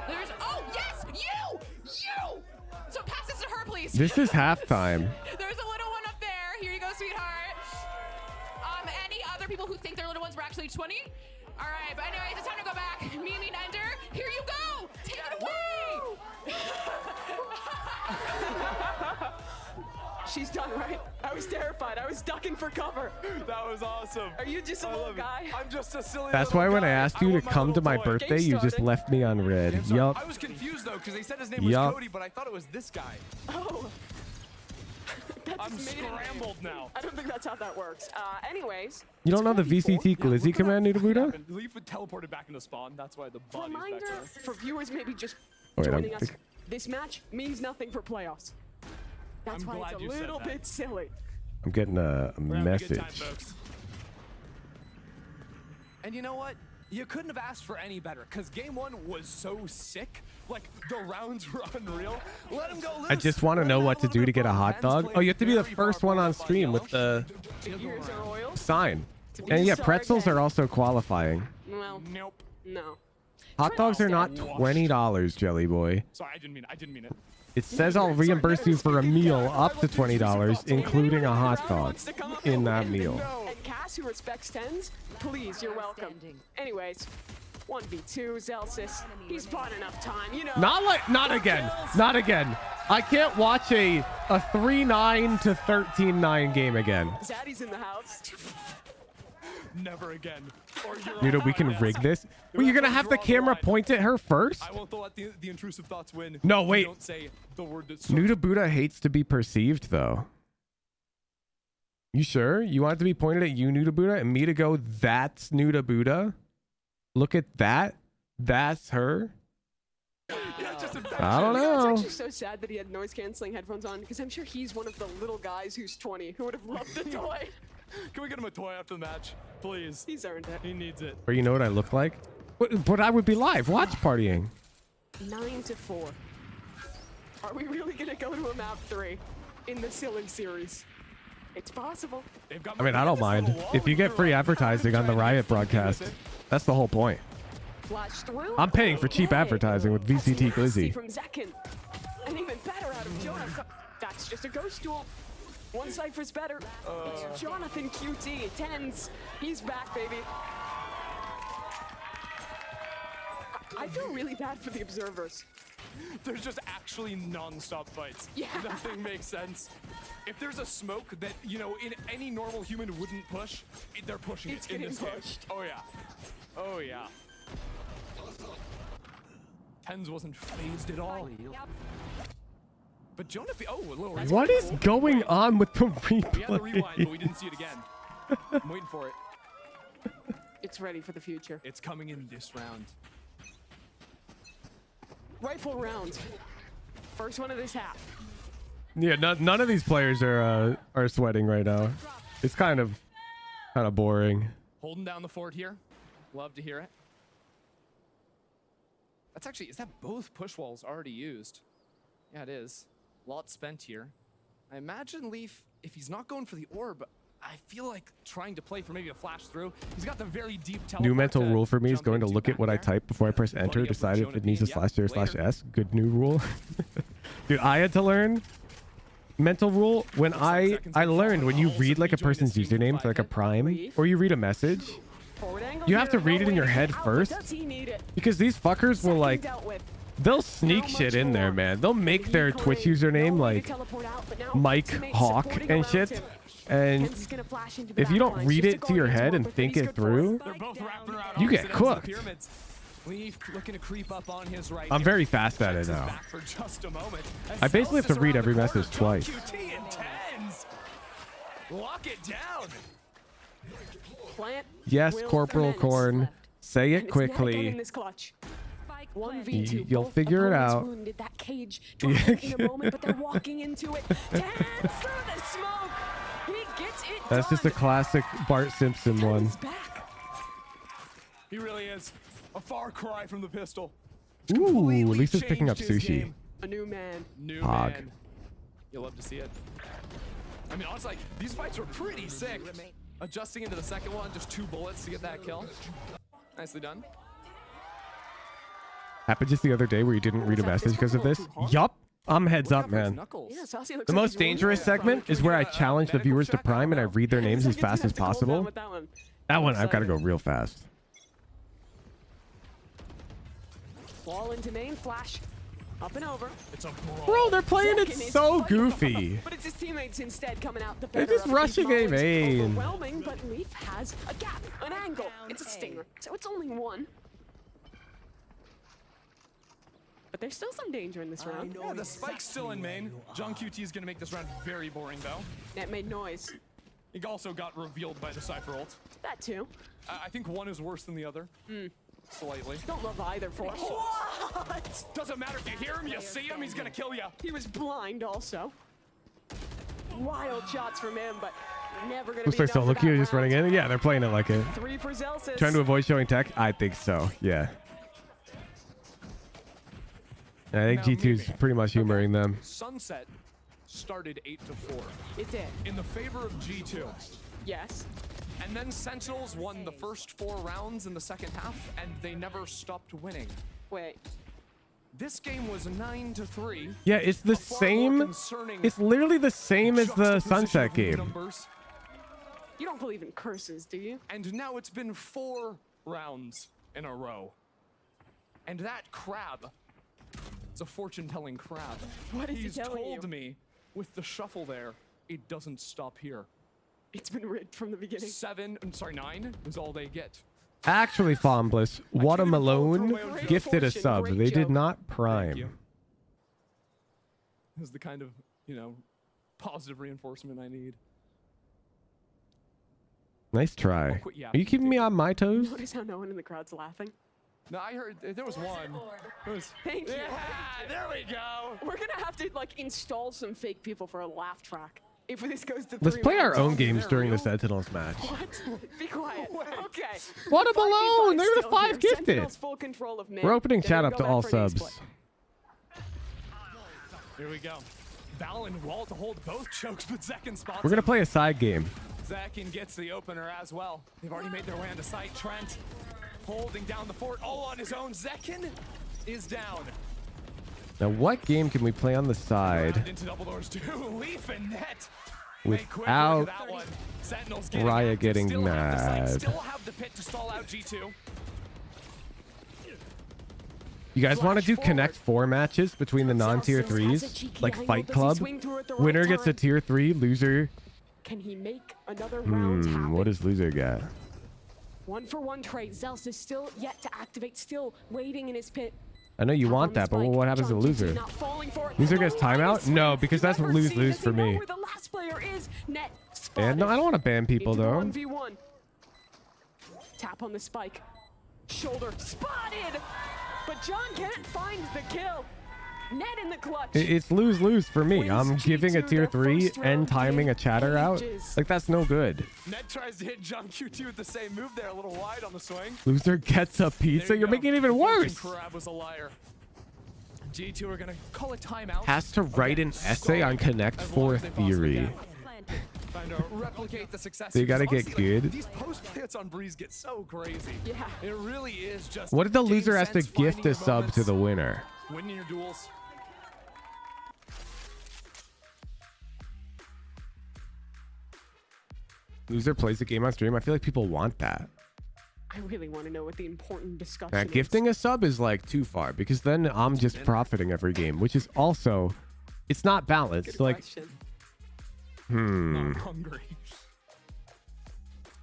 There's, oh yes, you! So pass this to her, please. This is halftime. There's a little one up there. Here you go, sweetheart. Any other people who think their little ones were actually 20? All right, but anyways, it's time to go back. Mimi Ender, here you go. Take it away. She's done, right? I was terrified. I was ducking for cover. That was awesome. Are you just a little guy? I'm just a silly That's little why when guy. I asked you to come to my birthday, you just left me on red. Yup. I was confused though because they said his name was Cody, but I thought it was this guy. Oh. I'm scrambled now. I don't think that's how that works. Anyways. You don't know the VCT Glizzy command, Nuda Buddha? Leaf would teleport back into spawn. That's why the body's back Reminder there. for viewers maybe just Oh, wait, joining us. This match means nothing for playoffs. That's why it's a little bit silly. I'm getting a message. And you know what? You couldn't have asked for any better because game 1 was so sick. Like, the rounds were unreal. Let him go loose. I just want to know what to do to get a hot dog. Oh, you have to be the first one on stream with the sign. And yeah, pretzels are also qualifying. Well, nope. No. Hot dogs are not $20, Jelly Boy. Sorry, I didn't mean it. It says I'll reimburse you for a meal up to $20, including a hot dog in that meal. And Cass, who respects tens, please, you're welcome. Anyways, 1v2, Zelsis. He's bought enough time, you know. Not again. Not again. I can't watch a 3-9 to 13-9 game again. Zaddy's in the house. Never again. Nuda, we can rig this. Well, you're gonna have the camera point at her first? I won't let the intrusive thoughts win. No, wait. Don't say the word that's Nuda Buddha hates to be perceived, though. You sure? You want it to be pointed at you, Nuda Buddha, and me to go, that's Nuda Buddha? Look at that. That's her. I don't know. It's actually so sad that he had noise-canceling headphones on because I'm sure he's one of the little guys who's 20 who would have loved the toy. Can we get him a toy after the match, please? He's earned it. He needs it. Or you know what I look like? But I would be live watch partying. 9-4. Are we really gonna go to a map 3 in the silly series? It's possible. I mean, I don't mind. If you get free advertising on the Riot broadcast, that's the whole point. Flash through. I'm paying for cheap advertising with VCT Glizzy. From Zekin. And even better out of Jonah. That's just a ghost duel. One Cypher's better. It's Jonathan QT. Tens. He's back, baby. I feel really bad for the observers. There's just actually non-stop fights. Yeah. Nothing makes sense. If there's a smoke that, you know, in any normal human wouldn't push, they're pushing it in this game. Oh, yeah. Oh, yeah. Tens wasn't phased at all. But Jonah, oh, a little rewind. What is going on with the replay? We had the rewind, but we didn't see it again. I'm waiting for it. It's ready for the future. It's coming in this round. Rifle round. First one of this half. Yeah, none of these players are sweating right now. It's kind of boring. Holding down the fort here. Love to hear it. That's actually, is that both push walls already used? Yeah, it is. Lot spent here. I imagine Leaf, if he's not going for the orb, I feel like trying to play for maybe a flash through. He's got the very deep teleport. New mental rule for me is going to look at what I type before I press enter, decide if it needs a /0/s. Good new rule. Dude, I had to learn mental rule when I learned when you read like a person's username for like a prime or you read a message, you have to read it in your head first because these fuckers will like, they'll sneak shit in there, man. They'll make their Twitch username like Mike Hawk and shit. And if you don't read it to your head and think it through, you get cooked. Leaf looking to creep up on his right. I'm very fast at it now. Back for just a moment. I basically have to read every message twice. QT and tens. Lock it down. Plant Yes, will Corporal commence. Corn. Say And it it's Ned getting quickly. this clutch. 1v2. You'll Both figure it opponents out. wounded. That cage dropped in a moment, but they're walking into it. Dance through the smoke. He gets it That's done. just a classic Bart Simpson one. He really is a far cry from the pistol. Ooh, at least it's picking up Changed his sushi. game. A new man. New Hog. man. You'll love to see it. I mean, honestly, these fights were pretty sick. Adjusting into the second one, just 2 bullets to get that kill. Nicely done. Happened just the other day where you didn't read a message because of this. Yup. I'm heads up, man. Yeah, Saucy looks The like most he's really dangerous good. segment is where I challenge the viewers to prime and I read their names as fast as possible. That one, I've got to go real fast. Ball into main, flash. Up and over. It's a Bro, they're playing it Zekin is so fighting, goofy. But it's his teammates instead coming out the They're better just of it. rushing a Mullins main. Overwhelming, but Leaf has a gap, an angle. It's a stinger, so it's only one. But there's still some danger in this round. Yeah, the spike's still in main. John QT is going to make this round very boring, though. That made noise. It also got revealed by the Cypher ult. That too. I think one is worse than the other. Slightly. Don't love either for us. What? Doesn't matter if you hear him, you see him, he's going to kill you. He was blind also. Wild shots from him, but never going to Looks be like enough so. for Look that here, just round. running in. Yeah, they're playing it like it. 3 for Zelsis. Trying to avoid showing tech? I think so. Yeah. I think Now G2's pretty much humoring them. Sunset started 8-4. It did. In the favor of G2. Yes. And then Sentinels won the first 4 rounds in the second half, and they never stopped winning. Wait. This game was 9-3. Yeah, it's the same. It's literally the same as the Sunset game. Numbers. You don't believe in curses, do you? And now it's been 4 rounds in a row. And that crab is a fortune-telling crab. What is he He's telling told you? me with the shuffle there, it doesn't stop here. It's been rigged from the beginning. 9 is all they get. Actually, Fombliss, Wada Malone gifted a sub. They did not prime. This is the kind of, positive reinforcement I need. Nice try. quit Are you keeping me on my toes? Notice how no one in the crowd's laughing? No, I heard there was one. Thank you. Yeah, there we go. We're gonna have to install some fake people for a laugh track if this goes to 3 Let's play our rounds. own games during the Sentinels match. What? Be quiet. Okay. Wada Malone! They're the Still 5 here. gifted. Sentinels full control of mid. We're opening Then chat we up go to back all for an A subs. split. Here we go. Val and Wall to hold both chokes, but Zekin spots We're gonna him. play a side game. Zekin gets the opener as well. They've already made their way onto site. Trent holding down the fort all on his own. Zekin is down. Now, what game can we play on the side Into double doors too. Leaf and net. without That one. Sentinels Raya getting still have the site, mad? still have the pit to stall out G2. You guys want to do Connect 4 matches between the non-tier 3s? Like Fight Club? Winner gets a tier 3, loser... Can he make another round happen? What does loser get? 1-for-1 trade. Zels is still yet to activate, still waiting in his pit. I know you want that, but what happens to loser? Not falling for it. Loser gets timeout? No, because that's lose-lose for me. Where the last player is. Net And no, I don't want to ban people into the though. 1v1. Tap on the spike. Shoulder spotted. But John can't find the kill. Net in the clutch. It's lose-lose for me. I'm giving a tier 3 first and round timing a in chatter out. ages. Like, that's no good. Ned tries to hit John QT with the same move there, a little wide on the swing. Loser gets a pizza? There you You're go. making it even worse. Crab was a liar. G2 are gonna call a timeout. Has to write an essay on Connect 4 theory. Trying to replicate the success. So you gotta because get honestly, good. These post plants on Breeze get so crazy. Yeah. It really is just. What if the game loser has to sense, gift finding a your sub to moments, the winner? winning your duels. Loser plays the game on stream. I feel like people want that. I really want to know what the important discussion Now, is. gifting a sub is like too far because then I'm just profiting every game, which is also, it's not balanced. Good Like, question. I'm hungry.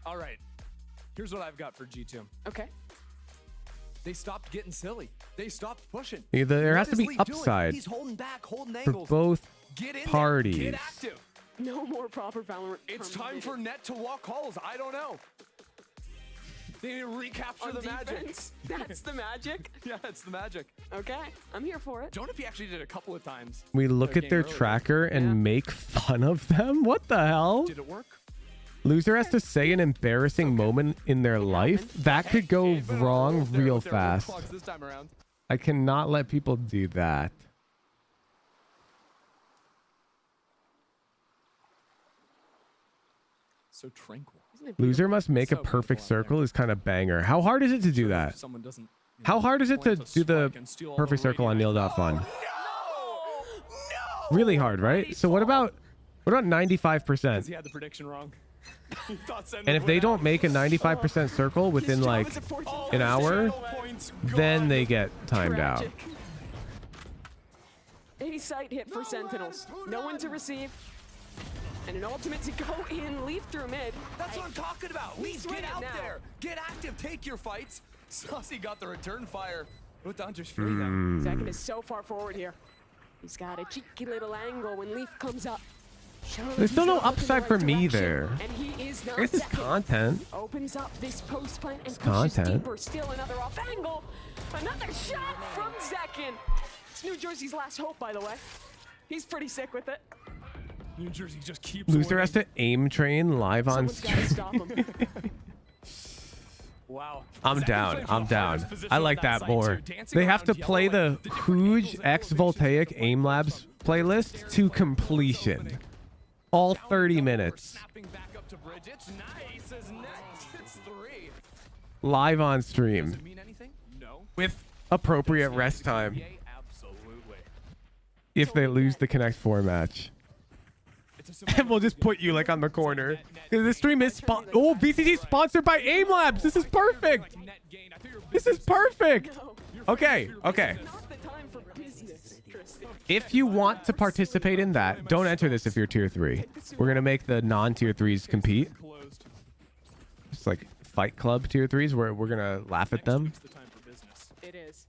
All right. Here's what I've got for G2. Okay. They stopped getting silly. They stopped pushing. There has What to is be Leaf doing? upside He's holding back, holding for angles. both Get in there. parties. Get active. No more proper Valorant. It's time for Net to walk halls. I don't know. They need to recapture the magic. That's the magic. Yeah, it's the magic. Okay, I'm here for it. Jonah P actually did a couple of times. We look at their tracker and make fun of them? What the hell? Did it work? Loser has to say an embarrassing moment in their life. That could go wrong real fast. This time around. I cannot let people do that. So tranquil. Loser must make a perfect circle is kind of banger. How hard is it to do that? Someone doesn't. How hard is it to do the perfect circle on Neil.fun? Really hard, right? So what about 95%? He had the prediction wrong. And if they don't make a 95% circle within like an hour, then they get timed out. A site hit for Sentinels. No one to receive. And an ultimate to go in. Leaf through mid. That's what I'm talking about. Leaf, get out there. Get active. Take your fights. Saucy got the return fire with the Hunter's free though. Second is so far forward here. He's got a cheeky little angle when Leaf comes up. There's still no upside for me there. And he is not I guess it's second. content. Opens up this post plant and pushes content. deeper. Still another off angle. Another shot from Zekin. It's New Jersey's last hope, by the way. He's pretty sick with it. New Jersey just keeps Loser has to aim train live on Someone's gotta stream. stop him. Wow. I'm down. I'm down. I like that more. They have to play the Huge X Voltaic Aim Labs playlist to completion. All 30 minutes. Snapping back up to bridge. It's nice as Net gets 3. Live on stream. Does it mean anything? No. With appropriate rest time. Absolutely. If they lose the Connect 4 match. And we'll just put you like on the corner. The stream is oh, BCG sponsored by Aim Labs. This is perfect. This is perfect. Okay, okay. If you want to participate in that, don't enter this if you're tier 3. We're gonna make the non-tier 3s compete. It's like Fight Club tier 3s where we're gonna laugh at them. It is.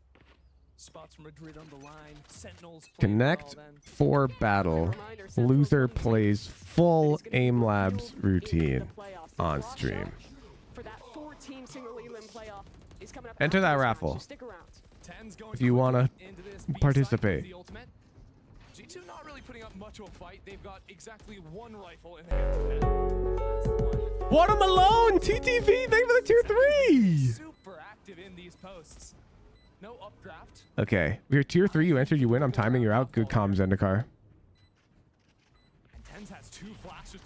Spots from Madrid on the line. Sentinels Connect for battle. Loser plays full Aim Labs routine on stream. For that 4-team single elim playoff is coming up. Enter that raffle if you want to participate. G2 not really putting up much of a fight. They've got exactly one rifle in hand. Watermelon TTV, thank you for the tier 3. Super active in these posts. No updraft. Okay, if you're tier 3, you enter, you win. I'm timing you out. Good comms, Zendikar.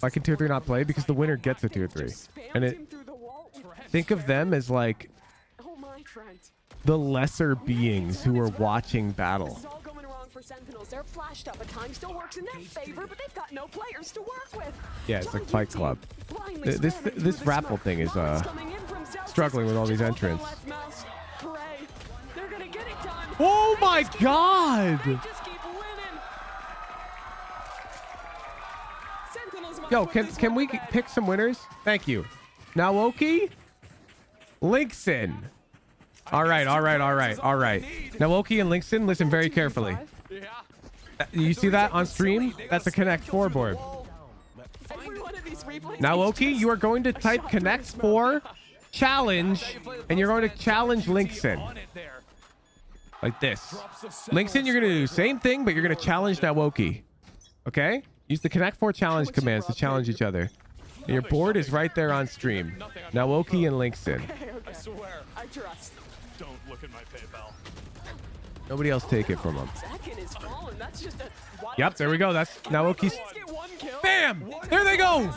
Why can tier 3 not play? Because the winner gets a tier 3. And think of them as like the lesser beings who are watching battle. This is all going wrong for Sentinels. They're flashed up. A time still works in their favor, but they've got no players to work with. Yeah, it's like Fight Club. This raffle thing is struggling with all these entrants. They're gonna get it done. Oh my god! Yo, can we pick some winners? Thank you. Naoki, Linkson. All right. Naoki and Linkson, listen very carefully. You see that on stream? That's a Connect 4 board. Naoki, you are going to type Connect 4 challenge, and you're going to challenge Linkson. Like this. Linkson, you're going to do the same thing, but you're going to challenge Naoki. Okay? Use the Connect 4 challenge commands to challenge each other. And your board is right there on stream. Naoki and Linkson. I swear. I trust. Don't look at my PayPal. Nobody else take it from him. Second is fallen. That's just a Yep, there we go. That's Naoki's. Bam! There they go!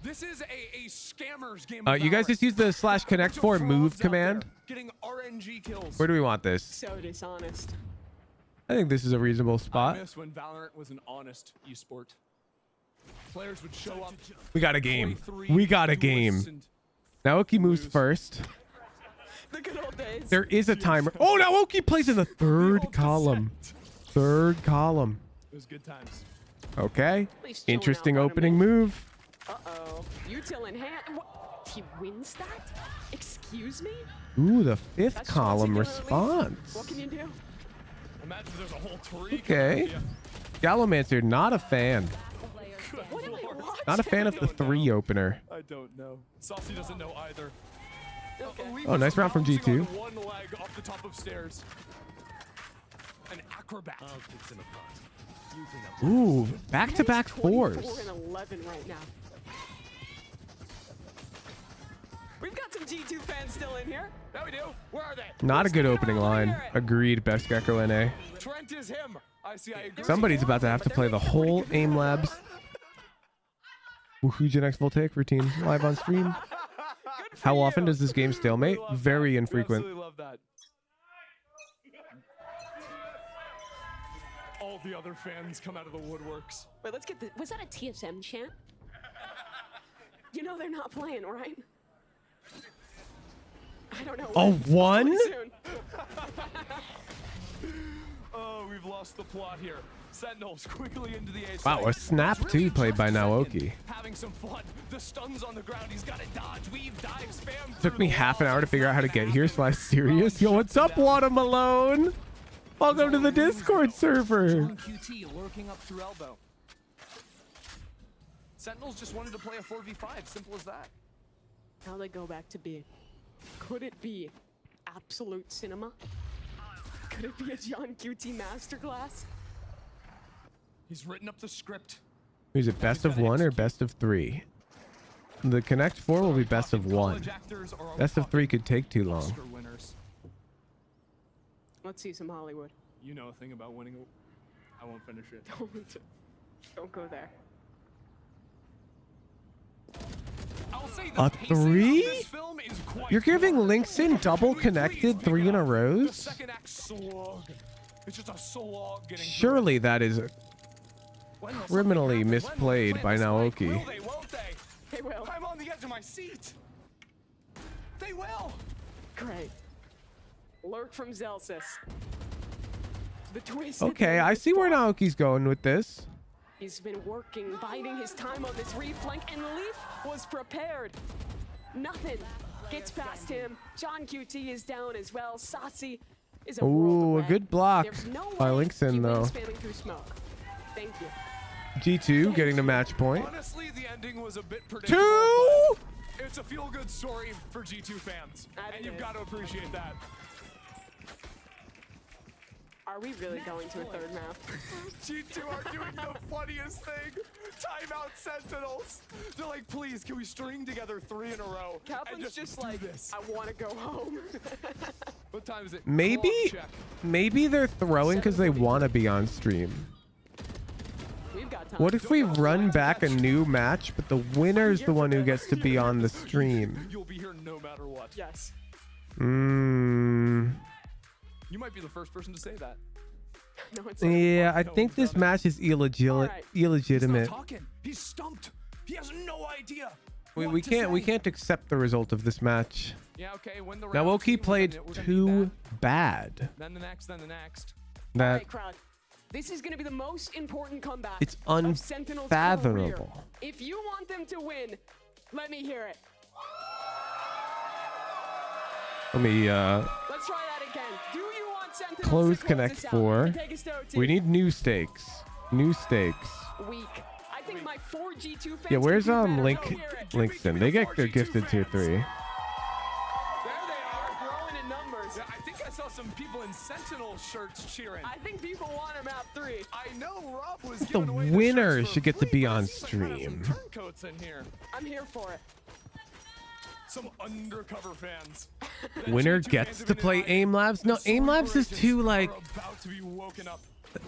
This is a scammers game. You guys just use the /connect4 move command. Getting RNG kills. Where do we want this? So dishonest. I think this is a reasonable spot. I miss when Valorant was an honest esport. Players would show up. We got a game. We got a game. Naoki moves first. The good old days. There is a timer. Oh, Naoki plays in the third column. Third column. It was good times. Okay. Interesting opening move. Uh-oh. Util in hand. He wins that? Excuse me? Ooh, the fifth That's column Chauncey gonna response. What can you do? Imagine there's a whole tree. Okay. Gallomancer, not a fan. What am I watching? Not a fan of the 3 opener. I don't know. Saucy doesn't know either. Oh, nice round from G2. One leg off the top of stairs. An acrobat. Ooh, back-to-back 4s. 24 and 11 right now. We've got some G2 fans still in here. Yeah, we do. Where are they? Not a good opening line. Agreed, best Gecko NA. Trent is him. I agree. Somebody's about to have to play the whole AIM Labs Woohoo Gen X Voltaic routine live on stream. How often does this game stalemate? Very infrequent. We absolutely love that. All the other fans come out of the woodworks. Wait, let's get the. Was that a TSM chant? You know they're not playing, right? I don't know. Oh, one? Oh, we've lost the plot here. Sentinels quickly into the A. Wow, a snap too played by Naoki. Having some fun. The stun's on the ground. He's got to dodge, weave, dive, spam. Took me half an hour to figure out how to get here, so I was serious. Yo, what's up, Watermelon? Welcome to the Discord server. John QT lurking up through elbow. Sentinels just wanted to play a 4v5. Simple as that. Now they go back to B. Could it be absolute cinema? Could it be a John QT masterclass? He's written up the script. Is it best of 1 or best of 3? The Connect 4 will be best of 1. Best of 3 could take too long. Let's see some Hollywood. You know a thing about winning. I won't finish it. Don't go there. A 3? You're giving Linkson double connected 3 in a row? Second act slog. It's just a slog getting. Surely that is criminally misplayed by Naoki. Will they? Won't they? They will. I'm on the edge of my seat. They will. Great. Lurk from Zelsis. The twist. Okay, I see where Naoki's going with this. He's been working, biding his time on this reflank, and Leaf was prepared. Nothing gets past him. John QT is down as well. Saucy is a world Ooh, away. a good block There's no by way Linkson, he though. wins spamming through smoke. Thank you. G2 getting the match point. Honestly, the ending was a bit predictable. 2? It's a feel-good story for G2 fans, and you've got to appreciate that. Are we really going to a third map? G2 are doing the funniest thing. Timeout Sentinels. They're like, please, can we string together 3 in a row? Kaplan's just like, this. I want to go home. What time is it? Maybe they're throwing because they want to be on stream. We've got time. What if we run back a new match, but the winner's the one who gets to be on the stream? You'll be here no matter what. Yes. You might be the first person to say that. No, it's Yeah, I think this match is illegitimate. He's not talking. He's stumped. He has no idea. We can't accept the result of this match. Yeah, okay. When the round Naoki two, played too bad. Then the next, then the next. That All right, crowd. This is going to be the most important comeback. it's of Sentinel's unfathomable. career. If you want them to win, let me hear it. Let me Let's try that again. Do you want Sentinels close to Connect this out 4. and take us to OT? We need new stakes. New stakes. Weak. I think my 4G2 fans Yeah, where's can do better. Link Go hear it. Linkson? They get their gifted tier 3. There they are, growing in numbers. Yeah, I think I saw some people in Sentinel shirts cheering. I think people want him at 3. I know Rob was The giving away winner shirts for should get to free, be but on it seems like we have stream. some turncoats in here. I'm here for it. Some undercover fans. Winner gets to play AIM Labs? No, AIM Labs is too like About to be woken up.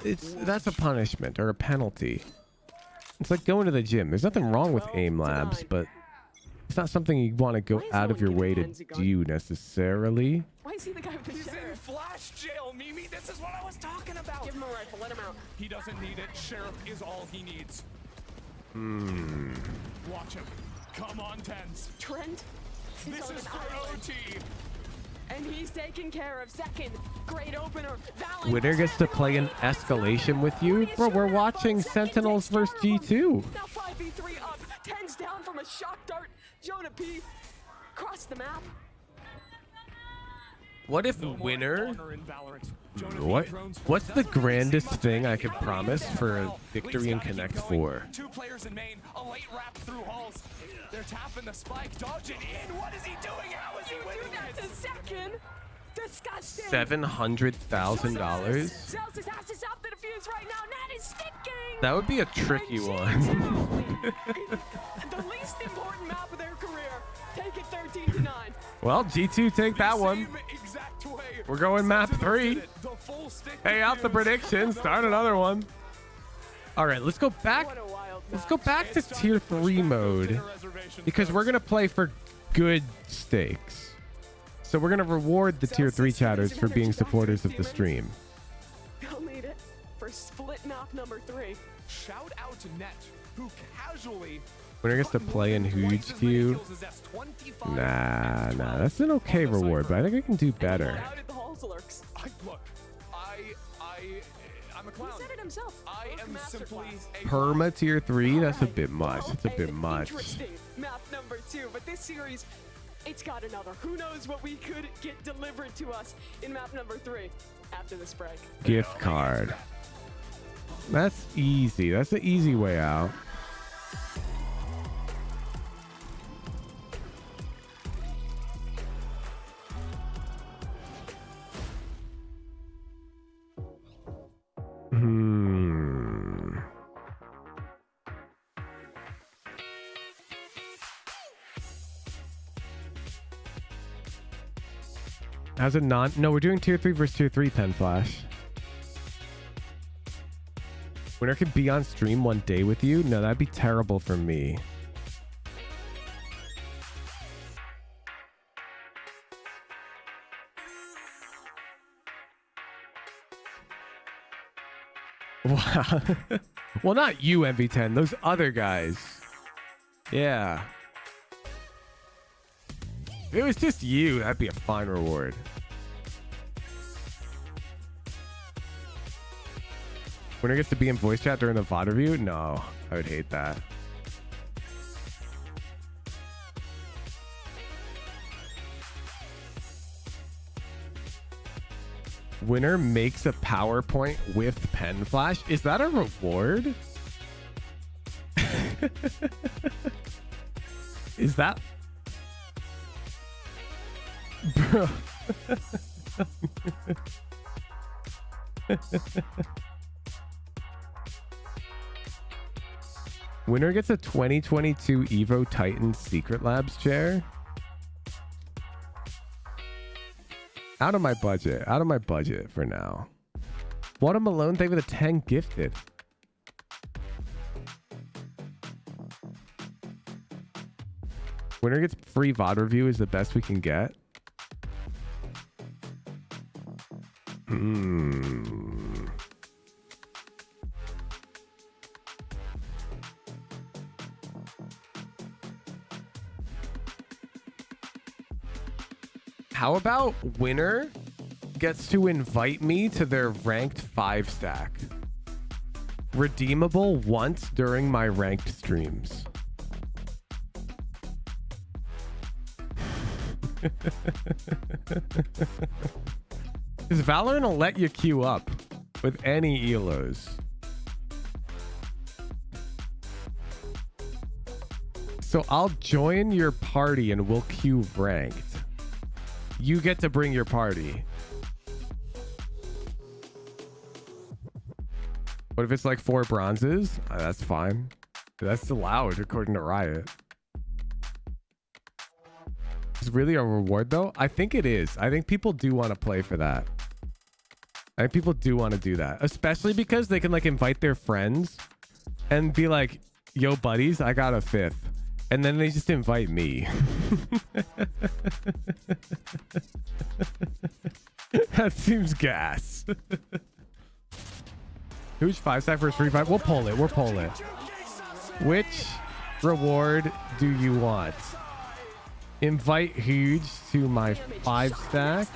that's a punishment or a penalty. It's like going to the gym. There's nothing wrong with AIM Labs, but it's not something you want to go out of your way to do necessarily. Why is he the guy with the He's in sheriff? flash jail, Mimi. This is what I was talking about. Give him a rifle. Let him out. He doesn't need it. Sheriff is all he needs. Watch him. Come on, Tens. Trent. This is for OT. And he's taking care of second. Great opener. Valen Winner gets to play an escalation with you? Bro, we're watching Sentinels versus G2. Now 5v3 up. 10's down from a shock dart. Jonah P across the map. What if winner? What's the grandest thing I could promise for a victory in Connect 4? 2 players in main, a late wrap through halls. They're tapping the spike, dodging in. What is he doing? How is he winning That's a second. Disgusting. $700,000. Zells has to stop the defuse right now. Nat is sticking. That would be a tricky one. The least important map of their career. Take it 13-9. Well, G2 take that one. We're going map 3. Pay out the prediction. Start another one. All right, let's go back. Let's go back to tier 3 mode because we're gonna play for good stakes. So we're gonna reward the tier 3 chatters for being supporters of the stream. They'll need it for split map number 3. Shout out to Net, who casually. Winner gets to play in Huge queue. Nah, that's an okay reward, but I think I can do better. I'm a clown. He said it himself. I am simply Perma tier 3? That's a bit much. It's a bit much. Interesting map number 2, but this series, it's got another. Who knows what we could get delivered to us in map number 3 after this break. Gift card. That's easy. That's the easy way out. As a non... No, we're doing tier 3 versus tier 3 pen flash. Winner could be on stream one day with you? No, that'd be terrible for me. Wow. Well, not you, MV10. Those other guys. Yeah. If it was just you, that'd be a fine reward. Winner gets to be in voice chat during the VOD review? No, I would hate that. Winner makes a PowerPoint with pen flash. Is that a reward? Is that... Bro. Winner gets a 2022 Evo Titan Secret Labs chair. Out of my budget. Out of my budget for now. What a Malone thing with a 10 gifted. Winner gets free VOD review is the best we can get. How about winner gets to invite me to their ranked 5 stack? Redeemable once during my ranked streams. Because Valorant will let you queue up with any elos. So I'll join your party and we'll queue ranked. You get to bring your party. What if it's like 4 bronzes? That's fine. That's allowed according to Riot. Is it really a reward though? I think it is. I think people do want to play for that. I think people do want to do that, especially because they can like invite their friends and be like, yo buddies, I got a 5th. And then they just invite me. That seems gas. Huge 5-stack versus 3-5. We'll pull it. We'll pull it. Which reward do you want? Invite Huge to my 5-stack.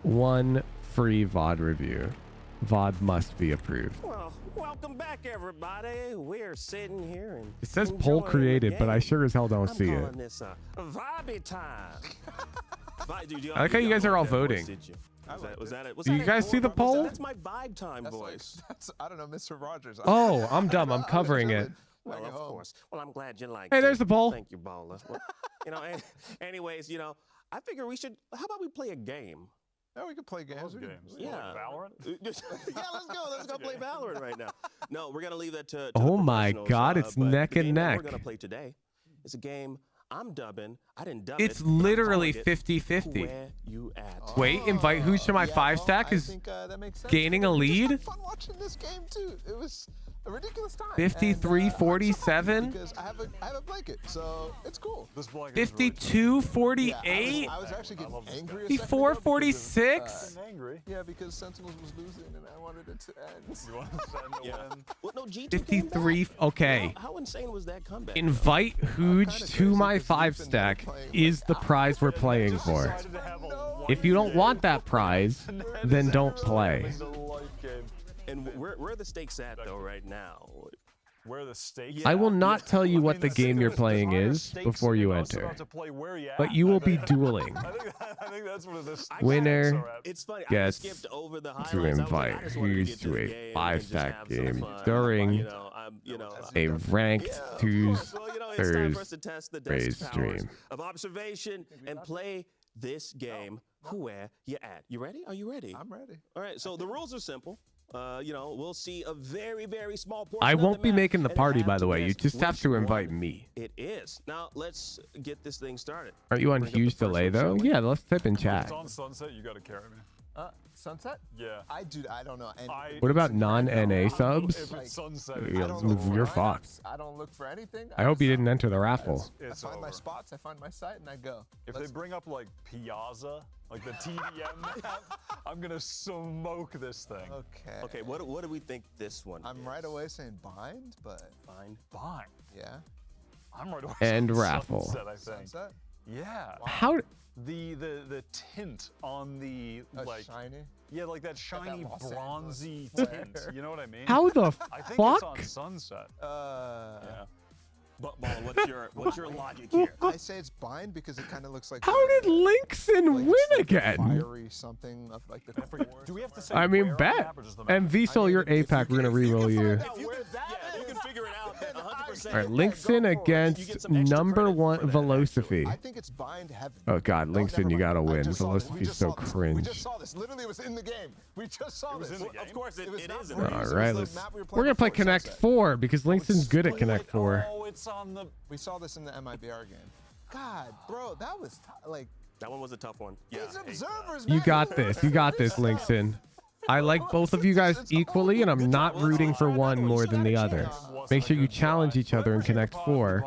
1 free VOD review. VOD must be approved. Well, welcome back, everybody. We're sitting here and It says poll created, but I sure as hell don't see it. calling this vibey time. I like how you guys are all voting. Was that it? Do you guys see the poll? That's my vibe time voice. That's I don't know, Mr. Rogers. Oh, I'm dumb. I'm covering it. Well, of course. Well, I'm glad you like Hey, it. there's the poll. Thank you, Baller. Well, anyways, I figure we should. How about we play a game? Yeah, we could play games. Yeah. Valorant? Yeah, let's go. Let's go play Valorant right now. No, we're gonna leave that to Oh the my professionals, God, it's but neck the and game that neck. We're gonna play today. It's a game I'm dubbing. I didn't dub It's it. but I'm literally calling it 50-50. Where you at? Wait, invite who's to my 5-stack is that makes sense. gaining a lead? Fun watching this game too. It was a ridiculous time. 53-47? Because I have a blanket, so it's cool. 52-48? I was actually getting angry. 54-46? Angry. Yeah, because Sentinels was losing and I wanted it to end. You want to send the win? Well, no, G2 53. Okay. How insane was that comeback? Invite Hooj to my 5-stack is the prize we're playing for. If you don't want that prize, then don't play. And where are the stakes at though right now? Where are the stakes? I will not tell you what the game you're playing is before you enter, but you will be dueling. I think that's what it is. Winner It's funny. gets I skipped over the to highlights. I was like, invite I just wanted to Hooj get to this a game and just 5-stack have some game fun. during a ranked Well, Tuesday it's time for us to test the desk powers stream. of observation and play this game. Where you at? You ready? Are you ready? I'm ready. All right. So the rules are simple. We'll see a very, very small portion. I of won't the be map making the and party, have by the to way. You guess just have which to one invite me. It is. Now let's get this thing started. Aren't you on huge delay though? Yeah, let's type in If chat. it's on Sunset, you got to carry me. Sunset? Yeah. I don't know. And What about non-NA subs? If it's Sunset, You're fucked. I don't look for anything. I hope you didn't enter the raffle. I find my spots, I find my site, and I go. If they bring up like Piazza, like the TDM map, I'm gonna smoke this thing. Okay. Okay. What do we think this one? I'm right away saying bind, but Bind. yeah. I'm right away. And saying raffle. Sunset, I think. Sunset? Yeah. How? The tint on the like shiny. Yeah, like that shiny Los bronzy Angeles tint. flare. You know what I mean? How the I think fuck? it's on Sunset. Yeah. But Ball, what's your logic here? I say it's bind because it kind of looks like. How did Linkson like win it's like a again? Fiery something of like the. Do we have to say I mean, where on bet. the map or just the map? And VSOL, you're APAC. We're gonna reroll you. If you can figure it out 100%. All right, Linkson against number one Velocity. I think it's bind heaven. Oh God, Linkson, you gotta win. Velocity's so We cringe. just saw this. Literally, it was in the game. We just saw this. Of course, it is. not in Breeze, there. All it right, was the let's. map we were We're playing gonna play before Connect Sunset. 4 because Linkson's good at Connect 4. Oh, it's on the. We saw this in the MIBR game. God, bro, that was like. That one was a tough one. Yeah. These observers, You man, got who this. are You got this, free Linkson. I like both of you guys equally, and I'm not rooting for one more than the other. Make sure you challenge each other in Connect 4.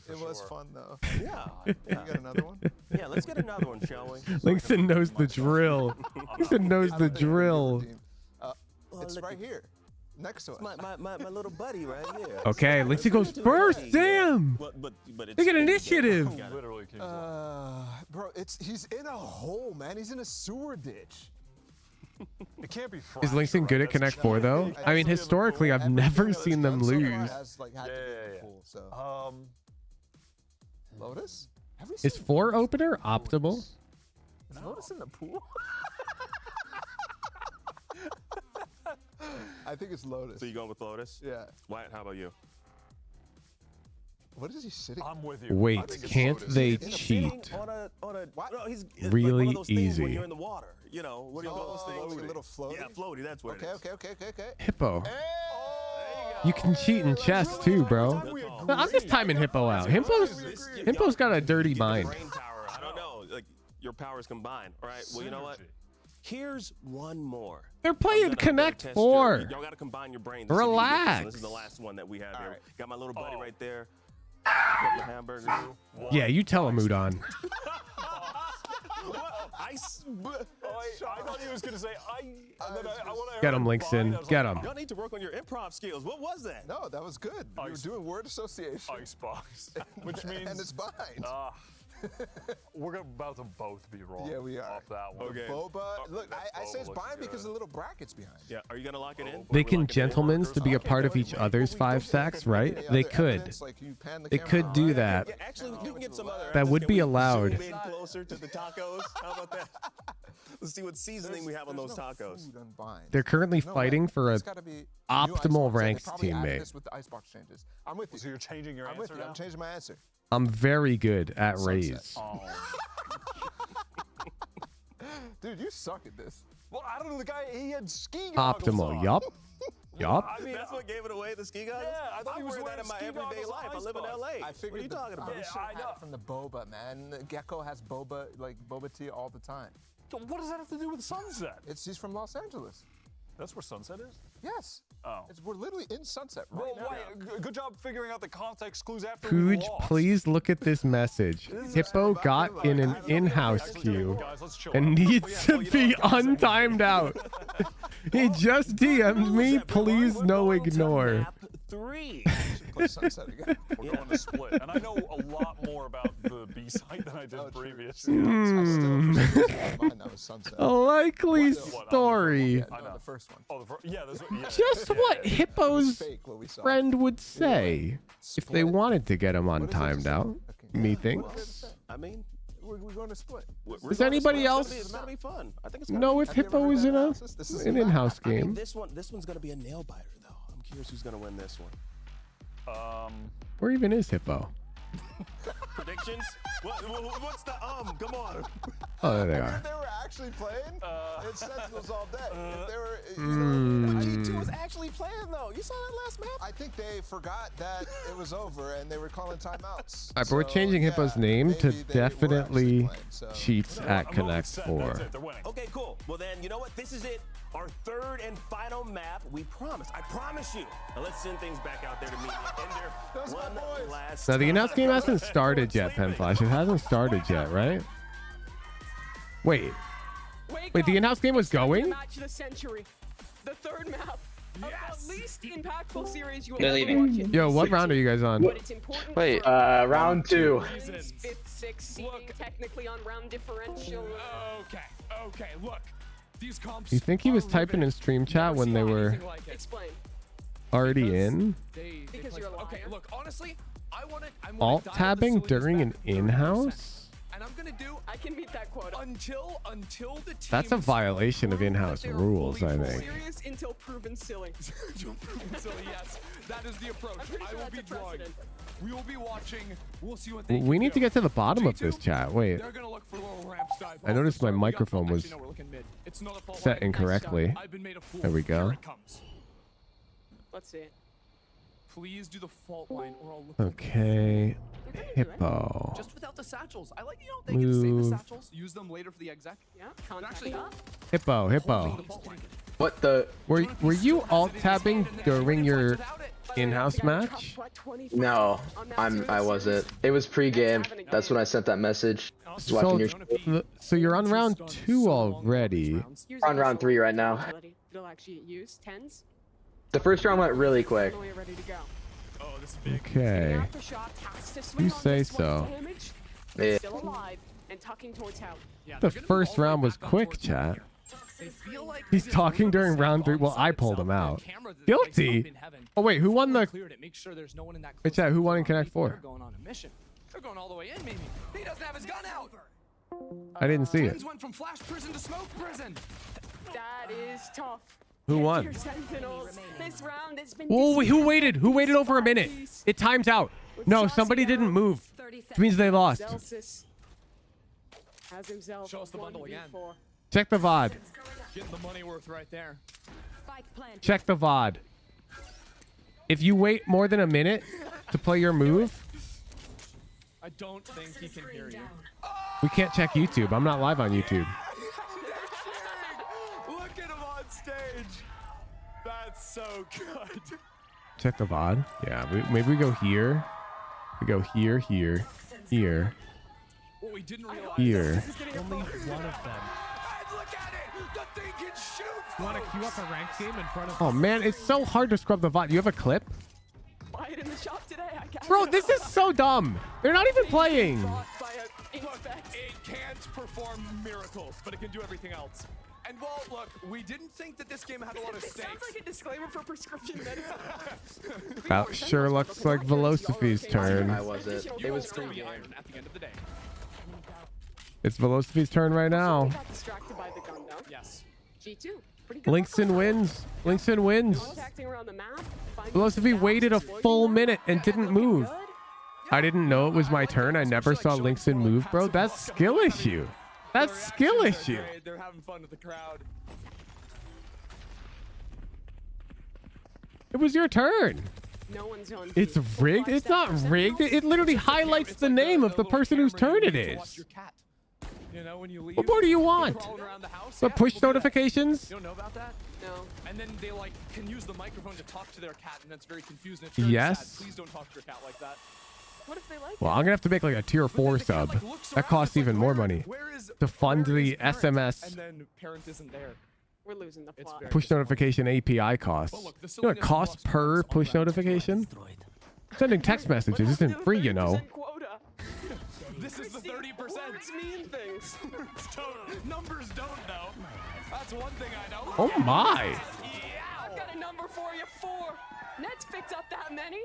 It was fun though. Yeah. You got another one? Yeah, let's get another one, shall we? Linkson knows the drill. Linkson knows the drill. It's right here, next to us. My little buddy right here. Okay, Linkson goes first. Damn. But it's They get initiative. Literally. Bro, he's in a hole, man. He's in a sewer ditch. It can't be. Is Linkson good at Connect 4 though? I mean, historically, I've never seen them lose. Lotus? Is 4 opener optimal? Is Lotus in the pool? I think it's Lotus. So you going with Lotus? Yeah. Wyatt, how about you? What is he sitting? I'm with you. Wait, can't they cheat? Really like one of those things easy. When you're in the water, you know, what do you call those things? A little floaty. Yeah, floaty. That's what it is. Okay. Hippo. You can cheat in chess too, bro. No, I'm just timing Hippo out. Hippo's got a dirty mind. Brain power. I don't know. Like your powers combined. All right. Well, you know what? Here's one more. They're playing Connect 4. Y'all got to combine your brains. Relax. This is the last one that we have here. Got my little buddy right there. Couple of hamburgers. Yeah, you tell him, Udon. I thought he was gonna say Get him, Linkson. Get him. Y'all need to work on your improv skills. What was that? No, that was good. We were doing word association. Icebox, which means and it's bind. We're about to both be wrong. Yeah, we are. Off that one. Okay. Boba, look, I say it's Boba Bayern looks because good. of the little brackets behind. Yeah, are you gonna lock it in? They can gentlemans to be a part of each other's 5 stacks, right? They could. They could do that. Yeah, actually, you can get some other. That would Can be we allowed. Zoom in closer to the tacos. How about that? Let's see what seasoning we have on those tacos. They're currently fighting for a optimal ranked teammate. This with the icebox changes. I'm with you. So you're changing your I'm answer with you. now? I'm changing my answer. I'm very good at raise. Oh. Dude, you suck at this. Well, I don't know. The guy, he had ski goggles Optimal. on. Yup. Yup. I mean, that's what gave it away, the ski goggles? Yeah, I thought he was wear that wearing in my ski everyday goggles life. I on live in Icebox. LA. I What are figured you talking about? I should have had it from the boba, man. Gecko has boba, like boba tea all the time. What does that have to do with Sunset? He's from Los Angeles. That's where Sunset is? Yes. Oh. We're literally in Sunset right Well, now. why? Good job figuring out the context clues after we Pooch, lost. please look at this message. Hippo got in an in-house queue and needs to be untimed out. He just DM'd me. Please no ignore. 3. Play Sunset again. We're going to split. And I know a lot more about the B site than I did previously. Mine that was Sunset. A likely story. I know the first one. Oh, yeah, that's what, yeah. Just what Hippo's fake what we saw. friend would say if they wanted to get him untimed out. Methinks. I mean, we're going to split. Does anybody else It's gonna be fun. I think it's gonna know be if fun. Hippo is in an in-house I mean, game? this one's gonna be a nail biter though. I'm curious who's gonna win this one. Where even is Hippo? Predictions? What's the Come on. Oh, there they If are. they were actually playing, it's Sentinels all day. If they were, G2 was actually playing though. You saw that last map? I think they forgot that it was over and they were calling timeouts. All right, but we're changing Hippo's name to definitely cheats at Connect 4. Okay, cool. Well then, you know what? This is it. Our third and final map. We promise. I promise you. Now let's send things back out there to meet Ender. One last Now, the in-house game time. hasn't started yet, Penflash. It hasn't started yet, right? Wait. Wait, the in-house game was going? Match of the century. The third map. Of the least impactful series you will They're ever leaving. watch in Yo, what history. round are you guys on? But it's important Wait, for round 2. fifth, sixth seeding, technically on round differential. Okay, look. These comps You think he was typing in stream chat when they were Explain. already in? Because you're a liar. Okay, look, honestly, I'm Alt-tabbing during an in-house? and I'm gonna do. I can meet that quota. Until the team. That's a violation of in-house rules, I think. Serious until proven silly. Until proven silly, yes. That is the approach. I will be drawing. We will be watching. We'll see what they We can need do. to get to the bottom of this chat. Wait. They're gonna look for little ramps dive. I noticed my microphone was Actually, no, we're looking mid. It's not a fault set line. incorrectly. I've been made a fool. There we go. Here it comes. Let's see it. Please do the fault line or I'll look. Okay. Hippo. Just without the satchels. I like, you know, they get to save the Move. satchels, use them later for the exec. Yeah, But actually, Hippo. What the? Were you alt-tabbing during your in-house match? No, I wasn't. It was pre-game. That's when I sent that message. Just watching your show. So you're on round 2 already. We're on round 3 right now. It'll actually use tens. The first round went really quick. When you're ready to go. Okay. Aftershock has to swing You on say this one so. damage. Yeah. Still alive and tucking towards hell. The first round was quick, chat. They feel like He's talking during round 3. Well, I pulled him out. Guilty. Oh wait, who won the? Cleared it. Make sure there's no one in that. Wait, chat. Who won in Connect 4? They're going on a mission. They're going all the way in, maybe. He doesn't have his gun out. I didn't see it. Tens went from flash prison to smoke prison. That is tough. Who won? Your Sentinels. This round has been Oh, wait, who waited? Who waited over a minute? It times out. No, somebody didn't move. Which means they lost. Zelsis has himself Show us the bundle again. 1v4. Check the VOD. Getting the money worth right there. Check the VOD. If you wait more than a minute to play your move, I don't think he can hear you. we can't check YouTube. I'm not live on YouTube. Look at him on stage. That's so good. Check the VOD. Yeah, maybe we go here. We go here, here, here, What we didn't realize here. only one of them. And look at it. The thing can shoot. You want to queue up a ranked game in front of? Oh man, it's so hard to scrub the VOD. You have a clip? Buy it in the shop today, I guess. Bro, this is so dumb. They're not even playing. Bought by a Look, it can't perform miracles, but it can do everything else. And well, look, we didn't think that this game had a lot of It stakes. sounds like a disclaimer for prescription medicine. That sure looks like Velociphy's turn. I was it. It was pretty iron at the end of the day. It's Velociphy's turn right now. Got distracted by the gun, though. Yes. G2. Pretty good. Linkson wins. Linkson wins. Contacting around the map. Velociphy waited a full minute and didn't move. I didn't know it was my turn. I never saw Linkson move, bro. That's skill issue. That's skill issue. They're having fun with the crowd. It was your turn. No one's on. It's rigged. It's not rigged. It literally highlights the name of the person whose turn it is. You know, when you leave, What more do you want? But push notifications? You don't know about that? No. And then they like can use the microphone to talk to their cat, and that's very confusing. It's Yes. sad. Please don't talk to your cat like that. What if they like Well, I'm gonna have to make like a tier 4 sub. That costs even more money to fund the SMS And then parent isn't there. We're losing the plot. push notification API costs. You know what it costs per push notification? Sending text messages isn't free, you know. This is the 30%. Words mean things. Numbers don't know. That's one thing I know. Oh my! Yeah, I've got a number for you. 4. Nets picked up that many.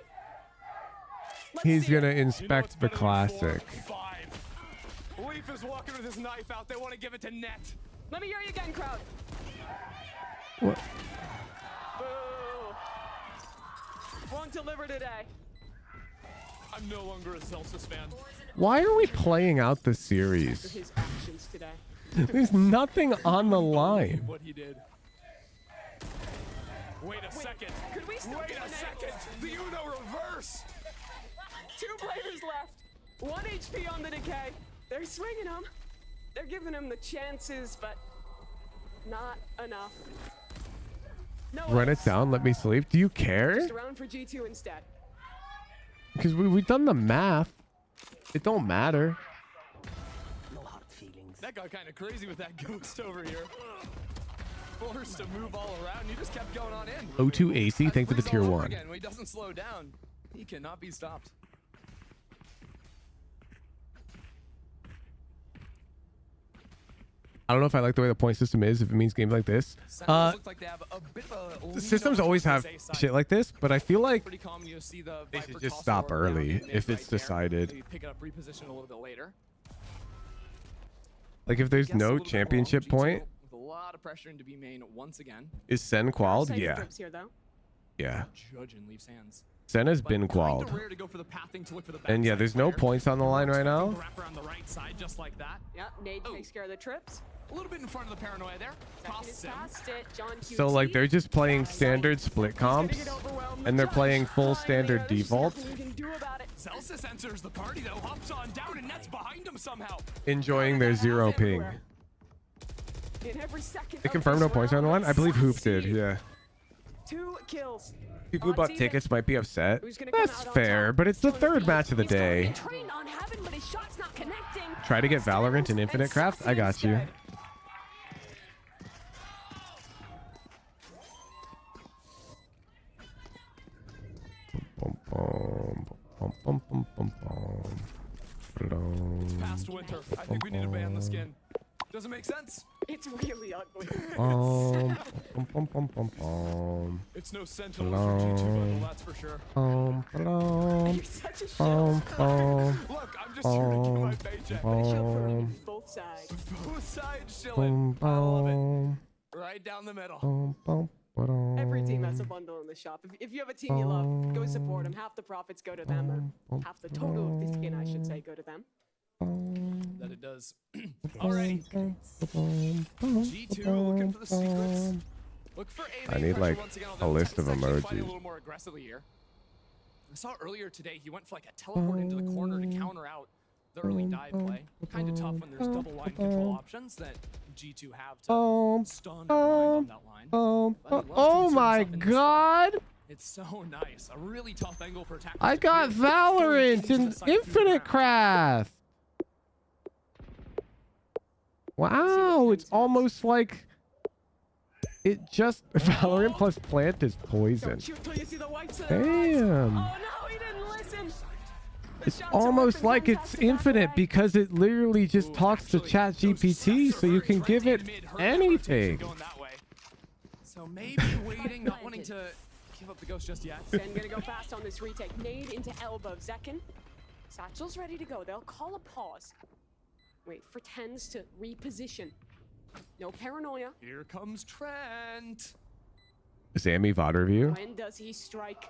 He's gonna inspect the classic. 5. Leaf is walking with his knife out. They want to give it to Net. Let me hear you again, crowd. What? Boo. Won't deliver today. I'm no longer a Celsius fan. Why are we playing out the After series? his actions today. There's nothing on the line. What he did. Wait a second. Could we still Wait get a an second. The Uno reverse. 2 players left. 1 HP on the decay. They're swinging him. They're giving him the chances, but not enough. No Run it else. down, let me sleep. Do you care? Just around for G2 instead. Because we've done the math. It don't matter. That got kind of crazy with that ghost over here. Forced to move all around. He just kept going on in. O2 AC, thanks for the tier 1. Again, when he doesn't slow down, he cannot be stopped. I don't know if I like the way the point system is, if it means games like this. The systems always have shit like this, but I feel like they should just stop early if it's decided. Pick it up, reposition a little bit later. Like if there's no championship point, With a lot of pressure into B main once again. is Sen qualled? Safe Yeah. trips here, though. Yeah. Judge in Leaf's hands. Sen has been qualled. Rare to go for the pathing to look for the And yeah, backside there's no player. points on the line right now. Wrap around the right side just like that. Yeah, Nade takes care of the trips. A little bit in front of the paranoia there. Costs him. Past it. John So like they're just playing standard split comps, and they're playing full standard default, Celsius enters the party though, hops on down and Net's behind him somehow. enjoying their 0 ping. In every second They of confirmed no this points on the round, line? I believe Hoop did, yeah. 2 kills. People who bought tickets might be upset. Who's gonna come That's out on fair, top? but it's the 3rd match of the day. Trained on heaven, but his shot's not connecting. Try to get Valorant and Infinite Craft? I got you. It's past winter. I think we need to ban the skin. Doesn't make sense. It's really ugly. It's no Sentinel for G2 bundle, that's for sure. You're such a shit. Look, I'm just trying to keep my paycheck. Both sides. Both sides chilling. I love it. Right down the middle. Every team has a bundle in the shop. If you have a team you love, go support them. Half the profits go to them, or half the total of the skin, I should say, go to them. That it does. Alrighty. G2 looking for the secrets. Look for I need like a list of a emojis. little more aggressively here. I saw earlier today he went for like a teleport into the corner to counter out the early dive play. Kind of tough when there's double line control options that G2 have to stun and blind on that line. Oh my god! It's so nice. A really tough angle for attack. I got Valorant and Infinite Craft! Wow, it's almost like it just Valorant plus plant is poison. Shoot till you see the whites of Damn. Oh no, he didn't listen. It's almost like it's infinite because it literally just talks to ChatGPT, so you can give it anything. So maybe waiting, not wanting to give up the ghost just yet. Sen gonna go fast on this retake. Nade into elbow. Zekin. Satchel's ready to go. They'll call a pause. Wait for Tens to reposition. No paranoia. Here comes Trent. Zammey VOD review. When does he strike?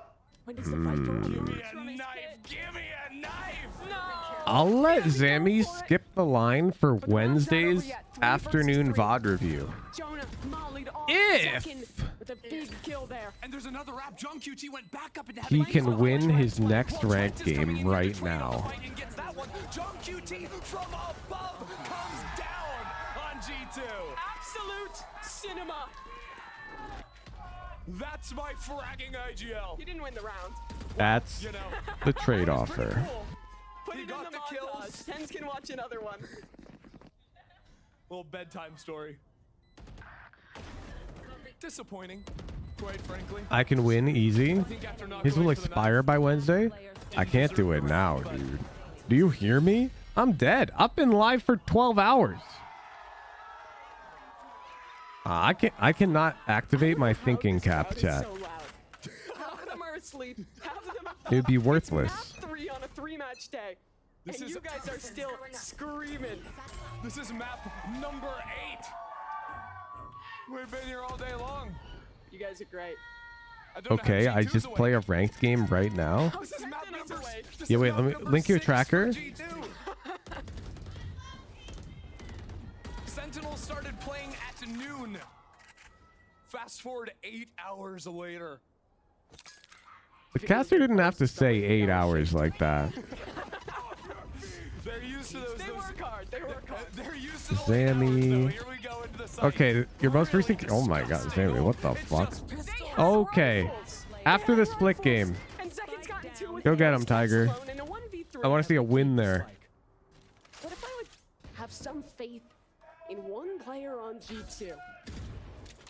When does the fight go on? Give me a knife! Give me a knife! No! I'll let Zammey skip the line for Wednesday's afternoon VOD review. Jonah mollied off If Zekin with a big kill there. And there's another wrap. John QT went back up into He can win his next ranked game right now. John QT from above comes down on G2. Absolute cinema. That's my fragging IGL. He didn't win the round. That's the trade offer. Put it in the montage. Tens can watch another one. Little bedtime story. Disappointing, quite frankly. I can win easy. His will expire by Wednesday. I can't do it now, dude. Do you hear me? I'm dead. I've been live for 12 hours. I cannot activate my thinking cap chat. Half of them are asleep. Half of them are It would be worthless. It's map 3 on a 3-match day. This and is- you guys are still screaming. This is map number 8. We've been here all day long. You guys are great. Okay, I just play a ranked game right now. This is map number 8. Yeah, wait, let me link your tracker. Sentinels started playing at noon. Fast forward 8 hours later. The caster didn't have to say 8 hours like that. They're used to those. They work hard. They work hard. They're used to the Zammey. Here we go into the site. Okay, your most recent. Oh my god, Zammey, what the fuck? Okay, after the split game. And Zekin's gotten 2 with Go get him, Tiger. alone in a 1v3. I want to see a win there. What if I would have some faith in one player on G2?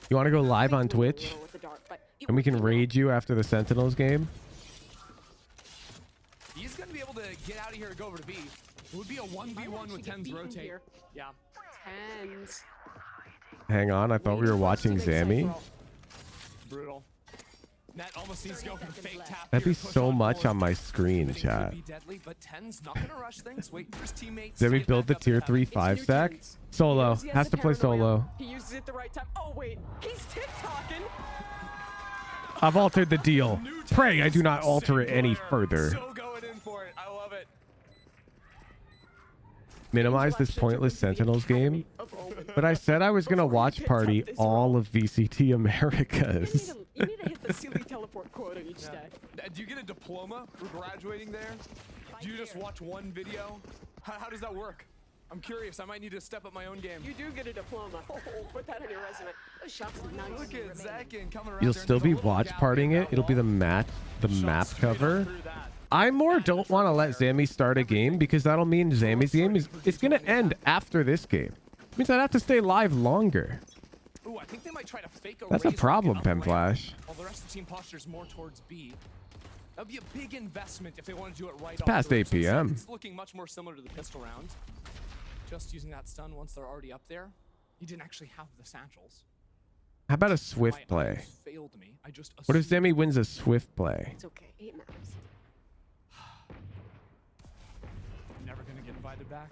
You want to go live on Twitch? With the dark, but And we can raid you after the Sentinels game? He's going to be able to get out of here and go over to B. It would be a 1v1 with Tens rotate. here. Yeah. Tens. Hang on, I thought we were watching Zammey. Brutal. Net almost needs to go for the fake tap. That'd be here, push so on much forward. on my screen, Could chat. be deadly, but Tens not going to rush things. Wait for his teammates. Did we to build the get back tier up 3 5 stack? Solo. He Has to the play paranoia. solo. He uses it the right time. Oh wait, he's TikToking. I've altered the deal. Pray I do not alter it any further. So going in for it. I love it. Minimize this pointless Sentinels game. But I said I was going to watch party all of VCT Americas. You need to hit the silly teleport quota each day. Do you get a diploma for graduating there? Do you just watch one video? How does that work? I'm curious. I might need to step up my own game. You do get a diploma. Oh, put that on your resume. Those shots are nice. Look at Zakin coming around. You'll there, still and be there's a little watch gap partying in it. that It'll be wall. the map Straight up cover. through that. I more don't want to let Zammey start a game because that'll mean Zammey's game is going to end after this game. It means I'd have to stay live longer. Ooh, I think they might try to fake a That's a raise problem, and get up Pemflash. while the rest of the team postures more towards B. That'd be a big investment if they want to do it right. It's off past the 8 rip. So p.m. It's looking much more similar to the pistol round. Just using that stun once they're already up there. He didn't actually have the satchels. How about a swift play? Failed me. I just What if Zammey wins a swift play? It's okay. 8 maps. Never gonna get invited back.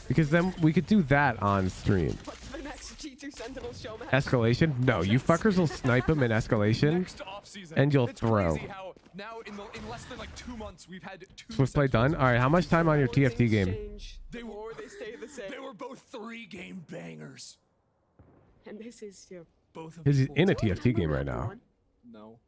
Because then we could do that on stream. What's the next G2 Sentinels show match? Escalation? No, you fuckers will snipe him in escalation, Next offseason. and you'll It's throw. crazy how now in less than like 2 months we've had 2 Swift play done? All right, how much time on your TFT game? They were They stay the same. They were both 3-game bangers. And this is too. Both of He's them. in a TFT game right now. No.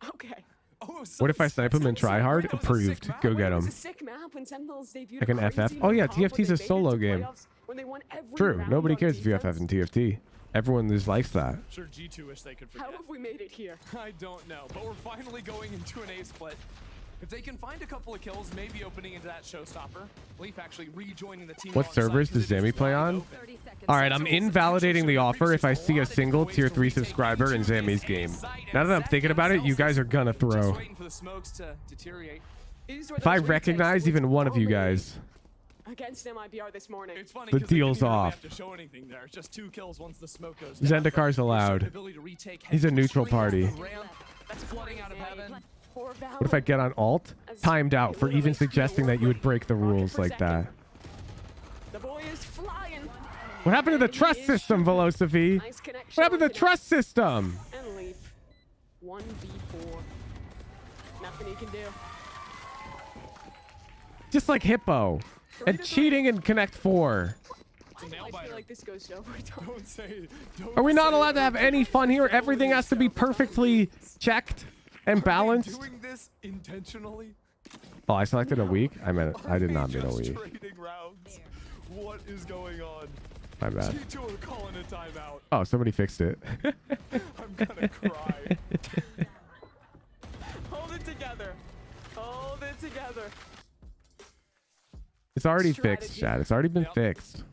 Okay. Oh, What if I snipe him and try hard? Approved. Go get It was him. a sick map when Sentinels debuted. Like an a FF? crazy Oh yeah, comp when TFT's they a made it solo to game. playoffs, when they won every True, round nobody on cares if you defense. FF and TFT. Everyone just likes that. Sure, G2 wish they could forget. How have we made it here? I don't know, but we're finally going into an A split. If they can find a couple of kills, maybe opening into that showstopper. Leaf actually rejoining the team. What servers does Zammey play on? All right, I'm invalidating the offer if I see a single tier 3 subscriber in Zammey's game. Now that I'm thinking about it, you guys are gonna throw. Just waiting for the smokes to deteriorate. If I recognize even one of you guys, against MIBR this morning. It's funny the 'cause they deal's didn't even off. have to show anything there. Just 2 kills once the smoke goes down. Zendikar's allowed. He's a neutral party. That's flooding out of heaven. What if I get on alt? Timed out for even suggesting that you would break the rules like that. The boy is flying. What happened to the trust system, Velocity? What happened to the trust system? And leave. 1v4. Nothing he can do. Just like Hippo. And cheating in Connect 4. I feel like this goes to overtime. Are we not allowed to have any fun here? Everything has to be perfectly checked and balanced. Doing this intentionally? Oh, I selected a week? I did not mean a week. Trading rounds. What is going on? My bad. G2 are calling a timeout. Oh, somebody fixed it. I'm gonna cry. Hold it together. Hold it together. It's already fixed, Chad. It's already been fixed.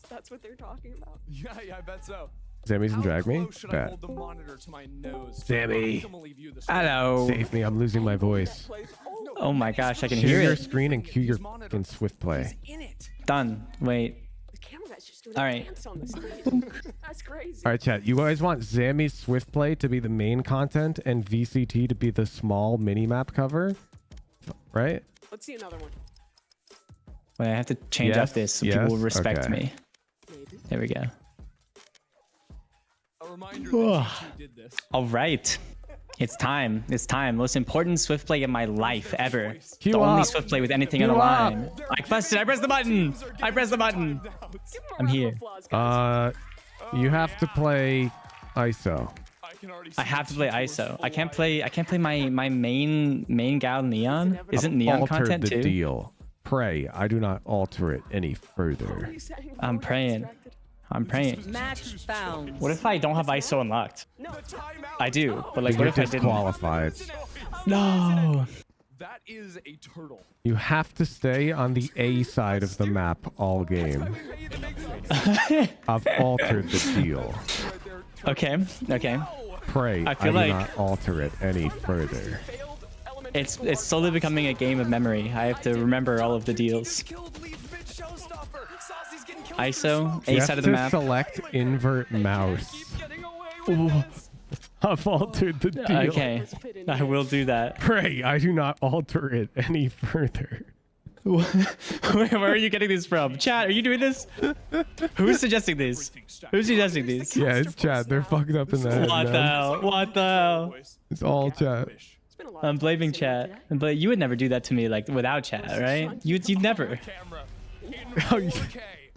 That's what they're talking about. Yeah, I bet so. Zammy's and drag me? Should I Bet. hold the monitor to my nose? Zammy. Hello. Save me. I'm losing my voice. Oh my gosh, I can Share hear your it. screen and cue your in swift play. Done. Wait. All right. That's crazy. All right, chat. You guys want Zammy's swift play to be the main content and VCT to be the small mini map cover, right? Let's see another one. Wait, I have to change Yes, up this so yes, people will respect okay. me. There we go. A reminder that G2 did this. All right. It's time. It's time. Most important swift play in my life ever. Queue the only up. swift play with anything on the Queue up. line. I pressed it. I pressed the button. I pressed the button. I'm here. You have to play ISO. I have to play ISO. I can't play my main gal Neon. Isn't Neon Altered content the too? deal. Pray, I do not alter it any further. I'm praying. I'm praying. Match found. What if I don't have ISO unlocked? I do, but like, what You're if I didn't? disqualified. No. That is a turtle. You have to stay on the A side of the map all game. I've altered the deal. Okay. Okay. Pray, I I feel do like not alter it any further. it's slowly becoming a game of memory. I have to remember all of the deals. ISO, A side of the map. Select invert mouse. Ooh. I've altered the deal. Okay, I will do that. Pray, I do not alter it any further. Where are you getting this from? Chat, are you doing this? Who's suggesting this? Who's suggesting this? Yeah, it's chat. They're fucked up in the head. What the man. hell? What the hell? It's all chat. I'm blaming chat, but you would never do that to me like without chat, right? You'd never.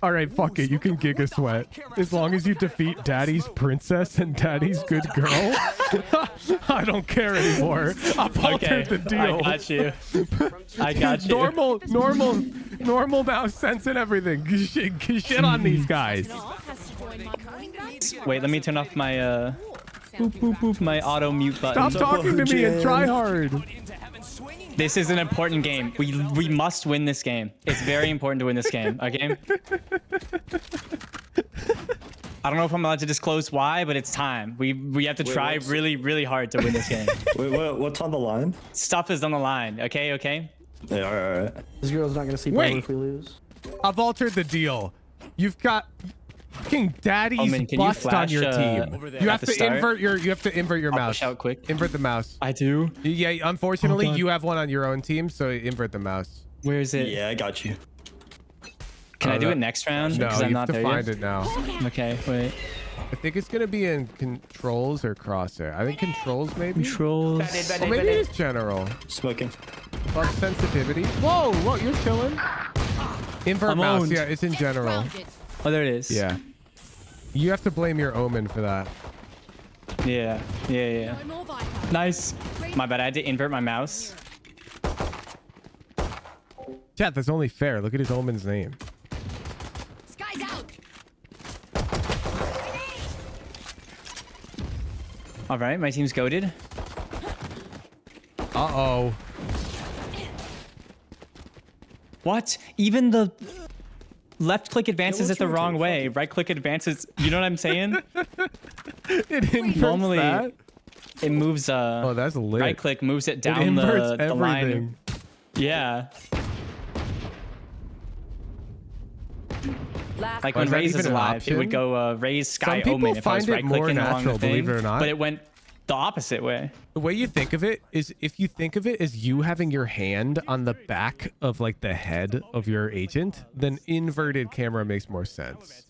All right, fuck it. You can Giga Sweat. As long as you defeat Daddy's princess and Daddy's good girl. I don't care anymore. I've altered the deal. I got you. I got you. Normal mouse sense and everything. Shit on these guys. Wait, let me turn off my my auto mute button. Stop talking to me and try hard. This is an important game. We must win this game. It's very important to win this game. Okay. I don't know if I'm allowed to disclose why, but it's time. We have to try really hard to win this game. Wait, what's on the line? Stuff is on the line. Okay. Okay. Yeah, all right. This girl's not gonna sleep over if we lose. I've altered the deal. You've got fucking Daddy's can you bust on flash, your team. You have at to the start? invert your mouse. Push out quick. Invert the mouse. I do. Yeah, unfortunately, Hold on. you have one on your own team, so invert the mouse. Where is it? Yeah, I got you. Can I do it next round? No, Because you I'm have not to there find yet. it now. Okay, wait. I think it's gonna be in controls or crosshair. I think controls maybe. Controls. Or maybe it's general. Smoking. Bump sensitivity. Whoa, you're chilling. Invert I'm mouse. owned. Yeah, it's in general. Oh, there it is. Yeah. You have to blame your omen for that. Yeah. Nice. My bad. I had to invert my mouse. Chat, that's only fair. Look at his omen's name. Sky's out. All right, my team's goated. Uh-oh. What? Even the left click advances it the wrong way. Right click advances. You know what I'm saying? It inverts Normally, that. It moves. Oh, that's lit. Right click moves it It down inverts the line. everything. Yeah. Last Like Oh, when is that Raze even is an alive, it would option? go Raze Sky Some people Omen if I was find it right more clicking along natural, the thing. believe it or not. But it went the opposite way. The way you think of it is, if you think of it as you having your hand on the back of like the head of your agent, then inverted camera makes more sense.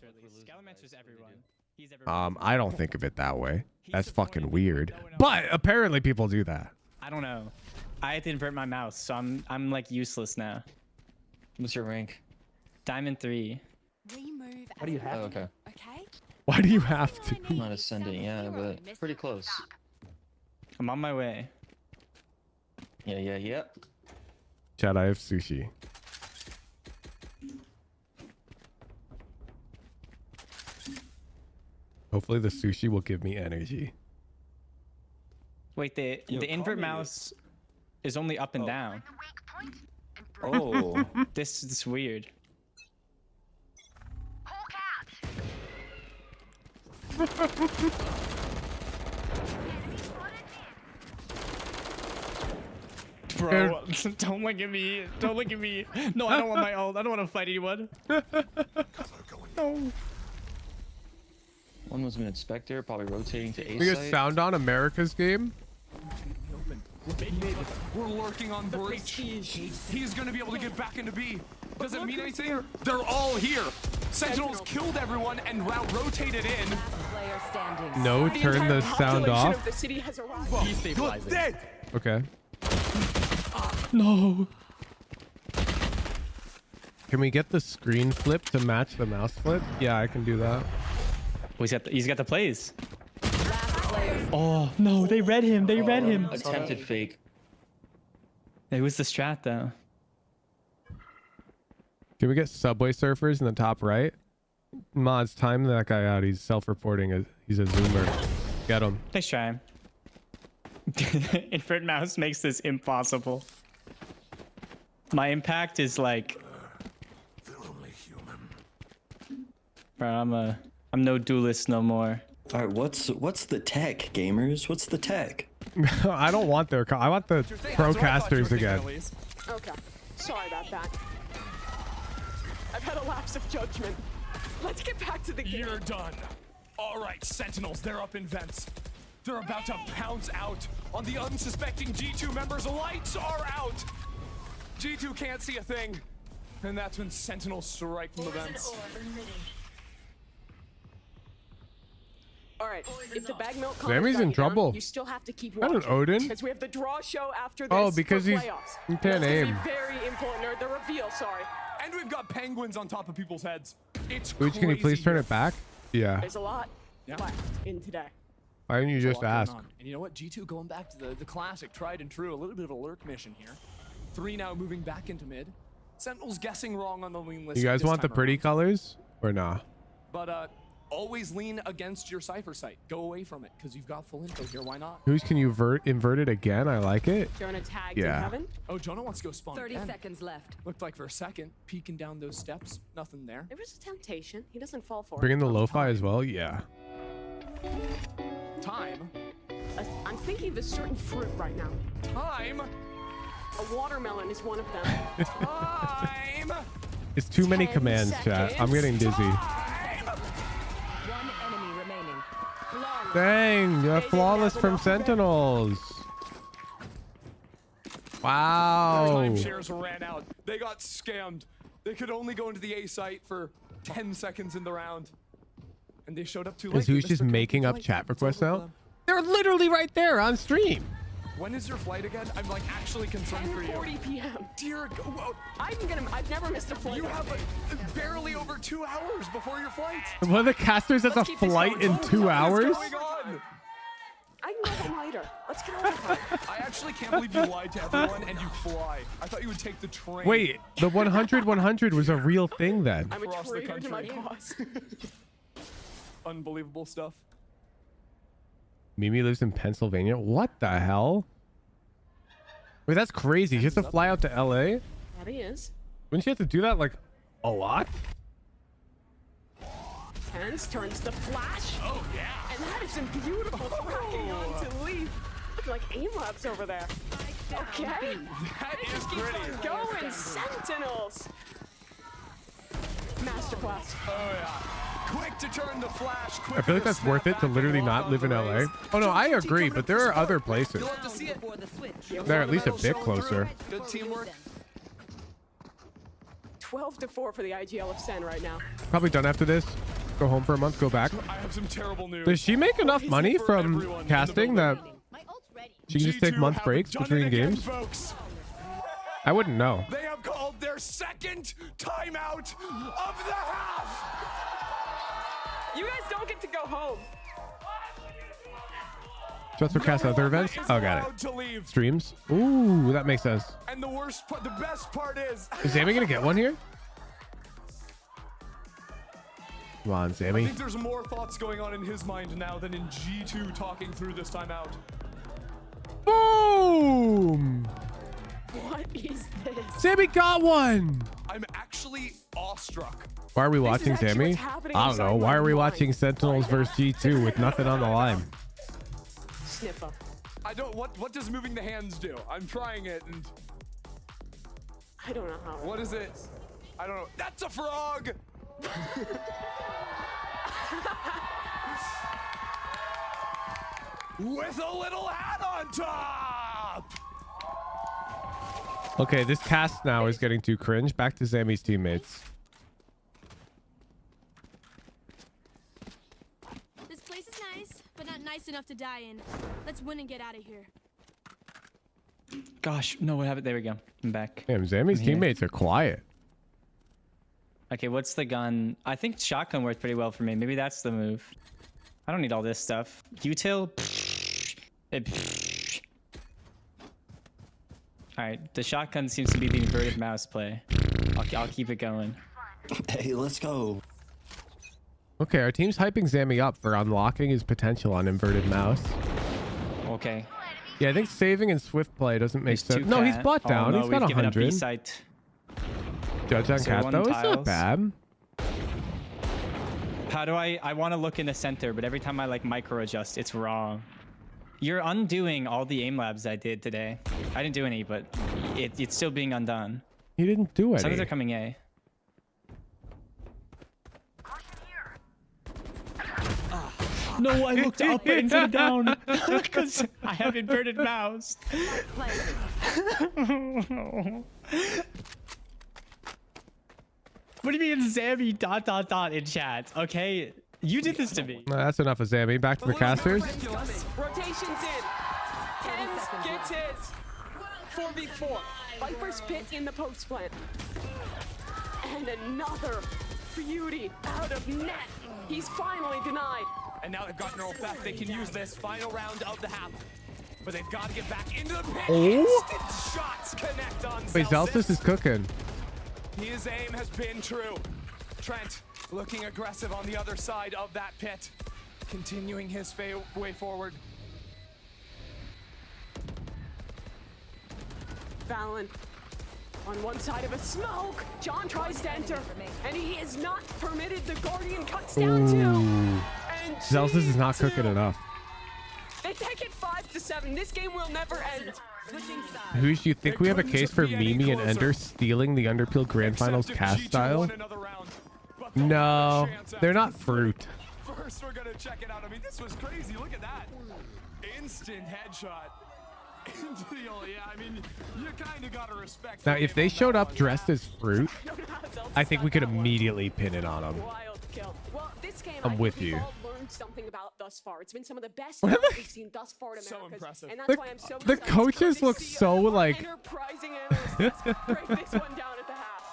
I don't think of it that way. That's fucking weird. But apparently people do that. I don't know. I had to invert my mouse, so I'm like useless now. What's your rank? Diamond 3. What do you have? Oh, okay. Why do you have to? I'm not ascending, yeah, but pretty close. I'm on my way. Yeah. Chad, I have sushi. Hopefully the sushi will give me energy. Wait, the invert mouse is only up and down. Oh. This is weird. Bro, don't look at me. Don't look at me. No, I don't want my ult. I don't want to fight anyone. No. One was an inspector, probably rotating to A We get site. sound on America's game. We're lurking on breach. He's gonna be able to get back into B. Does it mean anything? They're all here. Sentinels killed everyone and rotated in. Player standing. No, turn the sound off. The city has arrived. He's stabilizing. Dead. Okay. No. Can we get the screen flip to match the mouse flip? Yeah, I can do that. He's got the plays. Oh no, they read him. They read him. Attempted fake. It was the strat though. Can we get Subway Surfers in the top right? Mods, time that guy out. He's self-reporting. He's a zoomer. Get him. Nice try. Invert mouse makes this impossible. My impact is like. Bro, I'm no duelist no more. All right, what's the tech, gamers? What's the tech? I don't want their. I want the procasters again. Okay. Sorry about that. I've had a lapse of judgment. Let's get back to the game. You're done. All right, Sentinels, they're up in vents. They're about to pounce out on the unsuspecting G2 members. Lights are out. G2 can't see a thing. And that's when Sentinels strike from the vents. All right, if the bag milk Zammey's in trouble. you still have to keep Got an watching. Odin? Because we have the draw show after this. Oh, because for he's playoffs. you can't That's aim. gonna be very important. Or the reveal, sorry. And we've got penguins on top of people's heads. It's Luigi, can you please crazy turn here. it back? Yeah. There's a lot left in today. Why didn't you There's just a lot ask? going on. And you know what? G2 going back to the classic, tried and true, a little bit of a lurk mission here. 3 now moving back into mid. Sentinels guessing wrong on the lean list. You guys this want the time pretty around. colors or nah? But always lean against your cipher site. Go away from it because you've got full info here. Why not? Who's can you invert it again? I like it. Jonah tagged Yeah. in heaven. Oh, Jonah wants to go spawn 30 again. seconds left. Looked like for a second, peeking down those steps, nothing there. There was a temptation. He doesn't fall for Bring in it. the lo-fi as well. Yeah. Time. I'm thinking of a certain fruit right now. Time. A watermelon is one of them. Time. It's too many 10 commands, chat. I'm getting dizzy. One enemy remaining. Flawless. Dang, you're flawless from Sentinels. Wow. Timeshares ran out. They got scammed. They could only go into the A site for 10 seconds in the round. And they showed up too late. Is who's just making up chat requests now? They're literally right there on stream. When is your flight again? I'm like actually concerned for you. 10:40 p.m. Dear God. I've never missed a flight. You have barely over 2 hours before your flight. One of the casters has a Let's keep this flight going. in 2 hours. What's going on? I can go home later. Let's get over it. I actually can't believe you lied to everyone and you fly. I thought you would take the train. Wait, the 100-100 was a real thing then. I'm a Across the traitor to my country. boss. Unbelievable stuff. Mimi lives in Pennsylvania. What the hell? Wait, that's crazy. She has to fly out to LA? That he is. Wouldn't she have to do that like a lot? Hands turns the flash. Oh, yeah. And that is some beautiful tracking onto Leaf. Look like aim labs over there. Okay. That It is just keeps pretty. on going. Sentinels. Masterclass. Oh, yeah. Quick to turn the flash. I feel like that's worth it to literally not live in LA. Oh no, I agree, but there are other places. You'll have to see it. They're at least a bit closer. Good teamwork. 12-4 for the IGL of Sen right now. Probably done after this. Go home for a month, go back. I have some terrible news. Does she make enough money from casting that she can just take month breaks between games? Folks. I wouldn't know. They have called their second timeout of the half. You guys don't get to go home. Just for cast other events? Oh, got To it. leave. Streams? Ooh, that makes sense. And the worst part, the best part is Zammey gonna get one here? Come on, I Zammey. think there's more thoughts going on in his mind now than in G2 talking through this timeout. Boom! What is this? Zammey got one! I'm actually awestruck. Why are we watching actually Zammey? what's happening I don't know. inside Why my are we mind. watching Sentinels versus G2 with nothing on the line? Sniffer. I don't. What does moving the hands do? I'm trying it, and I don't know how. what is it? I don't know. That's a frog. With a little hat on top. Okay, this cast now is getting too cringe. Back to Zammy's teammates. This place is nice, but not nice enough to die in. Let's win and get out of here. Gosh, no, what happened? There we go. I'm back. Damn, Zammy's I'm here. teammates are quiet. Okay, what's the gun? I think shotgun worked pretty well for me. Maybe that's the move. I don't need all this stuff. Util? Alright, the shotgun seems to be the inverted mouse play. I'll keep it going. Hey, let's go. Okay, our team's hyping Zammey up for unlocking his potential on inverted mouse. Okay. Yeah, I think saving and swift play doesn't make There's sense. No, he's cat. bought Oh, down. no, He's got we've given up 100. B-site. Judge on So cat one though. It's not tiles. bad. How do I want to look in the center, but every time I like micro adjust, it's wrong. You're undoing all the aim labs I did today. I didn't do any, but it's still being undone. He didn't do it. Some of them are coming A. No, I looked up instead of down because I have inverted mouse. What do you mean Zammey ... in chat? Okay, you did this to me. That's enough of Zammey. Back to the casters. Rotations in. Tens gets his. 4v4. Viper's pit in the post plant. And another beauty out of net. He's finally denied. And now they've got neural theft. They can use this final round of the half. But they've got to get back into the pit. Oh. Instant shots connect on Wait, Zelsis is cooking. His aim has been true. Trent looking aggressive on the other side of that pit. Continuing his way forward. Fallon on one side of a smoke. John tries to enter, and he is not permitted. The Guardian cuts down two. And Zelsis is not G2. cooking enough. They take it 5-7. This game will never end. Who do you think we have a case for Mimi and Ender stealing the Underpeel Grand Finals cast style? No, they're not fruit. First, we're gonna check it out. I mean, this was crazy. Look at that. Instant headshot. Into the yeah, I mean, you kind of gotta respect. Now, if they showed up dressed as fruit, I think we could immediately pin it on them. Wild kill. Well, this game, I'm I with think we've you. all learned something about thus far. It's been some of the best What are we've seen thus far in America. impressive. And that's The, why I'm so the excited coaches to look see so our like. enterprising analysts break this one down at the half.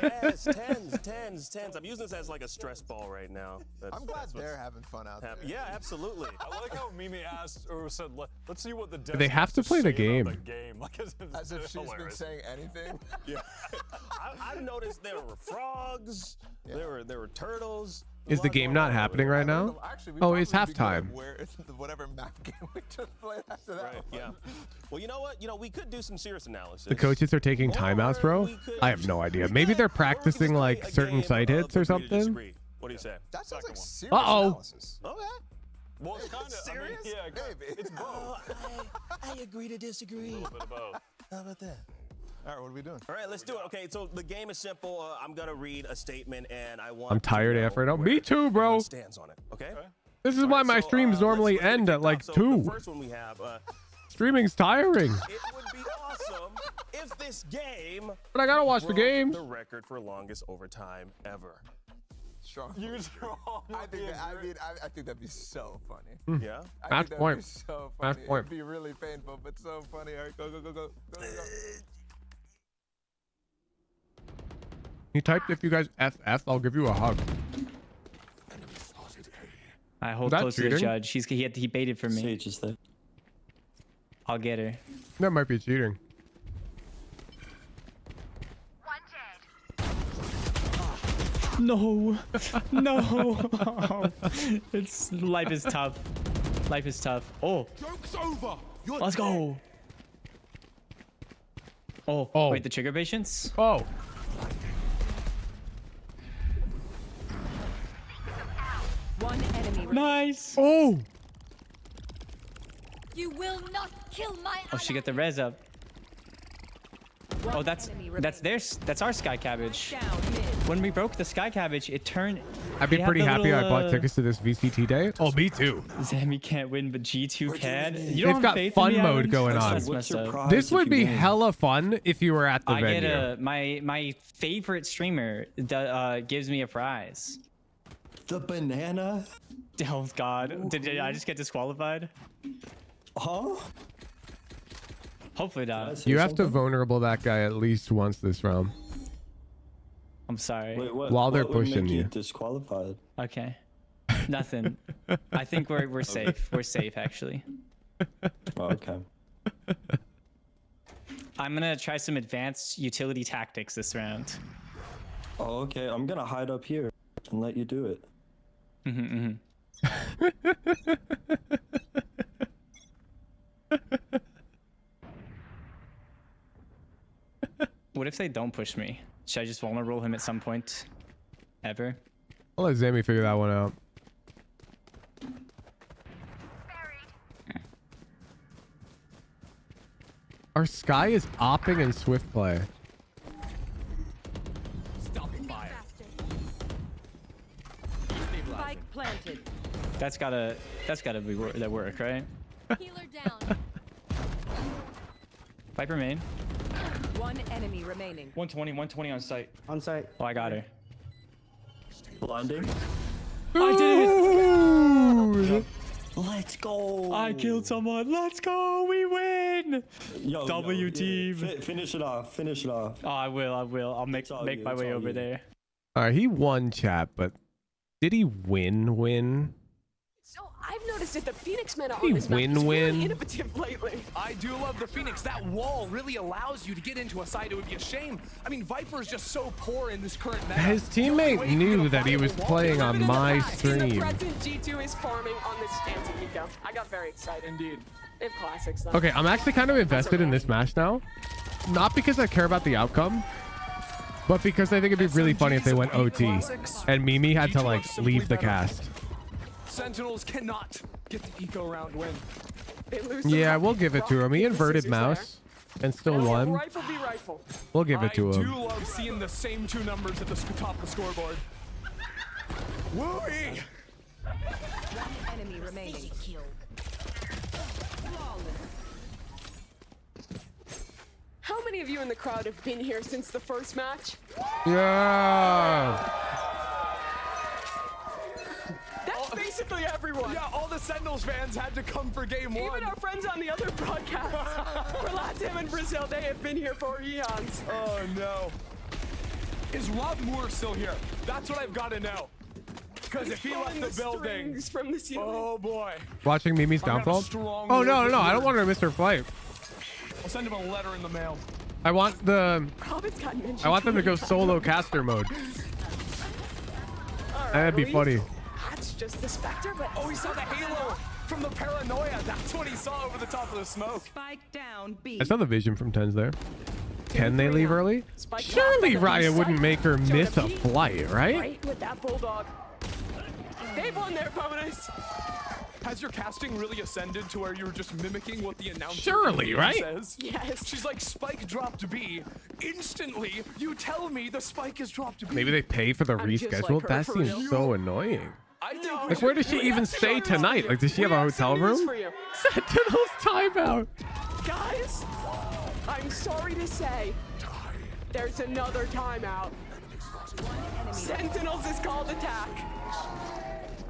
Yes, tens. I'm using this as like a stress ball right now. I'm glad they're having fun out there. Yeah, absolutely. I like how Mimi asked or said, "Let's see what the devs They have to play the game. Like, As if she's been saying anything. Yeah. I noticed there were frogs. There were turtles. Is the game not happening right now? Oh, it's halftime. Whatever map game we just played after that. Right, yeah. Well, you know what? You know, we could do some serious analysis. The coaches are taking timeouts, bro. I have no idea. Maybe they're practicing like certain site hits or something. What do you say? That sounds like serious Uh-oh. analysis. Okay. Well, it's kind of serious. It's both. I agree to disagree. A little bit of both. How about that? All right, what are we doing? All right, let's do it. Okay, so the game is simple. I'm gonna read a statement, and I want. I'm tired after it. Me too, bro. Stands on it. Okay. This is why my streams normally end at like 2. The first one we have. Streaming's tiring. It would be awesome if this game. But I gotta watch the broke game. The record for longest overtime ever. Strong. You're strong. I think that'd be so funny. Yeah. I Match think that'd point. be so Match funny. point. It'd be really painful, but so funny. All right, go. He typed, if you guys FF, I'll give you a hug. I hold That's close to the cheating. judge. He baited for me. Sage is there. I'll get her. That might be cheating. No, no. It's life is tough. Life is tough. Oh, Joke's over. let's go. Oh, wait, the trigger patience. Oh. One enemy. Nice. Oh. You will not kill my Oh, she got the res up. Oh, that's theirs. That's our sky cabbage. When we broke the sky cabbage, it turned. I'd be they have pretty the happy I little, bought tickets to this VCT day. Oh, me too. Zammey can't win, but G2 can. You They've don't got have faith fun in me, mode Aaron? going on. That's messed up. This would be hella fun if you were at the I venue. get my favorite streamer gives me a prize. The banana? Oh God! Did I just get disqualified? Huh? Hopefully not. You have to vulnerable that guy at least once this round. I'm sorry. Wait, While they're what would pushing make you. Disqualified. Okay. Nothing. I think we're safe. We're safe actually. Oh, okay. I'm gonna try some advanced utility tactics this round. Oh, okay. I'm gonna hide up here and let you do it. What if they don't push me? Should I just vulnerable him at some point? Ever? I'll let Zammey figure that one out. Our Sky is opping in swift play. Stop fire. Spike planted. That's gotta be that work, right? Healer down. Viper main. One enemy remaining. 120 on site. On site. Oh, I got her. Blinding. I did it! Let's go. I killed someone. Let's go. We win. Yo, W yo, team. Finish it off. Finish it off. Oh, I will. I'll make all my you, way it's all over you. there. All right, he won chat, but did he win? So I've noticed that the Phoenix meta He on this map is win. really innovative lately. I do love the Phoenix. That wall really allows you to get into a side. It would be a shame. I mean, Viper is just so poor in this current meta. His teammate knew that he was playing on my In the stream. present, G2 is farming on this anti-eco. I got very excited. Indeed. They have classics though. Okay, I'm actually kind of invested in this match now. Not because I care about the outcome, but because I think it'd be really funny if they went OT and Mimi had to like leave the cast. Sentinels cannot get the eco round win. They lose Yeah, we'll give it to him. He inverted mouse and still won. Rifle v rifle. We'll give it to I do him. love seeing the same two numbers at the top of the scoreboard. Wooey! One enemy remaining. How many of you in the crowd have been here since the first match? Yeah. That's basically everyone. Yeah, all the Sentinels fans had to come for game one. Even our friends on the other broadcasts. For Latam and Brazil, they have been here for eons. Oh no. Is Rob Moore still here? That's what I've got to know. Because if he left the building, from the ceiling. oh boy. Watching Mimi's I've got a downfall? strong Oh, word no, with no, I you. don't want her to miss her flight. I'll send him a letter in the mail. I want them to go solo caster mode. All That'd be funny. That's just the Spectre, but Oh, he saw the halo from the paranoia. That's what he saw over the top of the smoke. Spike down B. I saw the vision from Tens there. Can they leave early? Surely Raya wouldn't make her miss a flight, right? Right with that bulldog. They've won their bonus. Has your casting really ascended to where you're just mimicking what the announcer Surely, right? says? Yes. She's like, spike dropped B. Instantly, you tell me the spike is dropped B. Maybe they pay for the I'm just like reschedule. her, That for seems real. so annoying. I think Like, where does she even stay tonight? Like, does she have a hotel room? Sentinel's timeout. Guys, I'm sorry to say, there's another timeout. Sentinels is called attack.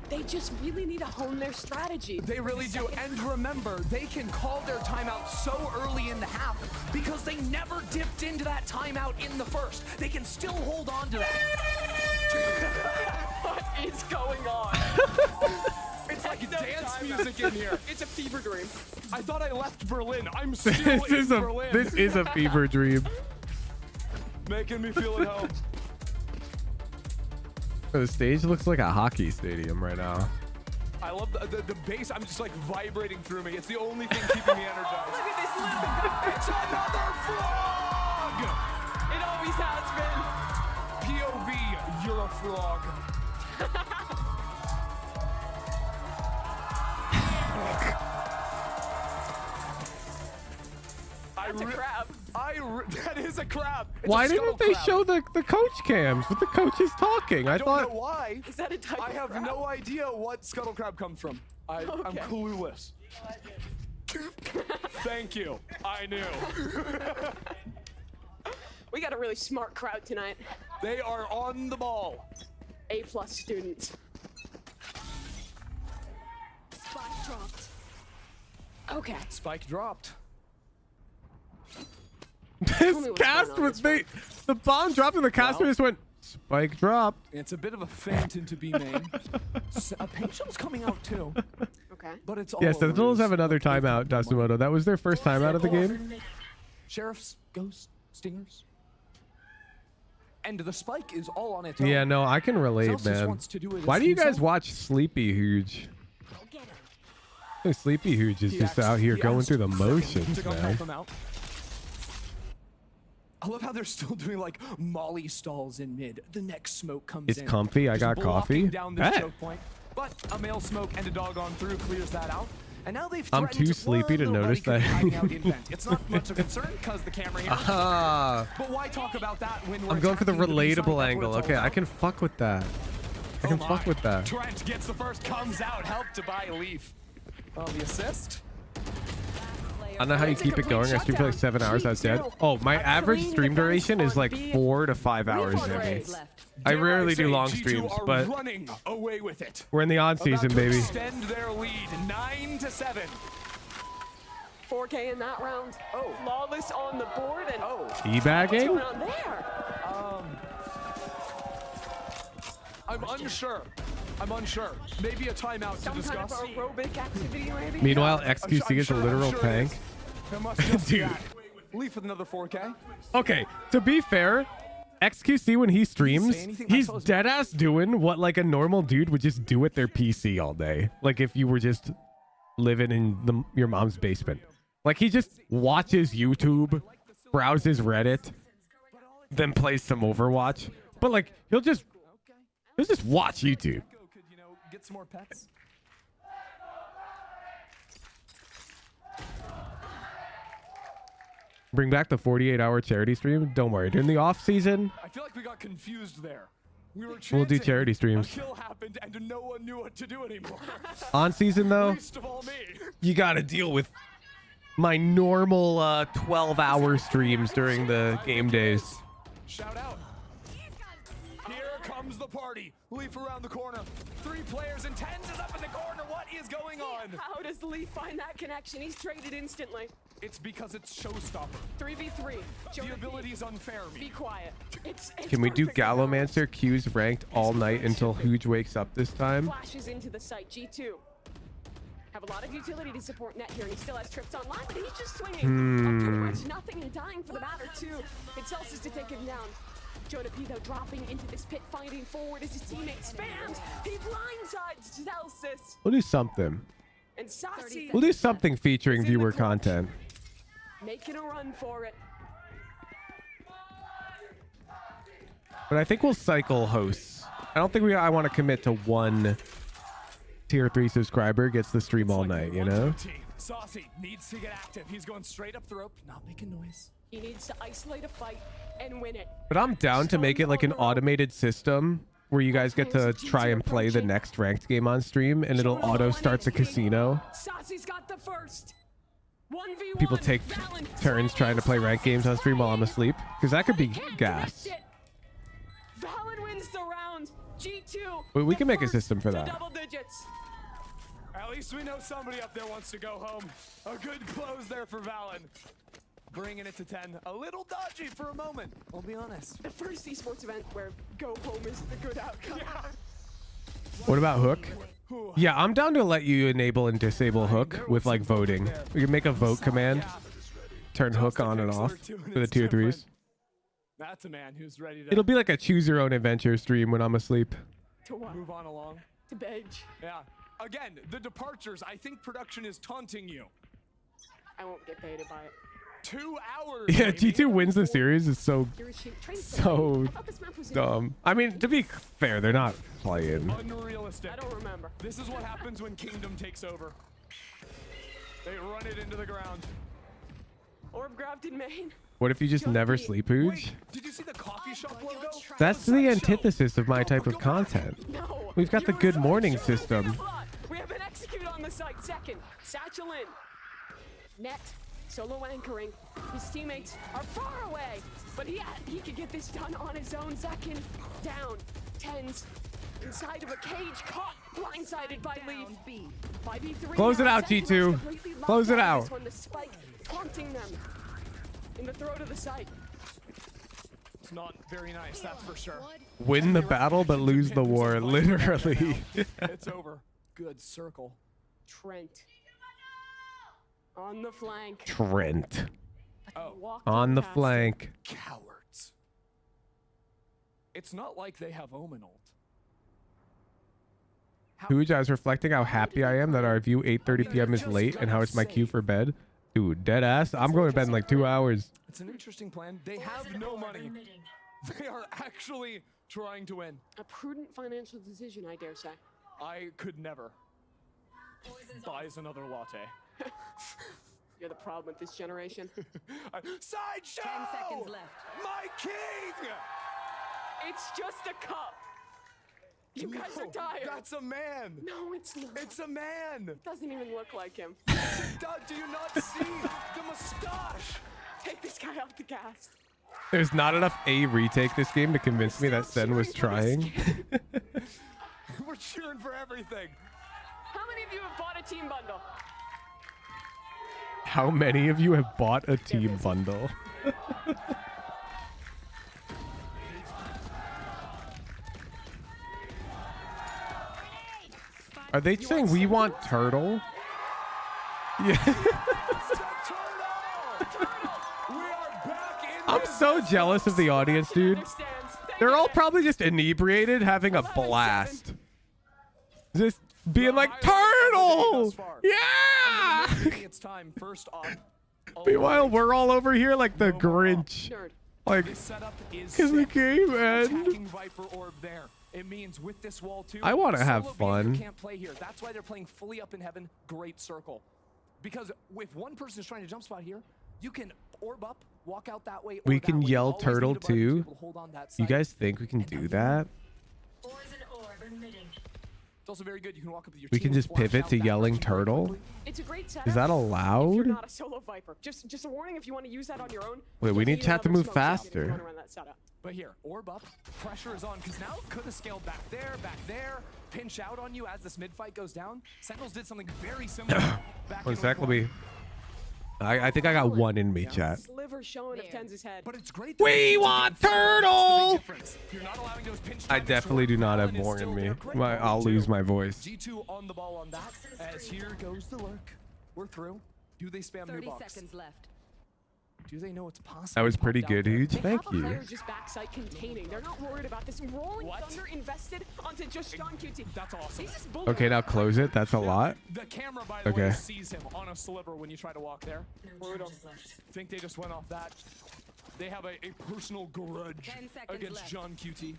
They just really need to hone their strategy. They really do. And remember, they can call their timeout so early in the half because they never dipped into that timeout in the first. They can still hold on to that. What is going on? It's like No dance timeout. music in here. It's a fever dream. I thought I left Berlin. I'm still in Berlin. This is a fever dream. Making me feel at home. The stage looks like a hockey stadium right now. I love the bass. I'm just like vibrating through me. It's the only thing keeping me energized. Look at this little. It's another frog! It always has been. POV, you're a frog. That's a crab. That is a crab. It's Why a didn't scuttle they crab. show the coach cams with the coaches talking? I don't thought know why. Is that a type I of have crab? no idea what scuttle crab comes from. I'm Okay. clueless. Thank you. I knew. We got a really smart crowd tonight. They are on the ball. A+ students. Spike dropped. Okay. Spike dropped. this me what's cast going on was this the bomb dropped and the caster just went spike dropped. It's a bit of a feint into B main. Pendulum's coming out too. Okay. But it's all Yeah, a Sentinels ruse. have another timeout, Tatsumoto. That was their first timeout of the game. Sheriffs, ghosts, stingers. And the spike is all on its own. Yeah, no, I can relate, Celsius man. wants to do it Why do you guys himself. watch Sleepy Huge? Sleepy Huge is just out here going through the motions, to go man. help them out. I love how they're still doing like Molly stalls in mid. The next smoke comes It's in. comfy. I Just got blocking coffee. Down this Hey. choke point. But a male smoke and a dog on through clears that out. And now they've I'm threatened too sleepy to nobody notice could be that. hiding out in vent. It's not much of a concern because the camera here. Ah, But why talk about that when we're I'm going for the attacking B side? That's relatable what angle. it's all Okay, I about. can fuck with that. I can fuck with that. Trent gets the first, comes out, help to buy Leaf. Oh, the assist. I don't know how you keep it going. I stream for like 7 hours. I was dead. Oh, my average stream duration is like 4 to 5 hours, maybe. I rarely do long streams, G2 are but running away with it. we're in the on season, About to baby. extend their lead 9-7. 4K in that round. Oh. Flawless on the board and what's Teabagging? going on there? I'm unsure. I'm unsure. Maybe a timeout to Some kind of discuss. aerobic activity, maybe? Meanwhile, I'm XQC is a sure- I'm literal sure it tank. is. There must just be Dude. that. Leaf with another 4K. Okay, to be fair, XQC when he streams, anything? he's I saw his- dead ass doing what like a normal dude would just do with their PC all day. Like if you were just living in your mom's basement. Like he just watches YouTube, browses Reddit, then plays some Overwatch. But like he'll just watch YouTube. Could, get some more pets? Bring back the 48-hour charity stream. Don't worry, during the off season, I feel like we got confused there. We were we'll do chanting, charity streams. A kill happened and no one knew what to do anymore. On season though, Least of all me. you gotta deal with my normal 12-hour streams during the game days. Shout out. Here comes the party. Leaf around the corner. 3 players and Tens is up in the corner. What is going on? How does Lee find that connection? He's traded instantly. It's because it's showstopper. 3v3. The ability is unfair. Be quiet. It's Can we do perfect balance. Gallomancer Q's ranked all night until Huge wakes up this time? Flashes into the site. G2. Have a lot of utility to support Net here, and he still has trips online, but he's just swinging. Pretty much nothing and dying for the matter, too. It's Celsius to take him down. Jonah P, though, dropping into this pit, fighting forward as his teammate spams. He blindsides Celsius. We'll do something. And Saucy We'll do something featuring viewer content. making a run for it. But I think we'll cycle hosts. I don't think I want to commit to one tier 3 subscriber gets the stream all night, you know? Saucy needs to get active. He's going straight up the rope, not making noise. He needs to isolate a fight and win it. But I'm down to make it like an automated system where you guys get to try and play the next ranked game on stream and it'll auto start the casino. Saucy's got the first. 1v1. People take turns trying to play ranked games on stream while I'm asleep, because that could be gas. Valen wins the round. G2. But we can make a system for that. Double digits. At least we know somebody up there wants to go home. A good close there for Valen. Bringing it to 10. A little dodgy for a moment, I'll be honest. The first esports event where go home is the good outcome. Yeah. What about Hook? Yeah, I'm down to let you enable and disable Hook with like voting. We can make a vote command. Turn Hook on and off for the tier 3s. That's a man who's ready to... It'll be like a choose your own adventure stream when I'm asleep. To move on along. To Bedge. Yeah. Again, the departures. I think production is taunting you. I won't get baited by it. 2 hours. Yeah, baby. G2 wins the series is so dumb. I mean, to be fair, they're not playing. Unrealistic. I don't remember. This is what happens when Kingdom takes over. They run it into the ground. Orb grabbed in main. What if you just never sleep, Hooge? Did you see the coffee shop logo? That's the antithesis of my type of content. No, We've got the good morning system. We have an execute on the site. Second, Satchel in. Net. Solo anchoring. His teammates are far away, but he could get this done on his own. Second down. Tens inside of a cage, caught blindsided by Leaf. 5v3. Close it out, G2. Close it out. This one, the spike taunting them in the throat of the site. It's not very nice, that's for sure. Win the battle, but lose the war, literally. It's over. Good circle. Trent. On the flank. Trent. Oh. On the flank. Cowards. It's not like they have Omen ult. Hooge, I was reflecting how happy I am that our view 8:30 p.m. is late and how it's my cue for bed. Dude, dead ass. I'm going to bed in like 2 hours. It's an interesting plan. They have no money. They are actually trying to win. A prudent financial decision, I dare say. I could never. Buys another latte. You're the problem with this generation. Sideshow! 10 seconds left. My king! It's just a cup. You guys are tired. That's a man. No, it's not. It's a man. It doesn't even look like him. Do you not see the mustache? Take this guy off the gas. There's not enough A retake this game to convince me that Sen was trying. We're cheering for everything. How many of you have bought a team bundle? How many of you have bought a team bundle? Are they saying we want turtle? Yeah. I'm so jealous of the audience, dude. They're all probably just inebriated, having a blast. Just being like, turtle! Yeah! It's time first off. Meanwhile, we're all over here like the Grinch. Like, can the game end? Viper orb there. It means with this wall too. I want to have fun. Can't play here. That's why they're playing fully up in heaven. Great circle. Because if one person is trying to jump spot here, you can orb up, walk out that way. We can yell turtle too. You guys think we can do that? It's also very good. You can walk up with your We can just pivot to yelling turtle? It's a great setup. Is that If you're allowed? not a solo Viper. Just a warning if you want to use that on your own. Wait, we need chat to move faster. But here, orb up, pressure is on, because now it could have scaled back there, pinch out on you as this mid fight goes down. Sentinels did something very similar. One sec, let me I think I got one in me, chat. Sliver showing of Tenz's head. But it's great. We want turtle. You're not allowing those pinch I definitely do not have more in me. I'll lose my voice. G2 on the ball on that. As here goes the lurk. We're through. Do they spam new 30 box? seconds left. Do they know it's possible? That was pretty good, Huge. They Thank have a you. player just backside containing. They're not worried about this. Rolling Thunder invested onto just John QT. That's awesome. Okay, now close it. That's a lot. The camera, by the way, sees him on a sliver when you try to walk there. Think they just went off that. They have a personal grudge against John QT.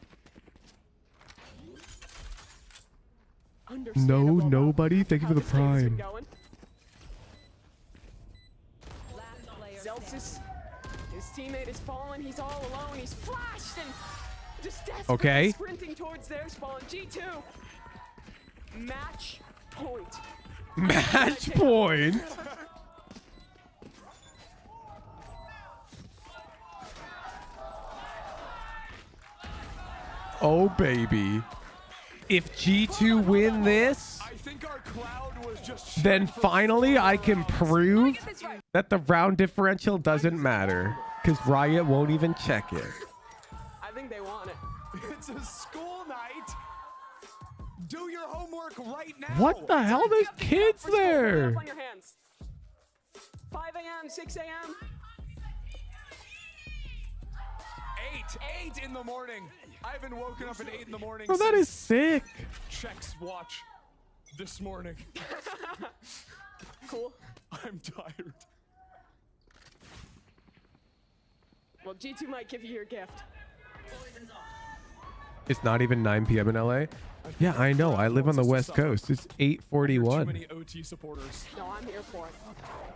No, nobody. Thank you for the prime. Zelsis, his teammate is fallen. He's all alone. He's flashed and just Okay. sprinting towards their spawn. G2. Match point. Match point. Oh baby. If G2 win this, then finally I can prove that the round differential doesn't matter, because Riot won't even check it. I think they want it. It's a school night. Do your homework right now. What the hell? There's kids there. Up on your hands. 5 a.m., 6 a.m. 8 in the morning. I haven't woken up at 8 in the morning. Bro, that is sick. Checks watch this morning. Cool. I'm tired. Well, G2 might give you your gift. It's not even 9 p.m. in LA. Yeah, I know. I live on the West Coast. It's 8:41. Too many OT supporters. No, I'm here for it.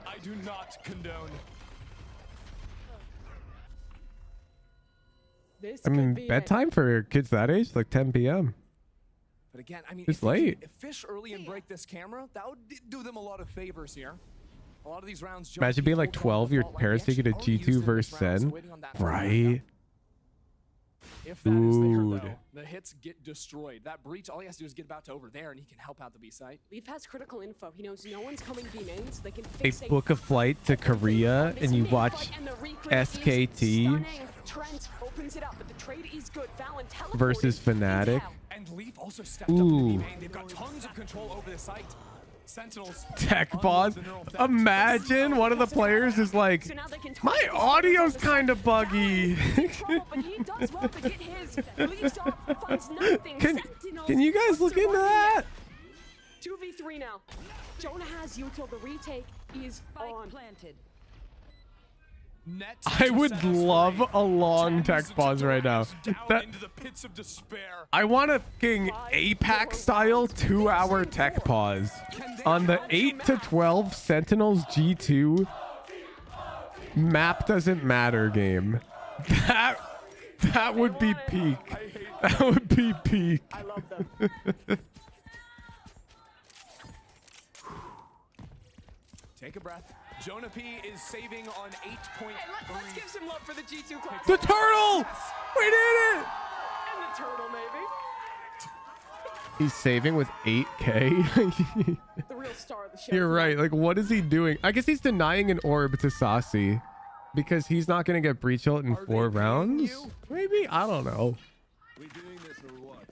I do not condone. I mean, bedtime for kids that age, like 10 p.m. But again, I mean, It's if they late. can fish early and break this camera, that would do them a lot of favors here. A lot of these rounds. Imagine being like 12, your parents taking a G2 versus Sen. Right? If that is there, Dude. though, the hits get destroyed. That breach, all he has to do is get back to over there, and he can help out the B site. Leaf has critical info. He knows no one's coming B mains. They can They fix book a flight to Korea and you watch SKT Trent opens it up, but the trade is good. Fallon versus Fnatic. And Leaf also stepped up to Ooh. B main. They've got tons of control over the site. Sentinels. Tech pause. Imagine one of the players is like, my audio's kind of buggy. but he does well to get his. Leaves up, finds nothing. Can you guys look into that? 2v3 now. Jonah has you till the retake is on. Planted. I would love a long tech pause right now. I want a fucking Apex style 2-hour tech pause on the 8 to 12 Sentinels G2 map doesn't matter game. That would be peak. That would be peak. I love them. Take a breath. Jonah P is saving on 8.3. Hey, let's give some love for the G2 class. The turtle! We did it! And the turtle, maybe. He's saving with 8K. The real star of the show. You're right. Like, what is he doing? I guess he's denying an orb to Saucy because he's not going to get breach ult in 4 rounds. Maybe? I don't know. We doing this or what?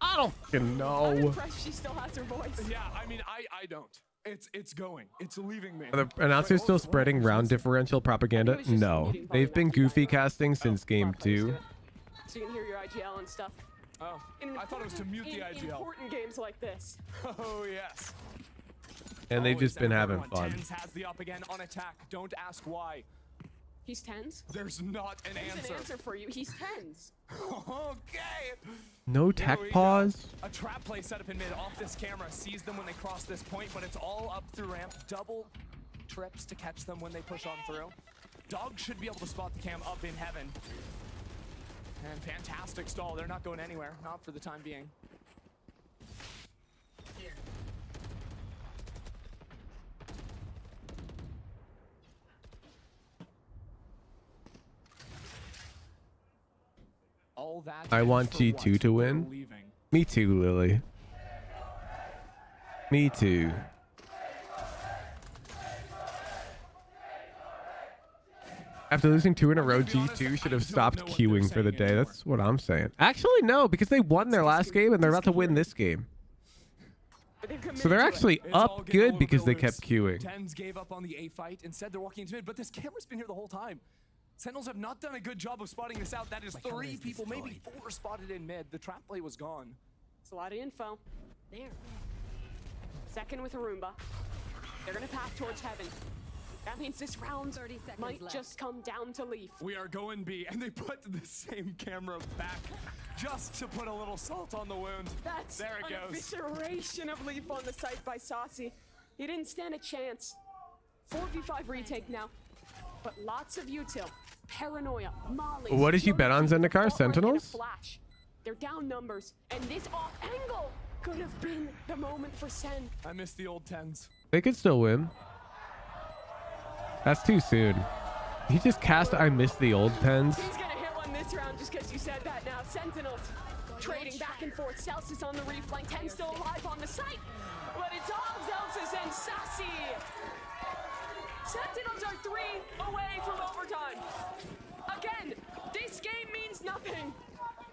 I don't fucking I'm know. impressed she still has her voice. Yeah, I mean, I don't. It's going. It's leaving me. Are the announcers still spreading round differential propaganda? No. They've been goofy casting since game 2. So you can hear your IGL and stuff. Oh, I thought it was to mute the IGL. Important games like this. Oh, yes. And they've just been having fun. Tens has the up again on attack. Don't ask why. He's 10s? There's not an There's answer. an answer for you. He's 10s. Okay. No tech pause? A trap play set up in mid off this camera. Sees them when they cross this point, but it's all up through ramp. Double trips to catch them when they push on through. Dog should be able to spot the cam up in heaven. And fantastic stall. They're not going anywhere. Not for the time being. All that I want G2 to win. Me too, Lily. Me too. After losing 2 in a row, G2 should have stopped queuing for the day. That's what I'm saying. Actually, no, because they won their last game and they're about to win this game. So they're actually up good because they kept queuing. Tens gave up on the A fight. Instead, they're walking into mid, but this camera's been here the whole time. Sentinels have not done a good job of spotting this out. That is 3 people, maybe 4 spotted in mid. The trap play was gone. It's a lot of info. There. Second with a Roomba. They're gonna pack towards heaven. That means this round might just come down to Leaf. We are going B, and they put the same camera back just to put a little salt on the wound. That's there it an goes. evisceration of Leaf on the site by Saucy. He didn't stand a chance. 4v5 retake now, but lots of util. Paranoia, Molly. What did you bet on, Zendikar? Sentinels? Flash. They're down numbers, and this off angle could have been the moment for Sen. I miss the old 10s. They could still win. That's too soon. He just cast I miss the old 10s. He's gonna hit one this round just because you said that now. Sentinels trading back and forth. Celsius on the reflank. 10 still alive on the site. But it's all Celsius and Sassy. Sentinels are 3 away from overtime. Again, this game means nothing.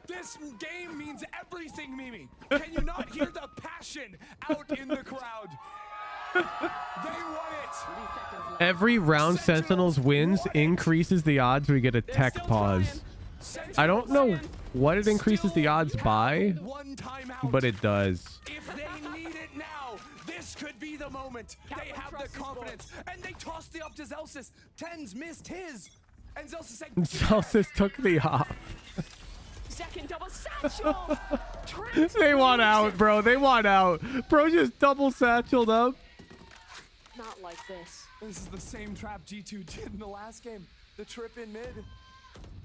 This game means everything, Mimi. Can you not hear the passion out in the crowd? They won it. Every round Sentinels wins increases the odds we get a tech pause. I don't know what it increases the odds by, but it does. If they need it now, this could be the moment. They have the confidence, and they tossed it up to Zelsis. 10s missed his, and Zelsis said, Celsius took the hop. Second double satchel. They want out, bro. They want out. Bro just double satcheled up. Not like this. This is the same trap G2 did in the last game. The trip in mid.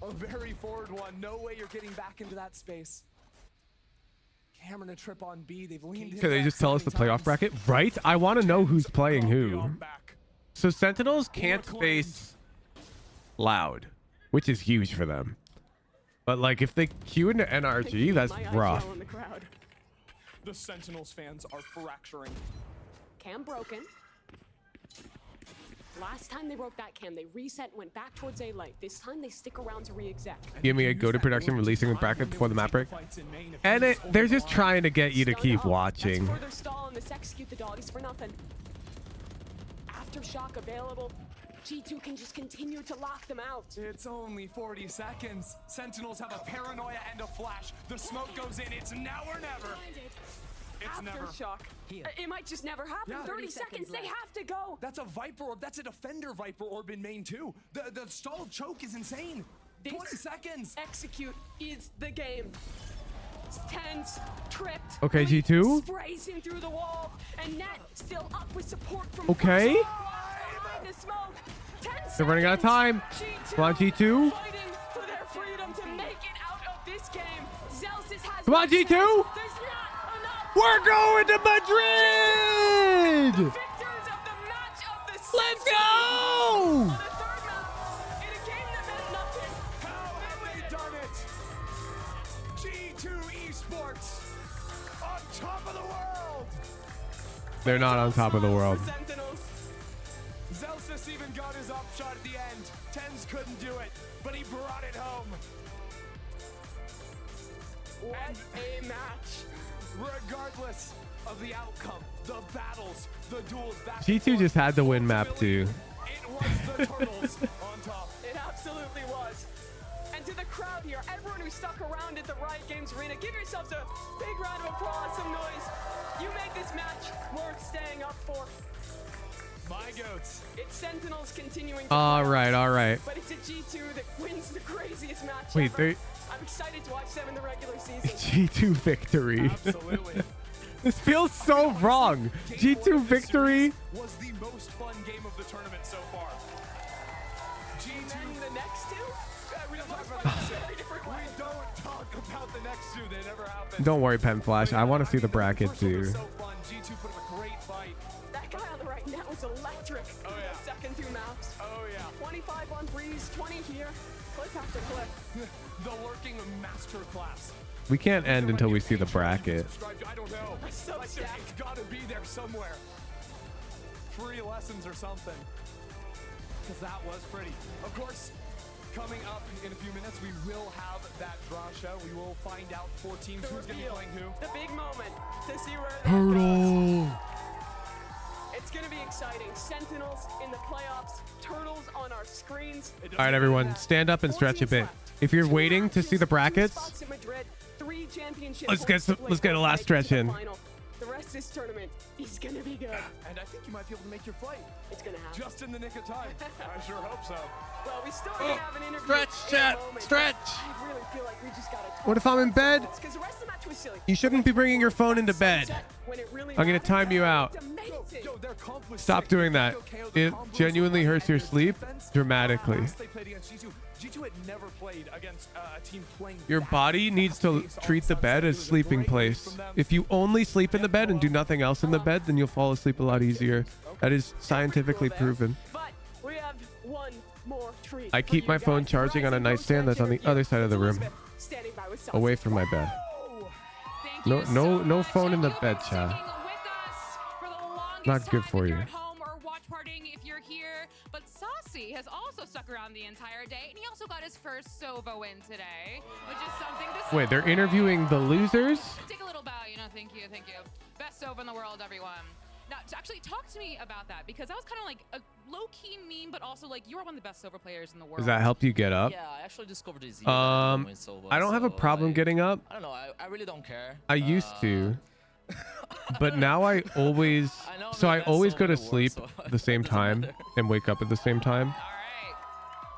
A very forward one. No way you're getting back into that space. Cameron a trip on B. They've leaned in. Can they just tell us the playoff bracket? Right? I want to know who's playing who. So Sentinels can't face Loud, which is huge for them. But like if they queue into NRG, that's rough. The Sentinels fans are fracturing. Cam broken. Last time they broke that cam, they reset and went back towards A light. This time they stick around to re-exec. Give me a go to production releasing a bracket before the map break. And they're just trying to get you to keep watching. Further stall and this execute the doggies for nothing. Aftershock available. G2 can just continue to lock them out. It's only 40 seconds. Sentinels have a paranoia and a flash. The smoke goes in. It's now or never. It's Aftershock. It might just never happen. Yeah. 30 seconds, they have to go. That's a Viper Orb. That's a Defender Viper Orb in main too. The stalled choke is insane. 20 seconds. Execute is the game. Tense, tripped. Okay, G2. Racing through the wall, and Net still up with support from okay. The smoke. They're running out of time. Come on, G2. Fighting for their freedom to make it out of this game. Zelsis has Come on, G2. We're going to Madrid. Let's go. They're not on top of the world. Zelsis even got his upshot at the end. Tens couldn't do it, but he brought it home. What a match. Regardless of the outcome, the battles, the duels back. G2 just had to win map 2. It was the Turtles on top. It absolutely was. And to the crowd here, everyone who stuck around at the Riot Games Arena, give yourselves a big round of applause, some noise. You made this match worth staying up for. My goats. It's Sentinels continuing to All right. But it's a G2 that wins the craziest match Wait, ever. I'm excited to watch them in the regular season. G2 victory. Absolutely. This feels so wrong. G2 victory. Was the most fun game of the tournament so far. G2 and the next two? We don't talk about the next two. They never happen. Don't worry, Pen Flash. I want to see the bracket too. So fun. G2 put up a great fight. That guy on the right now was electric. Oh yeah. The second two maps. Oh yeah. 25 on Breeze, 20 here. Clip after clip. The lurking masterclass. We can't end until we see the bracket. I don't know. So it's got to be there somewhere. Free lessons or something. Because that was pretty. Of course, Coming up in a few minutes, we will have that draw show. We will find out 4 teams who's going to be playing who. The big moment to see where Turtle. it's going to be exciting. Sentinels in the playoffs, Turtles on our screens. All right, everyone, stand up and stretch a bit. If you're waiting to see the brackets, let's get a last stretch in. The rest of this tournament is going to be good. And I think you might be able to make your flight. It's going to happen. Just in the nick of time. I sure hope so. Well, we still have an interview. Stretch, chat, stretch. I really feel like we just got to What if I'm in bed? Because the rest of the match was silly. You shouldn't be bringing your phone into bed. I'm going to time you out. Stop doing that. It genuinely hurts your sleep dramatically. G2 had never played against a team playing. Your body needs to treat the bed as sleeping place. If you only sleep in the bed and do nothing else in the bed, then you'll fall asleep a lot easier. That is scientifically proven. But we have one more treat. I keep my phone charging on a nightstand that's on the other side of the room, away from my bed. No phone in the bed, chat. Not good for you. But Saucy has also stuck around the entire day, and he also got his first Sova win today, which is something to Wait, they're interviewing the losers? Take a little bow, thank you. Best Sova in the world, everyone. Now, actually, talk to me about that, because that was kind of like a low-key meme, but also like you are one of the best Sova players in the world. Does that help you get up? Yeah, I actually discovered this. I don't have a problem getting up. I don't know. I really don't care. I used to. But now I always go to sleep at the same time and wake up at the same time.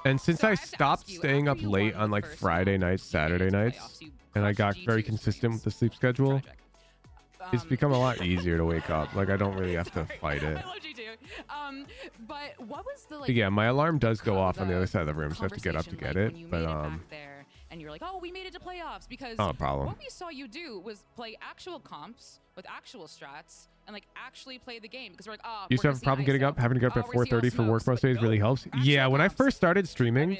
And since I stopped staying up late on like Friday nights, Saturday nights, and I got very consistent with the sleep schedule, it's become a lot easier to wake up. Like I don't really have to fight it. I love you too. But what was the But yeah, my alarm does go off on the other side of the room, so I have to get up to get it. But and you're like, oh, we made it to playoffs because not a problem. What we saw you do was play actual comps with actual strats and like actually play the game because we're like, oh, used to have a problem getting up. Having to get up at 4:30 for work most days really helps. Yeah, when I first started streaming,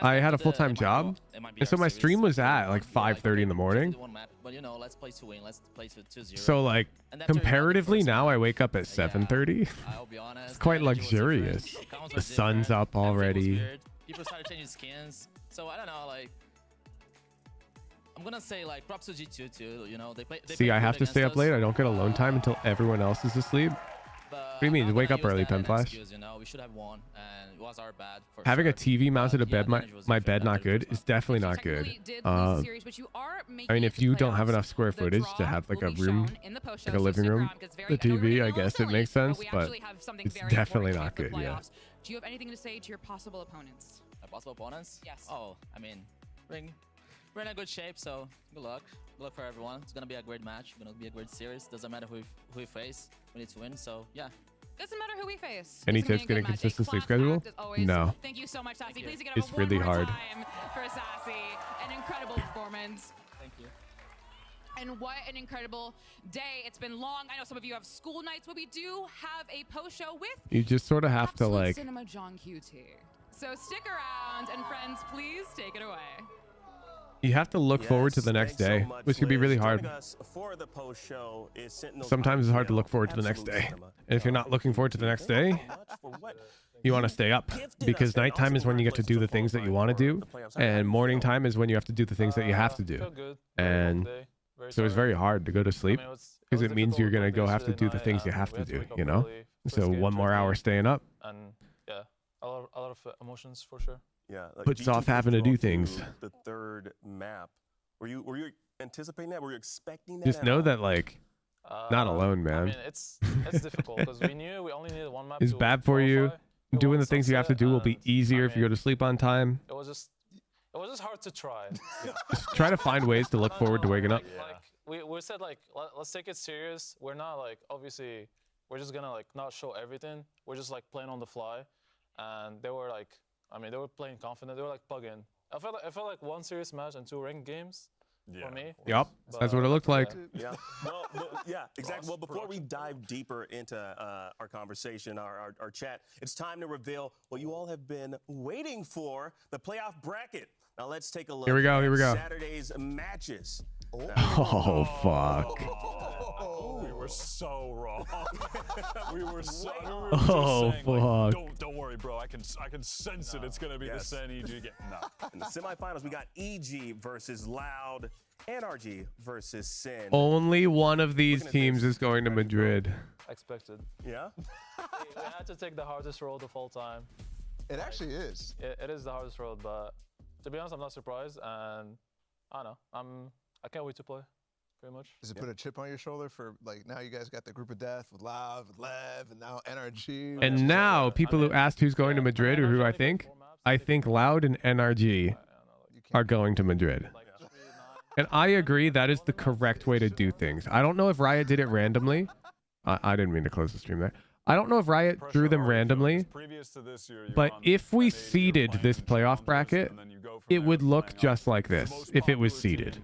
I had a full-time job, and so my stream was at like 5:30 in the morning. So like comparatively now I wake up at 7:30. It's quite luxurious. The sun's up already. People started changing skins, so I don't know, like I'm gonna say like props to G2 too. They play. See, I have to stay up late. I don't get alone time until everyone else is asleep. What do you mean? Wake up early, Pen Flash. We should have won, and it was our bad. Having a TV mounted to my bed not good is definitely not good. I mean, if you don't have enough square footage to have like a room, like a living room, the TV, I guess it makes sense, but it's definitely not good. Yeah. Do you have anything to say to your possible opponents? My possible opponents? Yes. Oh, I mean, we're in a good shape, so good luck. Good luck for everyone. It's gonna be a great match. It's gonna be a great series. Doesn't matter who we face. We need to win. So yeah. Doesn't matter who we face. Any tips getting consistent sleep schedule? No. Thank you so much, Sassy. Please give it it's really hard. For Sassy. An incredible performance. Thank you. And what an incredible day. It's been long. I know some of you have school nights, but we do have a post show with you just sort of have to like Cinema John QT. So stick around, and friends, please take it away. You have to look forward to the next day, which can be really hard. Sometimes it's hard to look forward to the next day. And if you're not looking forward to the next day, you want to stay up because nighttime is when you get to do the things that you want to do, and morning time is when you have to do the things that you have to do. And so it's very hard to go to sleep because it means you're going to have to do the things you have to do, So 1 more hour staying up. And yeah, a lot of emotions for sure. Yeah, puts off having to do things. The third map. Were you anticipating that? Were you expecting that? Just know that like, not alone, man. I mean, it's difficult because we knew we only needed 1 map. It's bad for you. Doing the things you have to do will be easier if you go to sleep on time. It was just hard to try. Just try to find ways to look forward to waking up. Like we said, like let's take it serious. We're not like obviously we're just gonna like not show everything. We're just like playing on the fly, and they were like. I mean, they were playing confident. They were like plugging. I felt like 1 serious match and 2 ranked games for me. Yep, that's what it looked like. Yeah, well, yeah, exactly. Well, before we dive deeper into our conversation, our chat, it's time to reveal what you all have been waiting for, the playoff bracket. Now let's take a look. Here we go. Saturday's matches. Oh, fuck. Oh, we were so wrong. we were so. I mean, we were Oh, just saying, like, fuck. don't worry, bro. I can sense it. It's gonna be the SEN EG game. No. In the semifinals, we got EG versus Loud, NRG versus SEN. Only one of these teams is going to Madrid. Expected. Yeah? We had to take the hardest road of all time. It actually is. It is the hardest road, but to be honest, I'm not surprised, and I don't know. I can't wait to play, pretty much. Does it put a chip on your shoulder for, like, now you guys got the group of death with Lav, with Lev, and now NRG? And now people who asked who's going to Madrid or who I think Loud and NRG are going to Madrid. And I agree that is the correct way to do things. I don't know if Riot did it randomly. I didn't mean to close the stream there. I don't know if Riot drew them randomly, but if we seeded this playoff bracket, it would look just like this if it was seeded.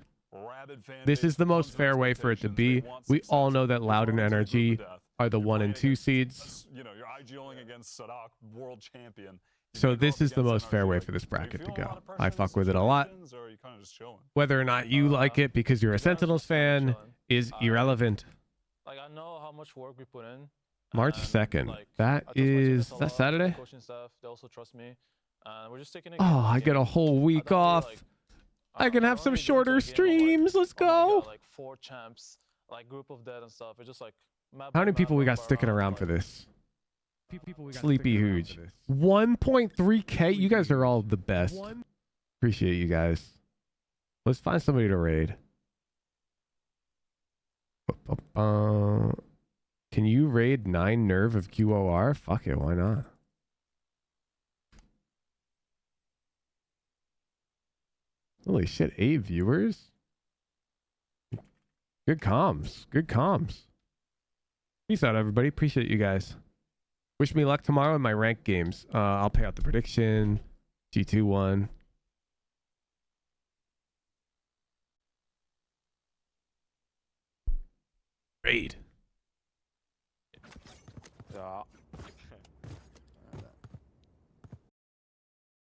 This is the most fair way for it to be. We all know that Loud and NRG are the 1 and 2 seeds. You know, you're IGLing against Sadak, world champion. So this is the most fair way for this bracket to go. I fuck with it a lot. Whether or not you like it because you're a Sentinels fan is irrelevant. Like, I know how much work we put in. March 2nd. That is Saturday? Coaching staff, they also trust me. We're just taking it. Oh, I get a whole week off. I can have some shorter streams. Let's go. Like 4 champs, like group of dead and stuff. It's just like. How many people we got sticking around for this? Sleepy Hooge. 1.3K. You guys are all the best. Appreciate you guys. Let's find somebody to raid. Can you raid 9 Nerve of QOR? Fuck it, why not? Holy shit, 8 viewers? Good comms. Good comms. Peace out, everybody. Appreciate you guys. Wish me luck tomorrow in my ranked games. I'll pay out the prediction. G2 1. Raid. Ja.